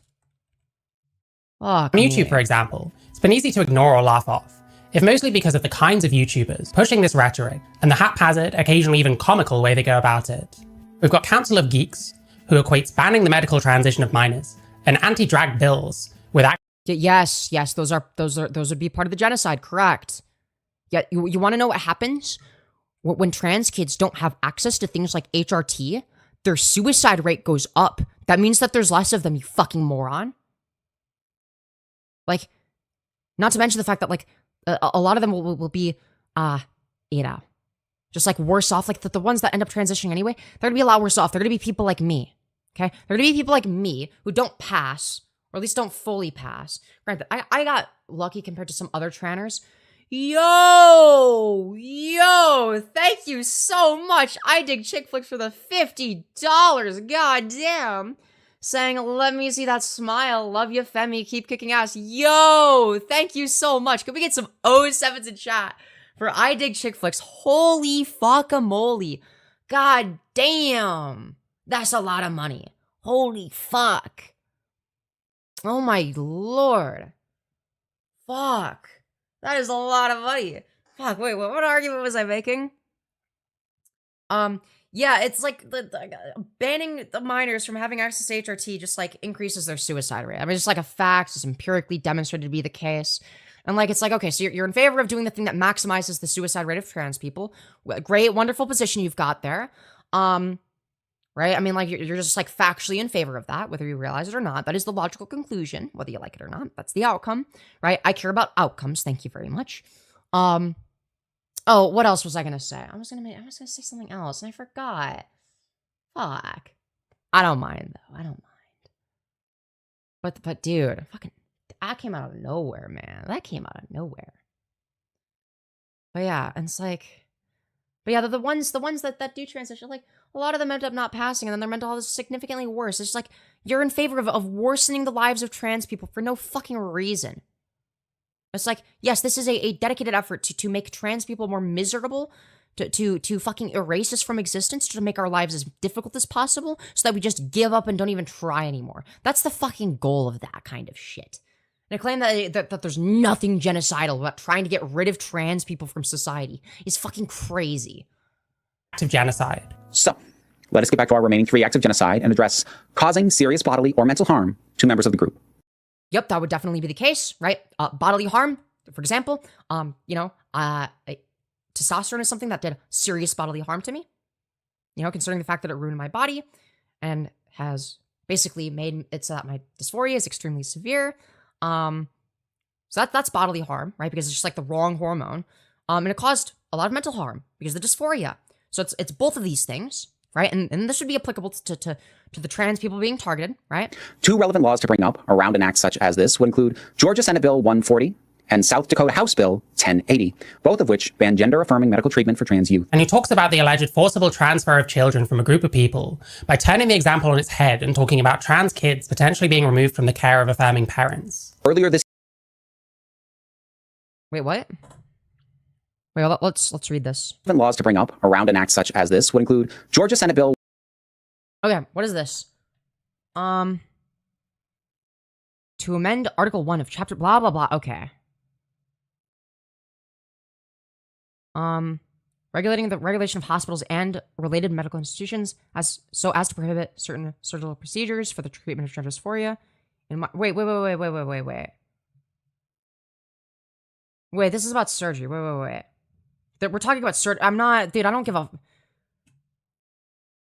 On YouTube, for example, it's been easy to ignore or laugh off, if mostly because of the kinds of YouTubers pushing this rhetoric and the haphazard, occasionally even comical way they go about it. We've got Council of Geeks, who equates banning the medical transition of minors and anti-drag bills with Yes, those would be part of the genocide, correct. Yeah, you want to know what happens? When trans kids don't have access to things like HRT, their suicide rate goes up. That means that there's less of them, you fucking moron. Like, not to mention the fact that, like, a lot of them will be, you know, just, like, worse off. Like, the ones that end up transitioning anyway, they're gonna be a lot worse off. They're gonna be people like me, okay? They're gonna be people like me who don't pass, or at least don't fully pass. Granted, I got lucky compared to some other tranners. Yo, thank you so much. I dig chick flicks for the $50. Goddamn. Saying, let me see that smile. Love you, Femi. Keep kicking ass. Yo, thank you so much. Can we get some 07s in chat for I dig chick flicks? Holy fuckamole. God damn. That's a lot of money. Holy fuck. Oh my lord. Fuck. That is a lot of money. Fuck, wait, what argument was I making? Yeah, it's like banning the minors from having access to HRT just like increases their suicide rate. I mean, it's like a fact. It's empirically demonstrated to be the case. And like, it's like, okay, so you're in favor of doing the thing that maximizes the suicide rate of trans people. Great, wonderful position you've got there. Right? I mean, like, you're just like factually in favor of that, whether you realize it or not. That is the logical conclusion, whether you like it or not. That's the outcome, right? I care about outcomes. Thank you very much. Oh, what else was I gonna say? I was gonna say something else, and I forgot. Fuck. I don't mind though. I don't mind. But dude, fucking, that came out of nowhere, man. That came out of nowhere. But yeah, and it's like, but yeah, the ones that do transition, like, a lot of them end up not passing, and then their mental health is significantly worse. It's like, you're in favor of worsening the lives of trans people for no fucking reason. It's like, yes, this is a dedicated effort to make trans people more miserable, to fucking erase us from existence, to make our lives as difficult as possible, so that we just give up and don't even try anymore. That's the fucking goal of that kind of shit. And a claim that there's nothing genocidal about trying to get rid of trans people from society is fucking crazy. Acts of genocide. So, let us get back to our remaining 3 acts of genocide and address causing serious bodily or mental harm to members of the group. Yep, that would definitely be the case, right? Bodily harm, for example, you know, testosterone is something that did serious bodily harm to me. You know, considering the fact that it ruined my body and has basically made it so that my dysphoria is extremely severe. So that's bodily harm, right? Because it's just like the wrong hormone. And it caused a lot of mental harm because of the dysphoria. So it's both of these things, right? And this would be applicable to the trans people being targeted, right? 2 relevant laws to bring up around an act such as this would include Georgia Senate Bill 140 and South Dakota House Bill 1080, both of which ban gender-affirming medical treatment for trans youth. And he talks about the alleged forcible transfer of children from a group of people by turning the example on its head and talking about trans kids potentially being removed from the care of affirming parents. Earlier this... Wait, what? Wait, let's read this. Laws to bring up around an act such as this would include Georgia Senate Bill... Okay, what is this? To amend Article 1 of Chapter blah blah blah. Okay. Regulating the regulation of hospitals and related medical institutions as to prohibit certain surgical procedures for the treatment of gender dysphoria. Wait. Wait, this is about surgery. Wait. We're talking about surgery. I'm not, dude, I don't give a...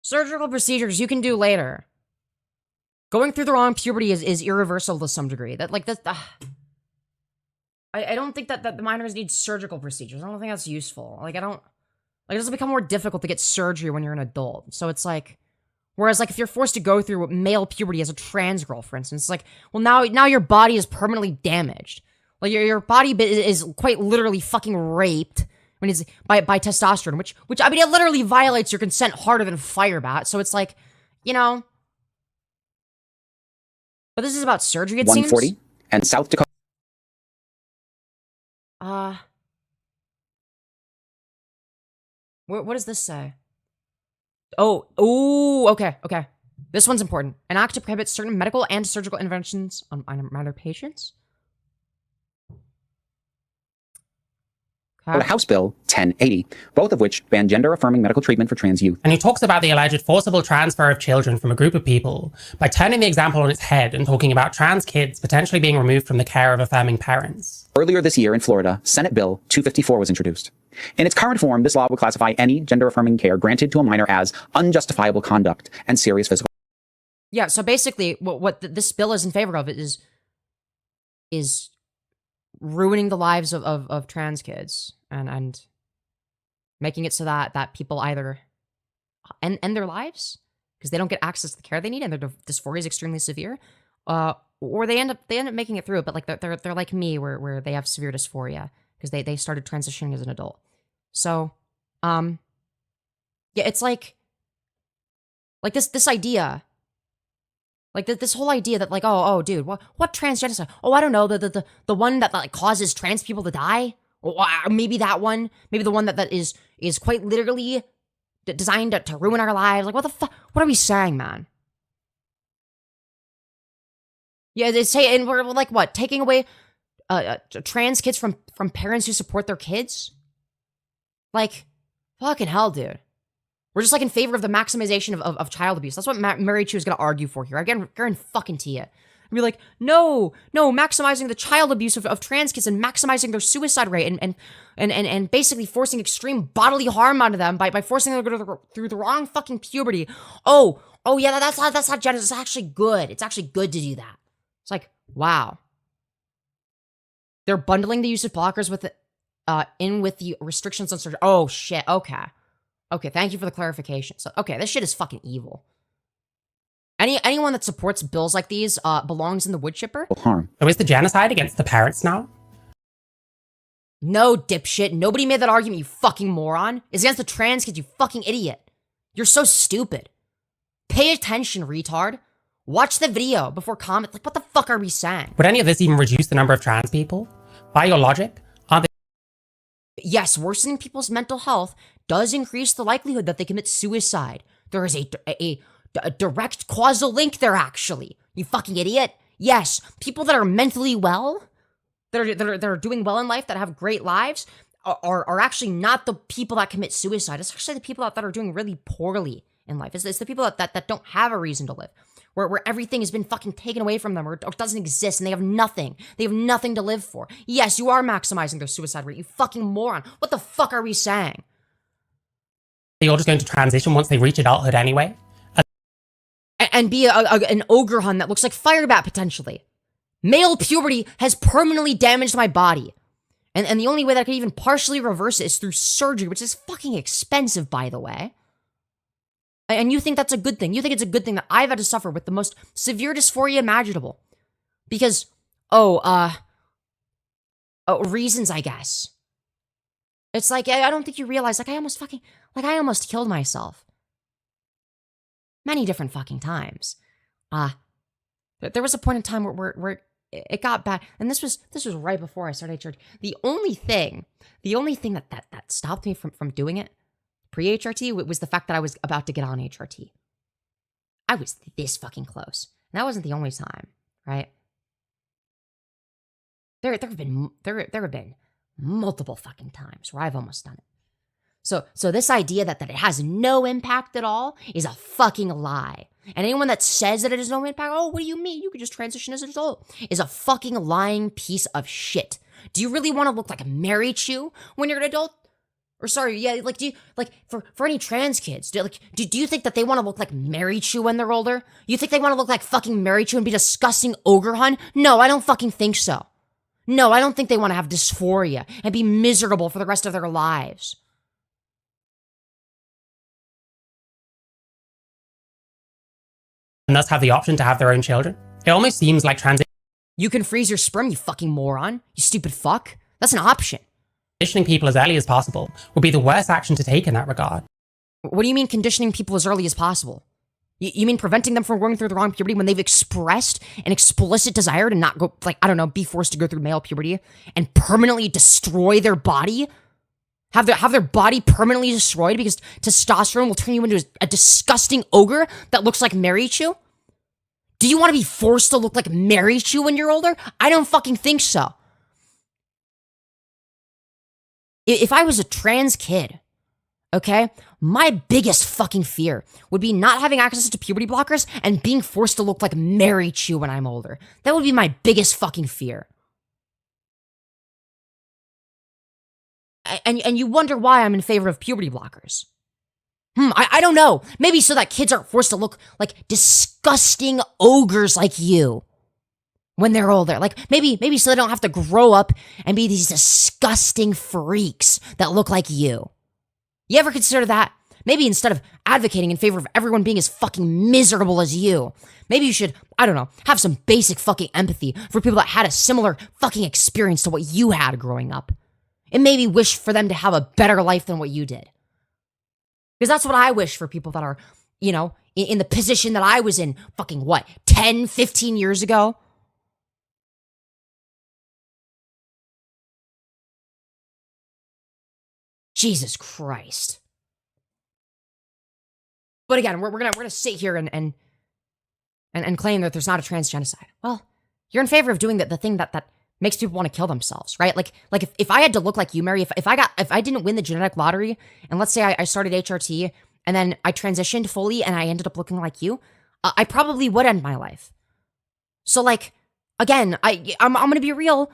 Surgical procedures you can do later. Going through the wrong puberty is irreversible to some degree. That, like, I don't think that the minors need surgical procedures. I don't think that's useful. Like, it doesn't become more difficult to get surgery when you're an adult. So it's like, whereas, like, if you're forced to go through male puberty as a trans girl, for instance, it's like, well, now your body is permanently damaged. Like, your body is quite literally fucking raped when it's by testosterone, which I mean, it literally violates your consent harder than Firebat. So it's like, you know. But this is about surgery, it 140 seems. And South Dakota. What does this say? Oh, okay. This one's important. An act to prohibit certain medical and surgical interventions on minor patients. House Bill 1080, both of which ban gender-affirming medical treatment for trans youth. And he talks about the alleged forcible transfer of children from a group of people by turning the example on its head and talking about trans kids potentially being removed from the care of affirming parents. Earlier this year in Florida, Senate Bill 254 was introduced. In its current form, this law would classify any gender-affirming care granted to a minor as unjustifiable conduct and serious physical. Yeah, so basically, what this bill is in favor of is ruining the lives of trans kids and making it so that people either end their lives because they don't get access to the care they need and their dysphoria is extremely severe, or they end up making it through it, but like they're like me where they have severe dysphoria because they started transitioning as an adult. So, yeah, it's like this idea. Like, this whole idea that, like, oh, dude, what trans genocide? Oh, I don't know, the one that, like, causes trans people to die? Or maybe that one? Maybe the one that is quite literally designed to ruin our lives? Like, what the fuck? What are we saying, man? Yeah, they say, and we're, like, what? Taking away trans kids from parents who support their kids? Like, fucking hell, dude. We're just, like, in favor of the maximization of child abuse. That's what Marychu is going to argue for here. I guarantee fucking to you. Be like, no, maximizing the child abuse of trans kids and maximizing their suicide rate and basically forcing extreme bodily harm onto them by forcing them to go through the wrong fucking puberty. Oh, yeah, that's not genocide. It's actually good. It's actually good to do that. It's like, wow. They're bundling the use of blockers with the restrictions on surgery. Oh, shit, okay. Okay, thank you for the clarification. So, okay, this shit is fucking evil. Anyone that supports bills like these belongs in the wood chipper. Harm. So is the genocide against the parents now? No, dipshit. Nobody made that argument, you fucking moron. It's against the trans kids, you fucking idiot. You're so stupid. Pay attention, retard. Watch the video before comment. Like, what the fuck are we saying? Would any of this even reduce the number of trans people? By your logic, aren't they? Yes, worsening people's mental health does increase the likelihood that they commit suicide. There is a direct causal link there, actually. You fucking idiot. Yes, people that are mentally well, that are doing well in life, that have great lives, are actually not the people that commit suicide. It's actually the people that are doing really poorly in life. It's the people that don't have a reason to live. Where everything has been fucking taken away from them or doesn't exist and they have nothing. They have nothing to live for. Yes, you are maximizing their suicide rate, you fucking moron. What the fuck are we saying? They're all just going to transition once they reach adulthood anyway? And be an ogre hun that looks like Firebat, potentially. Male puberty has permanently damaged my body. And the only way that I can even partially reverse it is through surgery, which is fucking expensive, by the way. And you think that's a good thing. You think it's a good thing that I've had to suffer with the most severe dysphoria imaginable. Because, reasons, I guess. It's like, I don't think you realize, I almost killed myself. Many different fucking times. There was a point in time where it got bad. And this was right before I started HRT. The only thing that stopped me from doing it pre-HRT was the fact that I was about to get on HRT. I was this fucking close. And that wasn't the only time, right? There have been multiple fucking times where I've almost done it. So this idea that it has no impact at all is a fucking lie. And anyone that says that it has no impact, oh, what do you mean? You could just transition as an adult, is a fucking lying piece of shit. Do you really want to look like a Marychu when you're an adult? Or sorry, yeah, like, do you, like, for any trans kids, do you think that they want to look like Marychu when they're older? You think they want to look like fucking Marychu and be disgusting ogre hun? No, I don't fucking think so. No, I don't think they want to have dysphoria and be miserable for the rest of their lives. And thus have the option to have their own children. It almost seems like You can freeze your sperm, you fucking moron. You stupid fuck. That's an option. Conditioning people as early as possible would be the worst action to take in that regard. What do you mean conditioning people as early as possible? You mean preventing them from going through the wrong puberty when they've expressed an explicit desire to not go, like, I don't know, be forced to go through male puberty and permanently destroy their body? Have their body permanently destroyed because testosterone will turn you into a disgusting ogre that looks like Marychu? Do you want to be forced to look like Marychu when you're older? I don't fucking think so. If I was a trans kid, okay, my biggest fucking fear would be not having access to puberty blockers and being forced to look like Marychu when I'm older. That would be my biggest fucking fear. And you wonder why I'm in favor of puberty blockers. I don't know. Maybe so that kids aren't forced to look like disgusting ogres like you when they're older. Like, maybe so they don't have to grow up and be these disgusting freaks that look like you. You ever consider that? Maybe instead of advocating in favor of everyone being as fucking miserable as you, maybe you should, I don't know, have some basic fucking empathy for people that had a similar fucking experience to what you had growing up. And maybe wish for them to have a better life than what you did. Because that's what I wish for people that are, you know, in the position that I was in fucking, what, 10, 15 years ago? Jesus Christ. But again, we're gonna sit here and claim that there's not a trans genocide. Well, you're in favor of doing the thing that makes people want to kill themselves, right? Like if I had to look like you, Mary, if I didn't win the genetic lottery, and let's say I started HRT and then I transitioned fully and I ended up looking like you, I probably would end my life. So like, again, I'm gonna be real.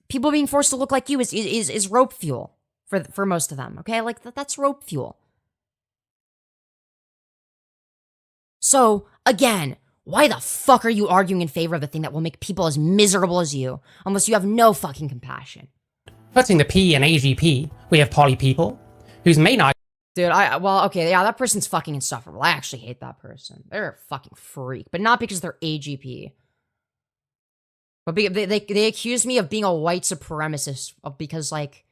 People being forced to look like you is rope fuel for most of them. Okay, like that's rope fuel. So again, why the fuck are you arguing in favor of the thing that will make people as miserable as you, unless you have no fucking compassion? Putting the P in AGP, we have poly people, whose main argument... Dude, well, okay, yeah, that person's fucking insufferable. I actually hate that person. They're a fucking freak, but not because they're AGP. But they accused me of being a white supremacist because, like,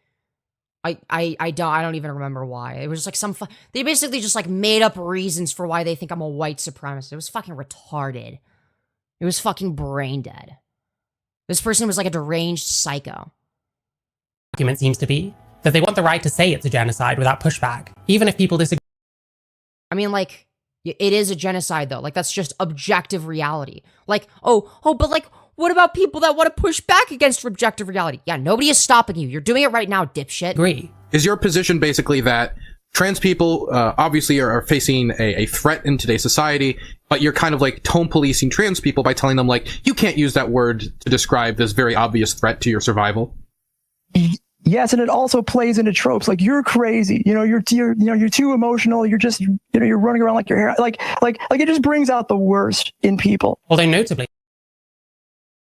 I don't even remember why. It was just like they basically just like made up reasons for why they think I'm a white supremacist. It was fucking retarded. It was fucking brain dead. This person was like a deranged psycho. Argument seems to be that they want the right to say it's a genocide without pushback, even if people disagree. I mean, like, it is a genocide though. Like, that's just objective reality. Like, oh, but like, what about people that want to push back against objective reality? Yeah, nobody is stopping you. You're doing it right now, dipshit. Agree. Is your position basically that trans people obviously are facing a threat in today's society, but you're kind of like tone policing trans people by telling them, like, you can't use that word to describe this very obvious threat to your survival? Yes, and it also plays into tropes like you're crazy, you're too emotional, you're just you're running around like your hair like it just brings out the worst in people. Although notably.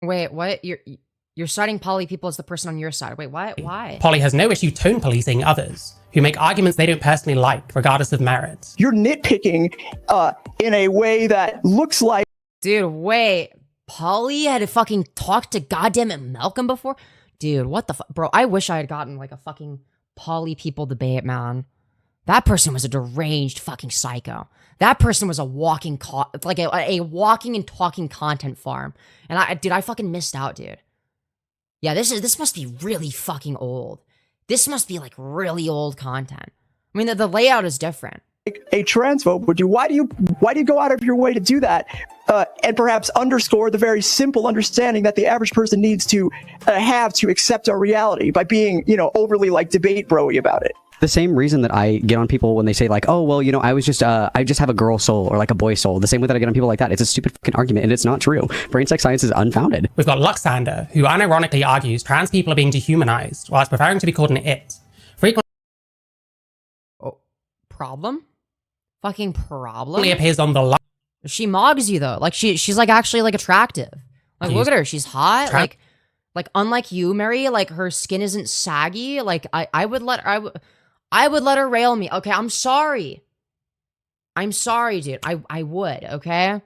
Wait, what? You're citing poly people as the person on your side. Wait, what? Why? Poly has no issue tone policing others who make arguments they don't personally like, regardless of merits. You're nitpicking in a way that looks like... Dude, wait. Poly had to fucking talk to goddamn Malcolm before? Dude, what the fuck? Bro, I wish I had gotten like a fucking poly people debate, man. That person was a deranged fucking psycho. That person was a walking, a walking and talking content farm. And I fucking missed out, dude. Yeah, this must be really fucking old. This must be like really old content. I mean, the layout is different. A transphobe would do. Why do you go out of your way to do that? And perhaps underscore the very simple understanding that the average person needs to have to accept our reality by being, overly like debate bro-y about it. the same reason that I get on people when they say like, oh, well, you know, I just have a girl soul or like a boy soul. The same way that I get on people like that. It's a stupid fucking argument and it's not true. Brain sex science is unfounded. We've got Luxander, who unironically argues trans people are being dehumanized whilst preferring to be called an it. Frequently Problem? Fucking problem? appears on the line. She mogs you though. Like she's like actually like attractive. Like look at her, she's hot. Like unlike you, Mary, like her skin isn't saggy. Like I would let her rail me. Okay, I'm sorry. I'm sorry, dude. I would, okay?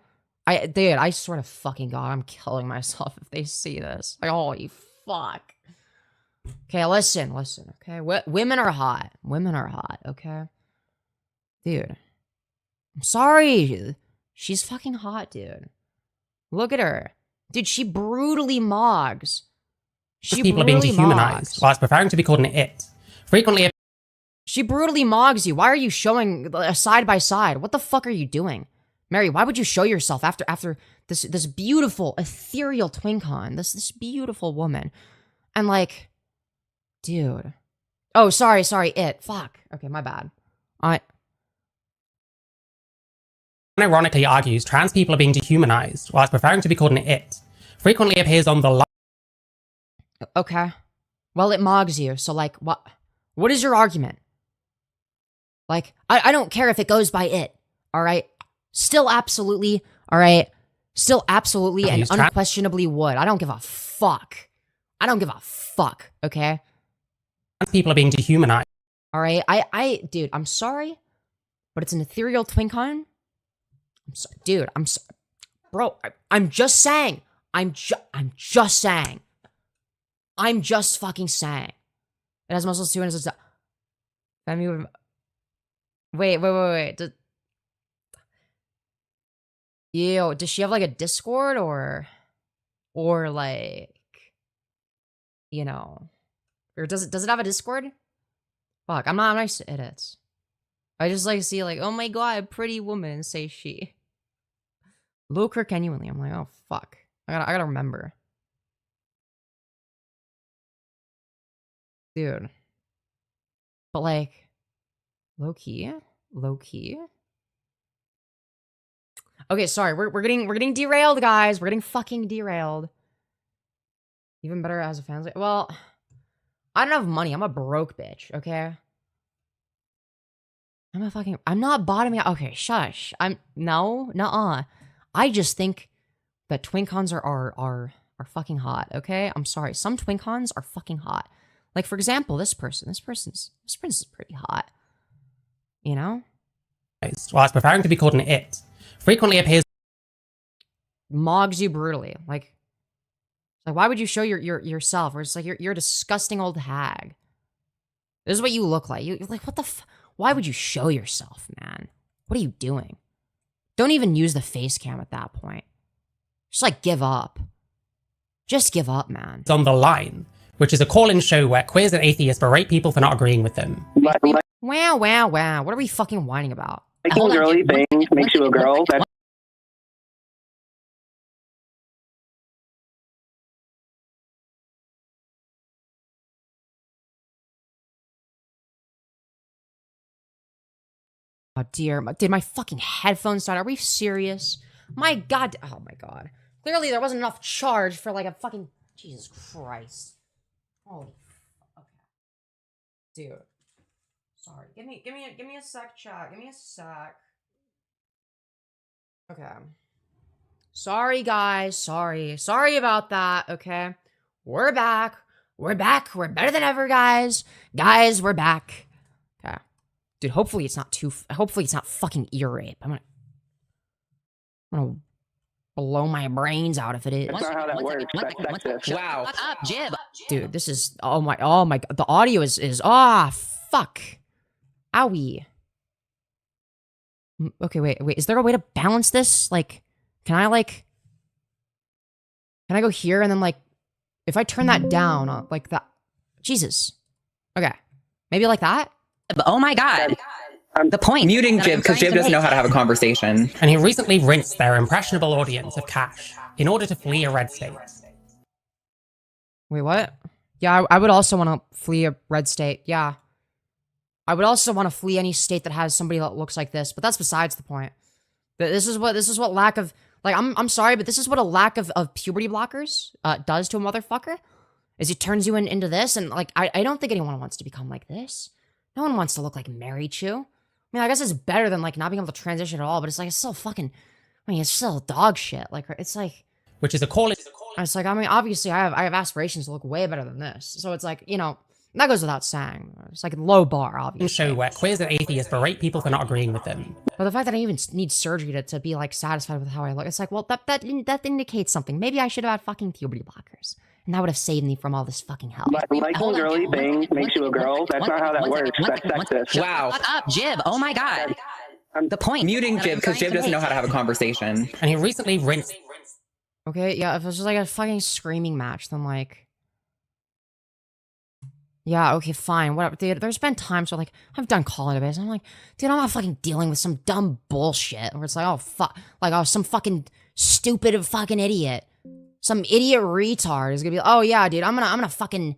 Dude, I swear to fucking God, I'm killing myself if they see this. Like, holy fuck. Okay, listen, okay? Women are hot. Women are hot, okay? Dude. I'm sorry. She's fucking hot, dude. Look at her. Dude, she brutally mogs. People are being dehumanized whilst preferring to be called an it. Frequently she brutally mogs you. Why are you showing a side by side? What the fuck are you doing? Mary, why would you show yourself after this beautiful, ethereal twincon? This beautiful woman. And like, dude. Oh, sorry, it. Fuck. Okay, my bad. Ironically argues trans people are being dehumanized whilst preferring to be called an it. Frequently appears on the line. Okay. Well, it mogs you, so like, what is your argument? Like, I don't care if it goes by it, alright? Still absolutely, alright? Still absolutely and unquestionably would. I don't give a fuck. I don't give a fuck, okay? Trans people are being dehumanized. Alright, dude, I'm sorry, but it's an ethereal twincon. I'm sorry, dude, bro, I'm just saying. I'm just saying. I'm just fucking saying. It has muscles too, and it's wait. Yo, does she have like a Discord or like, you know, or does it have a Discord? Fuck, I'm not nice to edits. I just like to see like, oh my god, pretty woman, say she. Look her genuinely. I'm like, oh fuck. I gotta remember. Dude. But like, low key. Okay, sorry, we're getting derailed, guys. We're getting fucking derailed. Even better as a fan. Well, I don't have money. I'm a broke bitch, okay? I'm not bottoming out. Okay, shush. Nuh-uh. I just think that twincons are fucking hot, okay? I'm sorry. Some twincons are fucking hot. Like, for example, this person is pretty hot. You know? Whilst preferring to be called an it. Frequently appears mogs you brutally. Like why would you show yourself? Or it's like you're a disgusting old hag. This is what you look like. You're like, what the why would you show yourself, man? What are you doing? Don't even use the face cam at that point. Just like give up. Just give up, man. It's on the line, which is a call-in show where queers and atheists berate people for not agreeing with them. Wow. What are we fucking whining about? Making girly things makes you a girl. Oh dear, did my fucking headphones die? Are we serious? My god, oh my god. Clearly there wasn't enough charge for like a fucking, Jesus Christ. Holy, okay. Dude. Sorry, give me a sec, chat, give me a sec. Okay. Sorry guys, sorry about that, okay? We're back, we're better than ever, guys. Guys, we're back. Okay. Dude, hopefully it's not fucking ear rape. I'm gonna blow my brains out if it is. That's not how that works. That's sexist. Wow. Shut up, Jib. Dude, this is, oh my, the audio is, fuck. Owie. Okay, wait, is there a way to balance this? Like, can I go here and then like, if I turn that down, like that, Jesus. Okay, maybe like that? Oh my god. The point. Muting Jib, because Jib doesn't know how to have a conversation. And he recently rinsed their impressionable audience of cash in order to flee a red state. Wait, what? Yeah, I would also want to flee a red state, yeah. I would also want to flee any state that has somebody that looks like this, but that's besides the point. This is what lack of, like, I'm sorry, but this is what a lack of puberty blockers does to a motherfucker, is it turns you into this, and, like, I don't think anyone wants to become like this. No one wants to look like Marychu. I mean, I guess it's better than, like, not being able to transition at all, but it's, like, it's still fucking, I mean, it's still dog shit. Like, it's, like... Which is a call... It's, like, I mean, obviously, I have aspirations to look way better than this. So it's, like, you know, that goes without saying. It's, like, a low bar, obviously. Show where queers and atheists berate people for not agreeing with them. But the fact that I even need surgery to be, like, satisfied with how I look, it's, like, well, that indicates something. Maybe I should have had fucking puberty blockers. And that would have saved me from all this fucking hell. Liking girly things makes you a girl? That's not how that works. That's sexist. Wow. Shut up, Jib. Oh my god. The point. Muting Jib because Jib doesn't know how to have a conversation. And he recently rinsed. Okay, yeah, if it was just like a fucking screaming match, then like... Yeah, okay, fine, whatever. Dude, there's been times where, like, I've done call debates, and I'm like, dude, I'm not fucking dealing with some dumb bullshit where it's like, oh, fuck, like, oh, some fucking stupid fucking idiot. Some idiot retard is gonna be like, oh, yeah, dude, I'm gonna fucking,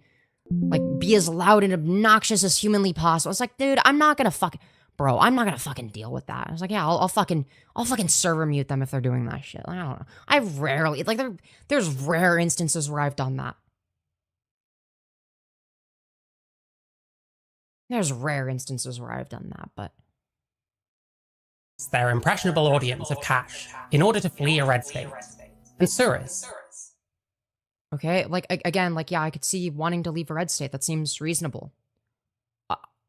like, be as loud and obnoxious as humanly possible. It's like, dude, I'm not gonna fucking, bro, I'm not gonna fucking deal with that. I was like, yeah, I'll fucking server mute them if they're doing that shit. Like, I don't know. I rarely, like, there's rare instances where I've done that. There's rare instances where I've done that, but... Their impressionable audience of cash in order to flee a red state. And Suris. Okay, like, again, like, yeah, I could see wanting to leave a red state. That seems reasonable.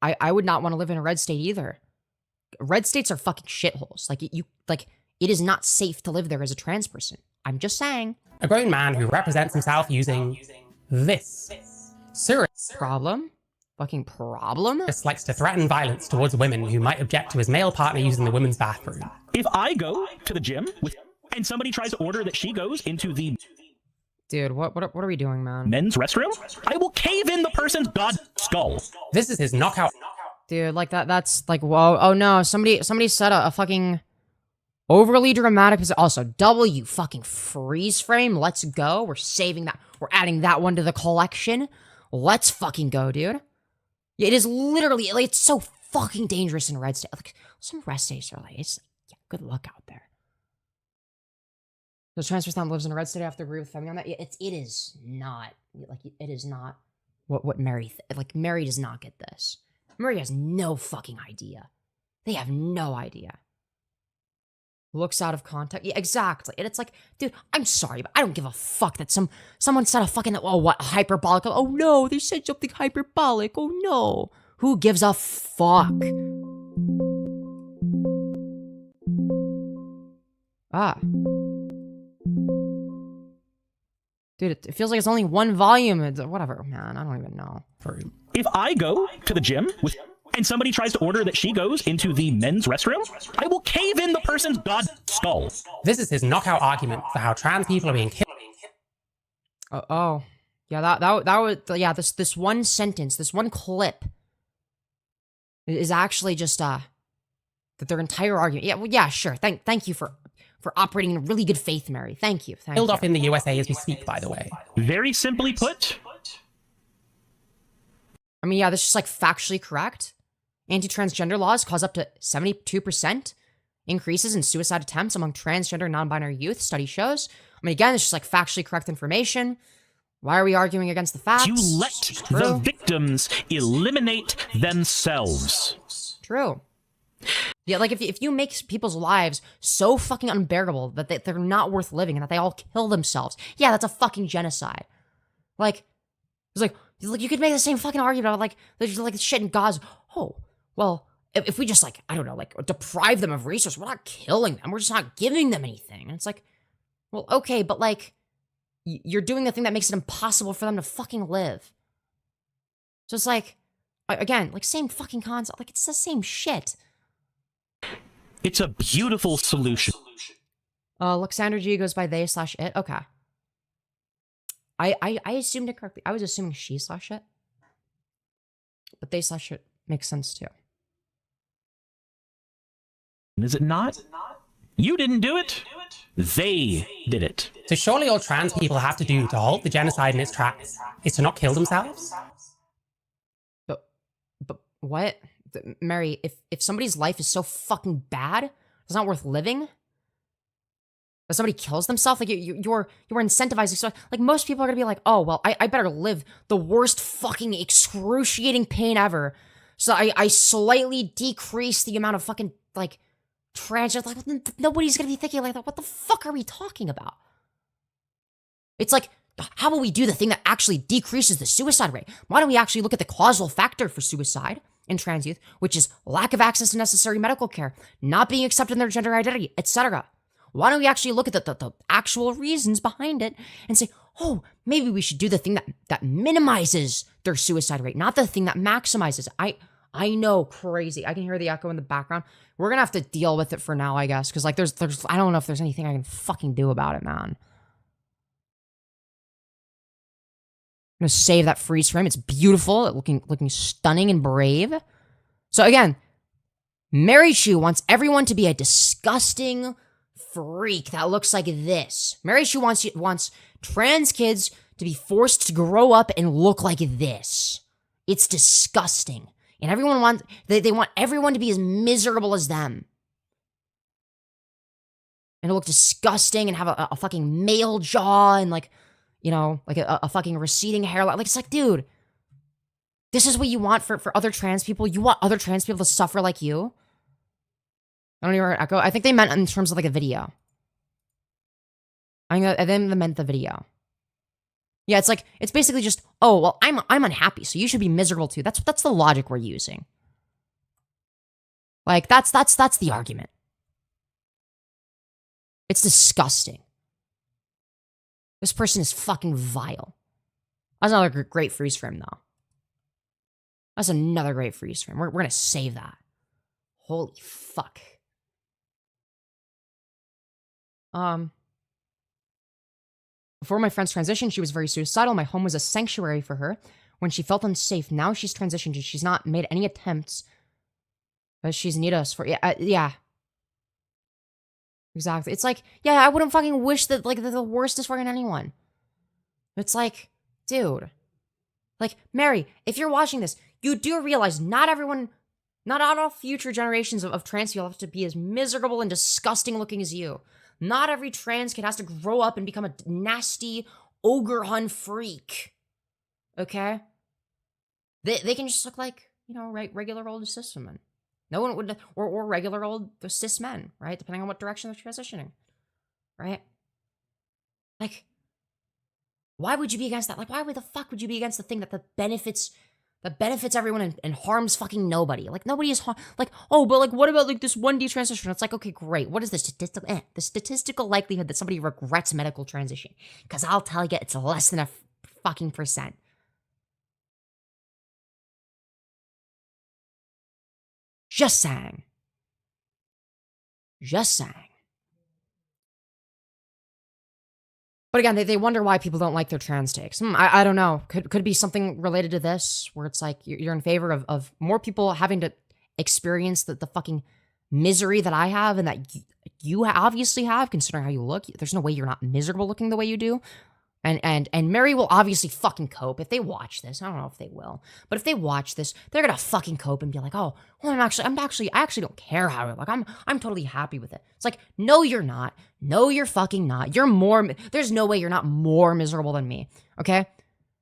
I would not want to live in a red state either. Red states are fucking shitholes. Like, it is not safe to live there as a trans person. I'm just saying. A grown man who represents himself using this. Suris. Problem? Fucking problem? Likes to threaten violence towards women who might object to his male partner using the women's bathroom. If I go to the gym and somebody tries to order that she goes into the... Dude, what are we doing, man? Men's restroom? I will cave in the person's god skull. This is his knockout. Dude, like that's like, whoa, oh no, somebody said a fucking overly dramatic, also, W fucking freeze frame, let's go, we're saving that, we're adding that one to the collection, let's fucking go, dude. It is literally, like, it's so fucking dangerous in red state, like, some red states are like, it's, yeah, good luck out there. The transfer stamp lives in a red state. I have to agree with Femi on that. It is not, like, it is not what Mary, like, Mary does not get this. Mary has no fucking idea. They have no idea. Looks out of context. Yeah, exactly. And it's like, dude, I'm sorry, but I don't give a fuck that someone said a fucking, oh, what, hyperbolic? Oh no, they said something hyperbolic. Oh no. Who gives a fuck? Ah. Dude, it feels like it's only one volume. It's, whatever, man. I don't even know. If I go to the gym and somebody tries to order that she goes into the men's restroom, I will cave in the person's god skull. This is his knockout argument for how trans people are being killed. Oh. Yeah, that was, yeah, this one sentence, this one clip is actually just, that their entire argument. Yeah, well, yeah, sure. Thank you for operating in really good faith, Mary. Thank you. Killed off in the USA as we speak, by the way. Very simply put. I mean, yeah, this is just, like, factually correct. Anti-transgender laws cause up to 72% increases in suicide attempts among transgender non-binary youth, study shows. I mean, again, it's just, like, factually correct information. Why are we arguing against the facts? You let the victims eliminate themselves. True. Yeah, like, if you make people's lives so fucking unbearable that they're not worth living and that they all kill themselves, yeah, that's a fucking genocide. Like, it's like you could make the same fucking argument about, like, there's, like, shit in Gaza. Oh, well, if we just, like, I don't know, like, deprive them of resources, we're not killing them, we're just not giving them anything. And it's like, well, okay, but, like, you're doing the thing that makes it impossible for them to fucking live. So it's like, again, like, same fucking concept, like, it's the same shit. It's a beautiful solution. Luxander G goes by they/it. Okay. I assumed it correctly. I was assuming she/it. But they/it makes sense too. Is it not? You didn't do it. They did it. So surely all trans people have to do to halt the genocide in its tracks is to not kill themselves? But what? Mary, if somebody's life is so fucking bad, it's not worth living. If somebody kills themselves, like you're incentivizing. So like most people are gonna be like, oh well, I better live the worst fucking excruciating pain ever. So I slightly decrease the amount of fucking like tragedy. Like nobody's gonna be thinking like that. What the fuck are we talking about? It's like, how about we do the thing that actually decreases the suicide rate? Why don't we actually look at the causal factor for suicide in trans youth, which is lack of access to necessary medical care, not being accepted in their gender identity, etc. Why don't we actually look at the actual reasons behind it and say, oh, maybe we should do the thing that minimizes their suicide rate, not the thing that maximizes it. I know, crazy. I can hear the echo in the background. We're gonna have to deal with it for now, I guess, because like there's I don't know if there's anything I can fucking do about it, man. I'm gonna save that freeze frame. It's beautiful, looking stunning and brave. So again, Marychu wants everyone to be a disgusting freak that looks like this. Marychu wants trans kids to be forced to grow up and look like this. It's disgusting. And everyone wants, they want everyone to be as miserable as them. And to look disgusting and have a fucking male jaw and like, you know, like a fucking receding hairline. Like, it's like, dude, this is what you want for other trans people? You want other trans people to suffer like you? I don't even hear Echo. I think they meant in terms of like a video. I think they meant the video. Yeah, it's like, it's basically just, oh, well, I'm unhappy, so you should be miserable too. That's the logic we're using. Like, that's the argument. It's disgusting. This person is fucking vile. That's another great freeze frame, though. That's another great freeze frame. We're gonna save that. Holy fuck. Before my friend's transition, she was very suicidal. My home was a sanctuary for her when she felt unsafe. Now she's transitioned and she's not made any attempts. But she's need us for... Yeah. Exactly. It's like, yeah, I wouldn't fucking wish that, like, the worst is for anyone. It's like, dude. Like, Mary, if you're watching this, you do realize not all future generations of trans people have to be as miserable and disgusting looking as you. Not every trans kid has to grow up and become a nasty ogre hun freak. Okay? They can just look like, you know, regular old cis women. No one would, or regular old cis men, right? Depending on what direction they're transitioning, right? Like, why would you be against that? Like, why the fuck would you be against the thing that benefits everyone and harms fucking nobody? Like, nobody is like, oh, but like, what about like this 1D transition? It's like, okay, great. What is the statistical likelihood that somebody regrets medical transition? Because I'll tell you, it's less than a fucking percent. Just saying. Just saying. But again, they wonder why people don't like their trans takes. I don't know. Could be something related to this, where it's like you're in favor of more people having to experience the fucking misery that I have and that you obviously have, considering how you look. There's no way you're not miserable looking the way you do. And Mary will obviously fucking cope if they watch this. I don't know if they will, but if they watch this, they're gonna fucking cope and be like, oh, well, I actually don't care how I look. I'm totally happy with it. It's like, no, you're not. No, you're fucking not. There's no way you're not more miserable than me. Okay?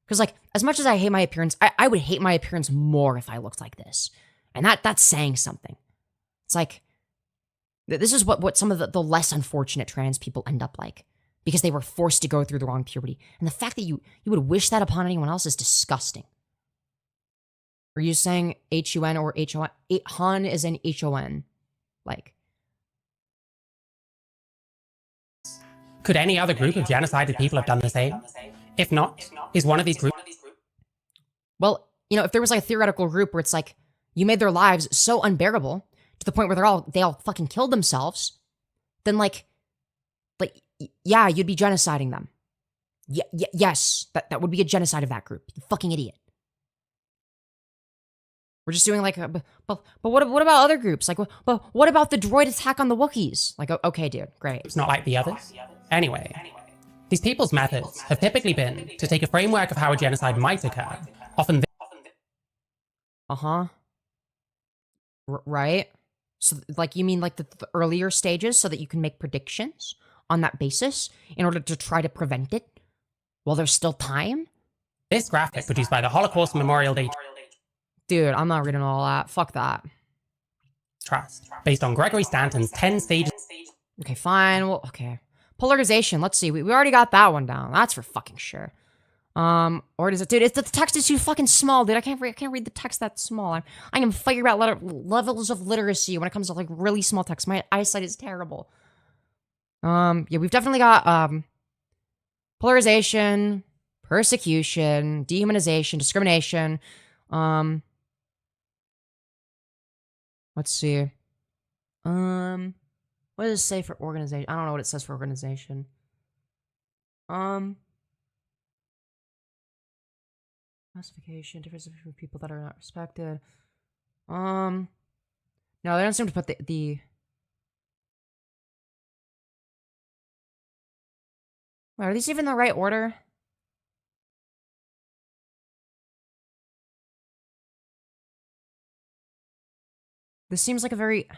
Because like, as much as I hate my appearance, I would hate my appearance more if I looked like this. And that's saying something. It's like, this is what some of the less unfortunate trans people end up like. Because they were forced to go through the wrong puberty. And the fact that you would wish that upon anyone else is disgusting. Are you saying H-U-N or H-O-N? Han is an H-O-N. Like. Could any other group of genocided people have done the same? If not, is one of these groups... Well, you know, if there was like a theoretical group where it's like, you made their lives so unbearable to the point where they all fucking killed themselves, then like, yeah, you'd be genociding them. Yes, that would be a genocide of that group. You fucking idiot. We're just doing like, but what about other groups? Like, but what about the droid attack on the Wookiees? Like, okay, dude, great. It's not like the others. Anyway, these people's methods have typically been to take a framework of how a genocide might occur, often... Uh-huh. Right? So, like, you mean like the earlier stages so that you can make predictions on that basis in order to try to prevent it while there's still time? This graphic produced by the Holocaust Memorial Day Dude, I'm not reading all that. Fuck that. Trust, based on Gregory Stanton's 10 stages. Okay, fine. Well, okay. Polarization. Let's see. We already got that one down. That's for fucking sure. Or is it, dude? It's the text is too fucking small, dude. I can't read the text that small. I can figure out levels of literacy when it comes to like really small text. My eyesight is terrible. Yeah, we've definitely got polarization, persecution, dehumanization, discrimination. Let's see. What does it say for organization? I don't know what it says for organization. Classification, difference between people that are not respected. No, they don't seem to put the Wait, are these even the right order? This seems like a very...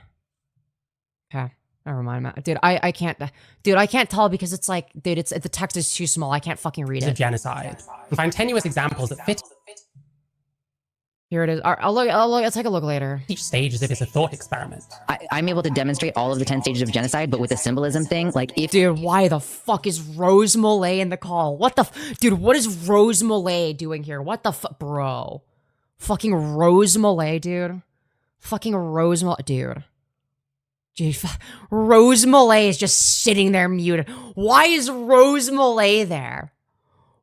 Okay, never mind, Matt. Dude, I can't... Dude, I can't tell because it's like... Dude, the text is too small. I can't fucking read it. Of genocide. And find tenuous examples that fit... Here it is. I'll take a look later. Each stage as if it's a thought experiment. I'm able to demonstrate all of the 10 stages of genocide, but with the symbolism thing, like if... Dude, why the fuck is Rose Mollet in the call? What the Dude, what is Rose Mollet doing here? What the bro? Fucking Rose Mollet, dude. Fucking Rose Mollet, dude. Dude, Rose Mollet is just sitting there muted. Why is Rose Mollet there?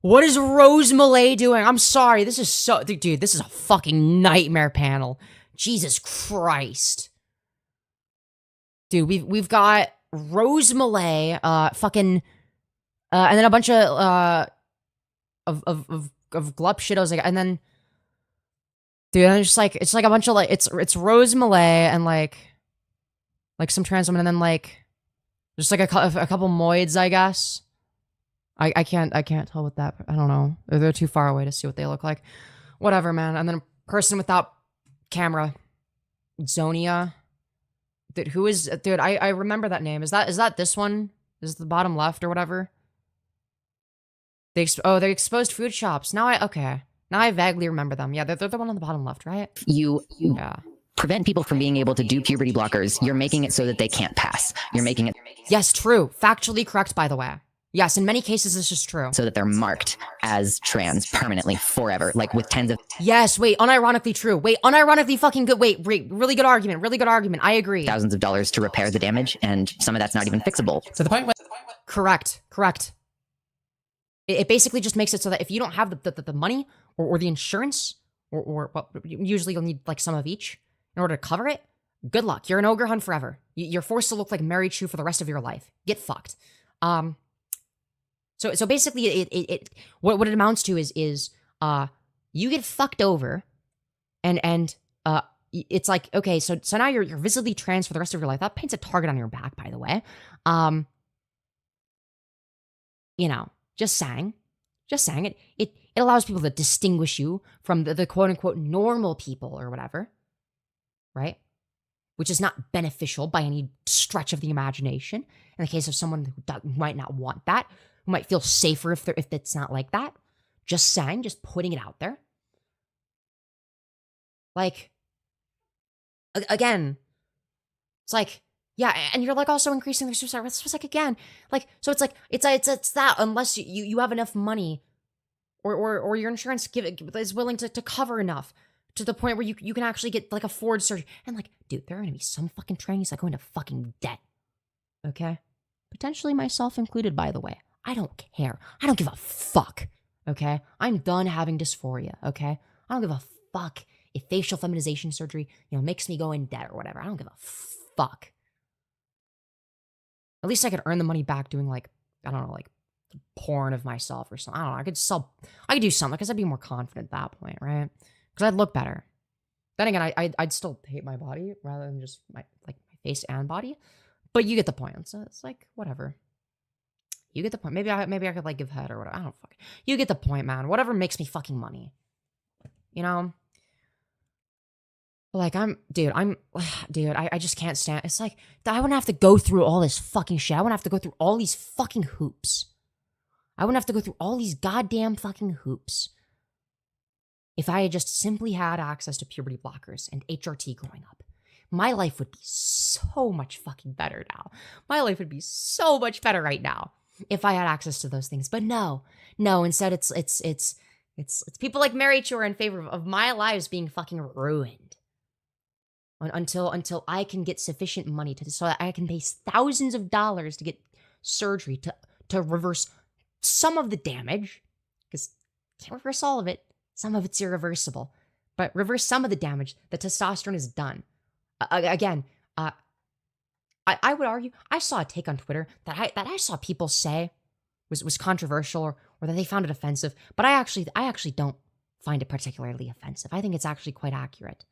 What is Rose Mollet doing? I'm sorry, this is so... Dude, this is a fucking nightmare panel. Jesus Christ. Dude, we've got Rose Mollet, fucking... and then a bunch of glup shittos, and then... Dude, I'm just like... It's like a bunch of, like... It's Rose Mollet, and, like some trans women, and then, like... Just, like, a couple moids, I guess. I can't tell what that... I don't know. They're too far away to see what they look like. Whatever, man. And then a person without camera. Zonia. Dude, who is... Dude, I remember that name. Is that this one? Is it the bottom left or whatever? They exposed food shops. Now I vaguely remember them. Yeah, they're the one on the bottom left, right? You prevent people from being able to do puberty blockers. You're making it so that they can't pass. You're making it... Yes, true. Factually correct, by the way. Yes, in many cases, this is true. So that they're marked as trans permanently, forever, like with tens of... Yes, wait, unironically true. Wait, unironically fucking good. Wait, really good argument, I agree. Thousands of dollars to repair the damage, and some of that's not even fixable. So the point where... Correct. It basically just makes it so that if you don't have the money or the insurance, or well, usually you'll need like some of each in order to cover it, good luck. You're an ogre hunt forever. You're forced to look like Marychu for the rest of your life. Get fucked. So basically, what it amounts to is you get fucked over, and it's like, okay, so now you're visibly trans for the rest of your life. That paints a target on your back, by the way. You know, just saying, it allows people to distinguish you from the quote unquote normal people or whatever, right? Which is not beneficial by any stretch of the imagination. In the case of someone who might not want that, who might feel safer if it's not like that. Just saying, just putting it out there. Like, again, it's like, yeah, and you're like also increasing their suicide rates. It's like, again, like, so it's like, it's that unless you have enough money or your insurance is willing to cover enough to the point where you can actually get like afford surgery. And like, dude, there are gonna be some fucking trainees that go into fucking debt. Okay? Potentially myself included, by the way. I don't care. I don't give a fuck. Okay? I'm done having dysphoria. Okay? I don't give a fuck if facial feminization surgery, makes me go in debt or whatever. I don't give a fuck. At least I could earn the money back doing like, I don't know, like porn of myself or something. I don't know. I could do something because I'd be more confident at that point, right? Because I'd look better. Then again, I'd still hate my body rather than just my face and body. But you get the point. So it's like, whatever. You get the point. Maybe I could like give head or whatever. I don't fucking... You get the point, man. Whatever makes me fucking money. You know? Like, dude, I just can't stand. It's like, I wouldn't have to go through all this fucking shit. I wouldn't have to go through all these fucking hoops. I wouldn't have to go through all these goddamn fucking hoops if I had just simply had access to puberty blockers and HRT growing up. My life would be so much fucking better now. My life would be so much better right now if I had access to those things. But no, instead it's people like Marychu who are in favor of my lives being fucking ruined. Until I can get sufficient money so that I can pay thousands of dollars to get surgery to reverse some of the damage, because can't reverse all of it. Some of it's irreversible, but reverse some of the damage that testosterone has done. I would argue, I saw a take on Twitter that I saw people say was controversial or that they found it offensive, but I actually don't find it particularly offensive. I think it's actually quite accurate.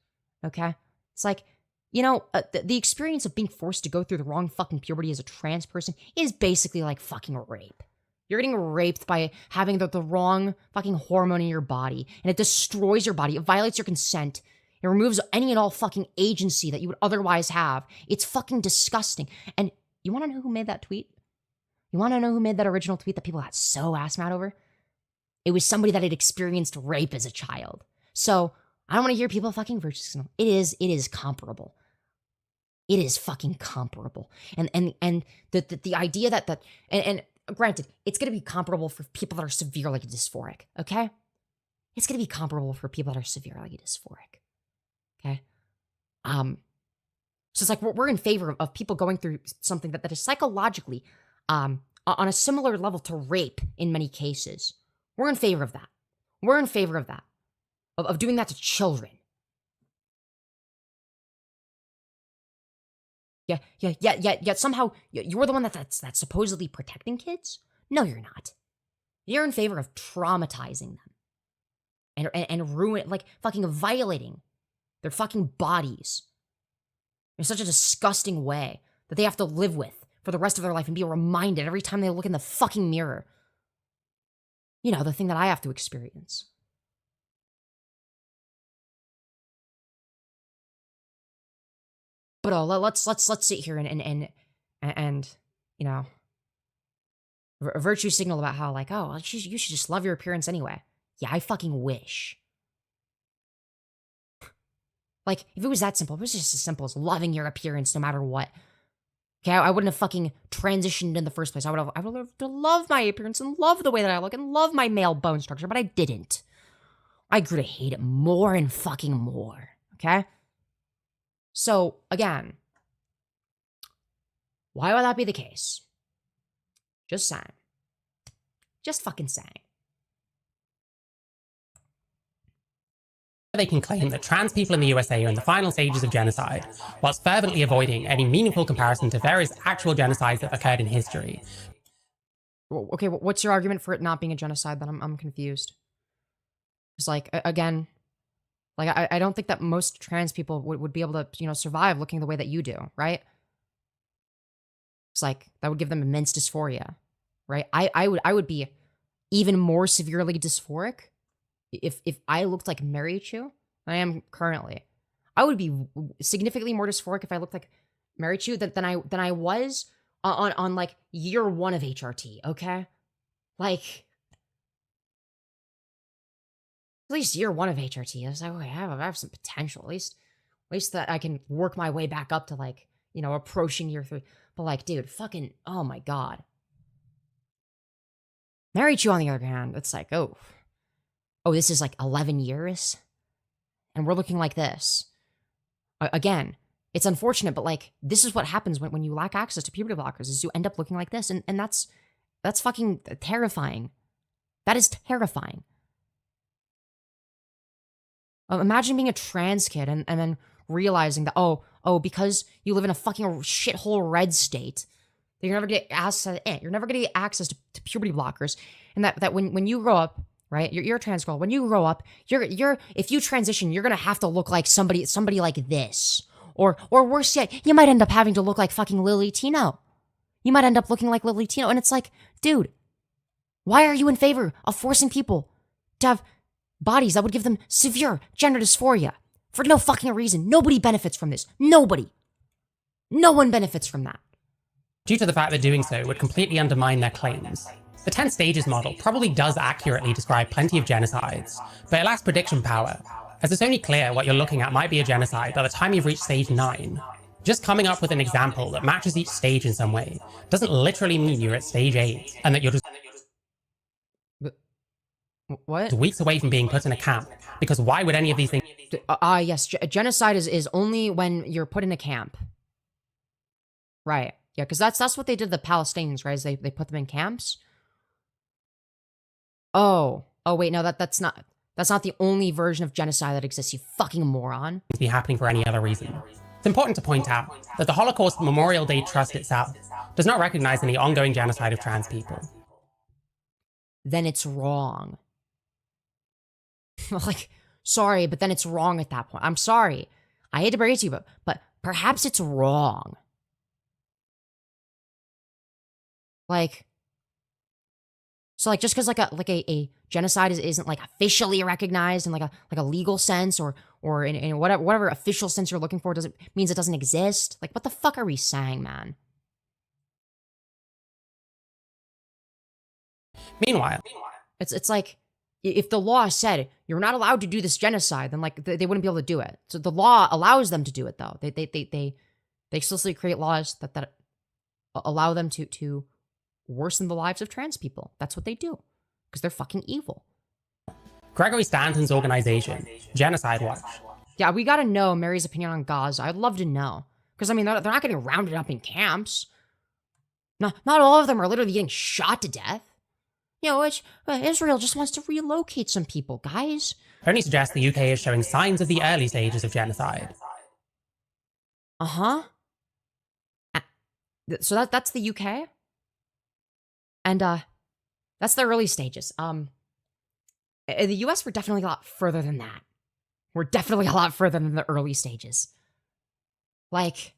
Okay? It's like, the experience of being forced to go through the wrong fucking puberty as a trans person is basically like fucking rape. You're getting raped by having the wrong fucking hormone in your body, and it destroys your body. It violates your consent. It removes any and all fucking agency that you would otherwise have. It's fucking disgusting. And you want to know who made that tweet? You want to know who made that original tweet that people got so ass mad over? It was somebody that had experienced rape as a child. So I don't want to hear people fucking virtue signal. It is comparable. It is fucking comparable. And the idea that granted, it's going to be comparable for people that are severely dysphoric, okay? It's going to be comparable for people that are severely dysphoric, okay? So it's like we're in favor of people going through something that is psychologically on a similar level to rape in many cases. We're in favor of that. We're in favor of that. Of doing that to children. Yeah, somehow you're the one that's supposedly protecting kids? No, you're not. You're in favor of traumatizing them. And ruin, like, fucking violating their fucking bodies in such a disgusting way that they have to live with for the rest of their life and be reminded every time they look in the fucking mirror. The thing that I have to experience. But let's sit here and virtue signal about how, like, oh, you should just love your appearance anyway. Yeah, I fucking wish. Like, if it was that simple, if it was just as simple as loving your appearance no matter what. Okay, I wouldn't have fucking transitioned in the first place. I would have to love my appearance and love the way that I look and love my male bone structure, but I didn't. I grew to hate it more and fucking more. Okay? So, again, why would that be the case? Just saying. Just fucking saying. They can claim that trans people in the USA are in the final stages of genocide, whilst fervently avoiding any meaningful comparison to various actual genocides that occurred in history. Okay, what's your argument for it not being a genocide? Then I'm confused. It's like, again, like, I don't think that most trans people would be able to, survive looking the way that you do, right? It's like, that would give them immense dysphoria, right? I would be even more severely dysphoric if I looked like Marychu than I am currently. I would be significantly more dysphoric if I looked like Marychu than I was on like year 1 of HRT, okay? Like, at least year 1 of HRT, I was like, okay, I have some potential. At least that I can work my way back up to, like, approaching year 3. But, like, dude, fucking, oh my god. Marychu, on the other hand, it's like, oh, this is like 11 years? And we're looking like this. Again, it's unfortunate, but, like, this is what happens when you lack access to puberty blockers, is you end up looking like this. And that's fucking terrifying. That is terrifying. Imagine being a trans kid and then realizing that, oh, because you live in a fucking shithole red state, that you're never gonna get access to puberty blockers, and that when you grow up, right, you're a trans girl. When you grow up, if you transition, you're gonna have to look like somebody like this, or worse yet, you might end up having to look like fucking Lily Tino. You might end up looking like Lily Tino, and it's like, dude, why are you in favor of forcing people to have bodies that would give them severe gender dysphoria? For no fucking reason. Nobody benefits from this. Nobody. No one benefits from that. Due to the fact that doing so would completely undermine their claims. The 10 stages model probably does accurately describe plenty of genocides, but it lacks prediction power, as it's only clear what you're looking at might be a genocide by the time you've reached stage 9. Just coming up with an example that matches each stage in some way doesn't literally mean you're at stage 8, and that you're just what? Weeks away from being put in a camp, because why would any of these things... Yes, genocide is only when you're put in a camp. Right, yeah, because that's what they did to the Palestinians, right? Is they put them in camps? Oh wait, no, that's not the only version of genocide that exists, you fucking moron. ...be happening for any other reason. It's important to point out that the Holocaust Memorial Day Trust itself does not recognize any ongoing genocide of trans people. Then it's wrong. Like, sorry, but then it's wrong at that point. I'm sorry. I hate to break it to you, but perhaps it's wrong. Like, so like just because like a genocide isn't like officially recognized in like a legal sense or in whatever official sense you're looking for means it doesn't exist. Like, what the fuck are we saying, man? Meanwhile, it's like, if the law said you're not allowed to do this genocide, then like they wouldn't be able to do it. So the law allows them to do it, though. They explicitly create laws that allow them to worsen the lives of trans people. That's what they do, because they're fucking evil. Gregory Stanton's organization, Genocide Watch. Yeah, we gotta know Mary's opinion on Gaza. I'd love to know, because I mean they're not getting rounded up in camps. Not all of them are literally getting shot to death. You know, Israel just wants to relocate some people, guys. Only suggests the UK is showing signs of the early stages of genocide. Uh-huh. So that's the UK? And, that's the early stages. In the US, we're definitely a lot further than that. We're definitely a lot further than the early stages. Like,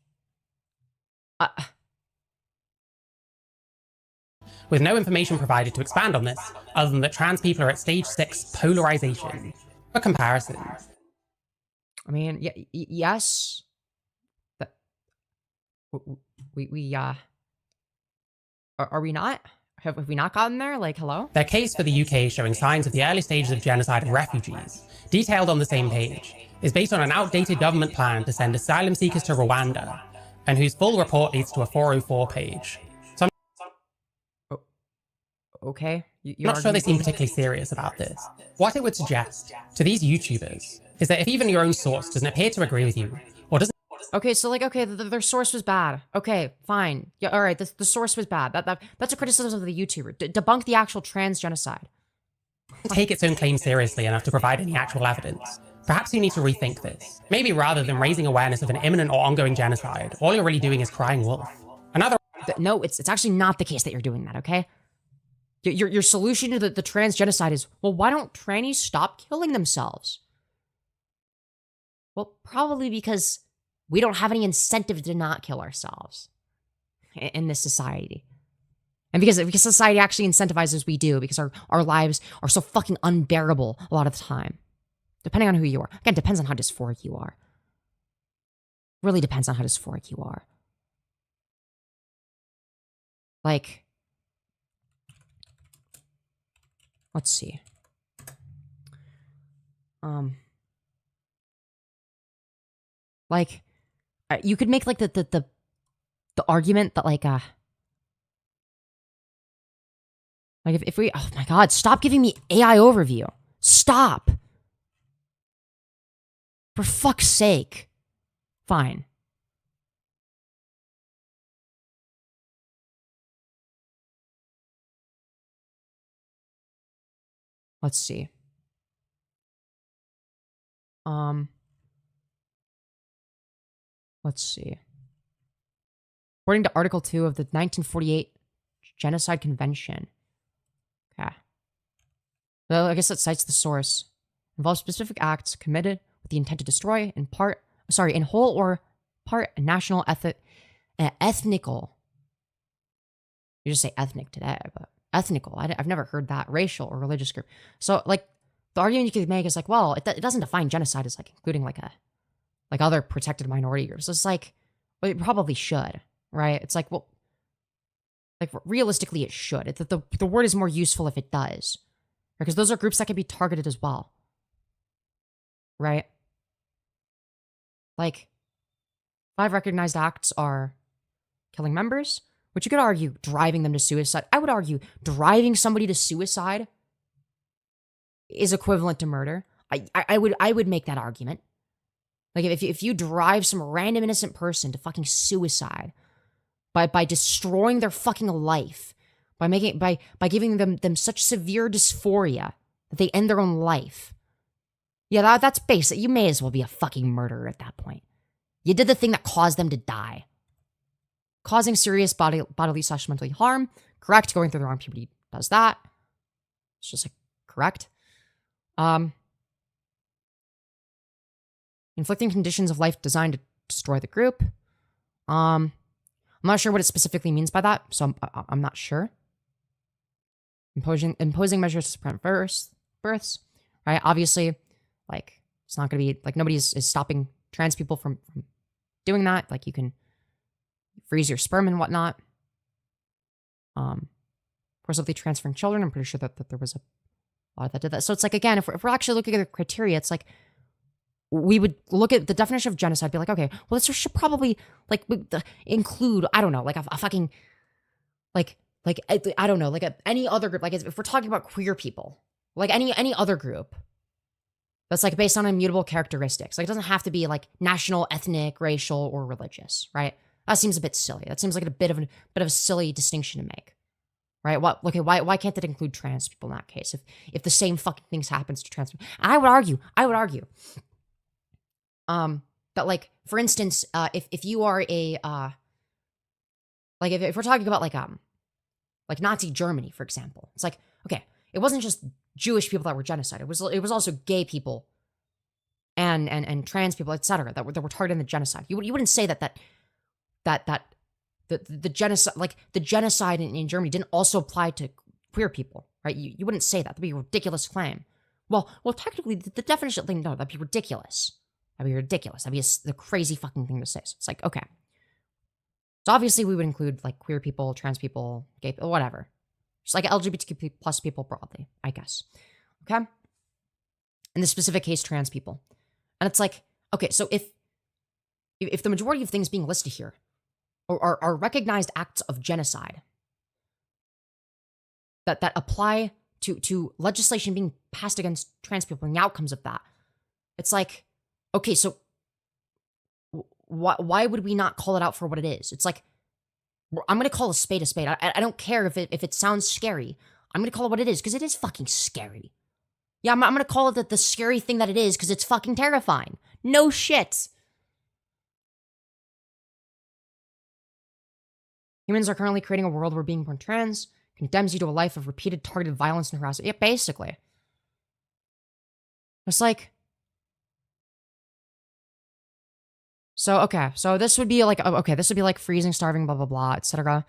with no information provided to expand on this, other than that trans people are at stage 6 polarization. For comparison. I mean, yes. Are we not? Have we not gotten there? Like, hello? Their case for the UK showing signs of the early stages of genocide of refugees, detailed on the same page, is based on an outdated government plan to send asylum seekers to Rwanda, and whose full report leads to a 404 page. Okay. I'm not sure they seem particularly serious about this. What it would suggest to these YouTubers is that if even your own source doesn't appear to agree with you, or doesn't... Okay, so like, okay, their source was bad. Okay, fine. Yeah, all right, the source was bad. That's a criticism of the YouTuber. Debunk the actual trans genocide. ...take its own claim seriously enough to provide any actual evidence. Perhaps you need to rethink this. Maybe rather than raising awareness of an imminent or ongoing genocide, all you're really doing is crying wolf. Another... No, it's actually not the case that you're doing that, okay? Your solution to the trans genocide is, well, why don't trannies stop killing themselves? Well, probably because we don't have any incentive to not kill ourselves in this society. And because society actually incentivizes we do, because our lives are so fucking unbearable a lot of the time. Depending on who you are. Again, depends on how dysphoric you are. Really depends on how dysphoric you are. Like... Let's see. Like, you could make like the argument that like if we, oh my god, stop giving me AI overview. Stop. For fuck's sake. Fine. Let's see. Let's see. According to Article 2 of the 1948 Genocide Convention. Okay. Well, I guess it cites the source. Involves specific acts committed with the intent to destroy in whole or part national ethnical. You just say ethnic today, but ethnical. I've never heard that. Racial or religious group. So, like, the argument you could make is like, well, it doesn't define genocide as like including like other protected minority groups. It's like, well, it probably should, right? It's like, well, like realistically, it should. The word is more useful if it does, because those are groups that can be targeted as well, right? Like, 5 recognized acts are killing members, which you could argue driving them to suicide. I would argue driving somebody to suicide is equivalent to murder. I would make that argument. Like if you drive some random innocent person to fucking suicide by destroying their fucking life, by giving them such severe dysphoria that they end their own life. Yeah, that's basic. You may as well be a fucking murderer at that point. You did the thing that caused them to die. Causing serious bodily/mentally harm. Correct. Going through the wrong puberty does that. It's just like correct. Inflicting conditions of life designed to destroy the group. I'm not sure what it specifically means by that, so I'm not sure. Imposing measures to prevent births, right? Obviously, like, it's not going to be, like, nobody is stopping trans people from doing that. Like, you can freeze your sperm and whatnot. Forcibly transferring children, I'm pretty sure that there was a lot that did that. So it's like, again, if we're actually looking at the criteria, it's like, we would look at the definition of genocide, be like, okay, well, this should probably, like, include, I don't know, like, a fucking, like, I don't know, like, any other group, like, if we're talking about queer people, like, any other group that's, like, based on immutable characteristics, like, it doesn't have to be, like, national, ethnic, racial, or religious, right? That seems a bit silly. That seems like a bit of a silly distinction to make, right? Why can't it include trans people in that case? If the same fucking things happens to trans people, I would argue, that, like, for instance, if you are a, like, if we're talking about, like Nazi Germany, for example, it's like, okay, it wasn't just Jewish people that were genocide. It was also gay people and trans people, etc., that were targeted in the genocide. You wouldn't say that the genocide, like, the genocide in Germany didn't also apply to queer people, right? You wouldn't say that. That'd be a ridiculous claim. Well, technically, the definition thing, no, that'd be ridiculous. That'd be ridiculous. That'd be the crazy fucking thing to say. So it's like, okay. So obviously we would include, like, queer people, trans people, gay people, whatever. Just like LGBTQ plus people broadly, I guess. Okay? In this specific case, trans people. And it's like, okay, so if the majority of things being listed here are recognized acts of genocide that apply to legislation being passed against trans people and the outcomes of that, it's like, okay, so why would we not call it out for what it is? It's like, I'm going to call a spade a spade. I don't care if it sounds scary. I'm going to call it what it is, because it is fucking scary. Yeah, I'm going to call it the scary thing that it is, because it's fucking terrifying. No shit. Humans are currently creating a world where being born trans condemns you to a life of repeated targeted violence and harassment. Yeah, basically. It's like, so, okay, so this would be like, okay, this would be like freezing, starving, blah, blah, blah, etc.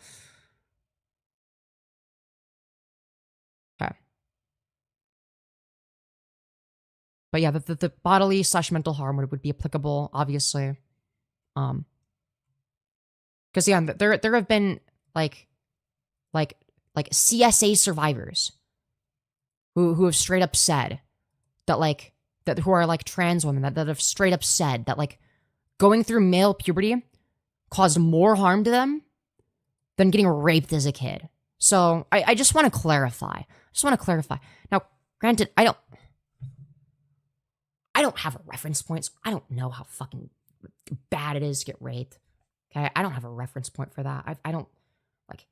Okay. But yeah, the bodily/mental harm would be applicable, obviously. Because, yeah, there have been, like CSA survivors who have straight up said that, like, who are, like, trans women, that have straight up said that, like, going through male puberty caused more harm to them than getting raped as a kid. So I just want to clarify. Now, granted, I don't have a reference point, so I don't know how fucking bad it is to get raped. Okay, I don't have a reference point for that. I don't, like,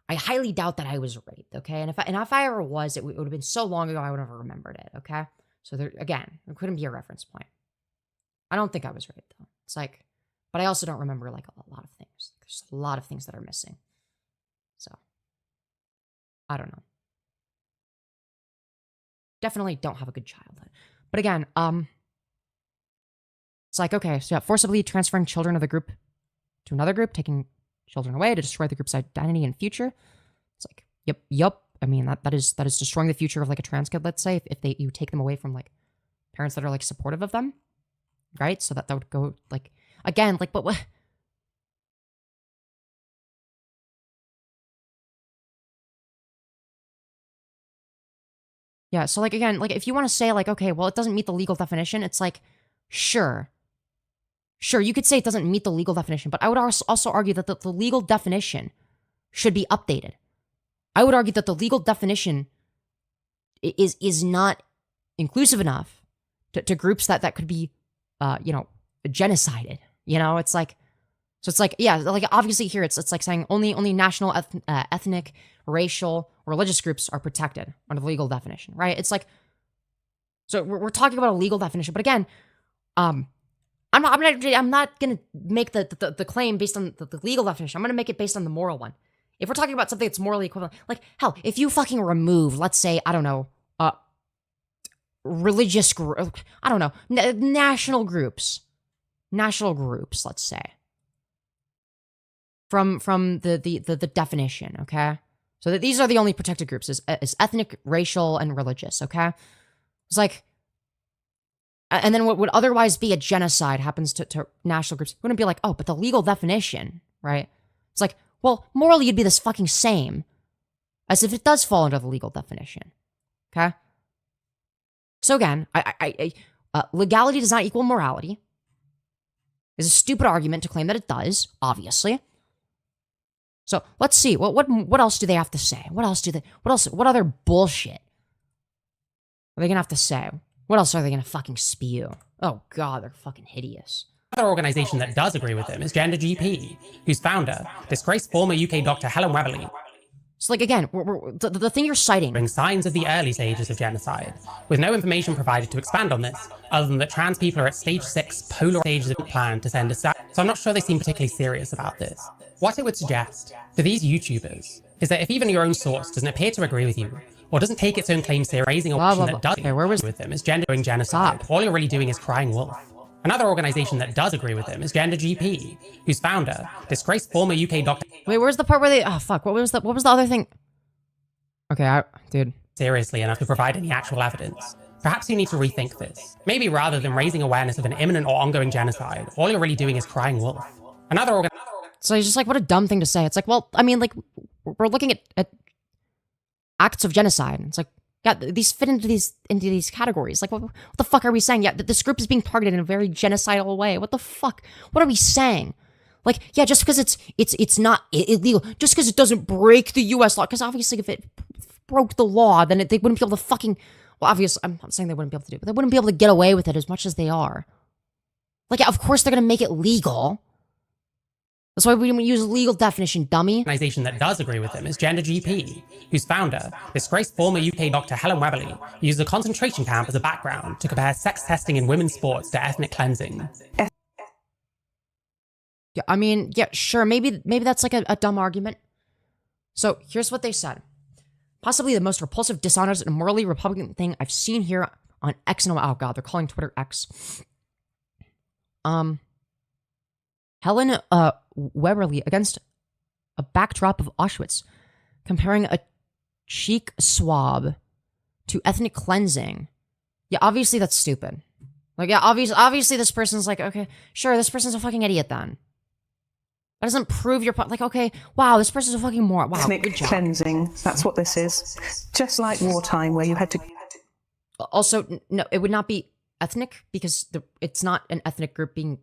I highly doubt that I was raped. Okay, and if I ever was, it would have been so long ago I would have never remembered it. Okay. So there couldn't be a reference point. I don't think I was raped, though. It's like, but I also don't remember, like, a lot of things. There's a lot of things that are missing. So, I don't know. Definitely don't have a good childhood. But again, it's like, okay, so yeah, forcibly transferring children of the group to another group, taking children away to destroy the group's identity and future. It's like, yep. I mean, that is destroying the future of like a trans kid, let's say, if you take them away from like parents that are like supportive of them, right? So that would go like, again, like, but what? Yeah, so like, again, like if you want to say like, okay, well, it doesn't meet the legal definition, it's like, sure, you could say it doesn't meet the legal definition, but I would also argue that the legal definition should be updated. I would argue that the legal definition is not inclusive enough to groups that could be, genocided. You know, it's like, so it's like, yeah, like obviously here it's like saying only national, ethnic, racial, religious groups are protected under the legal definition, right? It's like, so we're talking about a legal definition, but again, I'm not gonna make the claim based on the legal definition. I'm gonna make it based on the moral one. If we're talking about something that's morally equivalent, like hell, if you fucking remove, let's say, I don't know, religious group, I don't know, national groups, let's say, from the definition, okay? So that these are the only protected groups is ethnic, racial, and religious, okay? It's like, and then what would otherwise be a genocide happens to national groups. It wouldn't be like, oh, but the legal definition, right? It's like, well, morally you'd be this fucking same as if it does fall under the legal definition, okay? So again, legality does not equal morality. It's a stupid argument to claim that it does, obviously. So let's see, what else do they have to say? What other bullshit are they gonna have to say? What else are they gonna fucking spew? Oh god, they're fucking hideous. Another organisation that does agree with him is Gender GP, whose founder, disgraced former UK doctor Helen Weberly, so like again, the thing you're citing brings signs of the early stages of genocide, with no information provided to expand on this, other than that trans people are at stage 6 polar stages of the plan to send a so I'm not sure they seem particularly serious about this. What it would suggest to these YouTubers is that if even your own source doesn't appear to agree with you, or doesn't take its own claims seriously, raising a option that does agree with them is Gender doing genocide. All you're really doing is crying wolf. Another organisation that does agree with him is Gender GP, whose founder, disgraced former UK doctor. Wait, where's the part where they? Oh fuck! What was the other thing? Okay, dude. Seriously enough to provide any actual evidence. Perhaps you need to rethink this. Maybe rather than raising awareness of an imminent or ongoing genocide, all you're really doing is crying wolf. So he's just like, what a dumb thing to say. It's like, well, I mean, like, we're looking at acts of genocide. It's like, yeah, these fit into these categories. Like, what the fuck are we saying? Yeah, this group is being targeted in a very genocidal way. What the fuck? What are we saying? Like, yeah, just because it's not illegal, just because it doesn't break the U.S. law, because obviously if it broke the law, then they wouldn't be able to fucking, well, obviously, I'm not saying they wouldn't be able to do it, but they wouldn't be able to get away with it as much as they are. Like, yeah, of course they're going to make it legal. That's why we use legal definition, dummy. Organisation that does agree with him is Gender GP, whose founder, disgraced former UK doctor Helen Weberly, used a concentration camp as a background to compare sex testing in women's sports to ethnic cleansing. Yeah, I mean, yeah, sure, maybe that's like a dumb argument. So here's what they said. Possibly the most repulsive, dishonest, and morally Republican thing I've seen here on X and oh god, they're calling Twitter X. Helen Weberly against a backdrop of Auschwitz, comparing a cheek swab to ethnic cleansing. Yeah, obviously that's stupid. Like, yeah, obviously this person's like, okay, sure, this person's a fucking idiot then. That doesn't prove your point. Like, okay, wow, this person's a fucking moron. Wow, ethnic good job. Cleansing, that's what this is. Just like wartime where you had to... Also, no, it would not be ethnic because it's not an ethnic group being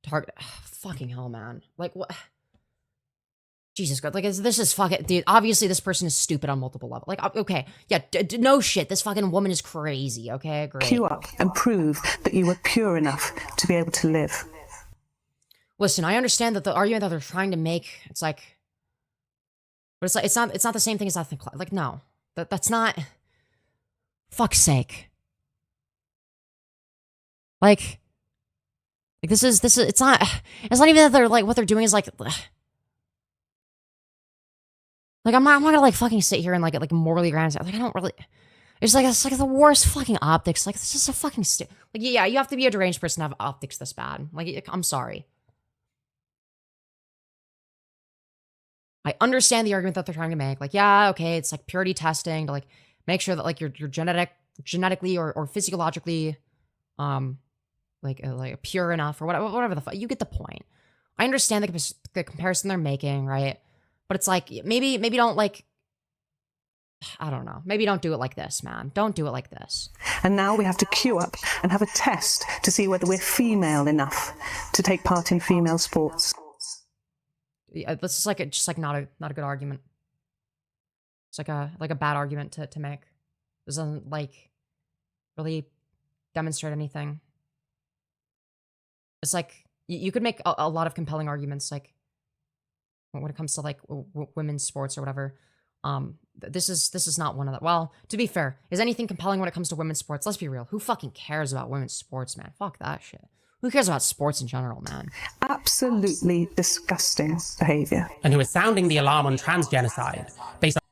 targeted. Fucking hell, man. Like, what? Jesus God. Like, this is fucking... Dude, obviously this person is stupid on multiple levels. Like, okay, yeah, no shit. This fucking woman is crazy, okay? Great. Queue up and prove that you were pure enough to be able to live. Listen, I understand that the argument that they're trying to make, it's like... But it's like, it's not the same thing as ethnic... Like, no. That's not... Fuck's sake. Like this is, it's not even that they're like, what they're doing is like I'm not gonna like fucking sit here and like morally ground, like I don't really, it's like the worst fucking optics, like this is a fucking like, yeah, you have to be a deranged person to have optics this bad, like, I'm sorry. I understand the argument that they're trying to make. Like, yeah, okay, it's like purity testing to like make sure that like you're genetically or physiologically like pure enough or whatever the fuck. You get the point. I understand the comparison they're making, right? But it's like maybe don't like, I don't know. Maybe don't do it like this, man. Don't do it like this. And now we have to queue up and have a test to see whether we're female enough to take part in female sports. Yeah, this is like not a good argument. It's like a bad argument to make. This doesn't like really demonstrate anything. It's like you could make a lot of compelling arguments, like when it comes to like women's sports or whatever. This is not one of that. Well, to be fair, is anything compelling when it comes to women's sports? Let's be real. Who fucking cares about women's sports, man? Fuck that shit. Who cares about sports in general, man? Absolutely disgusting behavior. And who is sounding the alarm on trans genocide based on...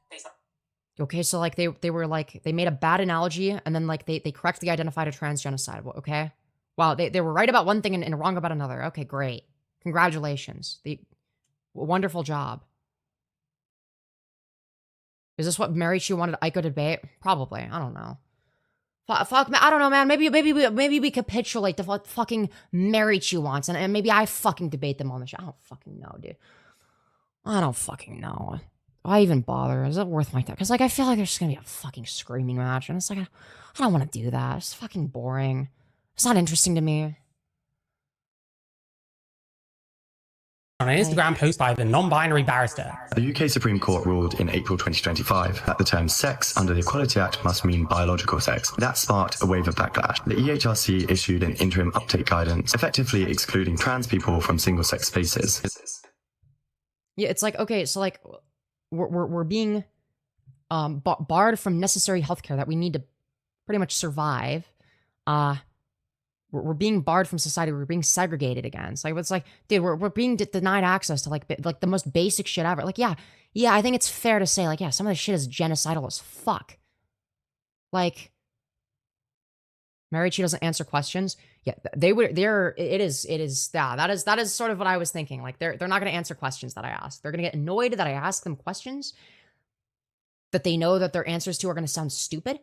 Okay, so like they were like, they made a bad analogy and then like they correctly identified a trans genocide, okay? Wow, they were right about one thing and wrong about another. Okay, great. Congratulations. Wonderful job. Is this what Marychu wanted Aiko to debate? Probably. I don't know. Fuck, I don't know, man. Maybe we capitulate to what fucking Marychu wants, and maybe I fucking debate them on the show. I don't fucking know, dude. I don't fucking know. Why even bother? Is it worth my time? Because like I feel like there's just gonna be a fucking screaming match, and it's like I don't want to do that. It's fucking boring. It's not interesting to me. On an Instagram post by the non-binary barrister. The UK Supreme Court ruled in April 2025 that the term sex under the Equality Act must mean biological sex. That sparked a wave of backlash. The EHRC issued an interim update guidance, effectively excluding trans people from single-sex spaces. Yeah, it's like, okay, so like we're being barred from necessary healthcare that we need to pretty much survive. We're being barred from society. We're being segregated against. Like, it's like, dude, we're being denied access to like the most basic shit ever. Like, yeah, I think it's fair to say, like, yeah, some of this shit is genocidal as fuck. Like, Marychu doesn't answer questions. Yeah, it is sort of what I was thinking. Like, they're not going to answer questions that I ask. They're going to get annoyed that I ask them questions that they know that their answers to are going to sound stupid.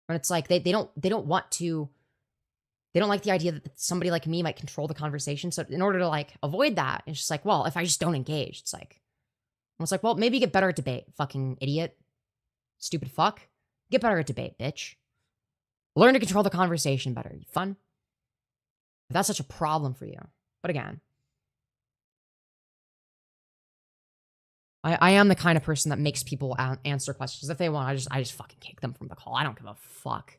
And it's like, they don't want to. They don't like the idea that somebody like me might control the conversation. So in order to like avoid that, it's just like, well, if I just don't engage, it's like, well, maybe get better at debate, fucking idiot, stupid fuck. Get better at debate, bitch. Learn to control the conversation better. You fun? If that's such a problem for you. But again, I am the kind of person that makes people answer questions. If they want, I just fucking kick them from the call. I don't give a fuck.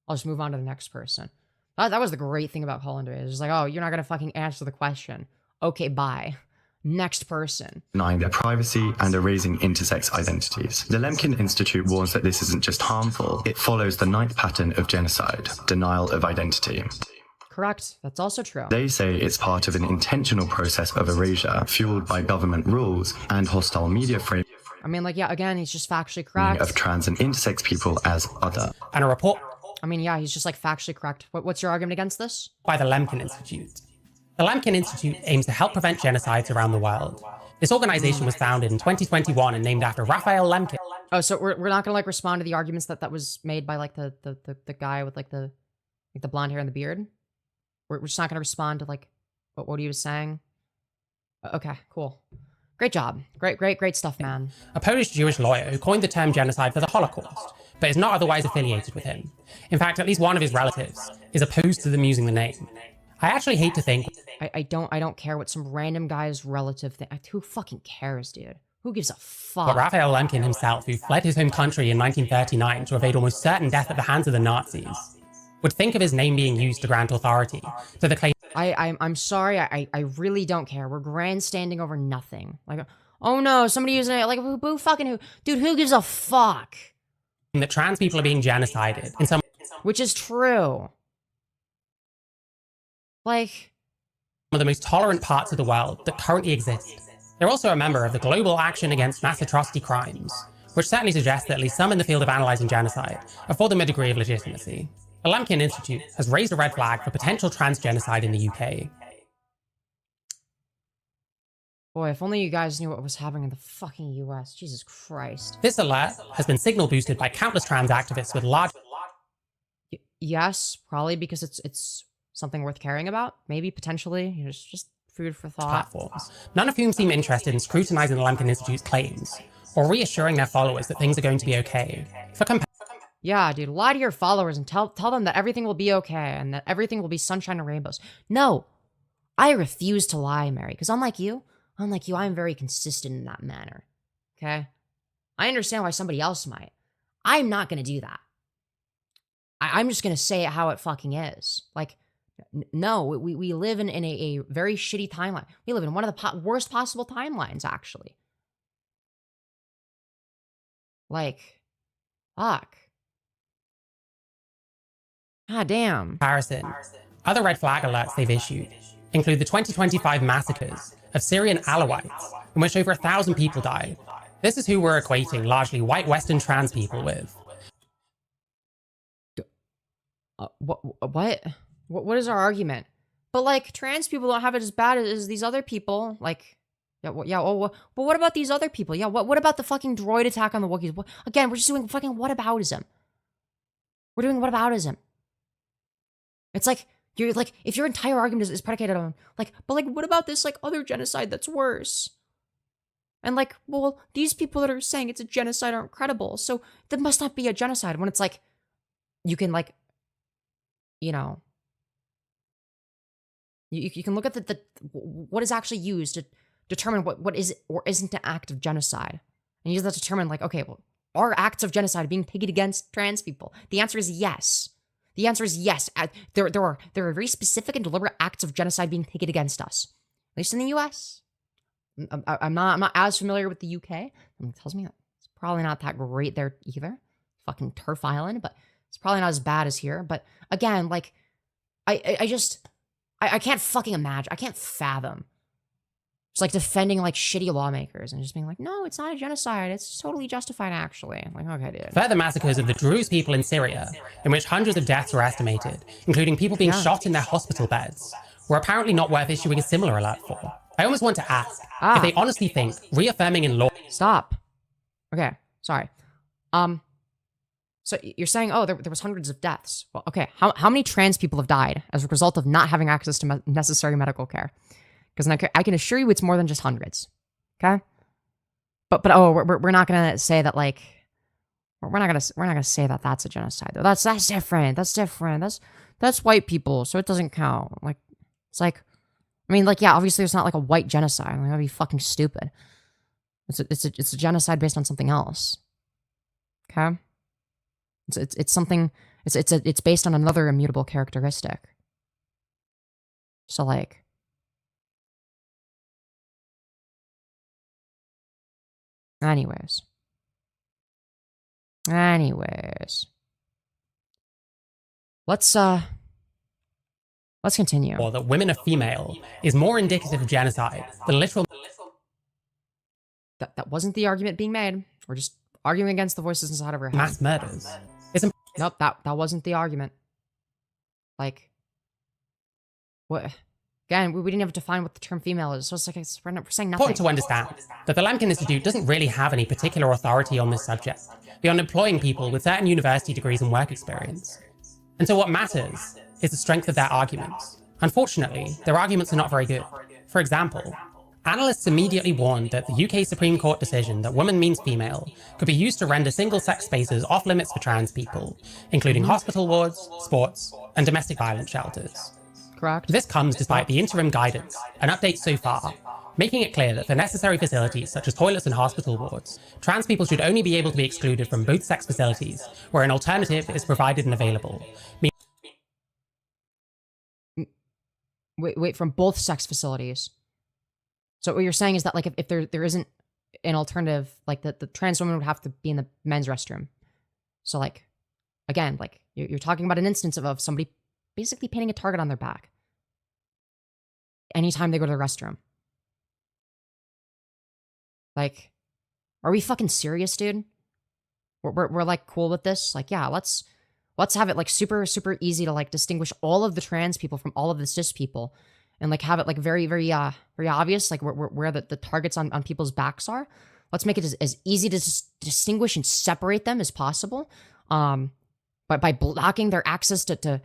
I'll just move on to the next person. That was the great thing about calling today. It's just like, oh, you're not going to fucking answer the question. Okay, bye. Next person. Denying their privacy and erasing intersex identities. The Lemkin Institute warns that this isn't just harmful, it follows the 9th pattern of genocide, denial of identity. Correct. That's also true. They say it's part of an intentional process of erasure, fueled by government rules and hostile media framing. I mean, like, yeah, again, he's just factually correct. Of trans and intersex people as other. And a report. I mean, yeah, he's just like factually correct. What's your argument against this? By the Lemkin Institute. The Lemkin Institute aims to help prevent genocides around the world. This organization was founded in 2021 and named after Raphael Lemkin. Oh, so we're not gonna like respond to the arguments that was made by like the guy with like the blonde hair and the beard. We're just not gonna respond to like what he was saying. Okay, cool. Great job. Great stuff, man. A Polish Jewish lawyer who coined the term genocide for the Holocaust, but is not otherwise affiliated with him. In fact, at least one of his relatives is opposed to them using the name. I actually hate to think... I don't care what some random guy's relative think. Who fucking cares, dude? Who gives a fuck? But Raphael Lemkin himself, who fled his home country in 1939 to evade almost certain death at the hands of the Nazis, would think of his name being used to grant authority to the claim... I'm sorry, I really don't care. We're grandstanding over nothing. Like, oh no, somebody using it, like, who fucking who? Dude, who gives a fuck? That trans people are being genocided in some... Which is true. Like... One of the most tolerant parts of the world that currently exist. They're also a member of the Global Action Against Mass Atrocity Crimes, which certainly suggests that at least some in the field of analysing genocide afford them a degree of legitimacy. The Lemkin Institute has raised a red flag for potential trans genocide in the UK. Boy, if only you guys knew what was happening in the fucking US. Jesus Christ. This alert has been signal boosted by countless trans activists with large... Yes, probably because it's something worth caring about. Maybe, potentially. You know, just food for thought. platforms, none of whom seem interested in scrutinizing the Lemkin Institute's claims, or reassuring their followers that things are going to be okay. Yeah, dude, lie to your followers and tell them that everything will be okay and that everything will be sunshine and rainbows. No, I refuse to lie, Mary, because unlike you, I am very consistent in that manner, okay? I understand why somebody else might. I'm not going to do that. I'm just going to say it how it fucking is. Like, no, we live in a very shitty timeline. We live in one of the worst possible timelines, actually. Like, fuck. God damn. Comparison. Other red flag alerts they've issued include the 2025 massacres of Syrian Alawites, in which over 1,000 people died. This is who we're equating largely white Western trans people with. What is our argument? But like, trans people don't have it as bad as these other people. Like, but what about these other people? Yeah, what about the fucking droid attack on the Wookiees? Again, we're just doing fucking whataboutism. We're doing whataboutism. It's like, you're like, if your entire argument is predicated on, like, but like, what about this, like, other genocide that's worse? And like, well, these people that are saying it's a genocide aren't credible, so there must not be a genocide. When it's like, you can like, you know, you can look at the what is actually used to determine what is or isn't an act of genocide, and use that to determine like, okay, well, are acts of genocide being taken against trans people? The answer is yes. The answer is yes. There are very specific and deliberate acts of genocide being taken against us, at least in the U.S. I'm not as familiar with the U.K. It tells me that it's probably not that great there either. Fucking Turf Island, but it's probably not as bad as here. But again, like, I can't fucking imagine. I can't fathom just like defending like shitty lawmakers and just being like, no, it's not a genocide. It's totally justified, actually. I'm like, okay, dude. Further massacres of the Druze people in Syria, in which hundreds of deaths were estimated, including people being shot in their hospital beds, were apparently not worth issuing a similar alert for. I almost want to ask if they honestly think reaffirming in law... Stop. Okay, sorry. So you're saying, oh, there was hundreds of deaths. Well, okay, how many trans people have died as a result of not having access to necessary medical care? Because I can assure you it's more than just hundreds, okay? But oh, we're not gonna say that, like, we're not gonna say that that's a genocide though. That's different. That's different. That's white people, so it doesn't count. Like, it's like, I mean, like, yeah, obviously it's not like a white genocide. Like, that'd be fucking stupid. It's a genocide based on something else, okay? It's something. It's based on another immutable characteristic. So like. Anyways. Let's continue. Or that women are female is more indicative of genocide than literal... That wasn't the argument being made. We're just arguing against the voices inside of our head. Mass murders. Nope, that wasn't the argument. Like, what? Again, we didn't have to define what the term female is, so it's like we're saying nothing. Important to understand that the Lemkin Institute doesn't really have any particular authority on this subject, beyond employing people with certain university degrees and work experience. And so what matters is the strength of their arguments. Unfortunately, their arguments are not very good. For example, analysts immediately warned that the UK Supreme Court decision that woman means female could be used to render single-sex spaces off-limits for trans people, including hospital wards, sports, and domestic violence shelters. Correct. This comes despite the interim guidance and updates so far, making it clear that for necessary facilities such as toilets and hospital wards, trans people should only be able to be excluded from both sex facilities where an alternative is provided and available. Wait, from both sex facilities? So what you're saying is that like if there isn't an alternative, like the trans woman would have to be in the men's restroom. So like, again, like you're talking about an instance of somebody basically painting a target on their back anytime they go to the restroom. Like, are we fucking serious, dude? We're like cool with this? Like, yeah, let's have it like super easy to like distinguish all of the trans people from all of the cis people, and like have it like very obvious, like where the targets on people's backs are. Let's make it as easy to distinguish and separate them as possible. But by blocking their access to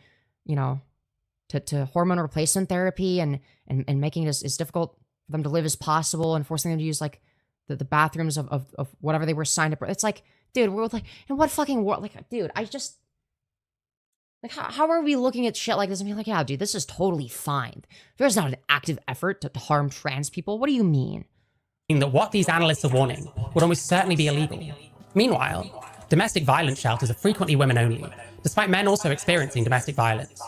hormone replacement therapy and making it as difficult for them to live as possible and forcing them to use like the bathrooms of whatever they were signed up. It's like, dude, we're like, in what fucking world? Like, dude, I just, like, how are we looking at shit like this and being like, yeah, dude, this is totally fine. There's not an active effort to harm trans people. What do you mean? That what these analysts are warning would almost certainly be illegal. Meanwhile, domestic violence shelters are frequently women only, despite men also experiencing domestic violence.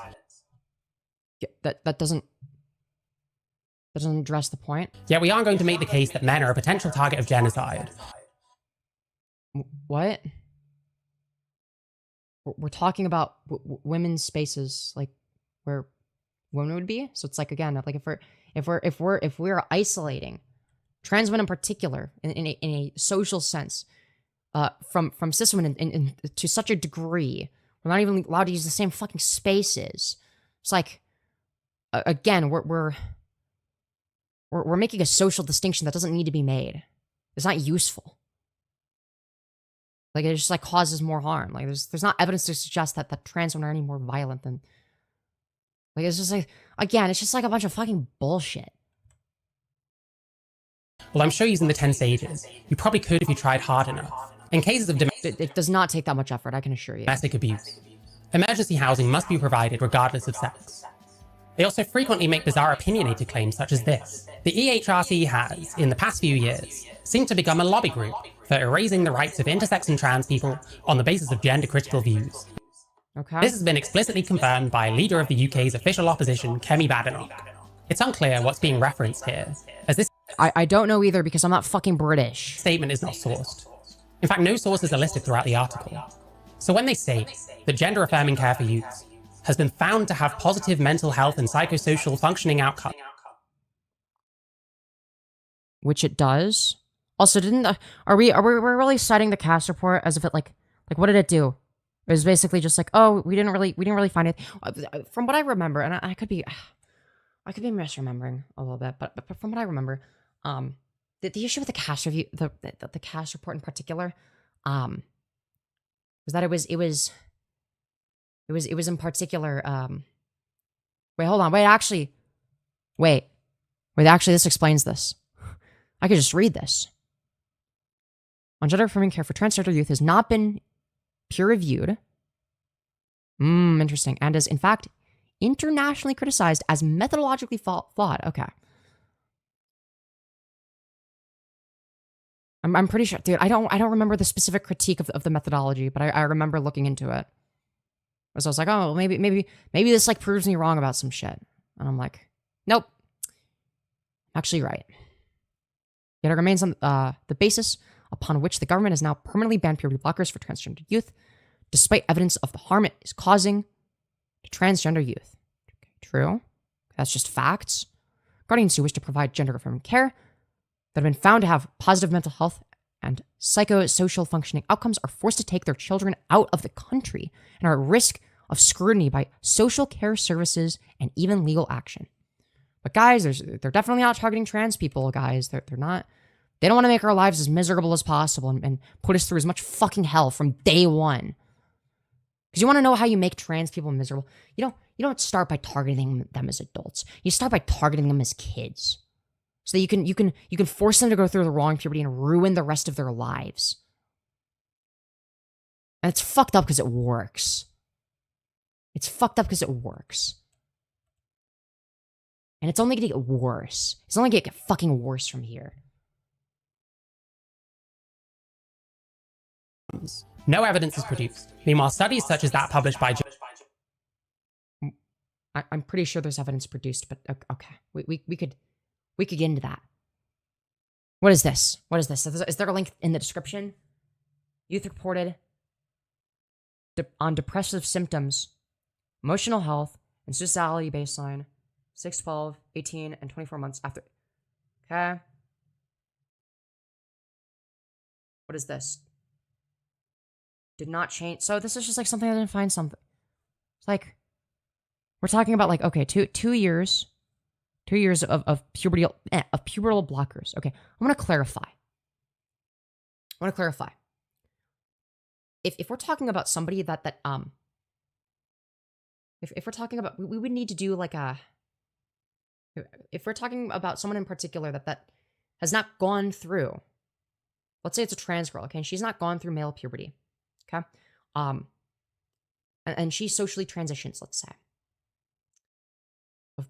Yeah, that doesn't address the point. Yet we aren't going to make the case that men are a potential target of genocide. What? We're talking about women's spaces, like where women would be. So it's like, again, like if we're isolating trans women in particular in a social sense from cis women to such a degree, we're not even allowed to use the same fucking spaces. It's like, again, we're making a social distinction that doesn't need to be made. It's not useful. Like, it just like causes more harm. Like, there's not evidence to suggest that trans women are any more violent than, like, it's just like, again, it's just like a bunch of fucking bullshit. Well, I'm sure using the 10 stages, you probably could if you tried hard enough. In cases of it does not take that much effort, I can assure you. Domestic abuse, emergency housing must be provided regardless of sex. They also frequently make bizarre opinionated claims such as this. The EHRC has, in the past few years, seemed to become a lobby group for erasing the rights of intersex and trans people on the basis of gender-critical views. Okay. This has been explicitly confirmed by a leader of the UK's official opposition, Kemi Badenoch. It's unclear what's being referenced here, as this I don't know either because I'm not fucking British. Statement is not sourced. In fact, no sources are listed throughout the article. So when they state that gender-affirming care for youths has been found to have positive mental health and psychosocial functioning outcomes, which it does. Also, are we really citing the cast report as if it like what did it do? It was basically just like, oh, we didn't really find it. From what I remember, and I could be misremembering a little bit, but from what I remember, the issue with the cast review, the cast report in particular, was that it was in particular, wait, hold on, actually, this explains this. I could just read this. On gender-affirming care for transgender youth has not been peer-reviewed. Interesting. And is, in fact, internationally criticized as methodologically flawed. Okay. I'm pretty sure, dude, I don't remember the specific critique of the methodology, but I remember looking into it. So I was like, oh, maybe this like proves me wrong about some shit. And I'm like, nope. Actually right. Yet it remains on the basis upon which the government has now permanently banned puberty blockers for transgender youth, despite evidence of the harm it is causing to transgender youth. Okay, true. That's just facts. Guardians who wish to provide gender-affirming care that have been found to have positive mental health and psychosocial functioning outcomes are forced to take their children out of the country and are at risk of scrutiny by social care services and even legal action. But guys, they're definitely not targeting trans people, guys. They're not. They don't want to make our lives as miserable as possible and put us through as much fucking hell from day one. Because you want to know how you make trans people miserable? You don't start by targeting them as adults. You start by targeting them as kids. So that you can force them to go through the wrong puberty and ruin the rest of their lives. And it's fucked up because it works. It's fucked up because it works. And it's only gonna get worse. It's only gonna get fucking worse from here. No evidence is produced. Meanwhile, studies such as that published by I'm pretty sure there's evidence produced, but okay. We could get into that. What is this? Is there a link in the description? Youth reported on depressive symptoms, emotional health, and suicidality baseline, 6, 12, 18, and 24 months after. Okay. What is this? Did not change. So this is just like something I didn't find something. It's like, we're talking about like, okay, two years 2 years of pubertal blockers. Okay, I want to clarify. If we're talking about somebody if we're talking about, we would need to do like if we're talking about someone in particular that has not gone through, let's say it's a trans girl, okay, and she's not gone through male puberty, okay, and she socially transitions, let's say,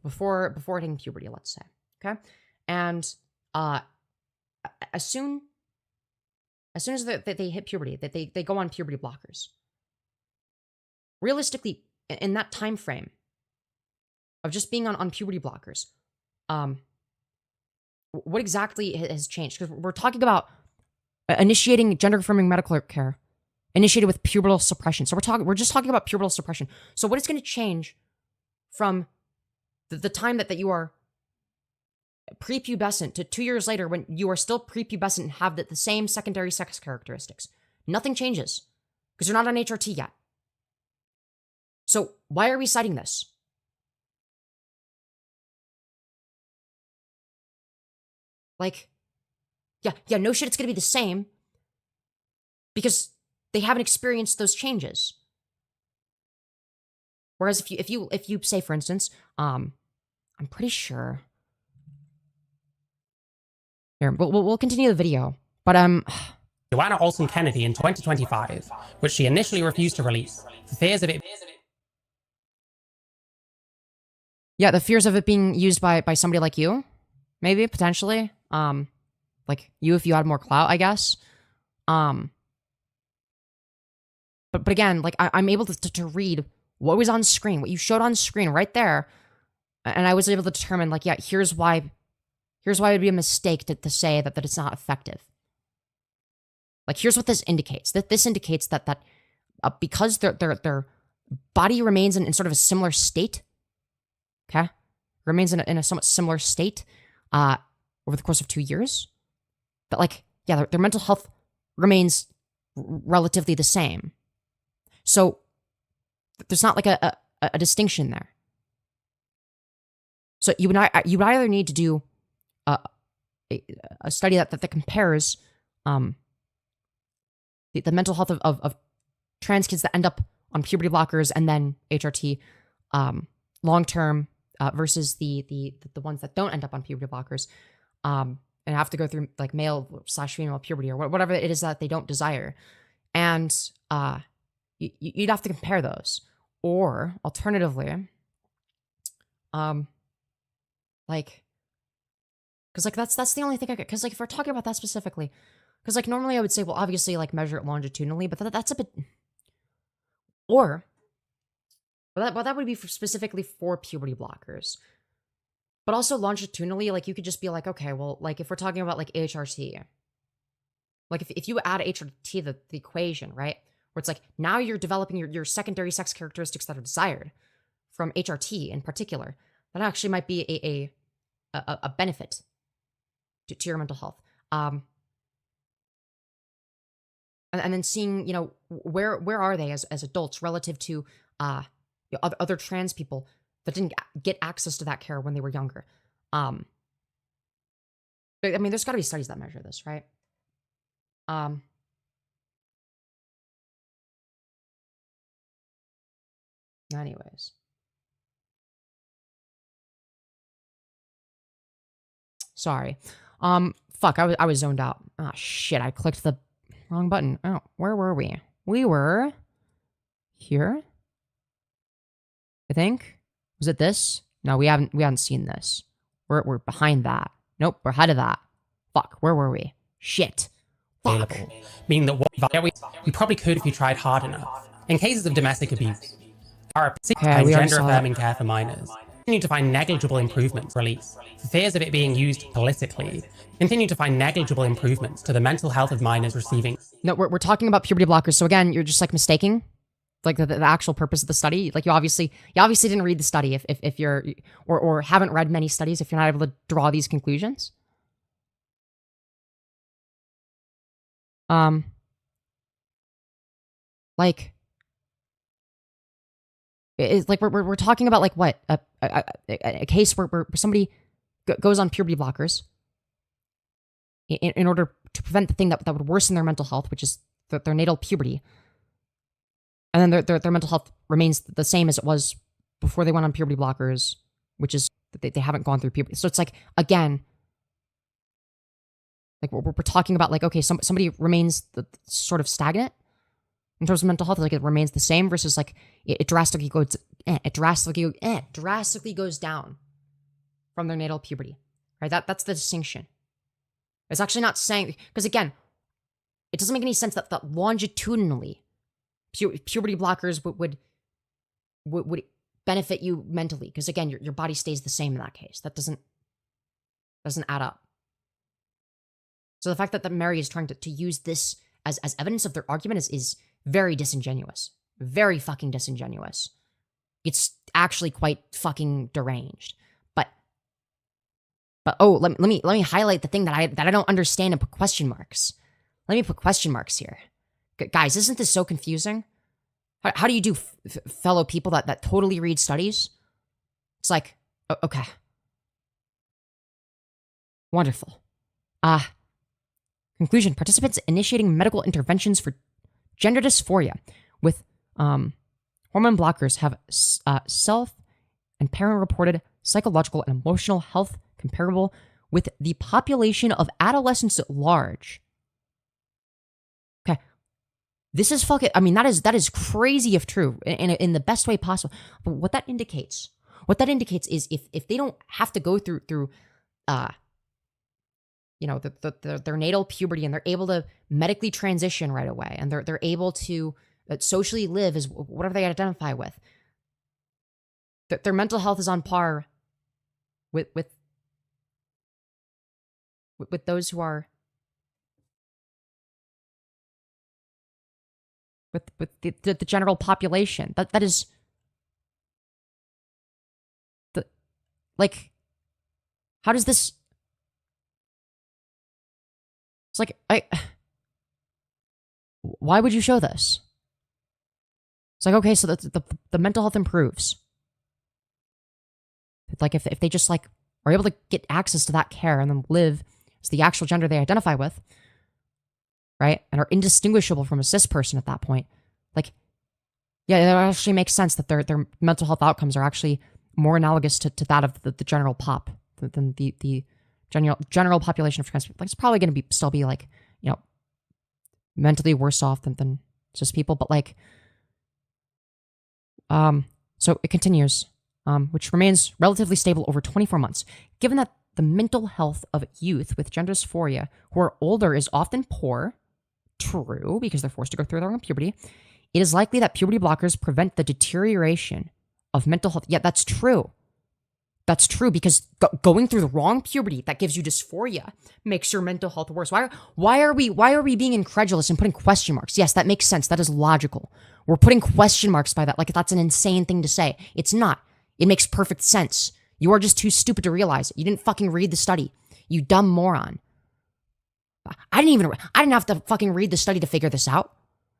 before hitting puberty, let's say, okay, and as soon as they hit puberty, that they go on puberty blockers. Realistically, in that time frame of just being on puberty blockers, what exactly has changed? Because we're talking about initiating gender-affirming medical care, initiated with pubertal suppression. So we're just talking about pubertal suppression. So what is going to change from the time that you are prepubescent to 2 years later when you are still prepubescent and have the same secondary sex characteristics? Nothing changes because you're not on HRT yet. So why are we citing this? Like, yeah, no shit, it's going to be the same because they haven't experienced those changes. Whereas if you say, for instance, I'm pretty sure. Here, we'll continue the video, but Joanna Olson Kennedy in 2025, which she initially refused to release for fears of it. Yeah, the fears of it being used by somebody like you, maybe, potentially. Like you if you had more clout, I guess. But again, like I'm able to read what was on screen, what you showed on screen right there, and I was able to determine, like, yeah, here's why it would be a mistake to say that it's not effective. Like, here's what this indicates. This indicates that because their body remains in sort of a similar state, okay? Remains in a somewhat similar state over the course of 2 years. But, like, yeah, their mental health remains relatively the same. So there's not like a distinction there. So you would either need to do a study that compares the mental health of trans kids that end up on puberty blockers and then HRT long term versus the ones that don't end up on puberty blockers and have to go through like male/female puberty or whatever it is that they don't desire, and you'd have to compare those, or alternatively, like. Because, like, that's the only thing I could... Because, like, if we're talking about that specifically... Because, like, normally I would say, well, obviously, like, measure it longitudinally, but that's a bit... Or... Well, that would be specifically for puberty blockers. But also longitudinally, like, you could just be like, okay, well, like, if we're talking about, like, HRT... Like, if you add HRT to the equation, right? Where it's like, now you're developing your secondary sex characteristics that are desired from HRT in particular. That actually might be a benefit to your mental health. And then seeing, you know, where are they as adults relative to you know, other trans people that didn't get access to that care when they were younger. I mean, there's got to be studies that measure this, right? Anyways. Sorry. Fuck, I was zoned out. Ah, shit, I clicked the wrong button. Oh, where were we? We were here, I think. Was it this? No, we haven't seen this. We're behind that. Nope, we're ahead of that. Fuck, where were we? Shit. Fuck. Available, meaning that we probably could if you tried hard enough. In cases of domestic abuse, our gender-affirming care for minors continue to find negligible improvements release. For fears of it being used politically, continue to find negligible improvements to the mental health of minors receiving. No, we're talking about puberty blockers. So again, you're just like mistaking like the actual purpose of the study. Like you obviously didn't read the study if you're or haven't read many studies if you're not able to draw these conclusions. Like it's like we're talking about like what a case where somebody goes on puberty blockers in order to prevent the thing that would worsen their mental health, which is their natal puberty. And then their mental health remains the same as it was before they went on puberty blockers, which is that they haven't gone through puberty. So it's like, again, like we're talking about like, okay, somebody remains sort of stagnant in terms of mental health, like it remains the same versus like it drastically goes down from their natal puberty, right? That's the distinction. It's actually not saying, because again, it doesn't make any sense that longitudinally puberty blockers would benefit you mentally, because again, your body stays the same in that case. That doesn't add up. So the fact that Mary is trying to use this as evidence of their argument is very disingenuous. Very fucking disingenuous. It's actually quite fucking deranged. But oh, let me highlight the thing that I don't understand and put question marks. Let me put question marks here. Guys, isn't this so confusing? How do you do, fellow people that totally read studies? It's like, okay. Wonderful. Conclusion. Participants initiating medical interventions for gender dysphoria with hormone blockers have self and parent-reported psychological and emotional health comparable with the population of adolescents at large. Okay. This is fucking, I mean, that is crazy if true, in the best way possible. But what that indicates is if they don't have to go through you know, their natal puberty, and they're able to medically transition right away, and they're able to socially live as whatever they identify with, their mental health is on par with those who are with the general population. That is the, like, how does this? It's like, why would you show this? It's like, okay, so the mental health improves. Like if they just like are able to get access to that care and then live as the actual gender they identify with, right? And are indistinguishable from a cis person at that point. Like, yeah, it actually makes sense that their mental health outcomes are actually more analogous to that of the general pop than the general population of trans people. Like, it's probably going to still be like, you know, mentally worse off than cis people, but like, so it continues, which remains relatively stable over 24 months. Given that the mental health of youth with gender dysphoria who are older is often poor, true, because they're forced to go through their own puberty, it is likely that puberty blockers prevent the deterioration of mental health. Yeah, that's true. That's true, because going through the wrong puberty that gives you dysphoria makes your mental health worse. Why are we being incredulous and putting question marks? Yes, that makes sense. That is logical. We're putting question marks by that, like that's an insane thing to say. It's not. It makes perfect sense. You are just too stupid to realize it. You didn't fucking read the study. You dumb moron. I didn't have to fucking read the study to figure this out.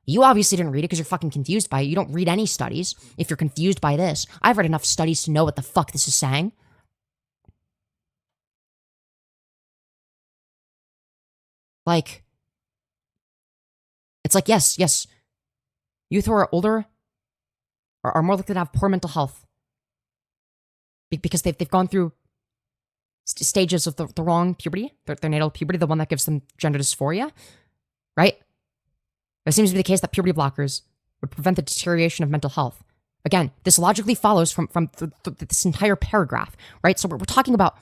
You obviously didn't read it because you're fucking confused by it. You don't read any studies if you're confused by this. I've read enough studies to know what the fuck this is saying. Like, it's like, yes, youth who are older are more likely to have poor mental health because they've gone through stages of the wrong puberty, their natal puberty, the one that gives them gender dysphoria, right? It seems to be the case that puberty blockers would prevent the deterioration of mental health. Again, this logically follows from this entire paragraph, right? So we're talking about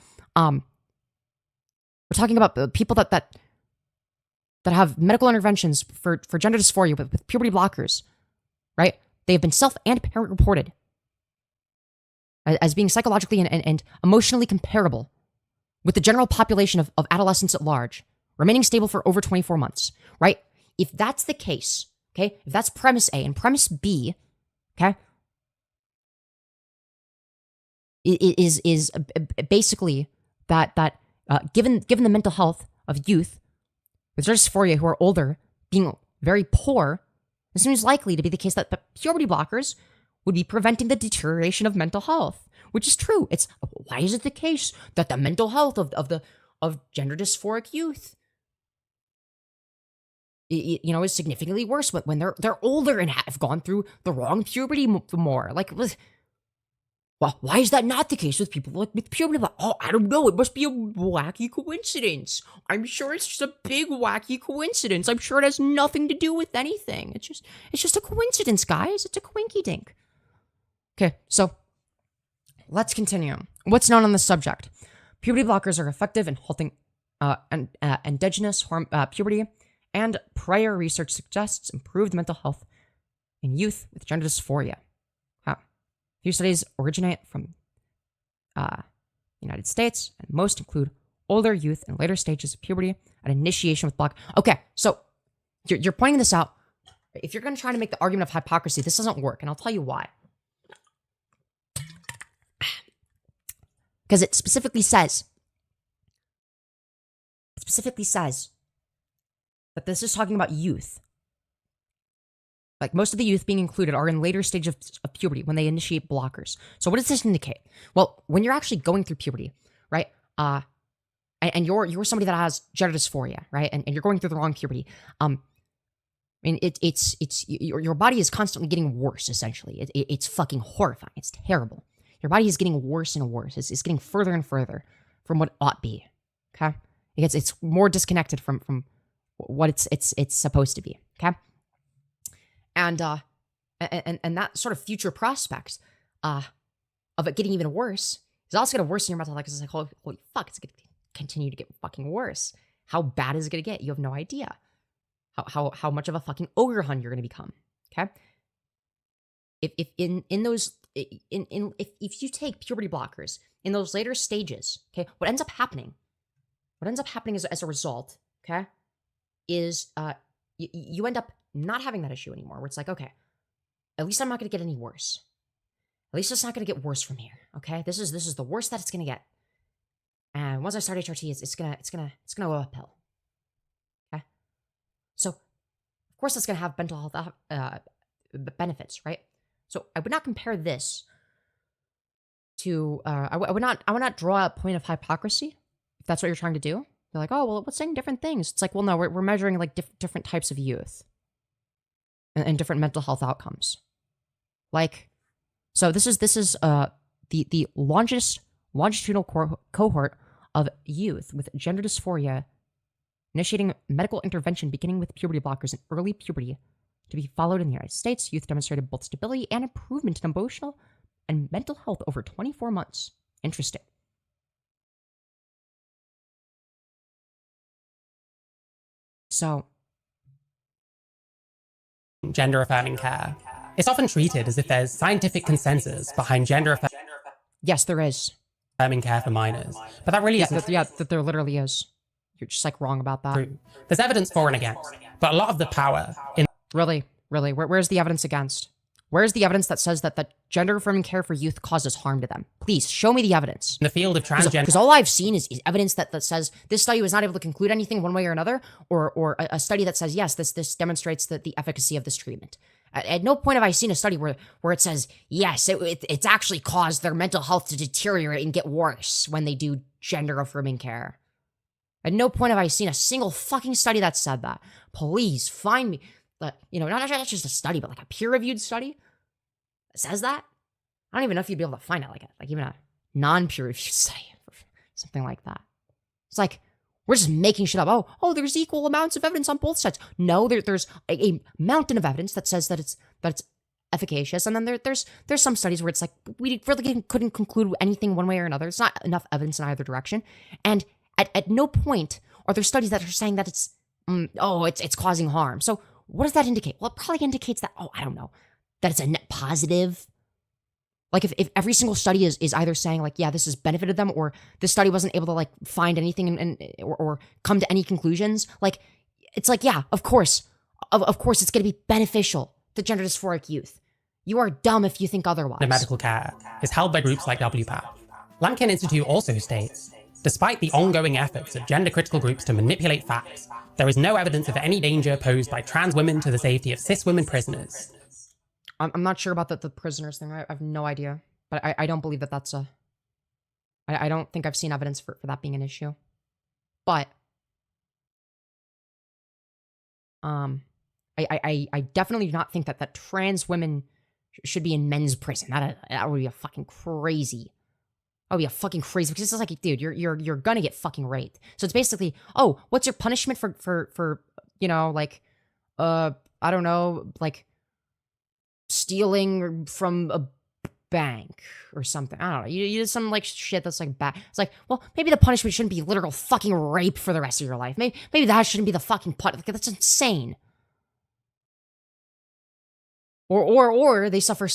people that have medical interventions for gender dysphoria with puberty blockers, right? They have been self and parent reported as being psychologically and emotionally comparable with the general population of adolescents at large, remaining stable for over 24 months, right? If that's the case, okay, if that's premise A, and premise B, okay, is basically that given the mental health of youth with gender dysphoria who are older being very poor, it seems likely to be the case that puberty blockers would be preventing the deterioration of mental health, which is true. It's why is it the case that the mental health of gender dysphoric youth, you know, is significantly worse when they're older and have gone through the wrong puberty more? Like, well, why is that not the case with people like with puberty? Oh, I don't know. It must be a wacky coincidence. I'm sure it's just a big wacky coincidence. I'm sure it has nothing to do with anything. It's just a coincidence, guys. It's a coinky dink. Okay, so let's continue. What's known on this subject? Puberty blockers are effective in halting endogenous puberty, and prior research suggests improved mental health in youth with gender dysphoria. Few studies originate from the United States, and most include older youth in later stages of puberty at initiation with block. Okay, so you're pointing this out. If you're going to try to make the argument of hypocrisy, this doesn't work, and I'll tell you why. Because it specifically says that this is talking about youth. Like, most of the youth being included are in later stage of puberty when they initiate blockers. So what does this indicate? Well, when you're actually going through puberty, right? And you're somebody that has gender dysphoria, right? And you're going through the wrong puberty. I mean, it's your body is constantly getting worse. Essentially, it's fucking horrifying. It's terrible. Your body is getting worse and worse. It's getting further and further from what it ought be. Okay, it's more disconnected from what it's supposed to be. Okay. And that sort of future prospect of it getting even worse is also going to worsen your mental health, because it's like, holy fuck, it's going to continue to get fucking worse. How bad is it going to get? You have no idea how much of a fucking ogre hun you're going to become. Okay, if you take puberty blockers in those later stages, okay, what ends up happening as a result, okay, is you end up not having that issue anymore, where it's like, okay, at least I'm not going to get any worse. At least it's not going to get worse from here. Okay, this is the worst that it's going to get. And once I start HRT, it's gonna go uphill. Okay, so of course that's going to have mental health benefits, right? So I would not compare this to I would not draw a point of hypocrisy if that's what you're trying to do. You're like, oh well, what's saying different things? It's like, well, no, we're measuring like different types of youth and different mental health outcomes. Like, so this is the longitudinal cohort of youth with gender dysphoria initiating medical intervention beginning with puberty blockers in early puberty to be followed in the United States. Youth demonstrated both stability and improvement in emotional and mental health over 24 months. Interesting. So, gender affirming care. It's often treated as if there's scientific consensus behind gender affirming. Yes, there is. Affirming care for minors, but that really isn't. That there literally is. You're just like wrong about that. True. There's evidence for and against, but a lot of the power in really, where's the evidence against? Where's the evidence that says that gender affirming care for youth causes harm to them? Please show me the evidence. In the field of transgender, because all I've seen is evidence that says this study was not able to conclude anything one way or another, or a study that says yes, this demonstrates the efficacy of this treatment. At no point have I seen a study where it says yes, it's actually caused their mental health to deteriorate and get worse when they do gender affirming care. At no point have I seen a single fucking study that said that. Please find me. Not just a study, but like a peer-reviewed study that says that. I don't even know if you'd be able to find it like even a non-peer-reviewed study or something like that. It's like we're just making shit up. Oh, there's equal amounts of evidence on both sides. No, there's a mountain of evidence that says that it's efficacious, and then there's some studies where it's like we really couldn't conclude anything one way or another. There's not enough evidence in either direction, and at no point are there studies that are saying that it's causing harm. So what does that indicate? Well, it probably indicates that, I don't know, that it's a net positive. Like if every single study is either saying like, yeah, this has benefited them, or this study wasn't able to like find anything or come to any conclusions. Like, it's like, yeah, of course it's going to be beneficial to gender dysphoric youth. You are dumb if you think otherwise. The medical care is held by groups like WPATH. Lankin Institute also states, despite the ongoing efforts of gender-critical groups to manipulate facts, there is no evidence of any danger posed by trans women to the safety of cis women prisoners. I'm not sure about the prisoners thing. I have no idea. But I don't believe that that's a... I don't think I've seen evidence for that being an issue. But... I definitely do not think that trans women should be in men's prison. That would be a fucking crazy. That would be a fucking crazy, because it's like, dude, you're gonna get fucking raped. So it's basically, oh, what's your punishment for you know, like, I don't know, like, stealing from a bank or something. I don't know. You did some like shit that's like bad. It's like, well, maybe the punishment shouldn't be literal fucking rape for the rest of your life. Maybe that shouldn't be the fucking punishment. That's insane. Or they suffer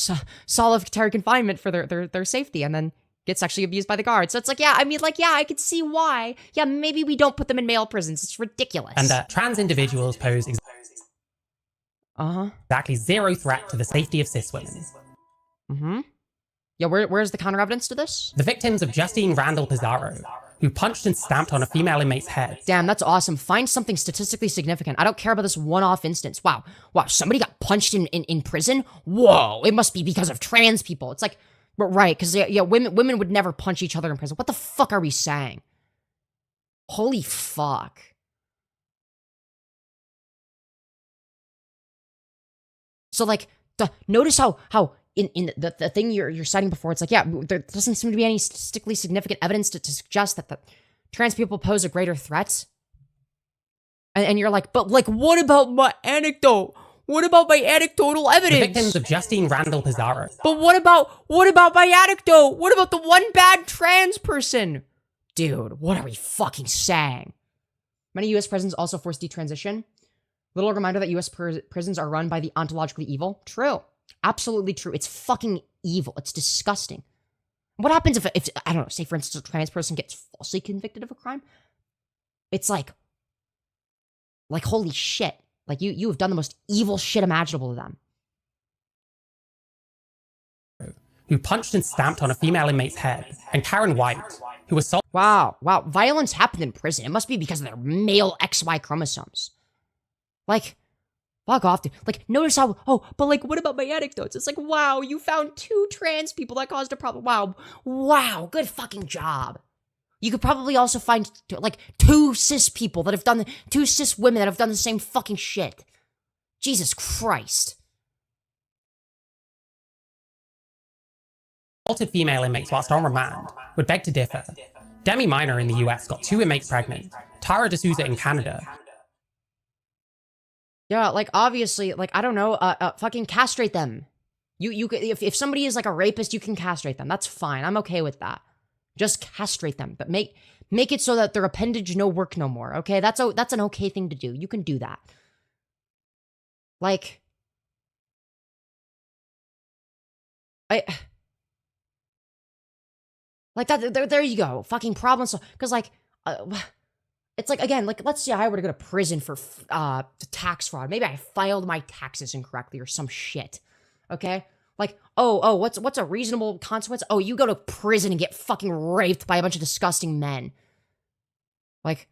solitary confinement for their safety and then get sexually abused by the guards. So it's like, yeah, I mean, like, yeah, I could see why. Yeah, maybe we don't put them in male prisons. It's ridiculous. And that trans individuals pose exactly zero threat to the safety of cis women. Mm-hmm. Yeah, where's the counter evidence to this? The victims of Justine Randall Pizarro, who punched and stamped on a female inmate's head. Damn, that's awesome. Find something statistically significant. I don't care about this one-off instance. Wow, somebody got punched in prison? Whoa, it must be because of trans people. It's like, right, because yeah, women would never punch each other in prison. What the fuck are we saying? Holy fuck. So like, notice how in the thing you're citing before, it's like, yeah, there doesn't seem to be any statistically significant evidence to suggest that trans people pose a greater threat. And you're like, but like, what about my anecdote? What about my anecdotal evidence? The victims of Justine Randall Pizarro. But what about my anecdote? What about the one bad trans person? Dude, what are we fucking saying? Many U.S. prisons also force detransition. Little reminder that U.S. prisons are run by the ontologically evil. True. Absolutely true. It's fucking evil. It's disgusting. What happens if I don't know, say for instance, a trans person gets falsely convicted of a crime? It's like holy shit. Like you have done the most evil shit imaginable to them. Who punched and stamped on a female inmate's head, and Karen White, who assaulted... Wow, violence happened in prison. It must be because of their male XY chromosomes. Like, fuck off, dude. Like, notice how, but like, what about my anecdotes? It's like, wow, you found 2 trans people that caused a problem. Wow, good fucking job. You could probably also find, like, 2 cis people that have done, 2 cis women that have done the same fucking shit. Jesus Christ. Assaulted female inmates whilst on remand would beg to differ. Demi Minor in the US got 2 inmates pregnant. Tara D'Souza in Canada. Yeah, like, obviously, like, I don't know, fucking castrate them. You could, if somebody is, like, a rapist, you can castrate them. That's fine. I'm okay with that. Just castrate them, but make it so that their appendage no work no more, okay? That's an okay thing to do. You can do that. Like, like that, there you go. Fucking problem solved. Because, like, it's like, again, like, let's say I were to go to prison for tax fraud. Maybe I filed my taxes incorrectly or some shit. Okay? Like, what's a reasonable consequence? Oh, you go to prison and get fucking raped by a bunch of disgusting men. Like,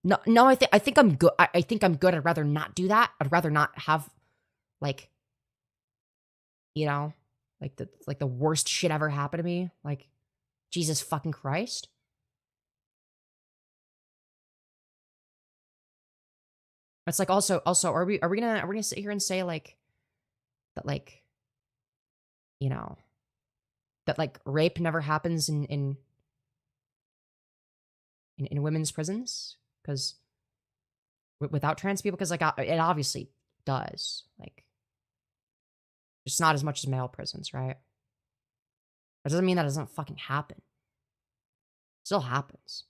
no, I think I'm good. I think I'm good. I'd rather not do that. I'd rather not have, like, you know, like the worst shit ever happened to me. Like, Jesus fucking Christ. It's like, also, are we gonna sit here and say, like, that, like, you know, that, like, rape never happens in women's prisons? Because without trans people, because, like, it obviously does. Like, just not as much as male prisons, right? That doesn't mean that doesn't fucking happen. It still happens.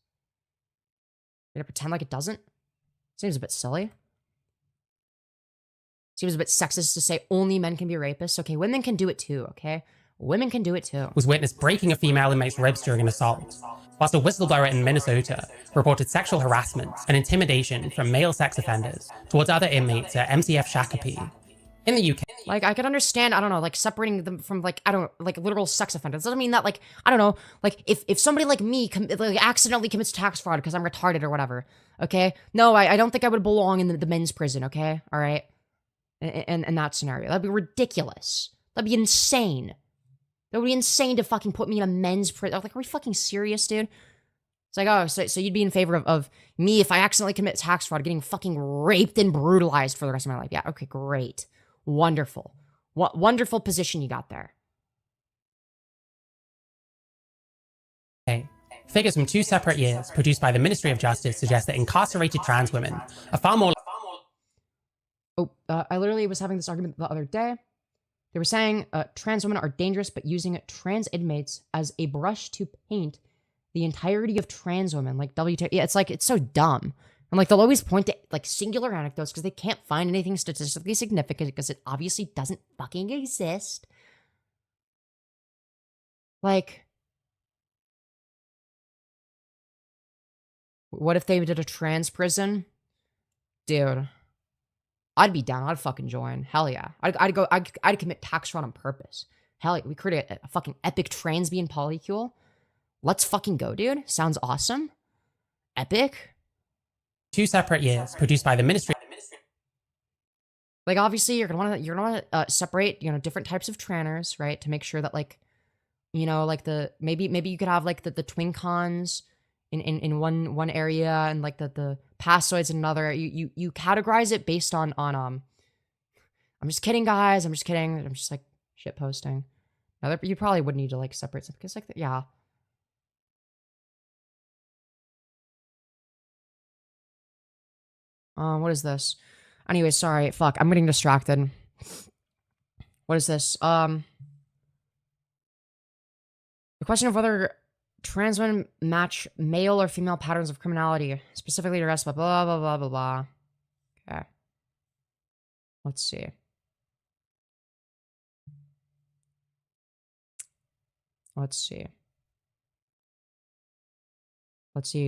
You're gonna pretend like it doesn't? Seems a bit silly. Seems a bit sexist to say only men can be rapists. Okay, women can do it too, okay? Women can do it too. Was witnessed breaking a female inmate's ribs during an assault, whilst a whistleblower in Minnesota reported sexual harassment and intimidation from male sex offenders towards other inmates at MCF Shakopee. In the UK. Like, I could understand, I don't know, like, separating them from, like, I don't know, like, literal sex offenders. Doesn't mean that, like, I don't know, like, if somebody like me accidentally commits tax fraud because I'm retarded or whatever, okay? No, I don't think I would belong in the men's prison, okay? All right? In that scenario. That'd be ridiculous. That'd be insane. That would be insane to fucking put me in a men's prison. Like, are we fucking serious, dude? It's like, oh, so you'd be in favor of me if I accidentally commit tax fraud, getting fucking raped and brutalized for the rest of my life. Yeah, okay, great. Wonderful. What wonderful position you got there. Okay. Figures from 2 separate years, produced by the Ministry of Justice, suggest that incarcerated trans women are far more... Oh, I literally was having this argument the other day. They were saying trans women are dangerous, but using trans inmates as a brush to paint the entirety of trans women, like yeah, it's like, it's so dumb. And like, they'll always point to like singular anecdotes because they can't find anything statistically significant because it obviously doesn't fucking exist. Like, what if they did a trans prison? Dude, I'd be down. I'd fucking join. Hell yeah. I'd commit tax fraud on purpose. Hell yeah. We create a fucking epic transbian polycule. Let's fucking go, dude. Sounds awesome. Epic. 2 separate years, produced by the Ministry. Like, obviously, you're gonna want to separate, you know, different types of tranners, right? To make sure that, like, you know, like maybe you could have like the twin cons in one area and like the passoids in another. You categorize it based on I'm just kidding, guys. I'm just kidding. I'm just like shit posting. Now, you probably would need to like separate some because like yeah. What is this? Anyway, sorry. Fuck, I'm getting distracted. What is this? The question of whether trans women match male or female patterns of criminality, specifically to arrest, blah, blah, blah, blah, blah, blah. Okay. Let's see. Let's see.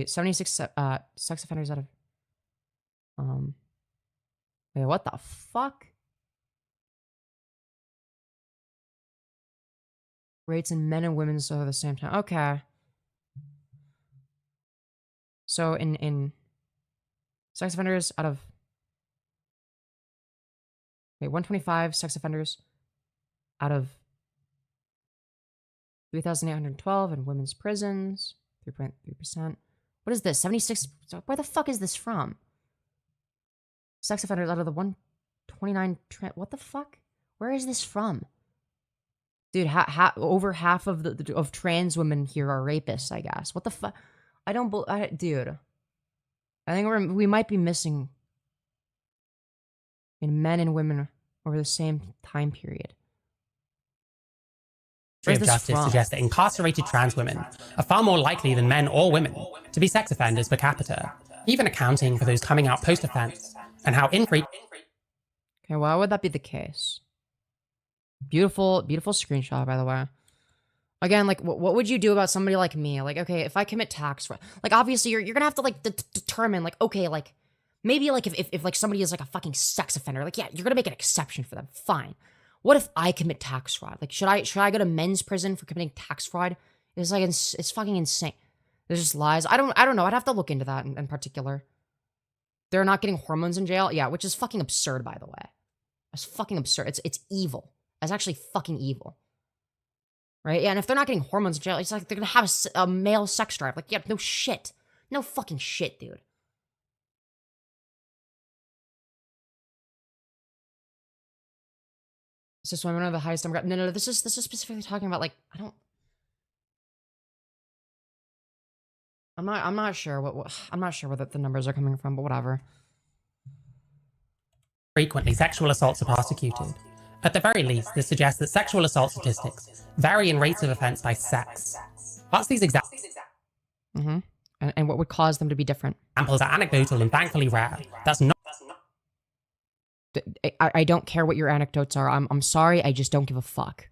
76 sex offenders out of... Wait, what the fuck? Rates in men and women so at the same time. Okay. So in sex offenders out of... Wait, 125 sex offenders out of 3,812 in women's prisons. 3.3%. What is this? 76... Where the fuck is this from? Sex offenders out of the 129... What the fuck? Where is this from? Dude, over half of trans women here are rapists, I guess. What the fuck? I don't... dude. I think we might be missing in men and women over the same time period. Of Justice suggests that incarcerated trans women are far more likely than men or women to be sex offenders per capita, even accounting for those coming out post-offense, and how infrequent... Okay, why would that be the case? Beautiful, beautiful screenshot, by the way. Again, like, what would you do about somebody like me? Like, okay, if I commit tax fraud, like, obviously, you're gonna have to, like, determine, like, okay, like, maybe, like, if like, somebody is, like, a fucking sex offender, like, yeah, you're gonna make an exception for them, fine. What if I commit tax fraud? Like, should I go to men's prison for committing tax fraud? It's, like, it's fucking insane. There's just lies. I don't know. I'd have to look into that in particular. They're not getting hormones in jail? Yeah, which is fucking absurd, by the way. It's fucking absurd. It's evil. It's actually fucking evil. Right? Yeah, and if they're not getting hormones in jail, it's like they're gonna have a male sex drive. Like, yeah, no shit. No fucking shit, dude. Is this one of the highest demographic? No, this is specifically talking about, like, I'm not sure I'm not sure where the numbers are coming from, but whatever. Frequently, sexual assaults are prosecuted. At the very least, this suggests that sexual assault statistics vary in rates of offense by sex. What's these examples? Mm-hmm. And what would cause them to be different? Examples are anecdotal and thankfully rare. That's not... I don't care what your anecdotes are. I'm sorry, I just don't give a fuck.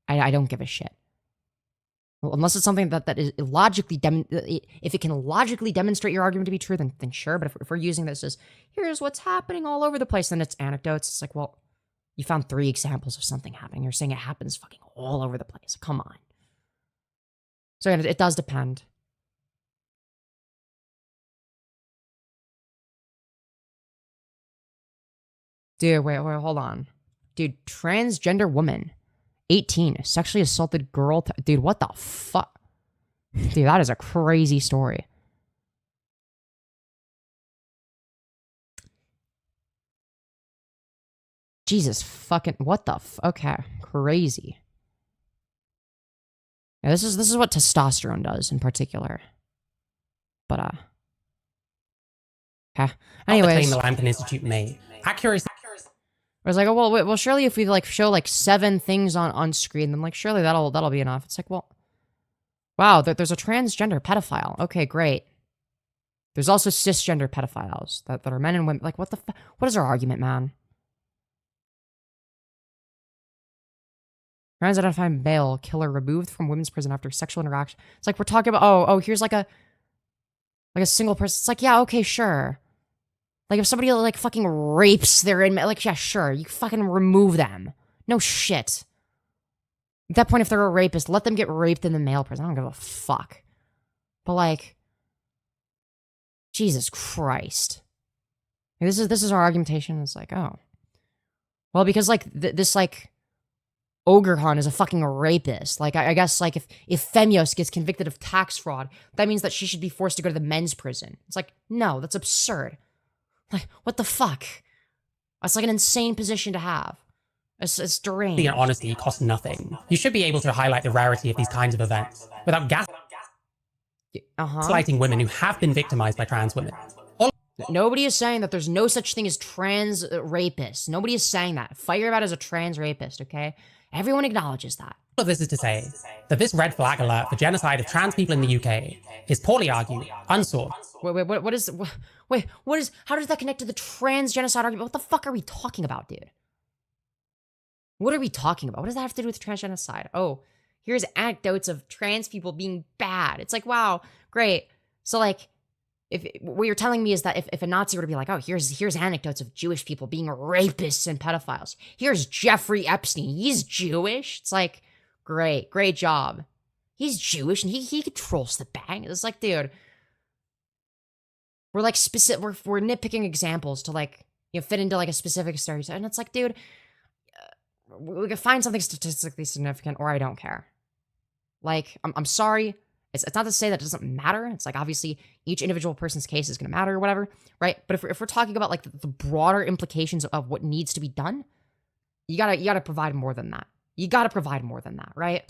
I don't give a shit. Well, unless it's something that is logically if it can logically demonstrate your argument to be true, then sure. But if we're using this as here's what's happening all over the place, then it's anecdotes. It's like, well, you found 3 examples of something happening. You're saying it happens fucking all over the place. Come on. So it does depend. Dude, wait, hold on. Dude, transgender woman. 18, sexually assaulted girl. Dude, what the fuck? Dude, that is a crazy story. Jesus fucking, what the okay, crazy. Yeah, this is what testosterone does in particular. But okay. Anyways, the Lambton Institute made accuracy. I was like, oh well, surely if we like show like 7 things on screen, then like surely that'll be enough. It's like, well, wow, there's a transgender pedophile. Okay, great. There's also cisgender pedophiles that are men and women. Like, what is our argument, man? Trans-identified male killer removed from women's prison after sexual interaction. It's like we're talking about, oh, here's like a single person. It's like, yeah, okay, sure. Like if somebody like fucking rapes their inmate, like, yeah, sure, you fucking remove them. No shit. At that point, if they're a rapist, let them get raped in the male prison. I don't give a fuck. But like, Jesus Christ. Like, this is our argumentation. It's like, oh, well, because like this like Ogrehan is a fucking rapist. Like, I guess, like, if Femyoz gets convicted of tax fraud, that means that she should be forced to go to the men's prison. It's like, no, that's absurd. Like, what the fuck? That's like an insane position to have. It's deranged. Being honesty costs nothing. You should be able to highlight the rarity of these kinds of events without gaslighting women who have been victimized by trans women. Nobody is saying that there's no such thing as trans rapists. Nobody is saying that. Firebat is a trans rapist, okay? Everyone acknowledges that. All of this is to say that this red flag alert for genocide of trans people in the UK is poorly argued, unsourced. How does that connect to the trans genocide argument? What the fuck are we talking about, dude? What are we talking about? What does that have to do with trans genocide? Oh, here's anecdotes of trans people being bad. It's like, wow, great. So like, if what you're telling me is that if a Nazi were to be like, oh, here's anecdotes of Jewish people being rapists and pedophiles. Here's Jeffrey Epstein. He's Jewish. It's like, great job. He's Jewish and he controls the bank. It's like, dude, we're like we're nitpicking examples to like, you know, fit into like a specific stereotype. And it's like, dude, we can find something statistically significant or I don't care. Like, I'm sorry. It's not to say that it doesn't matter. It's like, obviously, each individual person's case is going to matter or whatever, right? But if we're talking about, like, the broader implications of what needs to be done, you gotta provide more than that. You gotta provide more than that, right?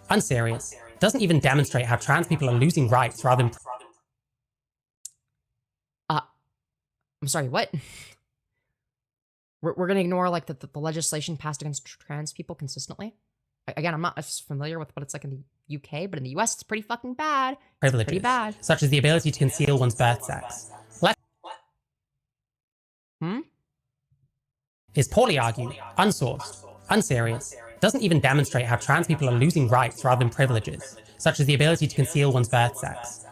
Unserious. Doesn't even demonstrate how trans people are losing rights rather than... I'm sorry, what? We're gonna ignore, like, the legislation passed against trans people consistently? Again, I'm not as familiar with what it's like in the UK, but in the US, it's pretty fucking bad. Privileges, pretty bad. Such as the ability to conceal one's birth sex. Is poorly argued, unsourced, unserious, doesn't even demonstrate how trans people are losing rights rather than privileges, such as the ability to conceal one's birth sex.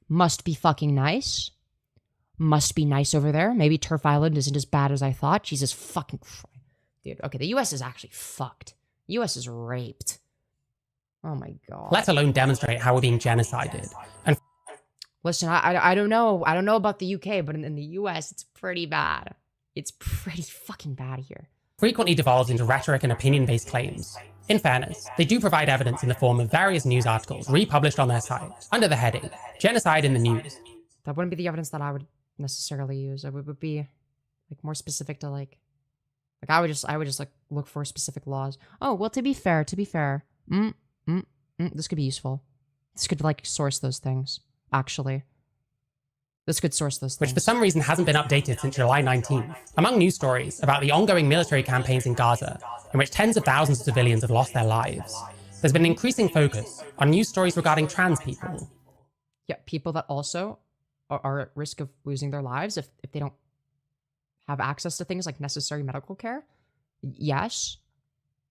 Must be fucking nice. Must be nice over there. Maybe Turf Island isn't as bad as I thought. Jesus fucking Christ. Dude, okay, the US is actually fucked. The US is raped. Oh my god. Let alone demonstrate how we're being genocided. And listen, I don't know. I don't know about the UK, but in the US, it's pretty bad. It's pretty fucking bad here. Frequently devolves into rhetoric and opinion-based claims. In fairness, they do provide evidence in the form of various news articles republished on their site, under the heading, Genocide in the News. That wouldn't be the evidence that I would necessarily use. It would be like more specific to like I would just like look for specific laws. Oh, well, to be fair, this could be useful. This could like source those things. Actually, this could source those things. Which for some reason hasn't been updated since July 19th. Among news stories about the ongoing military campaigns in Gaza, in which tens of thousands of civilians have lost their lives, there's been an increasing focus on news stories regarding trans people. Yeah, people that also are at risk of losing their lives if they don't have access to things like necessary medical care. Yes.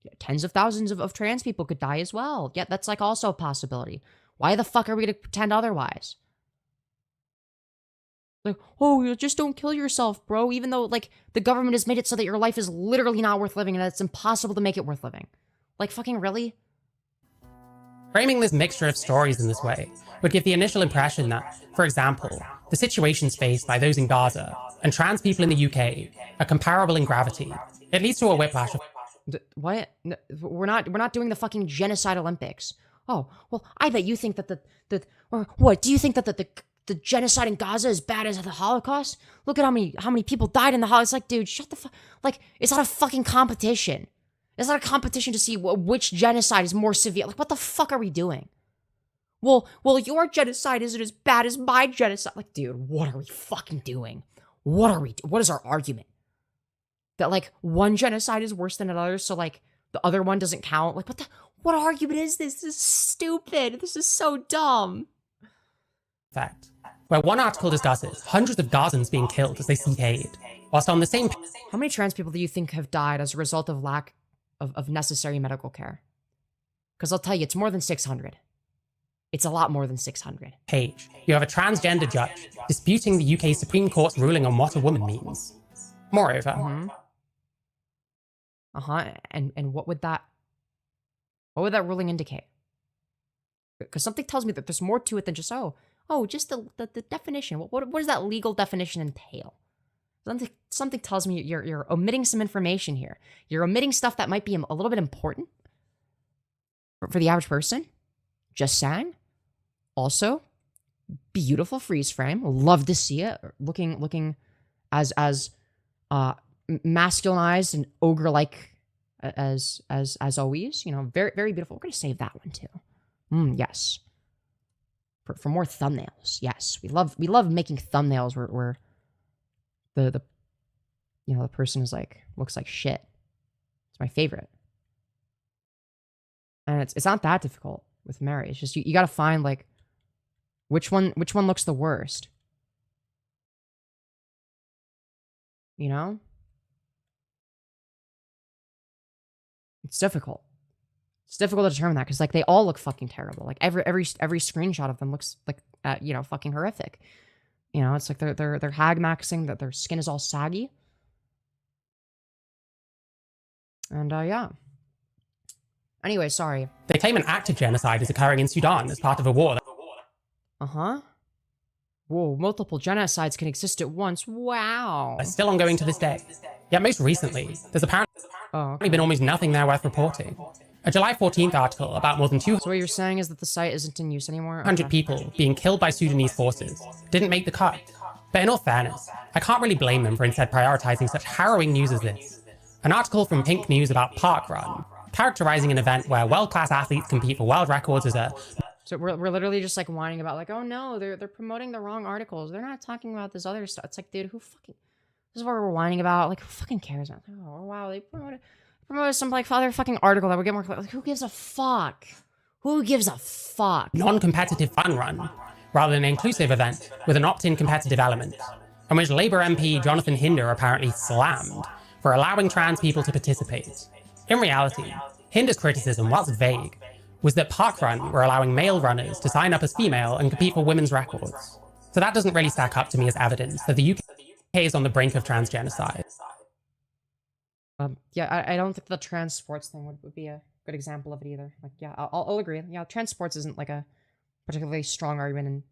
Yeah, tens of thousands of trans people could die as well. Yeah, that's like also a possibility. Why the fuck are we going to pretend otherwise? Like, oh, you just don't kill yourself, bro. Even though, like, the government has made it so that your life is literally not worth living and that it's impossible to make it worth living. Like, fucking really? Framing this mixture of stories in this way would give the initial impression that, for example, the situations faced by those in Gaza and trans people in the UK are comparable in gravity. It leads to a whiplash of what? No, we're not doing the fucking genocide Olympics. Oh, well, I bet you think that or what? Do you think that the genocide in Gaza is bad as the Holocaust? Look at how many people died in the Holocaust. It's like, dude, shut the fuck. Like, it's not a fucking competition. It's not a competition to see which genocide is more severe. Like, what the fuck are we doing? Well, your genocide isn't as bad as my genocide. Like, dude, what are we fucking doing? What is our argument? That, like, one genocide is worse than another, so, like, the other one doesn't count? Like, what argument is this? This is stupid. This is so dumb. Fact, where one article discusses hundreds of Gazans being killed as they seek aid, whilst on the same... How many trans people do you think have died as a result of lack of necessary medical care? Because I'll tell you, it's more than 600. It's a lot more than 600. Page, you have a transgender judge disputing the UK Supreme Court's ruling on what a woman means. Moreover... And what would that ruling indicate? Because something tells me that there's more to it than just just the definition. What does that legal definition entail? Something tells me you're omitting some information here. You're omitting stuff that might be a little bit important for the average person. Just saying. Also, beautiful freeze frame. Love to see it. Looking as masculinized and ogre-like as always. You know, very, very beautiful. We're gonna save that one too. Yes. For more thumbnails. Yes, we love making thumbnails where the person is like looks like shit. It's my favorite. And it's not that difficult with Mary. It's just you gotta find like which one looks the worst. You know? It's difficult. It's difficult to determine that because like they all look fucking terrible. Like every screenshot of them looks like fucking horrific. You know, it's like they're Hiiiiii that their skin is all saggy. And yeah. Anyway, sorry. They claim an active genocide is occurring in Sudan as part of a war. Whoa, multiple genocides can exist at once. Wow. It's still ongoing to this day. Yet most recently, there's apparently been almost nothing there worth reporting. A July 14th article about more than 200 So what you're saying is that the site isn't in use anymore? 100 people being killed by Sudanese forces didn't make the cut. But in all fairness, I can't really blame them for instead prioritizing such harrowing news as this. An article from Pink News about Park Run, characterizing an event where world-class athletes compete for world records as a... So we're literally just like whining about like, oh no, they're promoting the wrong articles. They're not talking about this other stuff. It's like, dude, this is what we're whining about. Like, who fucking cares about? Oh wow, they promoted some like other fucking article that would get more. Like, who gives a fuck? Who gives a fuck? Non-competitive fun run, rather than an inclusive event with an opt-in competitive element, in which Labour MP Jonathan Hinder apparently slammed for allowing trans people to participate. In reality, Hinder's criticism, whilst vague, was that Parkrun were allowing male runners to sign up as female and compete for women's records. So that doesn't really stack up to me as evidence that the UK is on the brink of trans genocide. Yeah, I don't think the trans sports thing would be a good example of it either. Like, yeah, I'll agree. Yeah, trans sports isn't like a particularly strong argument in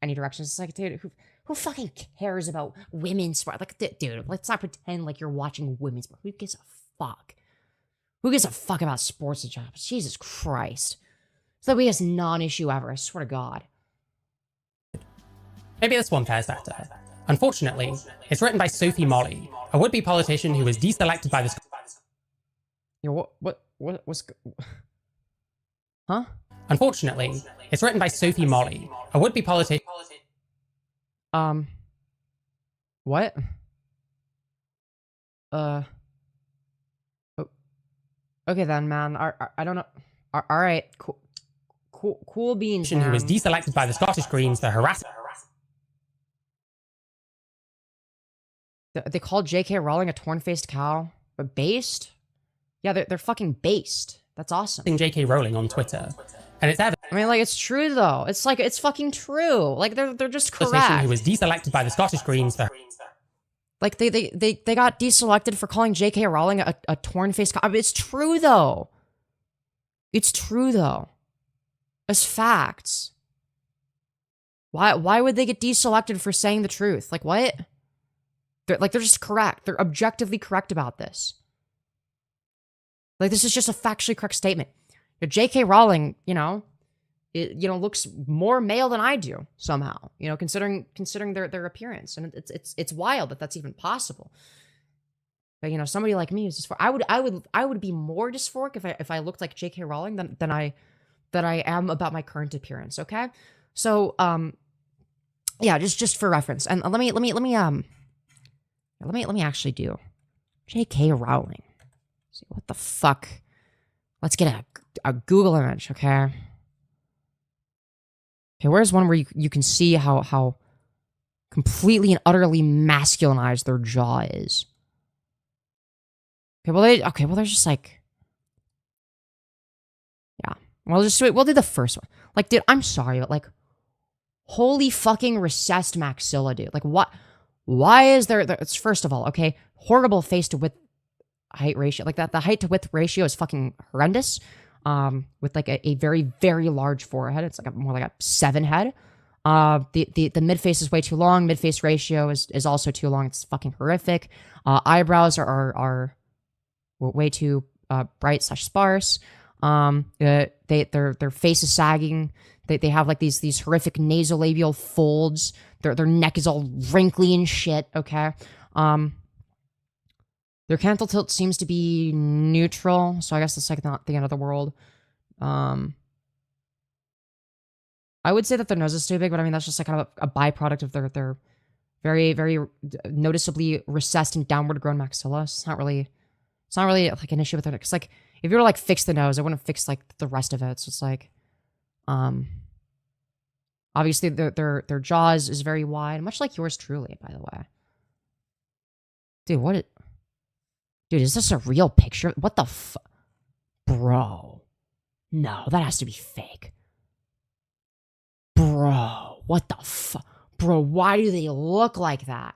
any direction. It's like, dude, who fucking cares about women's sport? Like, dude, let's not pretend like you're watching women's sport. Who gives a fuck? Who gives a fuck about sports and jobs? Jesus Christ. It's the biggest non-issue ever, I swear to God. Maybe this one fares better. Unfortunately, it's written by Sophie Molly, a would-be politician who was deselected by the... Yo, what's... Huh? Unfortunately, it's written by Sophie Molly, a would-be politician... What? Okay then, man. I don't know. All right, cool beans, man. Who was deselected by the Scottish Greens for harassment. They called J.K. Rowling a torn-faced cow, but based? Yeah, they're fucking based. That's awesome. J.K. Rowling on Twitter, and it's evident. I mean, like, it's true though. It's like it's fucking true. Like they're just correct. Who was deselected by the Scottish Greens for. Like, they got deselected for calling J.K. Rowling a torn-faced cow. I mean, it's true, though. It's true, though. as facts. Why would they get deselected for saying the truth? Like, what? They're just correct. They're objectively correct about this. Like, this is just a factually correct statement. J.K. Rowling, it looks more male than I do somehow. Considering their appearance, and it's wild that that's even possible. But somebody like me is dysphoric. I would be more dysphoric if I looked like J.K. Rowling than I am about my current appearance. Okay, so yeah, just for reference, and let me actually do J.K. Rowling. See what the fuck. Let's get a Google image, okay? Okay, where's one where you can see how completely and utterly masculinized their jaw is? Okay, well they're just like, yeah. We'll do the first one. Like, dude, I'm sorry, but like, holy fucking recessed maxilla, dude. Like, what? Why is there? It's first of all, okay, horrible face to width height ratio. Like that, the height to width ratio is fucking horrendous. With like a very, very large forehead. It's like more like a 7 head. The mid face is way too long. Mid face ratio is also too long. It's fucking horrific. Eyebrows are way too bright / sparse. Their face is sagging. They have like these horrific nasolabial folds. Their neck is all wrinkly and shit. Okay. Their canthal tilt seems to be neutral, so I guess it's like not the end of the world. I would say that their nose is too big, but I mean that's just like kind of a byproduct of their very, very noticeably recessed and downward grown maxilla. It's not really like an issue with their neck. It's like if you were to like fix the nose, I wouldn't fix like the rest of it. So it's like, obviously their jaws is very wide, much like yours truly, by the way. Dude, is this a real picture? What the Bro. No, that has to be fake. Bro, what the Bro, why do they look like that?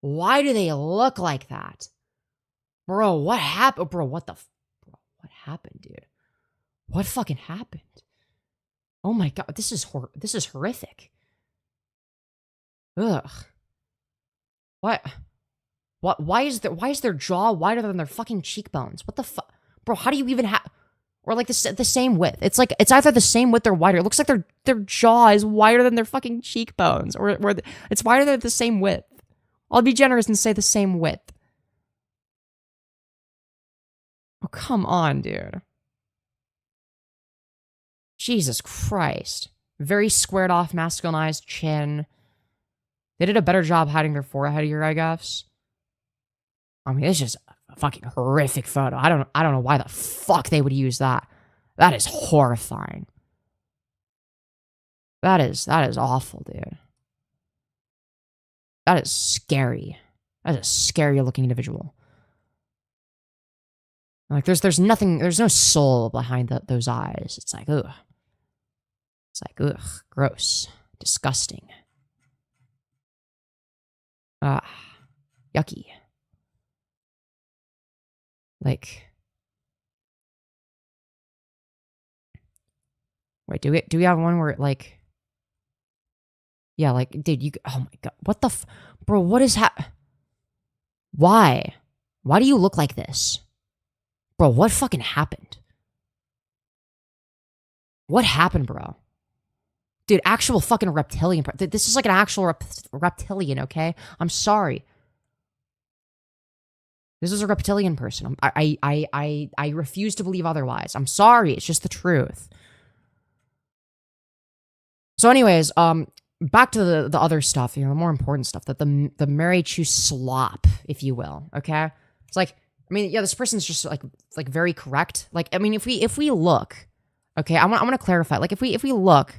Why do they look like that? Bro, what happened? Bro, what what happened, dude? What fucking happened? Oh my god, this is horrific. Ugh. What? Why is their jaw wider than their fucking cheekbones? What the fuck? Bro, how do you even have... Or like the same width. It's like, it's either the same width or wider. It looks like their jaw is wider than their fucking cheekbones. Or it's wider than the same width. I'll be generous and say the same width. Oh, come on, dude. Jesus Christ. Very squared off, masculinized chin. They did a better job hiding their forehead here, I guess. I mean, it's just a fucking horrific photo. I don't know why the fuck they would use that. That is horrifying. That is awful, dude. That is scary. That is a scary looking individual. Like there's nothing, there's no soul behind those eyes. It's like, ugh. It's like, ugh, gross, disgusting. Yucky. Like, wait, do we have one where it like, yeah, like, dude, oh my god, what the bro, what is why do you look like this? Bro, what fucking happened? What happened, bro? Dude, actual fucking reptilian. This is like an actual reptilian, okay? I'm sorry. This is a reptilian person. I refuse to believe otherwise. I'm sorry. It's just the truth. So anyways, back to the other stuff, the more important stuff, that the Marychu slop, if you will, okay? It's like, I mean, yeah, this person's just like very correct. Like, I mean, if we look, okay, I want to clarify. Like, if we look,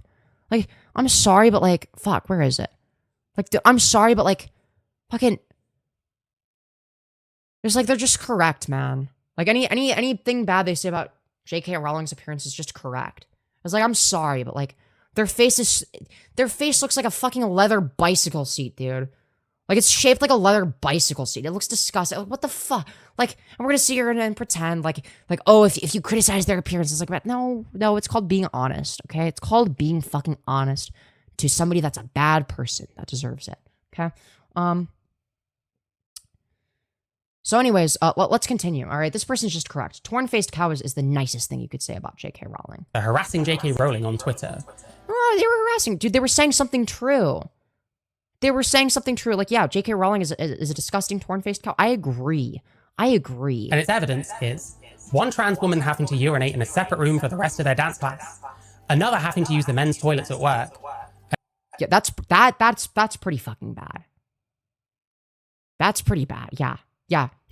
like, I'm sorry, but like, fuck, where is it? Like, I'm sorry, but like, fucking, it's like they're just correct, man. Like anything bad they say about J.K. Rowling's appearance is just correct. It's like, I'm sorry, but like, their face looks like a fucking leather bicycle seat, dude. Like, it's shaped like a leather bicycle seat. It looks disgusting. Like, what the fuck? Like, and we're gonna sit here and pretend like, oh, if you criticize their appearance, it's like that. No, it's called being honest, okay? It's called being fucking honest to somebody that's a bad person that deserves it, okay? So anyways, let's continue, all right? This person's just correct. Torn-faced cow is the nicest thing you could say about J.K. Rowling. They're harassing J.K. Rowling on Twitter. Oh, they were harassing. Dude, they were saying something true. They were saying something true. Like, yeah, J.K. Rowling is a disgusting torn-faced cow. I agree. And its evidence is one trans woman having to urinate in a separate room for the rest of their dance class, another having to use the men's toilets at work. Yeah, that's pretty fucking bad. That's pretty bad. Yeah,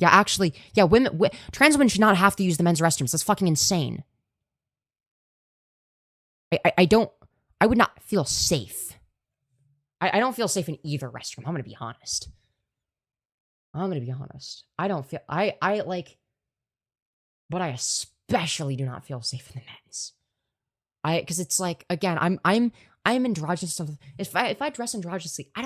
actually, yeah, trans women should not have to use the men's restrooms. That's fucking insane. I would not feel safe. I don't feel safe in either restroom. I'm gonna be honest. I don't feel, but I especially do not feel safe in the men's. Because it's like, again, I'm androgynous. If I dress androgynously, I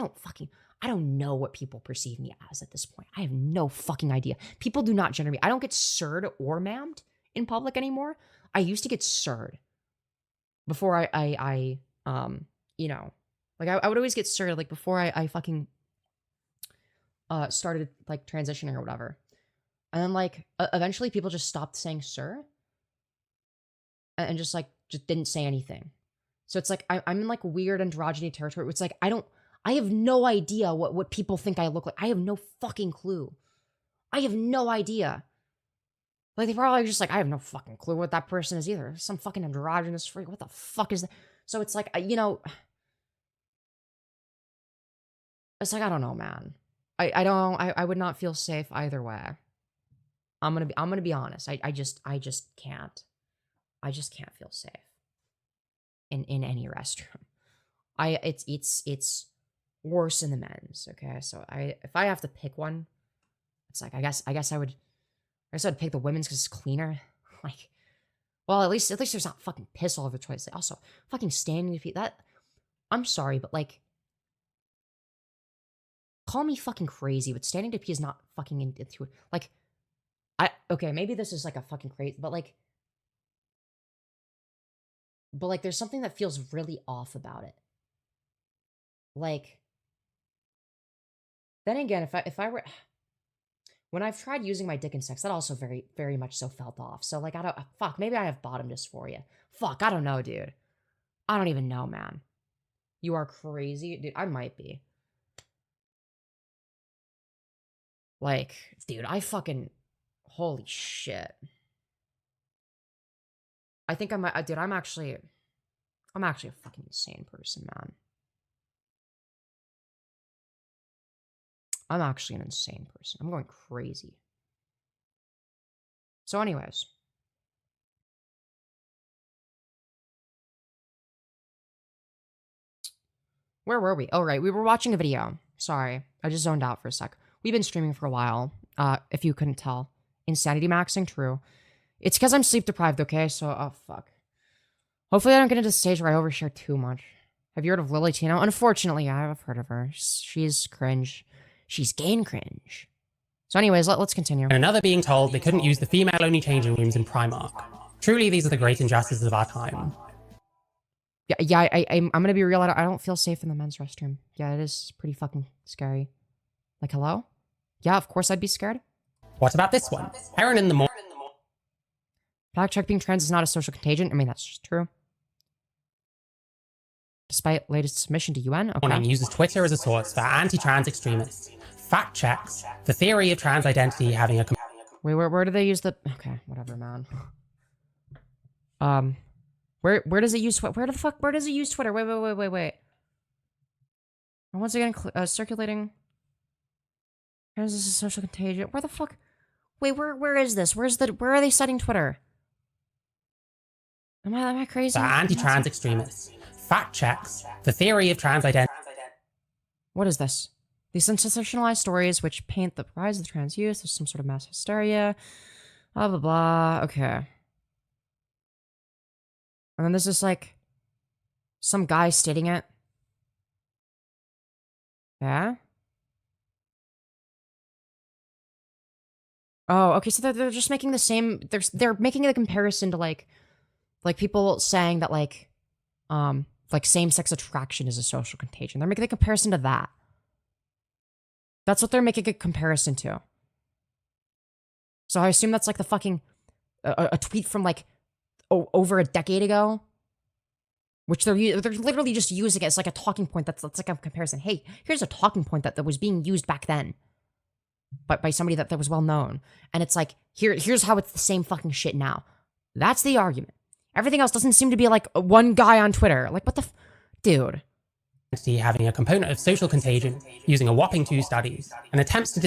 don't know what people perceive me as at this point. I have no fucking idea. People do not gender me. I don't get sirred or ma'amed in public anymore. I used to get sirred before I you know, like I would always get sirred like before I fucking started like transitioning or whatever. And then like eventually people just stopped saying sir and just didn't say anything. So it's like I'm in like weird androgyny territory. It's like I have no idea what people think I look like. I have no fucking clue. I have no idea. Like, they probably just like, I have no fucking clue what that person is either. Some fucking androgynous freak. What the fuck is that? So it's like, you know, it's like, I don't know, man. I would not feel safe either way. I'm gonna be honest. I just can't. I just can't feel safe in any restroom. It's worse in the men's, okay? So if I have to pick one, it's like I guess I'd pick the women's because it's cleaner. Like, well, at least there's not fucking piss all over the toilets. Also, fucking standing to pee. That, I'm sorry, but like, call me fucking crazy, but standing to pee is not fucking into it. Like, okay, maybe this is like a fucking crazy, but like, there's something that feels really off about it. Like, then again, if I were, when I've tried using my dick in sex, that also very, very much so felt off. So like, fuck, maybe I have bottom dysphoria. Fuck, I don't know, dude. I don't even know, man. You are crazy. Dude, I might be. Like, dude, I fucking, holy shit. I think dude, I'm actually a fucking insane person, man. I'm actually an insane person. I'm going crazy. So anyways. Where were we? Oh, right. We were watching a video. Sorry. I just zoned out for a sec. We've been streaming for a while. If you couldn't tell. Insanity maxing, true. It's because I'm sleep deprived, okay? So, oh, fuck. Hopefully I don't get into the stage where I overshare too much. Have you heard of Lily Tino? Unfortunately, I have heard of her. She's cringe. She's gain cringe. So anyways, let's continue. And another being told they couldn't use the female-only changing rooms in Primark. Truly, these are the great injustices of our time. Yeah, I'm gonna be real. I don't feel safe in the men's restroom. Yeah, it is pretty fucking scary. Like, hello? Yeah, of course I'd be scared. What about this one? Heron in the morning. Fact check, being trans is not a social contagion. I mean, that's just true. Despite latest submission to UN, okay. Uses Twitter as a source for anti-trans extremists. Fact checks the theory of trans identity having a... Wait, where do they use the... Okay, whatever, man. Where does it use Twitter? Where does it use Twitter? Wait. And once again, circulating... Is this a social contagion? Where the fuck? Wait, where is this? Where are they citing Twitter? Am I crazy? For anti-trans extremists. Fact checks the theory of trans identity. What is this? These sensationalized stories which paint the rise of the trans youth. There's some sort of mass hysteria. Blah, blah, blah. Okay. And then there's just like some guy stating it. Yeah? Oh, okay. So they're just making the same. They're making the comparison to like people saying that like same-sex attraction is a social contagion. They're making the comparison to that. That's what they're making a comparison to. So I assume that's like the fucking a tweet from like over a decade ago, which they're literally just using it as like a talking point. That's like a comparison. Hey, here's a talking point that was being used back then, but by somebody that was well known, and it's like here's how it's the same fucking shit now. That's the argument. Everything else doesn't seem to be like one guy on Twitter. Like what the dude. Having a component of social contagion using a whopping 2 studies and attempts to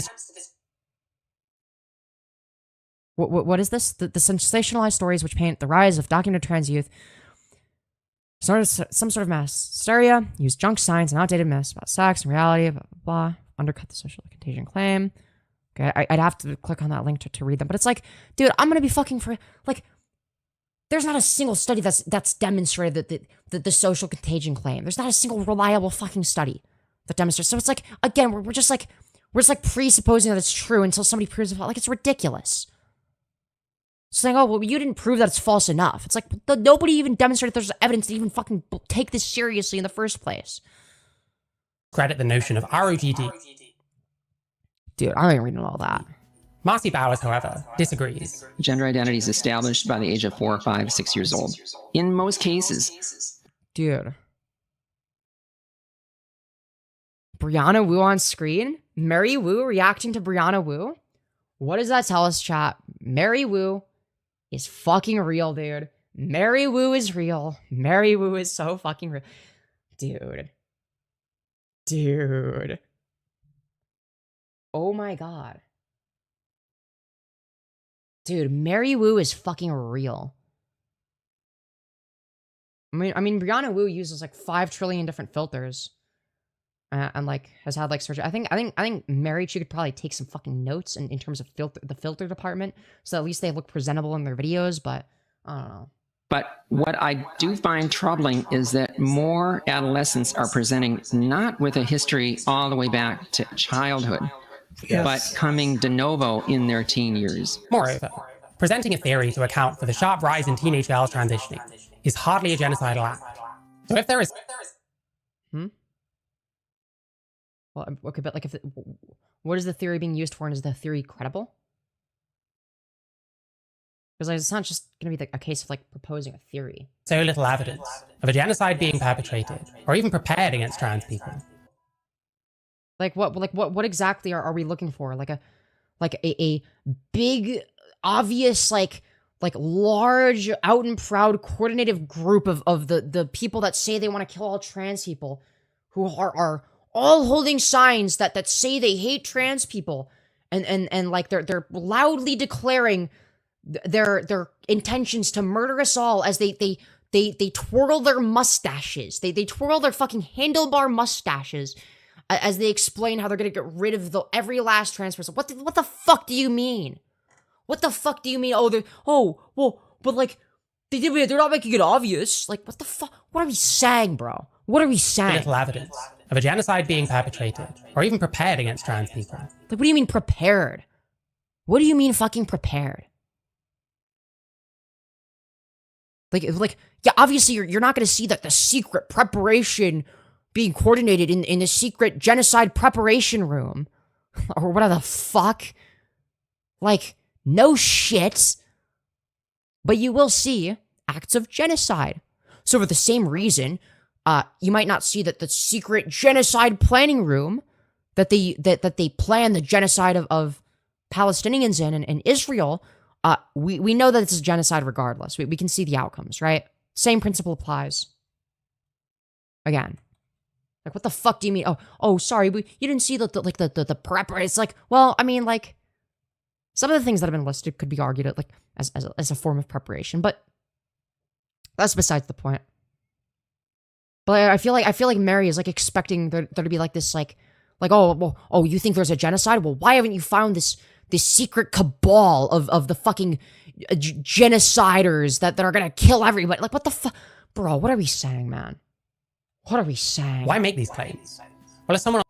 What is this? The sensationalized stories which paint the rise of documented trans youth, some sort of mass hysteria, use junk science and outdated myths about sex and reality, blah, blah, blah, undercut the social contagion claim. Okay, I'd have to click on that link to read them, but it's like, dude, I'm gonna be fucking for, like, there's not a single study that's demonstrated that the social contagion claim. There's not a single reliable fucking study that demonstrates. So it's like, again, we're just presupposing that it's true until somebody proves it. Like, it's ridiculous. Saying, oh, well, you didn't prove that it's false enough. It's like, nobody even demonstrated there's evidence to even fucking take this seriously in the first place. Credit the notion of ROGD. Dude, I don't even read all that. Marcy Bowers, however, disagrees. Gender identity is established by the age of 4, 5, 6 years old. In most cases. Dude. Brianna Wu on screen? Mary Wu reacting to Brianna Wu? What does that tell us, chat? Mary Wu is fucking real, dude. Mary Wu is real. Mary Wu is so fucking real. Dude. Dude. Oh my god. Dude, Mary Wu is fucking real. I mean, Brianna Wu uses like 5 trillion different filters, and like has had like surgery. I think Marychu could probably take some fucking notes in terms of the filter department, so at least they look presentable in their videos. But I don't know. But what I do find troubling is that more adolescents are presenting not with a history all the way back to childhood. Yes. But coming de novo in their teen years. Moreover, presenting a theory to account for the sharp rise in teenage girls transitioning is hardly a genocidal act. So if there is... Well, okay, but like what is the theory being used for, and is the theory credible? Because like, it's not just going to be a case of like proposing a theory. So little evidence of a genocide being perpetrated, or even prepared against trans people. Like what exactly are we looking for? Like a big, obvious, like large, out and proud, coordinated group of the people that say they want to kill all trans people, who are all holding signs that say they hate trans people, and like they're loudly declaring their intentions to murder us all as they twirl their mustaches. They twirl their fucking handlebar mustaches as they explain how they're gonna get rid of every last trans person. What the fuck do you mean? What the fuck do you mean? But like they're not making it obvious. Like what the fuck? What are we saying, bro? What are we saying? Little evidence of a genocide being perpetrated, or even prepared against trans people. Like what do you mean prepared? What do you mean fucking prepared? Like yeah, obviously you're not gonna see that the secret preparation being coordinated in the secret genocide preparation room. Or whatever the fuck. Like, no shit. But you will see acts of genocide. So for the same reason, you might not see that the secret genocide planning room that they plan the genocide of Palestinians in Israel, we know that it's a genocide regardless. We can see the outcomes, right? Same principle applies. Again. Like, what the fuck do you mean? Oh, sorry, you didn't see the prep. It's like, well, I mean, like, some of the things that have been listed could be argued like as a form of preparation, but that's besides the point. But I feel like Mary is like expecting there to be like this like oh, you think there's a genocide? Well, why haven't you found this secret cabal of the fucking genociders that are gonna kill everybody? Like, what the fuck, bro? What are we saying, man? What are we saying? Why make these claims? Well, as someone...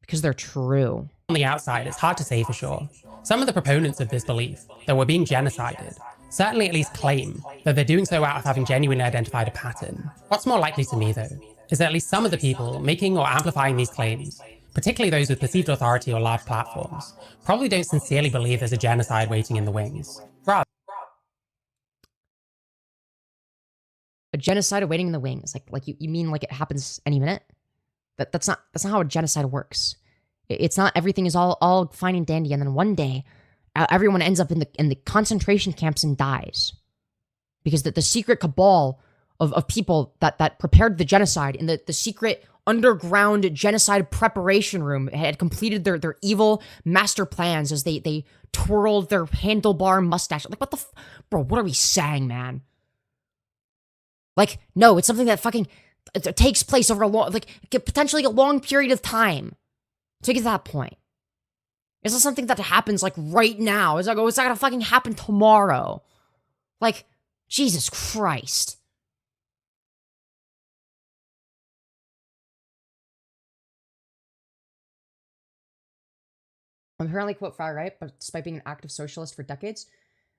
Because they're true. On the outside, it's hard to say for sure. some of the proponents of this belief that we're being genocided certainly at least claim that they're doing so out of having genuinely identified a pattern. What's more likely to me, though, is that at least some of the people making or amplifying these claims, particularly those with perceived authority or large platforms, probably don't sincerely believe there's a genocide waiting in the wings. Rather, a genocide awaiting in the wings. Like you mean like it happens any minute? That's not how a genocide works. It's not everything is all fine and dandy, and then one day everyone ends up in the concentration camps and dies because the secret cabal of people that prepared the genocide in the secret underground genocide preparation room had completed their evil master plans as they twirled their handlebar mustache. Like, what the bro, what are we saying, man? Like, no, it's something that fucking it takes place over a long, like, potentially a long period of time to get to that point. It's not something that happens, like, right now. It's not gonna fucking happen tomorrow. Like, Jesus Christ. Apparently, quote, Firebat, but despite being an active socialist for decades,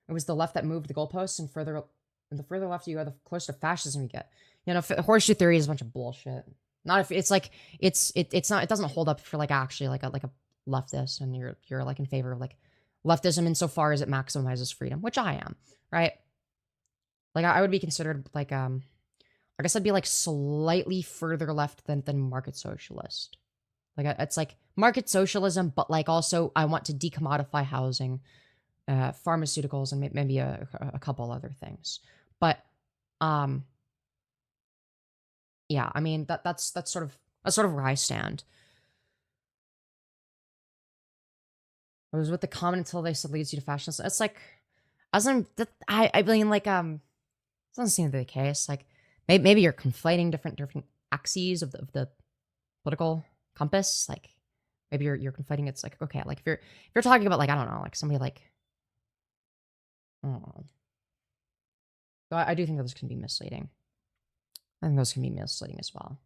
it was the left that moved the goalposts, and the further left you are, the closer to fascism you get. You know, horseshoe theory is a bunch of bullshit. Not if it's like it's not, it doesn't hold up for like actually like a leftist, and you're like in favor of like leftism insofar as it maximizes freedom, which I am, right? Like I would be considered like I guess I'd be like slightly further left than market socialist. Like it's like market socialism, but like also I want to decommodify housing, pharmaceuticals, and maybe a couple other things. But yeah, I mean that's sort of where I stand. I was with the common until they said leads you to fascism. It's like, I mean, like, it doesn't seem to be the case. Like, maybe you're conflating different axes of the political compass. Like, maybe you're conflating. It's like, okay, like if you're talking about like, I don't know, like somebody like, I don't know. So I do think those can be misleading. I think those can be misleading as well.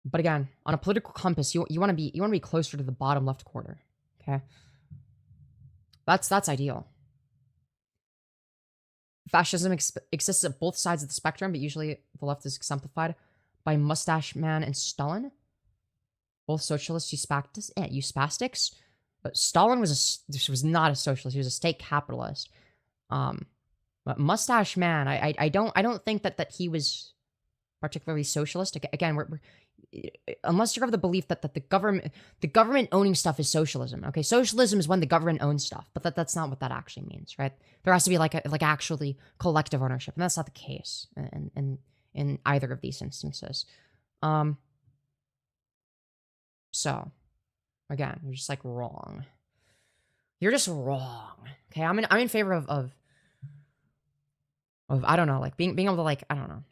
But again, on a political compass, you want to be closer to the bottom left quarter. Okay, that's ideal. Fascism exists at both sides of the spectrum, but usually the left is exemplified by Mustache Man and Stalin. Both socialists use spastics, but Stalin was not a socialist. He was a state capitalist. But Mustache Man, I don't think that he was particularly socialist. Again, we're unless you're of the belief that the government owning stuff is socialism. Okay, socialism is when the government owns stuff, but that's not what that actually means, right? There has to be like actually collective ownership, and that's not the case in either of these instances. So again, you're just like wrong. You're just wrong. Okay, I'm in favor of I don't know, like being able to like, I don't know,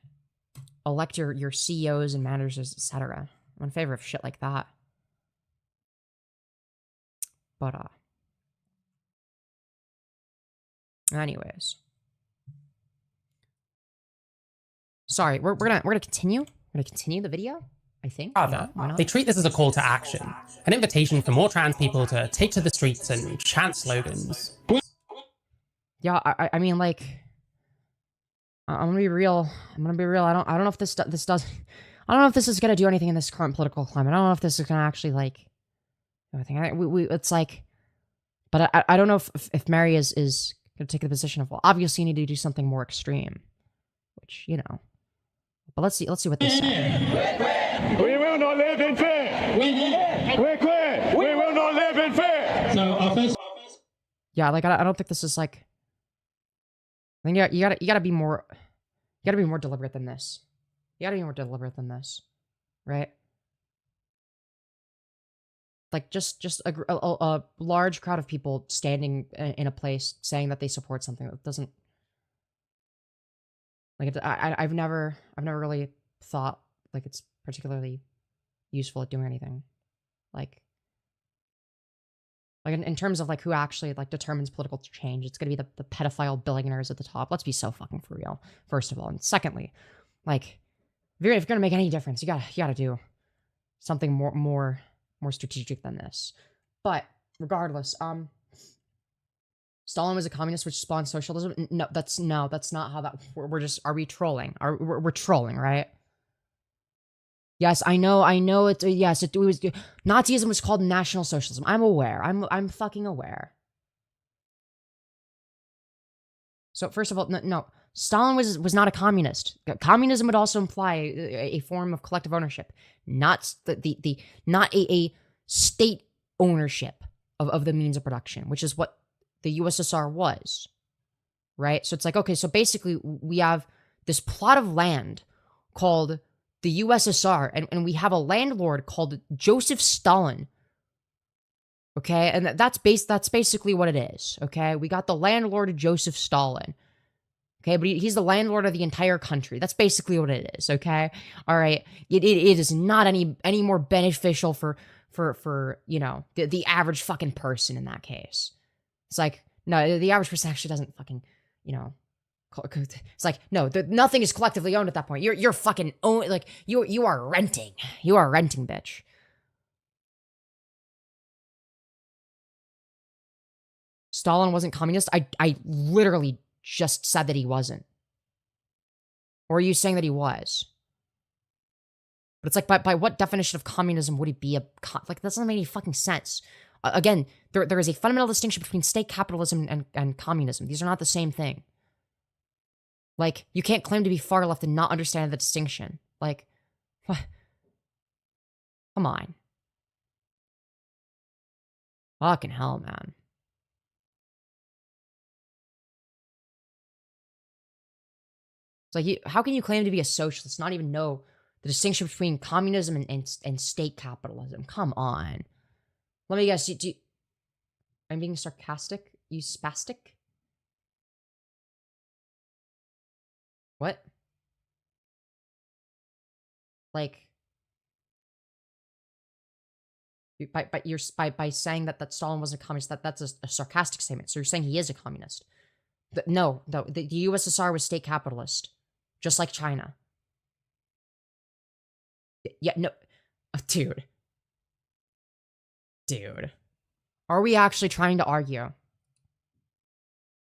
elect your CEOs and managers, etc. I'm in favor of shit like that. But anyways, sorry, we're gonna continue. We're gonna continue the video, I think. Rather, they treat this as a call to action, an invitation for more trans people to take to the streets and chant slogans. Yeah, I mean, like, I'm gonna be real. I don't know if this does. I don't know if this is gonna do anything in this current political climate. I don't know if this is gonna actually like do anything. It's like, but I don't know if Mary is gonna take the position of, well, obviously you need to do something more extreme, which, you know. But let's see what they say. We will not live in fear. We're clear. We will not live in fear. So yeah, like I don't think this is like. I think you gotta be more deliberate than this. You gotta be more deliberate than this, right? Like just a large crowd of people standing in a place saying that they support something that doesn't. Like I've never really thought like it's particularly useful at doing anything, like in terms of like who actually like determines political change. It's gonna be the pedophile billionaires at the top. Let's be so fucking for real, first of all. And secondly, like if you're gonna make any difference, you gotta do something more strategic than this. But regardless, Stalin was a communist, which spawned socialism. No, that's not how that. We're just. Are we trolling? We're trolling, right? Yes, I know. Yes, it was. Nazism was called National Socialism. I'm aware. I'm fucking aware. So first of all, no. Stalin was not a communist. Communism would also imply a form of collective ownership, not not a state ownership of the means of production, which is what the USSR was, right? So it's like, okay, so basically we have this plot of land called the USSR, and we have a landlord called Joseph Stalin. Okay, and that's basically what it is. Okay, we got the landlord Joseph Stalin. Okay, but he's the landlord of the entire country. That's basically what it is. Okay, all right. It is not any more beneficial for you know the average fucking person in that case. It's like no, the average person actually doesn't fucking you know. It's like no, nothing is collectively owned at that point. You're fucking own like you are renting. You are renting, bitch. Stalin wasn't communist. I literally just said that he wasn't. Or are you saying that he was? But it's like, by what definition of communism would it be like, that doesn't make any fucking sense. Again, there is a fundamental distinction between state capitalism and communism. These are not the same thing. Like, you can't claim to be far left and not understand the distinction. Like, what? Come on. Fucking hell, man. Like, how can you claim to be a socialist, not even know the distinction between communism and state capitalism? Come on. Let me guess, I'm being sarcastic? You spastic? What? Like, by saying that Stalin wasn't a communist, that's a sarcastic statement. So you're saying he is a communist. No, the USSR was state capitalist. Just like China. Yeah, no. Dude. Are we actually trying to argue?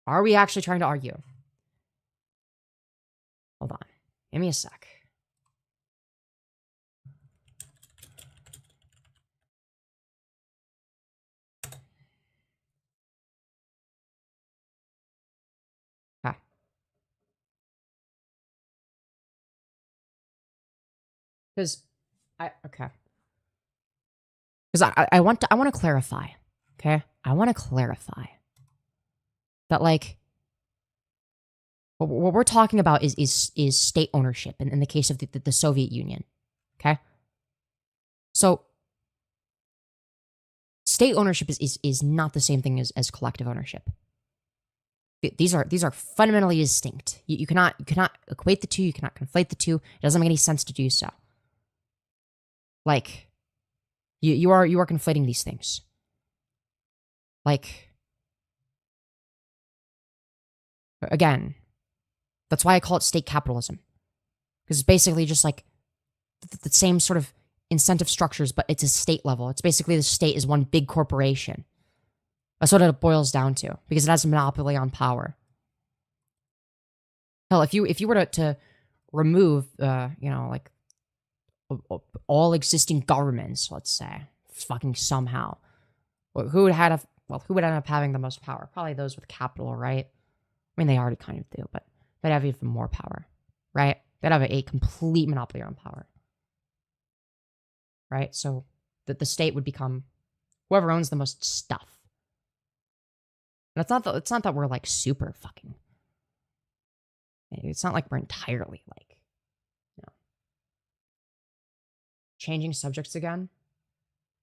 Are we actually trying to argue? Hold on. Give me a sec. Because I want to clarify, okay? I want to clarify that, like, what we're talking about is state ownership in the case of the Soviet Union, okay? So state ownership is not the same thing as collective ownership. These are fundamentally distinct. You cannot equate the two. You cannot conflate the two. It doesn't make any sense to do so. Like, you are conflating these things. Like, again, that's why I call it state capitalism. Because it's basically just like the same sort of incentive structures, but it's a state level. It's basically the state is one big corporation. That's what it boils down to, because it has a monopoly on power. Hell, if you were to remove, you know, like, all existing governments, let's say, fucking somehow, who would end up having the most power? Probably those with capital, right? I mean, they already kind of do, but they'd have even more power, right? They'd have a complete monopoly on power, right? So that the state would become whoever owns the most stuff. And it's not that we're like super fucking. It's not like we're entirely like. Changing subjects again.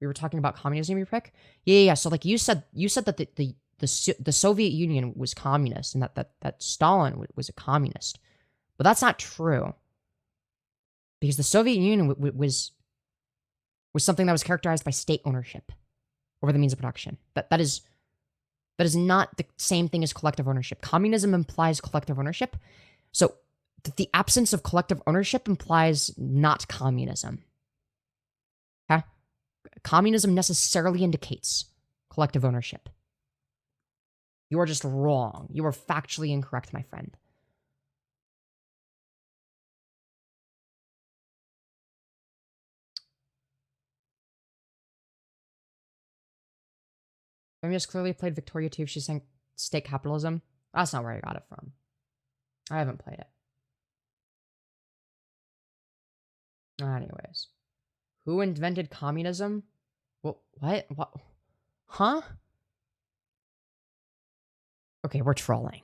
We were talking about communism, you prick. Yeah. So like you said that the Soviet Union was communist and that Stalin was a communist, but that's not true. Because the Soviet Union was something that was characterized by state ownership over the means of production. That is not the same thing as collective ownership. Communism implies collective ownership, so the absence of collective ownership implies not communism. Communism necessarily indicates collective ownership. You are just wrong. You are factually incorrect, my friend. Femyoz clearly played Victoria too if she's saying state capitalism. That's not where I got it from. I haven't played it. Anyways. Who invented communism? What? What? Huh? Okay, we're trolling.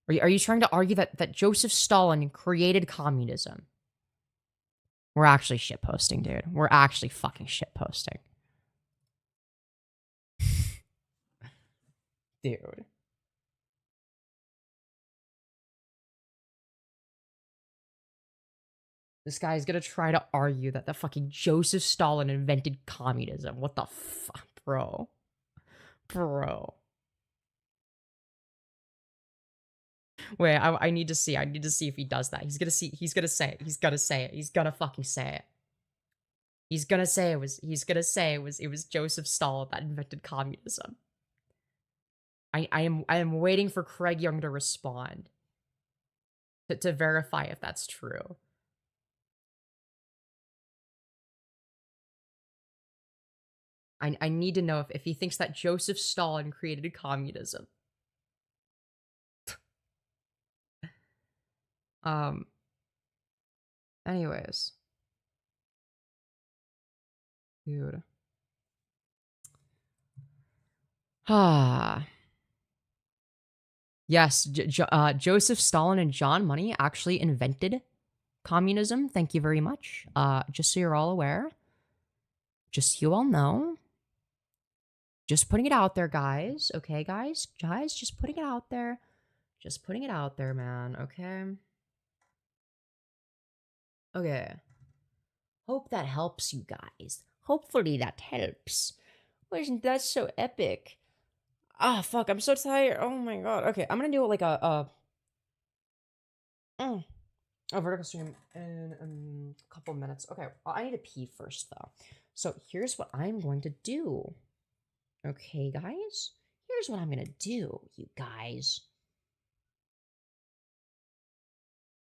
Are you trying to argue that Joseph Stalin created communism? We're actually shitposting, dude. We're actually fucking shitposting. Dude. This guy's gonna try to argue that the fucking Joseph Stalin invented communism. What the fuck, bro? Bro. Wait, I need to see. I need to see if he does that. He's gonna see. He's gonna say it. He's gonna say it. He's gonna fucking say it. He's gonna say it was. He's gonna say it was Joseph Stalin that invented communism. I am waiting for Craig Young to respond to verify if that's true. I need to know if he thinks that Joseph Stalin created communism. Anyways. Dude. Yes, Joseph Stalin and John Money actually invented communism. Thank you very much. Just so you're all aware. Just so you all know. Just putting it out there, guys. Okay, guys? Guys, just putting it out there. Just putting it out there, man. Okay? Okay. Hope that helps you guys. Hopefully that helps. Wasn't that so epic? Ah, fuck, I'm so tired. Oh my god. Okay, I'm gonna do it like a vertical stream in a couple minutes. Okay, I need to pee first, though. So here's what I'm going to do. Okay, guys? Here's what I'm gonna do, you guys.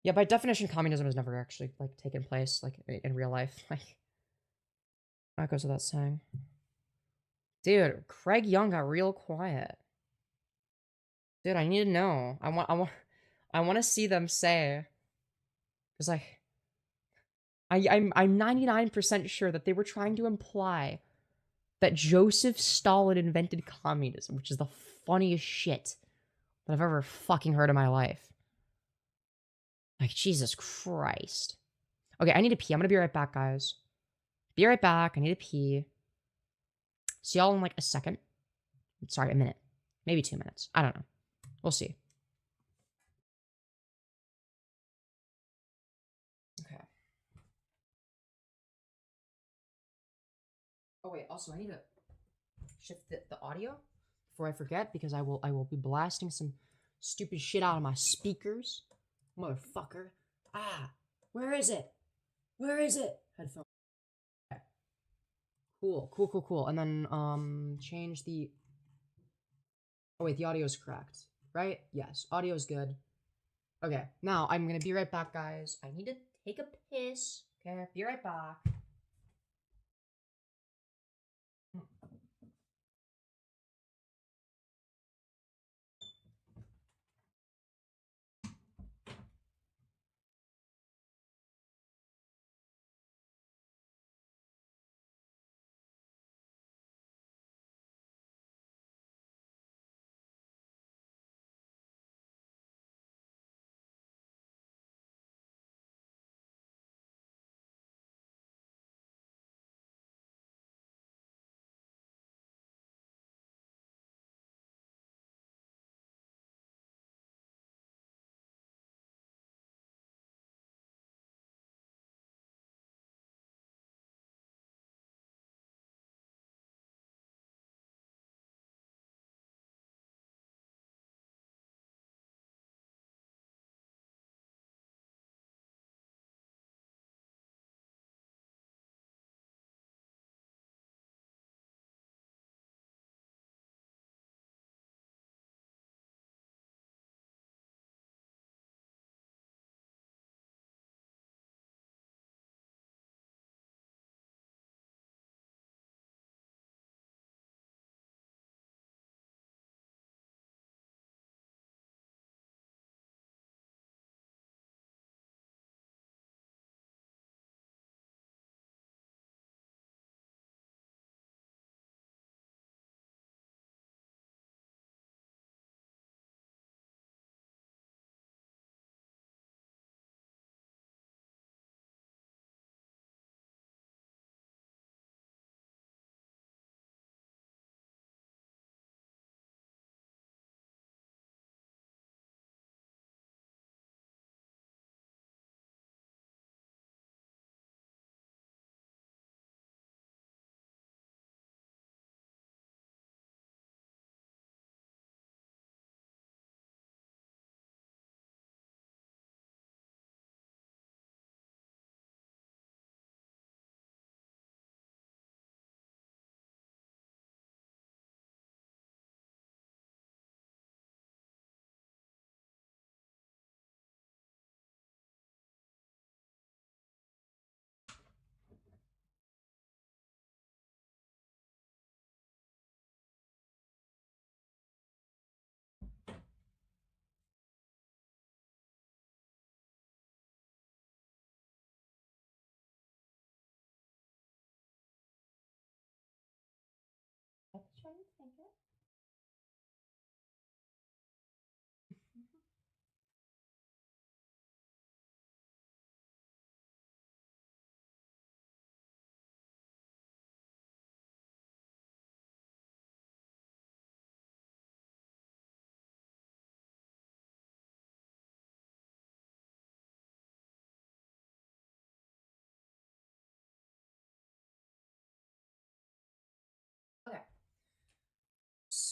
Yeah, by definition, communism has never actually, like, taken place, like, in real life. Like, that goes without saying. Dude, Craig Young got real quiet. Dude, I need to know. I want to see them say. Because, like, I'm 99% sure that they were trying to imply that Joseph Stalin invented communism, which is the funniest shit that I've ever fucking heard in my life. Like, Jesus Christ. Okay, I need to pee. I'm gonna be right back, guys. Be right back. I need to pee. See y'all in, like, a second. Sorry, a minute. Maybe 2 minutes. I don't know. We'll see. Okay. Oh, wait. Also, I need to shift the audio before I forget, because I will be blasting some stupid shit out of my speakers. Motherfucker. Ah, where is it? Where is it? Headphone. Okay. Cool. And then, change the... Oh, wait, the audio's correct, right? Yes, audio's good. Okay, now I'm gonna be right back, guys. I need to take a piss. Okay, be right back.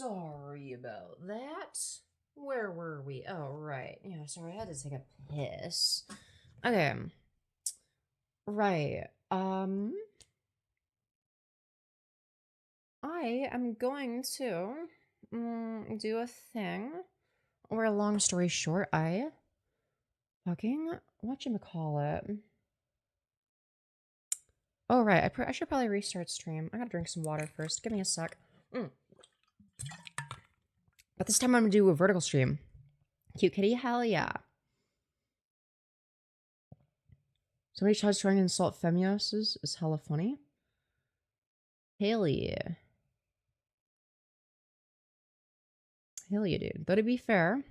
sorry about that. Where were we? Oh, right. Yeah, sorry, I had to take a piss. Okay. Right. I am going to do a thing where, long story short, I fucking whatchamacallit. Oh, right. I should probably restart stream. I gotta drink some water first. Give me a sec. But this time I'm gonna do a vertical stream. Cute kitty? Hell yeah. Somebody tries trying to insult Femyoz is hella funny. Hell yeah. Hell yeah, dude. Though to be fair,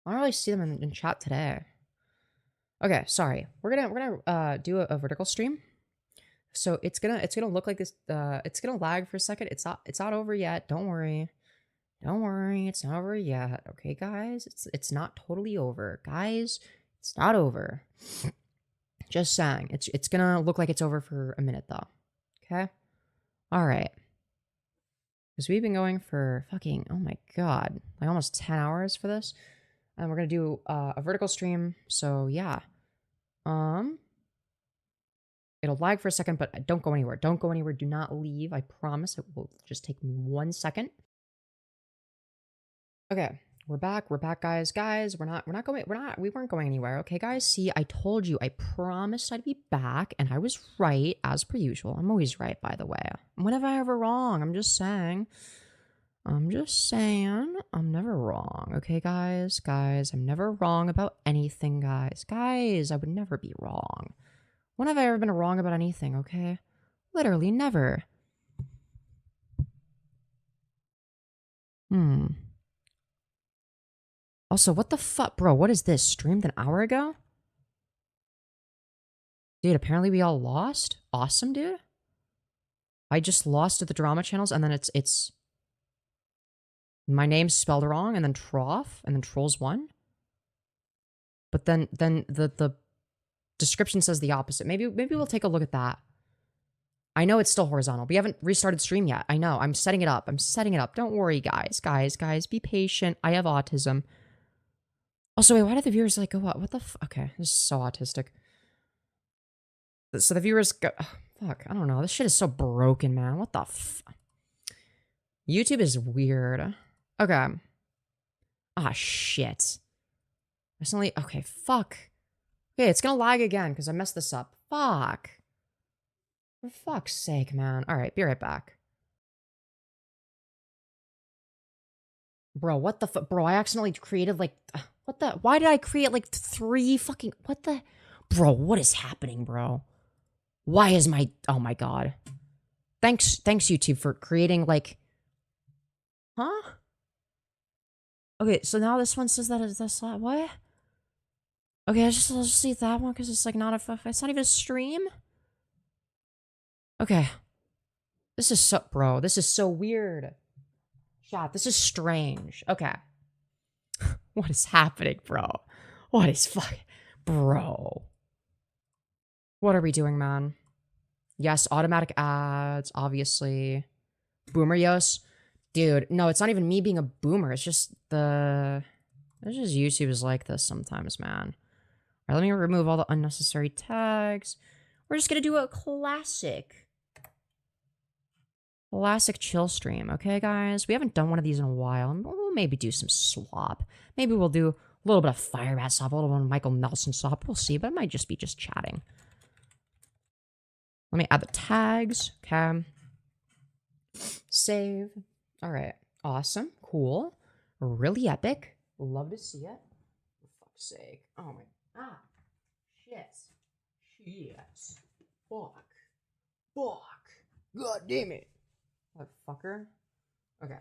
I don't really see them in chat today. Okay, sorry. We're gonna do a vertical stream. So it's gonna look like this. It's gonna lag for a second. It's not over yet. Don't worry. Don't worry. It's not over yet. Okay, guys. It's not totally over, guys. It's not over. Just saying. It's gonna look like it's over for a minute though. Okay. All right. Because we've been going for fucking, oh my god, like almost 10 hours for this. And we're gonna do a vertical stream, so yeah. It'll lag for a second, but don't go anywhere. Don't go anywhere. Do not leave. I promise. It will just take me 1 second. Okay, we're back. We're back, guys. Guys, we weren't going anywhere. Okay, guys. See, I told you. I promised I'd be back, and I was right as per usual. I'm always right, by the way. When have I ever wrong? I'm just saying. I'm never wrong. Okay, guys? Guys, I'm never wrong about anything, guys. Guys, I would never be wrong. When have I ever been wrong about anything, okay? Literally never. Also, what the fuck? Bro, what is this? Streamed an hour ago? Dude, apparently we all lost? Awesome, dude. I just lost to the drama channels, and then it's... My name's spelled wrong, and then Trough, and then Trolls won. But then the description says the opposite. Maybe we'll take a look at that. I know it's still horizontal. We haven't restarted stream yet. I know. I'm setting it up. Don't worry, guys. Guys, be patient. I have autism. Also, wait, why did the viewers like go up? What the okay, this is so autistic. So the viewers go... Oh, fuck, I don't know. This shit is so broken, man. What the YouTube is weird. Okay. Ah, shit. Okay, fuck. Okay, it's gonna lag again because I messed this up. Fuck. For fuck's sake, man. Alright, be right back. Bro, what the fuck? Bro, I accidentally created like... What the... Why did I create like 3 fucking... What the... Bro, what is happening, bro? Why is my... Oh my god. Thanks YouTube for creating like... Huh? Okay, so now this one says that is this... What? Okay, I'll just leave that one because it's like not a... It's not even a stream? Okay. This is so... Bro, this is so weird. Chat, this is strange. Okay. What is happening, bro? What is Bro. What are we doing, man? Yes, automatic ads, obviously. Boomer-yos. Dude, no, it's not even me being a boomer. It's just the... It's just YouTube is like this sometimes, man. Alright, let me remove all the unnecessary tags. We're just gonna do a classic chill stream, okay, guys? We haven't done one of these in a while. We'll maybe do some swap. Maybe we'll do a little bit of Firebat swap, a little bit of Michael Nelson swap. We'll see, but it might just be chatting. Let me add the tags. Okay. Save. All right. Awesome. Cool. Really epic. Love to see it. For fuck's sake. Oh my... Ah. Shit. Fuck. God damn it. That fucker. Okay.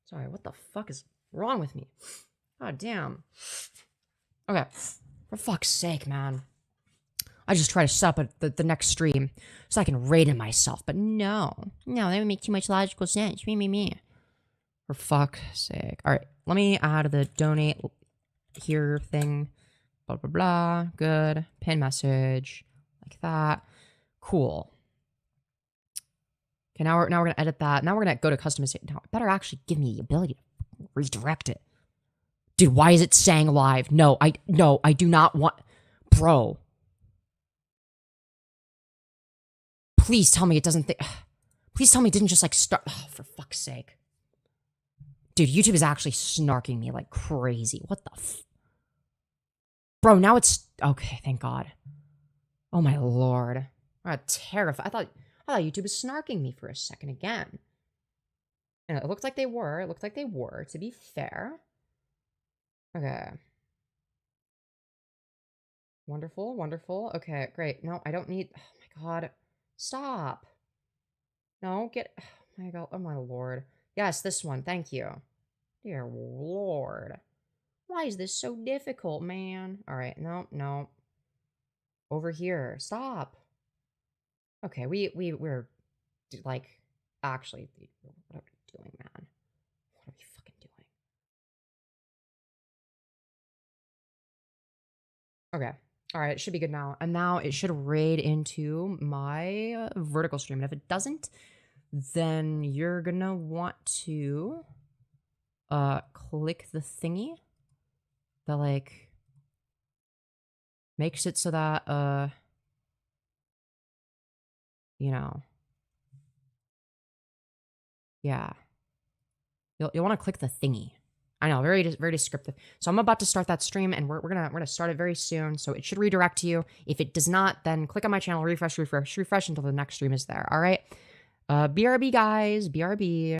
Sorry, what the fuck is wrong with me? God damn. Okay. For fuck's sake, man. I just try to set up the next stream so I can raid in myself, but no. No, that would make too much logical sense. Me. For fuck's sake. Alright, let me add the donate here thing blah, blah, blah. Good. Pin message. Like that. Cool. Okay, now we're gonna edit that. Now we're gonna go to customization. Now, it better actually give me the ability to redirect it. Dude, why is it saying live? No, I do not want... Bro. Please tell me it doesn't think... Please tell me it didn't just, like, start... Oh, for fuck's sake. Dude, YouTube is actually snarking me like crazy. What the f... Bro, now it's... Okay, thank God. Oh, my Lord. I'm terrified. I thought YouTube was snarking me for a second again. And it looked like they were. It looked like they were, to be fair. Okay. Wonderful, wonderful. Okay, great. No, I don't need... Oh, my God. Stop. No, get... Oh, my God. Oh, my Lord. Yes, this one. Thank you. Dear Lord. Why is this so difficult, man? All right. No, no. Over here. Stop. Okay, we're like, actually, what are we doing, man? What are we fucking doing? Okay. All right, it should be good now. And now it should raid into my vertical stream. And if it doesn't, then you're gonna want to click the thingy that like makes it so that you know, yeah, you'll want to click the thingy. I know, very descriptive. So I'm about to start that stream, and we're gonna start it very soon. So it should redirect to you. If it does not, then click on my channel, refresh until the next stream is there. All right. BRB guys, BRB.